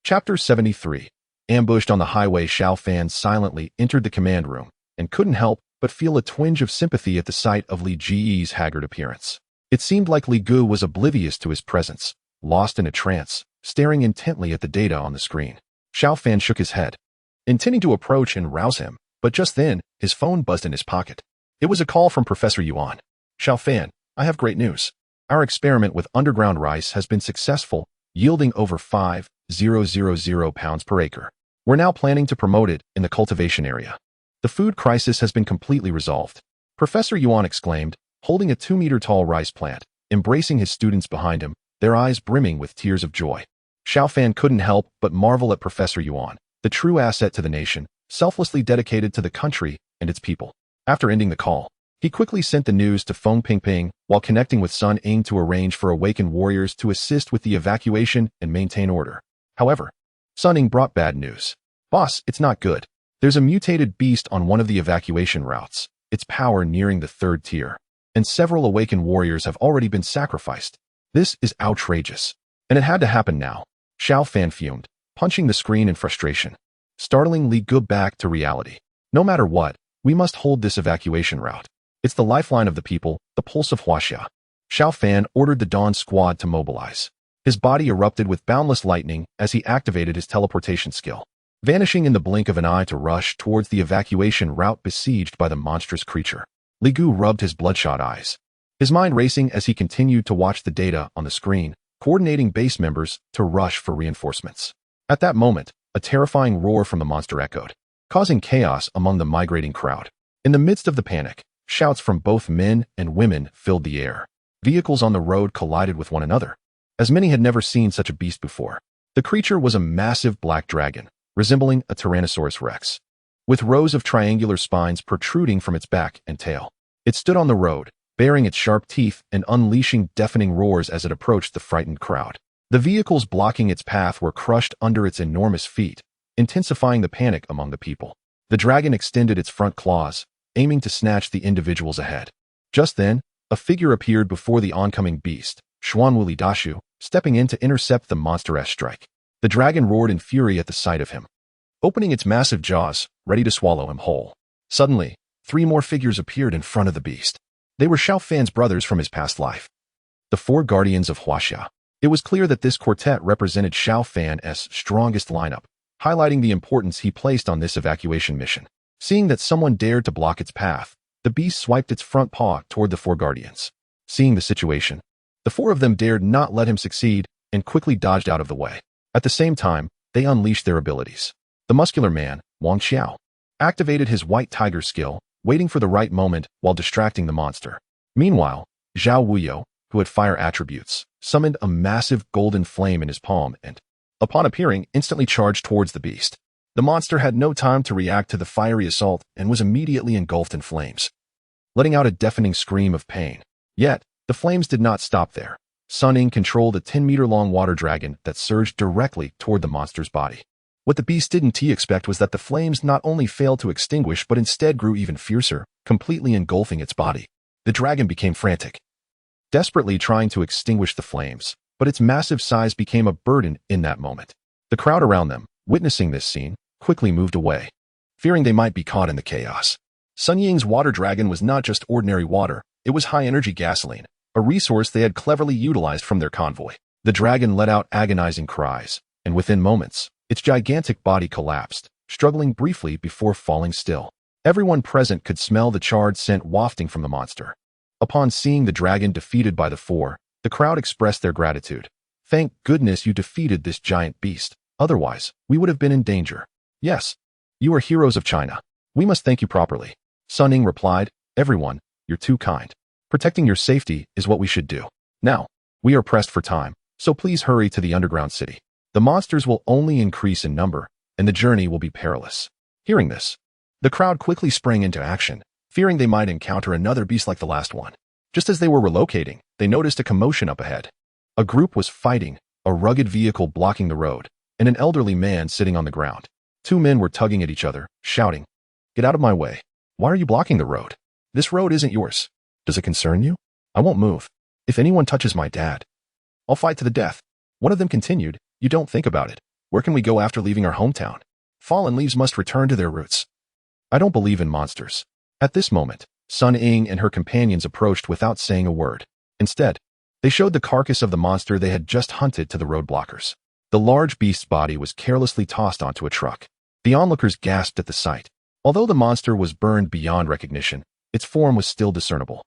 Speaker 1: Chapter 73. Ambushed on the highway, Xiao Fan silently entered the command room and couldn't help but feel a twinge of sympathy at the sight of Li Ji's haggard appearance. It seemed like Li Gu was oblivious to his presence, lost in a trance, staring intently at the data on the screen. Xiao Fan shook his head, intending to approach and rouse him, but just then, his phone buzzed in his pocket. It was a call from Professor Yuan. Xiao Fan, I have great news. Our experiment with underground rice has been successful, yielding over 5,000 pounds per acre. We're now planning to promote it in the cultivation area. The food crisis has been completely resolved. Professor Yuan exclaimed, holding a 2-meter-tall rice plant, embracing his students behind him, their eyes brimming with tears of joy. Xiao Fan couldn't help but marvel at Professor Yuan, the true asset to the nation, selflessly dedicated to the country and its people. After ending the call, he quickly sent the news to Feng Pingping while connecting with Sun Ying to arrange for Awakened warriors to assist with the evacuation and maintain order. However, Sun Ying brought bad news. Boss, it's not good. There's a mutated beast on one of the evacuation routes, its power nearing the 3rd tier, and several Awakened warriors have already been sacrificed. This is outrageous, and it had to happen now. Xiao Fan fumed, punching the screen in frustration, startling Li Gu back to reality. No matter what, we must hold this evacuation route. It's the lifeline of the people, the pulse of Huaxia. Xiao Fan ordered the Dawn squad to mobilize. His body erupted with boundless lightning as he activated his teleportation skill, vanishing in the blink of an eye to rush towards the evacuation route besieged by the monstrous creature. Li Gu rubbed his bloodshot eyes, his mind racing as he continued to watch the data on the screen, coordinating base members to rush for reinforcements. At that moment, a terrifying roar from the monster echoed, causing chaos among the migrating crowd. In the midst of the panic, shouts from both men and women filled the air. Vehicles on the road collided with one another, as many had never seen such a beast before. The creature was a massive black dragon, resembling a Tyrannosaurus rex, with rows of triangular spines protruding from its back and tail. It stood on the road, baring its sharp teeth and unleashing deafening roars as it approached the frightened crowd. The vehicles blocking its path were crushed under its enormous feet, intensifying the panic among the people. The dragon extended its front claws, aiming to snatch the individuals ahead. Just then, a figure appeared before the oncoming beast, Xuanwuli Dashu, stepping in to intercept the monstrous strike. The dragon roared in fury at the sight of him, opening its massive jaws, ready to swallow him whole. Suddenly, 3 more figures appeared in front of the beast. They were Xiao Fan's brothers from his past life, the 4 guardians of Huaxia. It was clear that this quartet represented Xiao Fan's strongest lineup, highlighting the importance he placed on this evacuation mission. Seeing that someone dared to block its path, the beast swiped its front paw toward the 4 guardians. Seeing the situation, the 4 of them dared not let him succeed and quickly dodged out of the way. At the same time, they unleashed their abilities. The muscular man, Wang Xiao, activated his white tiger skill, waiting for the right moment while distracting the monster. Meanwhile, Zhao Wuyo, who had fire attributes, summoned a massive golden flame in his palm and, upon appearing, instantly charged towards the beast. The monster had no time to react to the fiery assault and was immediately engulfed in flames, letting out a deafening scream of pain. Yet, the flames did not stop there. Sun Ying controlled a 10-meter-long water dragon that surged directly toward the monster's body. What the beast didn't expect was that the flames not only failed to extinguish but instead grew even fiercer, completely engulfing its body. The dragon became frantic, desperately trying to extinguish the flames, but its massive size became a burden in that moment. The crowd around them, witnessing this scene, quickly moved away, fearing they might be caught in the chaos. Sun Ying's water dragon was not just ordinary water, it was high-energy gasoline, a resource they had cleverly utilized from their convoy. The dragon let out agonizing cries, and within moments, its gigantic body collapsed, struggling briefly before falling still. Everyone present could smell the charred scent wafting from the monster. Upon seeing the dragon defeated by the four, the crowd expressed their gratitude. "Thank goodness you defeated this giant beast. Otherwise, we would have been in danger." "Yes, you are heroes of China. We must thank you properly." Sun Ying replied, "Everyone, you're too kind. Protecting your safety is what we should do. Now, we are pressed for time, so please hurry to the underground city. The monsters will only increase in number, and the journey will be perilous." Hearing this, the crowd quickly sprang into action, fearing they might encounter another beast like the last one. Just as they were relocating, they noticed a commotion up ahead. A group was fighting, a rugged vehicle blocking the road, and an elderly man sitting on the ground. Two men were tugging at each other, shouting, "Get out of my way. Why are you blocking the road? This road isn't yours. Does it concern you? I won't move. If anyone touches my dad, I'll fight to the death." One of them continued, "You don't think about it. Where can we go after leaving our hometown? Fallen leaves must return to their roots. I don't believe in monsters." At this moment, Sun Ying and her companions approached without saying a word. Instead, they showed the carcass of the monster they had just hunted to the roadblockers. The large beast's body was carelessly tossed onto a truck. The onlookers gasped at the sight. Although the monster was burned beyond recognition, its form was still discernible.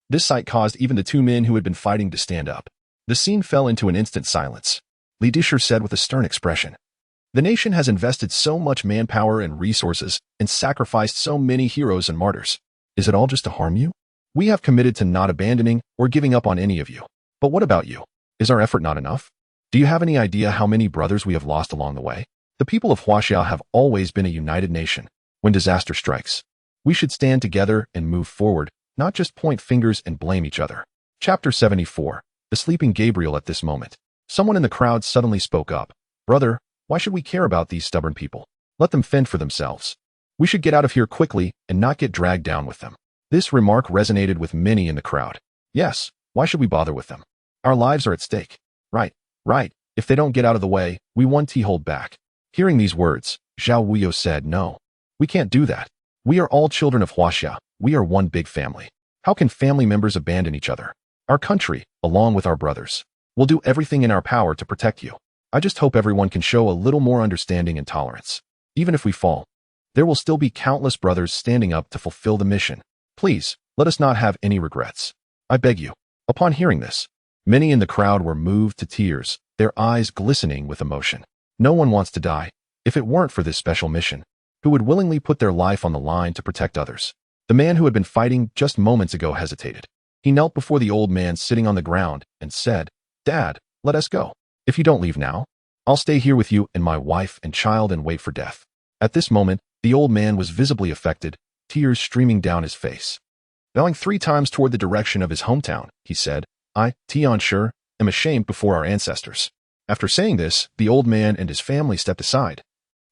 Speaker 1: This sight caused even the two men who had been fighting to stand up. The scene fell into an instant silence. Li Disher said with a stern expression, "The nation has invested so much manpower and resources and sacrificed so many heroes and martyrs. Is it all just to harm you? We have committed to not abandoning or giving up on any of you. But what about you? Is our effort not enough? Do you have any idea how many brothers we have lost along the way? The people of Huaxia have always been a united nation. When disaster strikes, we should stand together and move forward, not just point fingers and blame each other." Chapter 74. The Sleeping Gabriel. At this moment, someone in the crowd suddenly spoke up. "Brother, why should we care about these stubborn people? Let them fend for themselves. We should get out of here quickly and not get dragged down with them." This remark resonated with many in the crowd. Yes, why should we bother with them? Our lives are at stake. Right. If they don't get out of the way, we won't hold back. Hearing these words, Zhao Wuyo said, "No, we can't do that. We are all children of Huaxia. We are one big family. How can family members abandon each other? Our country, along with our brothers, will do everything in our power to protect you. I just hope everyone can show a little more understanding and tolerance. Even if we fall, there will still be countless brothers standing up to fulfill the mission. Please, let us not have any regrets. I beg you." Upon hearing this, many in the crowd were moved to tears, their eyes glistening with emotion. No one wants to die. If it weren't for this special mission, who would willingly put their life on the line to protect others? The man who had been fighting just moments ago hesitated. He knelt before the old man sitting on the ground and said, "Dad, let us go. If you don't leave now, I'll stay here with you and my wife and child and wait for death." At this moment, the old man was visibly affected, tears streaming down his face. Bowing 3 times toward the direction of his hometown, he said, "I, Tian Shi, am ashamed before our ancestors." After saying this, the old man and his family stepped aside,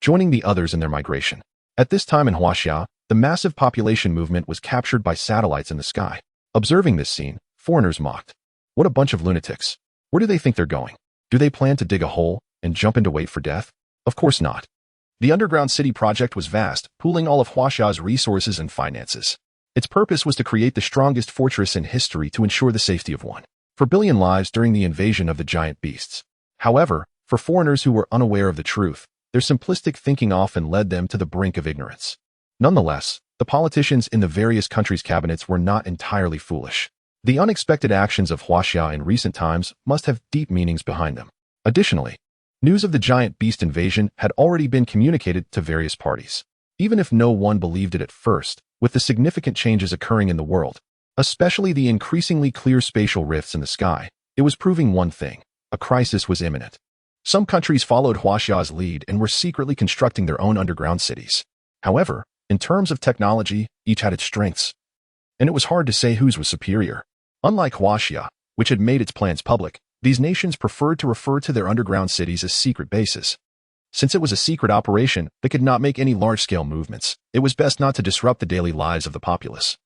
Speaker 1: joining the others in their migration. At this time in Huaxia, the massive population movement was captured by satellites in the sky. Observing this scene, foreigners mocked. What a bunch of lunatics. Where do they think they're going? Do they plan to dig a hole and jump in to wait for death? Of course not. The underground city project was vast, pooling all of Huaxia's resources and finances. Its purpose was to create the strongest fortress in history to ensure the safety of 1 billion lives during the invasion of the giant beasts. However, for foreigners who were unaware of the truth, their simplistic thinking often led them to the brink of ignorance. Nonetheless, the politicians in the various countries' cabinets were not entirely foolish. The unexpected actions of Huaxia in recent times must have deep meanings behind them. Additionally, news of the giant beast invasion had already been communicated to various parties. Even if no one believed it at first, with the significant changes occurring in the world, especially the increasingly clear spatial rifts in the sky, it was proving one thing: a crisis was imminent. Some countries followed Huaxia's lead and were secretly constructing their own underground cities. However, in terms of technology, each had its strengths, and it was hard to say whose was superior. Unlike Huaxia, which had made its plans public, these nations preferred to refer to their underground cities as secret bases. Since it was a secret operation that could not make any large-scale movements, it was best not to disrupt the daily lives of the populace,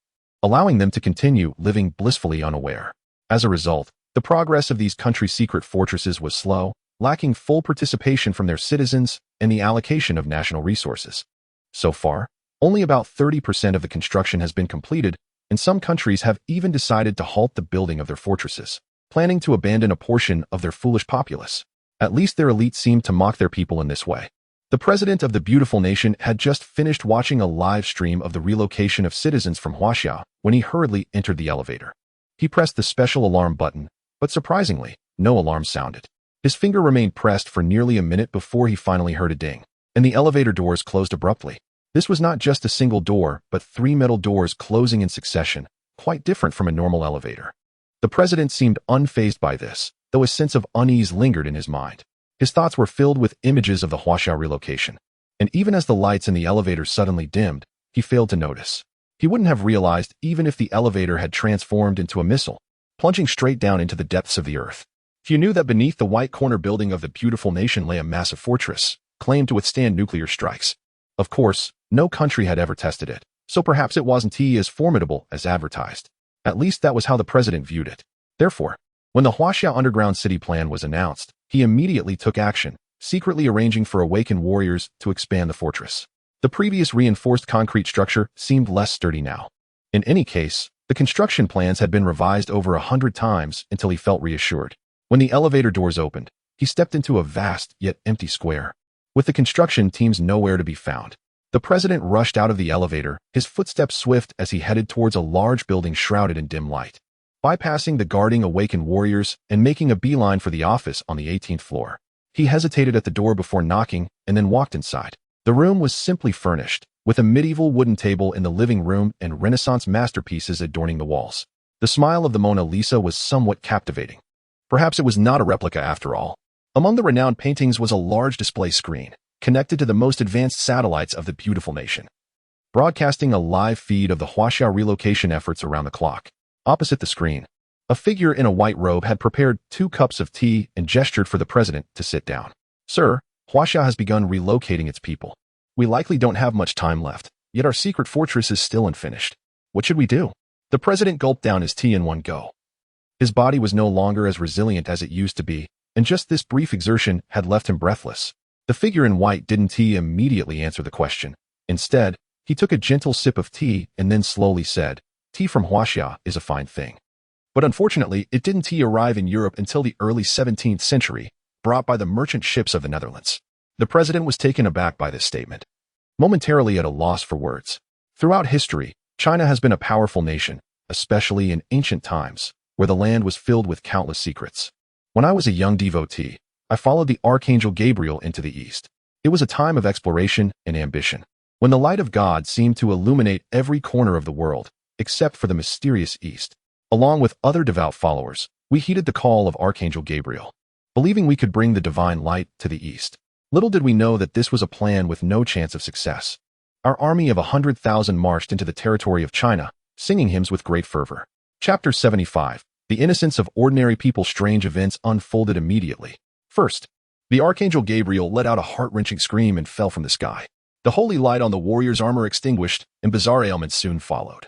Speaker 1: allowing them to continue living blissfully unaware. As a result, the progress of these country secret fortresses was slow, lacking full participation from their citizens and the allocation of national resources. So far, only about 30% of the construction has been completed, and some countries have even decided to halt the building of their fortresses, planning to abandon a portion of their foolish populace. At least their elite seemed to mock their people in this way. The president of the beautiful nation had just finished watching a live stream of the relocation of citizens from Huaxia when he hurriedly entered the elevator. He pressed the special alarm button, but surprisingly, no alarm sounded. His finger remained pressed for nearly a minute before he finally heard a ding, and the elevator doors closed abruptly. This was not just a single door, but 3 metal doors closing in succession, quite different from a normal elevator. The president seemed unfazed by this, though a sense of unease lingered in his mind. His thoughts were filled with images of the Huaxia relocation, and even as the lights in the elevator suddenly dimmed, he failed to notice. He wouldn't have realized even if the elevator had transformed into a missile, plunging straight down into the depths of the earth. He knew that beneath the white corner building of the beautiful nation lay a massive fortress, claimed to withstand nuclear strikes. Of course, no country had ever tested it, so perhaps it wasn't as formidable as advertised. At least that was how the president viewed it. Therefore, when the Huaxia underground city plan was announced, he immediately took action, secretly arranging for Awaken warriors to expand the fortress. The previous reinforced concrete structure seemed less sturdy now. In any case, the construction plans had been revised over 100 times until he felt reassured. When the elevator doors opened, he stepped into a vast yet empty square, with the construction teams nowhere to be found. The president rushed out of the elevator, his footsteps swift as he headed towards a large building shrouded in dim light. Bypassing the guarding Awaken warriors and making a beeline for the office on the 18th floor, he hesitated at the door before knocking and then walked inside. The room was simply furnished, with a medieval wooden table in the living room and Renaissance masterpieces adorning the walls. The smile of the Mona Lisa was somewhat captivating. Perhaps it was not a replica after all. Among the renowned paintings was a large display screen, connected to the most advanced satellites of the beautiful nation, broadcasting a live feed of the Huaxia relocation efforts around the clock. Opposite the screen, a figure in a white robe had prepared 2 cups of tea and gestured for the president to sit down. Sir, Huaxia has begun relocating its people. We likely don't have much time left, yet our secret fortress is still unfinished. What should we do? The president gulped down his tea in one go. His body was no longer as resilient as it used to be, and just this brief exertion had left him breathless. The figure in white didn't immediately answer the question. Instead, he took a gentle sip of tea and then slowly said, "Tea from Huaxia is a fine thing. But unfortunately, it didn't arrive in Europe until the early 17th century, brought by the merchant ships of the Netherlands." The president was taken aback by this statement, momentarily at a loss for words. Throughout history, China has been a powerful nation, especially in ancient times, where the land was filled with countless secrets. When I was a young devotee, I followed the Archangel Gabriel into the East. It was a time of exploration and ambition, when the light of God seemed to illuminate every corner of the world, except for the mysterious East. Along with other devout followers, we heeded the call of Archangel Gabriel, believing we could bring the divine light to the East. Little did we know that this was a plan with no chance of success. Our army of 100,000 marched into the territory of China, singing hymns with great fervor. Chapter 75. The innocence of ordinary people. Strange events unfolded immediately. First, the Archangel Gabriel let out a heart-wrenching scream and fell from the sky. The holy light on the warrior's armor extinguished, and bizarre ailments soon followed,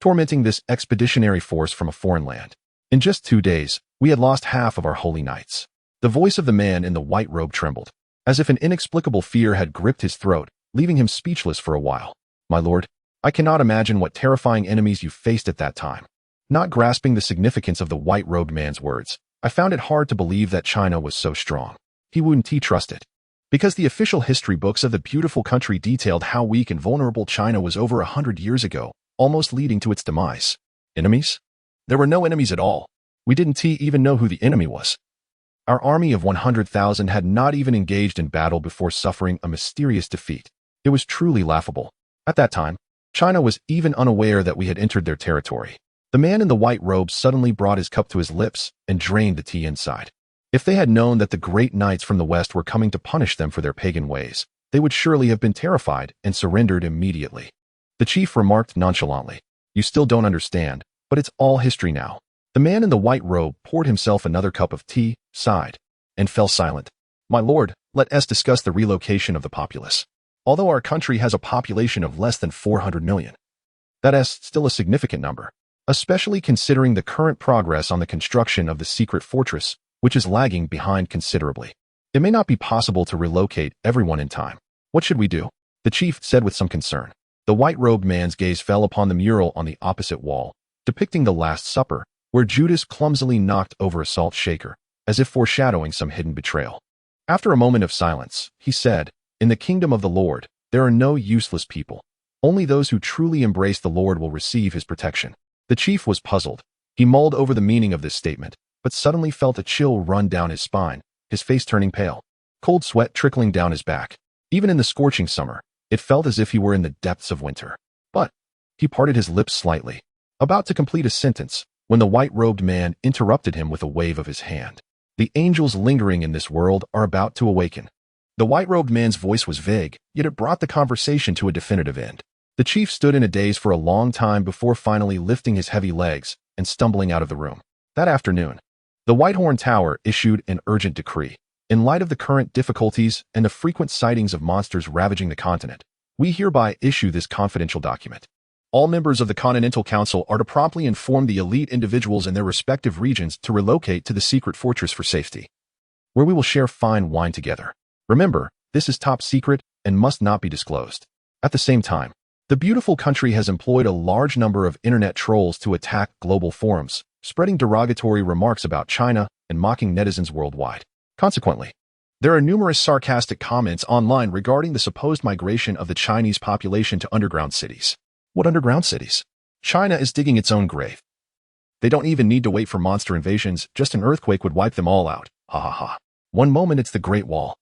Speaker 1: tormenting this expeditionary force from a foreign land. In just 2 days, we had lost half of our holy knights. The voice of the man in the white robe trembled, as if an inexplicable fear had gripped his throat, leaving him speechless for a while. "My lord, I cannot imagine what terrifying enemies you faced at that time." Not grasping the significance of the white-robed man's words, I found it hard to believe that China was so strong. He wouldn't trust it, because the official history books of the beautiful country detailed how weak and vulnerable China was over 100 years ago, almost leading to its demise. Enemies? There were no enemies at all. We didn't even know who the enemy was. Our army of 100,000 had not even engaged in battle before suffering a mysterious defeat. It was truly laughable. At that time, China was even unaware that we had entered their territory. The man in the white robe suddenly brought his cup to his lips and drained the tea inside. If they had known that the great knights from the West were coming to punish them for their pagan ways, they would surely have been terrified and surrendered immediately. The chief remarked nonchalantly, "You still don't understand, but it's all history now." The man in the white robe poured himself another cup of tea, sighed, and fell silent. "My lord, let us discuss the relocation of the populace. Although our country has a population of less than 400 million, that is still a significant number, especially considering the current progress on the construction of the secret fortress, which is lagging behind considerably. It may not be possible to relocate everyone in time. What should we do? The chief said with some concern. The white-robed man's gaze fell upon the mural on the opposite wall, depicting the Last Supper, where Judas clumsily knocked over a salt shaker, as if foreshadowing some hidden betrayal. After a moment of silence, he said, "In the kingdom of the Lord, there are no useless people. Only those who truly embrace the Lord will receive his protection." The chief was puzzled. He mulled over the meaning of this statement, but suddenly felt a chill run down his spine, his face turning pale, cold sweat trickling down his back. Even in the scorching summer, it felt as if he were in the depths of winter. But he parted his lips slightly, about to complete a sentence, when the white-robed man interrupted him with a wave of his hand. "The angels lingering in this world are about to awaken." The white-robed man's voice was vague, yet it brought the conversation to a definitive end. The chief stood in a daze for a long time before finally lifting his heavy legs and stumbling out of the room. That afternoon, the Whitehorn Tower issued an urgent decree. In light of the current difficulties and the frequent sightings of monsters ravaging the continent, we hereby issue this confidential document. All members of the Continental Council are to promptly inform the elite individuals in their respective regions to relocate to the secret fortress for safety, where we will share fine wine together. Remember, this is top secret and must not be disclosed. At the same time, the beautiful country has employed a large number of internet trolls to attack global forums, spreading derogatory remarks about China and mocking netizens worldwide. Consequently, there are numerous sarcastic comments online regarding the supposed migration of the Chinese population to underground cities. What underground cities? China is digging its own grave. They don't even need to wait for monster invasions, just an earthquake would wipe them all out. Ha ha ha. One moment it's the Great Wall.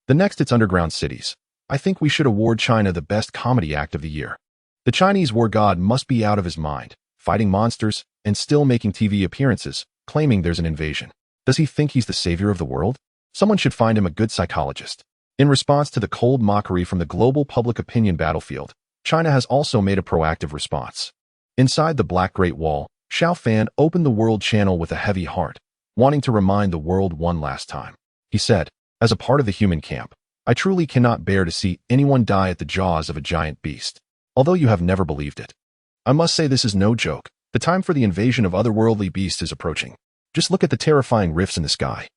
Speaker 1: The next it's underground cities. I think we should award China the best comedy act of the year. The Chinese war god must be out of his mind, fighting monsters and still making TV appearances, claiming there's an invasion. Does he think he's the savior of the world? Someone should find him a good psychologist. In response to the cold mockery from the global public opinion battlefield, China has also made a proactive response. Inside the Black Great Wall, Xiao Fan opened the World Channel with a heavy heart, wanting to remind the world one last time. He said, "As a part of the human camp, I truly cannot bear to see anyone die at the jaws of a giant beast. Although you have never believed it, I must say this is no joke. The time for the invasion of otherworldly beasts is approaching. Just look at the terrifying rifts in the sky.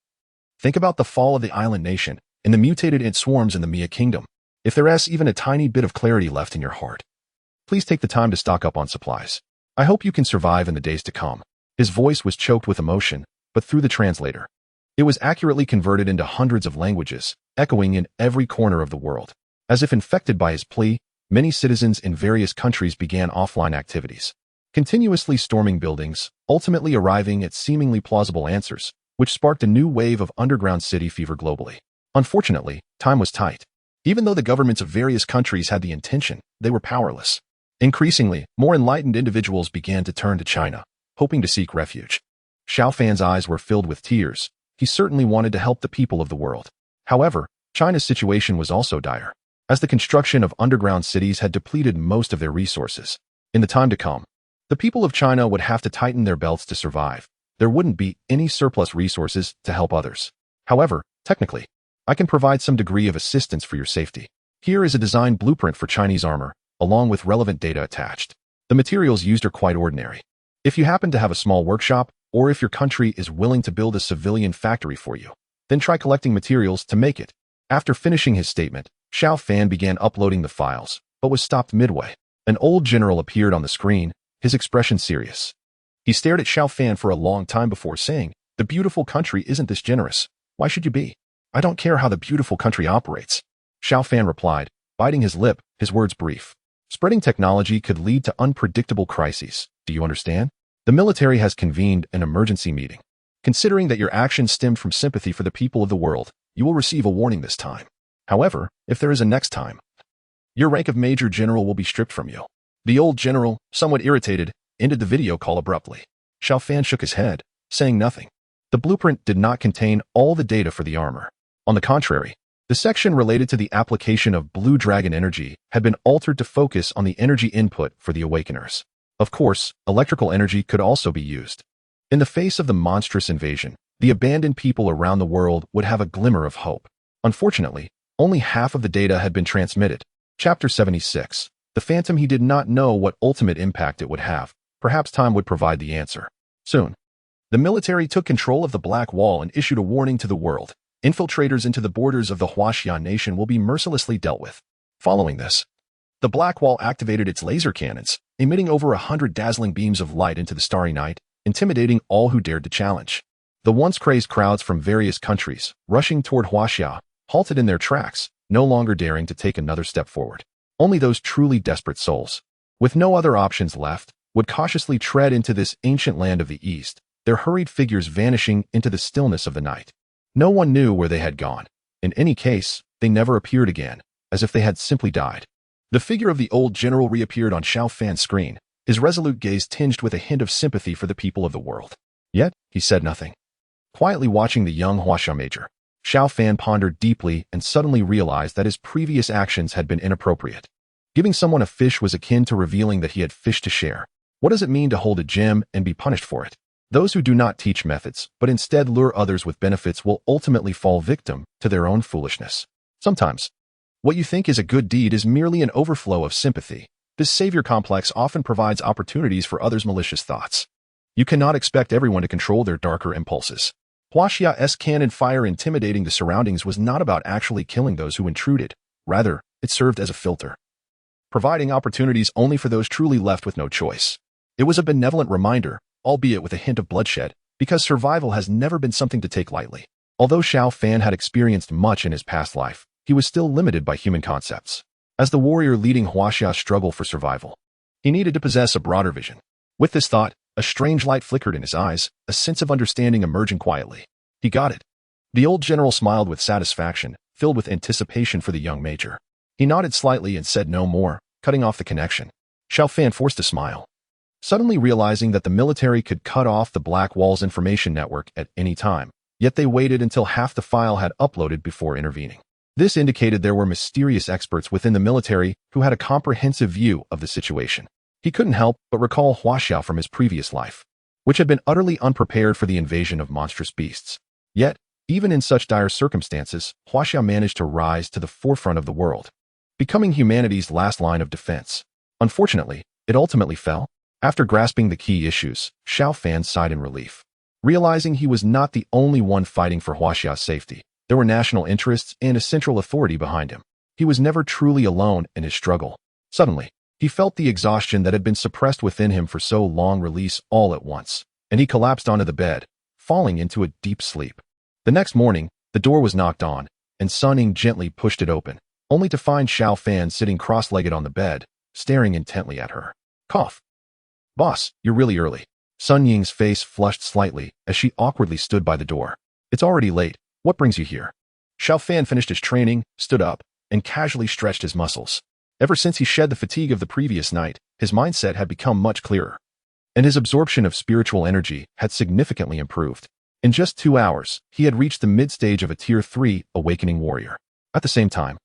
Speaker 1: Think about the fall of the island nation and the mutated ant swarms in the Mia kingdom. If there is even a tiny bit of clarity left in your heart, please take the time to stock up on supplies. I hope you can survive in the days to come." His voice was choked with emotion, but through the translator, it was accurately converted into hundreds of languages, echoing in every corner of the world. As if infected by his plea, many citizens in various countries began offline activities, continuously storming buildings, ultimately arriving at seemingly plausible answers, which sparked a new wave of underground city fever globally. Unfortunately, time was tight. Even though the governments of various countries had the intention, they were powerless. Increasingly, more enlightened individuals began to turn to China, hoping to seek refuge. Xiao Fan's eyes were filled with tears. He certainly wanted to help the people of the world. However, China's situation was also dire, as the construction of underground cities had depleted most of their resources. In the time to come, the people of China would have to tighten their belts to survive. There wouldn't be any surplus resources to help others. However, technically, I can provide some degree of assistance for your safety. Here is a design blueprint for Chinese armor, along with relevant data attached. The materials used are quite ordinary. If you happen to have a small workshop, or if your country is willing to build a civilian factory for you, then try collecting materials to make it. After finishing his statement, Xiao Fan began uploading the files, but was stopped midway. An old general appeared on the screen, his expression serious. He stared at Xiao Fan for a long time before saying, "The beautiful country isn't this generous. Why should you be? I don't care how the beautiful country operates." Xiao Fan replied, biting his lip, his words brief. "Spreading technology could lead to unpredictable crises. Do you understand? The military has convened an emergency meeting. Considering that your actions stemmed from sympathy for the people of the world, you will receive a warning this time. However, if there is a next time, your rank of Major General will be stripped from you." The old general, somewhat irritated, ended the video call abruptly. Xiao Fan shook his head, saying nothing. The blueprint did not contain all the data for the armor. On the contrary, the section related to the application of Blue Dragon energy had been altered to focus on the energy input for the Awakeners. Of course, electrical energy could also be used. In the face of the monstrous invasion, the abandoned people around the world would have a glimmer of hope. Unfortunately, only half of the data had been transmitted. Chapter 76. The Phantom. He did not know what ultimate impact it would have. Perhaps time would provide the answer. Soon. The military took control of the Black Wall and issued a warning to the world. Infiltrators into the borders of the Huaxia nation will be mercilessly dealt with. Following this, the Black Wall activated its laser cannons, emitting over 100 dazzling beams of light into the starry night, intimidating all who dared to challenge. The once crazed crowds from various countries, rushing toward Huaxia, halted in their tracks, no longer daring to take another step forward. Only those truly desperate souls, with no other options left, would cautiously tread into this ancient land of the East, their hurried figures vanishing into the stillness of the night. No one knew where they had gone. In any case, they never appeared again, as if they had simply died. The figure of the old general reappeared on Xiao Fan's screen, his resolute gaze tinged with a hint of sympathy for the people of the world. Yet, he said nothing. Quietly watching the young Huaxia major, Xiao Fan pondered deeply and suddenly realized that his previous actions had been inappropriate. Giving someone a fish was akin to revealing that he had fish to share. What does it mean to hold a gem and be punished for it? Those who do not teach methods, but instead lure others with benefits will ultimately fall victim to their own foolishness. Sometimes, what you think is a good deed is merely an overflow of sympathy. This savior complex often provides opportunities for others' malicious thoughts. You cannot expect everyone to control their darker impulses. Huaxia's cannon fire intimidating the surroundings was not about actually killing those who intruded. Rather, it served as a filter, providing opportunities only for those truly left with no choice. It was a benevolent reminder, albeit with a hint of bloodshed, because survival has never been something to take lightly. Although Xiao Fan had experienced much in his past life, he was still limited by human concepts. As the warrior leading Huaxia's struggle for survival, he needed to possess a broader vision. With this thought, a strange light flickered in his eyes, a sense of understanding emerging quietly. He got it. The old general smiled with satisfaction, filled with anticipation for the young major. He nodded slightly and said no more, cutting off the connection. Xiao Fan forced a smile, suddenly realizing that the military could cut off the Black Wall's information network at any time, yet they waited until half the file had uploaded before intervening. This indicated there were mysterious experts within the military who had a comprehensive view of the situation. He couldn't help but recall Huaxia from his previous life, which had been utterly unprepared for the invasion of monstrous beasts. Yet, even in such dire circumstances, Huaxia managed to rise to the forefront of the world, becoming humanity's last line of defense. Unfortunately, it ultimately fell. After grasping the key issues, Xiao Fan sighed in relief. Realizing he was not the only one fighting for Huaxia's safety, there were national interests and a central authority behind him. He was never truly alone in his struggle. Suddenly, he felt the exhaustion that had been suppressed within him for so long release all at once, and he collapsed onto the bed, falling into a deep sleep. The next morning, the door was knocked on, and Sun Ying gently pushed it open, only to find Xiao Fan sitting cross-legged on the bed, staring intently at her. Cough. Boss, you're really early. Sun Ying's face flushed slightly as she awkwardly stood by the door. It's already late. What brings you here? Xiao Fan finished his training, stood up, and casually stretched his muscles. Ever since he shed the fatigue of the previous night, his mindset had become much clearer, and his absorption of spiritual energy had significantly improved. In just 2 hours, he had reached the mid-stage of a Tier 3 awakening warrior. At the same time,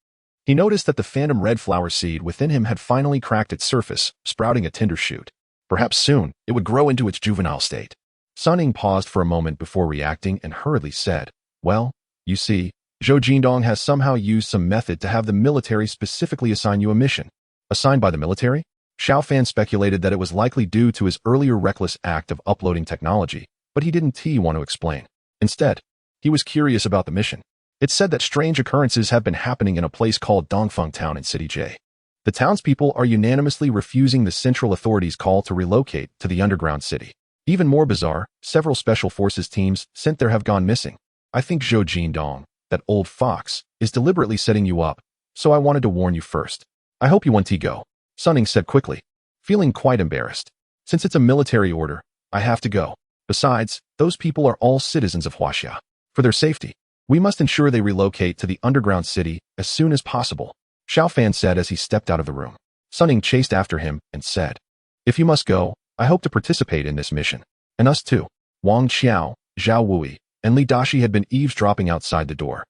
Speaker 1: he noticed that the phantom red flower seed within him had finally cracked its surface, sprouting a tender shoot. Perhaps soon, it would grow into its juvenile state. Sun Ying paused for a moment before reacting and hurriedly said, well, you see, Zhou Jindong has somehow used some method to have the military specifically assign you a mission. Assigned by the military? Xiao Fan speculated that it was likely due to his earlier reckless act of uploading technology, but he didn't want to explain. Instead, he was curious about the mission. It said that strange occurrences have been happening in a place called Dongfeng Town in City J. The townspeople are unanimously refusing the central authorities' call to relocate to the underground city. Even more bizarre, several special forces teams sent there have gone missing. I think Zhou Jindong, that old fox, is deliberately setting you up, so I wanted to warn you first. I hope you want to go, Sun Ying said quickly, feeling quite embarrassed. Since it's a military order, I have to go. Besides, those people are all citizens of Huaxia. For their safety, we must ensure they relocate to the underground city as soon as possible, Xiao Fan said as he stepped out of the room. Sun Ying chased after him and said, if you must go, I hope to participate in this mission. And us too. Wang Qiao, Zhao Wui, and Li Dashi had been eavesdropping outside the door.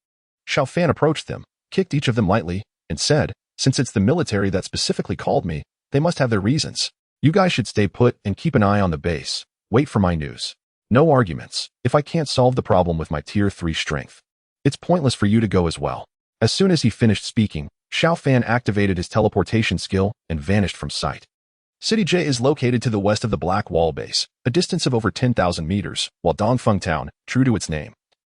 Speaker 1: Xiao Fan approached them, kicked each of them lightly, and said, since it's the military that specifically called me, they must have their reasons. You guys should stay put and keep an eye on the base. Wait for my news. No arguments, if I can't solve the problem with my Tier 3 strength. It's pointless for you to go as well. As soon as he finished speaking, Xiao Fan activated his teleportation skill and vanished from sight. City J is located to the west of the Black Wall base, a distance of over 10,000 meters, while Dongfeng Town, true to its name,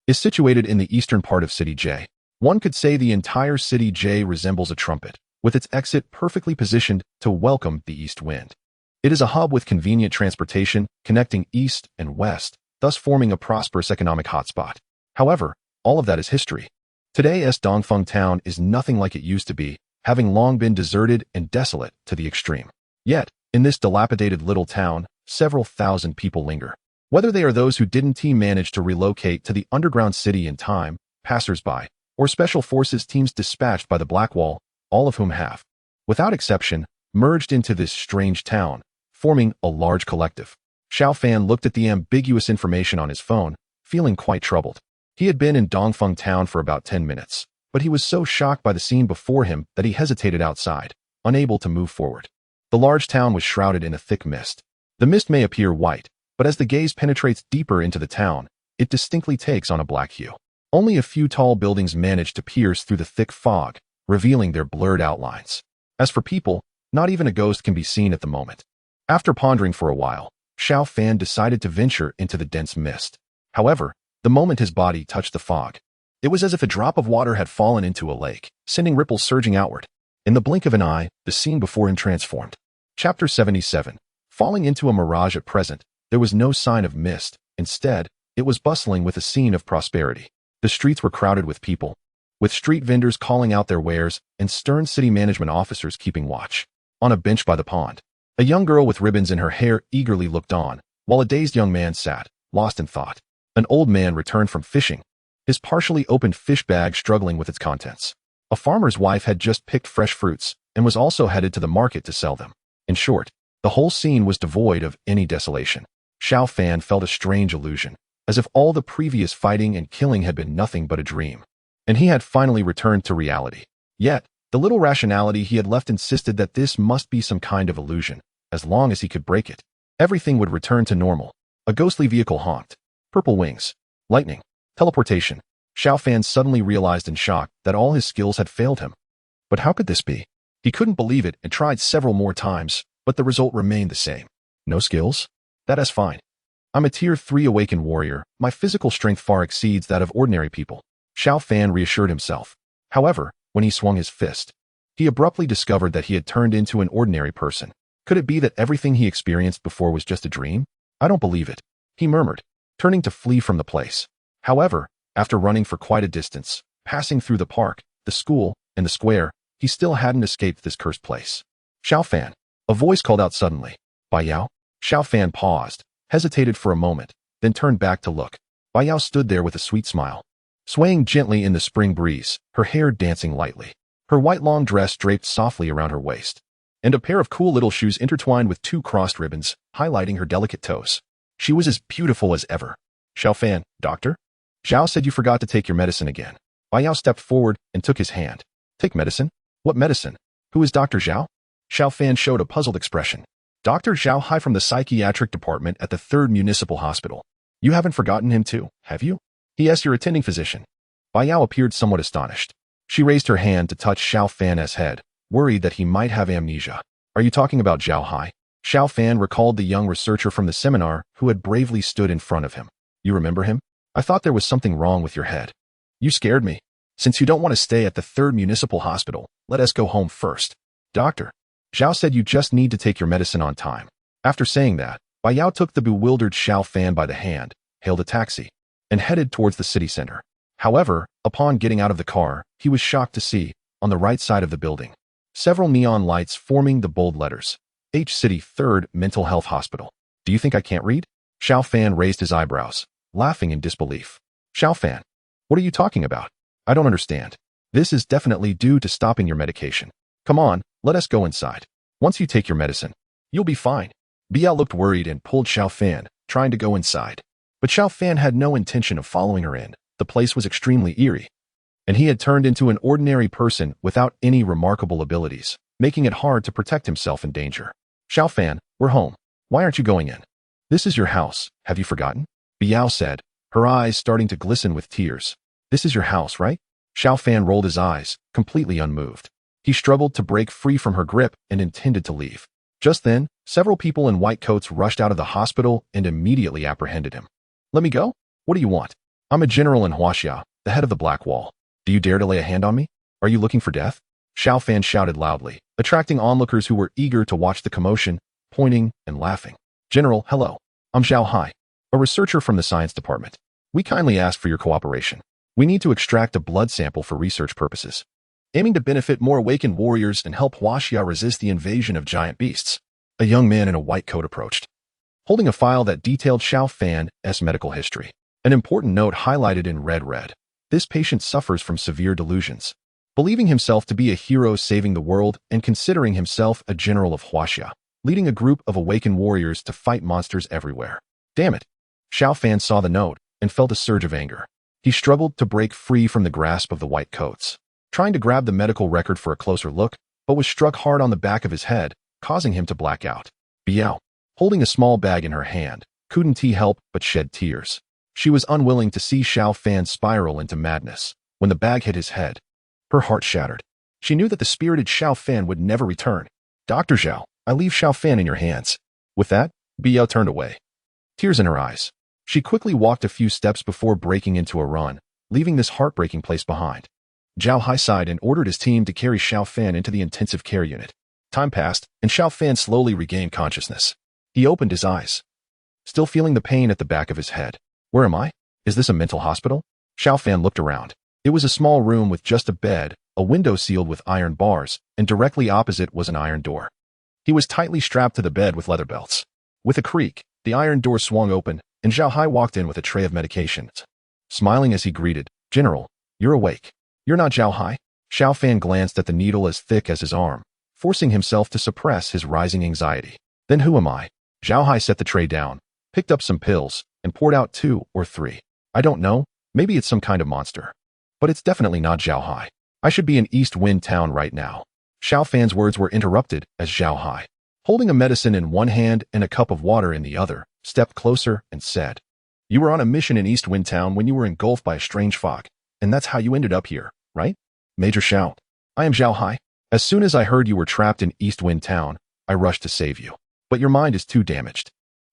Speaker 1: is situated in the eastern part of City J. One could say the entire City J resembles a trumpet, with its exit perfectly positioned to welcome the east wind. It is a hub with convenient transportation connecting east and west, thus forming a prosperous economic hotspot. However, all of that is history. Today's Dongfeng Town is nothing like it used to be, having long been deserted and desolate to the extreme. Yet, in this dilapidated little town, several thousand people linger. Whether they are those who didn't manage to relocate to the underground city in time, passers-by, or special forces teams dispatched by the Black Wall, all of whom have, without exception, merged into this strange town, forming a large collective. Xiao Fan looked at the ambiguous information on his phone, feeling quite troubled. He had been in Dongfeng Town for about 10 minutes, but he was so shocked by the scene before him that he hesitated outside, unable to move forward. The large town was shrouded in a thick mist. The mist may appear white, but as the gaze penetrates deeper into the town, it distinctly takes on a black hue. Only a few tall buildings manage to pierce through the thick fog, revealing their blurred outlines. As for people, not even a ghost can be seen at the moment. After pondering for a while, Xiao Fan decided to venture into the dense mist. However, the moment his body touched the fog, it was as if a drop of water had fallen into a lake, sending ripples surging outward. In the blink of an eye, the scene before him transformed. Chapter 77. Falling into a mirage at present, there was no sign of mist. Instead, it was bustling with a scene of prosperity. The streets were crowded with people, with street vendors calling out their wares and stern city management officers keeping watch. On a bench by the pond, a young girl with ribbons in her hair eagerly looked on, while a dazed young man sat, lost in thought. An old man returned from fishing, his partially opened fish bag struggling with its contents. A farmer's wife had just picked fresh fruits and was also headed to the market to sell them. In short, the whole scene was devoid of any desolation. Xiao Fan felt a strange illusion, as if all the previous fighting and killing had been nothing but a dream, and he had finally returned to reality. Yet, the little rationality he had left insisted that this must be some kind of illusion. As long as he could break it, everything would return to normal. A ghostly vehicle honked. Purple wings, lightning, teleportation. Xiao Fan suddenly realized in shock that all his skills had failed him. But how could this be? He couldn't believe it and tried several more times, but the result remained the same. No skills? That is fine. I'm a Tier 3 Awaken warrior. My physical strength far exceeds that of ordinary people. Xiao Fan reassured himself. However, when he swung his fist, he abruptly discovered that he had turned into an ordinary person. Could it be that everything he experienced before was just a dream? I don't believe it, he murmured, turning to flee from the place. However, after running for quite a distance, passing through the park, the school, and the square, he still hadn't escaped this cursed place. Xiao Fan, a voice called out suddenly. Bai Yao? Xiao Fan paused, hesitated for a moment, then turned back to look. Bai Yao stood there with a sweet smile, swaying gently in the spring breeze, her hair dancing lightly. Her white long dress draped softly around her waist, and a pair of cool little shoes intertwined with two crossed ribbons, highlighting her delicate toes. She was as beautiful as ever. Xiao Fan, doctor? Zhao said you forgot to take your medicine again. Bai Yao stepped forward and took his hand. Take medicine? What medicine? Who is Dr. Zhao? Xiao Fan showed a puzzled expression. Dr. Zhao Hai from the psychiatric department at the 3rd Municipal Hospital. You haven't forgotten him too, have you? He is your attending physician. Bai Yao appeared somewhat astonished. She raised her hand to touch Xiao Fan's head, worried that he might have amnesia. Are you talking about Zhao Hai? Xiao Fan recalled the young researcher from the seminar who had bravely stood in front of him. You remember him? I thought there was something wrong with your head. You scared me. Since you don't want to stay at the 3rd Municipal Hospital, let us go home first. Doctor, Zhao said you just need to take your medicine on time. After saying that, Bai Yao took the bewildered Xiao Fan by the hand, hailed a taxi, and headed towards the city center. However, upon getting out of the car, he was shocked to see, on the right side of the building, several neon lights forming the bold letters, H City 3rd Mental Health Hospital. Do you think I can't read? Xiao Fan raised his eyebrows, laughing in disbelief. Xiao Fan, what are you talking about? I don't understand. This is definitely due to stopping your medication. Come on, let us go inside. Once you take your medicine, you'll be fine. Bia looked worried and pulled Xiao Fan, trying to go inside. But Xiao Fan had no intention of following her in. The place was extremely eerie, and he had turned into an ordinary person without any remarkable abilities, making it hard to protect himself in danger. Xiao Fan, we're home. Why aren't you going in? This is your house, have you forgotten? Biao said, her eyes starting to glisten with tears. This is your house, right? Xiao Fan rolled his eyes, completely unmoved. He struggled to break free from her grip and intended to leave. Just then, several people in white coats rushed out of the hospital and immediately apprehended him. Let me go? What do you want? I'm a general in Huaxia, the head of the Black Wall. Do you dare to lay a hand on me? Are you looking for death? Xiao Fan shouted loudly, attracting onlookers who were eager to watch the commotion, pointing and laughing. General, hello. I'm Xiao Hai, a researcher from the science department. We kindly ask for your cooperation. We need to extract a blood sample for research purposes, aiming to benefit more awakened warriors and help Huaxia resist the invasion of giant beasts. A young man in a white coat approached, holding a file that detailed Xiao Fan's medical history. An important note highlighted in red. This patient suffers from severe delusions, believing himself to be a hero saving the world and considering himself a general of Huaxia, leading a group of awakened warriors to fight monsters everywhere. Damn it! Xiao Fan saw the note and felt a surge of anger. He struggled to break free from the grasp of the white coats, trying to grab the medical record for a closer look, but was struck hard on the back of his head, causing him to black out. Biao, holding a small bag in her hand, couldn't help but shed tears. She was unwilling to see Xiao Fan spiral into madness. When the bag hit his head, her heart shattered. She knew that the spirited Xiao Fan would never return. Dr. Xiao, I leave Xiao Fan in your hands. With that, Biao turned away, tears in her eyes. She quickly walked a few steps before breaking into a run, leaving this heartbreaking place behind. Xiao Hai sighed and ordered his team to carry Xiao Fan into the intensive care unit. Time passed, and Xiao Fan slowly regained consciousness. He opened his eyes, still feeling the pain at the back of his head. Where am I? Is this a mental hospital? Xiao Fan looked around. It was a small room with just a bed, a window sealed with iron bars, and directly opposite was an iron door. He was tightly strapped to the bed with leather belts. With a creak, the iron door swung open, and Xiao Hai walked in with a tray of medications. Smiling as he greeted, General, you're awake. You're not Xiao Hai? Xiao Fan glanced at the needle as thick as his arm, forcing himself to suppress his rising anxiety. Then who am I? Xiao Hai set the tray down, picked up some pills, and poured out 2 or 3. I don't know, maybe it's some kind of monster. But it's definitely not Xiao Hai. I should be in East Wind Town right now. Xiao Fan's words were interrupted as Xiao Hai, holding a medicine in one hand and a cup of water in the other, stepped closer and said, You were on a mission in East Wind Town when you were engulfed by a strange fog, and that's how you ended up here, right? Major Xiao, I am Xiao Hai. As soon as I heard you were trapped in East Wind Town, I rushed to save you. But your mind is too damaged.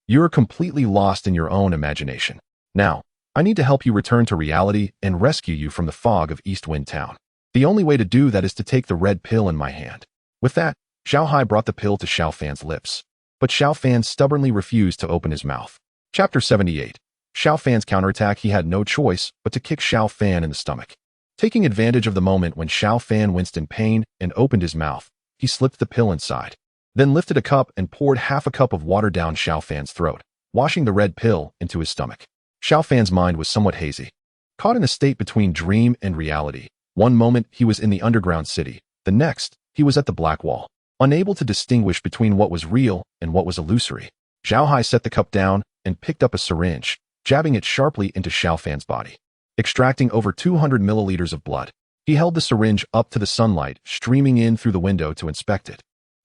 Speaker 1: You're completely lost in your own imagination. Now, I need to help you return to reality and rescue you from the fog of East Wind Town. The only way to do that is to take the red pill in my hand. With that, Xiao Hai brought the pill to Xiao Fan's lips. But Xiao Fan stubbornly refused to open his mouth. Chapter 78. Xiao Fan's counterattack. He had no choice but to kick Xiao Fan in the stomach. Taking advantage of the moment when Xiao Fan winced in pain and opened his mouth, he slipped the pill inside, then lifted a cup and poured half a cup of water down Xiao Fan's throat, washing the red pill into his stomach. Xiao Fan's mind was somewhat hazy, caught in a state between dream and reality. One moment he was in the underground city, the next he was at the Black Wall, unable to distinguish between what was real and what was illusory. Xiao Hai set the cup down and picked up a syringe, jabbing it sharply into Xiao Fan's body, extracting over 200 milliliters of blood. He held the syringe up to the sunlight streaming in through the window to inspect it,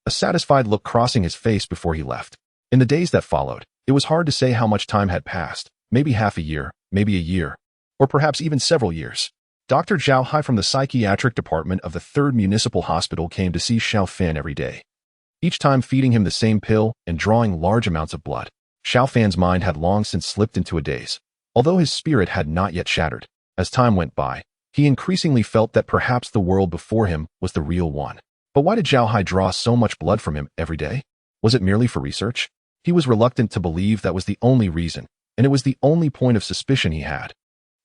Speaker 1: a satisfied look crossing his face before he left. In the days that followed, it was hard to say how much time had passed, maybe half a year, maybe a year, or perhaps even several years. Dr. Xiao Hai from the psychiatric department of the 3rd Municipal Hospital came to see Xiao Fan every day, each time feeding him the same pill and drawing large amounts of blood. Xiao Fan's mind had long since slipped into a daze, although his spirit had not yet shattered. As time went by, he increasingly felt that perhaps the world before him was the real one. But why did Xiao Hai draw so much blood from him every day? Was it merely for research? He was reluctant to believe that was the only reason, and it was the only point of suspicion he had.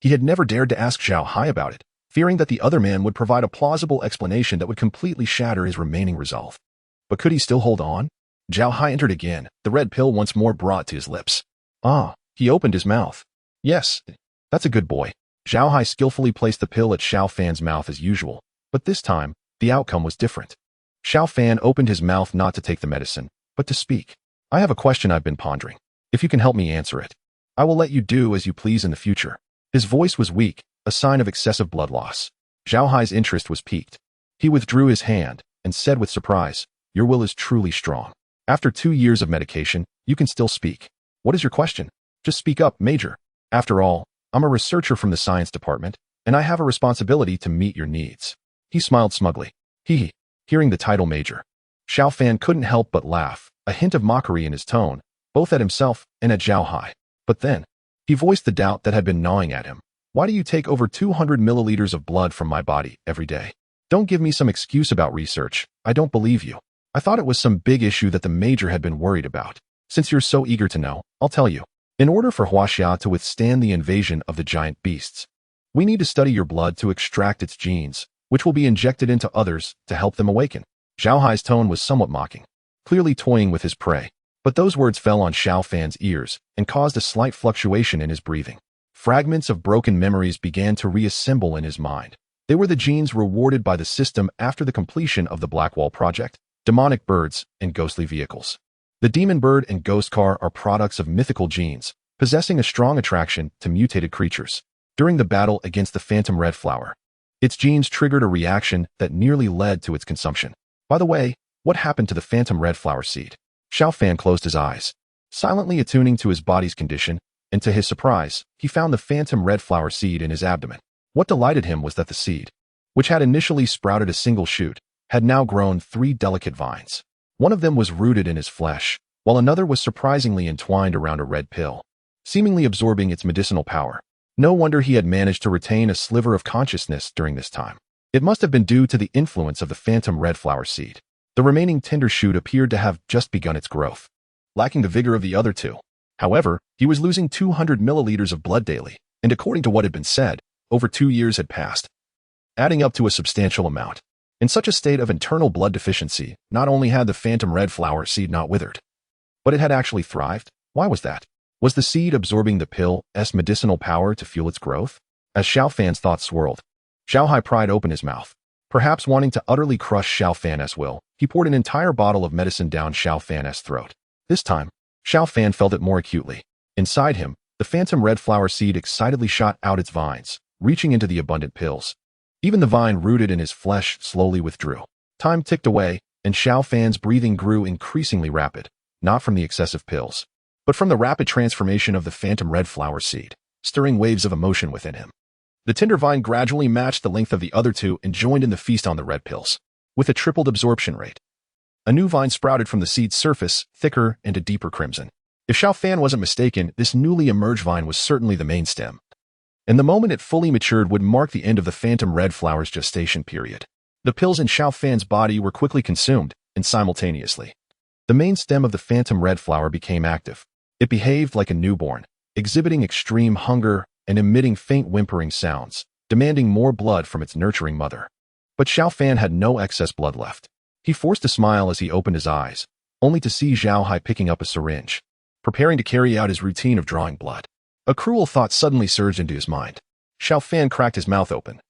Speaker 1: He had never dared to ask Xiao Hai about it, fearing that the other man would provide a plausible explanation that would completely shatter his remaining resolve. But could he still hold on? Xiao Hai entered again, the red pill once more brought to his lips. Ah, he opened his mouth. Yes, that's a good boy. Xiao Hai skillfully placed the pill at Xiao Fan's mouth as usual, but this time, the outcome was different. Xiao Fan opened his mouth not to take the medicine, but to speak. I have a question I've been pondering. If you can help me answer it, I will let you do as you please in the future. His voice was weak, a sign of excessive blood loss. Xiao Hai's interest was piqued. He withdrew his hand and said with surprise, Your will is truly strong. After 2 years of medication, you can still speak. What is your question? Just speak up, Major. After all, I'm a researcher from the science department, and I have a responsibility to meet your needs." He smiled smugly. Hee. Hearing the title Major, Xiao Fan couldn't help but laugh, a hint of mockery in his tone, both at himself and at Zhao Hai. But then, he voiced the doubt that had been gnawing at him. "Why do you take over 200 milliliters of blood from my body every day? Don't give me some excuse about research. I don't believe you. I thought it was some big issue that the Major had been worried about. Since you're so eager to know, I'll tell you. In order for Huaxia to withstand the invasion of the giant beasts, we need to study your blood to extract its genes, which will be injected into others to help them awaken." Zhao Hai's tone was somewhat mocking, clearly toying with his prey. But those words fell on Xiao Fan's ears and caused a slight fluctuation in his breathing. Fragments of broken memories began to reassemble in his mind. They were the genes rewarded by the system after the completion of the Blackwall project, demonic birds and ghostly vehicles. The demon bird and ghost car are products of mythical genes, possessing a strong attraction to mutated creatures. During the battle against the phantom red flower, its genes triggered a reaction that nearly led to its consumption. By the way, what happened to the phantom red flower seed? Xiao Fan closed his eyes, silently attuning to his body's condition, and to his surprise, he found the phantom red flower seed in his abdomen. What delighted him was that the seed, which had initially sprouted a single shoot, had now grown 3 delicate vines. One of them was rooted in his flesh, while another was surprisingly entwined around a red pill, seemingly absorbing its medicinal power. No wonder he had managed to retain a sliver of consciousness during this time. It must have been due to the influence of the phantom red flower seed. The remaining tender shoot appeared to have just begun its growth, lacking the vigor of the other two. However, he was losing 200 milliliters of blood daily, and according to what had been said, over 2 years had passed, adding up to a substantial amount. In such a state of internal blood deficiency, not only had the phantom red flower seed not withered, but it had actually thrived. Why was that? Was the seed absorbing the pill's medicinal power to fuel its growth? As Xiao Fan's thoughts swirled, Zhao Hai pried open his mouth. Perhaps wanting to utterly crush Xiao Fan's will, he poured an entire bottle of medicine down Xiao Fan's throat. This time, Xiao Fan felt it more acutely. Inside him, the phantom red flower seed excitedly shot out its vines, reaching into the abundant pills. Even the vine rooted in his flesh slowly withdrew. Time ticked away, and Xiao Fan's breathing grew increasingly rapid, not from the excessive pills, but from the rapid transformation of the phantom red flower seed, stirring waves of emotion within him. The tender vine gradually matched the length of the other two and joined in the feast on the red pills. With a tripled absorption rate, a new vine sprouted from the seed's surface, thicker and a deeper crimson. If Xiao Fan wasn't mistaken, this newly emerged vine was certainly the main stem, and the moment it fully matured would mark the end of the phantom red flower's gestation period. The pills in Xiao Fan's body were quickly consumed, and simultaneously, the main stem of the phantom red flower became active. It behaved like a newborn, exhibiting extreme hunger and emitting faint whimpering sounds, demanding more blood from its nurturing mother. But Xiao Fan had no excess blood left. He forced a smile as he opened his eyes, only to see Zhao Hai picking up a syringe, preparing to carry out his routine of drawing blood. A cruel thought suddenly surged into his mind. Xiao Fan cracked his mouth open,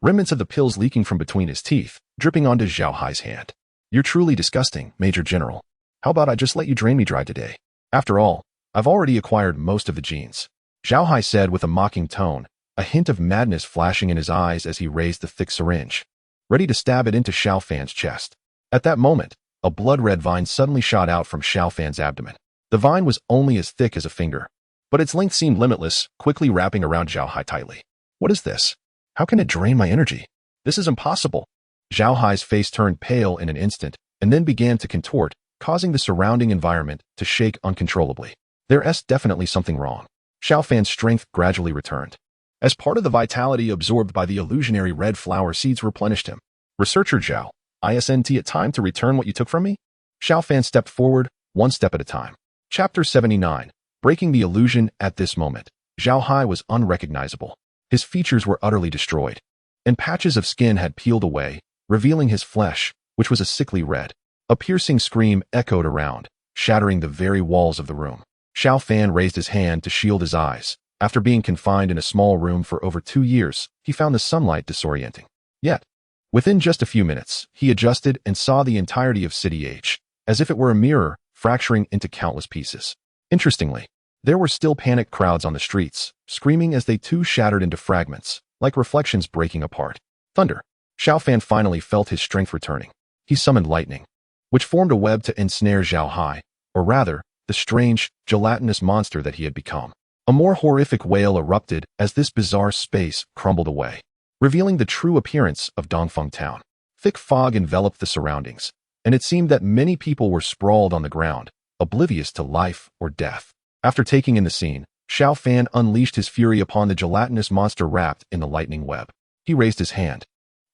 Speaker 1: remnants of the pills leaking from between his teeth, dripping onto Zhao Hai's hand. "You're truly disgusting, Major General. How about I just let you drain me dry today? After all, I've already acquired most of the genes," Zhao Hai said with a mocking tone, a hint of madness flashing in his eyes as he raised the thick syringe, ready to stab it into Xiao Fan's chest. At that moment, a blood-red vine suddenly shot out from Xiao Fan's abdomen. The vine was only as thick as a finger, but its length seemed limitless, quickly wrapping around Zhao Hai tightly. "What is this? How can it drain my energy? This is impossible." Zhao Hai's face turned pale in an instant, and then began to contort, causing the surrounding environment to shake uncontrollably. There's definitely something wrong. Xiao Fan's strength gradually returned, as part of the vitality absorbed by the illusionary red flower seeds replenished him. "Researcher Zhao, isn't it time to return what you took from me?" Xiao Fan stepped forward, one step at a time. Chapter 79. Breaking the illusion. At this moment, Zhao Hai was unrecognizable. His features were utterly destroyed, and patches of skin had peeled away, revealing his flesh, which was a sickly red. A piercing scream echoed around, shattering the very walls of the room. Xiao Fan raised his hand to shield his eyes. After being confined in a small room for over 2 years, he found the sunlight disorienting. Yet, within just a few minutes, he adjusted and saw the entirety of City H, as if it were a mirror, fracturing into countless pieces. Interestingly, there were still panicked crowds on the streets, screaming as they too shattered into fragments, like reflections breaking apart. Thunder. Xiao Fan finally felt his strength returning. He summoned lightning, which formed a web to ensnare Zhao Hai, or rather, the strange, gelatinous monster that he had become. A more horrific wail erupted as this bizarre space crumbled away, revealing the true appearance of Dongfeng Town. Thick fog enveloped the surroundings, and it seemed that many people were sprawled on the ground, oblivious to life or death. After taking in the scene, Xiao Fan unleashed his fury upon the gelatinous monster wrapped in the lightning web. He raised his hand,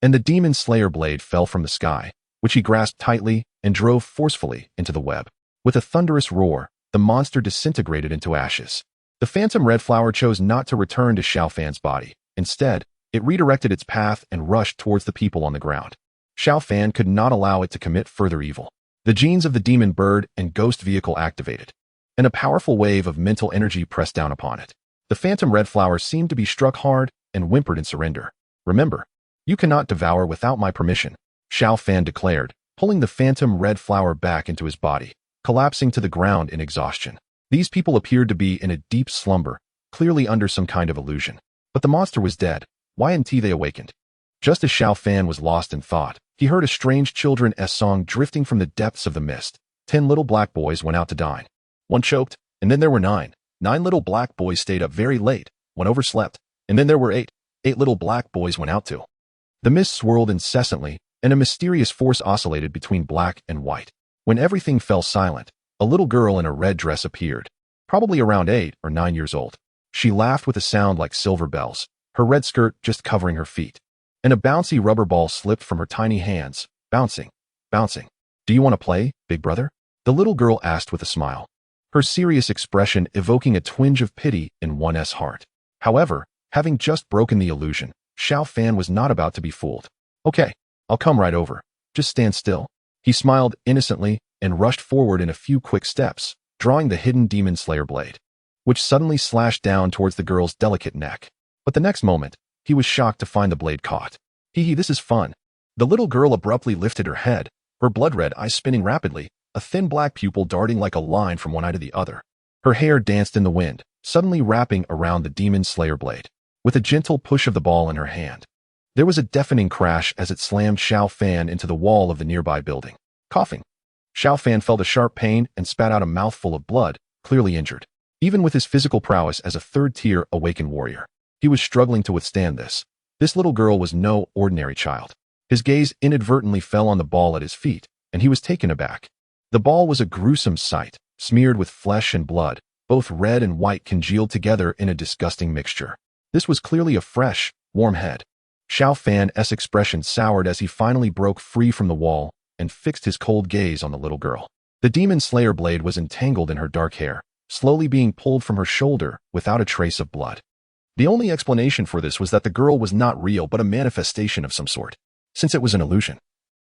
Speaker 1: and the demon slayer blade fell from the sky, which he grasped tightly and drove forcefully into the web. With a thunderous roar, the monster disintegrated into ashes. The phantom red flower chose not to return to Xiao Fan's body. Instead, it redirected its path and rushed towards the people on the ground. Xiao Fan could not allow it to commit further evil. The genes of the demon bird and ghost vehicle activated, and a powerful wave of mental energy pressed down upon it. The phantom red flower seemed to be struck hard and whimpered in surrender. "Remember, you cannot devour without my permission," Xiao Fan declared, pulling the phantom red flower back into his body, collapsing to the ground in exhaustion. These people appeared to be in a deep slumber, clearly under some kind of illusion. But the monster was dead. Why hadn't they awakened? Just as Xiao Fan was lost in thought, he heard a strange children's song drifting from the depths of the mist. 10 little black boys went out to dine. One choked, and then there were 9. 9 little black boys stayed up very late. One overslept, and then there were 8. 8 little black boys went out too. The mist swirled incessantly, and a mysterious force oscillated between black and white. When everything fell silent, a little girl in a red dress appeared, probably around 8 or 9 years old. She laughed with a sound like silver bells, her red skirt just covering her feet, and a bouncy rubber ball slipped from her tiny hands, bouncing, bouncing. "Do you want to play, big brother?" the little girl asked with a smile, her serious expression evoking a twinge of pity in one's heart. However, having just broken the illusion, Xiao Fan was not about to be fooled. "Okay, I'll come right over. Just stand still." He smiled innocently and rushed forward in a few quick steps, drawing the hidden demon slayer blade, which suddenly slashed down towards the girl's delicate neck. But the next moment, he was shocked to find the blade caught. "Hee, this is fun." The little girl abruptly lifted her head, her blood-red eyes spinning rapidly, a thin black pupil darting like a line from one eye to the other. Her hair danced in the wind, suddenly wrapping around the demon slayer blade. With a gentle push of the ball in her hand, there was a deafening crash as it slammed Xiao Fan into the wall of the nearby building. Coughing, Xiao Fan felt a sharp pain and spat out a mouthful of blood, clearly injured. Even with his physical prowess as a third-tier Awaken warrior, he was struggling to withstand this. This little girl was no ordinary child. His gaze inadvertently fell on the ball at his feet, and he was taken aback. The ball was a gruesome sight, smeared with flesh and blood, both red and white congealed together in a disgusting mixture. This was clearly a fresh, warm head. Xiao Fan's expression soured as he finally broke free from the wall and fixed his cold gaze on the little girl. The demon slayer blade was entangled in her dark hair, slowly being pulled from her shoulder without a trace of blood. The only explanation for this was that the girl was not real but a manifestation of some sort. Since it was an illusion,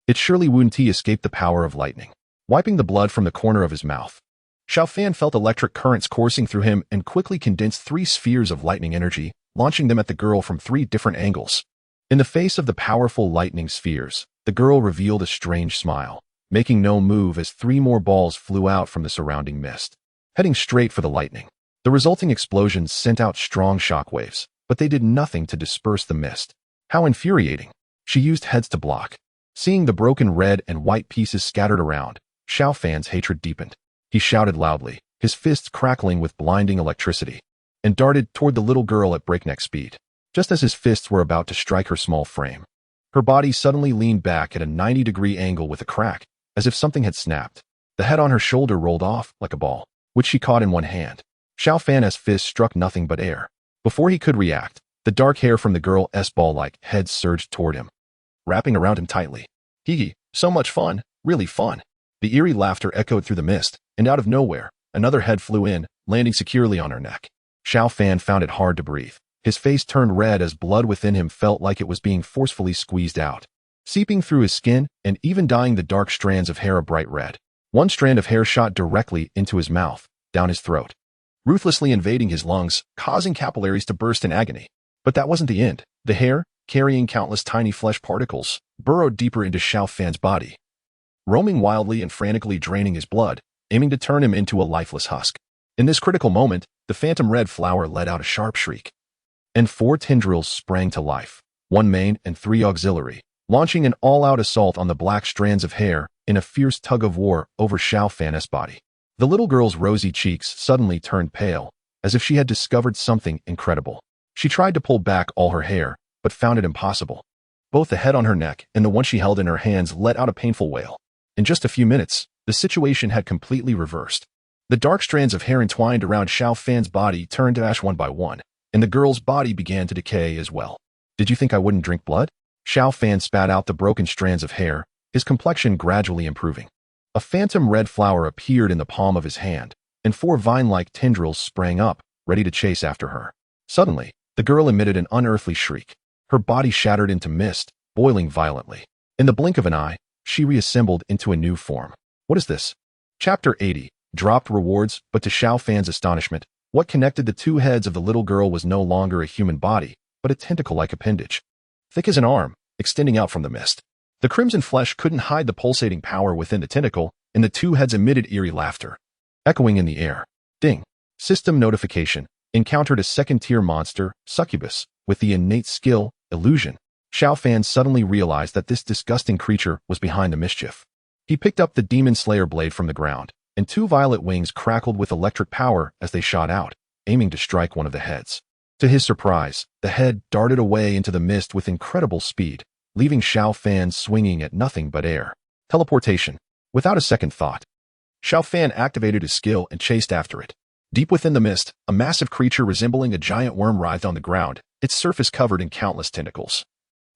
Speaker 1: it surely wouldn't escape the power of lightning. Wiping the blood from the corner of his mouth, Xiao Fan felt electric currents coursing through him and quickly condensed 3 spheres of lightning energy, launching them at the girl from 3 different angles. In the face of the powerful lightning spheres, the girl revealed a strange smile, making no move as 3 more balls flew out from the surrounding mist, heading straight for the lightning. The resulting explosions sent out strong shockwaves, but they did nothing to disperse the mist. How infuriating! She used heads to block. Seeing the broken red and white pieces scattered around, Xiao Fan's hatred deepened. He shouted loudly, his fists crackling with blinding electricity, and darted toward the little girl at breakneck speed. Just as his fists were about to strike her small frame, her body suddenly leaned back at a 90-degree angle with a crack, as if something had snapped. The head on her shoulder rolled off like a ball, which she caught in one hand. Xiao Fan's fist struck nothing but air. Before he could react, the dark hair from the girl's ball-like head surged toward him, wrapping around him tightly. "Hee, so much fun, really fun." The eerie laughter echoed through the mist, and out of nowhere, another head flew in, landing securely on her neck. Xiao Fan found it hard to breathe. His face turned red as blood within him felt like it was being forcefully squeezed out, seeping through his skin and even dyeing the dark strands of hair a bright red. One strand of hair shot directly into his mouth, down his throat, ruthlessly invading his lungs, causing capillaries to burst in agony. But that wasn't the end. The hair, carrying countless tiny flesh particles, burrowed deeper into Xiao Fan's body, roaming wildly and frantically draining his blood, aiming to turn him into a lifeless husk. In this critical moment, the phantom red flower let out a sharp shriek, and 4 tendrils sprang to life, 1 main and 3 auxiliary, launching an all-out assault on the black strands of hair in a fierce tug of war over Xiao Fan's body. The little girl's rosy cheeks suddenly turned pale, as if she had discovered something incredible. She tried to pull back all her hair, but found it impossible. Both the head on her neck and the one she held in her hands let out a painful wail. In just a few minutes, the situation had completely reversed. The dark strands of hair entwined around Xiao Fan's body turned to ash one by one, and the girl's body began to decay as well. Did you think I wouldn't drink blood? Xiao Fan spat out the broken strands of hair, his complexion gradually improving. A phantom red flower appeared in the palm of his hand, and 4 vine-like tendrils sprang up, ready to chase after her. Suddenly, the girl emitted an unearthly shriek. Her body shattered into mist, boiling violently. In the blink of an eye, she reassembled into a new form. What is this? Chapter 80. Dropped rewards, but to Xiao Fan's astonishment, what connected the 2 heads of the little girl was no longer a human body, but a tentacle-like appendage. Thick as an arm, extending out from the mist. The crimson flesh couldn't hide the pulsating power within the tentacle, and the 2 heads emitted eerie laughter, echoing in the air. Ding! System notification. Encountered a second-tier monster, succubus, with the innate skill, illusion. Xiao Fan suddenly realized that this disgusting creature was behind the mischief. He picked up the demon slayer blade from the ground, and 2 violet wings crackled with electric power as they shot out, aiming to strike one of the heads. To his surprise, the head darted away into the mist with incredible speed, leaving Xiao Fan swinging at nothing but air. Teleportation. Without a second thought, Xiao Fan activated his skill and chased after it. Deep within the mist, a massive creature resembling a giant worm writhed on the ground, its surface covered in countless tentacles.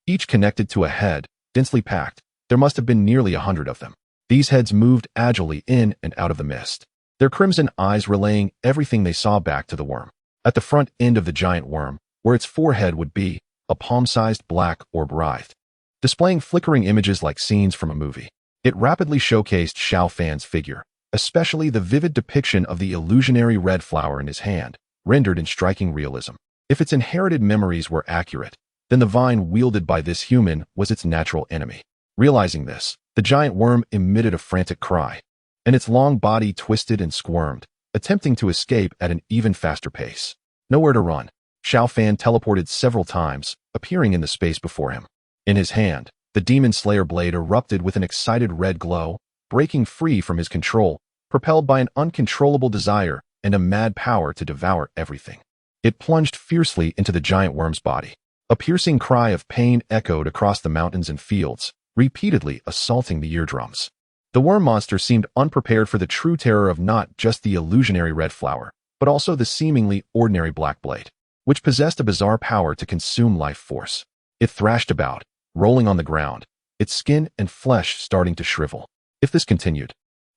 Speaker 1: Each connected to a head, densely packed. There must have been nearly 100 of them. These heads moved agilely in and out of the mist, their crimson eyes relaying everything they saw back to the worm. At the front end of the giant worm, where its forehead would be, a palm-sized black orb writhed, displaying flickering images like scenes from a movie. It rapidly showcased Xiao Fan's figure, especially the vivid depiction of the illusionary red flower in his hand, rendered in striking realism. If its inherited memories were accurate, then the vine wielded by this human was its natural enemy. Realizing this, the giant worm emitted a frantic cry, and its long body twisted and squirmed, attempting to escape at an even faster pace. Nowhere to run, Xiao Fan teleported several times, appearing in the space before him. In his hand, the demon slayer blade erupted with an excited red glow, breaking free from his control, propelled by an uncontrollable desire and a mad power to devour everything. It plunged fiercely into the giant worm's body. A piercing cry of pain echoed across the mountains and fields, repeatedly assaulting the eardrums. The worm monster seemed unprepared for the true terror of not just the illusionary red flower, but also the seemingly ordinary black blade, which possessed a bizarre power to consume life force. It thrashed about, rolling on the ground, its skin and flesh starting to shrivel. If this continued,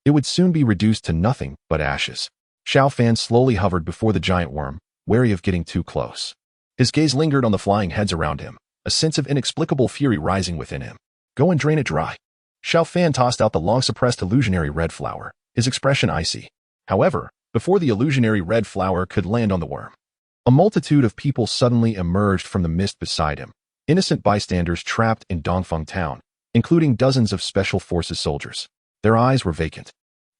Speaker 1: it would soon be reduced to nothing but ashes. Xiao Fan slowly hovered before the giant worm, wary of getting too close. His gaze lingered on the flying heads around him, a sense of inexplicable fury rising within him. Go and drain it dry. Xiao Fan tossed out the long-suppressed illusionary red flower, his expression icy. However, before the illusionary red flower could land on the worm, a multitude of people suddenly emerged from the mist beside him, innocent bystanders trapped in Dongfeng town, including dozens of special forces soldiers. Their eyes were vacant,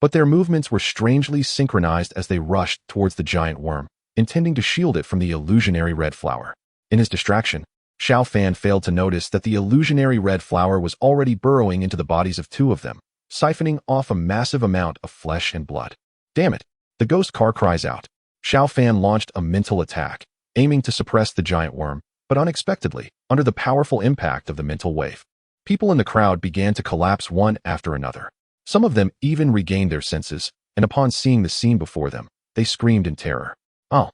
Speaker 1: but their movements were strangely synchronized as they rushed towards the giant worm, intending to shield it from the illusionary red flower. In his distraction, Xiao Fan failed to notice that the illusionary red flower was already burrowing into the bodies of 2 of them, siphoning off a massive amount of flesh and blood. Damn it! The ghost car cries out. Xiao Fan launched a mental attack, aiming to suppress the giant worm, but unexpectedly, under the powerful impact of the mental wave, people in the crowd began to collapse one after another. Some of them even regained their senses, and upon seeing the scene before them, they screamed in terror. Oh!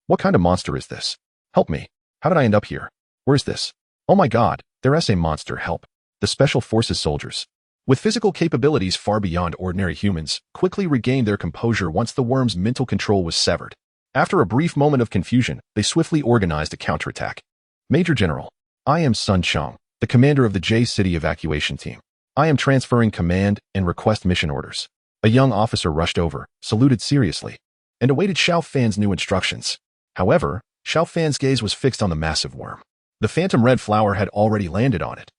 Speaker 1: What kind of monster is this? Help me! How did I end up here? Where's this? Oh my god, there's a monster, help! The Special Forces soldiers, with physical capabilities far beyond ordinary humans, quickly regained their composure once the worm's mental control was severed. After a brief moment of confusion, they swiftly organized a counterattack. Major General, I am Sun Chong, the commander of the J-City evacuation team. I am transferring command and request mission orders. A young officer rushed over, saluted seriously, and awaited Xiao Fan's new instructions. However, Xiao Fan's gaze was fixed on the massive worm. The phantom red flower had already landed on it,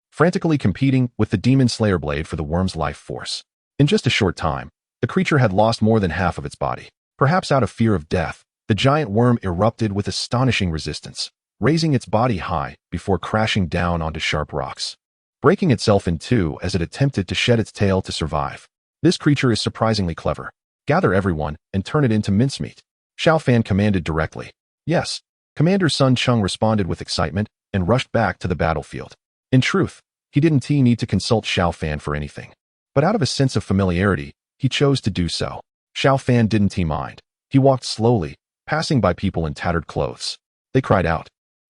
Speaker 1: frantically competing with the demon slayer blade for the worm's life force. In just a short time, the creature had lost more than half of its body. Perhaps out of fear of death, the giant worm erupted with astonishing resistance, raising its body high before crashing down onto sharp rocks, breaking itself in 2 as it attempted to shed its tail to survive. This creature is surprisingly clever. Gather everyone and turn it into mincemeat. Xiao Fan commanded directly. Yes. Commander Sun Chung responded with excitement and rushed back to the battlefield. In truth, he didn't need to consult Xiao Fan for anything. But out of a sense of familiarity, he chose to do so. Xiao Fan didn't mind. He walked slowly, passing by people in tattered clothes. They cried out,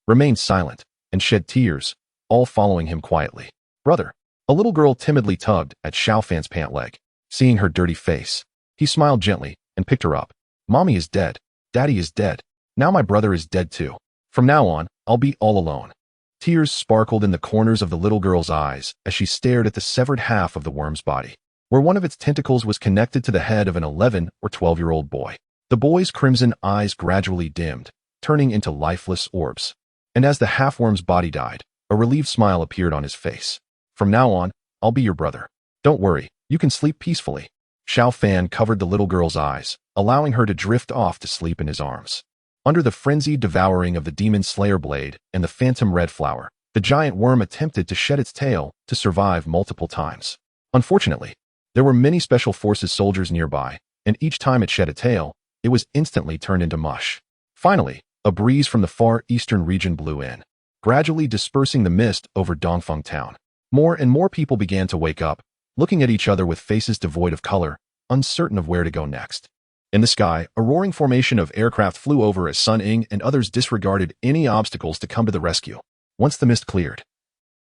Speaker 1: remained silent, and shed tears, all following him quietly. Brother. A little girl timidly tugged at Xiao Fan's pant leg. Seeing her dirty face, he smiled gently and picked her up. Mommy is dead. Daddy is dead. Now my brother is dead too. From now on, I'll be all alone. Tears sparkled in the corners of the little girl's eyes as she stared at the severed half of the worm's body, where one of its tentacles was connected to the head of an 11 or 12-year-old boy. The boy's crimson eyes gradually dimmed, turning into lifeless orbs. And as the half-worm's body died, a relieved smile appeared on his face. From now on, I'll be your brother. Don't worry, you can sleep peacefully. Xiao Fan covered the little girl's eyes, allowing her to drift off to sleep in his arms. Under the frenzied devouring of the demon slayer blade and the phantom red flower, the giant worm attempted to shed its tail to survive multiple times. Unfortunately, there were many special forces soldiers nearby, and each time it shed a tail, it was instantly turned into mush. Finally, a breeze from the far eastern region blew in, gradually dispersing the mist over Dongfeng town. More and more people began to wake up, looking at each other with faces devoid of color, uncertain of where to go next. In the sky, a roaring formation of aircraft flew over as Sun Ying and others disregarded any obstacles to come to the rescue. Once the mist cleared,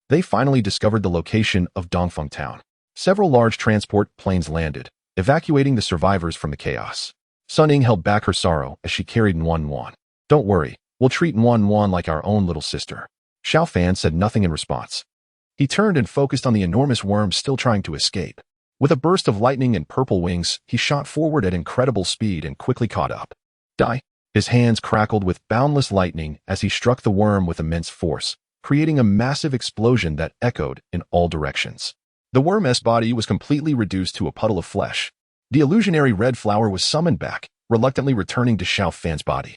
Speaker 1: they finally discovered the location of Dongfeng town. Several large transport planes landed, evacuating the survivors from the chaos. Sun Ying held back her sorrow as she carried Nuan. Don't worry, we'll treat Nuan like our own little sister. Xiao Fan said nothing in response. He turned and focused on the enormous worm still trying to escape. With a burst of lightning and purple wings, he shot forward at incredible speed and quickly caught up. Die! His hands crackled with boundless lightning as he struck the worm with immense force, creating a massive explosion that echoed in all directions. The worm's body was completely reduced to a puddle of flesh. The illusionary red flower was summoned back, reluctantly returning to Xiao Fan's body.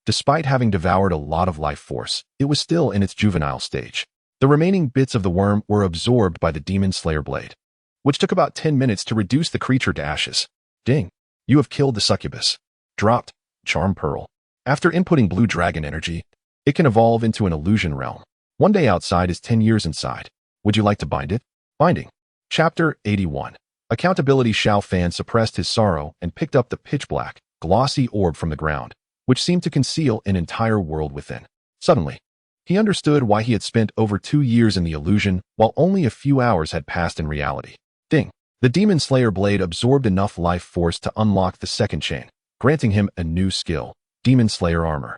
Speaker 1: Despite having devoured a lot of life force, it was still in its juvenile stage. The remaining bits of the worm were absorbed by the demon slayer blade, which took about 10 minutes to reduce the creature to ashes. Ding! You have killed the succubus. Dropped. Charm Pearl. After inputting blue dragon energy, it can evolve into an illusion realm. One day outside is 10 years inside. Would you like to bind it? Binding. Chapter 81. Accountability. Xiao Fan suppressed his sorrow and picked up the pitch-black, glossy orb from the ground, which seemed to conceal an entire world within. Suddenly, he understood why he had spent over 2 years in the illusion while only a few hours had passed in reality. Ding! The Demon Slayer blade absorbed enough life force to unlock the second chain, granting him a new skill, Demon Slayer Armor.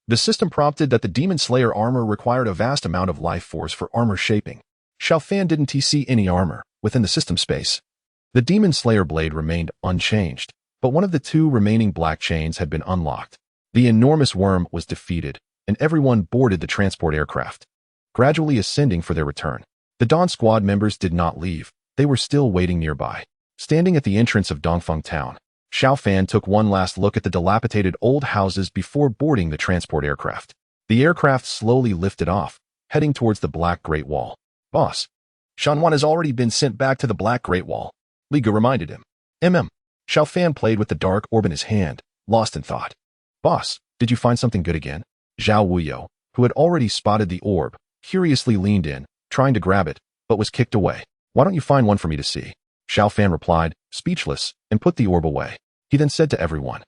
Speaker 1: The system prompted that the Demon Slayer armor required a vast amount of life force for armor shaping. Xiao Fan didn't see any armor within the system space. The Demon Slayer blade remained unchanged, but one of the 2 remaining black chains had been unlocked. The enormous worm was defeated, and everyone boarded the transport aircraft, gradually ascending for their return. The Dawn Squad members did not leave. They were still waiting nearby. Standing at the entrance of Dongfeng town, Xiao Fan took one last look at the dilapidated old houses before boarding the transport aircraft. The aircraft slowly lifted off, heading towards the Black Great Wall. Boss, Shanwan has already been sent back to the Black Great Wall, Li Gu reminded him. Xiao Fan played with the dark orb in his hand, lost in thought. Boss, did you find something good again? Zhao Wuyo, who had already spotted the orb, curiously leaned in, trying to grab it, but was kicked away. Why don't you find one for me to see? Xiao Fan replied, speechless, and put the orb away. He then said to everyone,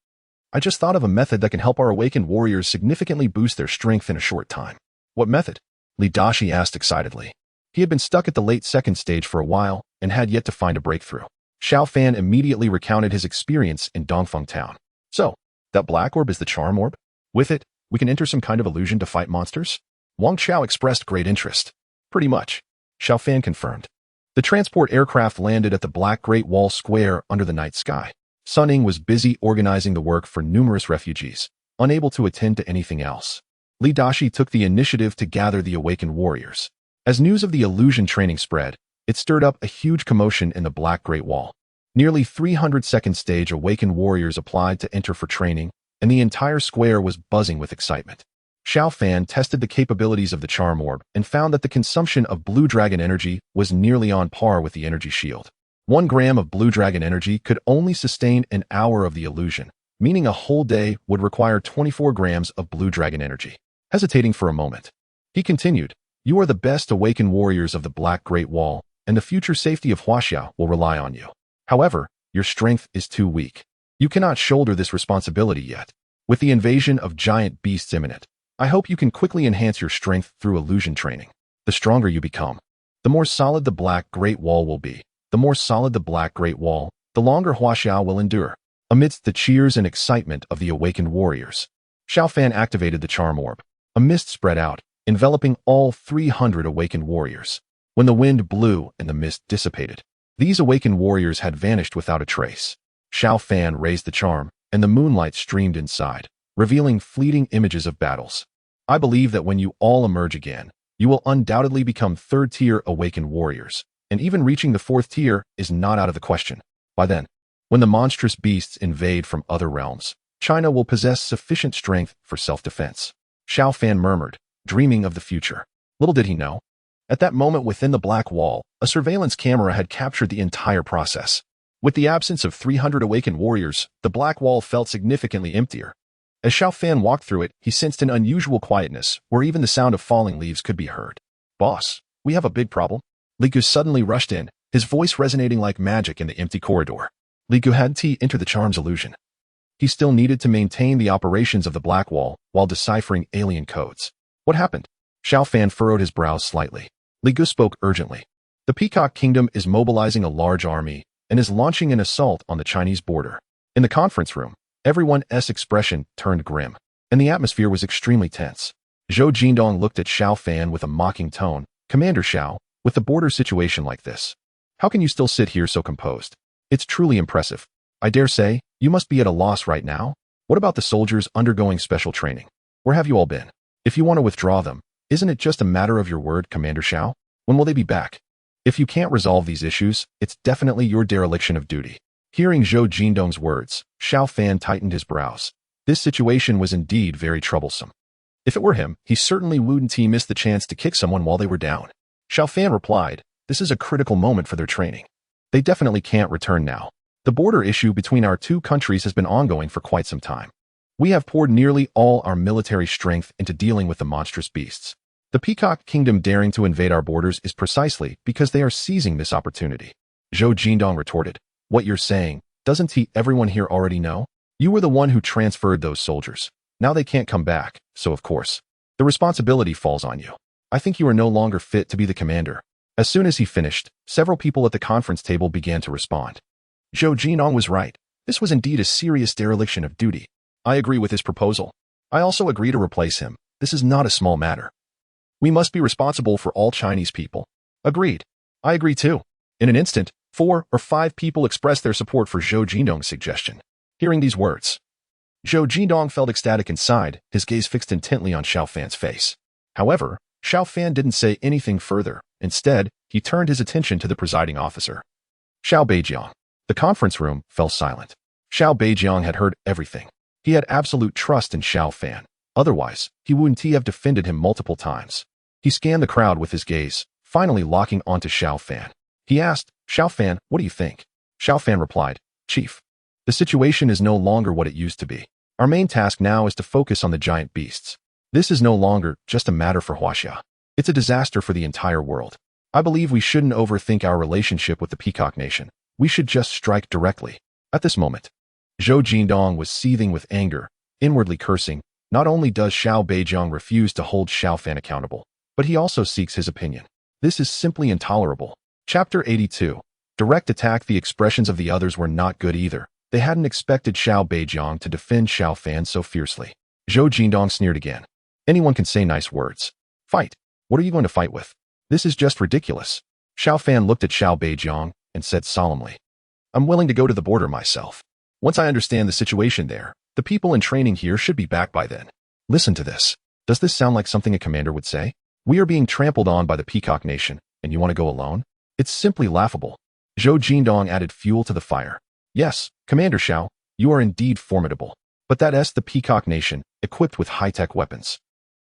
Speaker 1: I just thought of a method that can help our awakened warriors significantly boost their strength in a short time. What method? Li Dashi asked excitedly. He had been stuck at the late second stage for a while and had yet to find a breakthrough. Xiao Fan immediately recounted his experience in Dongfeng town. So, that black orb is the charm orb? With it, we can enter some kind of illusion to fight monsters? Wang Chao expressed great interest. Pretty much. Xiao Fan confirmed. The transport aircraft landed at the Black Great Wall Square under the night sky. Sun Ying was busy organizing the work for numerous refugees, unable to attend to anything else. Li Dashi took the initiative to gather the awakened warriors. As news of the illusion training spread, it stirred up a huge commotion in the Black Great Wall. Nearly 300 second stage awakened warriors applied to enter for training, and the entire square was buzzing with excitement. Xiao Fan tested the capabilities of the charm orb and found that the consumption of blue dragon energy was nearly on par with the energy shield. 1 gram of blue dragon energy could only sustain an hour of the illusion, meaning a whole day would require 24 grams of blue dragon energy. Hesitating for a moment, he continued, "You are the best Awaken warriors of the Black Great Wall, and the future safety of Huaxia will rely on you. However, your strength is too weak. You cannot shoulder this responsibility yet. With the invasion of giant beasts imminent, I hope you can quickly enhance your strength through illusion training. The stronger you become, the more solid the Black Great Wall will be. The more solid the Black Great Wall, the longer Huaxia will endure." Amidst the cheers and excitement of the awakened warriors, Xiao Fan activated the charm orb. A mist spread out, enveloping all 300 awakened warriors. When the wind blew and the mist dissipated, these awakened warriors had vanished without a trace. Xiao Fan raised the charm, and the moonlight streamed inside, revealing fleeting images of battles. "I believe that when you all emerge again, you will undoubtedly become third-tier awakened warriors, and even reaching the fourth tier is not out of the question. By then, when the monstrous beasts invade from other realms, China will possess sufficient strength for self-defense." Xiao Fan murmured, dreaming of the future. Little did he know, at that moment within the Black Wall, a surveillance camera had captured the entire process. With the absence of 300 awakened warriors, the Black Wall felt significantly emptier. As Xiao Fan walked through it, he sensed an unusual quietness, where even the sound of falling leaves could be heard. "Boss, we have a big problem." Li Gu suddenly rushed in, his voice resonating like magic in the empty corridor. Li Gu had to enter the charm's illusion. He still needed to maintain the operations of the Black Wall while deciphering alien codes. "What happened?" Xiao Fan furrowed his brows slightly. Li Gu spoke urgently. "The Peacock Kingdom is mobilizing a large army and is launching an assault on the Chinese border." In the conference room, everyone's expression turned grim, and the atmosphere was extremely tense. Zhou Jindong looked at Xiao Fan with a mocking tone. "Commander Xiao, with the border situation like this, how can you still sit here so composed? It's truly impressive. I dare say, you must be at a loss right now. What about the soldiers undergoing special training? Where have you all been? If you want to withdraw them, isn't it just a matter of your word, Commander Xiao? When will they be back? If you can't resolve these issues, it's definitely your dereliction of duty." Hearing Zhou Jindong's words, Xiao Fan tightened his brows. This situation was indeed very troublesome. If it were him, he certainly wouldn't miss the chance to kick someone while they were down. Xiao Fan replied, "This is a critical moment for their training. They definitely can't return now. The border issue between our two countries has been ongoing for quite some time. We have poured nearly all our military strength into dealing with the monstrous beasts. The Peacock Kingdom daring to invade our borders is precisely because they are seizing this opportunity." Zhou Jindong retorted, "What you're saying, doesn't everyone here already know? You were the one who transferred those soldiers. Now they can't come back, so of course, the responsibility falls on you. I think you are no longer fit to be the commander." As soon as he finished, several people at the conference table began to respond. Zhou Jindong was right. This was indeed a serious dereliction of duty. "I agree with his proposal. I also agree to replace him. This is not a small matter. We must be responsible for all Chinese people." "Agreed. I agree too." In an instant, 4 or 5 people expressed their support for Zhou Jindong's suggestion. Hearing these words, Zhou Jindong felt ecstatic inside, his gaze fixed intently on Xiao Fan's face. However, Xiao Fan didn't say anything further. Instead, he turned his attention to the presiding officer, Xiao Beijiang. The conference room fell silent. Xiao Beijiang had heard everything. He had absolute trust in Xiao Fan. Otherwise, he wouldn't have defended him multiple times. He scanned the crowd with his gaze, finally locking onto Xiao Fan. He asked, "Xiao Fan, what do you think?" Xiao Fan replied, "Chief, the situation is no longer what it used to be. Our main task now is to focus on the giant beasts. This is no longer just a matter for Huaxia. It's a disaster for the entire world. I believe we shouldn't overthink our relationship with the Peacock Nation. We should just strike directly." At this moment, Zhou Jindong was seething with anger, inwardly cursing. Not only does Xiao Beijiang refuse to hold Xiao Fan accountable, but he also seeks his opinion. This is simply intolerable. Chapter 82. Direct attack. The expressions of the others were not good either. They hadn't expected Xiao Beijiang to defend Xiao Fan so fiercely. Zhou Jindong sneered again. "Anyone can say nice words. Fight. What are you going to fight with? This is just ridiculous." Xiao Fan looked at Xiao Beijiang and said solemnly, "I'm willing to go to the border myself. Once I understand the situation there, the people in training here should be back by then." Listen to this. Does this sound like something a commander would say? We are being trampled on by the Peacock Nation, and you want to go alone? It's simply laughable. Zhou Jindong added fuel to the fire. "Yes, Commander Xiao, you are indeed formidable. But that's the Peacock Nation, equipped with high-tech weapons.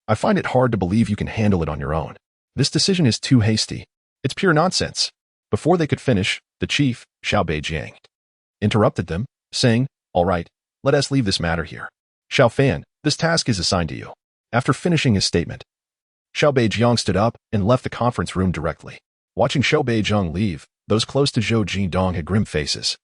Speaker 1: I find it hard to believe you can handle it on your own. This decision is too hasty. It's pure nonsense." Before they could finish, the chief, Xiao Beijiang, interrupted them, saying, "All right, let us leave this matter here. Xiao Fan, this task is assigned to you. After finishing his statement, Xiao Beijiang stood up and left the conference room directly. Watching Xiao Beijiang leave, those close to Zhou Jindong had grim faces.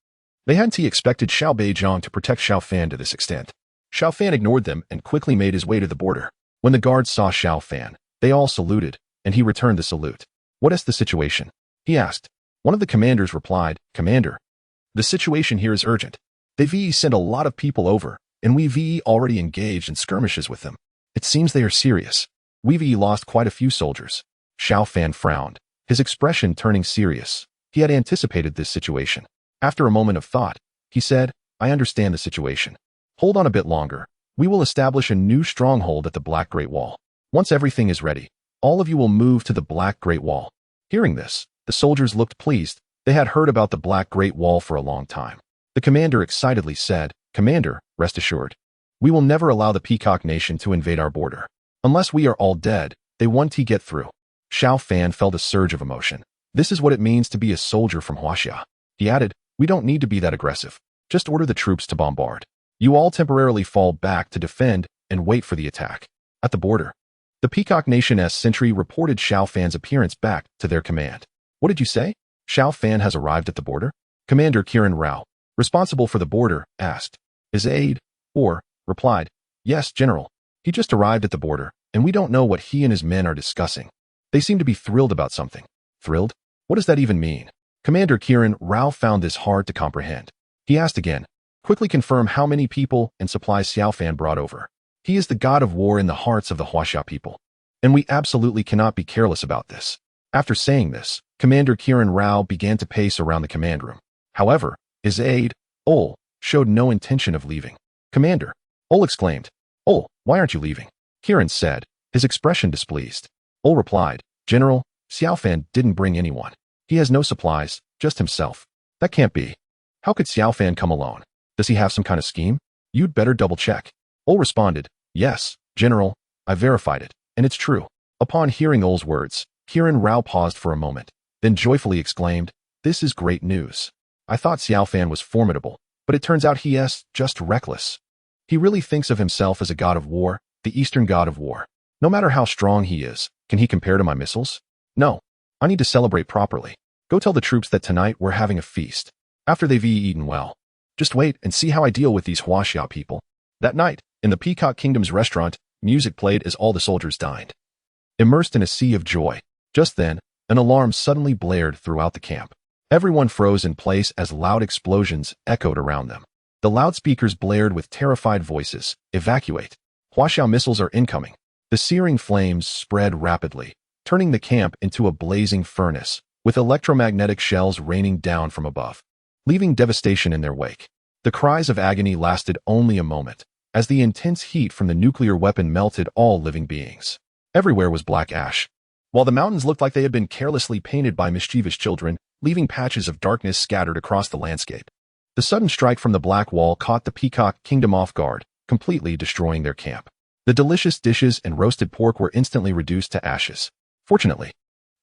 Speaker 1: They hadn't expected Xiao Beijiang to protect Xiao Fan to this extent. Xiao Fan ignored them and quickly made his way to the border. When the guards saw Xiao Fan, they all saluted, and he returned the salute. What is the situation? He asked. One of the commanders replied, Commander, the situation here is urgent. They sent a lot of people over, and we already engaged in skirmishes with them. It seems they are serious. We lost quite a few soldiers. Xiao Fan frowned, his expression turning serious. He had anticipated this situation. After a moment of thought, he said, I understand the situation. Hold on a bit longer. We will establish a new stronghold at the Black Great Wall. Once everything is ready, all of you will move to the Black Great Wall. Hearing this, the soldiers looked pleased. They had heard about the Black Great Wall for a long time. The commander excitedly said, Commander, rest assured. We will never allow the Peacock Nation to invade our border. Unless we are all dead, they won't get through. Xiao Fan felt a surge of emotion. This is what it means to be a soldier from Huaxia. He added, we don't need to be that aggressive. Just order the troops to bombard. You all temporarily fall back to defend and wait for the attack. At the border, the Peacock Nation's sentry reported Xiao Fan's appearance back to their command. What did you say? Xiao Fan has arrived at the border? Commander Kiran Rao, responsible for the border, asked. His aide, or, replied, Yes, General. He just arrived at the border, and we don't know what he and his men are discussing. They seem to be thrilled about something. Thrilled? What does that even mean? Commander Kiran Rao found this hard to comprehend. He asked again, quickly confirm how many people and supplies Xiao Fan brought over. He is the god of war in the hearts of the Huaxia people, and we absolutely cannot be careless about this. After saying this, Commander Kiran Rao began to pace around the command room. However, his aide, Ol, showed no intention of leaving. Commander, Ol exclaimed, Ol, why aren't you leaving? Kiran said, his expression displeased. Ol replied, General, Xiao Fan didn't bring anyone. He has no supplies, just himself. That can't be. How could Xiao Fan come alone? Does he have some kind of scheme? You'd better double check. Ol responded, Yes, General, I verified it, and it's true. Upon hearing Ol's words, Kiran Rao paused for a moment, then joyfully exclaimed, This is great news. I thought Xiao Fan was formidable, but it turns out he is just reckless. He really thinks of himself as a god of war, the Eastern god of war. No matter how strong he is, can he compare to my missiles? No. I need to celebrate properly. Go tell the troops that tonight we're having a feast. After they've eaten well. Just wait and see how I deal with these Huaxia people. That night, in the Peacock Kingdom's restaurant, music played as all the soldiers dined. Immersed in a sea of joy. Just then, an alarm suddenly blared throughout the camp. Everyone froze in place as loud explosions echoed around them. The loudspeakers blared with terrified voices, Evacuate. Huaxia missiles are incoming. The searing flames spread rapidly, turning the camp into a blazing furnace, with electromagnetic shells raining down from above, leaving devastation in their wake. The cries of agony lasted only a moment, as the intense heat from the nuclear weapon melted all living beings. Everywhere was black ash, while the mountains looked like they had been carelessly painted by mischievous children, leaving patches of darkness scattered across the landscape. The sudden strike from the Black Wall caught the Peacock Kingdom off guard, completely destroying their camp. The delicious dishes and roasted pork were instantly reduced to ashes. Fortunately,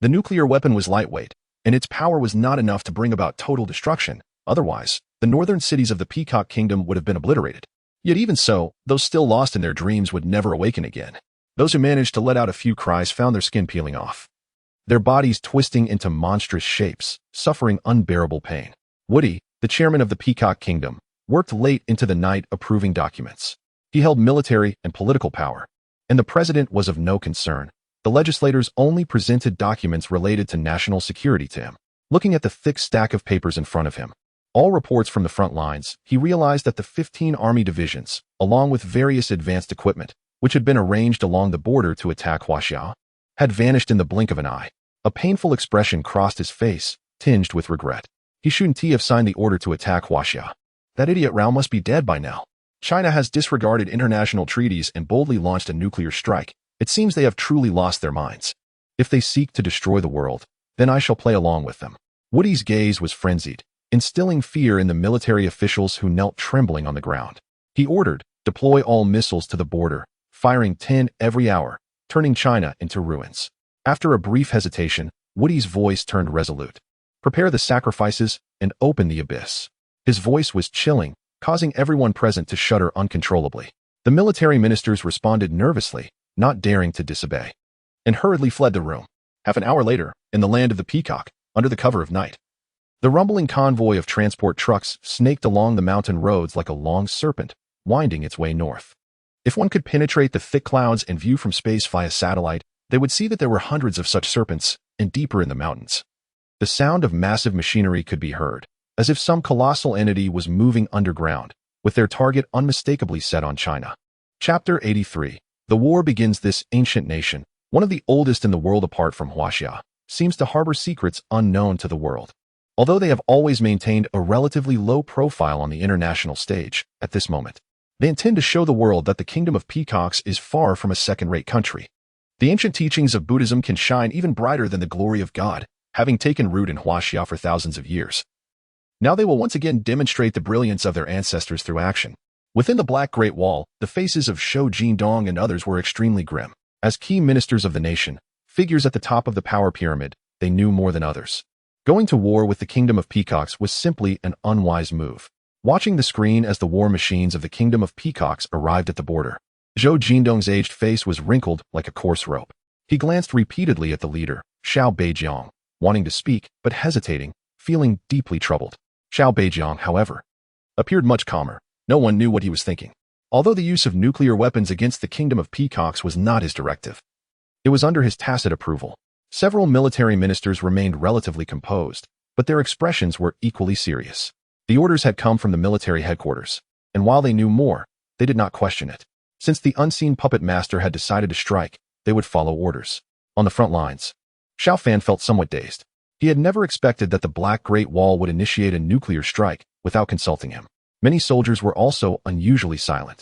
Speaker 1: the nuclear weapon was lightweight, and its power was not enough to bring about total destruction. Otherwise, the northern cities of the Peacock Kingdom would have been obliterated. Yet even so, those still lost in their dreams would never awaken again. Those who managed to let out a few cries found their skin peeling off, their bodies twisting into monstrous shapes, suffering unbearable pain. Woody, the chairman of the Peacock Kingdom, worked late into the night approving documents. He held military and political power, and the president was of no concern. The legislators only presented documents related to national security to him. Looking at the thick stack of papers in front of him, all reports from the front lines, he realized that the 15 army divisions, along with various advanced equipment, which had been arranged along the border to attack Huaxia, had vanished in the blink of an eye. A painful expression crossed his face, tinged with regret. He shouldn't have signed the order to attack Huaxia. That idiot Rao must be dead by now. China has disregarded international treaties and boldly launched a nuclear strike. It seems they have truly lost their minds. If they seek to destroy the world, then I shall play along with them. Woody's gaze was frenzied, instilling fear in the military officials who knelt trembling on the ground. He ordered, deploy all missiles to the border, firing 10 every hour, turning China into ruins. After a brief hesitation, Woody's voice turned resolute. Prepare the sacrifices and open the abyss. His voice was chilling, causing everyone present to shudder uncontrollably. The military ministers responded nervously, not daring to disobey, and hurriedly fled the room. Half an hour later, in the land of the peacock, under the cover of night, the rumbling convoy of transport trucks snaked along the mountain roads like a long serpent, winding its way north. If one could penetrate the thick clouds and view from space via satellite, they would see that there were hundreds of such serpents, and deeper in the mountains. The sound of massive machinery could be heard, as if some colossal entity was moving underground, with their target unmistakably set on China. Chapter 83. The war begins. This ancient nation, one of the oldest in the world apart from Huaxia, seems to harbor secrets unknown to the world. Although they have always maintained a relatively low profile on the international stage, at this moment, they intend to show the world that the Kingdom of Peacocks is far from a second-rate country. The ancient teachings of Buddhism can shine even brighter than the glory of God, having taken root in Huaxia for thousands of years. Now they will once again demonstrate the brilliance of their ancestors through action. Within the Black Great Wall, the faces of Shou Jindong and others were extremely grim. As key ministers of the nation, figures at the top of the power pyramid, they knew more than others. Going to war with the Kingdom of Peacocks was simply an unwise move. Watching the screen as the war machines of the Kingdom of Peacocks arrived at the border, Shou Jindong's aged face was wrinkled like a coarse rope. He glanced repeatedly at the leader, Xiao Beijiang, wanting to speak, but hesitating, feeling deeply troubled. Xiao Beijiang, however, appeared much calmer. No one knew what he was thinking. Although the use of nuclear weapons against the Kingdom of Peacocks was not his directive, it was under his tacit approval. Several military ministers remained relatively composed, but their expressions were equally serious. The orders had come from the military headquarters, and while they knew more, they did not question it. Since the unseen puppet master had decided to strike, they would follow orders. On the front lines, Xiao Fan felt somewhat dazed. He had never expected that the Black Great Wall would initiate a nuclear strike without consulting him. Many soldiers were also unusually silent.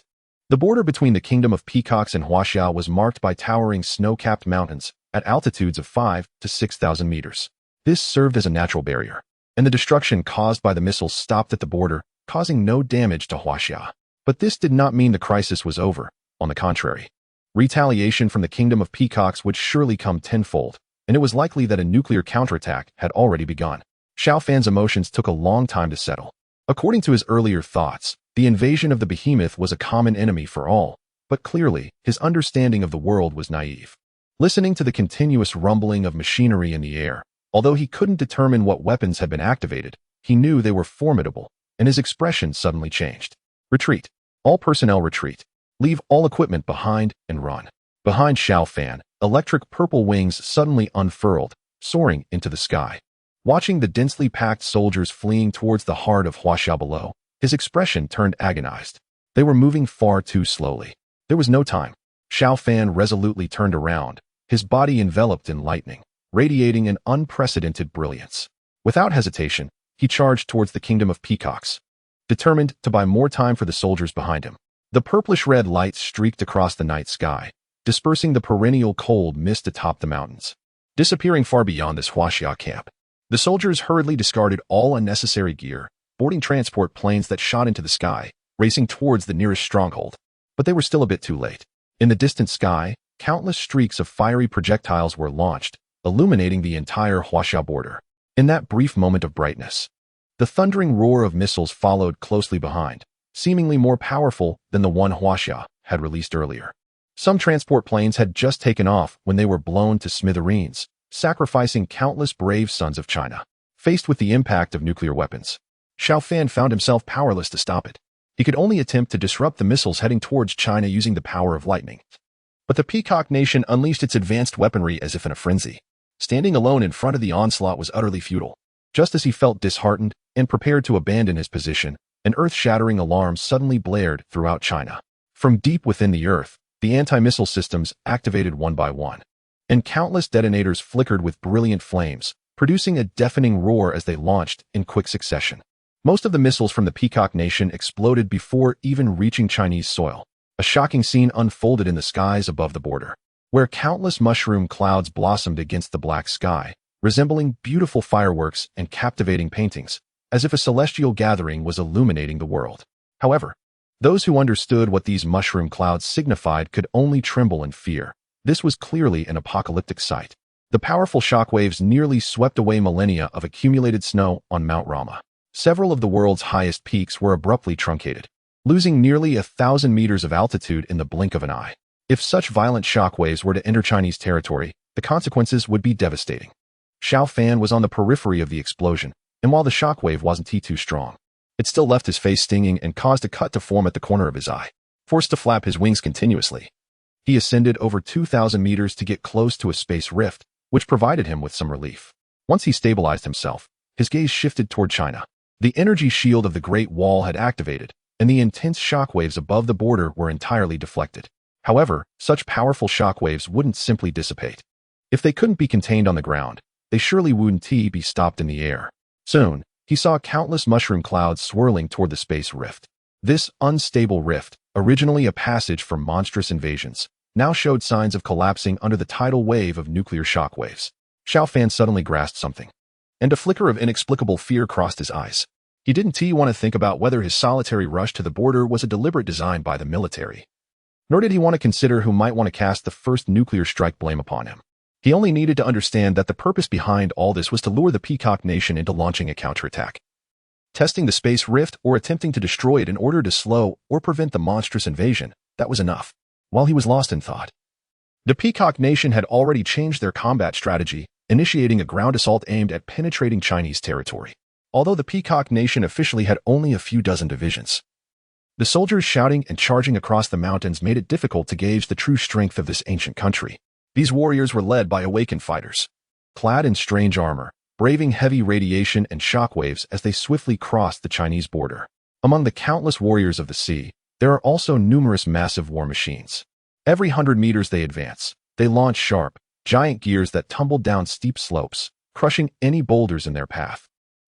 Speaker 1: The border between the Kingdom of Peacocks and Huaxia was marked by towering snow-capped mountains at altitudes of 5,000 to 6,000 meters. This served as a natural barrier, and the destruction caused by the missiles stopped at the border, causing no damage to Huaxia. But this did not mean the crisis was over. On the contrary, retaliation from the Kingdom of Peacocks would surely come tenfold, and it was likely that a nuclear counterattack had already begun. Xiao Fan's emotions took a long time to settle. According to his earlier thoughts, the invasion of the behemoth was a common enemy for all, but clearly, his understanding of the world was naive. Listening to the continuous rumbling of machinery in the air, although he couldn't determine what weapons had been activated, he knew they were formidable, and his expression suddenly changed. Retreat. All personnel retreat. Leave all equipment behind and run. Behind Xiao Fan, electric purple wings suddenly unfurled, soaring into the sky. Watching the densely packed soldiers fleeing towards the heart of Huaxia below, his expression turned agonized. They were moving far too slowly. There was no time. Xiao Fan resolutely turned around, his body enveloped in lightning, radiating an unprecedented brilliance. Without hesitation, he charged towards the Kingdom of Peacocks, determined to buy more time for the soldiers behind him. The purplish-red light streaked across the night sky, dispersing the perennial cold mist atop the mountains, disappearing far beyond this Huaxia camp. The soldiers hurriedly discarded all unnecessary gear, boarding transport planes that shot into the sky, racing towards the nearest stronghold. But they were still a bit too late. In the distant sky, countless streaks of fiery projectiles were launched, illuminating the entire Huaxia border. In that brief moment of brightness, the thundering roar of missiles followed closely behind, seemingly more powerful than the one Huaxia had released earlier. Some transport planes had just taken off when they were blown to smithereens, sacrificing countless brave sons of China. Faced with the impact of nuclear weapons, Xiao Fan found himself powerless to stop it. He could only attempt to disrupt the missiles heading towards China using the power of lightning. But the Peacock Nation unleashed its advanced weaponry as if in a frenzy. Standing alone in front of the onslaught was utterly futile. Just as he felt disheartened and prepared to abandon his position, an earth-shattering alarm suddenly blared throughout China. From deep within the earth, the anti-missile systems activated one by one, and countless detonators flickered with brilliant flames, producing a deafening roar as they launched in quick succession. Most of the missiles from the Peacock Nation exploded before even reaching Chinese soil. A shocking scene unfolded in the skies above the border, where countless mushroom clouds blossomed against the black sky, resembling beautiful fireworks and captivating paintings, as if a celestial gathering was illuminating the world. However, those who understood what these mushroom clouds signified could only tremble in fear. This was clearly an apocalyptic sight. The powerful shockwaves nearly swept away millennia of accumulated snow on Mount Rama. Several of the world's highest peaks were abruptly truncated, losing nearly 1,000 meters of altitude in the blink of an eye. If such violent shockwaves were to enter Chinese territory, the consequences would be devastating. Xiao Fan was on the periphery of the explosion, and while the shockwave wasn't too strong, it still left his face stinging and caused a cut to form at the corner of his eye. Forced to flap his wings continuously, he ascended over 2,000 meters to get close to a space rift, which provided him with some relief. Once he stabilized himself, his gaze shifted toward China. The energy shield of the Great Wall had activated, and the intense shockwaves above the border were entirely deflected. However, such powerful shockwaves wouldn't simply dissipate. If they couldn't be contained on the ground, they surely wouldn't be stopped in the air. Soon, he saw countless mushroom clouds swirling toward the space rift. This unstable rift, originally a passage for monstrous invasions, now showed signs of collapsing under the tidal wave of nuclear shockwaves. Xiao Fan suddenly grasped something, and a flicker of inexplicable fear crossed his eyes. He didn't want to think about whether his solitary rush to the border was a deliberate design by the military. Nor did he want to consider who might want to cast the first nuclear strike blame upon him. He only needed to understand that the purpose behind all this was to lure the Peacock Nation into launching a counterattack, testing the space rift or attempting to destroy it in order to slow or prevent the monstrous invasion. That was enough. While he was lost in thought, the Peacock Nation had already changed their combat strategy, initiating a ground assault aimed at penetrating Chinese territory. Although the Peacock Nation officially had only a few dozen divisions, the soldiers shouting and charging across the mountains made it difficult to gauge the true strength of this ancient country. These warriors were led by Awaken fighters, clad in strange armor, braving heavy radiation and shockwaves as they swiftly crossed the Chinese border. Among the countless warriors of the sea, there are also numerous massive war machines. Every 100 meters they advance, they launch sharp, giant gears that tumble down steep slopes, crushing any boulders in their path.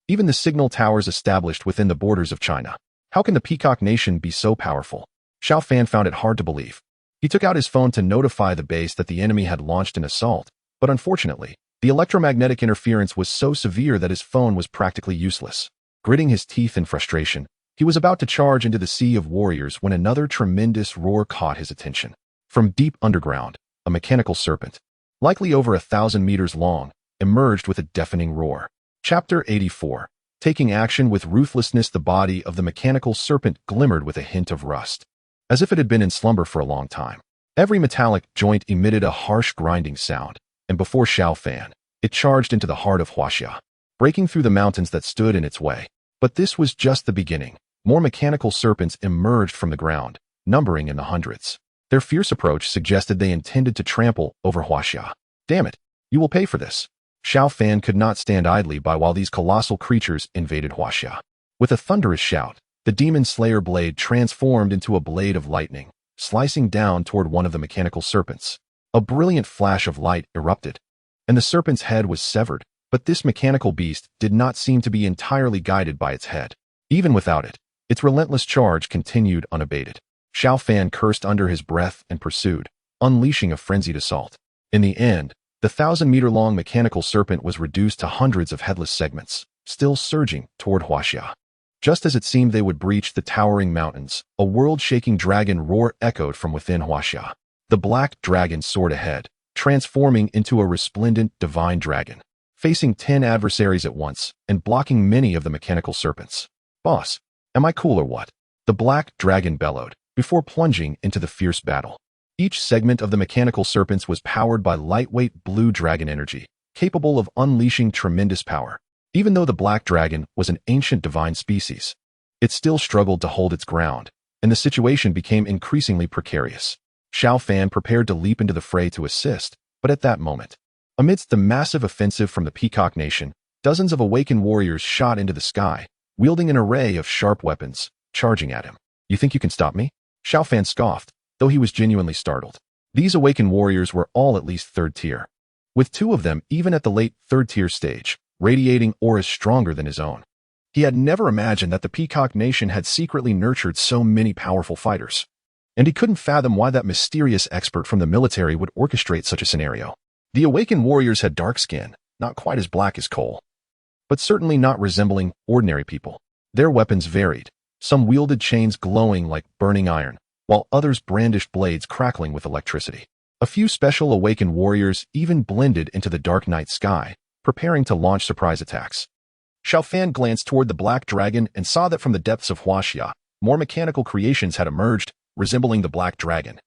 Speaker 1: Even the signal towers established within the borders of China. How can the Peacock Nation be so powerful? Xiao Fan found it hard to believe. He took out his phone to notify the base that the enemy had launched an assault, but unfortunately, the electromagnetic interference was so severe that his phone was practically useless. Gritting his teeth in frustration, he was about to charge into the sea of warriors when another tremendous roar caught his attention. From deep underground, a mechanical serpent, likely over 1,000 meters long, emerged with a deafening roar. Chapter 84. Taking action with ruthlessness. The body of the mechanical serpent glimmered with a hint of rust, as if it had been in slumber for a long time. Every metallic joint emitted a harsh grinding sound, and before Xiao Fan, it charged into the heart of Huaxia, breaking through the mountains that stood in its way. But this was just the beginning. More mechanical serpents emerged from the ground, numbering in the hundreds. Their fierce approach suggested they intended to trample over Huaxia. Damn it, you will pay for this. Xiao Fan could not stand idly by while these colossal creatures invaded Huaxia. With a thunderous shout, the Demon Slayer blade transformed into a blade of lightning, slicing down toward one of the mechanical serpents. A brilliant flash of light erupted, and the serpent's head was severed, but this mechanical beast did not seem to be entirely guided by its head. Even without it, its relentless charge continued unabated. Xiao Fan cursed under his breath and pursued, unleashing a frenzied assault. In the end, the 1,000-meter-long mechanical serpent was reduced to hundreds of headless segments, still surging toward Huaxia. Just as it seemed they would breach the towering mountains, a world-shaking dragon roar echoed from within Huaxia. The black dragon soared ahead, transforming into a resplendent divine dragon, facing 10 adversaries at once and blocking many of the mechanical serpents. "Boss, am I cool or what?" the black dragon bellowed, before plunging into the fierce battle. Each segment of the mechanical serpents was powered by lightweight blue dragon energy, capable of unleashing tremendous power. Even though the black dragon was an ancient divine species, it still struggled to hold its ground, and the situation became increasingly precarious. Xiao Fan prepared to leap into the fray to assist, but at that moment, amidst the massive offensive from the Peacock Nation, dozens of Awaken warriors shot into the sky, wielding an array of sharp weapons, charging at him. "You think you can stop me?" Xiao Fan scoffed, though he was genuinely startled. These Awaken warriors were all at least 3rd tier, with 2 of them even at the late 3rd tier stage, radiating auras stronger than his own. He had never imagined that the Peacock Nation had secretly nurtured so many powerful fighters, and he couldn't fathom why that mysterious expert from the military would orchestrate such a scenario. The Awaken warriors had dark skin, not quite as black as coal, but certainly not resembling ordinary people. Their weapons varied. Some wielded chains glowing like burning iron, while others brandished blades crackling with electricity. A few special Awaken warriors even blended into the dark night sky, preparing to launch surprise attacks. Xiao Fan glanced toward the black dragon and saw that from the depths of Huaxia, more mechanical creations had emerged, resembling the black dragon.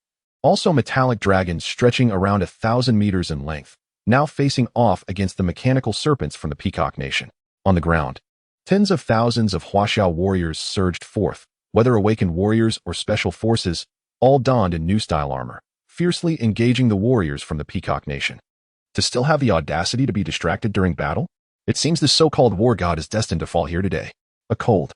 Speaker 1: Also metallic dragons stretching around 1,000 meters in length, now facing off against the mechanical serpents from the Peacock Nation. On the ground, tens of thousands of Huaxia warriors surged forth, whether awakened warriors or special forces, all donned in new-style armor, fiercely engaging the warriors from the Peacock Nation. To still have the audacity to be distracted during battle? It seems this so-called war god is destined to fall here today. A cold,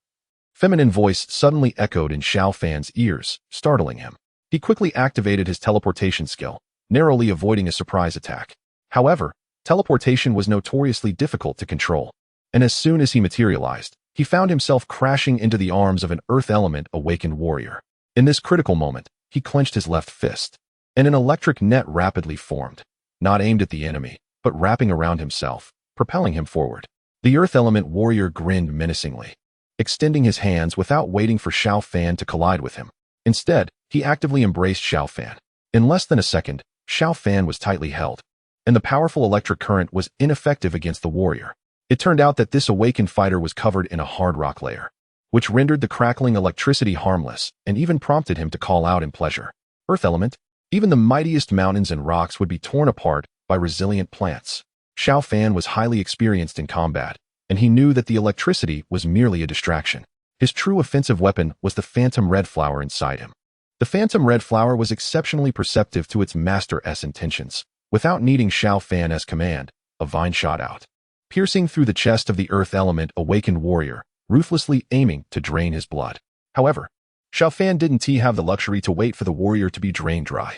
Speaker 1: feminine voice suddenly echoed in Xiao Fan's ears, startling him. He quickly activated his teleportation skill, narrowly avoiding a surprise attack. However, teleportation was notoriously difficult to control, and as soon as he materialized, he found himself crashing into the arms of an earth element awakened warrior. In this critical moment, he clenched his left fist, and an electric net rapidly formed, not aimed at the enemy, but wrapping around himself, propelling him forward. The earth element warrior grinned menacingly, extending his hands without waiting for Xiao Fan to collide with him. Instead, he actively embraced Xiao Fan. In less than a second, Xiao Fan was tightly held, and the powerful electric current was ineffective against the warrior. It turned out that this awakened fighter was covered in a hard rock layer, which rendered the crackling electricity harmless and even prompted him to call out in pleasure. Earth element? Even the mightiest mountains and rocks would be torn apart by resilient plants. Xiao Fan was highly experienced in combat, and he knew that the electricity was merely a distraction. His true offensive weapon was the phantom red flower inside him. The phantom red flower was exceptionally perceptive to its master's intentions. Without needing Xiao Fan's command, a vine shot out, piercing through the chest of the earth element awakened warrior, ruthlessly aiming to drain his blood. However, Xiao Fan didn't have the luxury to wait for the warrior to be drained dry,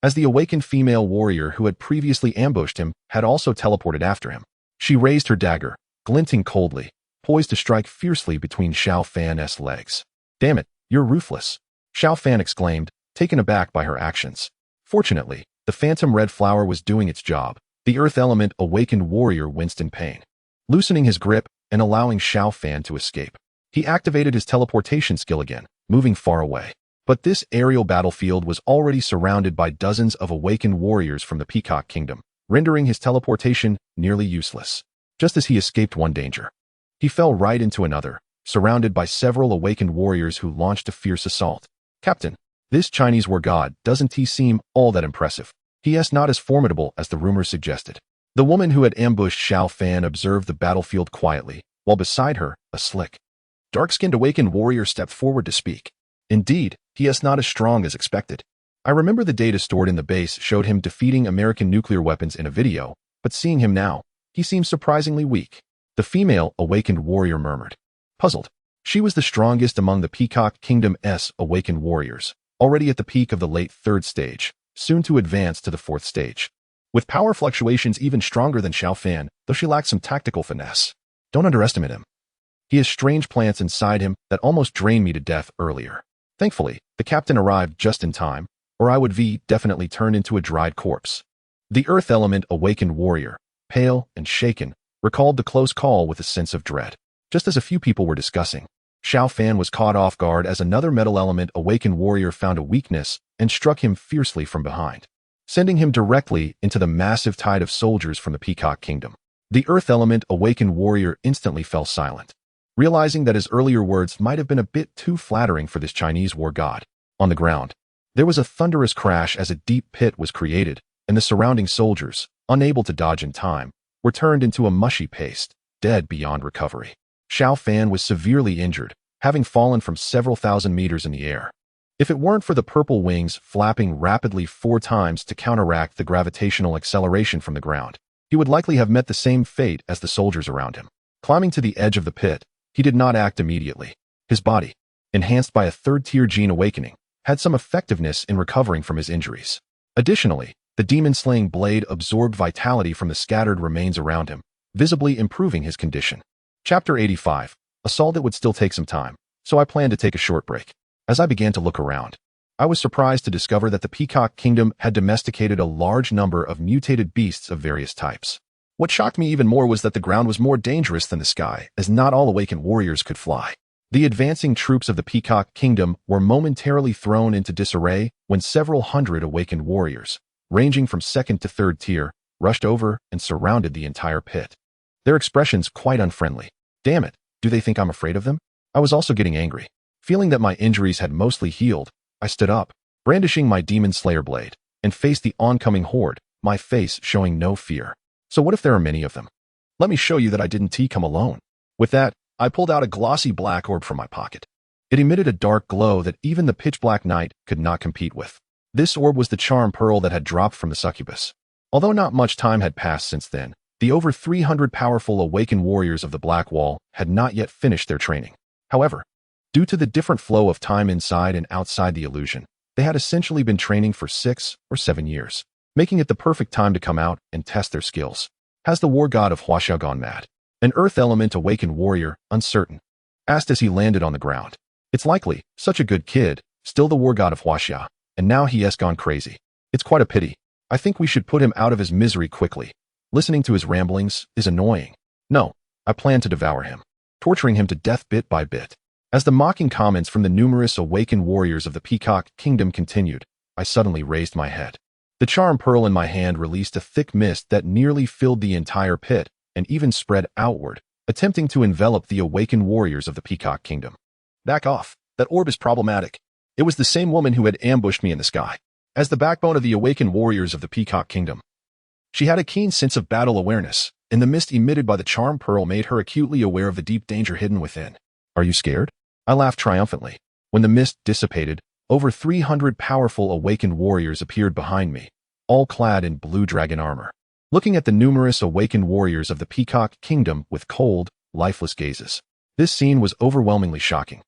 Speaker 1: as the awakened female warrior who had previously ambushed him had also teleported after him. She raised her dagger, glinting coldly, poised to strike fiercely between Xiao Fan's legs. "Damn it, you're ruthless," Xiao Fan exclaimed, taken aback by her actions. Fortunately, the phantom red flower was doing its job. The earth element awakened warrior winced in pain, loosening his grip and allowing Xiao Fan to escape. He activated his teleportation skill again, moving far away. But this aerial battlefield was already surrounded by dozens of awakened warriors from the Peacock Kingdom, rendering his teleportation nearly useless. Just as he escaped one danger, he fell right into another, surrounded by several awakened warriors who launched a fierce assault. "Captain, this Chinese war god doesn't seem all that impressive. He's not as formidable as the rumors suggested." The woman who had ambushed Xiao Fan observed the battlefield quietly, while beside her, a slick, dark-skinned awakened warrior stepped forward to speak. "Indeed, he is not as strong as expected. I remember the data stored in the base showed him defeating American nuclear weapons in a video, but seeing him now, he seems surprisingly weak." The female awakened warrior murmured, puzzled. She was the strongest among the Peacock Kingdom's awakened warriors, already at the peak of the late 3rd stage, soon to advance to the 4th stage. With power fluctuations even stronger than Xiao Fan, though she lacks some tactical finesse. Don't underestimate him. He has strange plants inside him that almost drained me to death earlier. Thankfully, the captain arrived just in time, or I would definitely turn into a dried corpse. The earth element awakened warrior, pale and shaken, recalled the close call with a sense of dread. Just as a few people were discussing, Xiao Fan was caught off guard as another metal element awakened warrior found a weakness and struck him fiercely from behind, sending him directly into the massive tide of soldiers from the Peacock Kingdom. The earth element awakened warrior instantly fell silent, realizing that his earlier words might have been a bit too flattering for this Chinese war god. On the ground, there was a thunderous crash as a deep pit was created, and the surrounding soldiers, unable to dodge in time, were turned into a mushy paste, dead beyond recovery. Xiao Fan was severely injured, having fallen from several thousand meters in the air. If it weren't for the purple wings flapping rapidly 4 times to counteract the gravitational acceleration from the ground, he would likely have met the same fate as the soldiers around him. Climbing to the edge of the pit, he did not act immediately. His body, enhanced by a 3rd-tier gene awakening, had some effectiveness in recovering from his injuries. Additionally, the demon-slaying blade absorbed vitality from the scattered remains around him, visibly improving his condition. Chapter 85. Assault. It would still take some time, so I planned to take a short break. As I began to look around, I was surprised to discover that the Peacock Kingdom had domesticated a large number of mutated beasts of various types. What shocked me even more was that the ground was more dangerous than the sky, as not all awakened warriors could fly. The advancing troops of the Peacock Kingdom were momentarily thrown into disarray when several hundred awakened warriors, ranging from 2nd to 3rd tier, rushed over and surrounded the entire pit. Their expressions quite unfriendly. Damn it, do they think I'm afraid of them? I was also getting angry. Feeling that my injuries had mostly healed, I stood up, brandishing my Demon Slayer blade, and faced the oncoming horde, my face showing no fear. So what if there are many of them? Let me show you that I didn't come alone. With that, I pulled out a glossy black orb from my pocket. It emitted a dark glow that even the pitch-black night could not compete with. This orb was the charm pearl that had dropped from the succubus. Although not much time had passed since then, the over 300 powerful Awakened warriors of the Black Wall had not yet finished their training. However, due to the different flow of time inside and outside the illusion, they had essentially been training for 6 or 7 years, making it the perfect time to come out and test their skills. Has the war god of Huaxia gone mad? An earth element Awakened warrior, uncertain, asked as he landed on the ground. It's likely, such a good kid, still the war god of Huaxia, and now he has gone crazy. It's quite a pity. I think we should put him out of his misery quickly. Listening to his ramblings is annoying. No, I plan to devour him, torturing him to death bit by bit. As the mocking comments from the numerous Awakened warriors of the Peacock Kingdom continued, I suddenly raised my head. The charm pearl in my hand released a thick mist that nearly filled the entire pit and even spread outward, attempting to envelop the Awakened warriors of the Peacock Kingdom. Back off. That orb is problematic. It was the same woman who had ambushed me in the sky. As the backbone of the Awakened warriors of the Peacock Kingdom, she had a keen sense of battle awareness, and the mist emitted by the charm pearl made her acutely aware of the deep danger hidden within. Are you scared? I laughed triumphantly. When the mist dissipated, over 300 powerful Awakened warriors appeared behind me, all clad in blue dragon armor, looking at the numerous Awakened warriors of the Peacock Kingdom with cold, lifeless gazes. This scene was overwhelmingly shocking,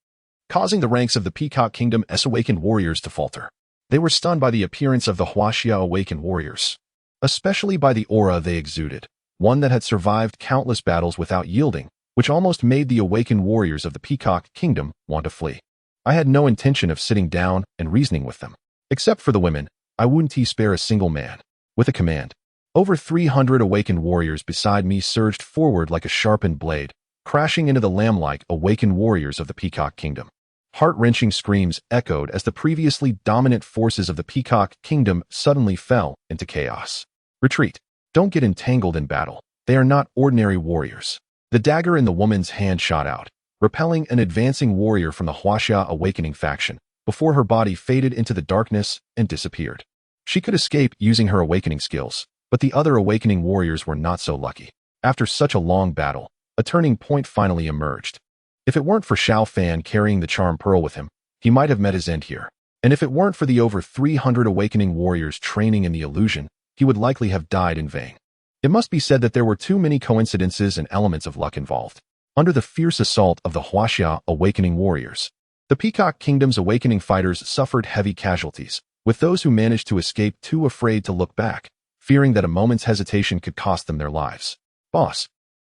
Speaker 1: causing the ranks of the Peacock Kingdom's Awakened warriors to falter. They were stunned by the appearance of the Huaxia Awakened warriors, especially by the aura they exuded, one that had survived countless battles without yielding, which almost made the Awakened warriors of the Peacock Kingdom want to flee. I had no intention of sitting down and reasoning with them. Except for the women, I wouldn't spare a single man. With a command, over 300 Awakened warriors beside me surged forward like a sharpened blade, crashing into the lamb-like Awakened warriors of the Peacock Kingdom. Heart-wrenching screams echoed as the previously dominant forces of the Peacock Kingdom suddenly fell into chaos. Retreat. Don't get entangled in battle. They are not ordinary warriors. The dagger in the woman's hand shot out, repelling an advancing warrior from the Huaxia Awakening faction, before her body faded into the darkness and disappeared. She could escape using her awakening skills, but the other Awakening warriors were not so lucky. After such a long battle, a turning point finally emerged. If it weren't for Xiao Fan carrying the charm pearl with him, he might have met his end here. And if it weren't for the over 300 Awakening warriors training in the illusion, he would likely have died in vain. It must be said that there were too many coincidences and elements of luck involved. Under the fierce assault of the Huaxia Awakening warriors, the Peacock Kingdom's Awakening fighters suffered heavy casualties, with those who managed to escape too afraid to look back, fearing that a moment's hesitation could cost them their lives. Boss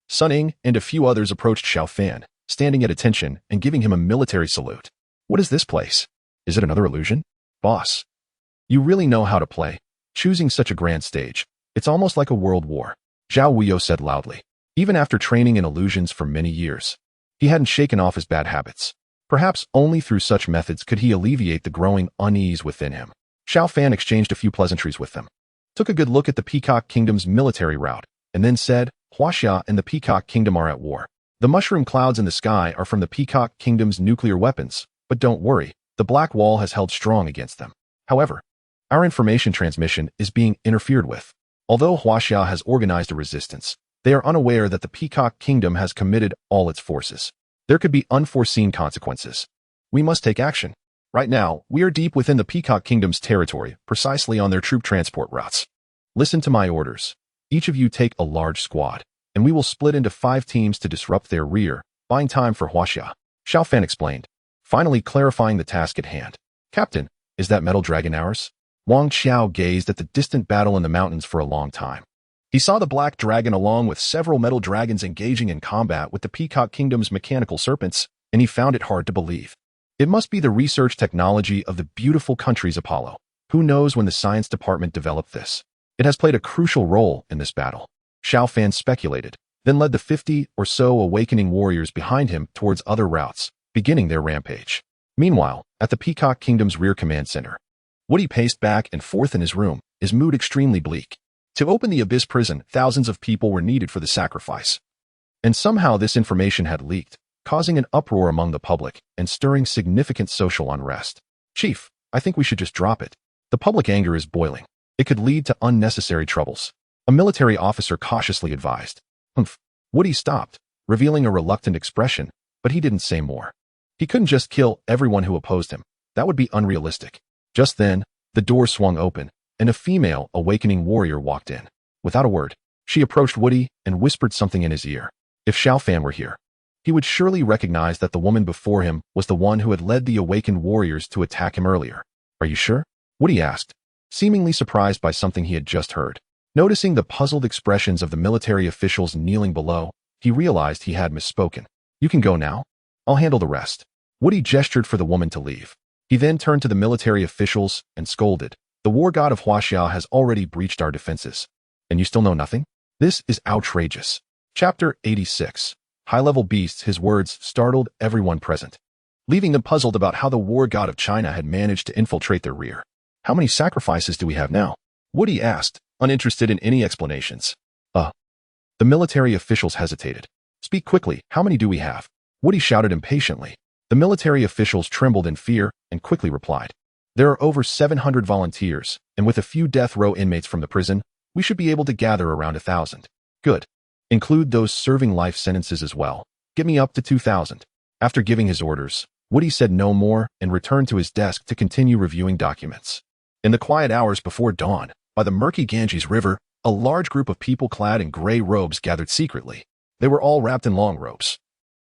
Speaker 1: Sun Ying and a few others approached Xiao Fan, standing at attention and giving him a military salute. What is this place? Is it another illusion? Boss, you really know how to play. Choosing such a grand stage. It's almost like a world war, Zhao Wuyo said loudly. Even after training in illusions for many years, he hadn't shaken off his bad habits. Perhaps only through such methods could he alleviate the growing unease within him. Xiao Fan exchanged a few pleasantries with them, took a good look at the Peacock Kingdom's military route, and then said, Huaxia and the Peacock Kingdom are at war. The mushroom clouds in the sky are from the Peacock Kingdom's nuclear weapons, but don't worry, the Black Wall has held strong against them. However, our information transmission is being interfered with. Although Huaxia has organized a resistance, they are unaware that the Peacock Kingdom has committed all its forces. There could be unforeseen consequences. We must take action. Right now, we are deep within the Peacock Kingdom's territory, precisely on their troop transport routes. Listen to my orders. Each of you take a large squad, and we will split into 5 teams to disrupt their rear, buying time for Huaxia. Xiao Fan explained, finally clarifying the task at hand. Captain, is that metal dragon ours? Wang Xiao gazed at the distant battle in the mountains for a long time. He saw the black dragon along with several metal dragons engaging in combat with the Peacock Kingdom's mechanical serpents, and he found it hard to believe. It must be the research technology of the beautiful country's Apollo. Who knows when the science department developed this? It has played a crucial role in this battle. Xiao Fan speculated, then led the 50 or so Awakening warriors behind him towards other routes, beginning their rampage. Meanwhile, at the Peacock Kingdom's rear command center, Woody paced back and forth in his room, his mood extremely bleak. To open the Abyss prison, thousands of people were needed for the sacrifice, And somehow this information had leaked, causing an uproar among the public and stirring significant social unrest. Chief, I think we should just drop it. The public anger is boiling. It could lead to unnecessary troubles. A military officer cautiously advised. Woody stopped, revealing a reluctant expression, but he didn't say more. He couldn't just kill everyone who opposed him. That would be unrealistic. Just then, the door swung open, and a female awakening warrior walked in. Without a word, she approached Woody and whispered something in his ear. If Xiao Fan were here, he would surely recognize that the woman before him was the one who had led the awakened warriors to attack him earlier. Are you sure? Woody asked, seemingly surprised by something he had just heard. Noticing the puzzled expressions of the military officials kneeling below, he realized he had misspoken. You can go now. I'll handle the rest. Woody gestured for the woman to leave. He then turned to the military officials and scolded. The war god of Huaxia has already breached our defenses. And you still know nothing? This is outrageous. Chapter 86. High-level beasts. His words startled everyone present, leaving them puzzled about how the war god of China had managed to infiltrate their rear. How many sacrifices do we have now? Woody asked, uninterested in any explanations. The military officials hesitated. Speak quickly, how many do we have? Woody shouted impatiently. The military officials trembled in fear and quickly replied. There are over 700 volunteers, and with a few death row inmates from the prison, we should be able to gather around 1,000. Good. Include those serving life sentences as well. Get me up to 2,000. After giving his orders, Woody said no more and returned to his desk to continue reviewing documents. In the quiet hours before dawn, by the murky Ganges River, a large group of people clad in gray robes gathered secretly. They were all wrapped in long ropes,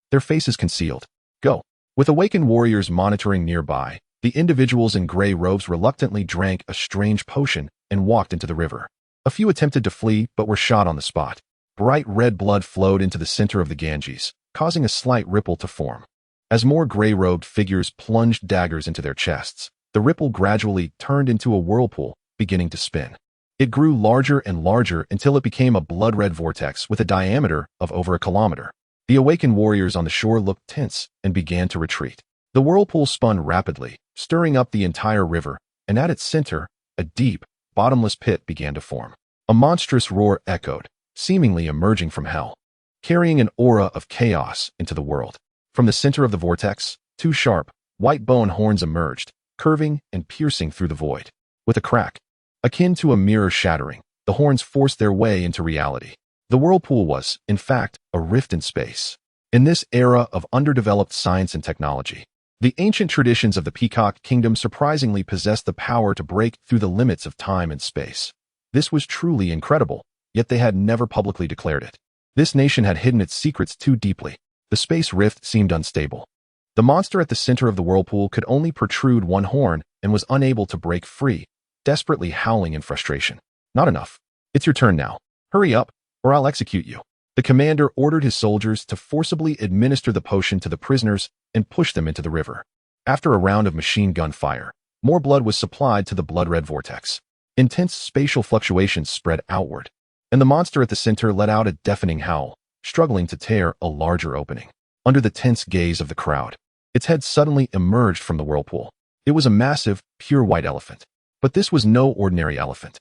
Speaker 1: their faces concealed. Go. With awakened warriors monitoring nearby, the individuals in gray robes reluctantly drank a strange potion and walked into the river. A few attempted to flee but were shot on the spot. Bright red blood flowed into the center of the Ganges, causing a slight ripple to form. As more gray-robed figures plunged daggers into their chests, the ripple gradually turned into a whirlpool, beginning to spin. It grew larger and larger until it became a blood-red vortex with a diameter of over a kilometer. The awakened warriors on the shore looked tense and began to retreat. The whirlpool spun rapidly, stirring up the entire river, and at its center, a deep, bottomless pit began to form. A monstrous roar echoed, seemingly emerging from hell, carrying an aura of chaos into the world. From the center of the vortex, two sharp, white bone horns emerged, curving and piercing through the void. With a crack, akin to a mirror shattering, the horns forced their way into reality. The whirlpool was, in fact, a rift in space. In this era of underdeveloped science and technology, the ancient traditions of the Peacock Kingdom surprisingly possessed the power to break through the limits of time and space. This was truly incredible, yet they had never publicly declared it. This nation had hidden its secrets too deeply. The space rift seemed unstable. The monster at the center of the whirlpool could only protrude one horn and was unable to break free, desperately howling in frustration. Not enough. It's your turn now. Hurry up, or I'll execute you. The commander ordered his soldiers to forcibly administer the potion to the prisoners and push them into the river. After a round of machine gun fire, more blood was supplied to the blood-red vortex. Intense spatial fluctuations spread outward, and the monster at the center let out a deafening howl, struggling to tear a larger opening. Under the tense gaze of the crowd, its head suddenly emerged from the whirlpool. It was a massive, pure white elephant. But this was no ordinary elephant.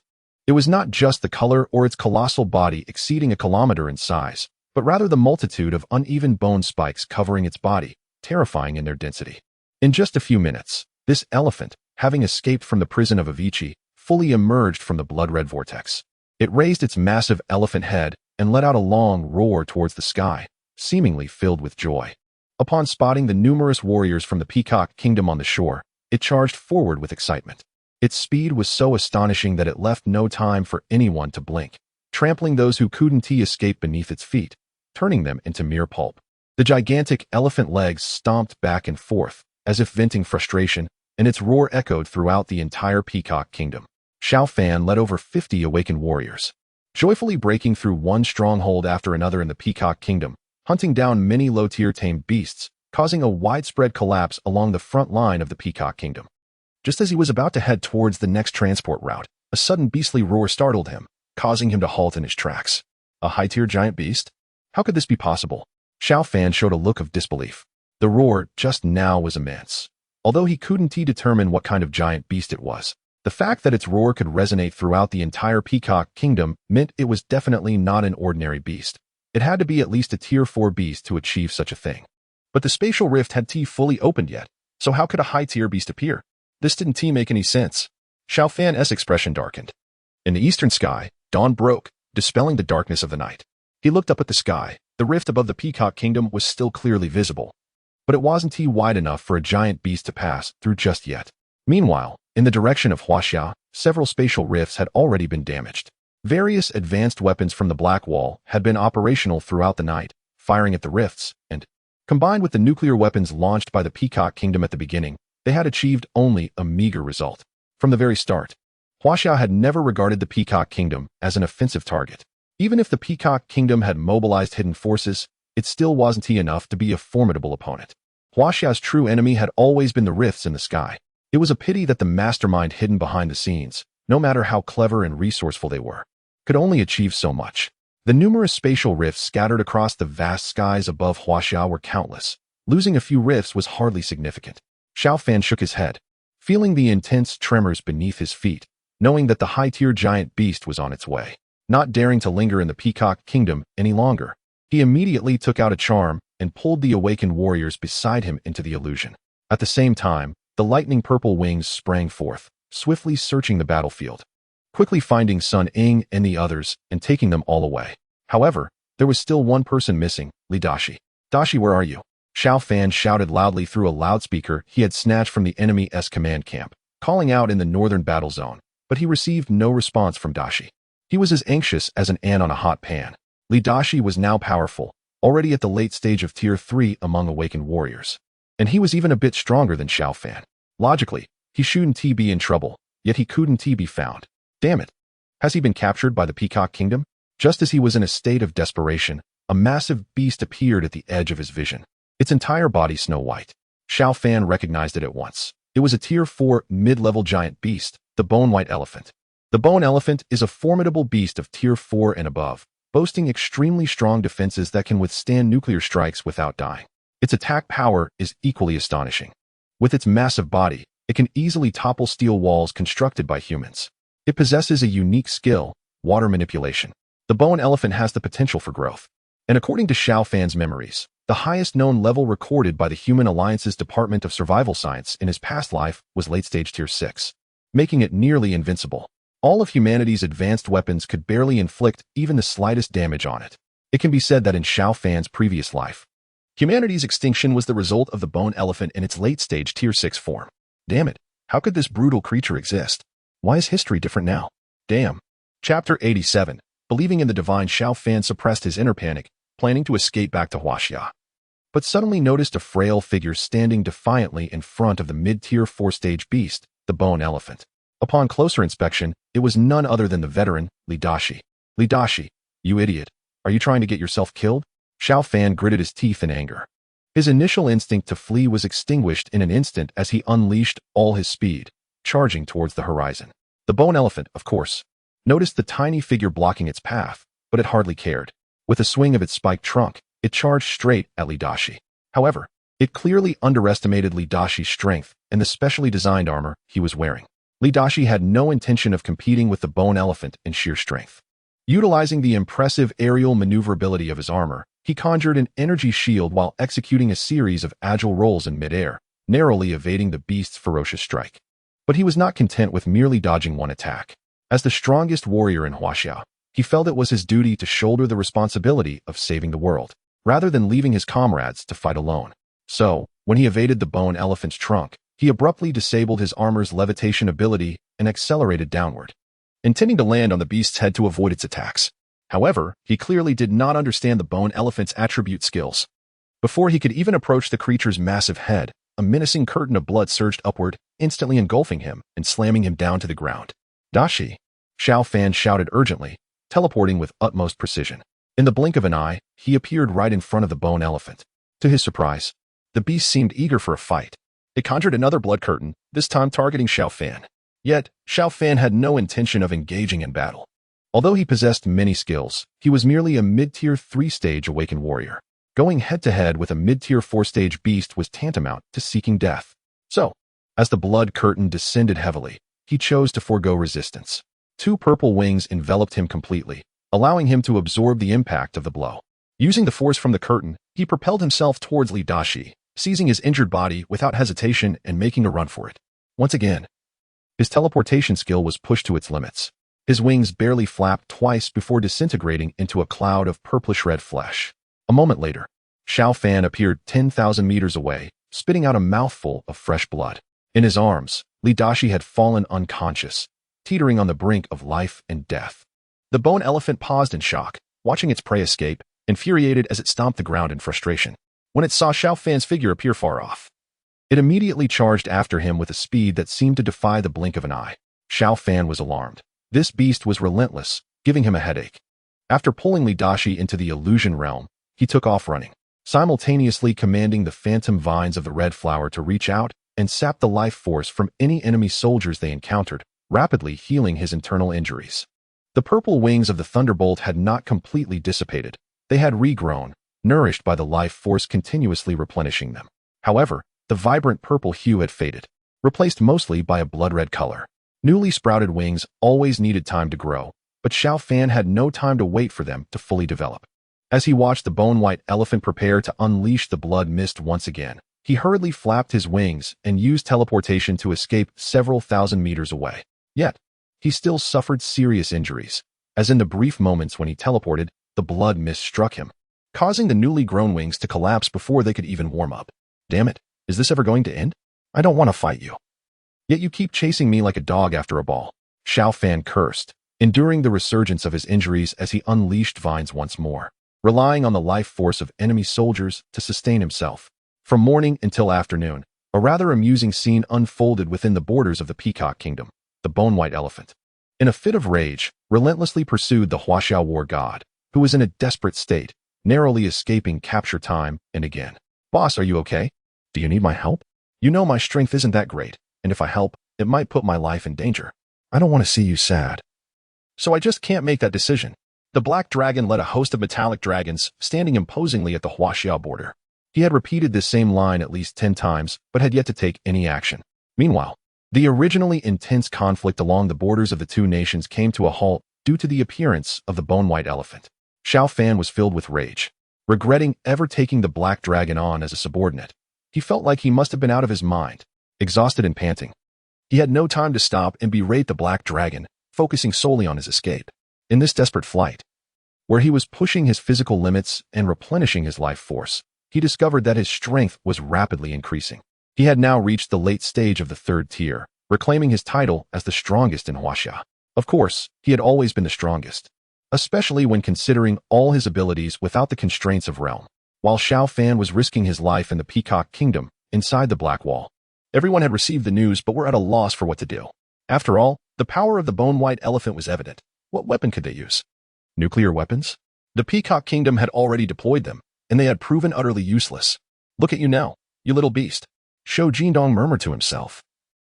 Speaker 1: It was not just the color or its colossal body exceeding a kilometer in size, but rather the multitude of uneven bone spikes covering its body, terrifying in their density. In just a few minutes, this elephant, having escaped from the prison of Avicii, fully emerged from the blood-red vortex. It raised its massive elephant head and let out a long roar towards the sky, seemingly filled with joy. Upon spotting the numerous warriors from the Peacock Kingdom on the shore, it charged forward with excitement. Its speed was so astonishing that it left no time for anyone to blink, trampling those who couldn't escape beneath its feet, turning them into mere pulp. The gigantic elephant legs stomped back and forth, as if venting frustration, and its roar echoed throughout the entire Peacock Kingdom. Xiao Fan led over 50 awakened warriors, joyfully breaking through one stronghold after another in the Peacock Kingdom, hunting down many low-tier tamed beasts, causing a widespread collapse along the front line of the Peacock Kingdom. Just as he was about to head towards the next transport route, a sudden beastly roar startled him, causing him to halt in his tracks. A high-tier giant beast? How could this be possible? Xiao Fan showed a look of disbelief. The roar just now was immense. Although he couldn't determine what kind of giant beast it was, the fact that its roar could resonate throughout the entire Peacock Kingdom meant it was definitely not an ordinary beast. It had to be at least a tier 4 beast to achieve such a thing. But the spatial rift had fully opened yet, so how could a high-tier beast appear? This didn't make any sense. Xiao Fan's expression darkened. In the eastern sky, dawn broke, dispelling the darkness of the night. He looked up at the sky. The rift above the Peacock Kingdom was still clearly visible, but it wasn't wide enough for a giant beast to pass through just yet. Meanwhile, in the direction of Huaxia, several spatial rifts had already been damaged. Various advanced weapons from the Black Wall had been operational throughout the night, firing at the rifts, and, combined with the nuclear weapons launched by the Peacock Kingdom at the beginning, they had achieved only a meager result. From the very start, Huaxia had never regarded the Peacock Kingdom as an offensive target. Even if the Peacock Kingdom had mobilized hidden forces, it still wasn't enough to be a formidable opponent. Huaxia's true enemy had always been the rifts in the sky. It was a pity that the mastermind hidden behind the scenes, no matter how clever and resourceful they were, could only achieve so much. The numerous spatial rifts scattered across the vast skies above Huaxia were countless. Losing a few rifts was hardly significant. Xiao Fan shook his head, feeling the intense tremors beneath his feet, knowing that the high-tier giant beast was on its way. Not daring to linger in the Peacock Kingdom any longer, he immediately took out a charm and pulled the Awakened warriors beside him into the illusion. At the same time, the lightning purple wings sprang forth, swiftly searching the battlefield, quickly finding Sun Ying and the others and taking them all away. However, there was still one person missing, Li Dashi. Dashi, where are you? Xiao Fan shouted loudly through a loudspeaker he had snatched from the enemy's command camp, calling out in the northern battle zone, but he received no response from Dashi. He was as anxious as an ant on a hot pan. Li Dashi was now powerful, already at the late stage of Tier 3 among Awakened warriors. And he was even a bit stronger than Xiao Fan. Logically, he shouldn't be in trouble, yet he couldn't be found. Damn it. Has he been captured by the Peacock Kingdom? Just as he was in a state of desperation, a massive beast appeared at the edge of his vision. Its entire body snow white. Xiao Fan recognized it at once. It was a Tier 4 mid-level giant beast, the Bone White Elephant. The Bone Elephant is a formidable beast of Tier 4 and above, boasting extremely strong defenses that can withstand nuclear strikes without dying. Its attack power is equally astonishing. With its massive body, it can easily topple steel walls constructed by humans. It possesses a unique skill, water manipulation. The Bone Elephant has the potential for growth. And according to Xiao Fan's memories, the highest known level recorded by the Human Alliance's Department of Survival Science in his past life was late-stage Tier 6, making it nearly invincible. All of humanity's advanced weapons could barely inflict even the slightest damage on it. It can be said that in Xiao Fan's previous life, humanity's extinction was the result of the Bone Elephant in its late-stage Tier 6 form. Damn it, how could this brutal creature exist? Why is history different now? Damn. Chapter 87. Believing in the divine, Xiao Fan suppressed his inner panic, planning to escape back to Huaxia, but suddenly noticed a frail figure standing defiantly in front of the mid-tier 4-stage beast, the Bone Elephant. Upon closer inspection, it was none other than the veteran, Li Dashi. Li Dashi, you idiot. Are you trying to get yourself killed? Xiao Fan gritted his teeth in anger. His initial instinct to flee was extinguished in an instant as he unleashed all his speed, charging towards the horizon. The Bone Elephant, of course, noticed the tiny figure blocking its path, but it hardly cared. With a swing of its spiked trunk, it charged straight at Li Dashi. However, it clearly underestimated Li Dashi's strength and the specially designed armor he was wearing. Li Dashi had no intention of competing with the Bone Elephant in sheer strength. Utilizing the impressive aerial maneuverability of his armor, he conjured an energy shield while executing a series of agile rolls in midair, narrowly evading the beast's ferocious strike. But he was not content with merely dodging one attack. As the strongest warrior in Huaxia, he felt it was his duty to shoulder the responsibility of saving the world, rather than leaving his comrades to fight alone. So, when he evaded the Bone Elephant's trunk, he abruptly disabled his armor's levitation ability and accelerated downward, intending to land on the beast's head to avoid its attacks. However, he clearly did not understand the Bone Elephant's attribute skills. Before he could even approach the creature's massive head, a menacing curtain of blood surged upward, instantly engulfing him and slamming him down to the ground. Dashi! Xiao Fan shouted urgently, teleporting with utmost precision. In the blink of an eye, he appeared right in front of the Bone Elephant. To his surprise, the beast seemed eager for a fight. It conjured another blood curtain, this time targeting Xiao Fan. Yet, Xiao Fan had no intention of engaging in battle. Although he possessed many skills, he was merely a mid-tier 3-stage Awakened warrior. Going head-to-head with a mid-tier 4-stage beast was tantamount to seeking death. So, as the blood curtain descended heavily, he chose to forego resistance. 2 purple wings enveloped him completely, allowing him to absorb the impact of the blow. Using the force from the curtain, he propelled himself towards Li Dashi, seizing his injured body without hesitation and making a run for it. Once again, his teleportation skill was pushed to its limits. His wings barely flapped twice before disintegrating into a cloud of purplish-red flesh. A moment later, Xiao Fan appeared 10,000 meters away, spitting out a mouthful of fresh blood. In his arms, Li Dashi had fallen unconscious, teetering on the brink of life and death. The bone elephant paused in shock, watching its prey escape, infuriated as it stomped the ground in frustration. When it saw Xiao Fan's figure appear far off, it immediately charged after him with a speed that seemed to defy the blink of an eye. Xiao Fan was alarmed. This beast was relentless, giving him a headache. After pulling Li Dashi into the illusion realm, he took off running, simultaneously commanding the phantom vines of the red flower to reach out and sap the life force from any enemy soldiers they encountered, rapidly healing his internal injuries. The purple wings of the thunderbolt had not completely dissipated. They had regrown, nourished by the life force continuously replenishing them. However, the vibrant purple hue had faded, replaced mostly by a blood-red color. Newly sprouted wings always needed time to grow, but Xiao Fan had no time to wait for them to fully develop. As he watched the bone-white elephant prepare to unleash the blood mist once again, he hurriedly flapped his wings and used teleportation to escape several thousand meters away. Yet, he still suffered serious injuries, as in the brief moments when he teleported, the blood mist struck him, causing the newly grown wings to collapse before they could even warm up. Damn it, is this ever going to end? I don't want to fight you. Yet you keep chasing me like a dog after a ball. Xiao Fan cursed, enduring the resurgence of his injuries as he unleashed vines once more, relying on the life force of enemy soldiers to sustain himself. From morning until afternoon, a rather amusing scene unfolded within the borders of the Peacock Kingdom. The bone-white elephant, in a fit of rage, relentlessly pursued the Huaxiao war god, who was in a desperate state, narrowly escaping capture time and again. Boss, are you okay? Do you need my help? You know my strength isn't that great, and if I help, it might put my life in danger. I don't want to see you sad. So I just can't make that decision. The black dragon led a host of metallic dragons, standing imposingly at the Huaxiao border. He had repeated this same line at least 10 times, but had yet to take any action. Meanwhile, the originally intense conflict along the borders of the two nations came to a halt due to the appearance of the bone-white elephant. Xiao Fan was filled with rage, regretting ever taking the black dragon on as a subordinate. He felt like he must have been out of his mind, exhausted and panting. He had no time to stop and berate the black dragon, focusing solely on his escape. In this desperate flight, where he was pushing his physical limits and replenishing his life force, he discovered that his strength was rapidly increasing. He had now reached the late stage of the third tier, reclaiming his title as the strongest in Huaxia. Of course, he had always been the strongest, especially when considering all his abilities without the constraints of realm. While Xiao Fan was risking his life in the Peacock Kingdom, inside the Black Wall, everyone had received the news but were at a loss for what to do. After all, the power of the bone-white elephant was evident. What weapon could they use? Nuclear weapons? The Peacock Kingdom had already deployed them, and they had proven utterly useless. Look at you now, you little beast. Shou Jindong murmured to himself,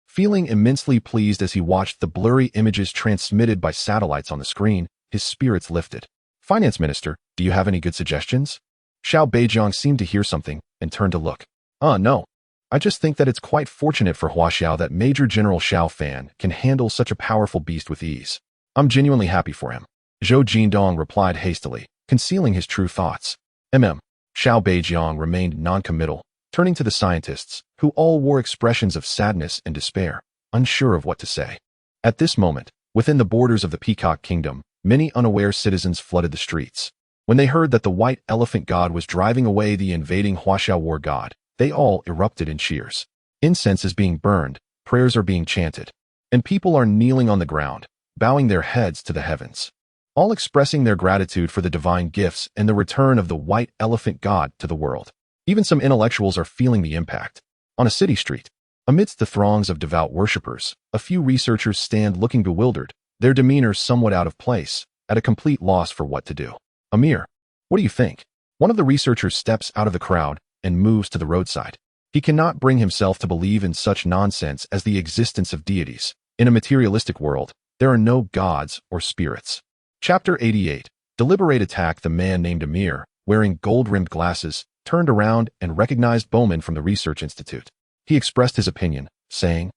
Speaker 1: feeling immensely pleased as he watched the blurry images transmitted by satellites on the screen. His spirits lifted. Finance Minister, do you have any good suggestions? Xiao Beijiang seemed to hear something and turned to look. No. I just think that it's quite fortunate for Huaxiao that Major General Xiao Fan can handle such a powerful beast with ease. I'm genuinely happy for him. Zhou Jindong replied hastily, concealing his true thoughts. Xiao Beijiang remained non-committal, turning to the scientists, who all wore expressions of sadness and despair, unsure of what to say. At this moment, within the borders of the Peacock Kingdom, many unaware citizens flooded the streets. When they heard that the white elephant god was driving away the invading Huaxiao war god, they all erupted in cheers. Incense is being burned, prayers are being chanted, and people are kneeling on the ground, bowing their heads to the heavens, all expressing their gratitude for the divine gifts and the return of the white elephant god to the world. Even some intellectuals are feeling the impact. On a city street, amidst the throngs of devout worshippers, a few researchers stand looking bewildered, their demeanor somewhat out of place, at a complete loss for what to do. Amir, what do you think? One of the researchers steps out of the crowd and moves to the roadside. He cannot bring himself to believe in such nonsense as the existence of deities. In a materialistic world, there are no gods or spirits. Chapter 88. Deliberate attack. The man named Amir, wearing gold-rimmed glasses, turned around and recognized Bowman from the Research Institute. He expressed his opinion, saying,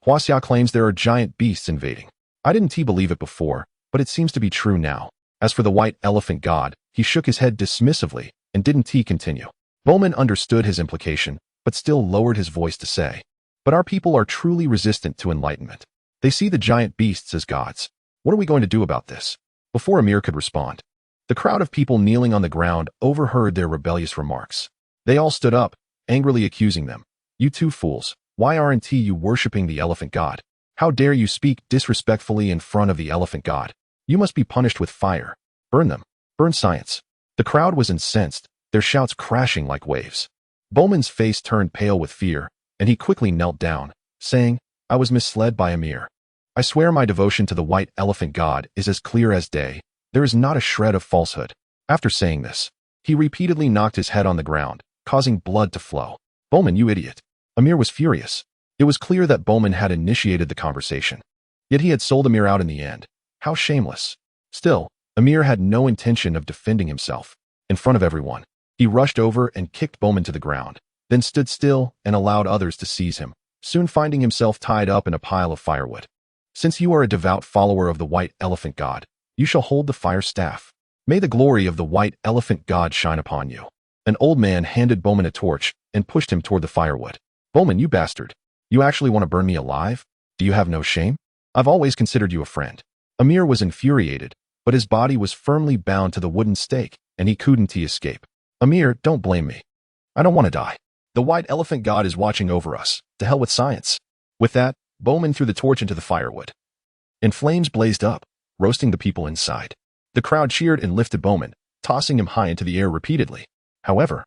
Speaker 1: Huaxia claims there are giant beasts invading. I didn't believe it before, but it seems to be true now. As for the white elephant god, He shook his head dismissively and didn't continue. Bowman understood his implication, but still lowered his voice to say, "But our people are truly resistant to enlightenment. They see the giant beasts as gods. What are we going to do about this?" Before Amir could respond, the crowd of people kneeling on the ground overheard their rebellious remarks. They all stood up, angrily accusing them. "You two fools, why aren't you worshipping the elephant god? How dare you speak disrespectfully in front of the elephant god? You must be punished with fire. Burn them. Burn science." The crowd was incensed, their shouts crashing like waves. Bowman's face turned pale with fear, and he quickly knelt down, saying, "I was misled by Amir. I swear my devotion to the white elephant god is as clear as day. There is not a shred of falsehood." After saying this, he repeatedly knocked his head on the ground, causing blood to flow. "Bowman, you idiot." Amir was furious. It was clear that Bowman had initiated the conversation. Yet he had sold Amir out in the end. How shameless. Still, Amir had no intention of defending himself. In front of everyone, he rushed over and kicked Bowman to the ground, then stood still and allowed others to seize him, soon finding himself tied up in a pile of firewood. "Since you are a devout follower of the white elephant god, you shall hold the fire staff. May the glory of the white elephant god shine upon you." An old man handed Bowman a torch and pushed him toward the firewood. "Bowman, you bastard. You actually want to burn me alive? Do you have no shame? I've always considered you a friend." Amir was infuriated, but his body was firmly bound to the wooden stake, and he couldn't escape. "Amir, don't blame me. I don't want to die. The white elephant god is watching over us. To hell with science." With that, Bowman threw the torch into the firewood, and flames blazed up, roasting the people inside. The crowd cheered and lifted Bowman, tossing him high into the air repeatedly. However,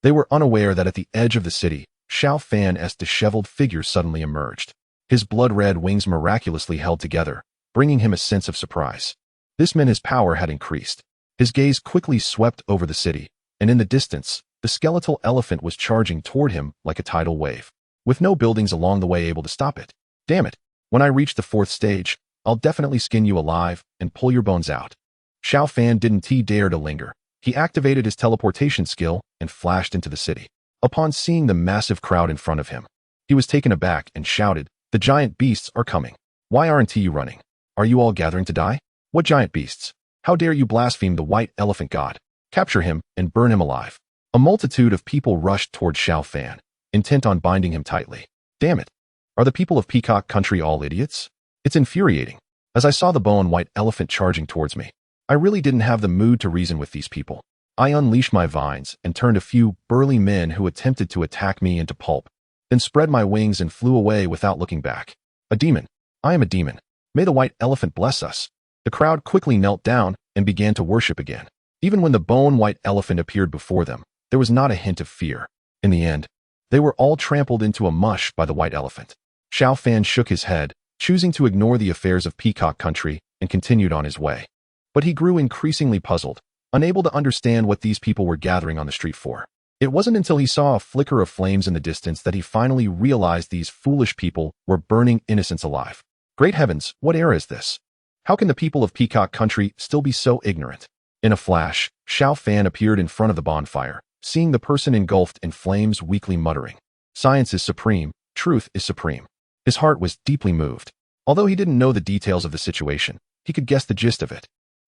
Speaker 1: they were unaware that at the edge of the city, Xiao Fan's disheveled figure suddenly emerged. His blood-red wings miraculously held together, bringing him a sense of surprise. This meant his power had increased. His gaze quickly swept over the city, and in the distance, the skeletal elephant was charging toward him like a tidal wave, with no buildings along the way able to stop it. "Damn it. When I reach the 4th stage, I'll definitely skin you alive and pull your bones out." Xiao Fan didn't dare to linger. He activated his teleportation skill and flashed into the city. Upon seeing the massive crowd in front of him, he was taken aback and shouted, "The giant beasts are coming. Why aren't you running? Are you all gathering to die? What giant beasts? How dare you blaspheme the white elephant god? Capture him and burn him alive." A multitude of people rushed toward Xiao Fan, intent on binding him tightly. Damn it. Are the people of Peacock Country all idiots? It's infuriating. As I saw the bone white elephant charging towards me, I really didn't have the mood to reason with these people. I unleashed my vines and turned a few burly men who attempted to attack me into pulp, then spread my wings and flew away without looking back. A demon. I am a demon. May the white elephant bless us. The crowd quickly knelt down and began to worship again. Even when the bone white elephant appeared before them, there was not a hint of fear. In the end, they were all trampled into a mush by the white elephant. Xiao Fan shook his head, choosing to ignore the affairs of Peacock Country, and continued on his way. But he grew increasingly puzzled, unable to understand what these people were gathering on the street for. It wasn't until he saw a flicker of flames in the distance that he finally realized these foolish people were burning innocents alive. Great heavens, what era is this? How can the people of Peacock Country still be so ignorant? In a flash, Xiao Fan appeared in front of the bonfire, seeing the person engulfed in flames weakly muttering, "Science is supreme, truth is supreme." His heart was deeply moved. Although he didn't know the details of the situation, he could guess the gist of it.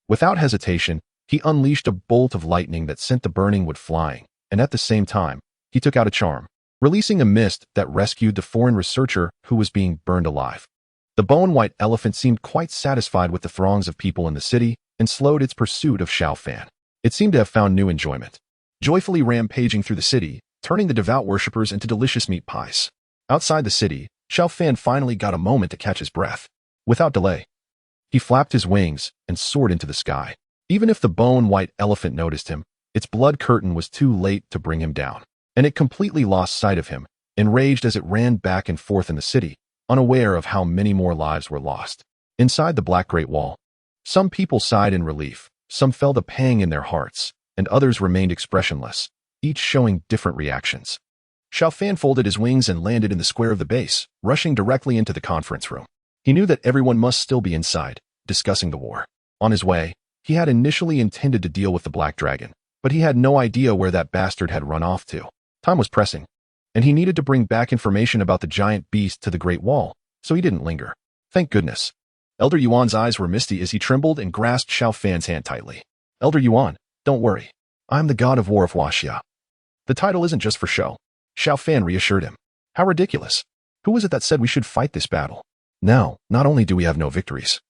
Speaker 1: Without hesitation, he unleashed a bolt of lightning that sent the burning wood flying, and at the same time, he took out a charm, releasing a mist that rescued the foreign researcher who was being burned alive. The bone white elephant seemed quite satisfied with the throngs of people in the city and slowed its pursuit of Xiao Fan. It seemed to have found new enjoyment, joyfully rampaging through the city, turning the devout worshippers into delicious meat pies. Outside the city, Xiao Fan finally got a moment to catch his breath. Without delay, he flapped his wings and soared into the sky. Even if the bone white elephant noticed him, its blood curtain was too late to bring him down, and it completely lost sight of him, enraged as it ran back and forth in the city, unaware of how many more lives were lost. Inside the Black Great Wall, some people sighed in relief, some felt a pang in their hearts, and others remained expressionless, each showing different reactions. Xiao Fan folded his wings and landed in the square of the base, rushing directly into the conference room. He knew that everyone must still be inside, discussing the war. On his way, he had initially intended to deal with the Black Dragon, but he had no idea where that bastard had run off to. Time was pressing, and he needed to bring back information about the giant beast to the Great Wall, so he didn't linger. Thank goodness. Elder Yuan's eyes were misty as he trembled and grasped Xiao Fan's hand tightly. "Elder Yuan, Don't worry. I'm the god of war of Huaxia. The title isn't just for show. Xiao Fan reassured him. How ridiculous. Who was it that said we should fight this battle? Now, not only do we have no victories,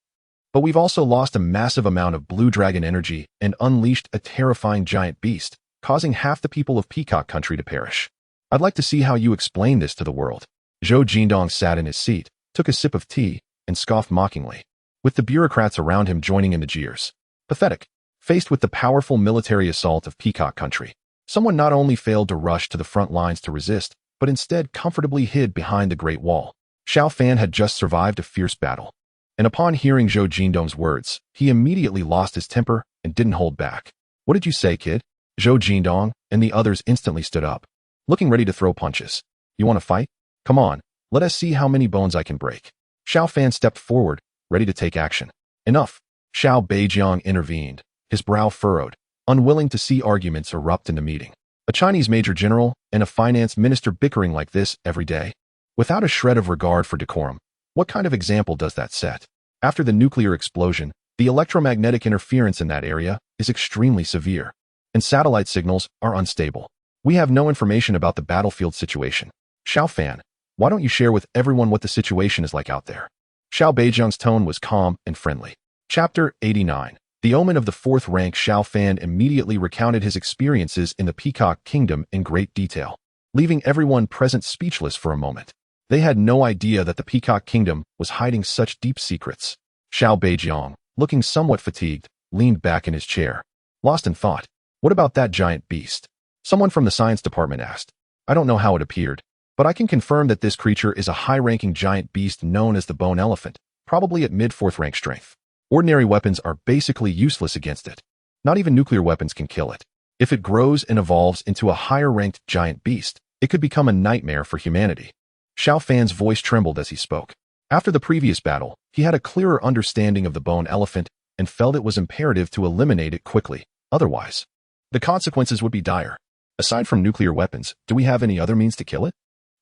Speaker 1: but we've also lost a massive amount of blue dragon energy and unleashed a terrifying giant beast, causing half the people of Peacock Country to perish. I'd like to see how you explain this to the world. Zhou Jindong sat in his seat, took a sip of tea, and scoffed mockingly, with the bureaucrats around him joining in the jeers. Pathetic. Faced with the powerful military assault of Peacock Country, someone not only failed to rush to the front lines to resist, but instead comfortably hid behind the Great Wall. Xiao Fan had just survived a fierce battle, and upon hearing Zhou Jindong's words, he immediately lost his temper and didn't hold back. What did you say, kid? Zhou Jindong and the others instantly stood up, looking ready to throw punches. You want to fight? Come on, let us see how many bones I can break. Xiao Fan stepped forward, ready to take action. Enough. Xiao Beijiang intervened, his brow furrowed, unwilling to see arguments erupt in the meeting. A Chinese major general and a finance minister bickering like this every day? Without a shred of regard for decorum, what kind of example does that set? After the nuclear explosion, the electromagnetic interference in that area is extremely severe, and satellite signals are unstable. We have no information about the battlefield situation. Xiao Fan, why don't you share with everyone what the situation is like out there? Xiao Beijiang's tone was calm and friendly. Chapter 89. The Omen of the Fourth Rank. Xiao Fan immediately recounted his experiences in the Peacock Kingdom in great detail, leaving everyone present speechless for a moment. They had no idea that the Peacock Kingdom was hiding such deep secrets. Xiao Beijiang, looking somewhat fatigued, leaned back in his chair, lost in thought. What about that giant beast? Someone from the science department asked. I don't know how it appeared, but I can confirm that this creature is a high-ranking giant beast known as the bone elephant, probably at mid-4th rank strength. Ordinary weapons are basically useless against it. Not even nuclear weapons can kill it. If it grows and evolves into a higher-ranked giant beast, it could become a nightmare for humanity. Xiao Fan's voice trembled as he spoke. After the previous battle, he had a clearer understanding of the bone elephant and felt it was imperative to eliminate it quickly. Otherwise, the consequences would be dire. Aside from nuclear weapons, do we have any other means to kill it?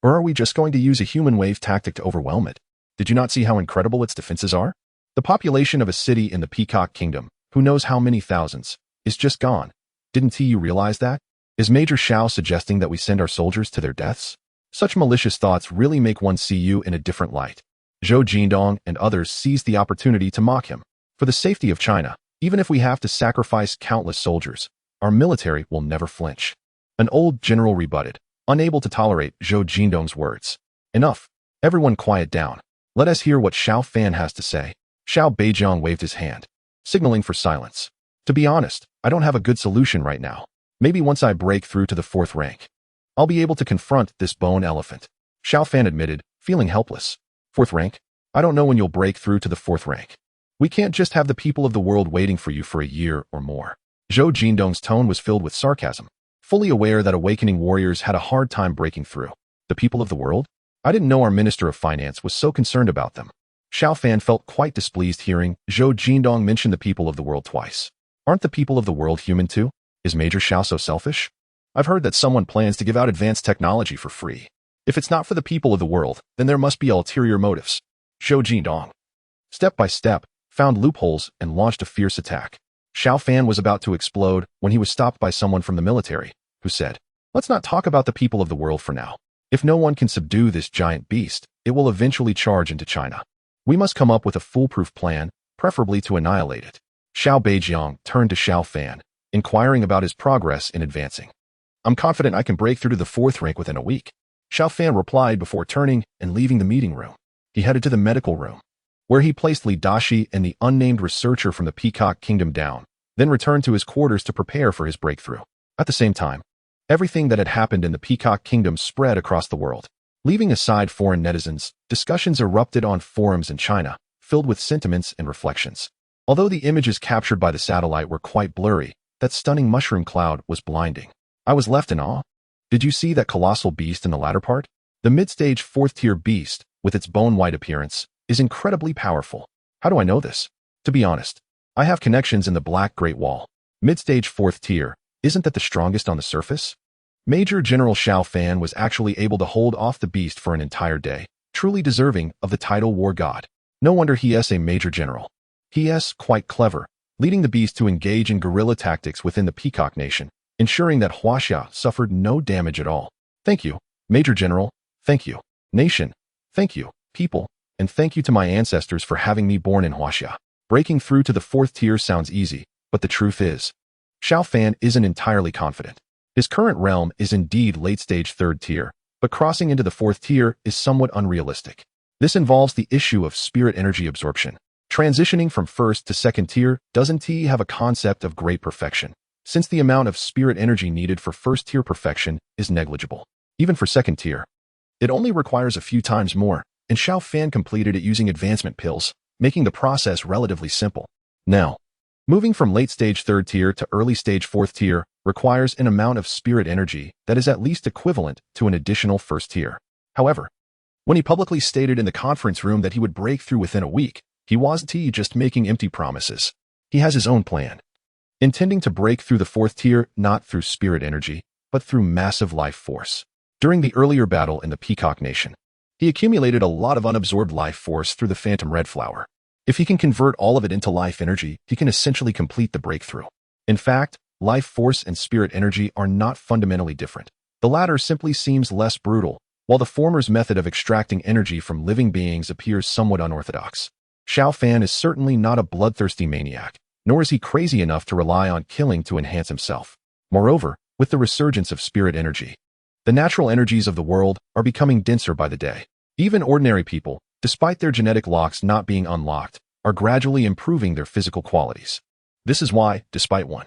Speaker 1: Or are we just going to use a human wave tactic to overwhelm it? Did you not see how incredible its defenses are? The population of a city in the Peacock Kingdom, who knows how many thousands, is just gone. Didn't you realize that? Is Major Xiao suggesting that we send our soldiers to their deaths? Such malicious thoughts really make one see you in a different light. Zhou Jindong and others seized the opportunity to mock him. For the safety of China, even if we have to sacrifice countless soldiers, our military will never flinch. An old general rebutted, unable to tolerate Zhou Jindong's words. Enough. Everyone quiet down. Let us hear what Xiao Fan has to say. Xiao Beijiang waved his hand, signaling for silence. To be honest, I don't have a good solution right now. Maybe once I break through to the 4th rank, I'll be able to confront this bone elephant. Xiao Fan admitted, feeling helpless. 4th rank? I don't know when you'll break through to the 4th rank. We can't just have the people of the world waiting for you for a year or more. Zhou Jindong's tone was filled with sarcasm, fully aware that awakening warriors had a hard time breaking through. The people of the world? I didn't know our Minister of Finance was so concerned about them. Xiao Fan felt quite displeased hearing Zhou Jindong mention the people of the world twice. Aren't the people of the world human too? Is Major Xiao so selfish? I've heard that someone plans to give out advanced technology for free. If it's not for the people of the world, then there must be ulterior motives. Zhou Jindong, step by step, found loopholes and launched a fierce attack. Xiao Fan was about to explode when he was stopped by someone from the military, who said, let's not talk about the people of the world for now. If no one can subdue this giant beast, it will eventually charge into China. We must come up with a foolproof plan, preferably to annihilate it. Xiao Beijiang turned to Xiao Fan, inquiring about his progress in advancing. I'm confident I can break through to the 4th rank within a week. Xiao Fan replied before turning and leaving the meeting room. He headed to the medical room, where he placed Li Dashi and the unnamed researcher from the Peacock Kingdom down, then returned to his quarters to prepare for his breakthrough. At the same time, everything that had happened in the Peacock Kingdom spread across the world. Leaving aside foreign netizens, discussions erupted on forums in China, filled with sentiments and reflections. Although the images captured by the satellite were quite blurry, that stunning mushroom cloud was blinding. I was left in awe. Did you see that colossal beast in the latter part? The mid-stage 4th-tier beast, with its bone-white appearance, is incredibly powerful. How do I know this? To be honest, I have connections in the Black Great Wall. Mid-stage 4th tier, isn't that the strongest on the surface? Major General Xiao Fan was actually able to hold off the beast for an entire day, truly deserving of the title War God. No wonder he is a Major General. He is quite clever, leading the beast to engage in guerrilla tactics within the Peacock Nation, ensuring that Huaxia suffered no damage at all. Thank you, Major General. Thank you, Nation. Thank you, people. And thank you to my ancestors for having me born in Huaxia. Breaking through to the 4th tier sounds easy, but the truth is, Xiao Fan isn't entirely confident. His current realm is indeed late-stage 3rd tier, but crossing into the 4th tier is somewhat unrealistic. This involves the issue of spirit energy absorption. Transitioning from 1st to 2nd tier doesn't have a concept of great perfection, since the amount of spirit energy needed for 1st tier perfection is negligible. Even for 2nd tier, it only requires a few times more, and Xiao Fan completed it using advancement pills, making the process relatively simple. Now, moving from late-stage 3rd tier to early-stage 4th tier requires an amount of spirit energy that is at least equivalent to an additional 1st tier. However, when he publicly stated in the conference room that he would break through within a week, he wasn't just making empty promises. He has his own plan, intending to break through the 4th tier not through spirit energy, but through massive life force. During the earlier battle in the Peacock Nation, he accumulated a lot of unabsorbed life force through the Phantom Red Flower. If he can convert all of it into life energy, he can essentially complete the breakthrough. In fact, life force and spirit energy are not fundamentally different. The latter simply seems less brutal, while the former's method of extracting energy from living beings appears somewhat unorthodox. Xiao Fan is certainly not a bloodthirsty maniac, nor is he crazy enough to rely on killing to enhance himself. Moreover, with the resurgence of spirit energy, the natural energies of the world are becoming denser by the day. Even ordinary people, despite their genetic locks not being unlocked, are gradually improving their physical qualities. This is why, despite 1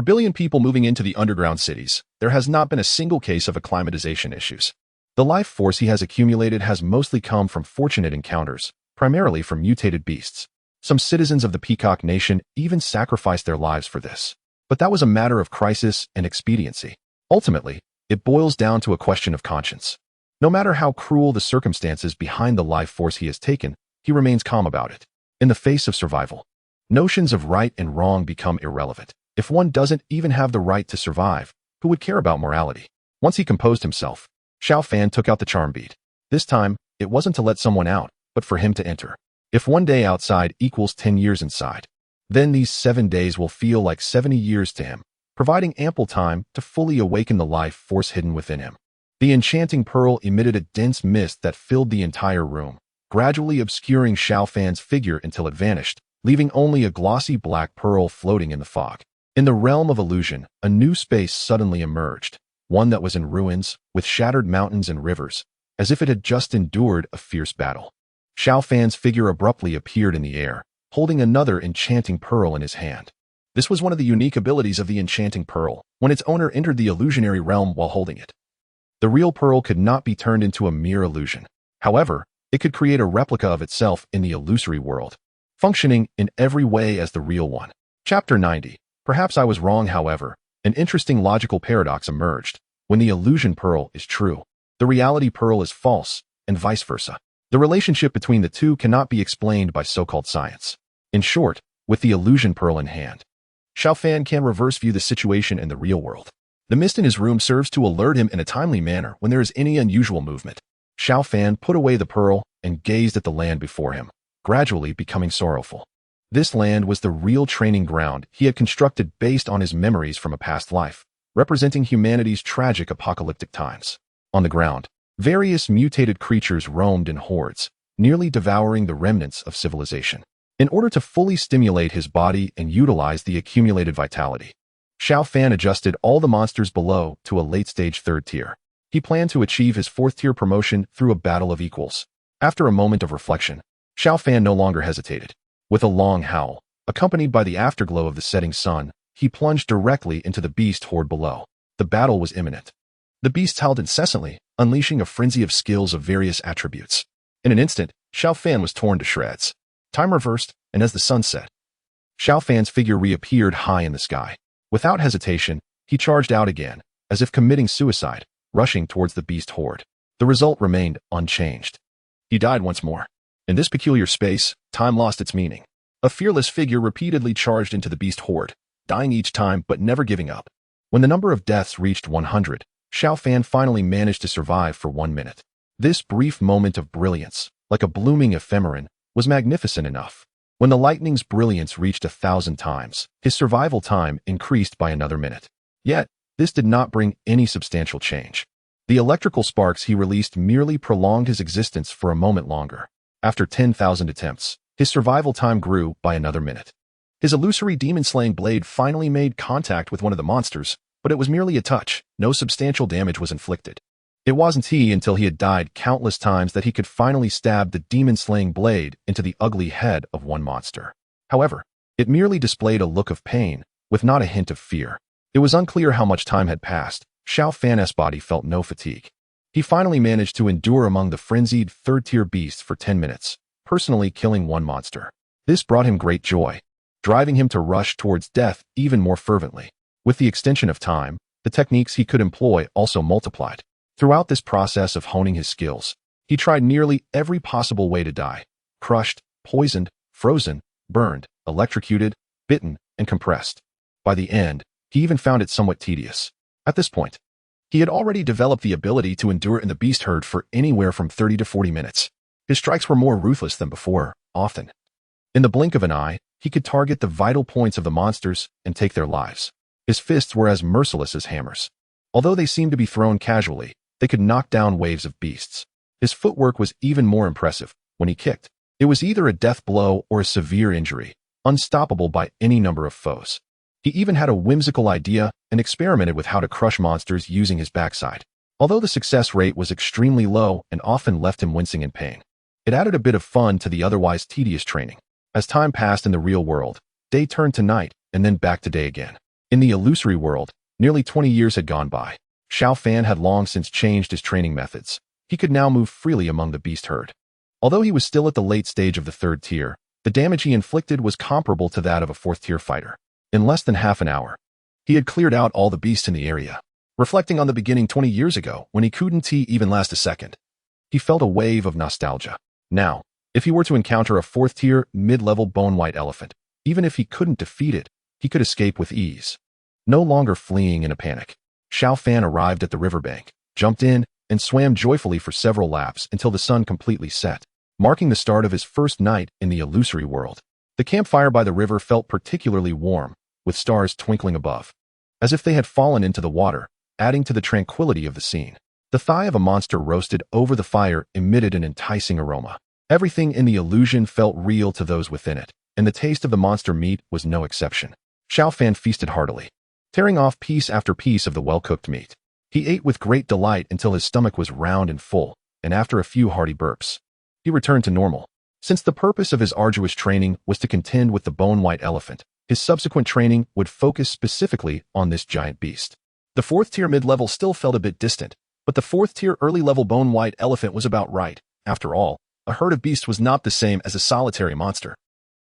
Speaker 1: billion people moving into the underground cities, there has not been a single case of acclimatization issues. The life force he has accumulated has mostly come from fortunate encounters, primarily from mutated beasts. Some citizens of the Peacock Nation even sacrificed their lives for this. But that was a matter of crisis and expediency. Ultimately, it boils down to a question of conscience. No matter how cruel the circumstances behind the life force he has taken, he remains calm about it. In the face of survival, notions of right and wrong become irrelevant. If one doesn't even have the right to survive, who would care about morality? Once he composed himself, Xiao Fan took out the charm bead. This time, it wasn't to let someone out, but for him to enter. If 1 day outside equals 10 years inside, then these 7 days will feel like 70 years to him, providing ample time to fully awaken the life force hidden within him. The enchanting pearl emitted a dense mist that filled the entire room, gradually obscuring Xiao Fan's figure until it vanished, leaving only a glossy black pearl floating in the fog. In the realm of illusion, a new space suddenly emerged, one that was in ruins, with shattered mountains and rivers, as if it had just endured a fierce battle. Xiao Fan's figure abruptly appeared in the air, holding another enchanting pearl in his hand. This was one of the unique abilities of the enchanting pearl, when its owner entered the illusionary realm while holding it. The real pearl could not be turned into a mere illusion. However, it could create a replica of itself in the illusory world, functioning in every way as the real one. Chapter 90. Perhaps I was wrong, however. An interesting logical paradox emerged. When the illusion pearl is true, the reality pearl is false, and vice versa. The relationship between the two cannot be explained by so-called science. In short, with the illusion pearl in hand, Xiao Fan can reverse view the situation in the real world. The mist in his room serves to alert him in a timely manner when there is any unusual movement. Xiao Fan put away the pearl and gazed at the land before him, gradually becoming sorrowful. This land was the real training ground he had constructed based on his memories from a past life, representing humanity's tragic apocalyptic times. On the ground, various mutated creatures roamed in hordes, nearly devouring the remnants of civilization. In order to fully stimulate his body and utilize the accumulated vitality, Xiao Fan adjusted all the monsters below to a late-stage 3rd tier. He planned to achieve his 4th tier promotion through a battle of equals. After a moment of reflection, Xiao Fan no longer hesitated. With a long howl, accompanied by the afterglow of the setting sun, he plunged directly into the beast horde below. The battle was imminent. The beasts howled incessantly, unleashing a frenzy of skills of various attributes. In an instant, Xiao Fan was torn to shreds. Time reversed, and as the sun set, Xiao Fan's figure reappeared high in the sky. Without hesitation, he charged out again, as if committing suicide, rushing towards the beast horde. The result remained unchanged. He died once more. In this peculiar space, time lost its meaning. A fearless figure repeatedly charged into the beast horde, dying each time but never giving up. When the number of deaths reached 100, Xiao Fan finally managed to survive for 1 minute. This brief moment of brilliance, like a blooming ephemeron, was magnificent enough. When the lightning's brilliance reached 1,000 times, his survival time increased by another minute. Yet, this did not bring any substantial change. The electrical sparks he released merely prolonged his existence for a moment longer. After 10,000 attempts, his survival time grew by another minute. His illusory demon-slaying blade finally made contact with one of the monsters, but it was merely a touch. No substantial damage was inflicted. It wasn't until he had died countless times that he could finally stab the demon-slaying blade into the ugly head of one monster. However, it merely displayed a look of pain, with not a hint of fear. It was unclear how much time had passed. Xiao Fan's body felt no fatigue. He finally managed to endure among the frenzied third-tier beasts for 10 minutes, personally killing one monster. This brought him great joy, driving him to rush towards death even more fervently. With the extension of time, the techniques he could employ also multiplied. Throughout this process of honing his skills, he tried nearly every possible way to die: crushed, poisoned, frozen, burned, electrocuted, bitten, and compressed. By the end, he even found it somewhat tedious. At this point, he had already developed the ability to endure in the beast herd for anywhere from 30 to 40 minutes. His strikes were more ruthless than before, often. In the blink of an eye, he could target the vital points of the monsters and take their lives. His fists were as merciless as hammers. Although they seemed to be thrown casually, they could knock down waves of beasts. His footwork was even more impressive. When he kicked, it was either a death blow or a severe injury, unstoppable by any number of foes. He even had a whimsical idea and experimented with how to crush monsters using his backside. Although the success rate was extremely low and often left him wincing in pain, it added a bit of fun to the otherwise tedious training. As time passed in the real world, day turned to night and then back to day again. In the illusory world, nearly 20 years had gone by. Xiao Fan had long since changed his training methods. He could now move freely among the beast herd. Although he was still at the late stage of the third tier, the damage he inflicted was comparable to that of a fourth-tier fighter. In less than half an hour, he had cleared out all the beasts in the area. Reflecting on the beginning 20 years ago, when he couldn't even last a second, he felt a wave of nostalgia. Now, if he were to encounter a fourth-tier, mid-level bone-white elephant, even if he couldn't defeat it, he could escape with ease. No longer fleeing in a panic, Xiao Fan arrived at the riverbank, jumped in, and swam joyfully for several laps until the sun completely set, marking the start of his first night in the illusory world. The campfire by the river felt particularly warm, with stars twinkling above, as if they had fallen into the water, adding to the tranquility of the scene. The thigh of a monster roasted over the fire emitted an enticing aroma. Everything in the illusion felt real to those within it, and the taste of the monster meat was no exception. Xiao Fan feasted heartily, tearing off piece after piece of the well-cooked meat. He ate with great delight until his stomach was round and full, and after a few hearty burps, he returned to normal. Since the purpose of his arduous training was to contend with the bone-white elephant, his subsequent training would focus specifically on this giant beast. The fourth-tier mid-level still felt a bit distant, but the fourth-tier early-level bone-white elephant was about right. After all, a herd of beasts was not the same as a solitary monster.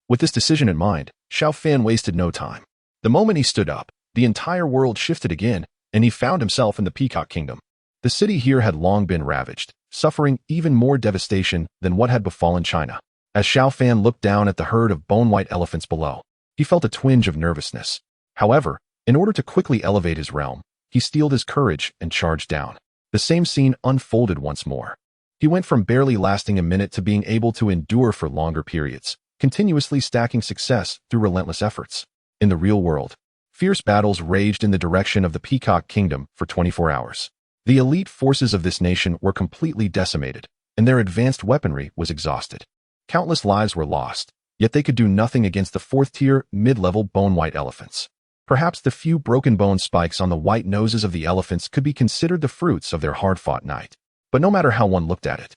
Speaker 1: With this decision in mind, Xiao Fan wasted no time. The moment he stood up, the entire world shifted again, and he found himself in the Peacock Kingdom. The city here had long been ravaged, suffering even more devastation than what had befallen China. As Xiao Fan looked down at the herd of bone-white elephants below, he felt a twinge of nervousness. However, in order to quickly elevate his realm, he steeled his courage and charged down. The same scene unfolded once more. He went from barely lasting a minute to being able to endure for longer periods, continuously stacking success through relentless efforts. In the real world, fierce battles raged in the direction of the Peacock Kingdom for 24 hours. The elite forces of this nation were completely decimated, and their advanced weaponry was exhausted. Countless lives were lost, yet they could do nothing against the fourth-tier, mid-level bone-white elephants. Perhaps the few broken bone spikes on the white noses of the elephants could be considered the fruits of their hard-fought night. But no matter how one looked at it,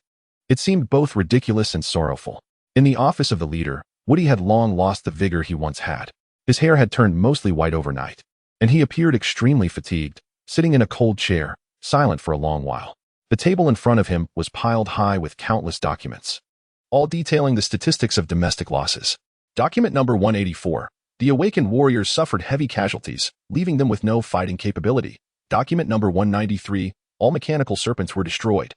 Speaker 1: it seemed both ridiculous and sorrowful. In the office of the leader, Woody had long lost the vigor he once had. His hair had turned mostly white overnight, and he appeared extremely fatigued, sitting in a cold chair, silent for a long while. The table in front of him was piled high with countless documents, all detailing the statistics of domestic losses. Document number 184. The Awakened warriors suffered heavy casualties, leaving them with no fighting capability. Document number 193. All mechanical serpents were destroyed,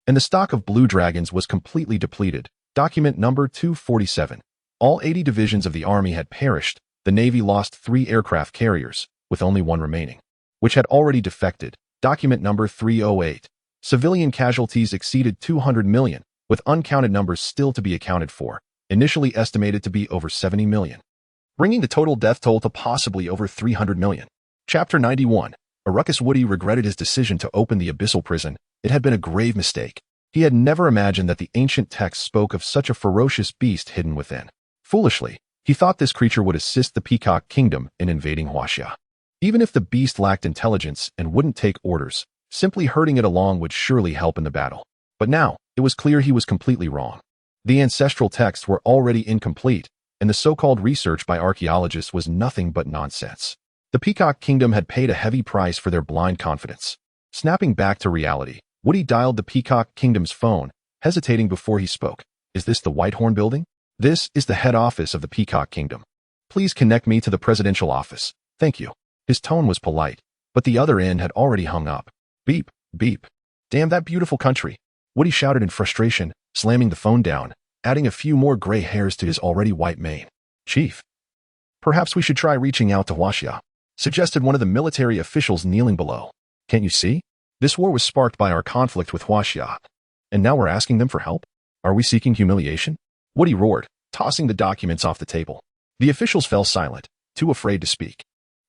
Speaker 1: and the stock of blue dragons was completely depleted. Document number 247. All 80 divisions of the army had perished. The Navy lost 3 aircraft carriers, with only 1 remaining, which had already defected. Document number 308. Civilian casualties exceeded 200 million, with uncounted numbers still to be accounted for. initially estimated to be over 70 million, bringing the total death toll to possibly over 300 million. Chapter 91. Erupts. Woody regretted his decision to open the abyssal prison. It had been a grave mistake. He had never imagined that the ancient text spoke of such a ferocious beast hidden within. Foolishly, he thought this creature would assist the Peacock Kingdom in invading Huaxia. Even if the beast lacked intelligence and wouldn't take orders, simply herding it along would surely help in the battle. But now, it was clear he was completely wrong. The ancestral texts were already incomplete, and the so-called research by archaeologists was nothing but nonsense. The Peacock Kingdom had paid a heavy price for their blind confidence. Snapping back to reality, Woody dialed the Peacock Kingdom's phone, hesitating before he spoke. Is this the Whitehorn building? This is the head office of the Peacock Kingdom. Please connect me to the presidential office. Thank you. His tone was polite, but the other end had already hung up. Beep, beep. Damn that beautiful country. Woody shouted in frustration, slamming the phone down, adding a few more gray hairs to his already white mane. Chief, perhaps we should try reaching out to Huaxia, suggested one of the military officials kneeling below. Can't you see? This war was sparked by our conflict with Huaxia, and now we're asking them for help? Are we seeking humiliation? Woody roared, tossing the documents off the table. The officials fell silent, too afraid to speak.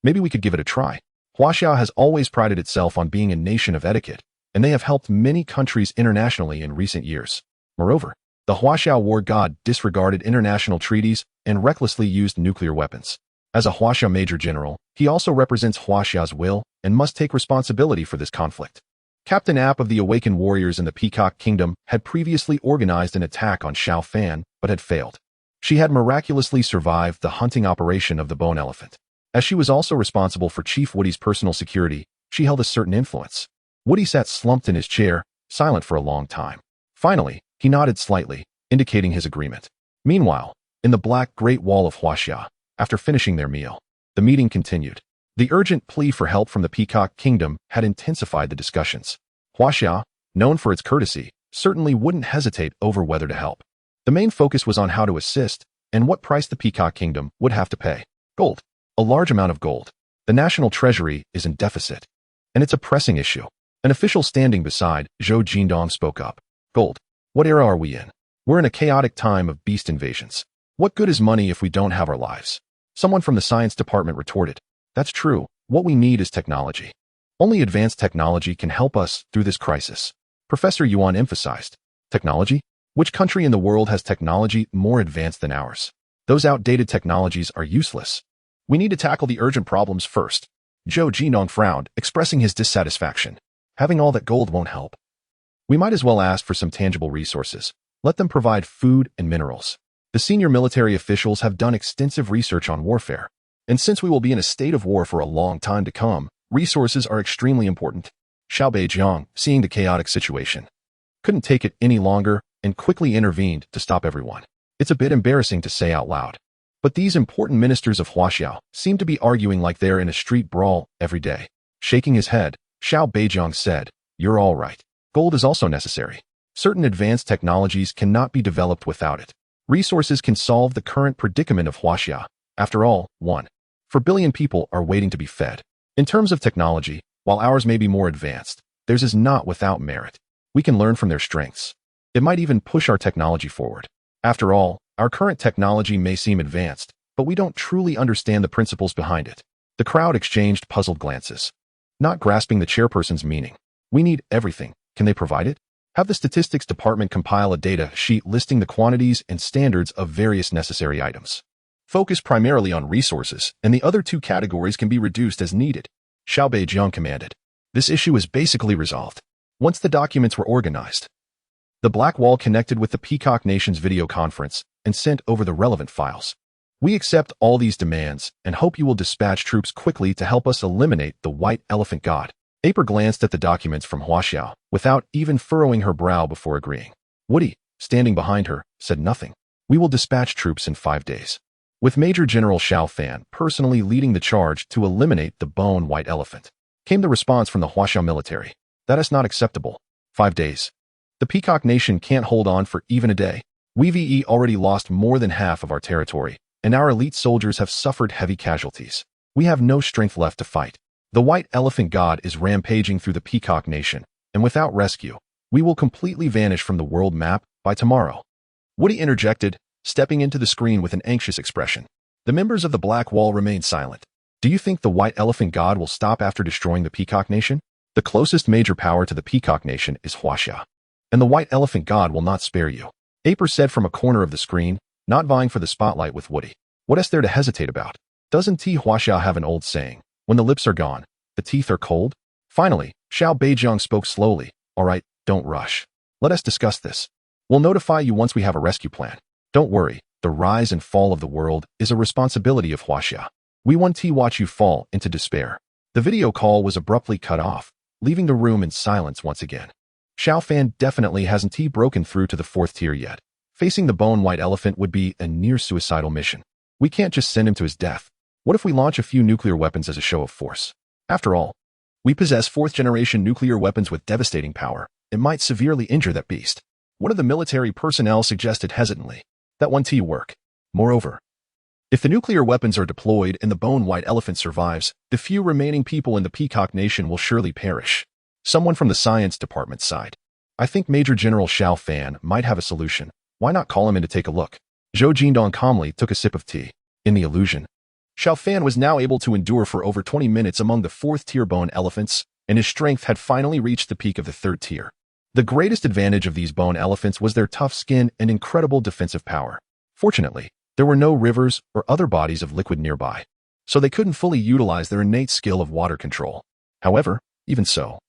Speaker 1: Maybe we could give it a try. Huaxia has always prided itself on being a nation of etiquette, and they have helped many countries internationally in recent years. Moreover, the Huaxia war god disregarded international treaties and recklessly used nuclear weapons. As a Huaxia major general, he also represents Huaxia's will and must take responsibility for this conflict. Captain App of the Awaken warriors in the Peacock Kingdom had previously organized an attack on Xiao Fan, but had failed. She had miraculously survived the hunting operation of the bone elephant. As she was also responsible for Chief Woody's personal security, she held a certain influence. Woody sat slumped in his chair, silent for a long time. Finally, he nodded slightly, indicating his agreement. Meanwhile, in the black Great Wall of Huaxia, after finishing their meal, the meeting continued. The urgent plea for help from the Peacock Kingdom had intensified the discussions. Huaxia, known for its courtesy, certainly wouldn't hesitate over whether to help. The main focus was on how to assist and what price the Peacock Kingdom would have to pay. Gold. A large amount of gold. The national treasury is in deficit, and it's a pressing issue. An official standing beside Zhou Jindong spoke up. Gold. What era are we in? We're in a chaotic time of beast invasions. What good is money if we don't have our lives? Someone from the science department retorted. That's true. What we need is technology. Only advanced technology can help us through this crisis. Professor Yuan emphasized. Technology? Which country in the world has technology more advanced than ours? Those outdated technologies are useless. We need to tackle the urgent problems first. Zhou Jinong frowned, expressing his dissatisfaction. Having all that gold won't help. We might as well ask for some tangible resources. Let them provide food and minerals. The senior military officials have done extensive research on warfare. And since we will be in a state of war for a long time to come, resources are extremely important. Xiao Beijiang, seeing the chaotic situation, couldn't take it any longer and quickly intervened to stop everyone. It's a bit embarrassing to say out loud, but these important ministers of Huaxia seem to be arguing like they're in a street brawl every day. Shaking his head, Xiao Beijiang said, "You're all right. Gold is also necessary. Certain advanced technologies cannot be developed without it. Resources can solve the current predicament of Huaxia. After all, 1.4 billion people are waiting to be fed. In terms of technology, while ours may be more advanced, theirs is not without merit. We can learn from their strengths. It might even push our technology forward. After all, our current technology may seem advanced, but we don't truly understand the principles behind it." The crowd exchanged puzzled glances, not grasping the chairperson's meaning. We need everything. Can they provide it? Have the statistics department compile a data sheet listing the quantities and standards of various necessary items. Focus primarily on resources, and the other two categories can be reduced as needed. Xiao Beijiang commanded. This issue is basically resolved. Once the documents were organized, the Black Wall connected with the Peacock Nation's video conference and sent over the relevant files. We accept all these demands and hope you will dispatch troops quickly to help us eliminate the White Elephant God. Aper glanced at the documents from Huaxia without even furrowing her brow before agreeing. Woody, standing behind her, said nothing. We will dispatch troops in 5 days, with Major General Xiao Fan personally leading the charge to eliminate the bone white elephant. Came the response from the Huaxia military. That is not acceptable. 5 days. The Peacock Nation can't hold on for even a day. We've already lost more than half of our territory, and our elite soldiers have suffered heavy casualties. We have no strength left to fight. The White Elephant God is rampaging through the Peacock Nation, and without rescue, we will completely vanish from the world map by tomorrow. Woody interjected, stepping into the screen with an anxious expression. The members of the Black Wall remain silent. Do you think the White Elephant God will stop after destroying the Peacock Nation? The closest major power to the Peacock Nation is Huaxia, and the White Elephant God will not spare you. Aper said from a corner of the screen, not vying for the spotlight with Woody. What is there to hesitate about? Doesn't Huaxia have an old saying, when the lips are gone, the teeth are cold? Finally, Xiao Beijiang spoke slowly. All right, don't rush. Let us discuss this. We'll notify you once we have a rescue plan. Don't worry, the rise and fall of the world is a responsibility of Huaxia. We want to watch you fall into despair. The video call was abruptly cut off, leaving the room in silence once again. Xiao Fan definitely hasn't broken through to the 4th tier yet. Facing the bone white elephant would be a near-suicidal mission. We can't just send him to his death. What if we launch a few nuclear weapons as a show of force? After all, we possess 4th-generation nuclear weapons with devastating power. It might severely injure that beast. One of the military personnel suggested hesitantly. That won't work. Moreover, if the nuclear weapons are deployed and the bone white elephant survives, the few remaining people in the Peacock Nation will surely perish. Someone from the science department sighed. I think Major General Xiao Fan might have a solution. Why not call him in to take a look? Zhou Jindong calmly took a sip of tea. In the illusion, Xiao Fan was now able to endure for over 20 minutes among the 4th-tier bone elephants, and his strength had finally reached the peak of the 3rd tier. The greatest advantage of these bone elephants was their tough skin and incredible defensive power. Fortunately, there were no rivers or other bodies of liquid nearby, so they couldn't fully utilize their innate skill of water control. However, even so,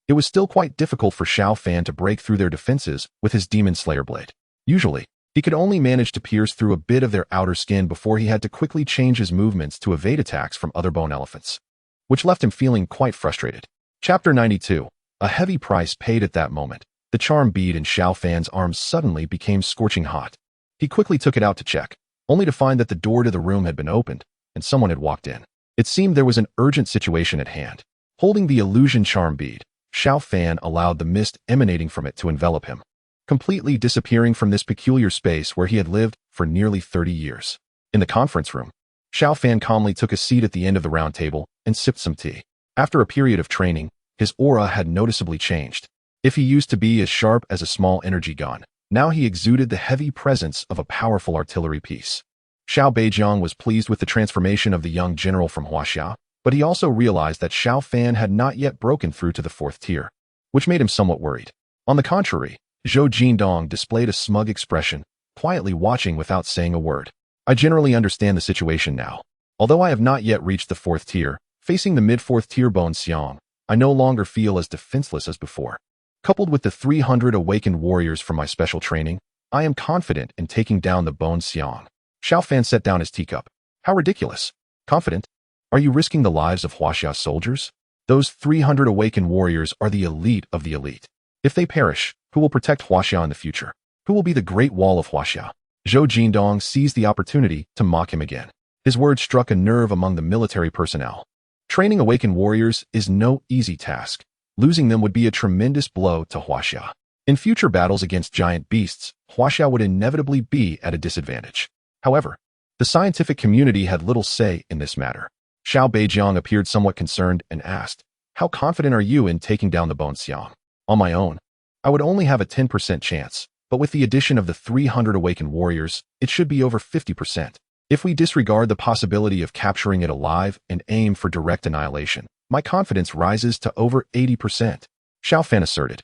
Speaker 1: it was still quite difficult for Xiao Fan to break through their defenses with his Demon Slayer blade. Usually, he could only manage to pierce through a bit of their outer skin before he had to quickly change his movements to evade attacks from other bone elephants, which left him feeling quite frustrated. Chapter 92. A heavy price paid at that moment. The charm bead in Xiao Fan's arms suddenly became scorching hot. He quickly took it out to check, only to find that the door to the room had been opened, and someone had walked in. It seemed there was an urgent situation at hand. Holding the illusion charm bead, Xiao Fan allowed the mist emanating from it to envelop him, completely disappearing from this peculiar space where he had lived for nearly 30 years. In the conference room, Xiao Fan calmly took a seat at the end of the round table and sipped some tea. After a period of training, his aura had noticeably changed. If he used to be as sharp as a small energy gun, now he exuded the heavy presence of a powerful artillery piece. Xiao Beijiang was pleased with the transformation of the young general from Huaxia, but he also realized that Xiao Fan had not yet broken through to the 4th tier, which made him somewhat worried. On the contrary, Zhou Jindong displayed a smug expression, quietly watching without saying a word. I generally understand the situation now. Although I have not yet reached the 4th tier, facing the mid-4th tier Bone Xiang, I no longer feel as defenseless as before. Coupled with the 300 awakened warriors from my special training, I am confident in taking down the Bone Xiang. Xiao Fan set down his teacup. How ridiculous. Confident? Are you risking the lives of Huaxia's soldiers? Those 300 awakened warriors are the elite of the elite. If they perish, who will protect Huaxia in the future? Who will be the Great Wall of Huaxia? Zhou Jindong seized the opportunity to mock him again. His words struck a nerve among the military personnel. Training awakened warriors is no easy task. Losing them would be a tremendous blow to Huaxia. In future battles against giant beasts, Huaxia would inevitably be at a disadvantage. However, the scientific community had little say in this matter. Xiao Beijiang appeared somewhat concerned and asked, how confident are you in taking down the Bone Xiang? On my own, I would only have a 10% chance, but with the addition of the 300 awakened warriors, it should be over 50%. If we disregard the possibility of capturing it alive and aim for direct annihilation, my confidence rises to over 80%. Xiao Fan asserted.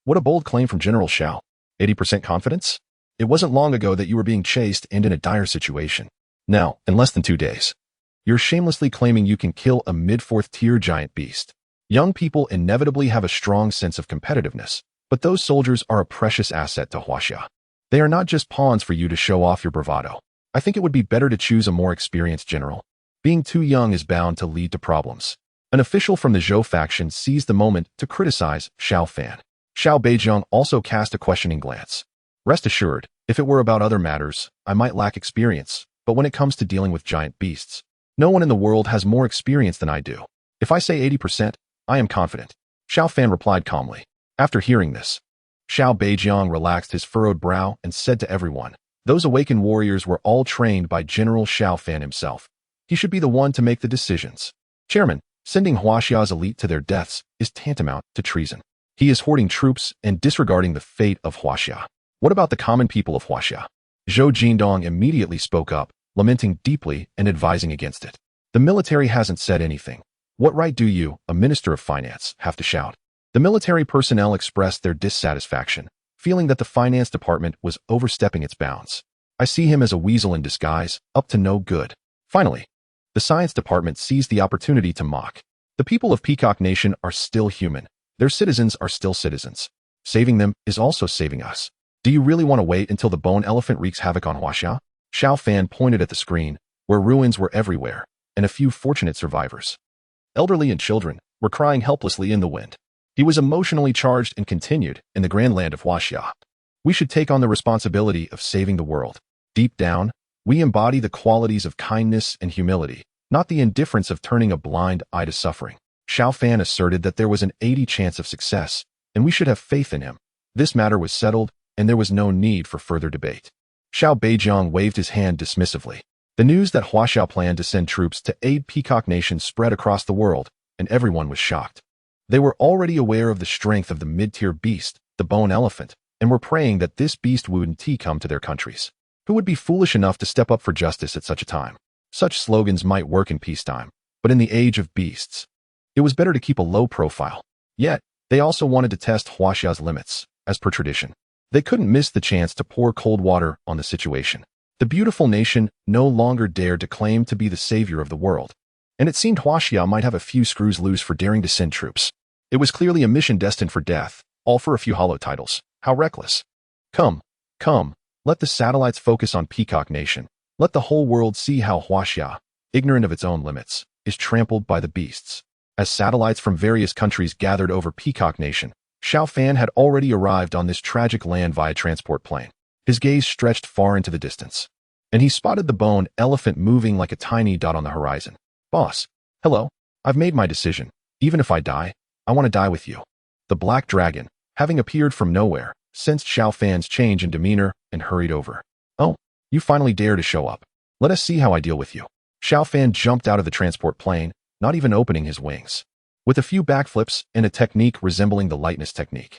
Speaker 1: What a bold claim from General Xiao. 80% confidence? It wasn't long ago that you were being chased and in a dire situation. Now, in less than 2 days, you're shamelessly claiming you can kill a mid-4th tier giant beast. Young people inevitably have a strong sense of competitiveness, but those soldiers are a precious asset to Huaxia. They are not just pawns for you to show off your bravado. I think it would be better to choose a more experienced general. Being too young is bound to lead to problems. An official from the Zhou faction seized the moment to criticize Xiao Fan. Xiao Beijiang also cast a questioning glance. Rest assured, if it were about other matters, I might lack experience, but when it comes to dealing with giant beasts, no one in the world has more experience than I do. If I say 80%, I am confident. Xiao Fan replied calmly. After hearing this, Xiao Beijiang relaxed his furrowed brow and said to everyone, those awakened warriors were all trained by General Xiao Fan himself. He should be the one to make the decisions. Chairman, sending Huaxia's elite to their deaths is tantamount to treason. He is hoarding troops and disregarding the fate of Huaxia. What about the common people of Huaxia? Zhou Jindong immediately spoke up, lamenting deeply and advising against it. The military hasn't said anything. What right do you, a minister of finance, have to shout? The military personnel expressed their dissatisfaction, feeling that the finance department was overstepping its bounds. I see him as a weasel in disguise, up to no good. Finally, the science department seized the opportunity to mock. The people of Peacock Nation are still human. Their citizens are still citizens. Saving them is also saving us. Do you really want to wait until the bone elephant wreaks havoc on Huaxia? Xiao Fan pointed at the screen, where ruins were everywhere, and a few fortunate survivors. Elderly and children were crying helplessly in the wind. He was emotionally charged and continued, in the grand land of Huaxia. We should take on the responsibility of saving the world. Deep down, we embody the qualities of kindness and humility, not the indifference of turning a blind eye to suffering. Xiao Fan asserted that there was an 80% chance of success, and we should have faith in him. This matter was settled, and there was no need for further debate. Xiao Beijiang waved his hand dismissively. The news that Huaxia planned to send troops to aid Peacock Nation spread across the world, and everyone was shocked. They were already aware of the strength of the mid-tier beast, the bone elephant, and were praying that this beast wouldn't come to their countries. Who would be foolish enough to step up for justice at such a time? Such slogans might work in peacetime, but in the age of beasts, it was better to keep a low profile. Yet, they also wanted to test Huaxia's limits, as per tradition. They couldn't miss the chance to pour cold water on the situation. The beautiful nation no longer dared to claim to be the savior of the world, and it seemed Huaxia might have a few screws loose for daring to send troops. It was clearly a mission destined for death, all for a few hollow titles. How reckless. Come, let the satellites focus on Peacock Nation. Let the whole world see how Huaxia, ignorant of its own limits, is trampled by the beasts. As satellites from various countries gathered over Peacock Nation, Xiao Fan had already arrived on this tragic land via transport plane. His gaze stretched far into the distance, and he spotted the bone elephant moving like a tiny dot on the horizon. Boss, hello. I've made my decision. Even if I die, I want to die with you. The black dragon, having appeared from nowhere, sensed Xiao Fan's change in demeanor and hurried over. Oh, you finally dare to show up. Let us see how I deal with you. Xiao Fan jumped out of the transport plane, not even opening his wings. With a few backflips and a technique resembling the lightness technique,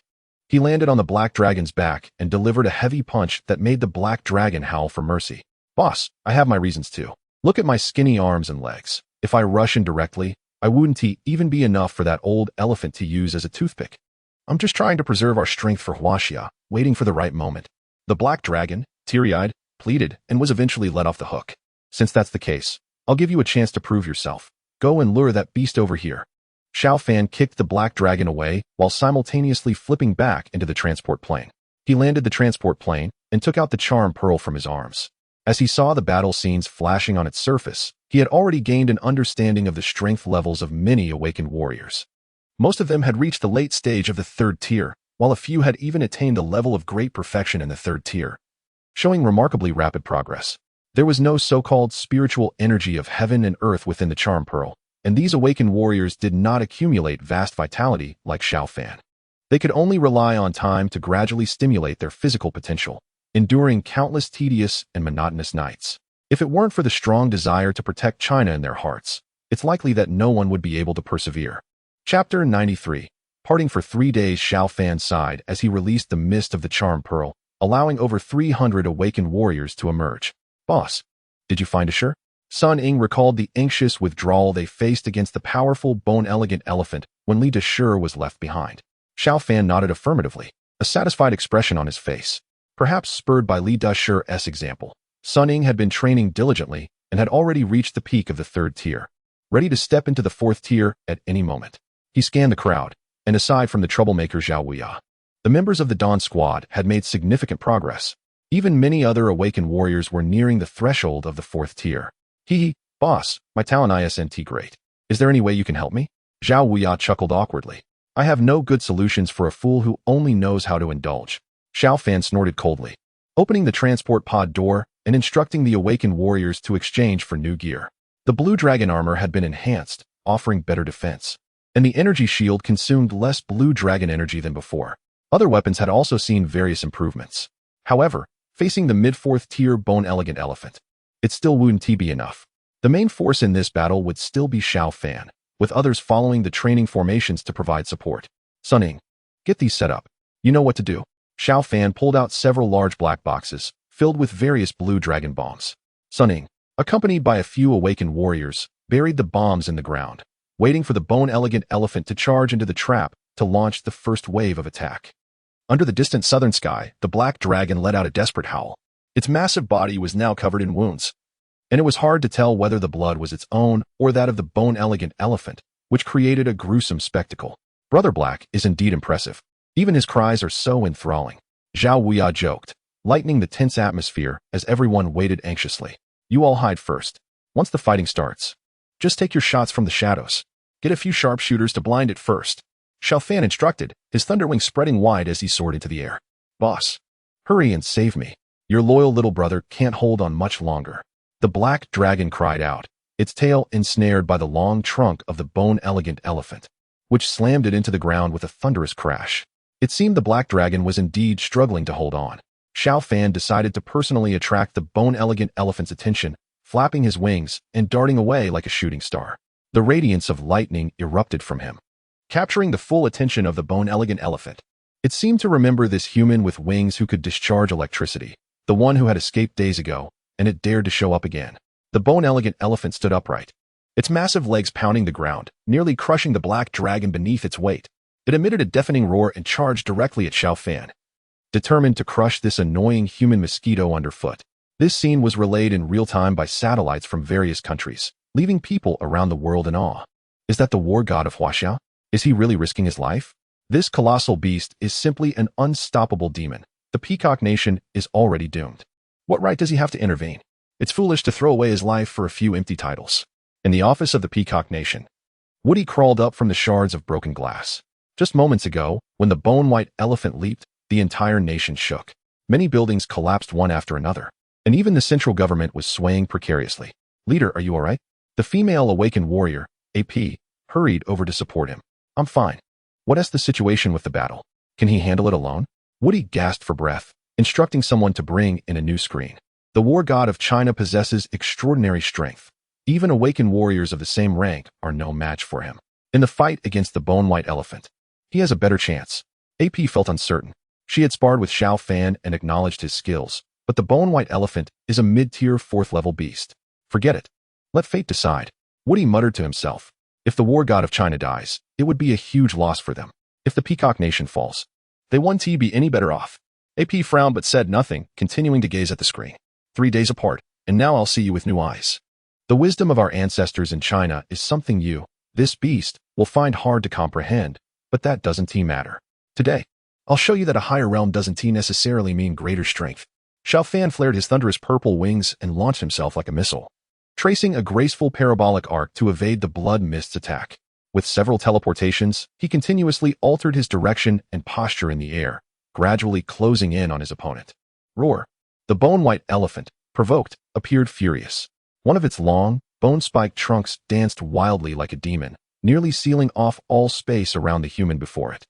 Speaker 1: he landed on the black dragon's back and delivered a heavy punch that made the black dragon howl for mercy. Boss, I have my reasons too. Look at my skinny arms and legs. If I rush in directly, I wouldn't even be enough for that old elephant to use as a toothpick. I'm just trying to preserve our strength for Huaxia, waiting for the right moment. The black dragon, teary-eyed, pleaded and was eventually let off the hook. Since that's the case, I'll give you a chance to prove yourself. Go and lure that beast over here. Xiao Fan kicked the black dragon away while simultaneously flipping back into the transport plane. He landed the transport plane and took out the charm pearl from his arms. As he saw the battle scenes flashing on its surface, he had already gained an understanding of the strength levels of many awakened warriors. Most of them had reached the late stage of the 3rd tier, while a few had even attained a level of great perfection in the 3rd tier, showing remarkably rapid progress. There was no so-called spiritual energy of heaven and earth within the charm pearl, and these awakened warriors did not accumulate vast vitality like Xiao Fan. They could only rely on time to gradually stimulate their physical potential, enduring countless tedious and monotonous nights. If it weren't for the strong desire to protect China in their hearts, it's likely that no one would be able to persevere. Chapter 93. Parting for 3 days. Xiao Fan sighed as he released the mist of the charm pearl, allowing over 300 awakened warriors to emerge. Boss, did you find a sure? Sun Ying recalled the anxious withdrawal they faced against the powerful bone-elegant elephant when Li Deshur was left behind. Xiao Fan nodded affirmatively, a satisfied expression on his face. Perhaps spurred by Li Deshur's example, Sun Ying had been training diligently and had already reached the peak of the 3rd tier, ready to step into the 4th tier at any moment. He scanned the crowd, and aside from the troublemaker Zhao Wuya, the members of the Dawn Squad had made significant progress. Even many other awakened warriors were nearing the threshold of the 4th tier. Boss, my talent isn't great. Is there any way you can help me? Zhao Wuya chuckled awkwardly. I have no good solutions for a fool who only knows how to indulge. Xiao Fan snorted coldly, opening the transport pod door and instructing the awakened warriors to exchange for new gear. The blue dragon armor had been enhanced, offering better defense, and the energy shield consumed less blue dragon energy than before. Other weapons had also seen various improvements. However, facing the mid-4th tier bone-elegant elephant, it still wouldn't be enough. The main force in this battle would still be Xiao Fan, with others following the training formations to provide support. Sun Ying, get these set up. You know what to do. Xiao Fan pulled out several large black boxes, filled with various blue dragon bombs. Sun Ying, accompanied by a few awakened warriors, buried the bombs in the ground, waiting for the bone-elegant elephant to charge into the trap to launch the first wave of attack. Under the distant southern sky, the black dragon let out a desperate howl. Its massive body was now covered in wounds, and it was hard to tell whether the blood was its own or that of the bone-elegant elephant, which created a gruesome spectacle. Brother Black is indeed impressive. Even his cries are so enthralling. Zhao Wuya joked, lightening the tense atmosphere as everyone waited anxiously. You all hide first. Once the fighting starts, just take your shots from the shadows. Get a few sharpshooters to blind it first. Xiao Fan instructed, his thunder wings spreading wide as he soared into the air. Boss, hurry and save me. Your loyal little brother can't hold on much longer. The black dragon cried out, its tail ensnared by the long trunk of the bone-elegant elephant, which slammed it into the ground with a thunderous crash. It seemed the black dragon was indeed struggling to hold on. Xiao Fan decided to personally attract the bone-elegant elephant's attention, flapping his wings and darting away like a shooting star. The radiance of lightning erupted from him, capturing the full attention of the bone-elegant elephant. It seemed to remember this human with wings who could discharge electricity, the one who had escaped days ago, and it dared to show up again. The bone-elegant elephant stood upright, its massive legs pounding the ground, nearly crushing the black dragon beneath its weight. It emitted a deafening roar and charged directly at Xiao Fan, determined to crush this annoying human mosquito underfoot. This scene was relayed in real time by satellites from various countries, leaving people around the world in awe. Is that the war god of Huaxia? Is he really risking his life? This colossal beast is simply an unstoppable demon. The Peacock Nation is already doomed. What right does he have to intervene? It's foolish to throw away his life for a few empty titles. In the office of the Peacock Nation, Woody crawled up from the shards of broken glass. Just moments ago, when the bone-white elephant leaped, the entire nation shook. Many buildings collapsed one after another, and even the central government was swaying precariously. Leader, are you all right? The female awakened warrior, AP, hurried over to support him. I'm fine. What is the situation with the battle? Can he handle it alone? Woody gasped for breath, instructing someone to bring in a new screen. The war god of China possesses extraordinary strength. Even awakened warriors of the same rank are no match for him. In the fight against the bone-white elephant, he has a better chance. AP felt uncertain. She had sparred with Xiao Fan and acknowledged his skills, but the bone-white elephant is a mid-tier 4th-level beast. Forget it. Let fate decide. Woody muttered to himself. If the war god of China dies, it would be a huge loss for them. If the Peacock Nation falls, they won't be any better off. AP frowned but said nothing, continuing to gaze at the screen. 3 days apart, and now I'll see you with new eyes. The wisdom of our ancestors in China is something you, this beast, will find hard to comprehend, but that doesn't matter. Today, I'll show you that a higher realm doesn't necessarily mean greater strength. Xiao Fan flared his thunderous purple wings and launched himself like a missile, tracing a graceful parabolic arc to evade the blood mist's attack. With several teleportations, he continuously altered his direction and posture in the air, gradually closing in on his opponent. Roar. The bone-white elephant, provoked, appeared furious. One of its long, bone-spiked trunks danced wildly like a demon, nearly sealing off all space around the human before it.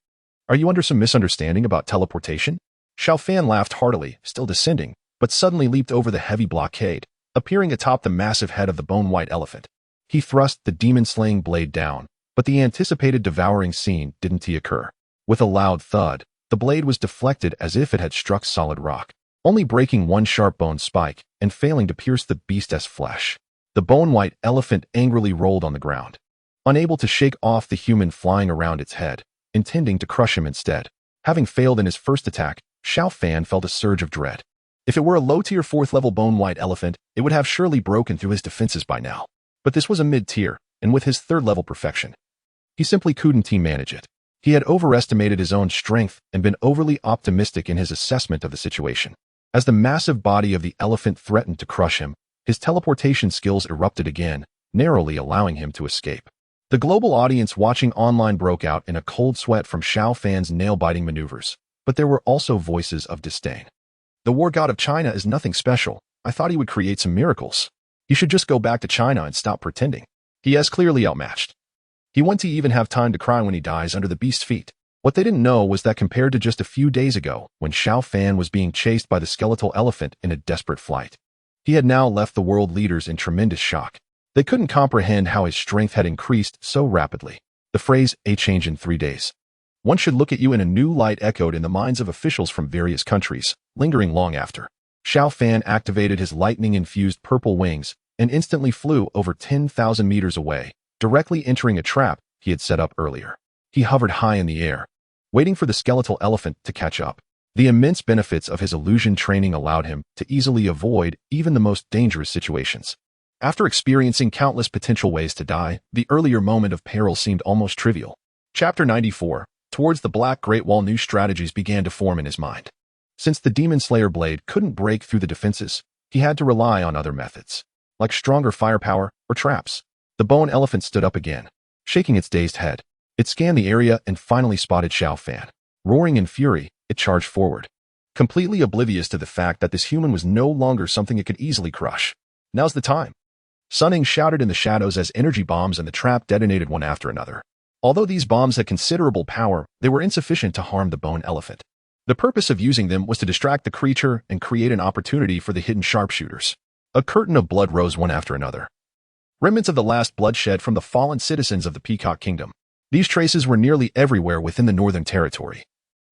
Speaker 1: Are you under some misunderstanding about teleportation? Xiao Fan laughed heartily, still descending, but suddenly leaped over the heavy blockade, appearing atop the massive head of the bone-white elephant. He thrust the demon-slaying blade down, but the anticipated devouring scene didn't occur. With a loud thud, the blade was deflected as if it had struck solid rock, only breaking one sharp bone spike and failing to pierce the beast's flesh. The bone-white elephant angrily rolled on the ground, unable to shake off the human flying around its head, intending to crush him instead. Having failed in his first attack, Xiao Fan felt a surge of dread. If it were a low-tier 4th-level bone-white elephant, it would have surely broken through his defenses by now. But this was a mid-tier, and with his 3rd-level perfection, he simply couldn't manage it. He had overestimated his own strength and been overly optimistic in his assessment of the situation. As the massive body of the elephant threatened to crush him, his teleportation skills erupted again, narrowly allowing him to escape. The global audience watching online broke out in a cold sweat from Xiao Fan's nail-biting maneuvers, but there were also voices of disdain. The war god of China is nothing special. I thought he would create some miracles. He should just go back to China and stop pretending. He is clearly outmatched. He won't even have time to cry when he dies under the beast's feet. What they didn't know was that compared to just a few days ago, when Xiao Fan was being chased by the skeletal elephant in a desperate flight, he had now left the world leaders in tremendous shock. They couldn't comprehend how his strength had increased so rapidly. The phrase, "a change in 3 days. One should look at you in a new light echoed in the minds of officials from various countries, lingering long after. Xiao Fan activated his lightning-infused purple wings and instantly flew over 10,000 meters away, directly entering a trap he had set up earlier. He hovered high in the air, waiting for the skeletal elephant to catch up. The immense benefits of his illusion training allowed him to easily avoid even the most dangerous situations. After experiencing countless potential ways to die, the earlier moment of peril seemed almost trivial. Chapter 94. Towards the Black Great Wall, new strategies began to form in his mind. Since the Demon Slayer blade couldn't break through the defenses, he had to rely on other methods, like stronger firepower or traps. The bone elephant stood up again, shaking its dazed head. It scanned the area and finally spotted Xiao Fan. Roaring in fury, it charged forward, completely oblivious to the fact that this human was no longer something it could easily crush. Now's the time. Sunning shouted in the shadows as energy bombs and the trap detonated one after another. Although these bombs had considerable power, they were insufficient to harm the bone elephant. The purpose of using them was to distract the creature and create an opportunity for the hidden sharpshooters. A curtain of blood rose one after another. Remnants of the last bloodshed from the fallen citizens of the Peacock Kingdom. These traces were nearly everywhere within the Northern Territory,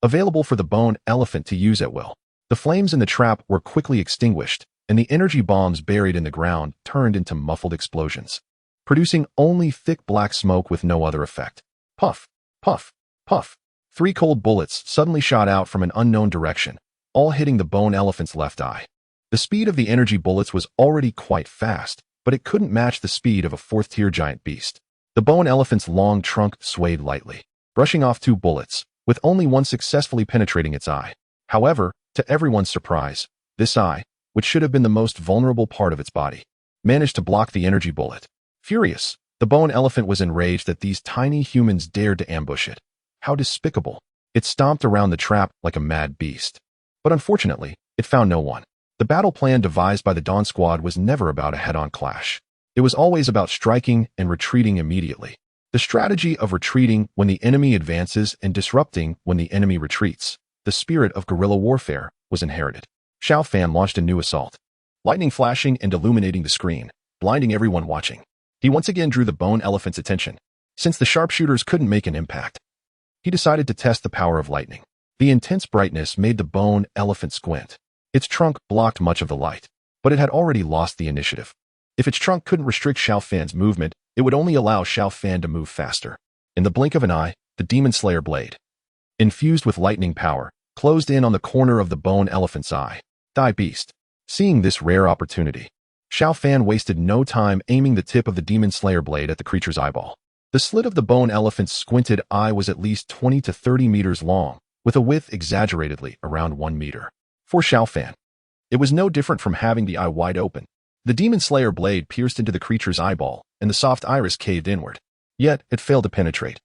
Speaker 1: available for the bone elephant to use at will. The flames in the trap were quickly extinguished, and the energy bombs buried in the ground turned into muffled explosions, producing only thick black smoke with no other effect. Puff, puff, puff. 3 cold bullets suddenly shot out from an unknown direction, all hitting the bone elephant's left eye. The speed of the energy bullets was already quite fast, but it couldn't match the speed of a 4th-tier giant beast. The bone elephant's long trunk swayed lightly, brushing off 2 bullets, with only one successfully penetrating its eye. However, to everyone's surprise, this eye, which should have been the most vulnerable part of its body, managed to block the energy bullet. Furious, the bone elephant was enraged that these tiny humans dared to ambush it. How despicable. It stomped around the trap like a mad beast. But unfortunately, it found no one. The battle plan devised by the Dawn Squad was never about a head-on clash. It was always about striking and retreating immediately. The strategy of retreating when the enemy advances and disrupting when the enemy retreats, the spirit of guerrilla warfare, was inherited. Xiao Fan launched a new assault, lightning flashing and illuminating the screen, blinding everyone watching. He once again drew the bone elephant's attention. Since the sharpshooters couldn't make an impact, he decided to test the power of lightning. The intense brightness made the bone elephant squint. Its trunk blocked much of the light, but it had already lost the initiative. If its trunk couldn't restrict Xiao Fan's movement, it would only allow Xiao Fan to move faster. In the blink of an eye, the Demon Slayer blade, infused with lightning power, closed in on the corner of the bone elephant's eye. Die beast. Seeing this rare opportunity, Xiao Fan wasted no time aiming the tip of the Demon Slayer blade at the creature's eyeball. The slit of the bone elephant's squinted eye was at least 20 to 30 meters long, with a width exaggeratedly around 1 meter. For Xiao Fan, it was no different from having the eye wide open. The Demon Slayer blade pierced into the creature's eyeball, and the soft iris caved inward. Yet, it failed to penetrate,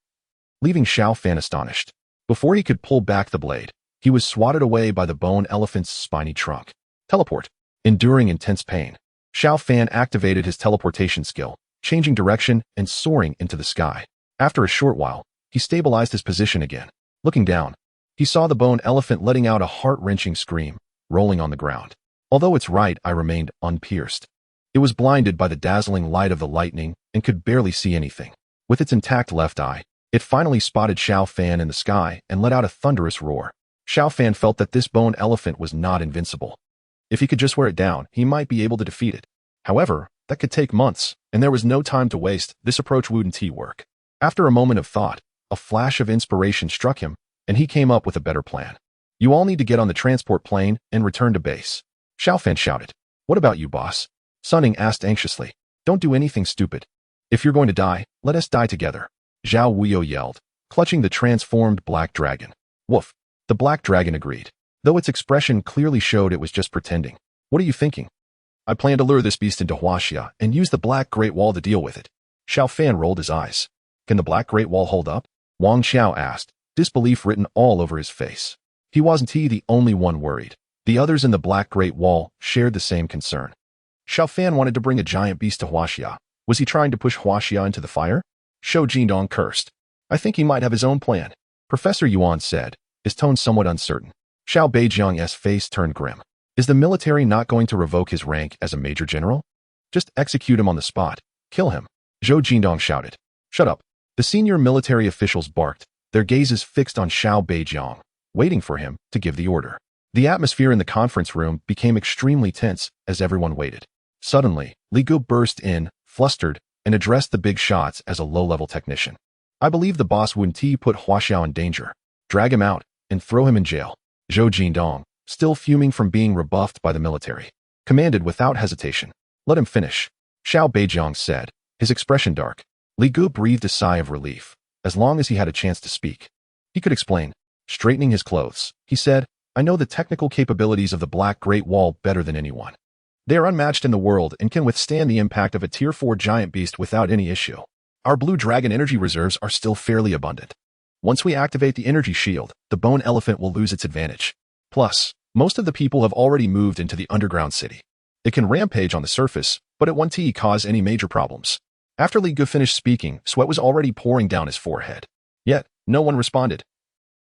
Speaker 1: leaving Xiao Fan astonished. Before he could pull back the blade, he was swatted away by the bone elephant's spiny trunk. Teleport. Enduring intense pain, Xiao Fan activated his teleportation skill, changing direction and soaring into the sky. After a short while, he stabilized his position again. Looking down, he saw the bone elephant letting out a heart-wrenching scream, rolling on the ground. Although its right eye remained unpierced, it was blinded by the dazzling light of the lightning and could barely see anything. With its intact left eye, it finally spotted Xiao Fan in the sky and let out a thunderous roar. Xiao Fan felt that this bone elephant was not invincible. If he could just wear it down, he might be able to defeat it. However, that could take months, and there was no time to waste. This approach wouldn't work. After a moment of thought, a flash of inspiration struck him, and he came up with a better plan. You all need to get on the transport plane and return to base. Xiao Fan shouted. What about you, boss? Sunning asked anxiously. Don't do anything stupid. If you're going to die, let us die together. Zhao Wuyo yelled, clutching the transformed black dragon. Woof. The black dragon agreed, though its expression clearly showed it was just pretending. What are you thinking? I plan to lure this beast into Huaxia and use the Black Great Wall to deal with it. Xiao Fan rolled his eyes. Can the Black Great Wall hold up? Wang Xiao asked, disbelief written all over his face. He wasn't the only one worried. The others in the Black Great Wall shared the same concern. Xiao Fan wanted to bring a giant beast to Huaxia. Was he trying to push Huaxia into the fire? Shou Jindong cursed. I think he might have his own plan. Professor Yuan said, his tone somewhat uncertain. Xiao Beijiang's face turned grim. Is the military not going to revoke his rank as a major general? Just execute him on the spot. Kill him. Zhou Jindong shouted. Shut up. The senior military officials barked, their gazes fixed on Xiao Beijiang, waiting for him to give the order. The atmosphere in the conference room became extremely tense as everyone waited. Suddenly, Li Gu burst in, flustered, and addressed the big shots as a low-level technician. I believe the boss Wen Ti put Huaxiao in danger. Drag him out and throw him in jail. Zhou Jindong, still fuming from being rebuffed by the military, commanded without hesitation. Let him finish. Xiao Beijiang said, his expression dark. Li Gu breathed a sigh of relief. As long as he had a chance to speak, he could explain. Straightening his clothes, he said, I know the technical capabilities of the Black Great Wall better than anyone. They are unmatched in the world and can withstand the impact of a Tier 4 giant beast without any issue. Our Blue Dragon energy reserves are still fairly abundant. Once we activate the energy shield, the bone elephant will lose its advantage. Plus, most of the people have already moved into the underground city. It can rampage on the surface, but it won't cause any major problems. After Li Gu finished speaking, sweat was already pouring down his forehead. Yet, no one responded.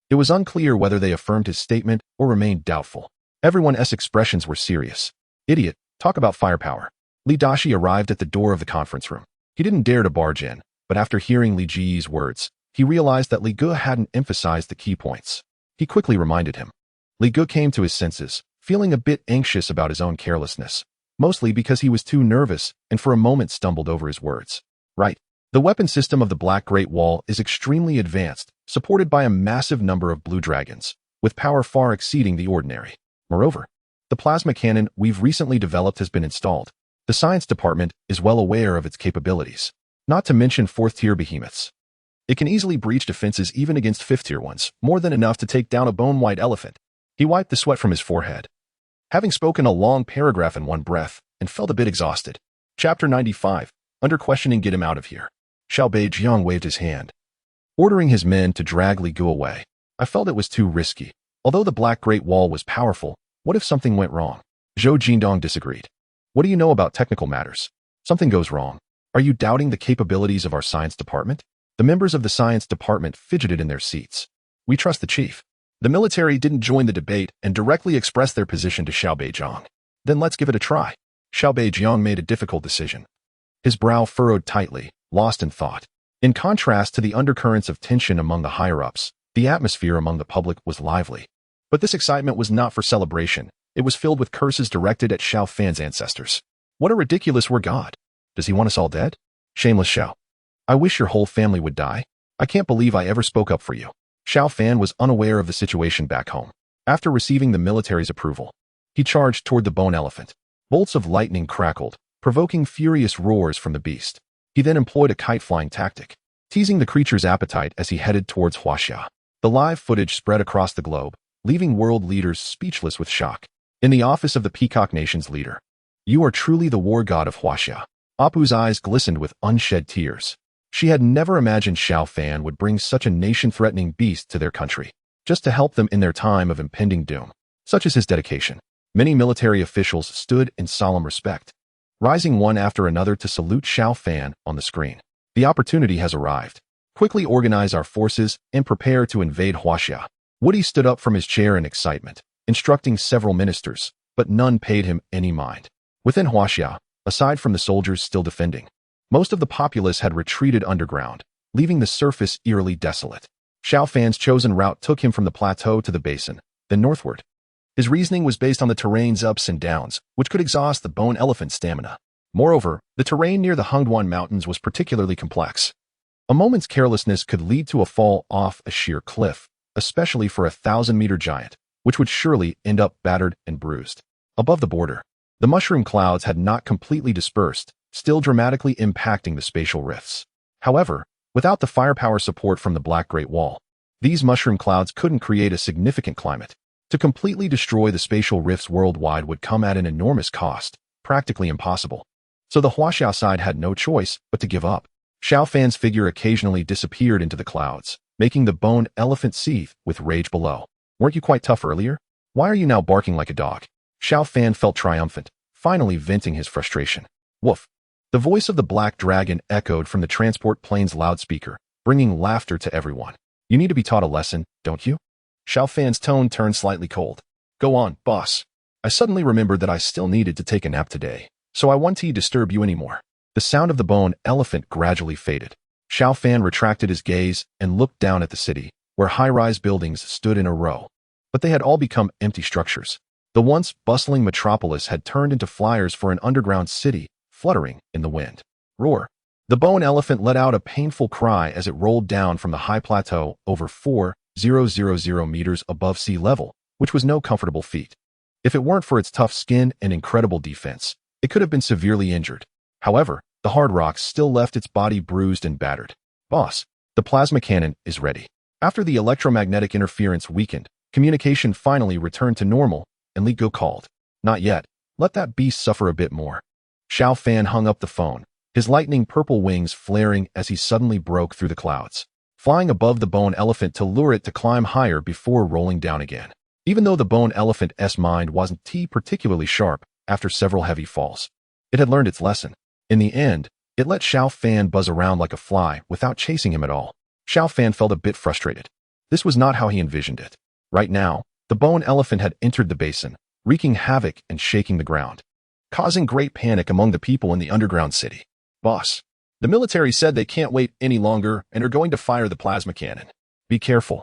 Speaker 1: It was unclear whether they affirmed his statement or remained doubtful. Everyone's expressions were serious. Idiot, talk about firepower. Li Dashi arrived at the door of the conference room. He didn't dare to barge in, but after hearing Li Ji's words, he realized that Li Gu hadn't emphasized the key points. He quickly reminded him. Li Gu came to his senses, feeling a bit anxious about his own carelessness, mostly because he was too nervous and for a moment stumbled over his words. Right. The weapon system of the Black Great Wall is extremely advanced, supported by a massive number of blue dragons, with power far exceeding the ordinary. Moreover, the plasma cannon we've recently developed has been installed. The science department is well aware of its capabilities, not to mention 4th-tier behemoths. It can easily breach defenses even against 5th-tier ones, more than enough to take down a bone-white elephant. He wiped the sweat from his forehead, having spoken a long paragraph in one breath, and felt a bit exhausted. Chapter 95. Under questioning, get him out of here. Xiao Beijiang waved his hand, ordering his men to drag Li Gu away. I felt it was too risky. Although the Black Great Wall was powerful, what if something went wrong? Zhou Jindong disagreed. What do you know about technical matters? Something goes wrong. Are you doubting the capabilities of our science department? The members of the science department fidgeted in their seats. We trust the chief. The military didn't join the debate and directly expressed their position to Xiao Beijiang. Then let's give it a try. Xiao Beijiang made a difficult decision. His brow furrowed tightly, lost in thought. In contrast to the undercurrents of tension among the higher-ups, the atmosphere among the public was lively. But this excitement was not for celebration. It was filled with curses directed at Xiao Fan's ancestors. What a ridiculous word god. Does he want us all dead? Shameless Xiao. I wish your whole family would die. I can't believe I ever spoke up for you. Xiao Fan was unaware of the situation back home. After receiving the military's approval, he charged toward the bone elephant. Bolts of lightning crackled, provoking furious roars from the beast. He then employed a kite-flying tactic, teasing the creature's appetite as he headed towards Huaxia. The live footage spread across the globe, leaving world leaders speechless with shock. In the office of the Peacock Nation's leader, you are truly the war god of Huaxia. Apu's eyes glistened with unshed tears. She had never imagined Xiao Fan would bring such a nation-threatening beast to their country, just to help them in their time of impending doom. Such is his dedication. Many military officials stood in solemn respect, rising one after another to salute Xiao Fan on the screen. The opportunity has arrived. Quickly organize our forces and prepare to invade Huaxia. Woody stood up from his chair in excitement, instructing several ministers, but none paid him any mind. Within Huaxia, aside from the soldiers still defending, most of the populace had retreated underground, leaving the surface eerily desolate. Xiao Fan's chosen route took him from the plateau to the basin, then northward. His reasoning was based on the terrain's ups and downs, which could exhaust the bone elephant's stamina. Moreover, the terrain near the Hongduan Mountains was particularly complex. A moment's carelessness could lead to a fall off a sheer cliff, especially for a 1,000-meter giant, which would surely end up battered and bruised. Above the border, the mushroom clouds had not completely dispersed, still dramatically impacting the spatial rifts. However, without the firepower support from the Black Great Wall, these mushroom clouds couldn't create a significant climate. To completely destroy the spatial rifts worldwide would come at an enormous cost, practically impossible. So the Huaxiao side had no choice but to give up. Xiao Fan's figure occasionally disappeared into the clouds, making the bone elephant seethe with rage below. Weren't you quite tough earlier? Why are you now barking like a dog? Xiao Fan felt triumphant, finally venting his frustration. Woof. The voice of the black dragon echoed from the transport plane's loudspeaker, bringing laughter to everyone. You need to be taught a lesson, don't you? Xiao Fan's tone turned slightly cold. Go on, boss. I suddenly remembered that I still needed to take a nap today, so I won't disturb you anymore. The sound of the bone elephant gradually faded. Xiao Fan retracted his gaze and looked down at the city, where high-rise buildings stood in a row. but they had all become empty structures. The once bustling metropolis had turned into flyers for an underground city, fluttering in the wind. Roar. The bone elephant let out a painful cry as it rolled down from the high plateau over 4,000 meters above sea level, which was no comfortable feat. If it weren't for its tough skin and incredible defense, it could have been severely injured. However, the hard rocks still left its body bruised and battered. Boss, the plasma cannon is ready. After the electromagnetic interference weakened, communication finally returned to normal, and Li Go called. Not yet. Let that beast suffer a bit more. Xiao Fan hung up the phone, his lightning purple wings flaring as he suddenly broke through the clouds, flying above the bone elephant to lure it to climb higher before rolling down again. Even though the bone elephant's mind wasn't particularly sharp after several heavy falls, it had learned its lesson. In the end, it let Xiao Fan buzz around like a fly without chasing him at all. Xiao Fan felt a bit frustrated. This was not how he envisioned it. Right now, the bone elephant had entered the basin, wreaking havoc and shaking the ground, causing great panic among the people in the underground city. Boss, the military said they can't wait any longer and are going to fire the plasma cannon. Be careful.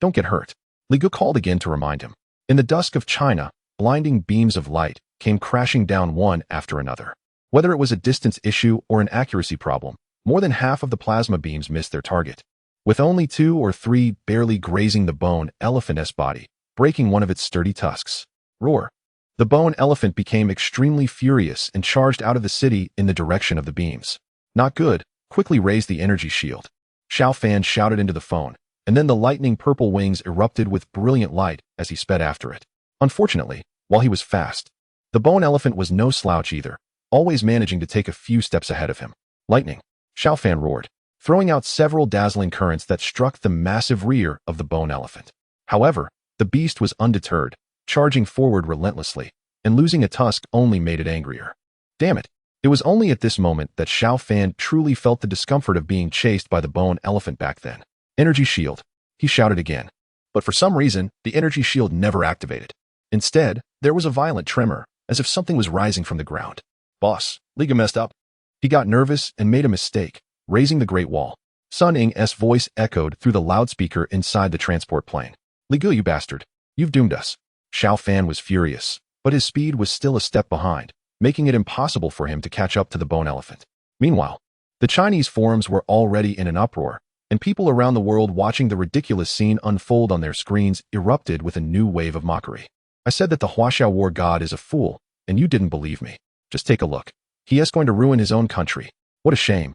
Speaker 1: Don't get hurt. Li Gu called again to remind him. In the dusk of China, blinding beams of light came crashing down one after another. Whether it was a distance issue or an accuracy problem, more than half of the plasma beams missed their target, with only 2 or 3 barely grazing the bone elephant's body, breaking one of its sturdy tusks. Roar. The bone elephant became extremely furious and charged out of the city in the direction of the beams. Not good. Quickly raise the energy shield. Xiao Fan shouted into the phone, and then the lightning purple wings erupted with brilliant light as he sped after it. Unfortunately, while he was fast, the bone elephant was no slouch either, always managing to take a few steps ahead of him. Lightning. Xiao Fan roared, throwing out several dazzling currents that struck the massive rear of the bone elephant. However, the beast was undeterred, charging forward relentlessly, and losing a tusk only made it angrier. Damn it. It was only at this moment that Xiao Fan truly felt the discomfort of being chased by the bone elephant back then. Energy shield. He shouted again. But for some reason, the energy shield never activated. Instead, there was a violent tremor, as if something was rising from the ground. Boss, Li Gu messed up. He got nervous and made a mistake, raising the Great Wall. Sun Ying's voice echoed through the loudspeaker inside the transport plane. Li Gu, you bastard. You've doomed us. Xiao Fan was furious, but his speed was still a step behind, making it impossible for him to catch up to the bone elephant. Meanwhile, the Chinese forums were already in an uproar, and people around the world watching the ridiculous scene unfold on their screens erupted with a new wave of mockery. I said that the Huaxiao war god is a fool, and you didn't believe me. Just take a look. He is going to ruin his own country. What a shame.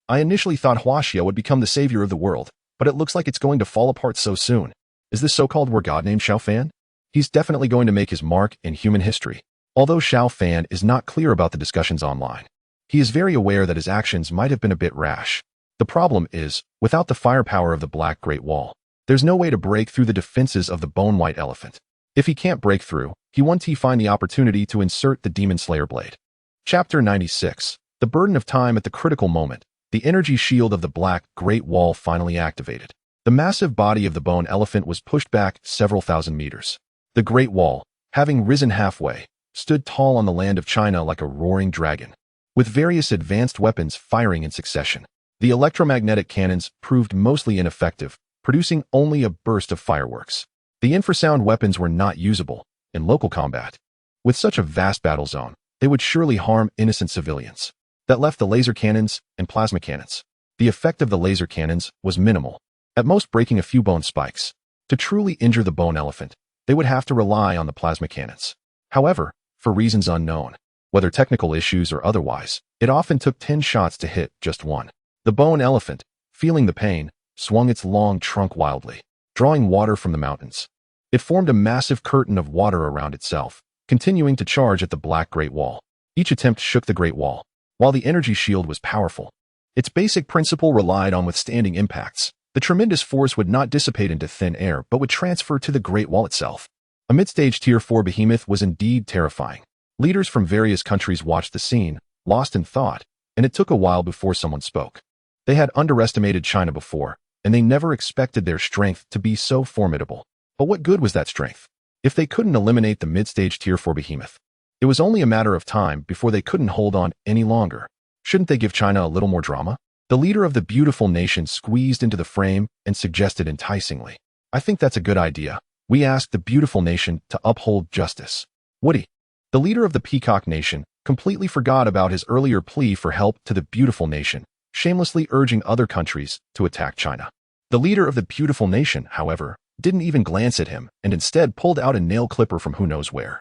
Speaker 1: I initially thought Huaxiao would become the savior of the world, but it looks like it's going to fall apart so soon. Is this so-called war god named Xiao Fan? He's definitely going to make his mark in human history. Although Xiao Fan is not clear about the discussions online, he is very aware that his actions might have been a bit rash. The problem is, without the firepower of the Black Great Wall, there's no way to break through the defenses of the Bone White Elephant. If he can't break through, he wants to find the opportunity to insert the Demon Slayer blade. Chapter 96. The burden of time at the critical moment. The energy shield of the Black Great Wall finally activated. The massive body of the bone elephant was pushed back several thousand meters. The Great Wall, having risen halfway, stood tall on the land of China like a roaring dragon, with various advanced weapons firing in succession. The electromagnetic cannons proved mostly ineffective, producing only a burst of fireworks. The infrasound weapons were not usable in local combat. With such a vast battle zone, they would surely harm innocent civilians. That left the laser cannons and plasma cannons. The effect of the laser cannons was minimal, at most breaking a few bone spikes. To truly injure the bone elephant, they would have to rely on the plasma cannons. However, for reasons unknown, whether technical issues or otherwise, it often took 10 shots to hit just one. The bone elephant, feeling the pain, swung its long trunk wildly, drawing water from the mountains. It formed a massive curtain of water around itself, continuing to charge at the Black Great Wall. Each attempt shook the Great Wall. While the energy shield was powerful, its basic principle relied on withstanding impacts. The tremendous force would not dissipate into thin air but would transfer to the Great Wall itself. A mid-stage Tier 4 behemoth was indeed terrifying. Leaders from various countries watched the scene, lost in thought, and it took a while before someone spoke. They had underestimated China before, and they never expected their strength to be so formidable. But what good was that strength if they couldn't eliminate the mid-stage Tier 4 behemoth? It was only a matter of time before they couldn't hold on any longer. Shouldn't they give China a little more drama? The leader of the beautiful nation squeezed into the frame and suggested enticingly, I think that's a good idea. We ask the beautiful nation to uphold justice. Woody, the leader of the Peacock Nation, completely forgot about his earlier plea for help to the beautiful nation, shamelessly urging other countries to attack China. The leader of the beautiful nation, however, didn't even glance at him and instead pulled out a nail clipper from who knows where,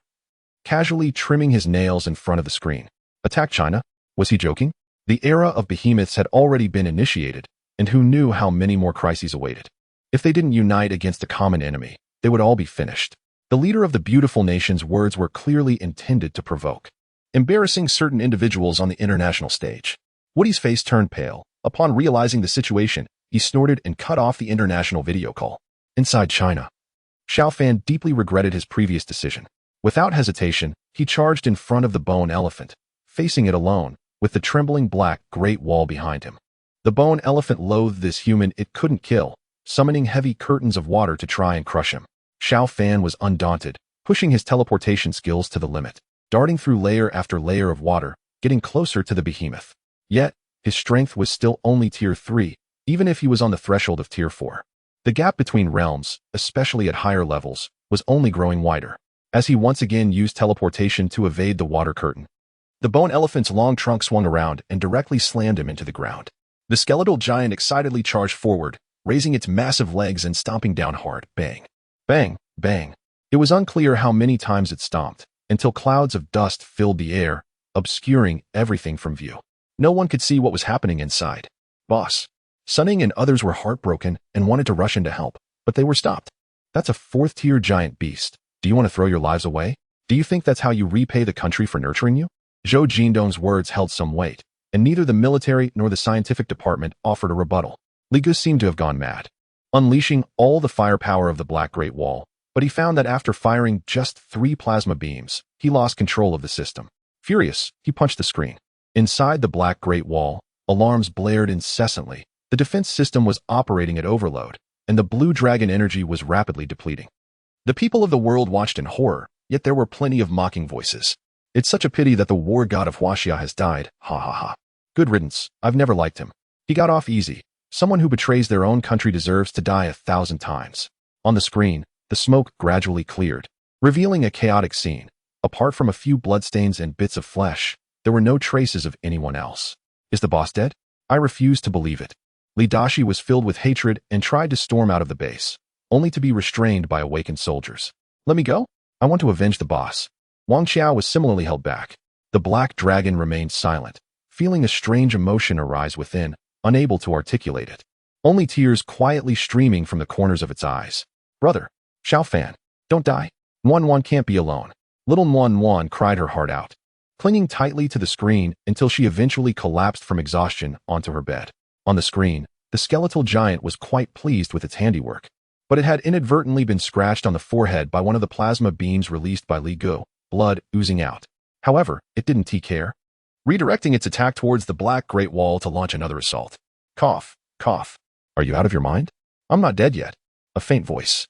Speaker 1: casually trimming his nails in front of the screen. Attack China? Was he joking? The era of behemoths had already been initiated, and who knew how many more crises awaited? If they didn't unite against a common enemy, they would all be finished. The leader of the beautiful nation's words were clearly intended to provoke, embarrassing certain individuals on the international stage. Woody's face turned pale. Upon realizing the situation, he snorted and cut off the international video call. Inside China, Xiao Fan deeply regretted his previous decision. Without hesitation, he charged in front of the bone elephant, facing it alone, with the trembling black Great Wall behind him. The bone elephant loathed this human it couldn't kill, summoning heavy curtains of water to try and crush him. Xiao Fan was undaunted, pushing his teleportation skills to the limit, darting through layer after layer of water, getting closer to the behemoth. Yet, his strength was still only Tier 3, even if he was on the threshold of Tier 4. The gap between realms, especially at higher levels, was only growing wider, as he once again used teleportation to evade the water curtain. The bone elephant's long trunk swung around and directly slammed him into the ground. The skeletal giant excitedly charged forward, raising its massive legs and stomping down hard. Bang! Bang! Bang! It was unclear how many times it stomped, until clouds of dust filled the air, obscuring everything from view. No one could see what was happening inside. Boss. Sunning and others were heartbroken and wanted to rush in to help, but they were stopped. That's a 4th-tier giant beast. Do you want to throw your lives away? Do you think that's how you repay the country for nurturing you? Zhou Jindong's words held some weight, and neither the military nor the scientific department offered a rebuttal. Li Gu seemed to have gone mad, unleashing all the firepower of the Black Great Wall, but he found that after firing just 3 plasma beams, he lost control of the system. Furious, he punched the screen. Inside the Black Great Wall, alarms blared incessantly. The defense system was operating at overload, and the blue dragon energy was rapidly depleting. The people of the world watched in horror, yet there were plenty of mocking voices. It's such a pity that the war god of Huaxia has died, ha ha ha. Good riddance, I've never liked him. He got off easy. Someone who betrays their own country deserves to die 1,000 times. On the screen, the smoke gradually cleared, revealing a chaotic scene. Apart from a few bloodstains and bits of flesh, there were no traces of anyone else. Is the boss dead? I refuse to believe it. Li Dashi was filled with hatred and tried to storm out of the base, only to be restrained by awakened soldiers. Let me go? I want to avenge the boss. Wang Qiao was similarly held back. The black dragon remained silent, feeling a strange emotion arise within, unable to articulate it. Only tears quietly streaming from the corners of its eyes. Brother, Xiao Fan, don't die. Wan can't be alone. Little Wan cried her heart out, clinging tightly to the screen until she eventually collapsed from exhaustion onto her bed. On the screen, the skeletal giant was quite pleased with its handiwork, but it had inadvertently been scratched on the forehead by one of the plasma beams released by Li Gu, blood oozing out. However, it didn't care, redirecting its attack towards the Black Great Wall to launch another assault. Cough, cough. Are you out of your mind? I'm not dead yet. A faint voice,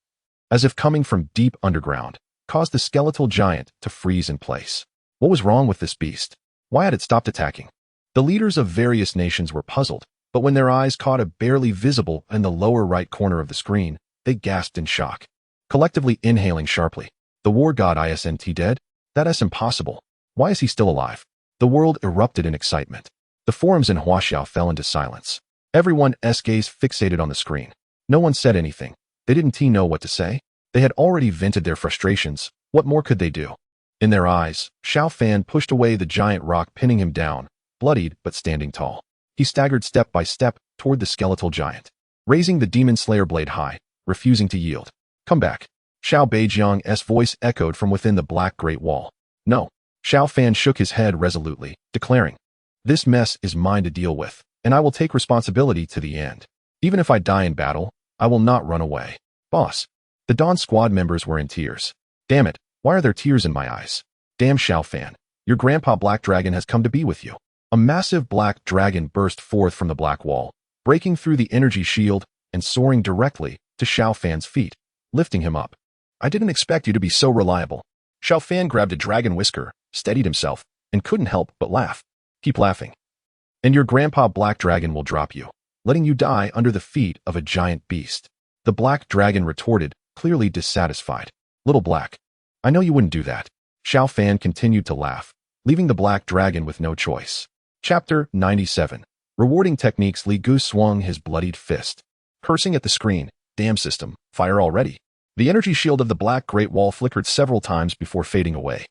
Speaker 1: as if coming from deep underground, caused the skeletal giant to freeze in place. What was wrong with this beast? Why had it stopped attacking? The leaders of various nations were puzzled, but when their eyes caught a barely visible in the lower right corner of the screen, they gasped in shock, collectively inhaling sharply. The war god isn't dead? That's impossible. Why is he still alive? The world erupted in excitement. The forums in Huaxiao fell into silence. Everyone's gaze fixated on the screen. No one said anything. They didn't know what to say. They had already vented their frustrations. What more could they do? In their eyes, Xiao Fan pushed away the giant rock, pinning him down, bloodied but standing tall. He staggered step by step toward the skeletal giant, raising the demon slayer blade high, refusing to yield. Come back. Xiao Beijiang's voice echoed from within the Black Great Wall. No. Xiao Fan shook his head resolutely, declaring, this mess is mine to deal with, and I will take responsibility to the end. Even if I die in battle, I will not run away. Boss. The Dawn Squad members were in tears. Damn it, why are there tears in my eyes? Damn Xiao Fan, your grandpa Black Dragon has come to be with you. A massive black dragon burst forth from the black wall, breaking through the energy shield and soaring directly to Xiao Fan's feet, lifting him up. I didn't expect you to be so reliable. Xiao Fan grabbed a dragon whisker, steadied himself, and couldn't help but laugh. Keep laughing. And your grandpa Black Dragon will drop you, letting you die under the feet of a giant beast. The black dragon retorted, clearly dissatisfied. Little Black, I know you wouldn't do that. Xiao Fan continued to laugh, leaving the black dragon with no choice. Chapter 97. Rewarding techniques. Li Gu swung his bloodied fist, cursing at the screen. Damn system, fire already. The energy shield of the Black Great Wall flickered several times before fading away,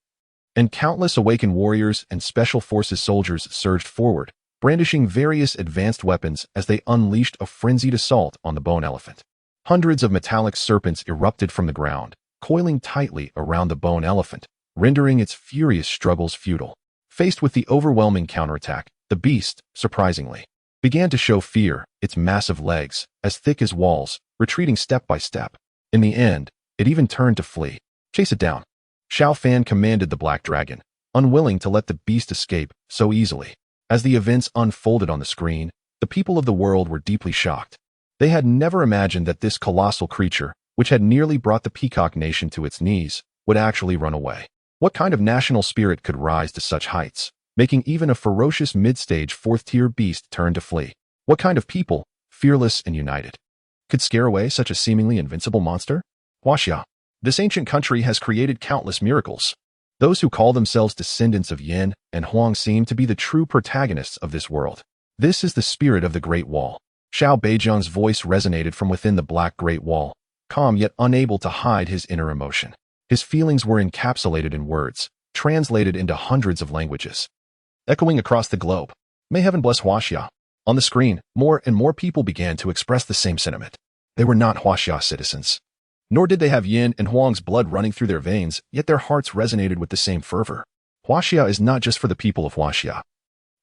Speaker 1: and countless Awaken warriors and Special Forces soldiers surged forward, brandishing various advanced weapons as they unleashed a frenzied assault on the bone elephant. Hundreds of metallic serpents erupted from the ground, coiling tightly around the bone elephant, rendering its furious struggles futile. Faced with the overwhelming counterattack, the beast, surprisingly, began to show fear, its massive legs, as thick as walls, retreating step by step. In the end, it even turned to flee. Chase it down. Xiao Fan commanded the black dragon, unwilling to let the beast escape so easily. As the events unfolded on the screen, the people of the world were deeply shocked. They had never imagined that this colossal creature, which had nearly brought the Peacock Nation to its knees, would actually run away. What kind of national spirit could rise to such heights, making even a ferocious mid-stage fourth-tier beast turn to flee? What kind of people, fearless and united, could scare away such a seemingly invincible monster? Huaxia. This ancient country has created countless miracles. Those who call themselves descendants of Yin and Huang seem to be the true protagonists of this world. This is the spirit of the Great Wall. Xiao Beijiang's voice resonated from within the Black Great Wall, calm yet unable to hide his inner emotion. His feelings were encapsulated in words, translated into hundreds of languages, echoing across the globe. May heaven bless Huaxia. On the screen, more and more people began to express the same sentiment. They were not Huaxia citizens, nor did they have Yin and Huang's blood running through their veins, yet their hearts resonated with the same fervor. Huaxia is not just for the people of Huaxia.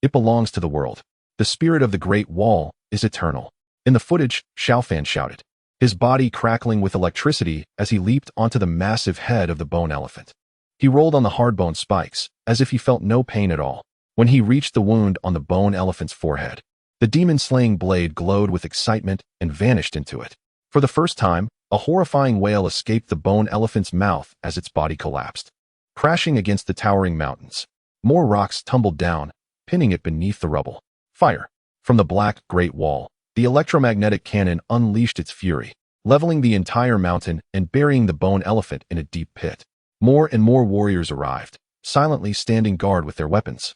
Speaker 1: It belongs to the world. The spirit of the Great Wall is eternal. In the footage, Xiao Fan shouted, his body crackling with electricity as he leaped onto the massive head of the bone elephant. He rolled on the hard bone spikes, as if he felt no pain at all. When he reached the wound on the bone elephant's forehead, the demon-slaying blade glowed with excitement and vanished into it. For the first time, a horrifying wail escaped the bone elephant's mouth as its body collapsed, crashing against the towering mountains. More rocks tumbled down, pinning it beneath the rubble. Fire. From the Black Great Wall, the electromagnetic cannon unleashed its fury, leveling the entire mountain and burying the bone elephant in a deep pit. More and more warriors arrived, silently standing guard with their weapons,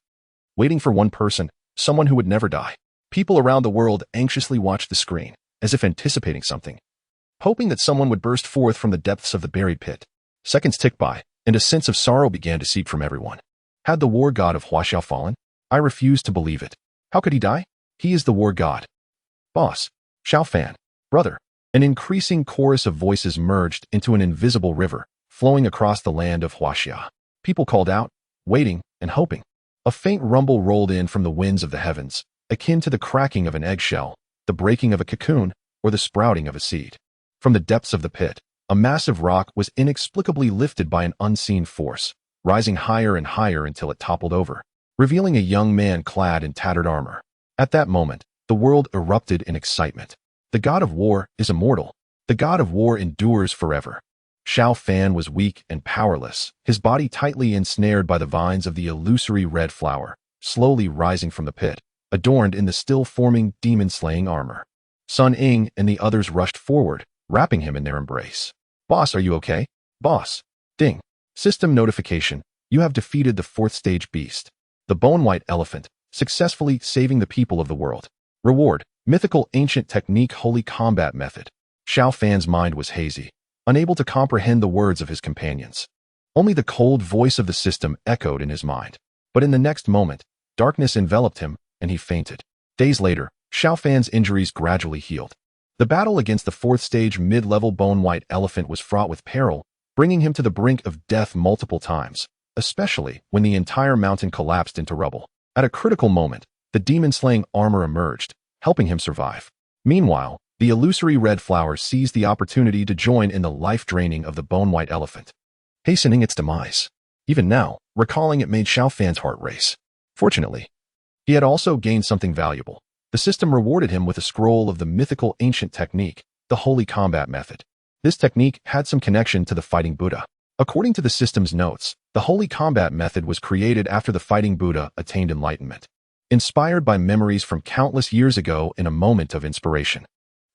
Speaker 1: waiting for one person, someone who would never die. People around the world anxiously watched the screen, as if anticipating something, hoping that someone would burst forth from the depths of the buried pit. Seconds ticked by, and a sense of sorrow began to seep from everyone. Had the war god of Huaxia fallen? I refuse to believe it. How could he die? He is the war god. Boss. Xiao Fan. Brother. An increasing chorus of voices merged into an invisible river, flowing across the land of Huaxia. People called out, waiting and hoping. A faint rumble rolled in from the winds of the heavens, akin to the cracking of an eggshell, the breaking of a cocoon, or the sprouting of a seed. From the depths of the pit, a massive rock was inexplicably lifted by an unseen force, rising higher and higher until it toppled over, revealing a young man clad in tattered armor. At that moment, the world erupted in excitement. The god of war is immortal. The god of war endures forever. Xiao Fan was weak and powerless, his body tightly ensnared by the vines of the illusory red flower, slowly rising from the pit, adorned in the still-forming demon-slaying armor. Sun Ying and the others rushed forward, wrapping him in their embrace. Boss, are you okay? Boss. Ding. System notification. You have defeated the fourth stage beast, the bone-white elephant, successfully saving the people of the world. Reward. Mythical ancient technique holy combat method. Xiao Fan's mind was hazy, unable to comprehend the words of his companions. Only the cold voice of the system echoed in his mind. But in the next moment, darkness enveloped him, and he fainted. Days later, Xiao Fan's injuries gradually healed. The battle against the fourth stage mid-level bone-white elephant was fraught with peril, bringing him to the brink of death multiple times, especially when the entire mountain collapsed into rubble. At a critical moment, the demon-slaying armor emerged, helping him survive. Meanwhile, the illusory red flower seized the opportunity to join in the life-draining of the bone-white elephant, hastening its demise. Even now, recalling it made Xiao Fan's heart race. Fortunately, he had also gained something valuable. The system rewarded him with a scroll of the mythical ancient technique, the holy combat method. This technique had some connection to the fighting Buddha. According to the system's notes, the holy combat method was created after the fighting Buddha attained enlightenment, inspired by memories from countless years ago in a moment of inspiration.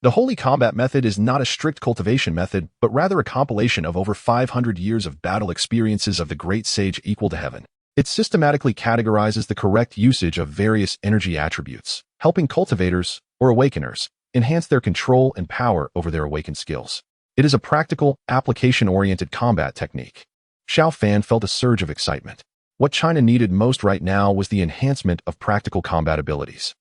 Speaker 1: The holy combat method is not a strict cultivation method, but rather a compilation of over 500 years of battle experiences of the great sage equal to heaven. It systematically categorizes the correct usage of various energy attributes, helping cultivators, or awakeners, enhance their control and power over their awakened skills. It is a practical, application-oriented combat technique. Xiao Fan felt a surge of excitement. What China needed most right now was the enhancement of practical combat abilities.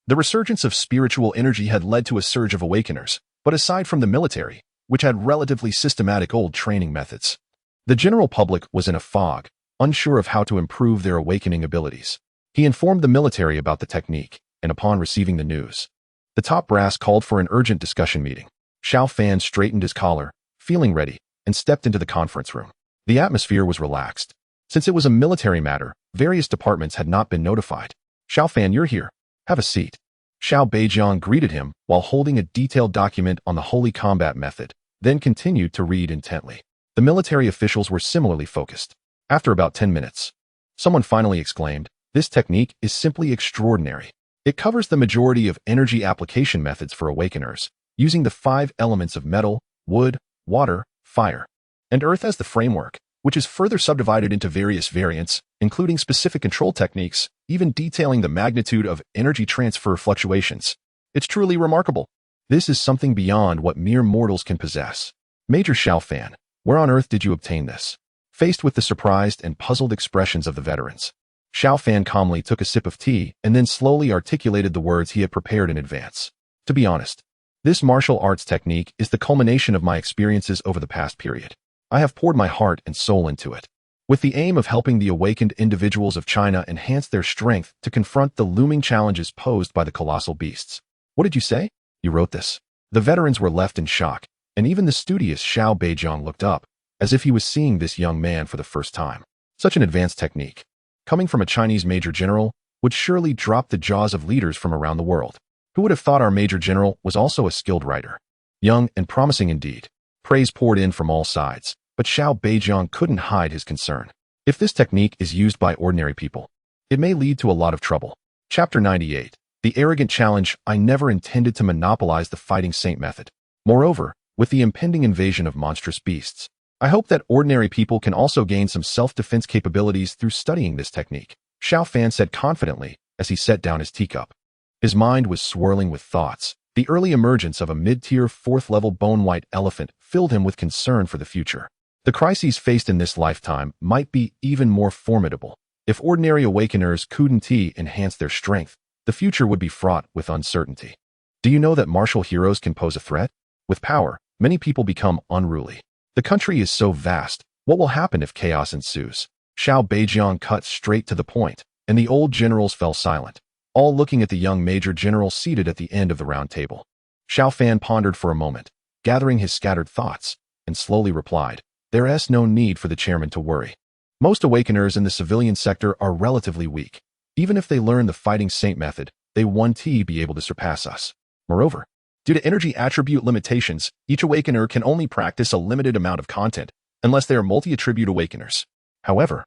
Speaker 1: The resurgence of spiritual energy had led to a surge of awakeners, but aside from the military, which had relatively systematic old training methods, the general public was in a fog, unsure of how to improve their awakening abilities. He informed the military about the technique, and upon receiving the news, the top brass called for an urgent discussion meeting. Xiao Fan straightened his collar, feeling ready, and stepped into the conference room. The atmosphere was relaxed. Since it was a military matter, various departments had not been notified. "Xiao Fan, you're here. Have a seat." Xiao Beijiang greeted him while holding a detailed document on the holy combat method, then continued to read intently. The military officials were similarly focused. After about 10 minutes, someone finally exclaimed, "This technique is simply extraordinary. It covers the majority of energy application methods for awakeners, using the 5 elements of metal, wood, water, fire, and earth as the framework, which is further subdivided into various variants, including specific control techniques, even detailing the magnitude of energy transfer fluctuations. It's truly remarkable. This is something beyond what mere mortals can possess." "Major Xiao Fan, where on earth did you obtain this?" Faced with the surprised and puzzled expressions of the veterans, Xiao Fan calmly took a sip of tea and then slowly articulated the words he had prepared in advance. "To be honest, this martial arts technique is the culmination of my experiences over the past period. I have poured my heart and soul into it, with the aim of helping the awakened individuals of China enhance their strength to confront the looming challenges posed by the colossal beasts." "What did you say? You wrote this?" The veterans were left in shock, and even the studious Xiao Beijiang looked up, as if he was seeing this young man for the first time. Such an advanced technique, coming from a Chinese major general, would surely drop the jaws of leaders from around the world. Who would have thought our major general was also a skilled writer? Young and promising indeed. Praise poured in from all sides, but Xiao Beijiang couldn't hide his concern. If this technique is used by ordinary people, it may lead to a lot of trouble. Chapter 98. The arrogant challenge. I never intended to monopolize the fighting saint method. Moreover, with the impending invasion of monstrous beasts, I hope that ordinary people can also gain some self-defense capabilities through studying this technique," Xiao Fan said confidently as he set down his teacup. His mind was swirling with thoughts. The early emergence of a mid-tier 4th-level bone-white elephant filled him with concern for the future. The crises faced in this lifetime might be even more formidable. If ordinary awakeners couldn't enhance their strength, the future would be fraught with uncertainty. "Do you know that martial heroes can pose a threat? With power, many people become unruly. The country is so vast, what will happen if chaos ensues?" Xiao Beijiang cut straight to the point, and the old generals fell silent, all looking at the young major general seated at the end of the round table. Xiao Fan pondered for a moment, gathering his scattered thoughts, and slowly replied, "There's no need for the chairman to worry. Most awakeners in the civilian sector are relatively weak. Even if they learn the fighting saint method, they won't be able to surpass us. Moreover, due to energy attribute limitations, each awakener can only practice a limited amount of content, unless they are multi-attribute awakeners. However,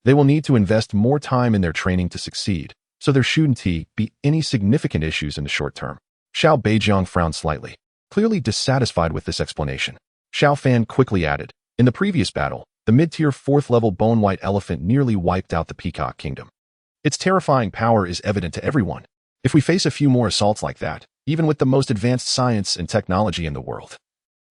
Speaker 1: they will need to invest more time in their training to succeed, so there shouldn't be any significant issues in the short term." Xiao Beijiang frowned slightly, clearly dissatisfied with this explanation. Xiao Fan quickly added, "In the previous battle, the mid-tier 4th-level bone-white elephant nearly wiped out the Peacock Kingdom. Its terrifying power is evident to everyone. If we face a few more assaults like that, even with the most advanced science and technology in the world,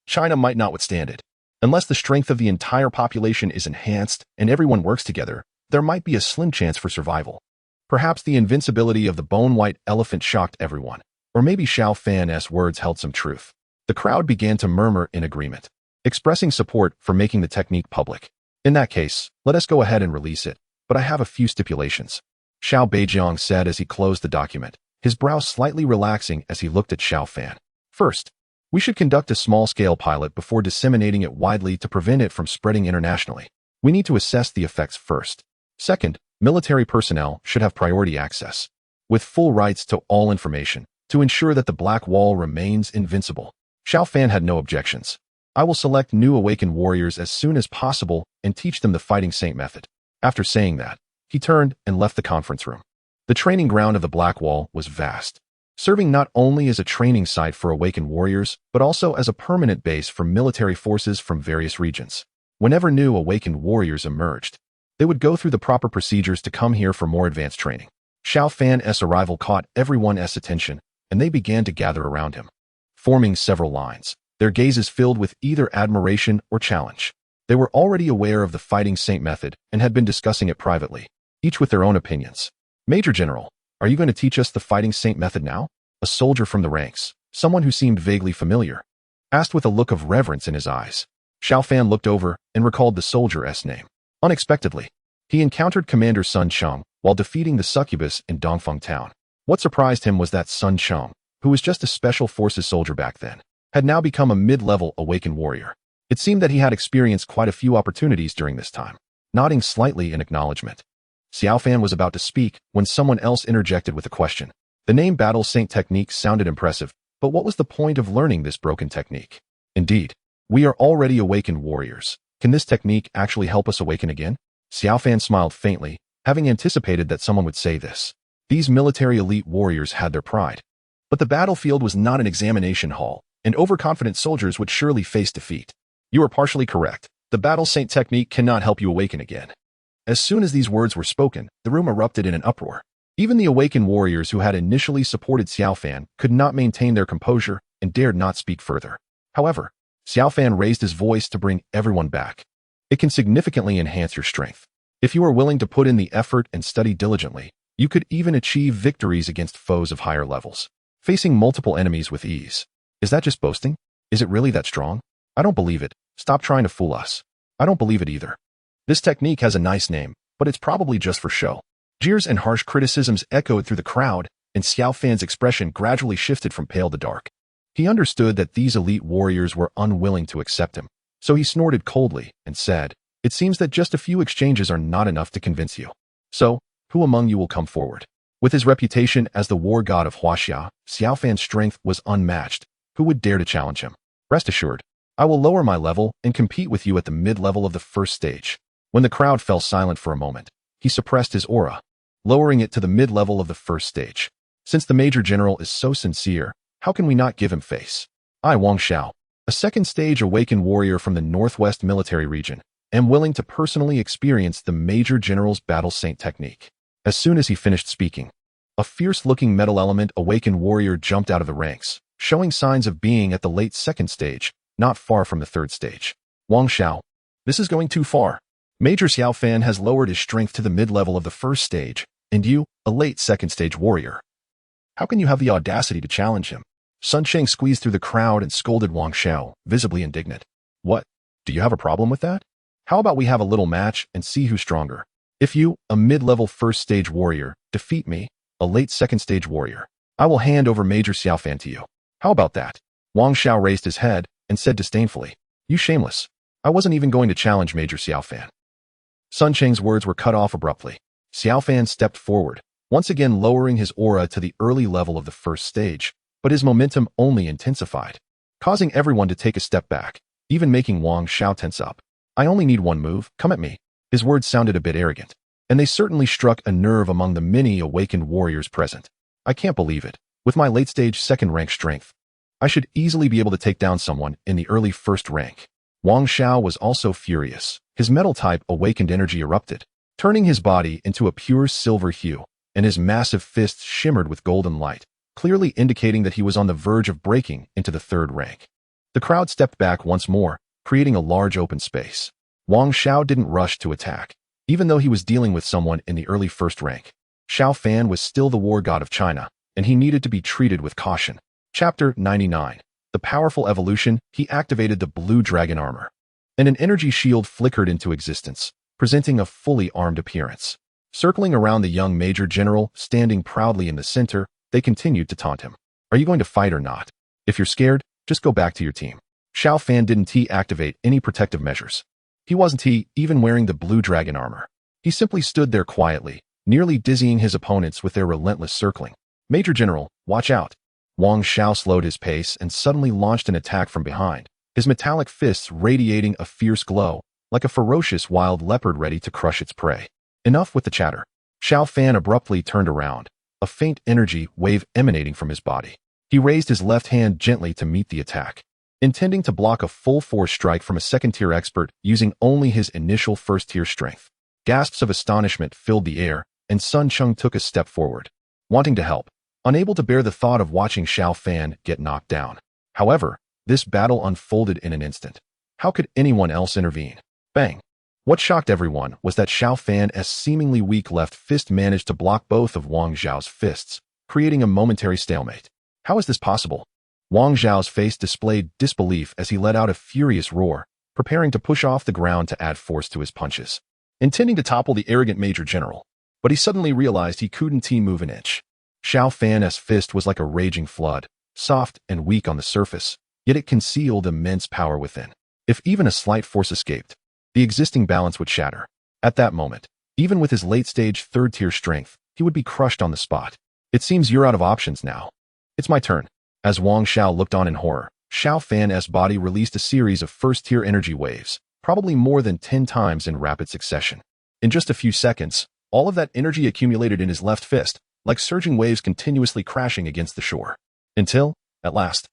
Speaker 1: China might not withstand it. Unless the strength of the entire population is enhanced and everyone works together, there might be a slim chance for survival." Perhaps the invincibility of the bone-white elephant shocked everyone, or maybe Xiao Fan's words held some truth. The crowd began to murmur in agreement, expressing support for making the technique public. "In that case, let us go ahead and release it, but I have a few stipulations," Xiao Beijiang said as he closed the document, his brow slightly relaxing as he looked at Xiao Fan. "First, we should conduct a small-scale pilot before disseminating it widely to prevent it from spreading internationally. We need to assess the effects first. Second, military personnel should have priority access, with full rights to all information, to ensure that the Black Wall remains invincible." Xiao Fan had no objections. "I will select new awakened warriors as soon as possible and teach them the fighting saint method." After saying that, he turned and left the conference room. The training ground of the Black Wall was vast. serving not only as a training site for Awakened warriors, but also as a permanent base for military forces from various regions. Whenever new Awakened warriors emerged, they would go through the proper procedures to come here for more advanced training. Xiao Fan's arrival caught everyone's attention, and they began to gather around him, forming several lines, their gazes filled with either admiration or challenge. They were already aware of the Fighting Saint method and had been discussing it privately, each with their own opinions. Major General, are you going to teach us the Fighting Saint method now? A soldier from the ranks, someone who seemed vaguely familiar, asked with a look of reverence in his eyes. Xiao Fan looked over and recalled the soldier's name. Unexpectedly, he encountered Commander Sun Cheng while defeating the succubus in Dongfeng Town. What surprised him was that Sun Cheng, who was just a special forces soldier back then, had now become a mid-level Awakened warrior. It seemed that he had experienced quite a few opportunities during this time. Nodding slightly in acknowledgement, Xiao Fan was about to speak when someone else interjected with a question. The name Battle Saint technique sounded impressive, but what was the point of learning this broken technique? Indeed, we are already Awakened warriors. Can this technique actually help us awaken again? Xiao Fan smiled faintly, having anticipated that someone would say this. These military elite warriors had their pride. But the battlefield was not an examination hall, and overconfident soldiers would surely face defeat. You are partially correct. The Battle Saint technique cannot help you awaken again. As soon as these words were spoken, the room erupted in an uproar. Even the Awakened warriors who had initially supported Xiao Fan could not maintain their composure and dared not speak further. However, Xiao Fan raised his voice to bring everyone back. It can significantly enhance your strength. If you are willing to put in the effort and study diligently, you could even achieve victories against foes of higher levels, facing multiple enemies with ease. Is that just boasting? Is it really that strong? I don't believe it. Stop trying to fool us. I don't believe it either. This technique has a nice name, but it's probably just for show. Jeers and harsh criticisms echoed through the crowd, and Xiao Fan's expression gradually shifted from pale to dark. He understood that these elite warriors were unwilling to accept him, so he snorted coldly and said, "It seems that just a few exchanges are not enough to convince you. So, who among you will come forward?" With his reputation as the war god of Huaxia, Xiao Fan's strength was unmatched. Who would dare to challenge him? Rest assured, I will lower my level and compete with you at the mid-level of the first stage. When the crowd fell silent for a moment, he suppressed his aura, lowering it to the mid-level of the first stage. Since the Major General is so sincere, how can we not give him face? I, Wang Xiao, a second-stage Awakened warrior from the Northwest Military Region, am willing to personally experience the Major General's Battle Saint technique. As soon as he finished speaking, a fierce-looking metal element Awakened warrior jumped out of the ranks, showing signs of being at the late second stage, not far from the third stage. Wang Xiao, this is going too far. Major Xiao Fan has lowered his strength to the mid-level of the first stage, and you, a late second-stage warrior. How can you have the audacity to challenge him? Sun Cheng squeezed through the crowd and scolded Wang Xiao, visibly indignant. What? Do you have a problem with that? How about we have a little match and see who's stronger? If you, a mid-level first-stage warrior, defeat me, a late second-stage warrior, I will hand over Major Xiao Fan to you. How about that? Wang Xiao raised his head and said disdainfully, "You shameless. I wasn't even going to challenge Major Xiao Fan." Sun Cheng's words were cut off abruptly. Xiao Fan stepped forward, once again lowering his aura to the early level of the first stage, but his momentum only intensified, causing everyone to take a step back, even making Wang Xiao tense up. I only need one move, come at me. His words sounded a bit arrogant, and they certainly struck a nerve among the many Awakened warriors present. I can't believe it. With my late-stage second-rank strength, I should easily be able to take down someone in the early first rank. Wang Xiao was also furious. His metal-type Awakened energy erupted, turning his body into a pure silver hue, and his massive fists shimmered with golden light, clearly indicating that he was on the verge of breaking into the third rank. The crowd stepped back once more, creating a large open space. Wang Xiao didn't rush to attack, even though he was dealing with someone in the early first rank. Xiao Fan was still the war god of China, and he needed to be treated with caution. Chapter 99. The powerful evolution, he activated the blue dragon armor, and an energy shield flickered into existence, presenting a fully armed appearance. Circling around the young Major General, standing proudly in the center, they continued to taunt him. Are you going to fight or not? If you're scared, just go back to your team. Xiao Fan didn't activate any protective measures. He wasn't even wearing the blue dragon armor. He simply stood there quietly, nearly dizzying his opponents with their relentless circling. Major General, watch out. Wang Xiao slowed his pace and suddenly launched an attack from behind, his metallic fists radiating a fierce glow, like a ferocious wild leopard ready to crush its prey. Enough with the chatter. Xiao Fan abruptly turned around, a faint energy wave emanating from his body. He raised his left hand gently to meet the attack, intending to block a full-force strike from a second-tier expert using only his initial first-tier strength. Gasps of astonishment filled the air, and Sun Chung took a step forward, wanting to help, unable to bear the thought of watching Xiao Fan get knocked down. However, this battle unfolded in an instant. How could anyone else intervene? Bang! What shocked everyone was that Xiao Fan's seemingly weak left fist managed to block both of Wang Zhao's fists, creating a momentary stalemate. How is this possible? Wang Zhao's face displayed disbelief as he let out a furious roar, preparing to push off the ground to add force to his punches, intending to topple the arrogant Major General. But he suddenly realized he couldn't move an inch. Xiao Fan's fist was like a raging flood, soft and weak on the surface, yet it concealed immense power within. If even a slight force escaped, the existing balance would shatter. At that moment, even with his late-stage third-tier strength, he would be crushed on the spot. It seems you're out of options now. It's my turn. As Wang Zhao looked on in horror, Xiao Fan's body released a series of first-tier energy waves, probably more than 10 times in rapid succession. In just a few seconds, all of that energy accumulated in his left fist, like surging waves continuously crashing against the shore. Until, at last,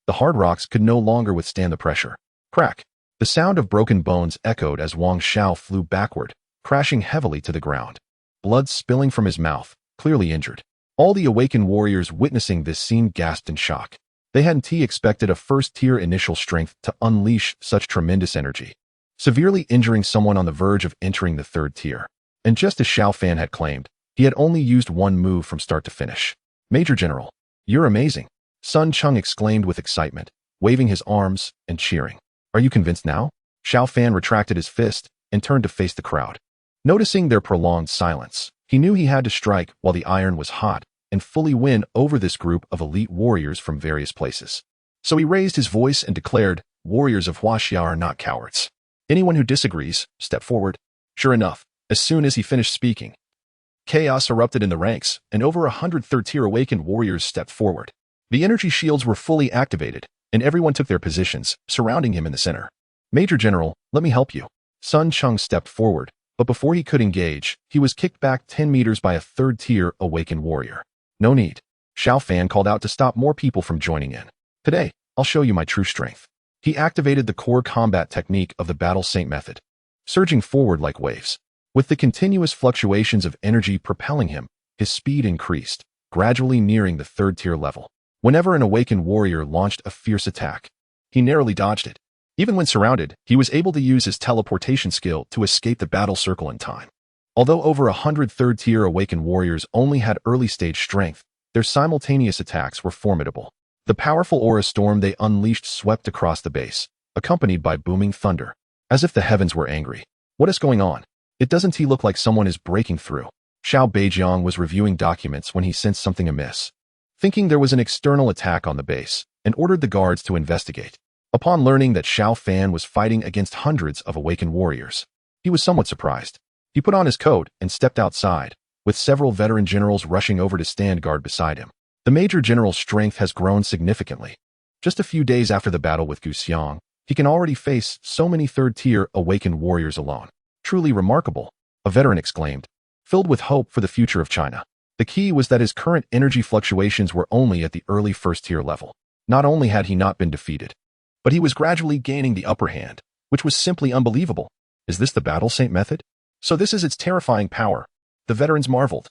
Speaker 1: the hard rocks could no longer withstand the pressure. Crack! The sound of broken bones echoed as Wang Zhao flew backward, crashing heavily to the ground. Blood spilling from his mouth, clearly injured. All the Awakened warriors witnessing this scene gasped in shock. They hadn't expected a first-tier initial strength to unleash such tremendous energy, severely injuring someone on the verge of entering the third tier. And just as Xiao Fan had claimed, he had only used one move from start to finish. Major General, you're amazing, Sun Chung exclaimed with excitement, waving his arms and cheering. Are you convinced now? Xiao Fan retracted his fist and turned to face the crowd. Noticing their prolonged silence, he knew he had to strike while the iron was hot and fully win over this group of elite warriors from various places. So he raised his voice and declared, warriors of Huaxia are not cowards. Anyone who disagrees, step forward. Sure enough, as soon as he finished speaking, chaos erupted in the ranks, and over 100 third-tier Awakened warriors stepped forward. The energy shields were fully activated, and everyone took their positions, surrounding him in the center. Major General, let me help you. Sun Chung stepped forward, but before he could engage, he was kicked back 10 meters by a third-tier Awakened warrior. No need. Xiao Fan called out to stop more people from joining in. Today, I'll show you my true strength. He activated the core combat technique of the Battle Saint method, surging forward like waves. With the continuous fluctuations of energy propelling him, his speed increased, gradually nearing the third-tier level. Whenever an Awakened warrior launched a fierce attack, he narrowly dodged it. Even when surrounded, he was able to use his teleportation skill to escape the battle circle in time. Although over 100 third-tier Awakened warriors only had early-stage strength, their simultaneous attacks were formidable. The powerful aura storm they unleashed swept across the base, accompanied by booming thunder, as if the heavens were angry. What is going on? It doesn't look like someone is breaking through. Xiao Beijiang was reviewing documents when he sensed something amiss, thinking there was an external attack on the base, and ordered the guards to investigate. Upon learning that Xiao Fan was fighting against hundreds of Awakened warriors, he was somewhat surprised. He put on his coat and stepped outside, with several veteran generals rushing over to stand guard beside him. The Major General's strength has grown significantly. Just a few days after the battle with Gu Xiang, he can already face so many third-tier Awakened warriors alone. Truly remarkable, a veteran exclaimed, filled with hope for the future of China. The key was that his current energy fluctuations were only at the early first-tier level. Not only had he not been defeated, but he was gradually gaining the upper hand, which was simply unbelievable. Is this the Battle Saint method? So this is its terrifying power. The veterans marveled,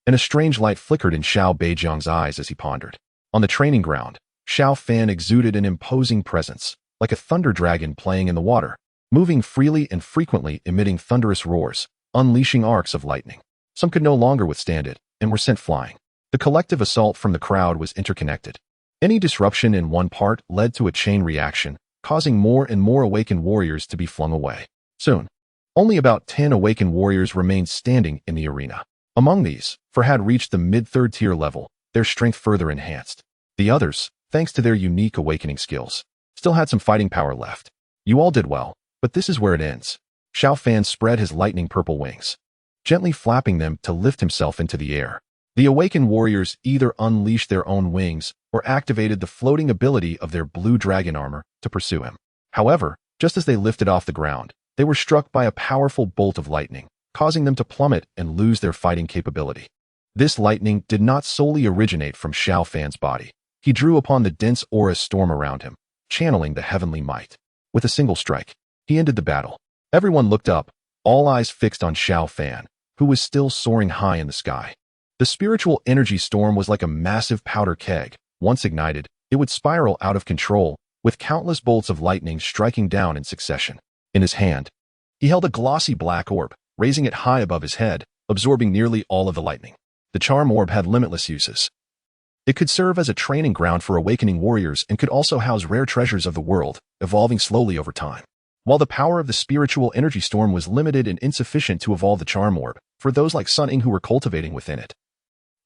Speaker 1: and a strange light flickered in Xiao Beijiang's eyes as he pondered. On the training ground, Xiao Fan exuded an imposing presence, like a thunder dragon playing in the water, moving freely and frequently emitting thunderous roars, unleashing arcs of lightning. Some could no longer withstand it, and were sent flying. The collective assault from the crowd was interconnected. Any disruption in one part led to a chain reaction, causing more and more Awakened warriors to be flung away. Soon, only about 10 Awakened warriors remained standing in the arena. Among these, 4 had reached the mid-third tier level, their strength further enhanced. The others, thanks to their unique awakening skills, still had some fighting power left. You all did well, but this is where it ends. Xiao Fan spread his lightning purple wings, gently flapping them to lift himself into the air. The Awakened warriors either unleashed their own wings or activated the floating ability of their blue dragon armor to pursue him. However, just as they lifted off the ground, they were struck by a powerful bolt of lightning, causing them to plummet and lose their fighting capability. This lightning did not solely originate from Xiao Fan's body. He drew upon the dense aura storm around him, channeling the heavenly might. With a single strike, he ended the battle. Everyone looked up, all eyes fixed on Xiao Fan, who was still soaring high in the sky. The spiritual energy storm was like a massive powder keg. Once ignited, it would spiral out of control, with countless bolts of lightning striking down in succession. In his hand, he held a glossy black orb, raising it high above his head, absorbing nearly all of the lightning. The charm orb had limitless uses. It could serve as a training ground for awakening warriors and could also house rare treasures of the world, evolving slowly over time. While the power of the spiritual energy storm was limited and insufficient to evolve the charm orb, for those like Sun Ing who were cultivating within it,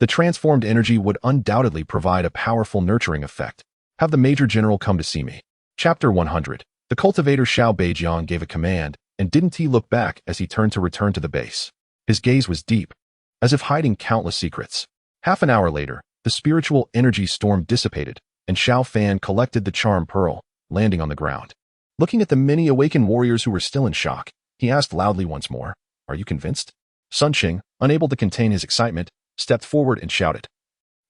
Speaker 1: the transformed energy would undoubtedly provide a powerful nurturing effect. Have the Major General come to see me. Chapter 100. The cultivator Xiao Beijiang gave a command, and didn't he look back as he turned to return to the base. His gaze was deep, as if hiding countless secrets. Half an hour later, the spiritual energy storm dissipated, and Xiao Fan collected the charm pearl, landing on the ground. Looking at the many awakened warriors who were still in shock, he asked loudly once more, "Are you convinced?" Sun Qing, unable to contain his excitement, stepped forward and shouted,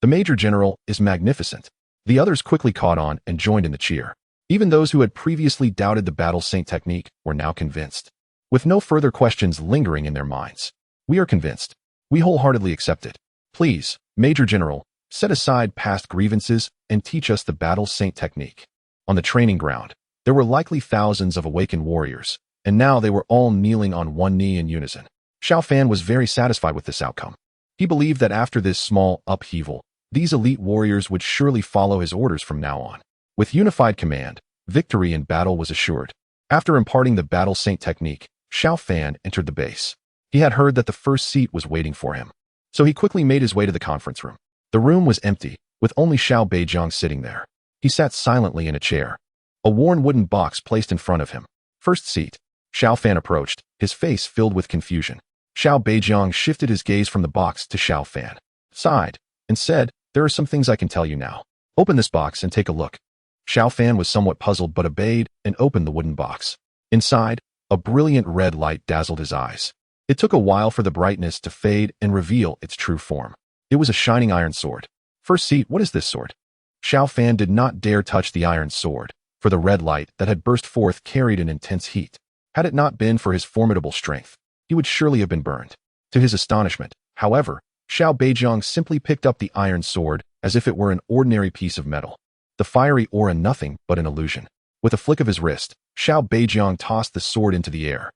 Speaker 1: "The Major General is magnificent." The others quickly caught on and joined in the cheer. Even those who had previously doubted the battle saint technique were now convinced. With no further questions lingering in their minds, "We are convinced. We wholeheartedly accept it. Please, Major General, set aside past grievances and teach us the battle saint technique." On the training ground, there were likely thousands of awakened warriors, and now they were all kneeling on one knee in unison. Xiao Fan was very satisfied with this outcome. He believed that after this small upheaval, these elite warriors would surely follow his orders from now on. With unified command, victory in battle was assured. After imparting the battle saint technique, Xiao Fan entered the base. He had heard that the first seat was waiting for him, so he quickly made his way to the conference room. The room was empty, with only Xiao Beijiang sitting there. He sat silently in a chair, a worn wooden box placed in front of him. "First seat." Xiao Fan approached, his face filled with confusion. Xiao Beijiang shifted his gaze from the box to Xiao Fan, sighed, and said, "There are some things I can tell you now. Open this box and take a look." Xiao Fan was somewhat puzzled but obeyed and opened the wooden box. Inside, a brilliant red light dazzled his eyes. It took a while for the brightness to fade and reveal its true form. It was a shining iron sword. "First seat, what is this sword?" Xiao Fan did not dare touch the iron sword, for the red light that had burst forth carried an intense heat. Had it not been for his formidable strength, he would surely have been burned. To his astonishment, however, Xiao Beijiang simply picked up the iron sword as if it were an ordinary piece of metal. The fiery aura nothing but an illusion. With a flick of his wrist, Xiao Beijiang tossed the sword into the air.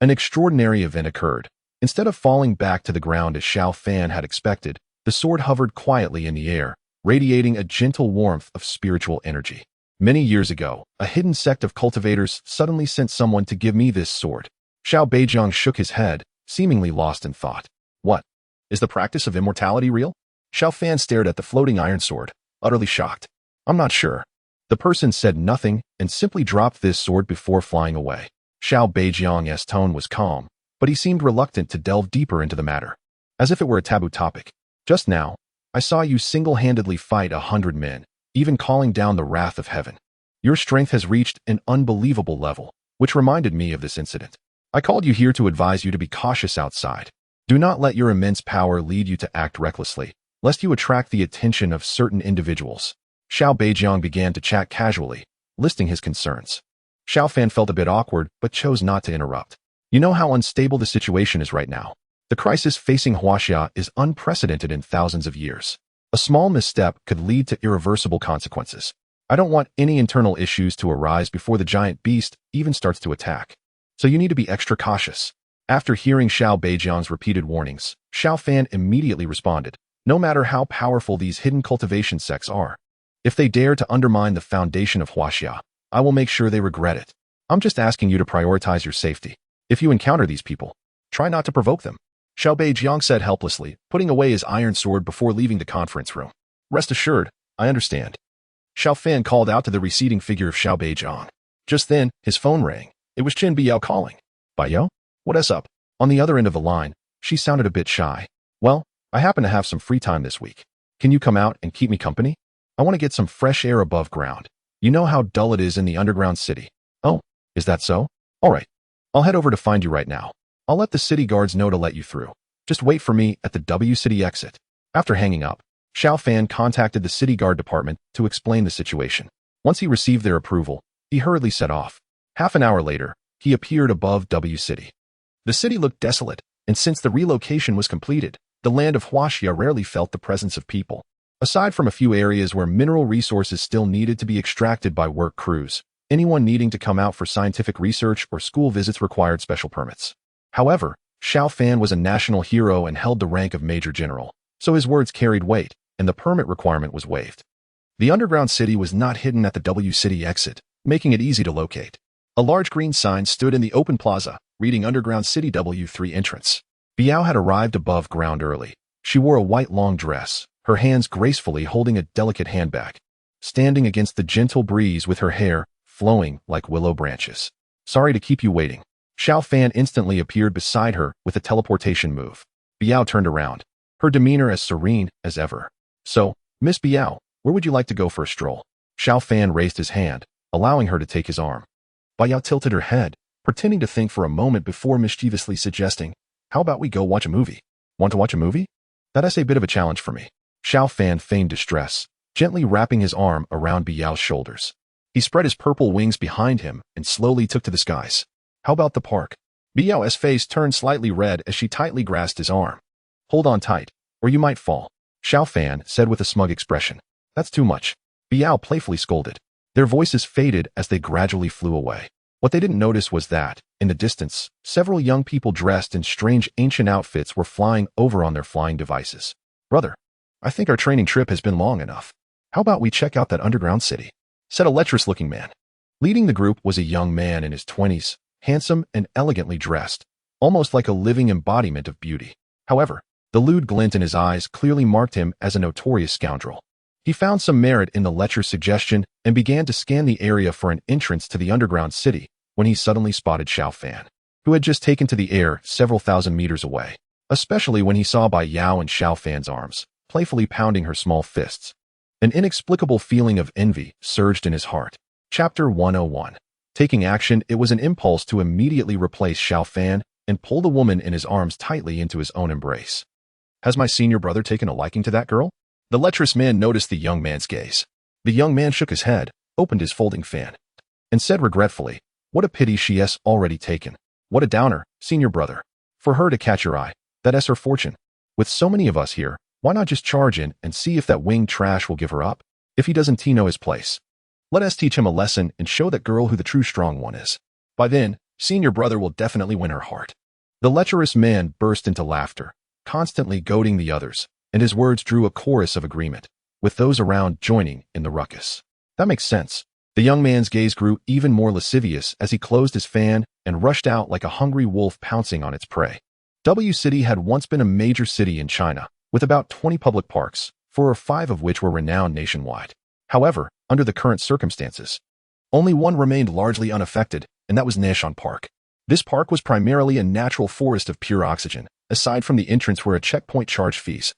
Speaker 1: An extraordinary event occurred. Instead of falling back to the ground as Xiao Fan had expected, the sword hovered quietly in the air, radiating a gentle warmth of spiritual energy. Many years ago, a hidden sect of cultivators suddenly sent someone to give me this sword. Xiao Beijiang shook his head, seemingly lost in thought. "What? Is the practice of immortality real?" Xiao Fan stared at the floating iron sword, utterly shocked. "I'm not sure." The person said nothing and simply dropped this sword before flying away. Xiao Beijiang's tone was calm, but he seemed reluctant to delve deeper into the matter, as if it were a taboo topic. "Just now, I saw you single-handedly fight 100 men, even calling down the wrath of heaven. Your strength has reached an unbelievable level, which reminded me of this incident. I called you here to advise you to be cautious outside. Do not let your immense power lead you to act recklessly, lest you attract the attention of certain individuals." Xiao Beijiang began to chat casually, listing his concerns. Xiao Fan felt a bit awkward, but chose not to interrupt. "You know how unstable the situation is right now. The crisis facing Huaxia is unprecedented in thousands of years. A small misstep could lead to irreversible consequences. I don't want any internal issues to arise before the giant beast even starts to attack. So you need to be extra cautious." After hearing Xiao Beijiang's repeated warnings, Xiao Fan immediately responded, "No matter how powerful these hidden cultivation sects are, if they dare to undermine the foundation of Huaxia, I will make sure they regret it. I'm just asking you to prioritize your safety. If you encounter these people, try not to provoke them." Xiao Beijiang said helplessly, putting away his iron sword before leaving the conference room. "Rest assured, I understand." Xiao Fan called out to the receding figure of Xiao Beijiang. Just then, his phone rang. It was Chen Biao calling. "Biao? What's up?" On the other end of the line, she sounded a bit shy. "Well, I happen to have some free time this week. Can you come out and keep me company? I want to get some fresh air above ground. You know how dull it is in the underground city." "Oh, is that so? All right. I'll head over to find you right now. I'll let the city guards know to let you through. Just wait for me at the W City exit." After hanging up, Xiao Fan contacted the city guard department to explain the situation. Once he received their approval, he hurriedly set off. Half an hour later, he appeared above W City. The city looked desolate, and since the relocation was completed, the land of Huaxia rarely felt the presence of people. Aside from a few areas where mineral resources still needed to be extracted by work crews, anyone needing to come out for scientific research or school visits required special permits. However, Xiao Fan was a national hero and held the rank of Major General, so his words carried weight, and the permit requirement was waived. The underground city was not hidden at the W City exit, making it easy to locate. A large green sign stood in the open plaza, reading Underground City W3 entrance. Biao had arrived above ground early. She wore a white long dress, her hands gracefully holding a delicate handbag, standing against the gentle breeze with her hair flowing like willow branches. Sorry to keep you waiting. Xiao Fan instantly appeared beside her with a teleportation move. Biao turned around, her demeanor as serene as ever. So, Miss Biao, where would you like to go for a stroll? Xiao Fan raised his hand, allowing her to take his arm. Biao tilted her head, pretending to think for a moment before mischievously suggesting, how about we go watch a movie? Want to watch a movie? That's a bit of a challenge for me. Xiao Fan feigned distress, gently wrapping his arm around Biao's shoulders. He spread his purple wings behind him and slowly took to the skies. How about the park? Biao's face turned slightly red as she tightly grasped his arm. Hold on tight, or you might fall, Xiao Fan said with a smug expression. That's too much. Biao playfully scolded. Their voices faded as they gradually flew away. What they didn't notice was that, in the distance, several young people dressed in strange ancient outfits were flying over on their flying devices. Brother, I think our training trip has been long enough. How about we check out that underground city? Said a lecherous-looking man. Leading the group was a young man in his 20s, handsome and elegantly dressed, almost like a living embodiment of beauty. However, the lewd glint in his eyes clearly marked him as a notorious scoundrel. He found some merit in the lecher's suggestion and began to scan the area for an entrance to the underground city when he suddenly spotted Xiao Fan, who had just taken to the air several thousand meters away, especially when he saw Bai Yao in Xiao Fan's arms, playfully pounding her small fists. An inexplicable feeling of envy surged in his heart. Chapter 101. Taking action, it was an impulse to immediately replace Xiao Fan and pull the woman in his arms tightly into his own embrace. Has my senior brother taken a liking to that girl? The lecherous man noticed the young man's gaze. The young man shook his head, opened his folding fan, and said regretfully, what a pity she has already taken. What a downer, senior brother. For her to catch your eye, that's her fortune. With so many of us here, why not just charge in and see if that winged trash will give her up? If he doesn't know his place, let us teach him a lesson and show that girl who the true strong one is. By then, senior brother will definitely win her heart. The lecherous man burst into laughter, constantly goading the others, and his words drew a chorus of agreement, with those around joining in the ruckus. That makes sense. The young man's gaze grew even more lascivious as he closed his fan and rushed out like a hungry wolf pouncing on its prey. W City had once been a major city in China, with about 20 public parks, 4 or 5 of which were renowned nationwide. However, under the current circumstances, only one remained largely unaffected, and that was Nanshan Park. This park was primarily a natural forest of pure oxygen, aside from the entrance where a checkpoint charged fees.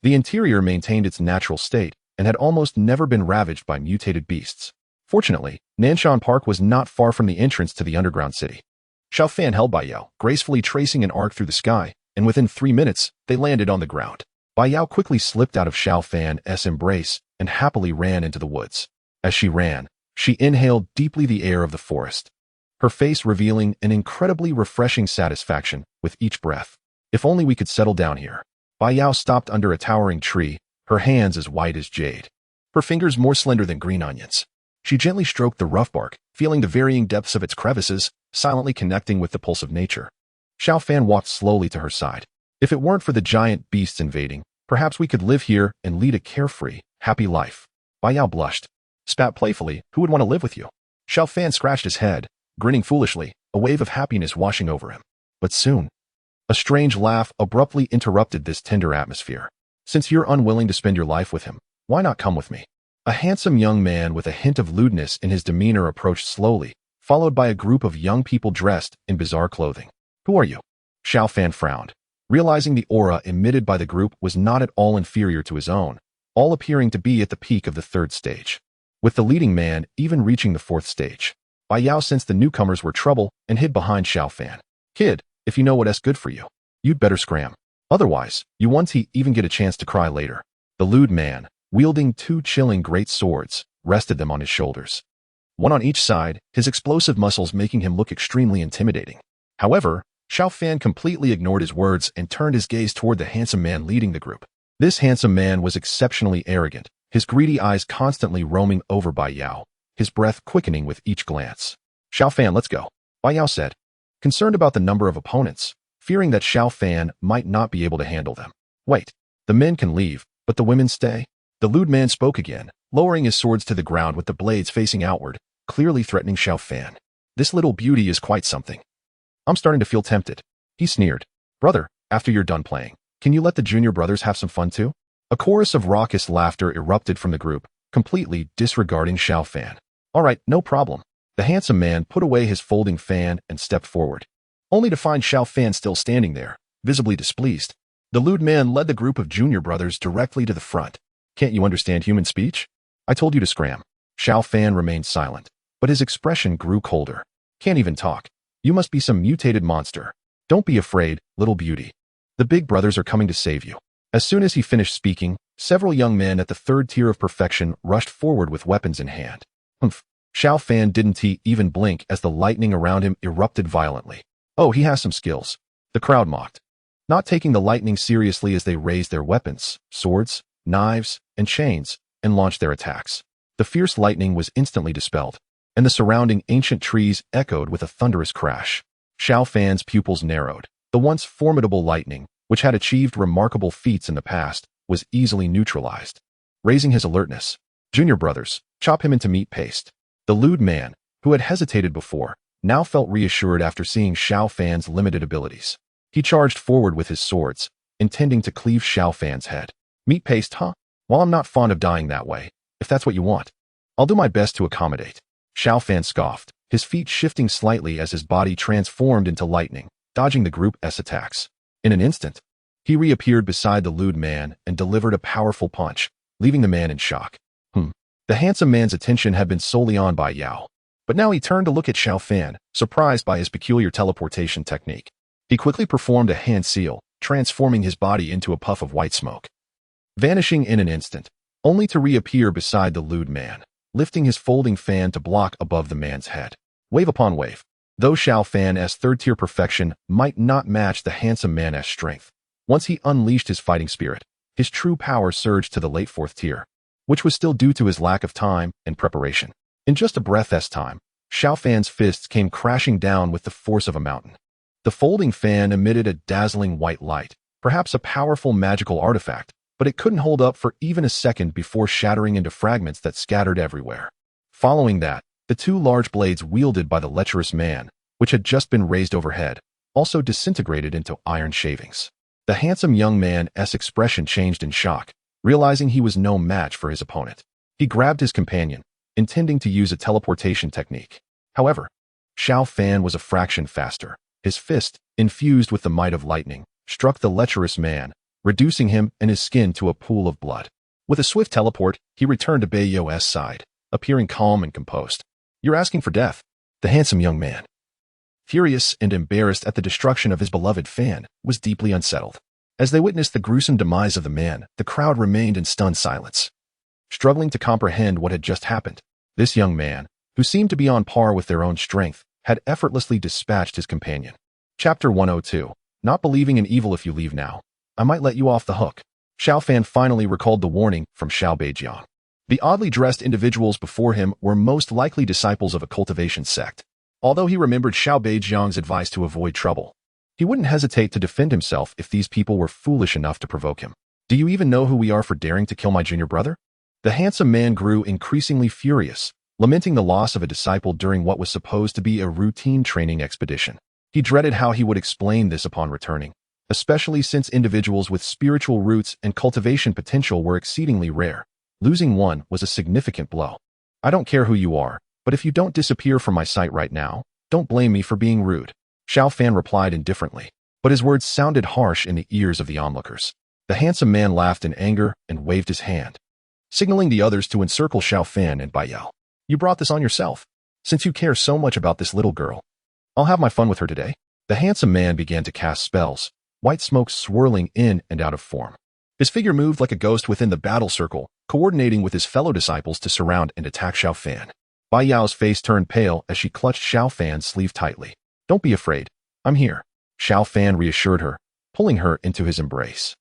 Speaker 1: The interior maintained its natural state and had almost never been ravaged by mutated beasts. Fortunately, Nanshan Park was not far from the entrance to the underground city. Xiao Fan held Bai Yao, gracefully tracing an arc through the sky, and within 3 minutes, they landed on the ground. Bai Yao quickly slipped out of Xiao Fan's embrace and happily ran into the woods. As she ran, she inhaled deeply the air of the forest, her face revealing an incredibly refreshing satisfaction with each breath. If only we could settle down here. Bai Yao stopped under a towering tree, her hands as white as jade, her fingers more slender than green onions. She gently stroked the rough bark, feeling the varying depths of its crevices, silently connecting with the pulse of nature. Xiao Fan walked slowly to her side. If it weren't for the giant beasts invading, perhaps we could live here and lead a carefree, happy life. Bai Yao blushed, spat playfully, who would want to live with you? Xiao Fan scratched his head, grinning foolishly, a wave of happiness washing over him. But soon, a strange laugh abruptly interrupted this tender atmosphere. Since you're unwilling to spend your life with him, why not come with me? A handsome young man with a hint of lewdness in his demeanor approached slowly, followed by a group of young people dressed in bizarre clothing. Who are you? Xiao Fan frowned, realizing the aura emitted by the group was not at all inferior to his own, all appearing to be at the peak of the 3rd stage, with the leading man even reaching the 4th stage. Bai Yao sensed the newcomers were trouble and hid behind Xiao Fan. Kid, if you know what's good for you, you'd better scram. Otherwise, you won't even get a chance to cry later. The lewd man, wielding two chilling great swords, rested them on his shoulders. One on each side, his explosive muscles making him look extremely intimidating. However, Xiao Fan completely ignored his words and turned his gaze toward the handsome man leading the group. This handsome man was exceptionally arrogant, his greedy eyes constantly roaming over Bai Yao, his breath quickening with each glance. Xiao Fan, let's go, Bai Yao said, concerned about the number of opponents, fearing that Xiao Fan might not be able to handle them. Wait, the men can leave, but the women stay? The lewd man spoke again, lowering his swords to the ground with the blades facing outward, clearly threatening Xiao Fan. This little beauty is quite something. I'm starting to feel tempted. He sneered. Brother, after you're done playing, can you let the junior brothers have some fun too? A chorus of raucous laughter erupted from the group, completely disregarding Xiao Fan. All right, no problem. The handsome man put away his folding fan and stepped forward, only to find Xiao Fan still standing there, visibly displeased. The lewd man led the group of junior brothers directly to the front. Can't you understand human speech? I told you to scram. Xiao Fan remained silent, but his expression grew colder. Can't even talk. You must be some mutated monster. Don't be afraid, little beauty. The big brothers are coming to save you. As soon as he finished speaking, several young men at the third tier of perfection rushed forward with weapons in hand. Humph. Xiao Fan didn't even blink as the lightning around him erupted violently. Oh, he has some skills. The crowd mocked, not taking the lightning seriously as they raised their weapons, swords, knives, and chains, and launched their attacks. The fierce lightning was instantly dispelled, and the surrounding ancient trees echoed with a thunderous crash. Xiao Fan's pupils narrowed. The once formidable lightning, which had achieved remarkable feats in the past, was easily neutralized. Raising his alertness, junior brothers, chop him into meat paste. The lewd man, who had hesitated before, now felt reassured after seeing Xiao Fan's limited abilities. He charged forward with his swords, intending to cleave Xiao Fan's head. Meat paste, huh? Well, I'm not fond of dying that way, if that's what you want. I'll do my best to accommodate. Xiao Fan scoffed, his feet shifting slightly as his body transformed into lightning, dodging the group's attacks. In an instant, he reappeared beside the lewd man and delivered a powerful punch, leaving the man in shock. The handsome man's attention had been solely on Bai Yao, but now he turned to look at Xiao Fan, surprised by his peculiar teleportation technique. He quickly performed a hand seal, transforming his body into a puff of white smoke, vanishing in an instant, only to reappear beside the lewd man, lifting his folding fan to block above the man's head. Wave upon wave. Though Xiao Fan's third-tier perfection might not match the handsome man's strength, once he unleashed his fighting spirit, his true power surged to the late fourth tier, which was still due to his lack of time and preparation. In just a breath's time, Xiao Fan's fists came crashing down with the force of a mountain. The folding fan emitted a dazzling white light, perhaps a powerful magical artifact, but it couldn't hold up for even a second before shattering into fragments that scattered everywhere. Following that, the two large blades wielded by the lecherous man, which had just been raised overhead, also disintegrated into iron shavings. The handsome young man's expression changed in shock, realizing he was no match for his opponent. He grabbed his companion, intending to use a teleportation technique. However, Xiao Fan was a fraction faster. His fist, infused with the might of lightning, struck the lecherous man, reducing him and his skin to a pool of blood. With a swift teleport, he returned to Bai Yao's side, appearing calm and composed. You're asking for death? The handsome young man, furious and embarrassed at the destruction of his beloved fan, was deeply unsettled. As they witnessed the gruesome demise of the man, the crowd remained in stunned silence, struggling to comprehend what had just happened. This young man, who seemed to be on par with their own strength, had effortlessly dispatched his companion. Chapter 102. Not believing in evil. If you leave now, I might let you off the hook. Xiao Fan finally recalled the warning from Xiao Beijiang. The oddly dressed individuals before him were most likely disciples of a cultivation sect. Although he remembered Xiao Beijiang's advice to avoid trouble, he wouldn't hesitate to defend himself if these people were foolish enough to provoke him. Do you even know who we are for daring to kill my junior brother? The handsome man grew increasingly furious, lamenting the loss of a disciple during what was supposed to be a routine training expedition. He dreaded how he would explain this upon returning, especially since individuals with spiritual roots and cultivation potential were exceedingly rare. Losing one was a significant blow. I don't care who you are, but if you don't disappear from my sight right now, don't blame me for being rude. Xiao Fan replied indifferently, but his words sounded harsh in the ears of the onlookers. The handsome man laughed in anger and waved his hand, signaling the others to encircle Xiao Fan and Bai Yao. You brought this on yourself. Since you care so much about this little girl, I'll have my fun with her today. The handsome man began to cast spells, white smoke swirling in and out of form. His figure moved like a ghost within the battle circle, coordinating with his fellow disciples to surround and attack Xiao Fan. Bai Yao's face turned pale as she clutched Xiao Fan's sleeve tightly. "Don't be afraid. I'm here," Xiao Fan reassured her, pulling her into his embrace.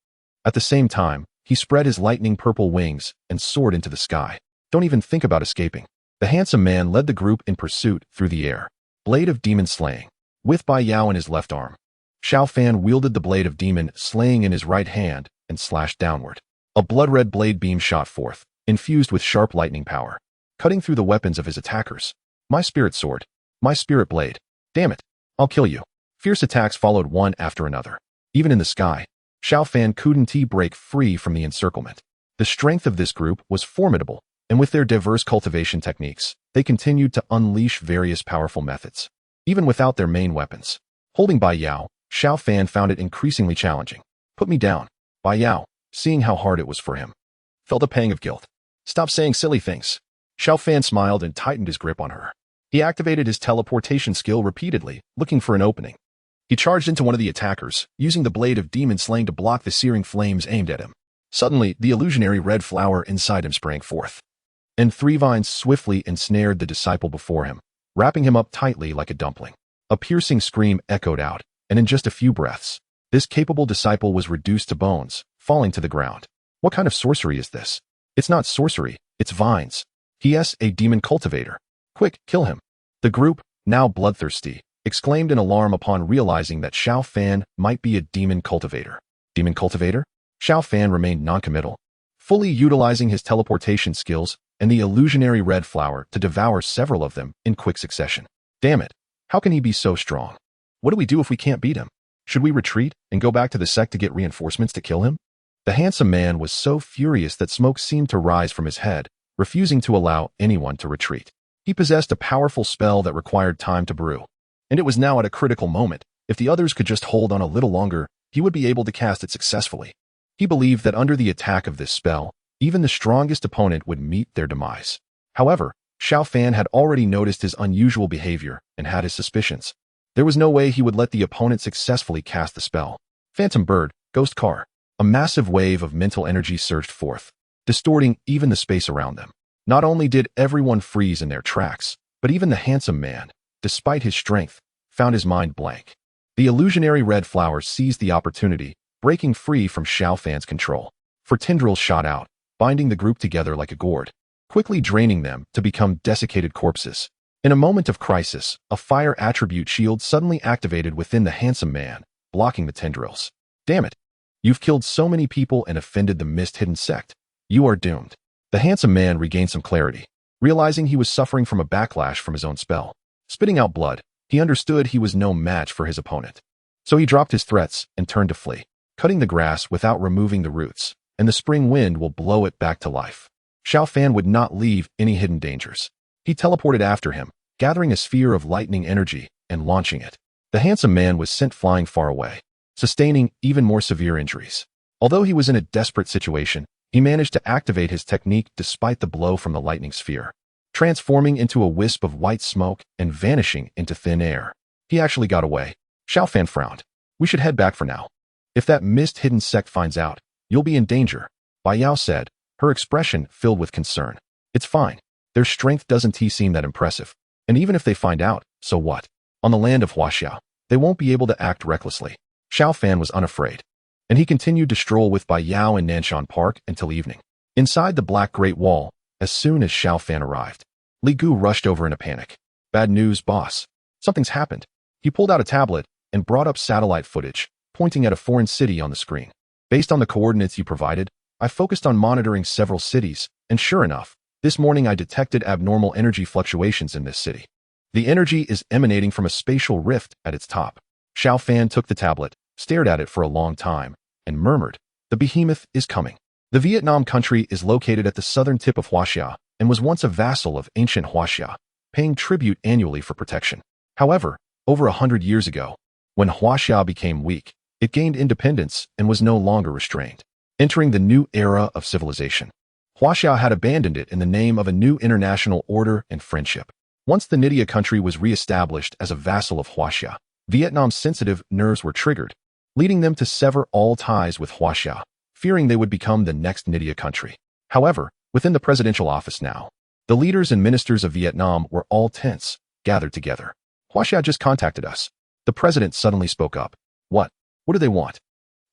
Speaker 1: At the same time, he spread his lightning purple wings and soared into the sky. "Don't even think about escaping." The handsome man led the group in pursuit through the air. Blade of Demon Slaying. With Bai Yao in his left arm, Xiao Fan wielded the Blade of Demon Slaying in his right hand and slashed downward. A blood-red blade beam shot forth, infused with sharp lightning power, cutting through the weapons of his attackers. "My spirit sword. My spirit blade. Damn it. I'll kill you." Fierce attacks followed one after another. Even in the sky, Xiao Fan couldn't break free from the encirclement. The strength of this group was formidable, and with their diverse cultivation techniques, they continued to unleash various powerful methods. Even without their main weapons, holding Bai Yao, Xiao Fan found it increasingly challenging. "Put me down." Bai Yao, seeing how hard it was for him, felt a pang of guilt. "Stop saying silly things." Xiao Fan smiled and tightened his grip on her. He activated his teleportation skill repeatedly, looking for an opening. He charged into one of the attackers, using the Blade of Demon Slaying to block the searing flames aimed at him. Suddenly, the illusionary red flower inside him sprang forth, and 3 vines swiftly ensnared the disciple before him, wrapping him up tightly like a dumpling. A piercing scream echoed out, and in just a few breaths, this capable disciple was reduced to bones, falling to the ground. What kind of sorcery is this? It's not sorcery, it's vines. He is a demon cultivator. Quick, kill him. The group, now bloodthirsty, exclaimed in alarm upon realizing that Xiao Fan might be a demon cultivator. Demon cultivator? Xiao Fan remained noncommittal, fully utilizing his teleportation skills and the illusionary red flower to devour several of them in quick succession. Damn it, how can he be so strong? What do we do if we can't beat him? Should we retreat and go back to the sect to get reinforcements to kill him? The handsome man was so furious that smoke seemed to rise from his head, refusing to allow anyone to retreat. He possessed a powerful spell that required time to brew, and it was now at a critical moment. If the others could just hold on a little longer, he would be able to cast it successfully. He believed that under the attack of this spell, even the strongest opponent would meet their demise. However, Xiao Fan had already noticed his unusual behavior and had his suspicions. There was no way he would let the opponent successfully cast the spell. Phantom Bird, Ghost Car. A massive wave of mental energy surged forth, distorting even the space around them. Not only did everyone freeze in their tracks, but even the handsome man, despite his strength, found his mind blank. The illusionary red flower seized the opportunity, breaking free from Xiao Fan's control. 4 tendrils shot out, binding the group together like a gourd, quickly draining them to become desiccated corpses. In a moment of crisis, a fire attribute shield suddenly activated within the handsome man, blocking the tendrils. Damn it! You've killed so many people and offended the mist-hidden sect. You are doomed. The handsome man regained some clarity, realizing he was suffering from a backlash from his own spell. Spitting out blood, he understood he was no match for his opponent. So he dropped his threats and turned to flee, cutting the grass without removing the roots, and the spring wind will blow it back to life. Xiao Fan would not leave any hidden dangers. He teleported after him, gathering a sphere of lightning energy and launching it. The handsome man was sent flying far away, sustaining even more severe injuries. Although he was in a desperate situation, he managed to activate his technique despite the blow from the lightning sphere, transforming into a wisp of white smoke and vanishing into thin air. He actually got away. Xiao Fan frowned. We should head back for now. If that mist-hidden sect finds out, you'll be in danger, Bai Yao said, her expression filled with concern. It's fine. Their strength doesn't seem that impressive. And even if they find out, so what? On the land of Huaxia, they won't be able to act recklessly. Xiao Fan was unafraid, and he continued to stroll with Bai Yao in Nanshan Park until evening. Inside the Black Great Wall, as soon as Xiao Fan arrived, Li Gu rushed over in a panic. Bad news, boss. Something's happened. He pulled out a tablet and brought up satellite footage, pointing at a foreign city on the screen. Based on the coordinates you provided, I focused on monitoring several cities, and sure enough, this morning I detected abnormal energy fluctuations in this city. The energy is emanating from a spatial rift at its top. Xiao Fan took the tablet, stared at it for a long time, and murmured, the behemoth is coming. The Vietnam country is located at the southern tip of Huaxia and was once a vassal of ancient Huaxia, paying tribute annually for protection. However, over 100 years ago, when Huaxia became weak, it gained independence and was no longer restrained, entering the new era of civilization. Huaxia had abandoned it in the name of a new international order and friendship. Once the Nydia country was re-established as a vassal of Huaxia, Vietnam's sensitive nerves were triggered. leading them to sever all ties with Huaxia, fearing they would become the next Nydia country. However, within the presidential office now, the leaders and ministers of Vietnam were all tense, gathered together. Huaxia just contacted us. The president suddenly spoke up. What? What do they want?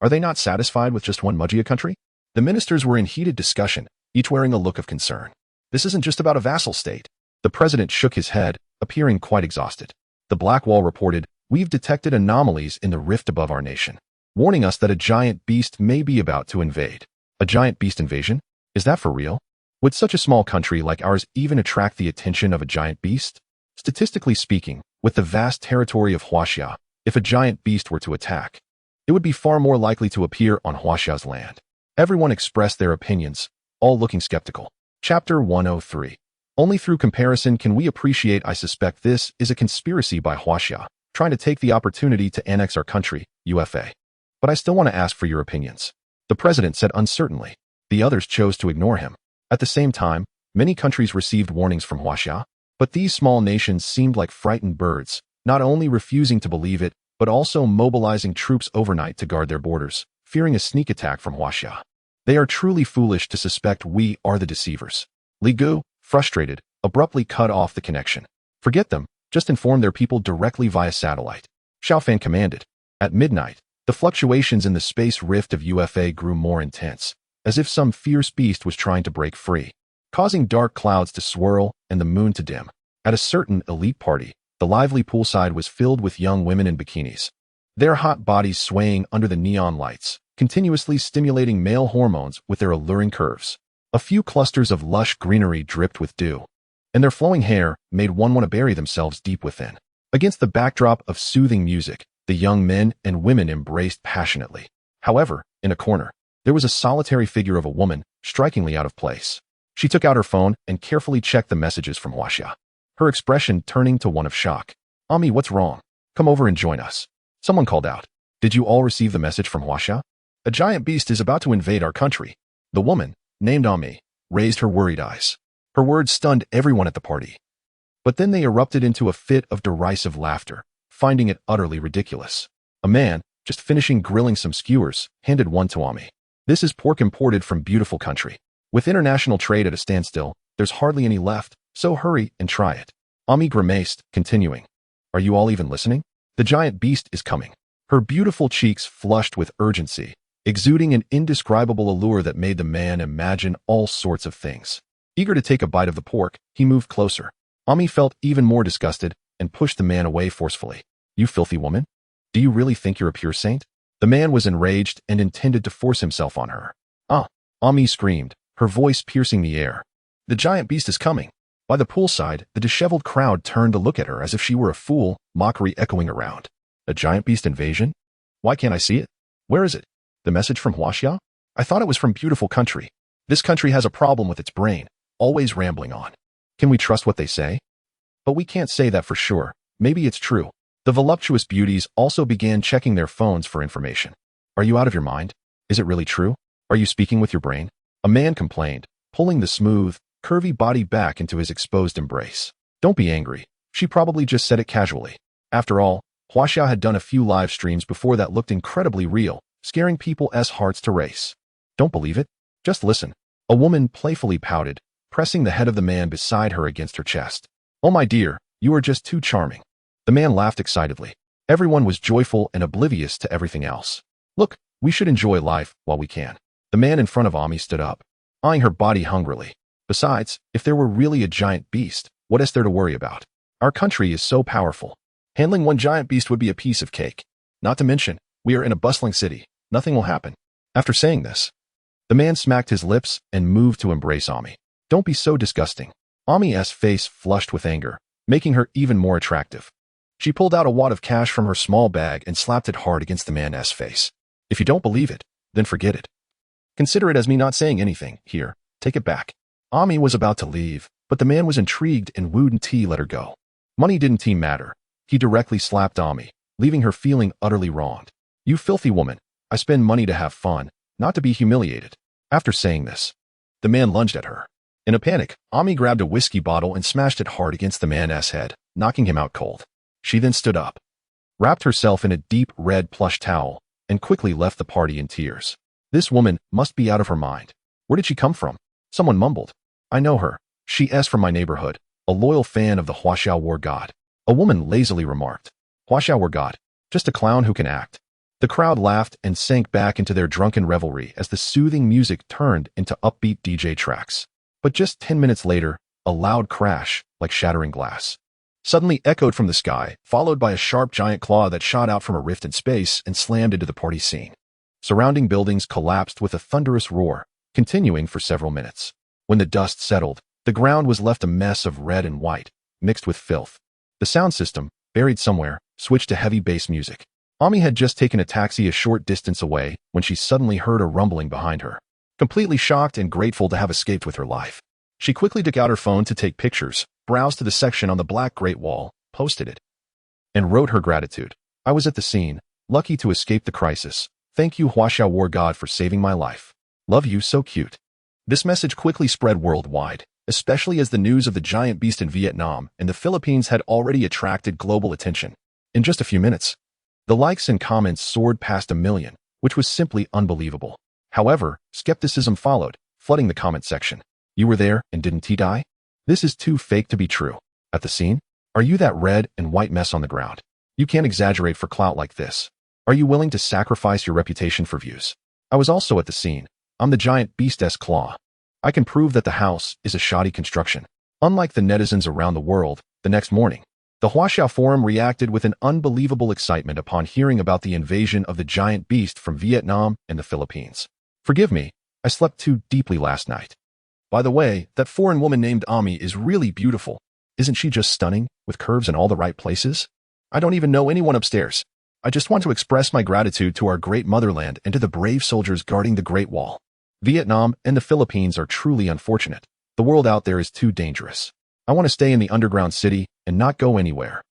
Speaker 1: Are they not satisfied with just one Mujia country? The ministers were in heated discussion, each wearing a look of concern. This isn't just about a vassal state. The president shook his head, appearing quite exhausted. The Black Wall reported, "We've detected anomalies in the rift above our nation, warning us that a giant beast may be about to invade." A giant beast invasion? Is that for real? Would such a small country like ours even attract the attention of a giant beast? Statistically speaking, with the vast territory of Huaxia, if a giant beast were to attack, it would be far more likely to appear on Huaxia's land. Everyone expressed their opinions, all looking skeptical. Chapter 103. Only through comparison can we appreciate. I suspect this is a conspiracy by Huaxia, trying to take the opportunity to annex our country, UFA. But I still want to ask for your opinions. The president said uncertainly. The others chose to ignore him. At the same time, many countries received warnings from Huaxia, but these small nations seemed like frightened birds, not only refusing to believe it, but also mobilizing troops overnight to guard their borders, fearing a sneak attack from Huaxia. They are truly foolish to suspect we are the deceivers. Li Gu, frustrated, abruptly cut off the connection. Forget them, just inform their people directly via satellite. Xiao Fan commanded. At midnight, the fluctuations in the space rift of UFA grew more intense, as if some fierce beast was trying to break free, causing dark clouds to swirl and the moon to dim. At a certain elite party, the lively poolside was filled with young women in bikinis, their hot bodies swaying under the neon lights, continuously stimulating male hormones with their alluring curves. A few clusters of lush greenery dripped with dew, and their flowing hair made one want to bury themselves deep within. Against the backdrop of soothing music, the young men and women embraced passionately. However, in a corner, there was a solitary figure of a woman, strikingly out of place. She took out her phone and carefully checked the messages from Huaxia, her expression turning to one of shock. "Ami, what's wrong? Come over and join us." Someone called out. "Did you all receive the message from Huaxia? A giant beast is about to invade our country." The woman, named Ami, raised her worried eyes. Her words stunned everyone at the party. But then they erupted into a fit of derisive laughter, finding it utterly ridiculous. A man, just finishing grilling some skewers, handed one to Ami. "This is pork imported from beautiful country. With international trade at a standstill, there's hardly any left, so hurry and try it." Ami grimaced, continuing. "Are you all even listening? The giant beast is coming." Her beautiful cheeks flushed with urgency, exuding an indescribable allure that made the man imagine all sorts of things. Eager to take a bite of the pork, he moved closer. Ami felt even more disgusted and pushed the man away forcefully. "You filthy woman? Do you really think you're a pure saint?" The man was enraged and intended to force himself on her. "Ah!" Ami screamed, her voice piercing the air. "The giant beast is coming." By the poolside, the disheveled crowd turned to look at her as if she were a fool, mockery echoing around. "A giant beast invasion? Why can't I see it? Where is it? The message from Huaxia? I thought it was from beautiful country. This country has a problem with its brain, always rambling on. Can we trust what they say? But we can't say that for sure. Maybe it's true." The voluptuous beauties also began checking their phones for information. "Are you out of your mind? Is it really true? Are you speaking with your brain?" A man complained, pulling the smooth, curvy body back into his exposed embrace. "Don't be angry. She probably just said it casually. After all, Huaxia had done a few live streams before that looked incredibly real, scaring people's hearts to race. Don't believe it? Just listen." A woman playfully pouted, pressing the head of the man beside her against her chest. "Oh my dear, you are just too charming." The man laughed excitedly. Everyone was joyful and oblivious to everything else. "Look, we should enjoy life while we can." The man in front of Ami stood up, eyeing her body hungrily. "Besides, if there were really a giant beast, what is there to worry about? Our country is so powerful. Handling one giant beast would be a piece of cake. Not to mention, we are in a bustling city. Nothing will happen." After saying this, the man smacked his lips and moved to embrace Ami. "Don't be so disgusting." Ami's face flushed with anger, making her even more attractive. She pulled out a wad of cash from her small bag and slapped it hard against the man's face. "If you don't believe it, then forget it. Consider it as me not saying anything. Here, take it back." Ami was about to leave, but the man was intrigued and wouldn't let her go. Money didn't matter. He directly slapped Ami, leaving her feeling utterly wronged. "You filthy woman, I spend money to have fun, not to be humiliated." After saying this, the man lunged at her. In a panic, Ami grabbed a whiskey bottle and smashed it hard against the man's head, knocking him out cold. She then stood up, wrapped herself in a deep red plush towel, and quickly left the party in tears. This woman must be out of her mind. Where did she come from? Someone mumbled. I know her. She's from my neighborhood, a loyal fan of the Xiao war god. A woman lazily remarked. Xiao war god, just a clown who can act. The crowd laughed and sank back into their drunken revelry as the soothing music turned into upbeat DJ tracks. But just 10 minutes later, a loud crash, like shattering glass, suddenly echoed from the sky, followed by a sharp giant claw that shot out from a rift in space and slammed into the party scene. Surrounding buildings collapsed with a thunderous roar, continuing for several minutes. When the dust settled, the ground was left a mess of red and white, mixed with filth. The sound system, buried somewhere, switched to heavy bass music. Ami had just taken a taxi a short distance away when she suddenly heard a rumbling behind her. Completely shocked and grateful to have escaped with her life, she quickly took out her phone to take pictures, browsed to the section on the black Great Wall, posted it, and wrote her gratitude. I was at the scene, lucky to escape the crisis. Thank you, Xiao War God, for saving my life. Love you, so cute. This message quickly spread worldwide, especially as the news of the giant beast in Vietnam and the Philippines had already attracted global attention. In just a few minutes, the likes and comments soared past 1 million, which was simply unbelievable. However, skepticism followed, flooding the comment section. You were there and didn't he die? This is too fake to be true. At the scene? Are you that red and white mess on the ground? You can't exaggerate for clout like this. Are you willing to sacrifice your reputation for views? I was also at the scene. I'm the giant beast's claw. I can prove that the house is a shoddy construction. Unlike the netizens around the world, the next morning, the Xiao forum reacted with an unbelievable excitement upon hearing about the invasion of the giant beast from Vietnam and the Philippines. Forgive me, I slept too deeply last night. By the way, that foreign woman named Ami is really beautiful. Isn't she just stunning, with curves in all the right places? I don't even know anyone upstairs. I just want to express my gratitude to our great motherland and to the brave soldiers guarding the Great Wall. Vietnam and the Philippines are truly unfortunate. The world out there is too dangerous. I want to stay in the underground city and not go anywhere.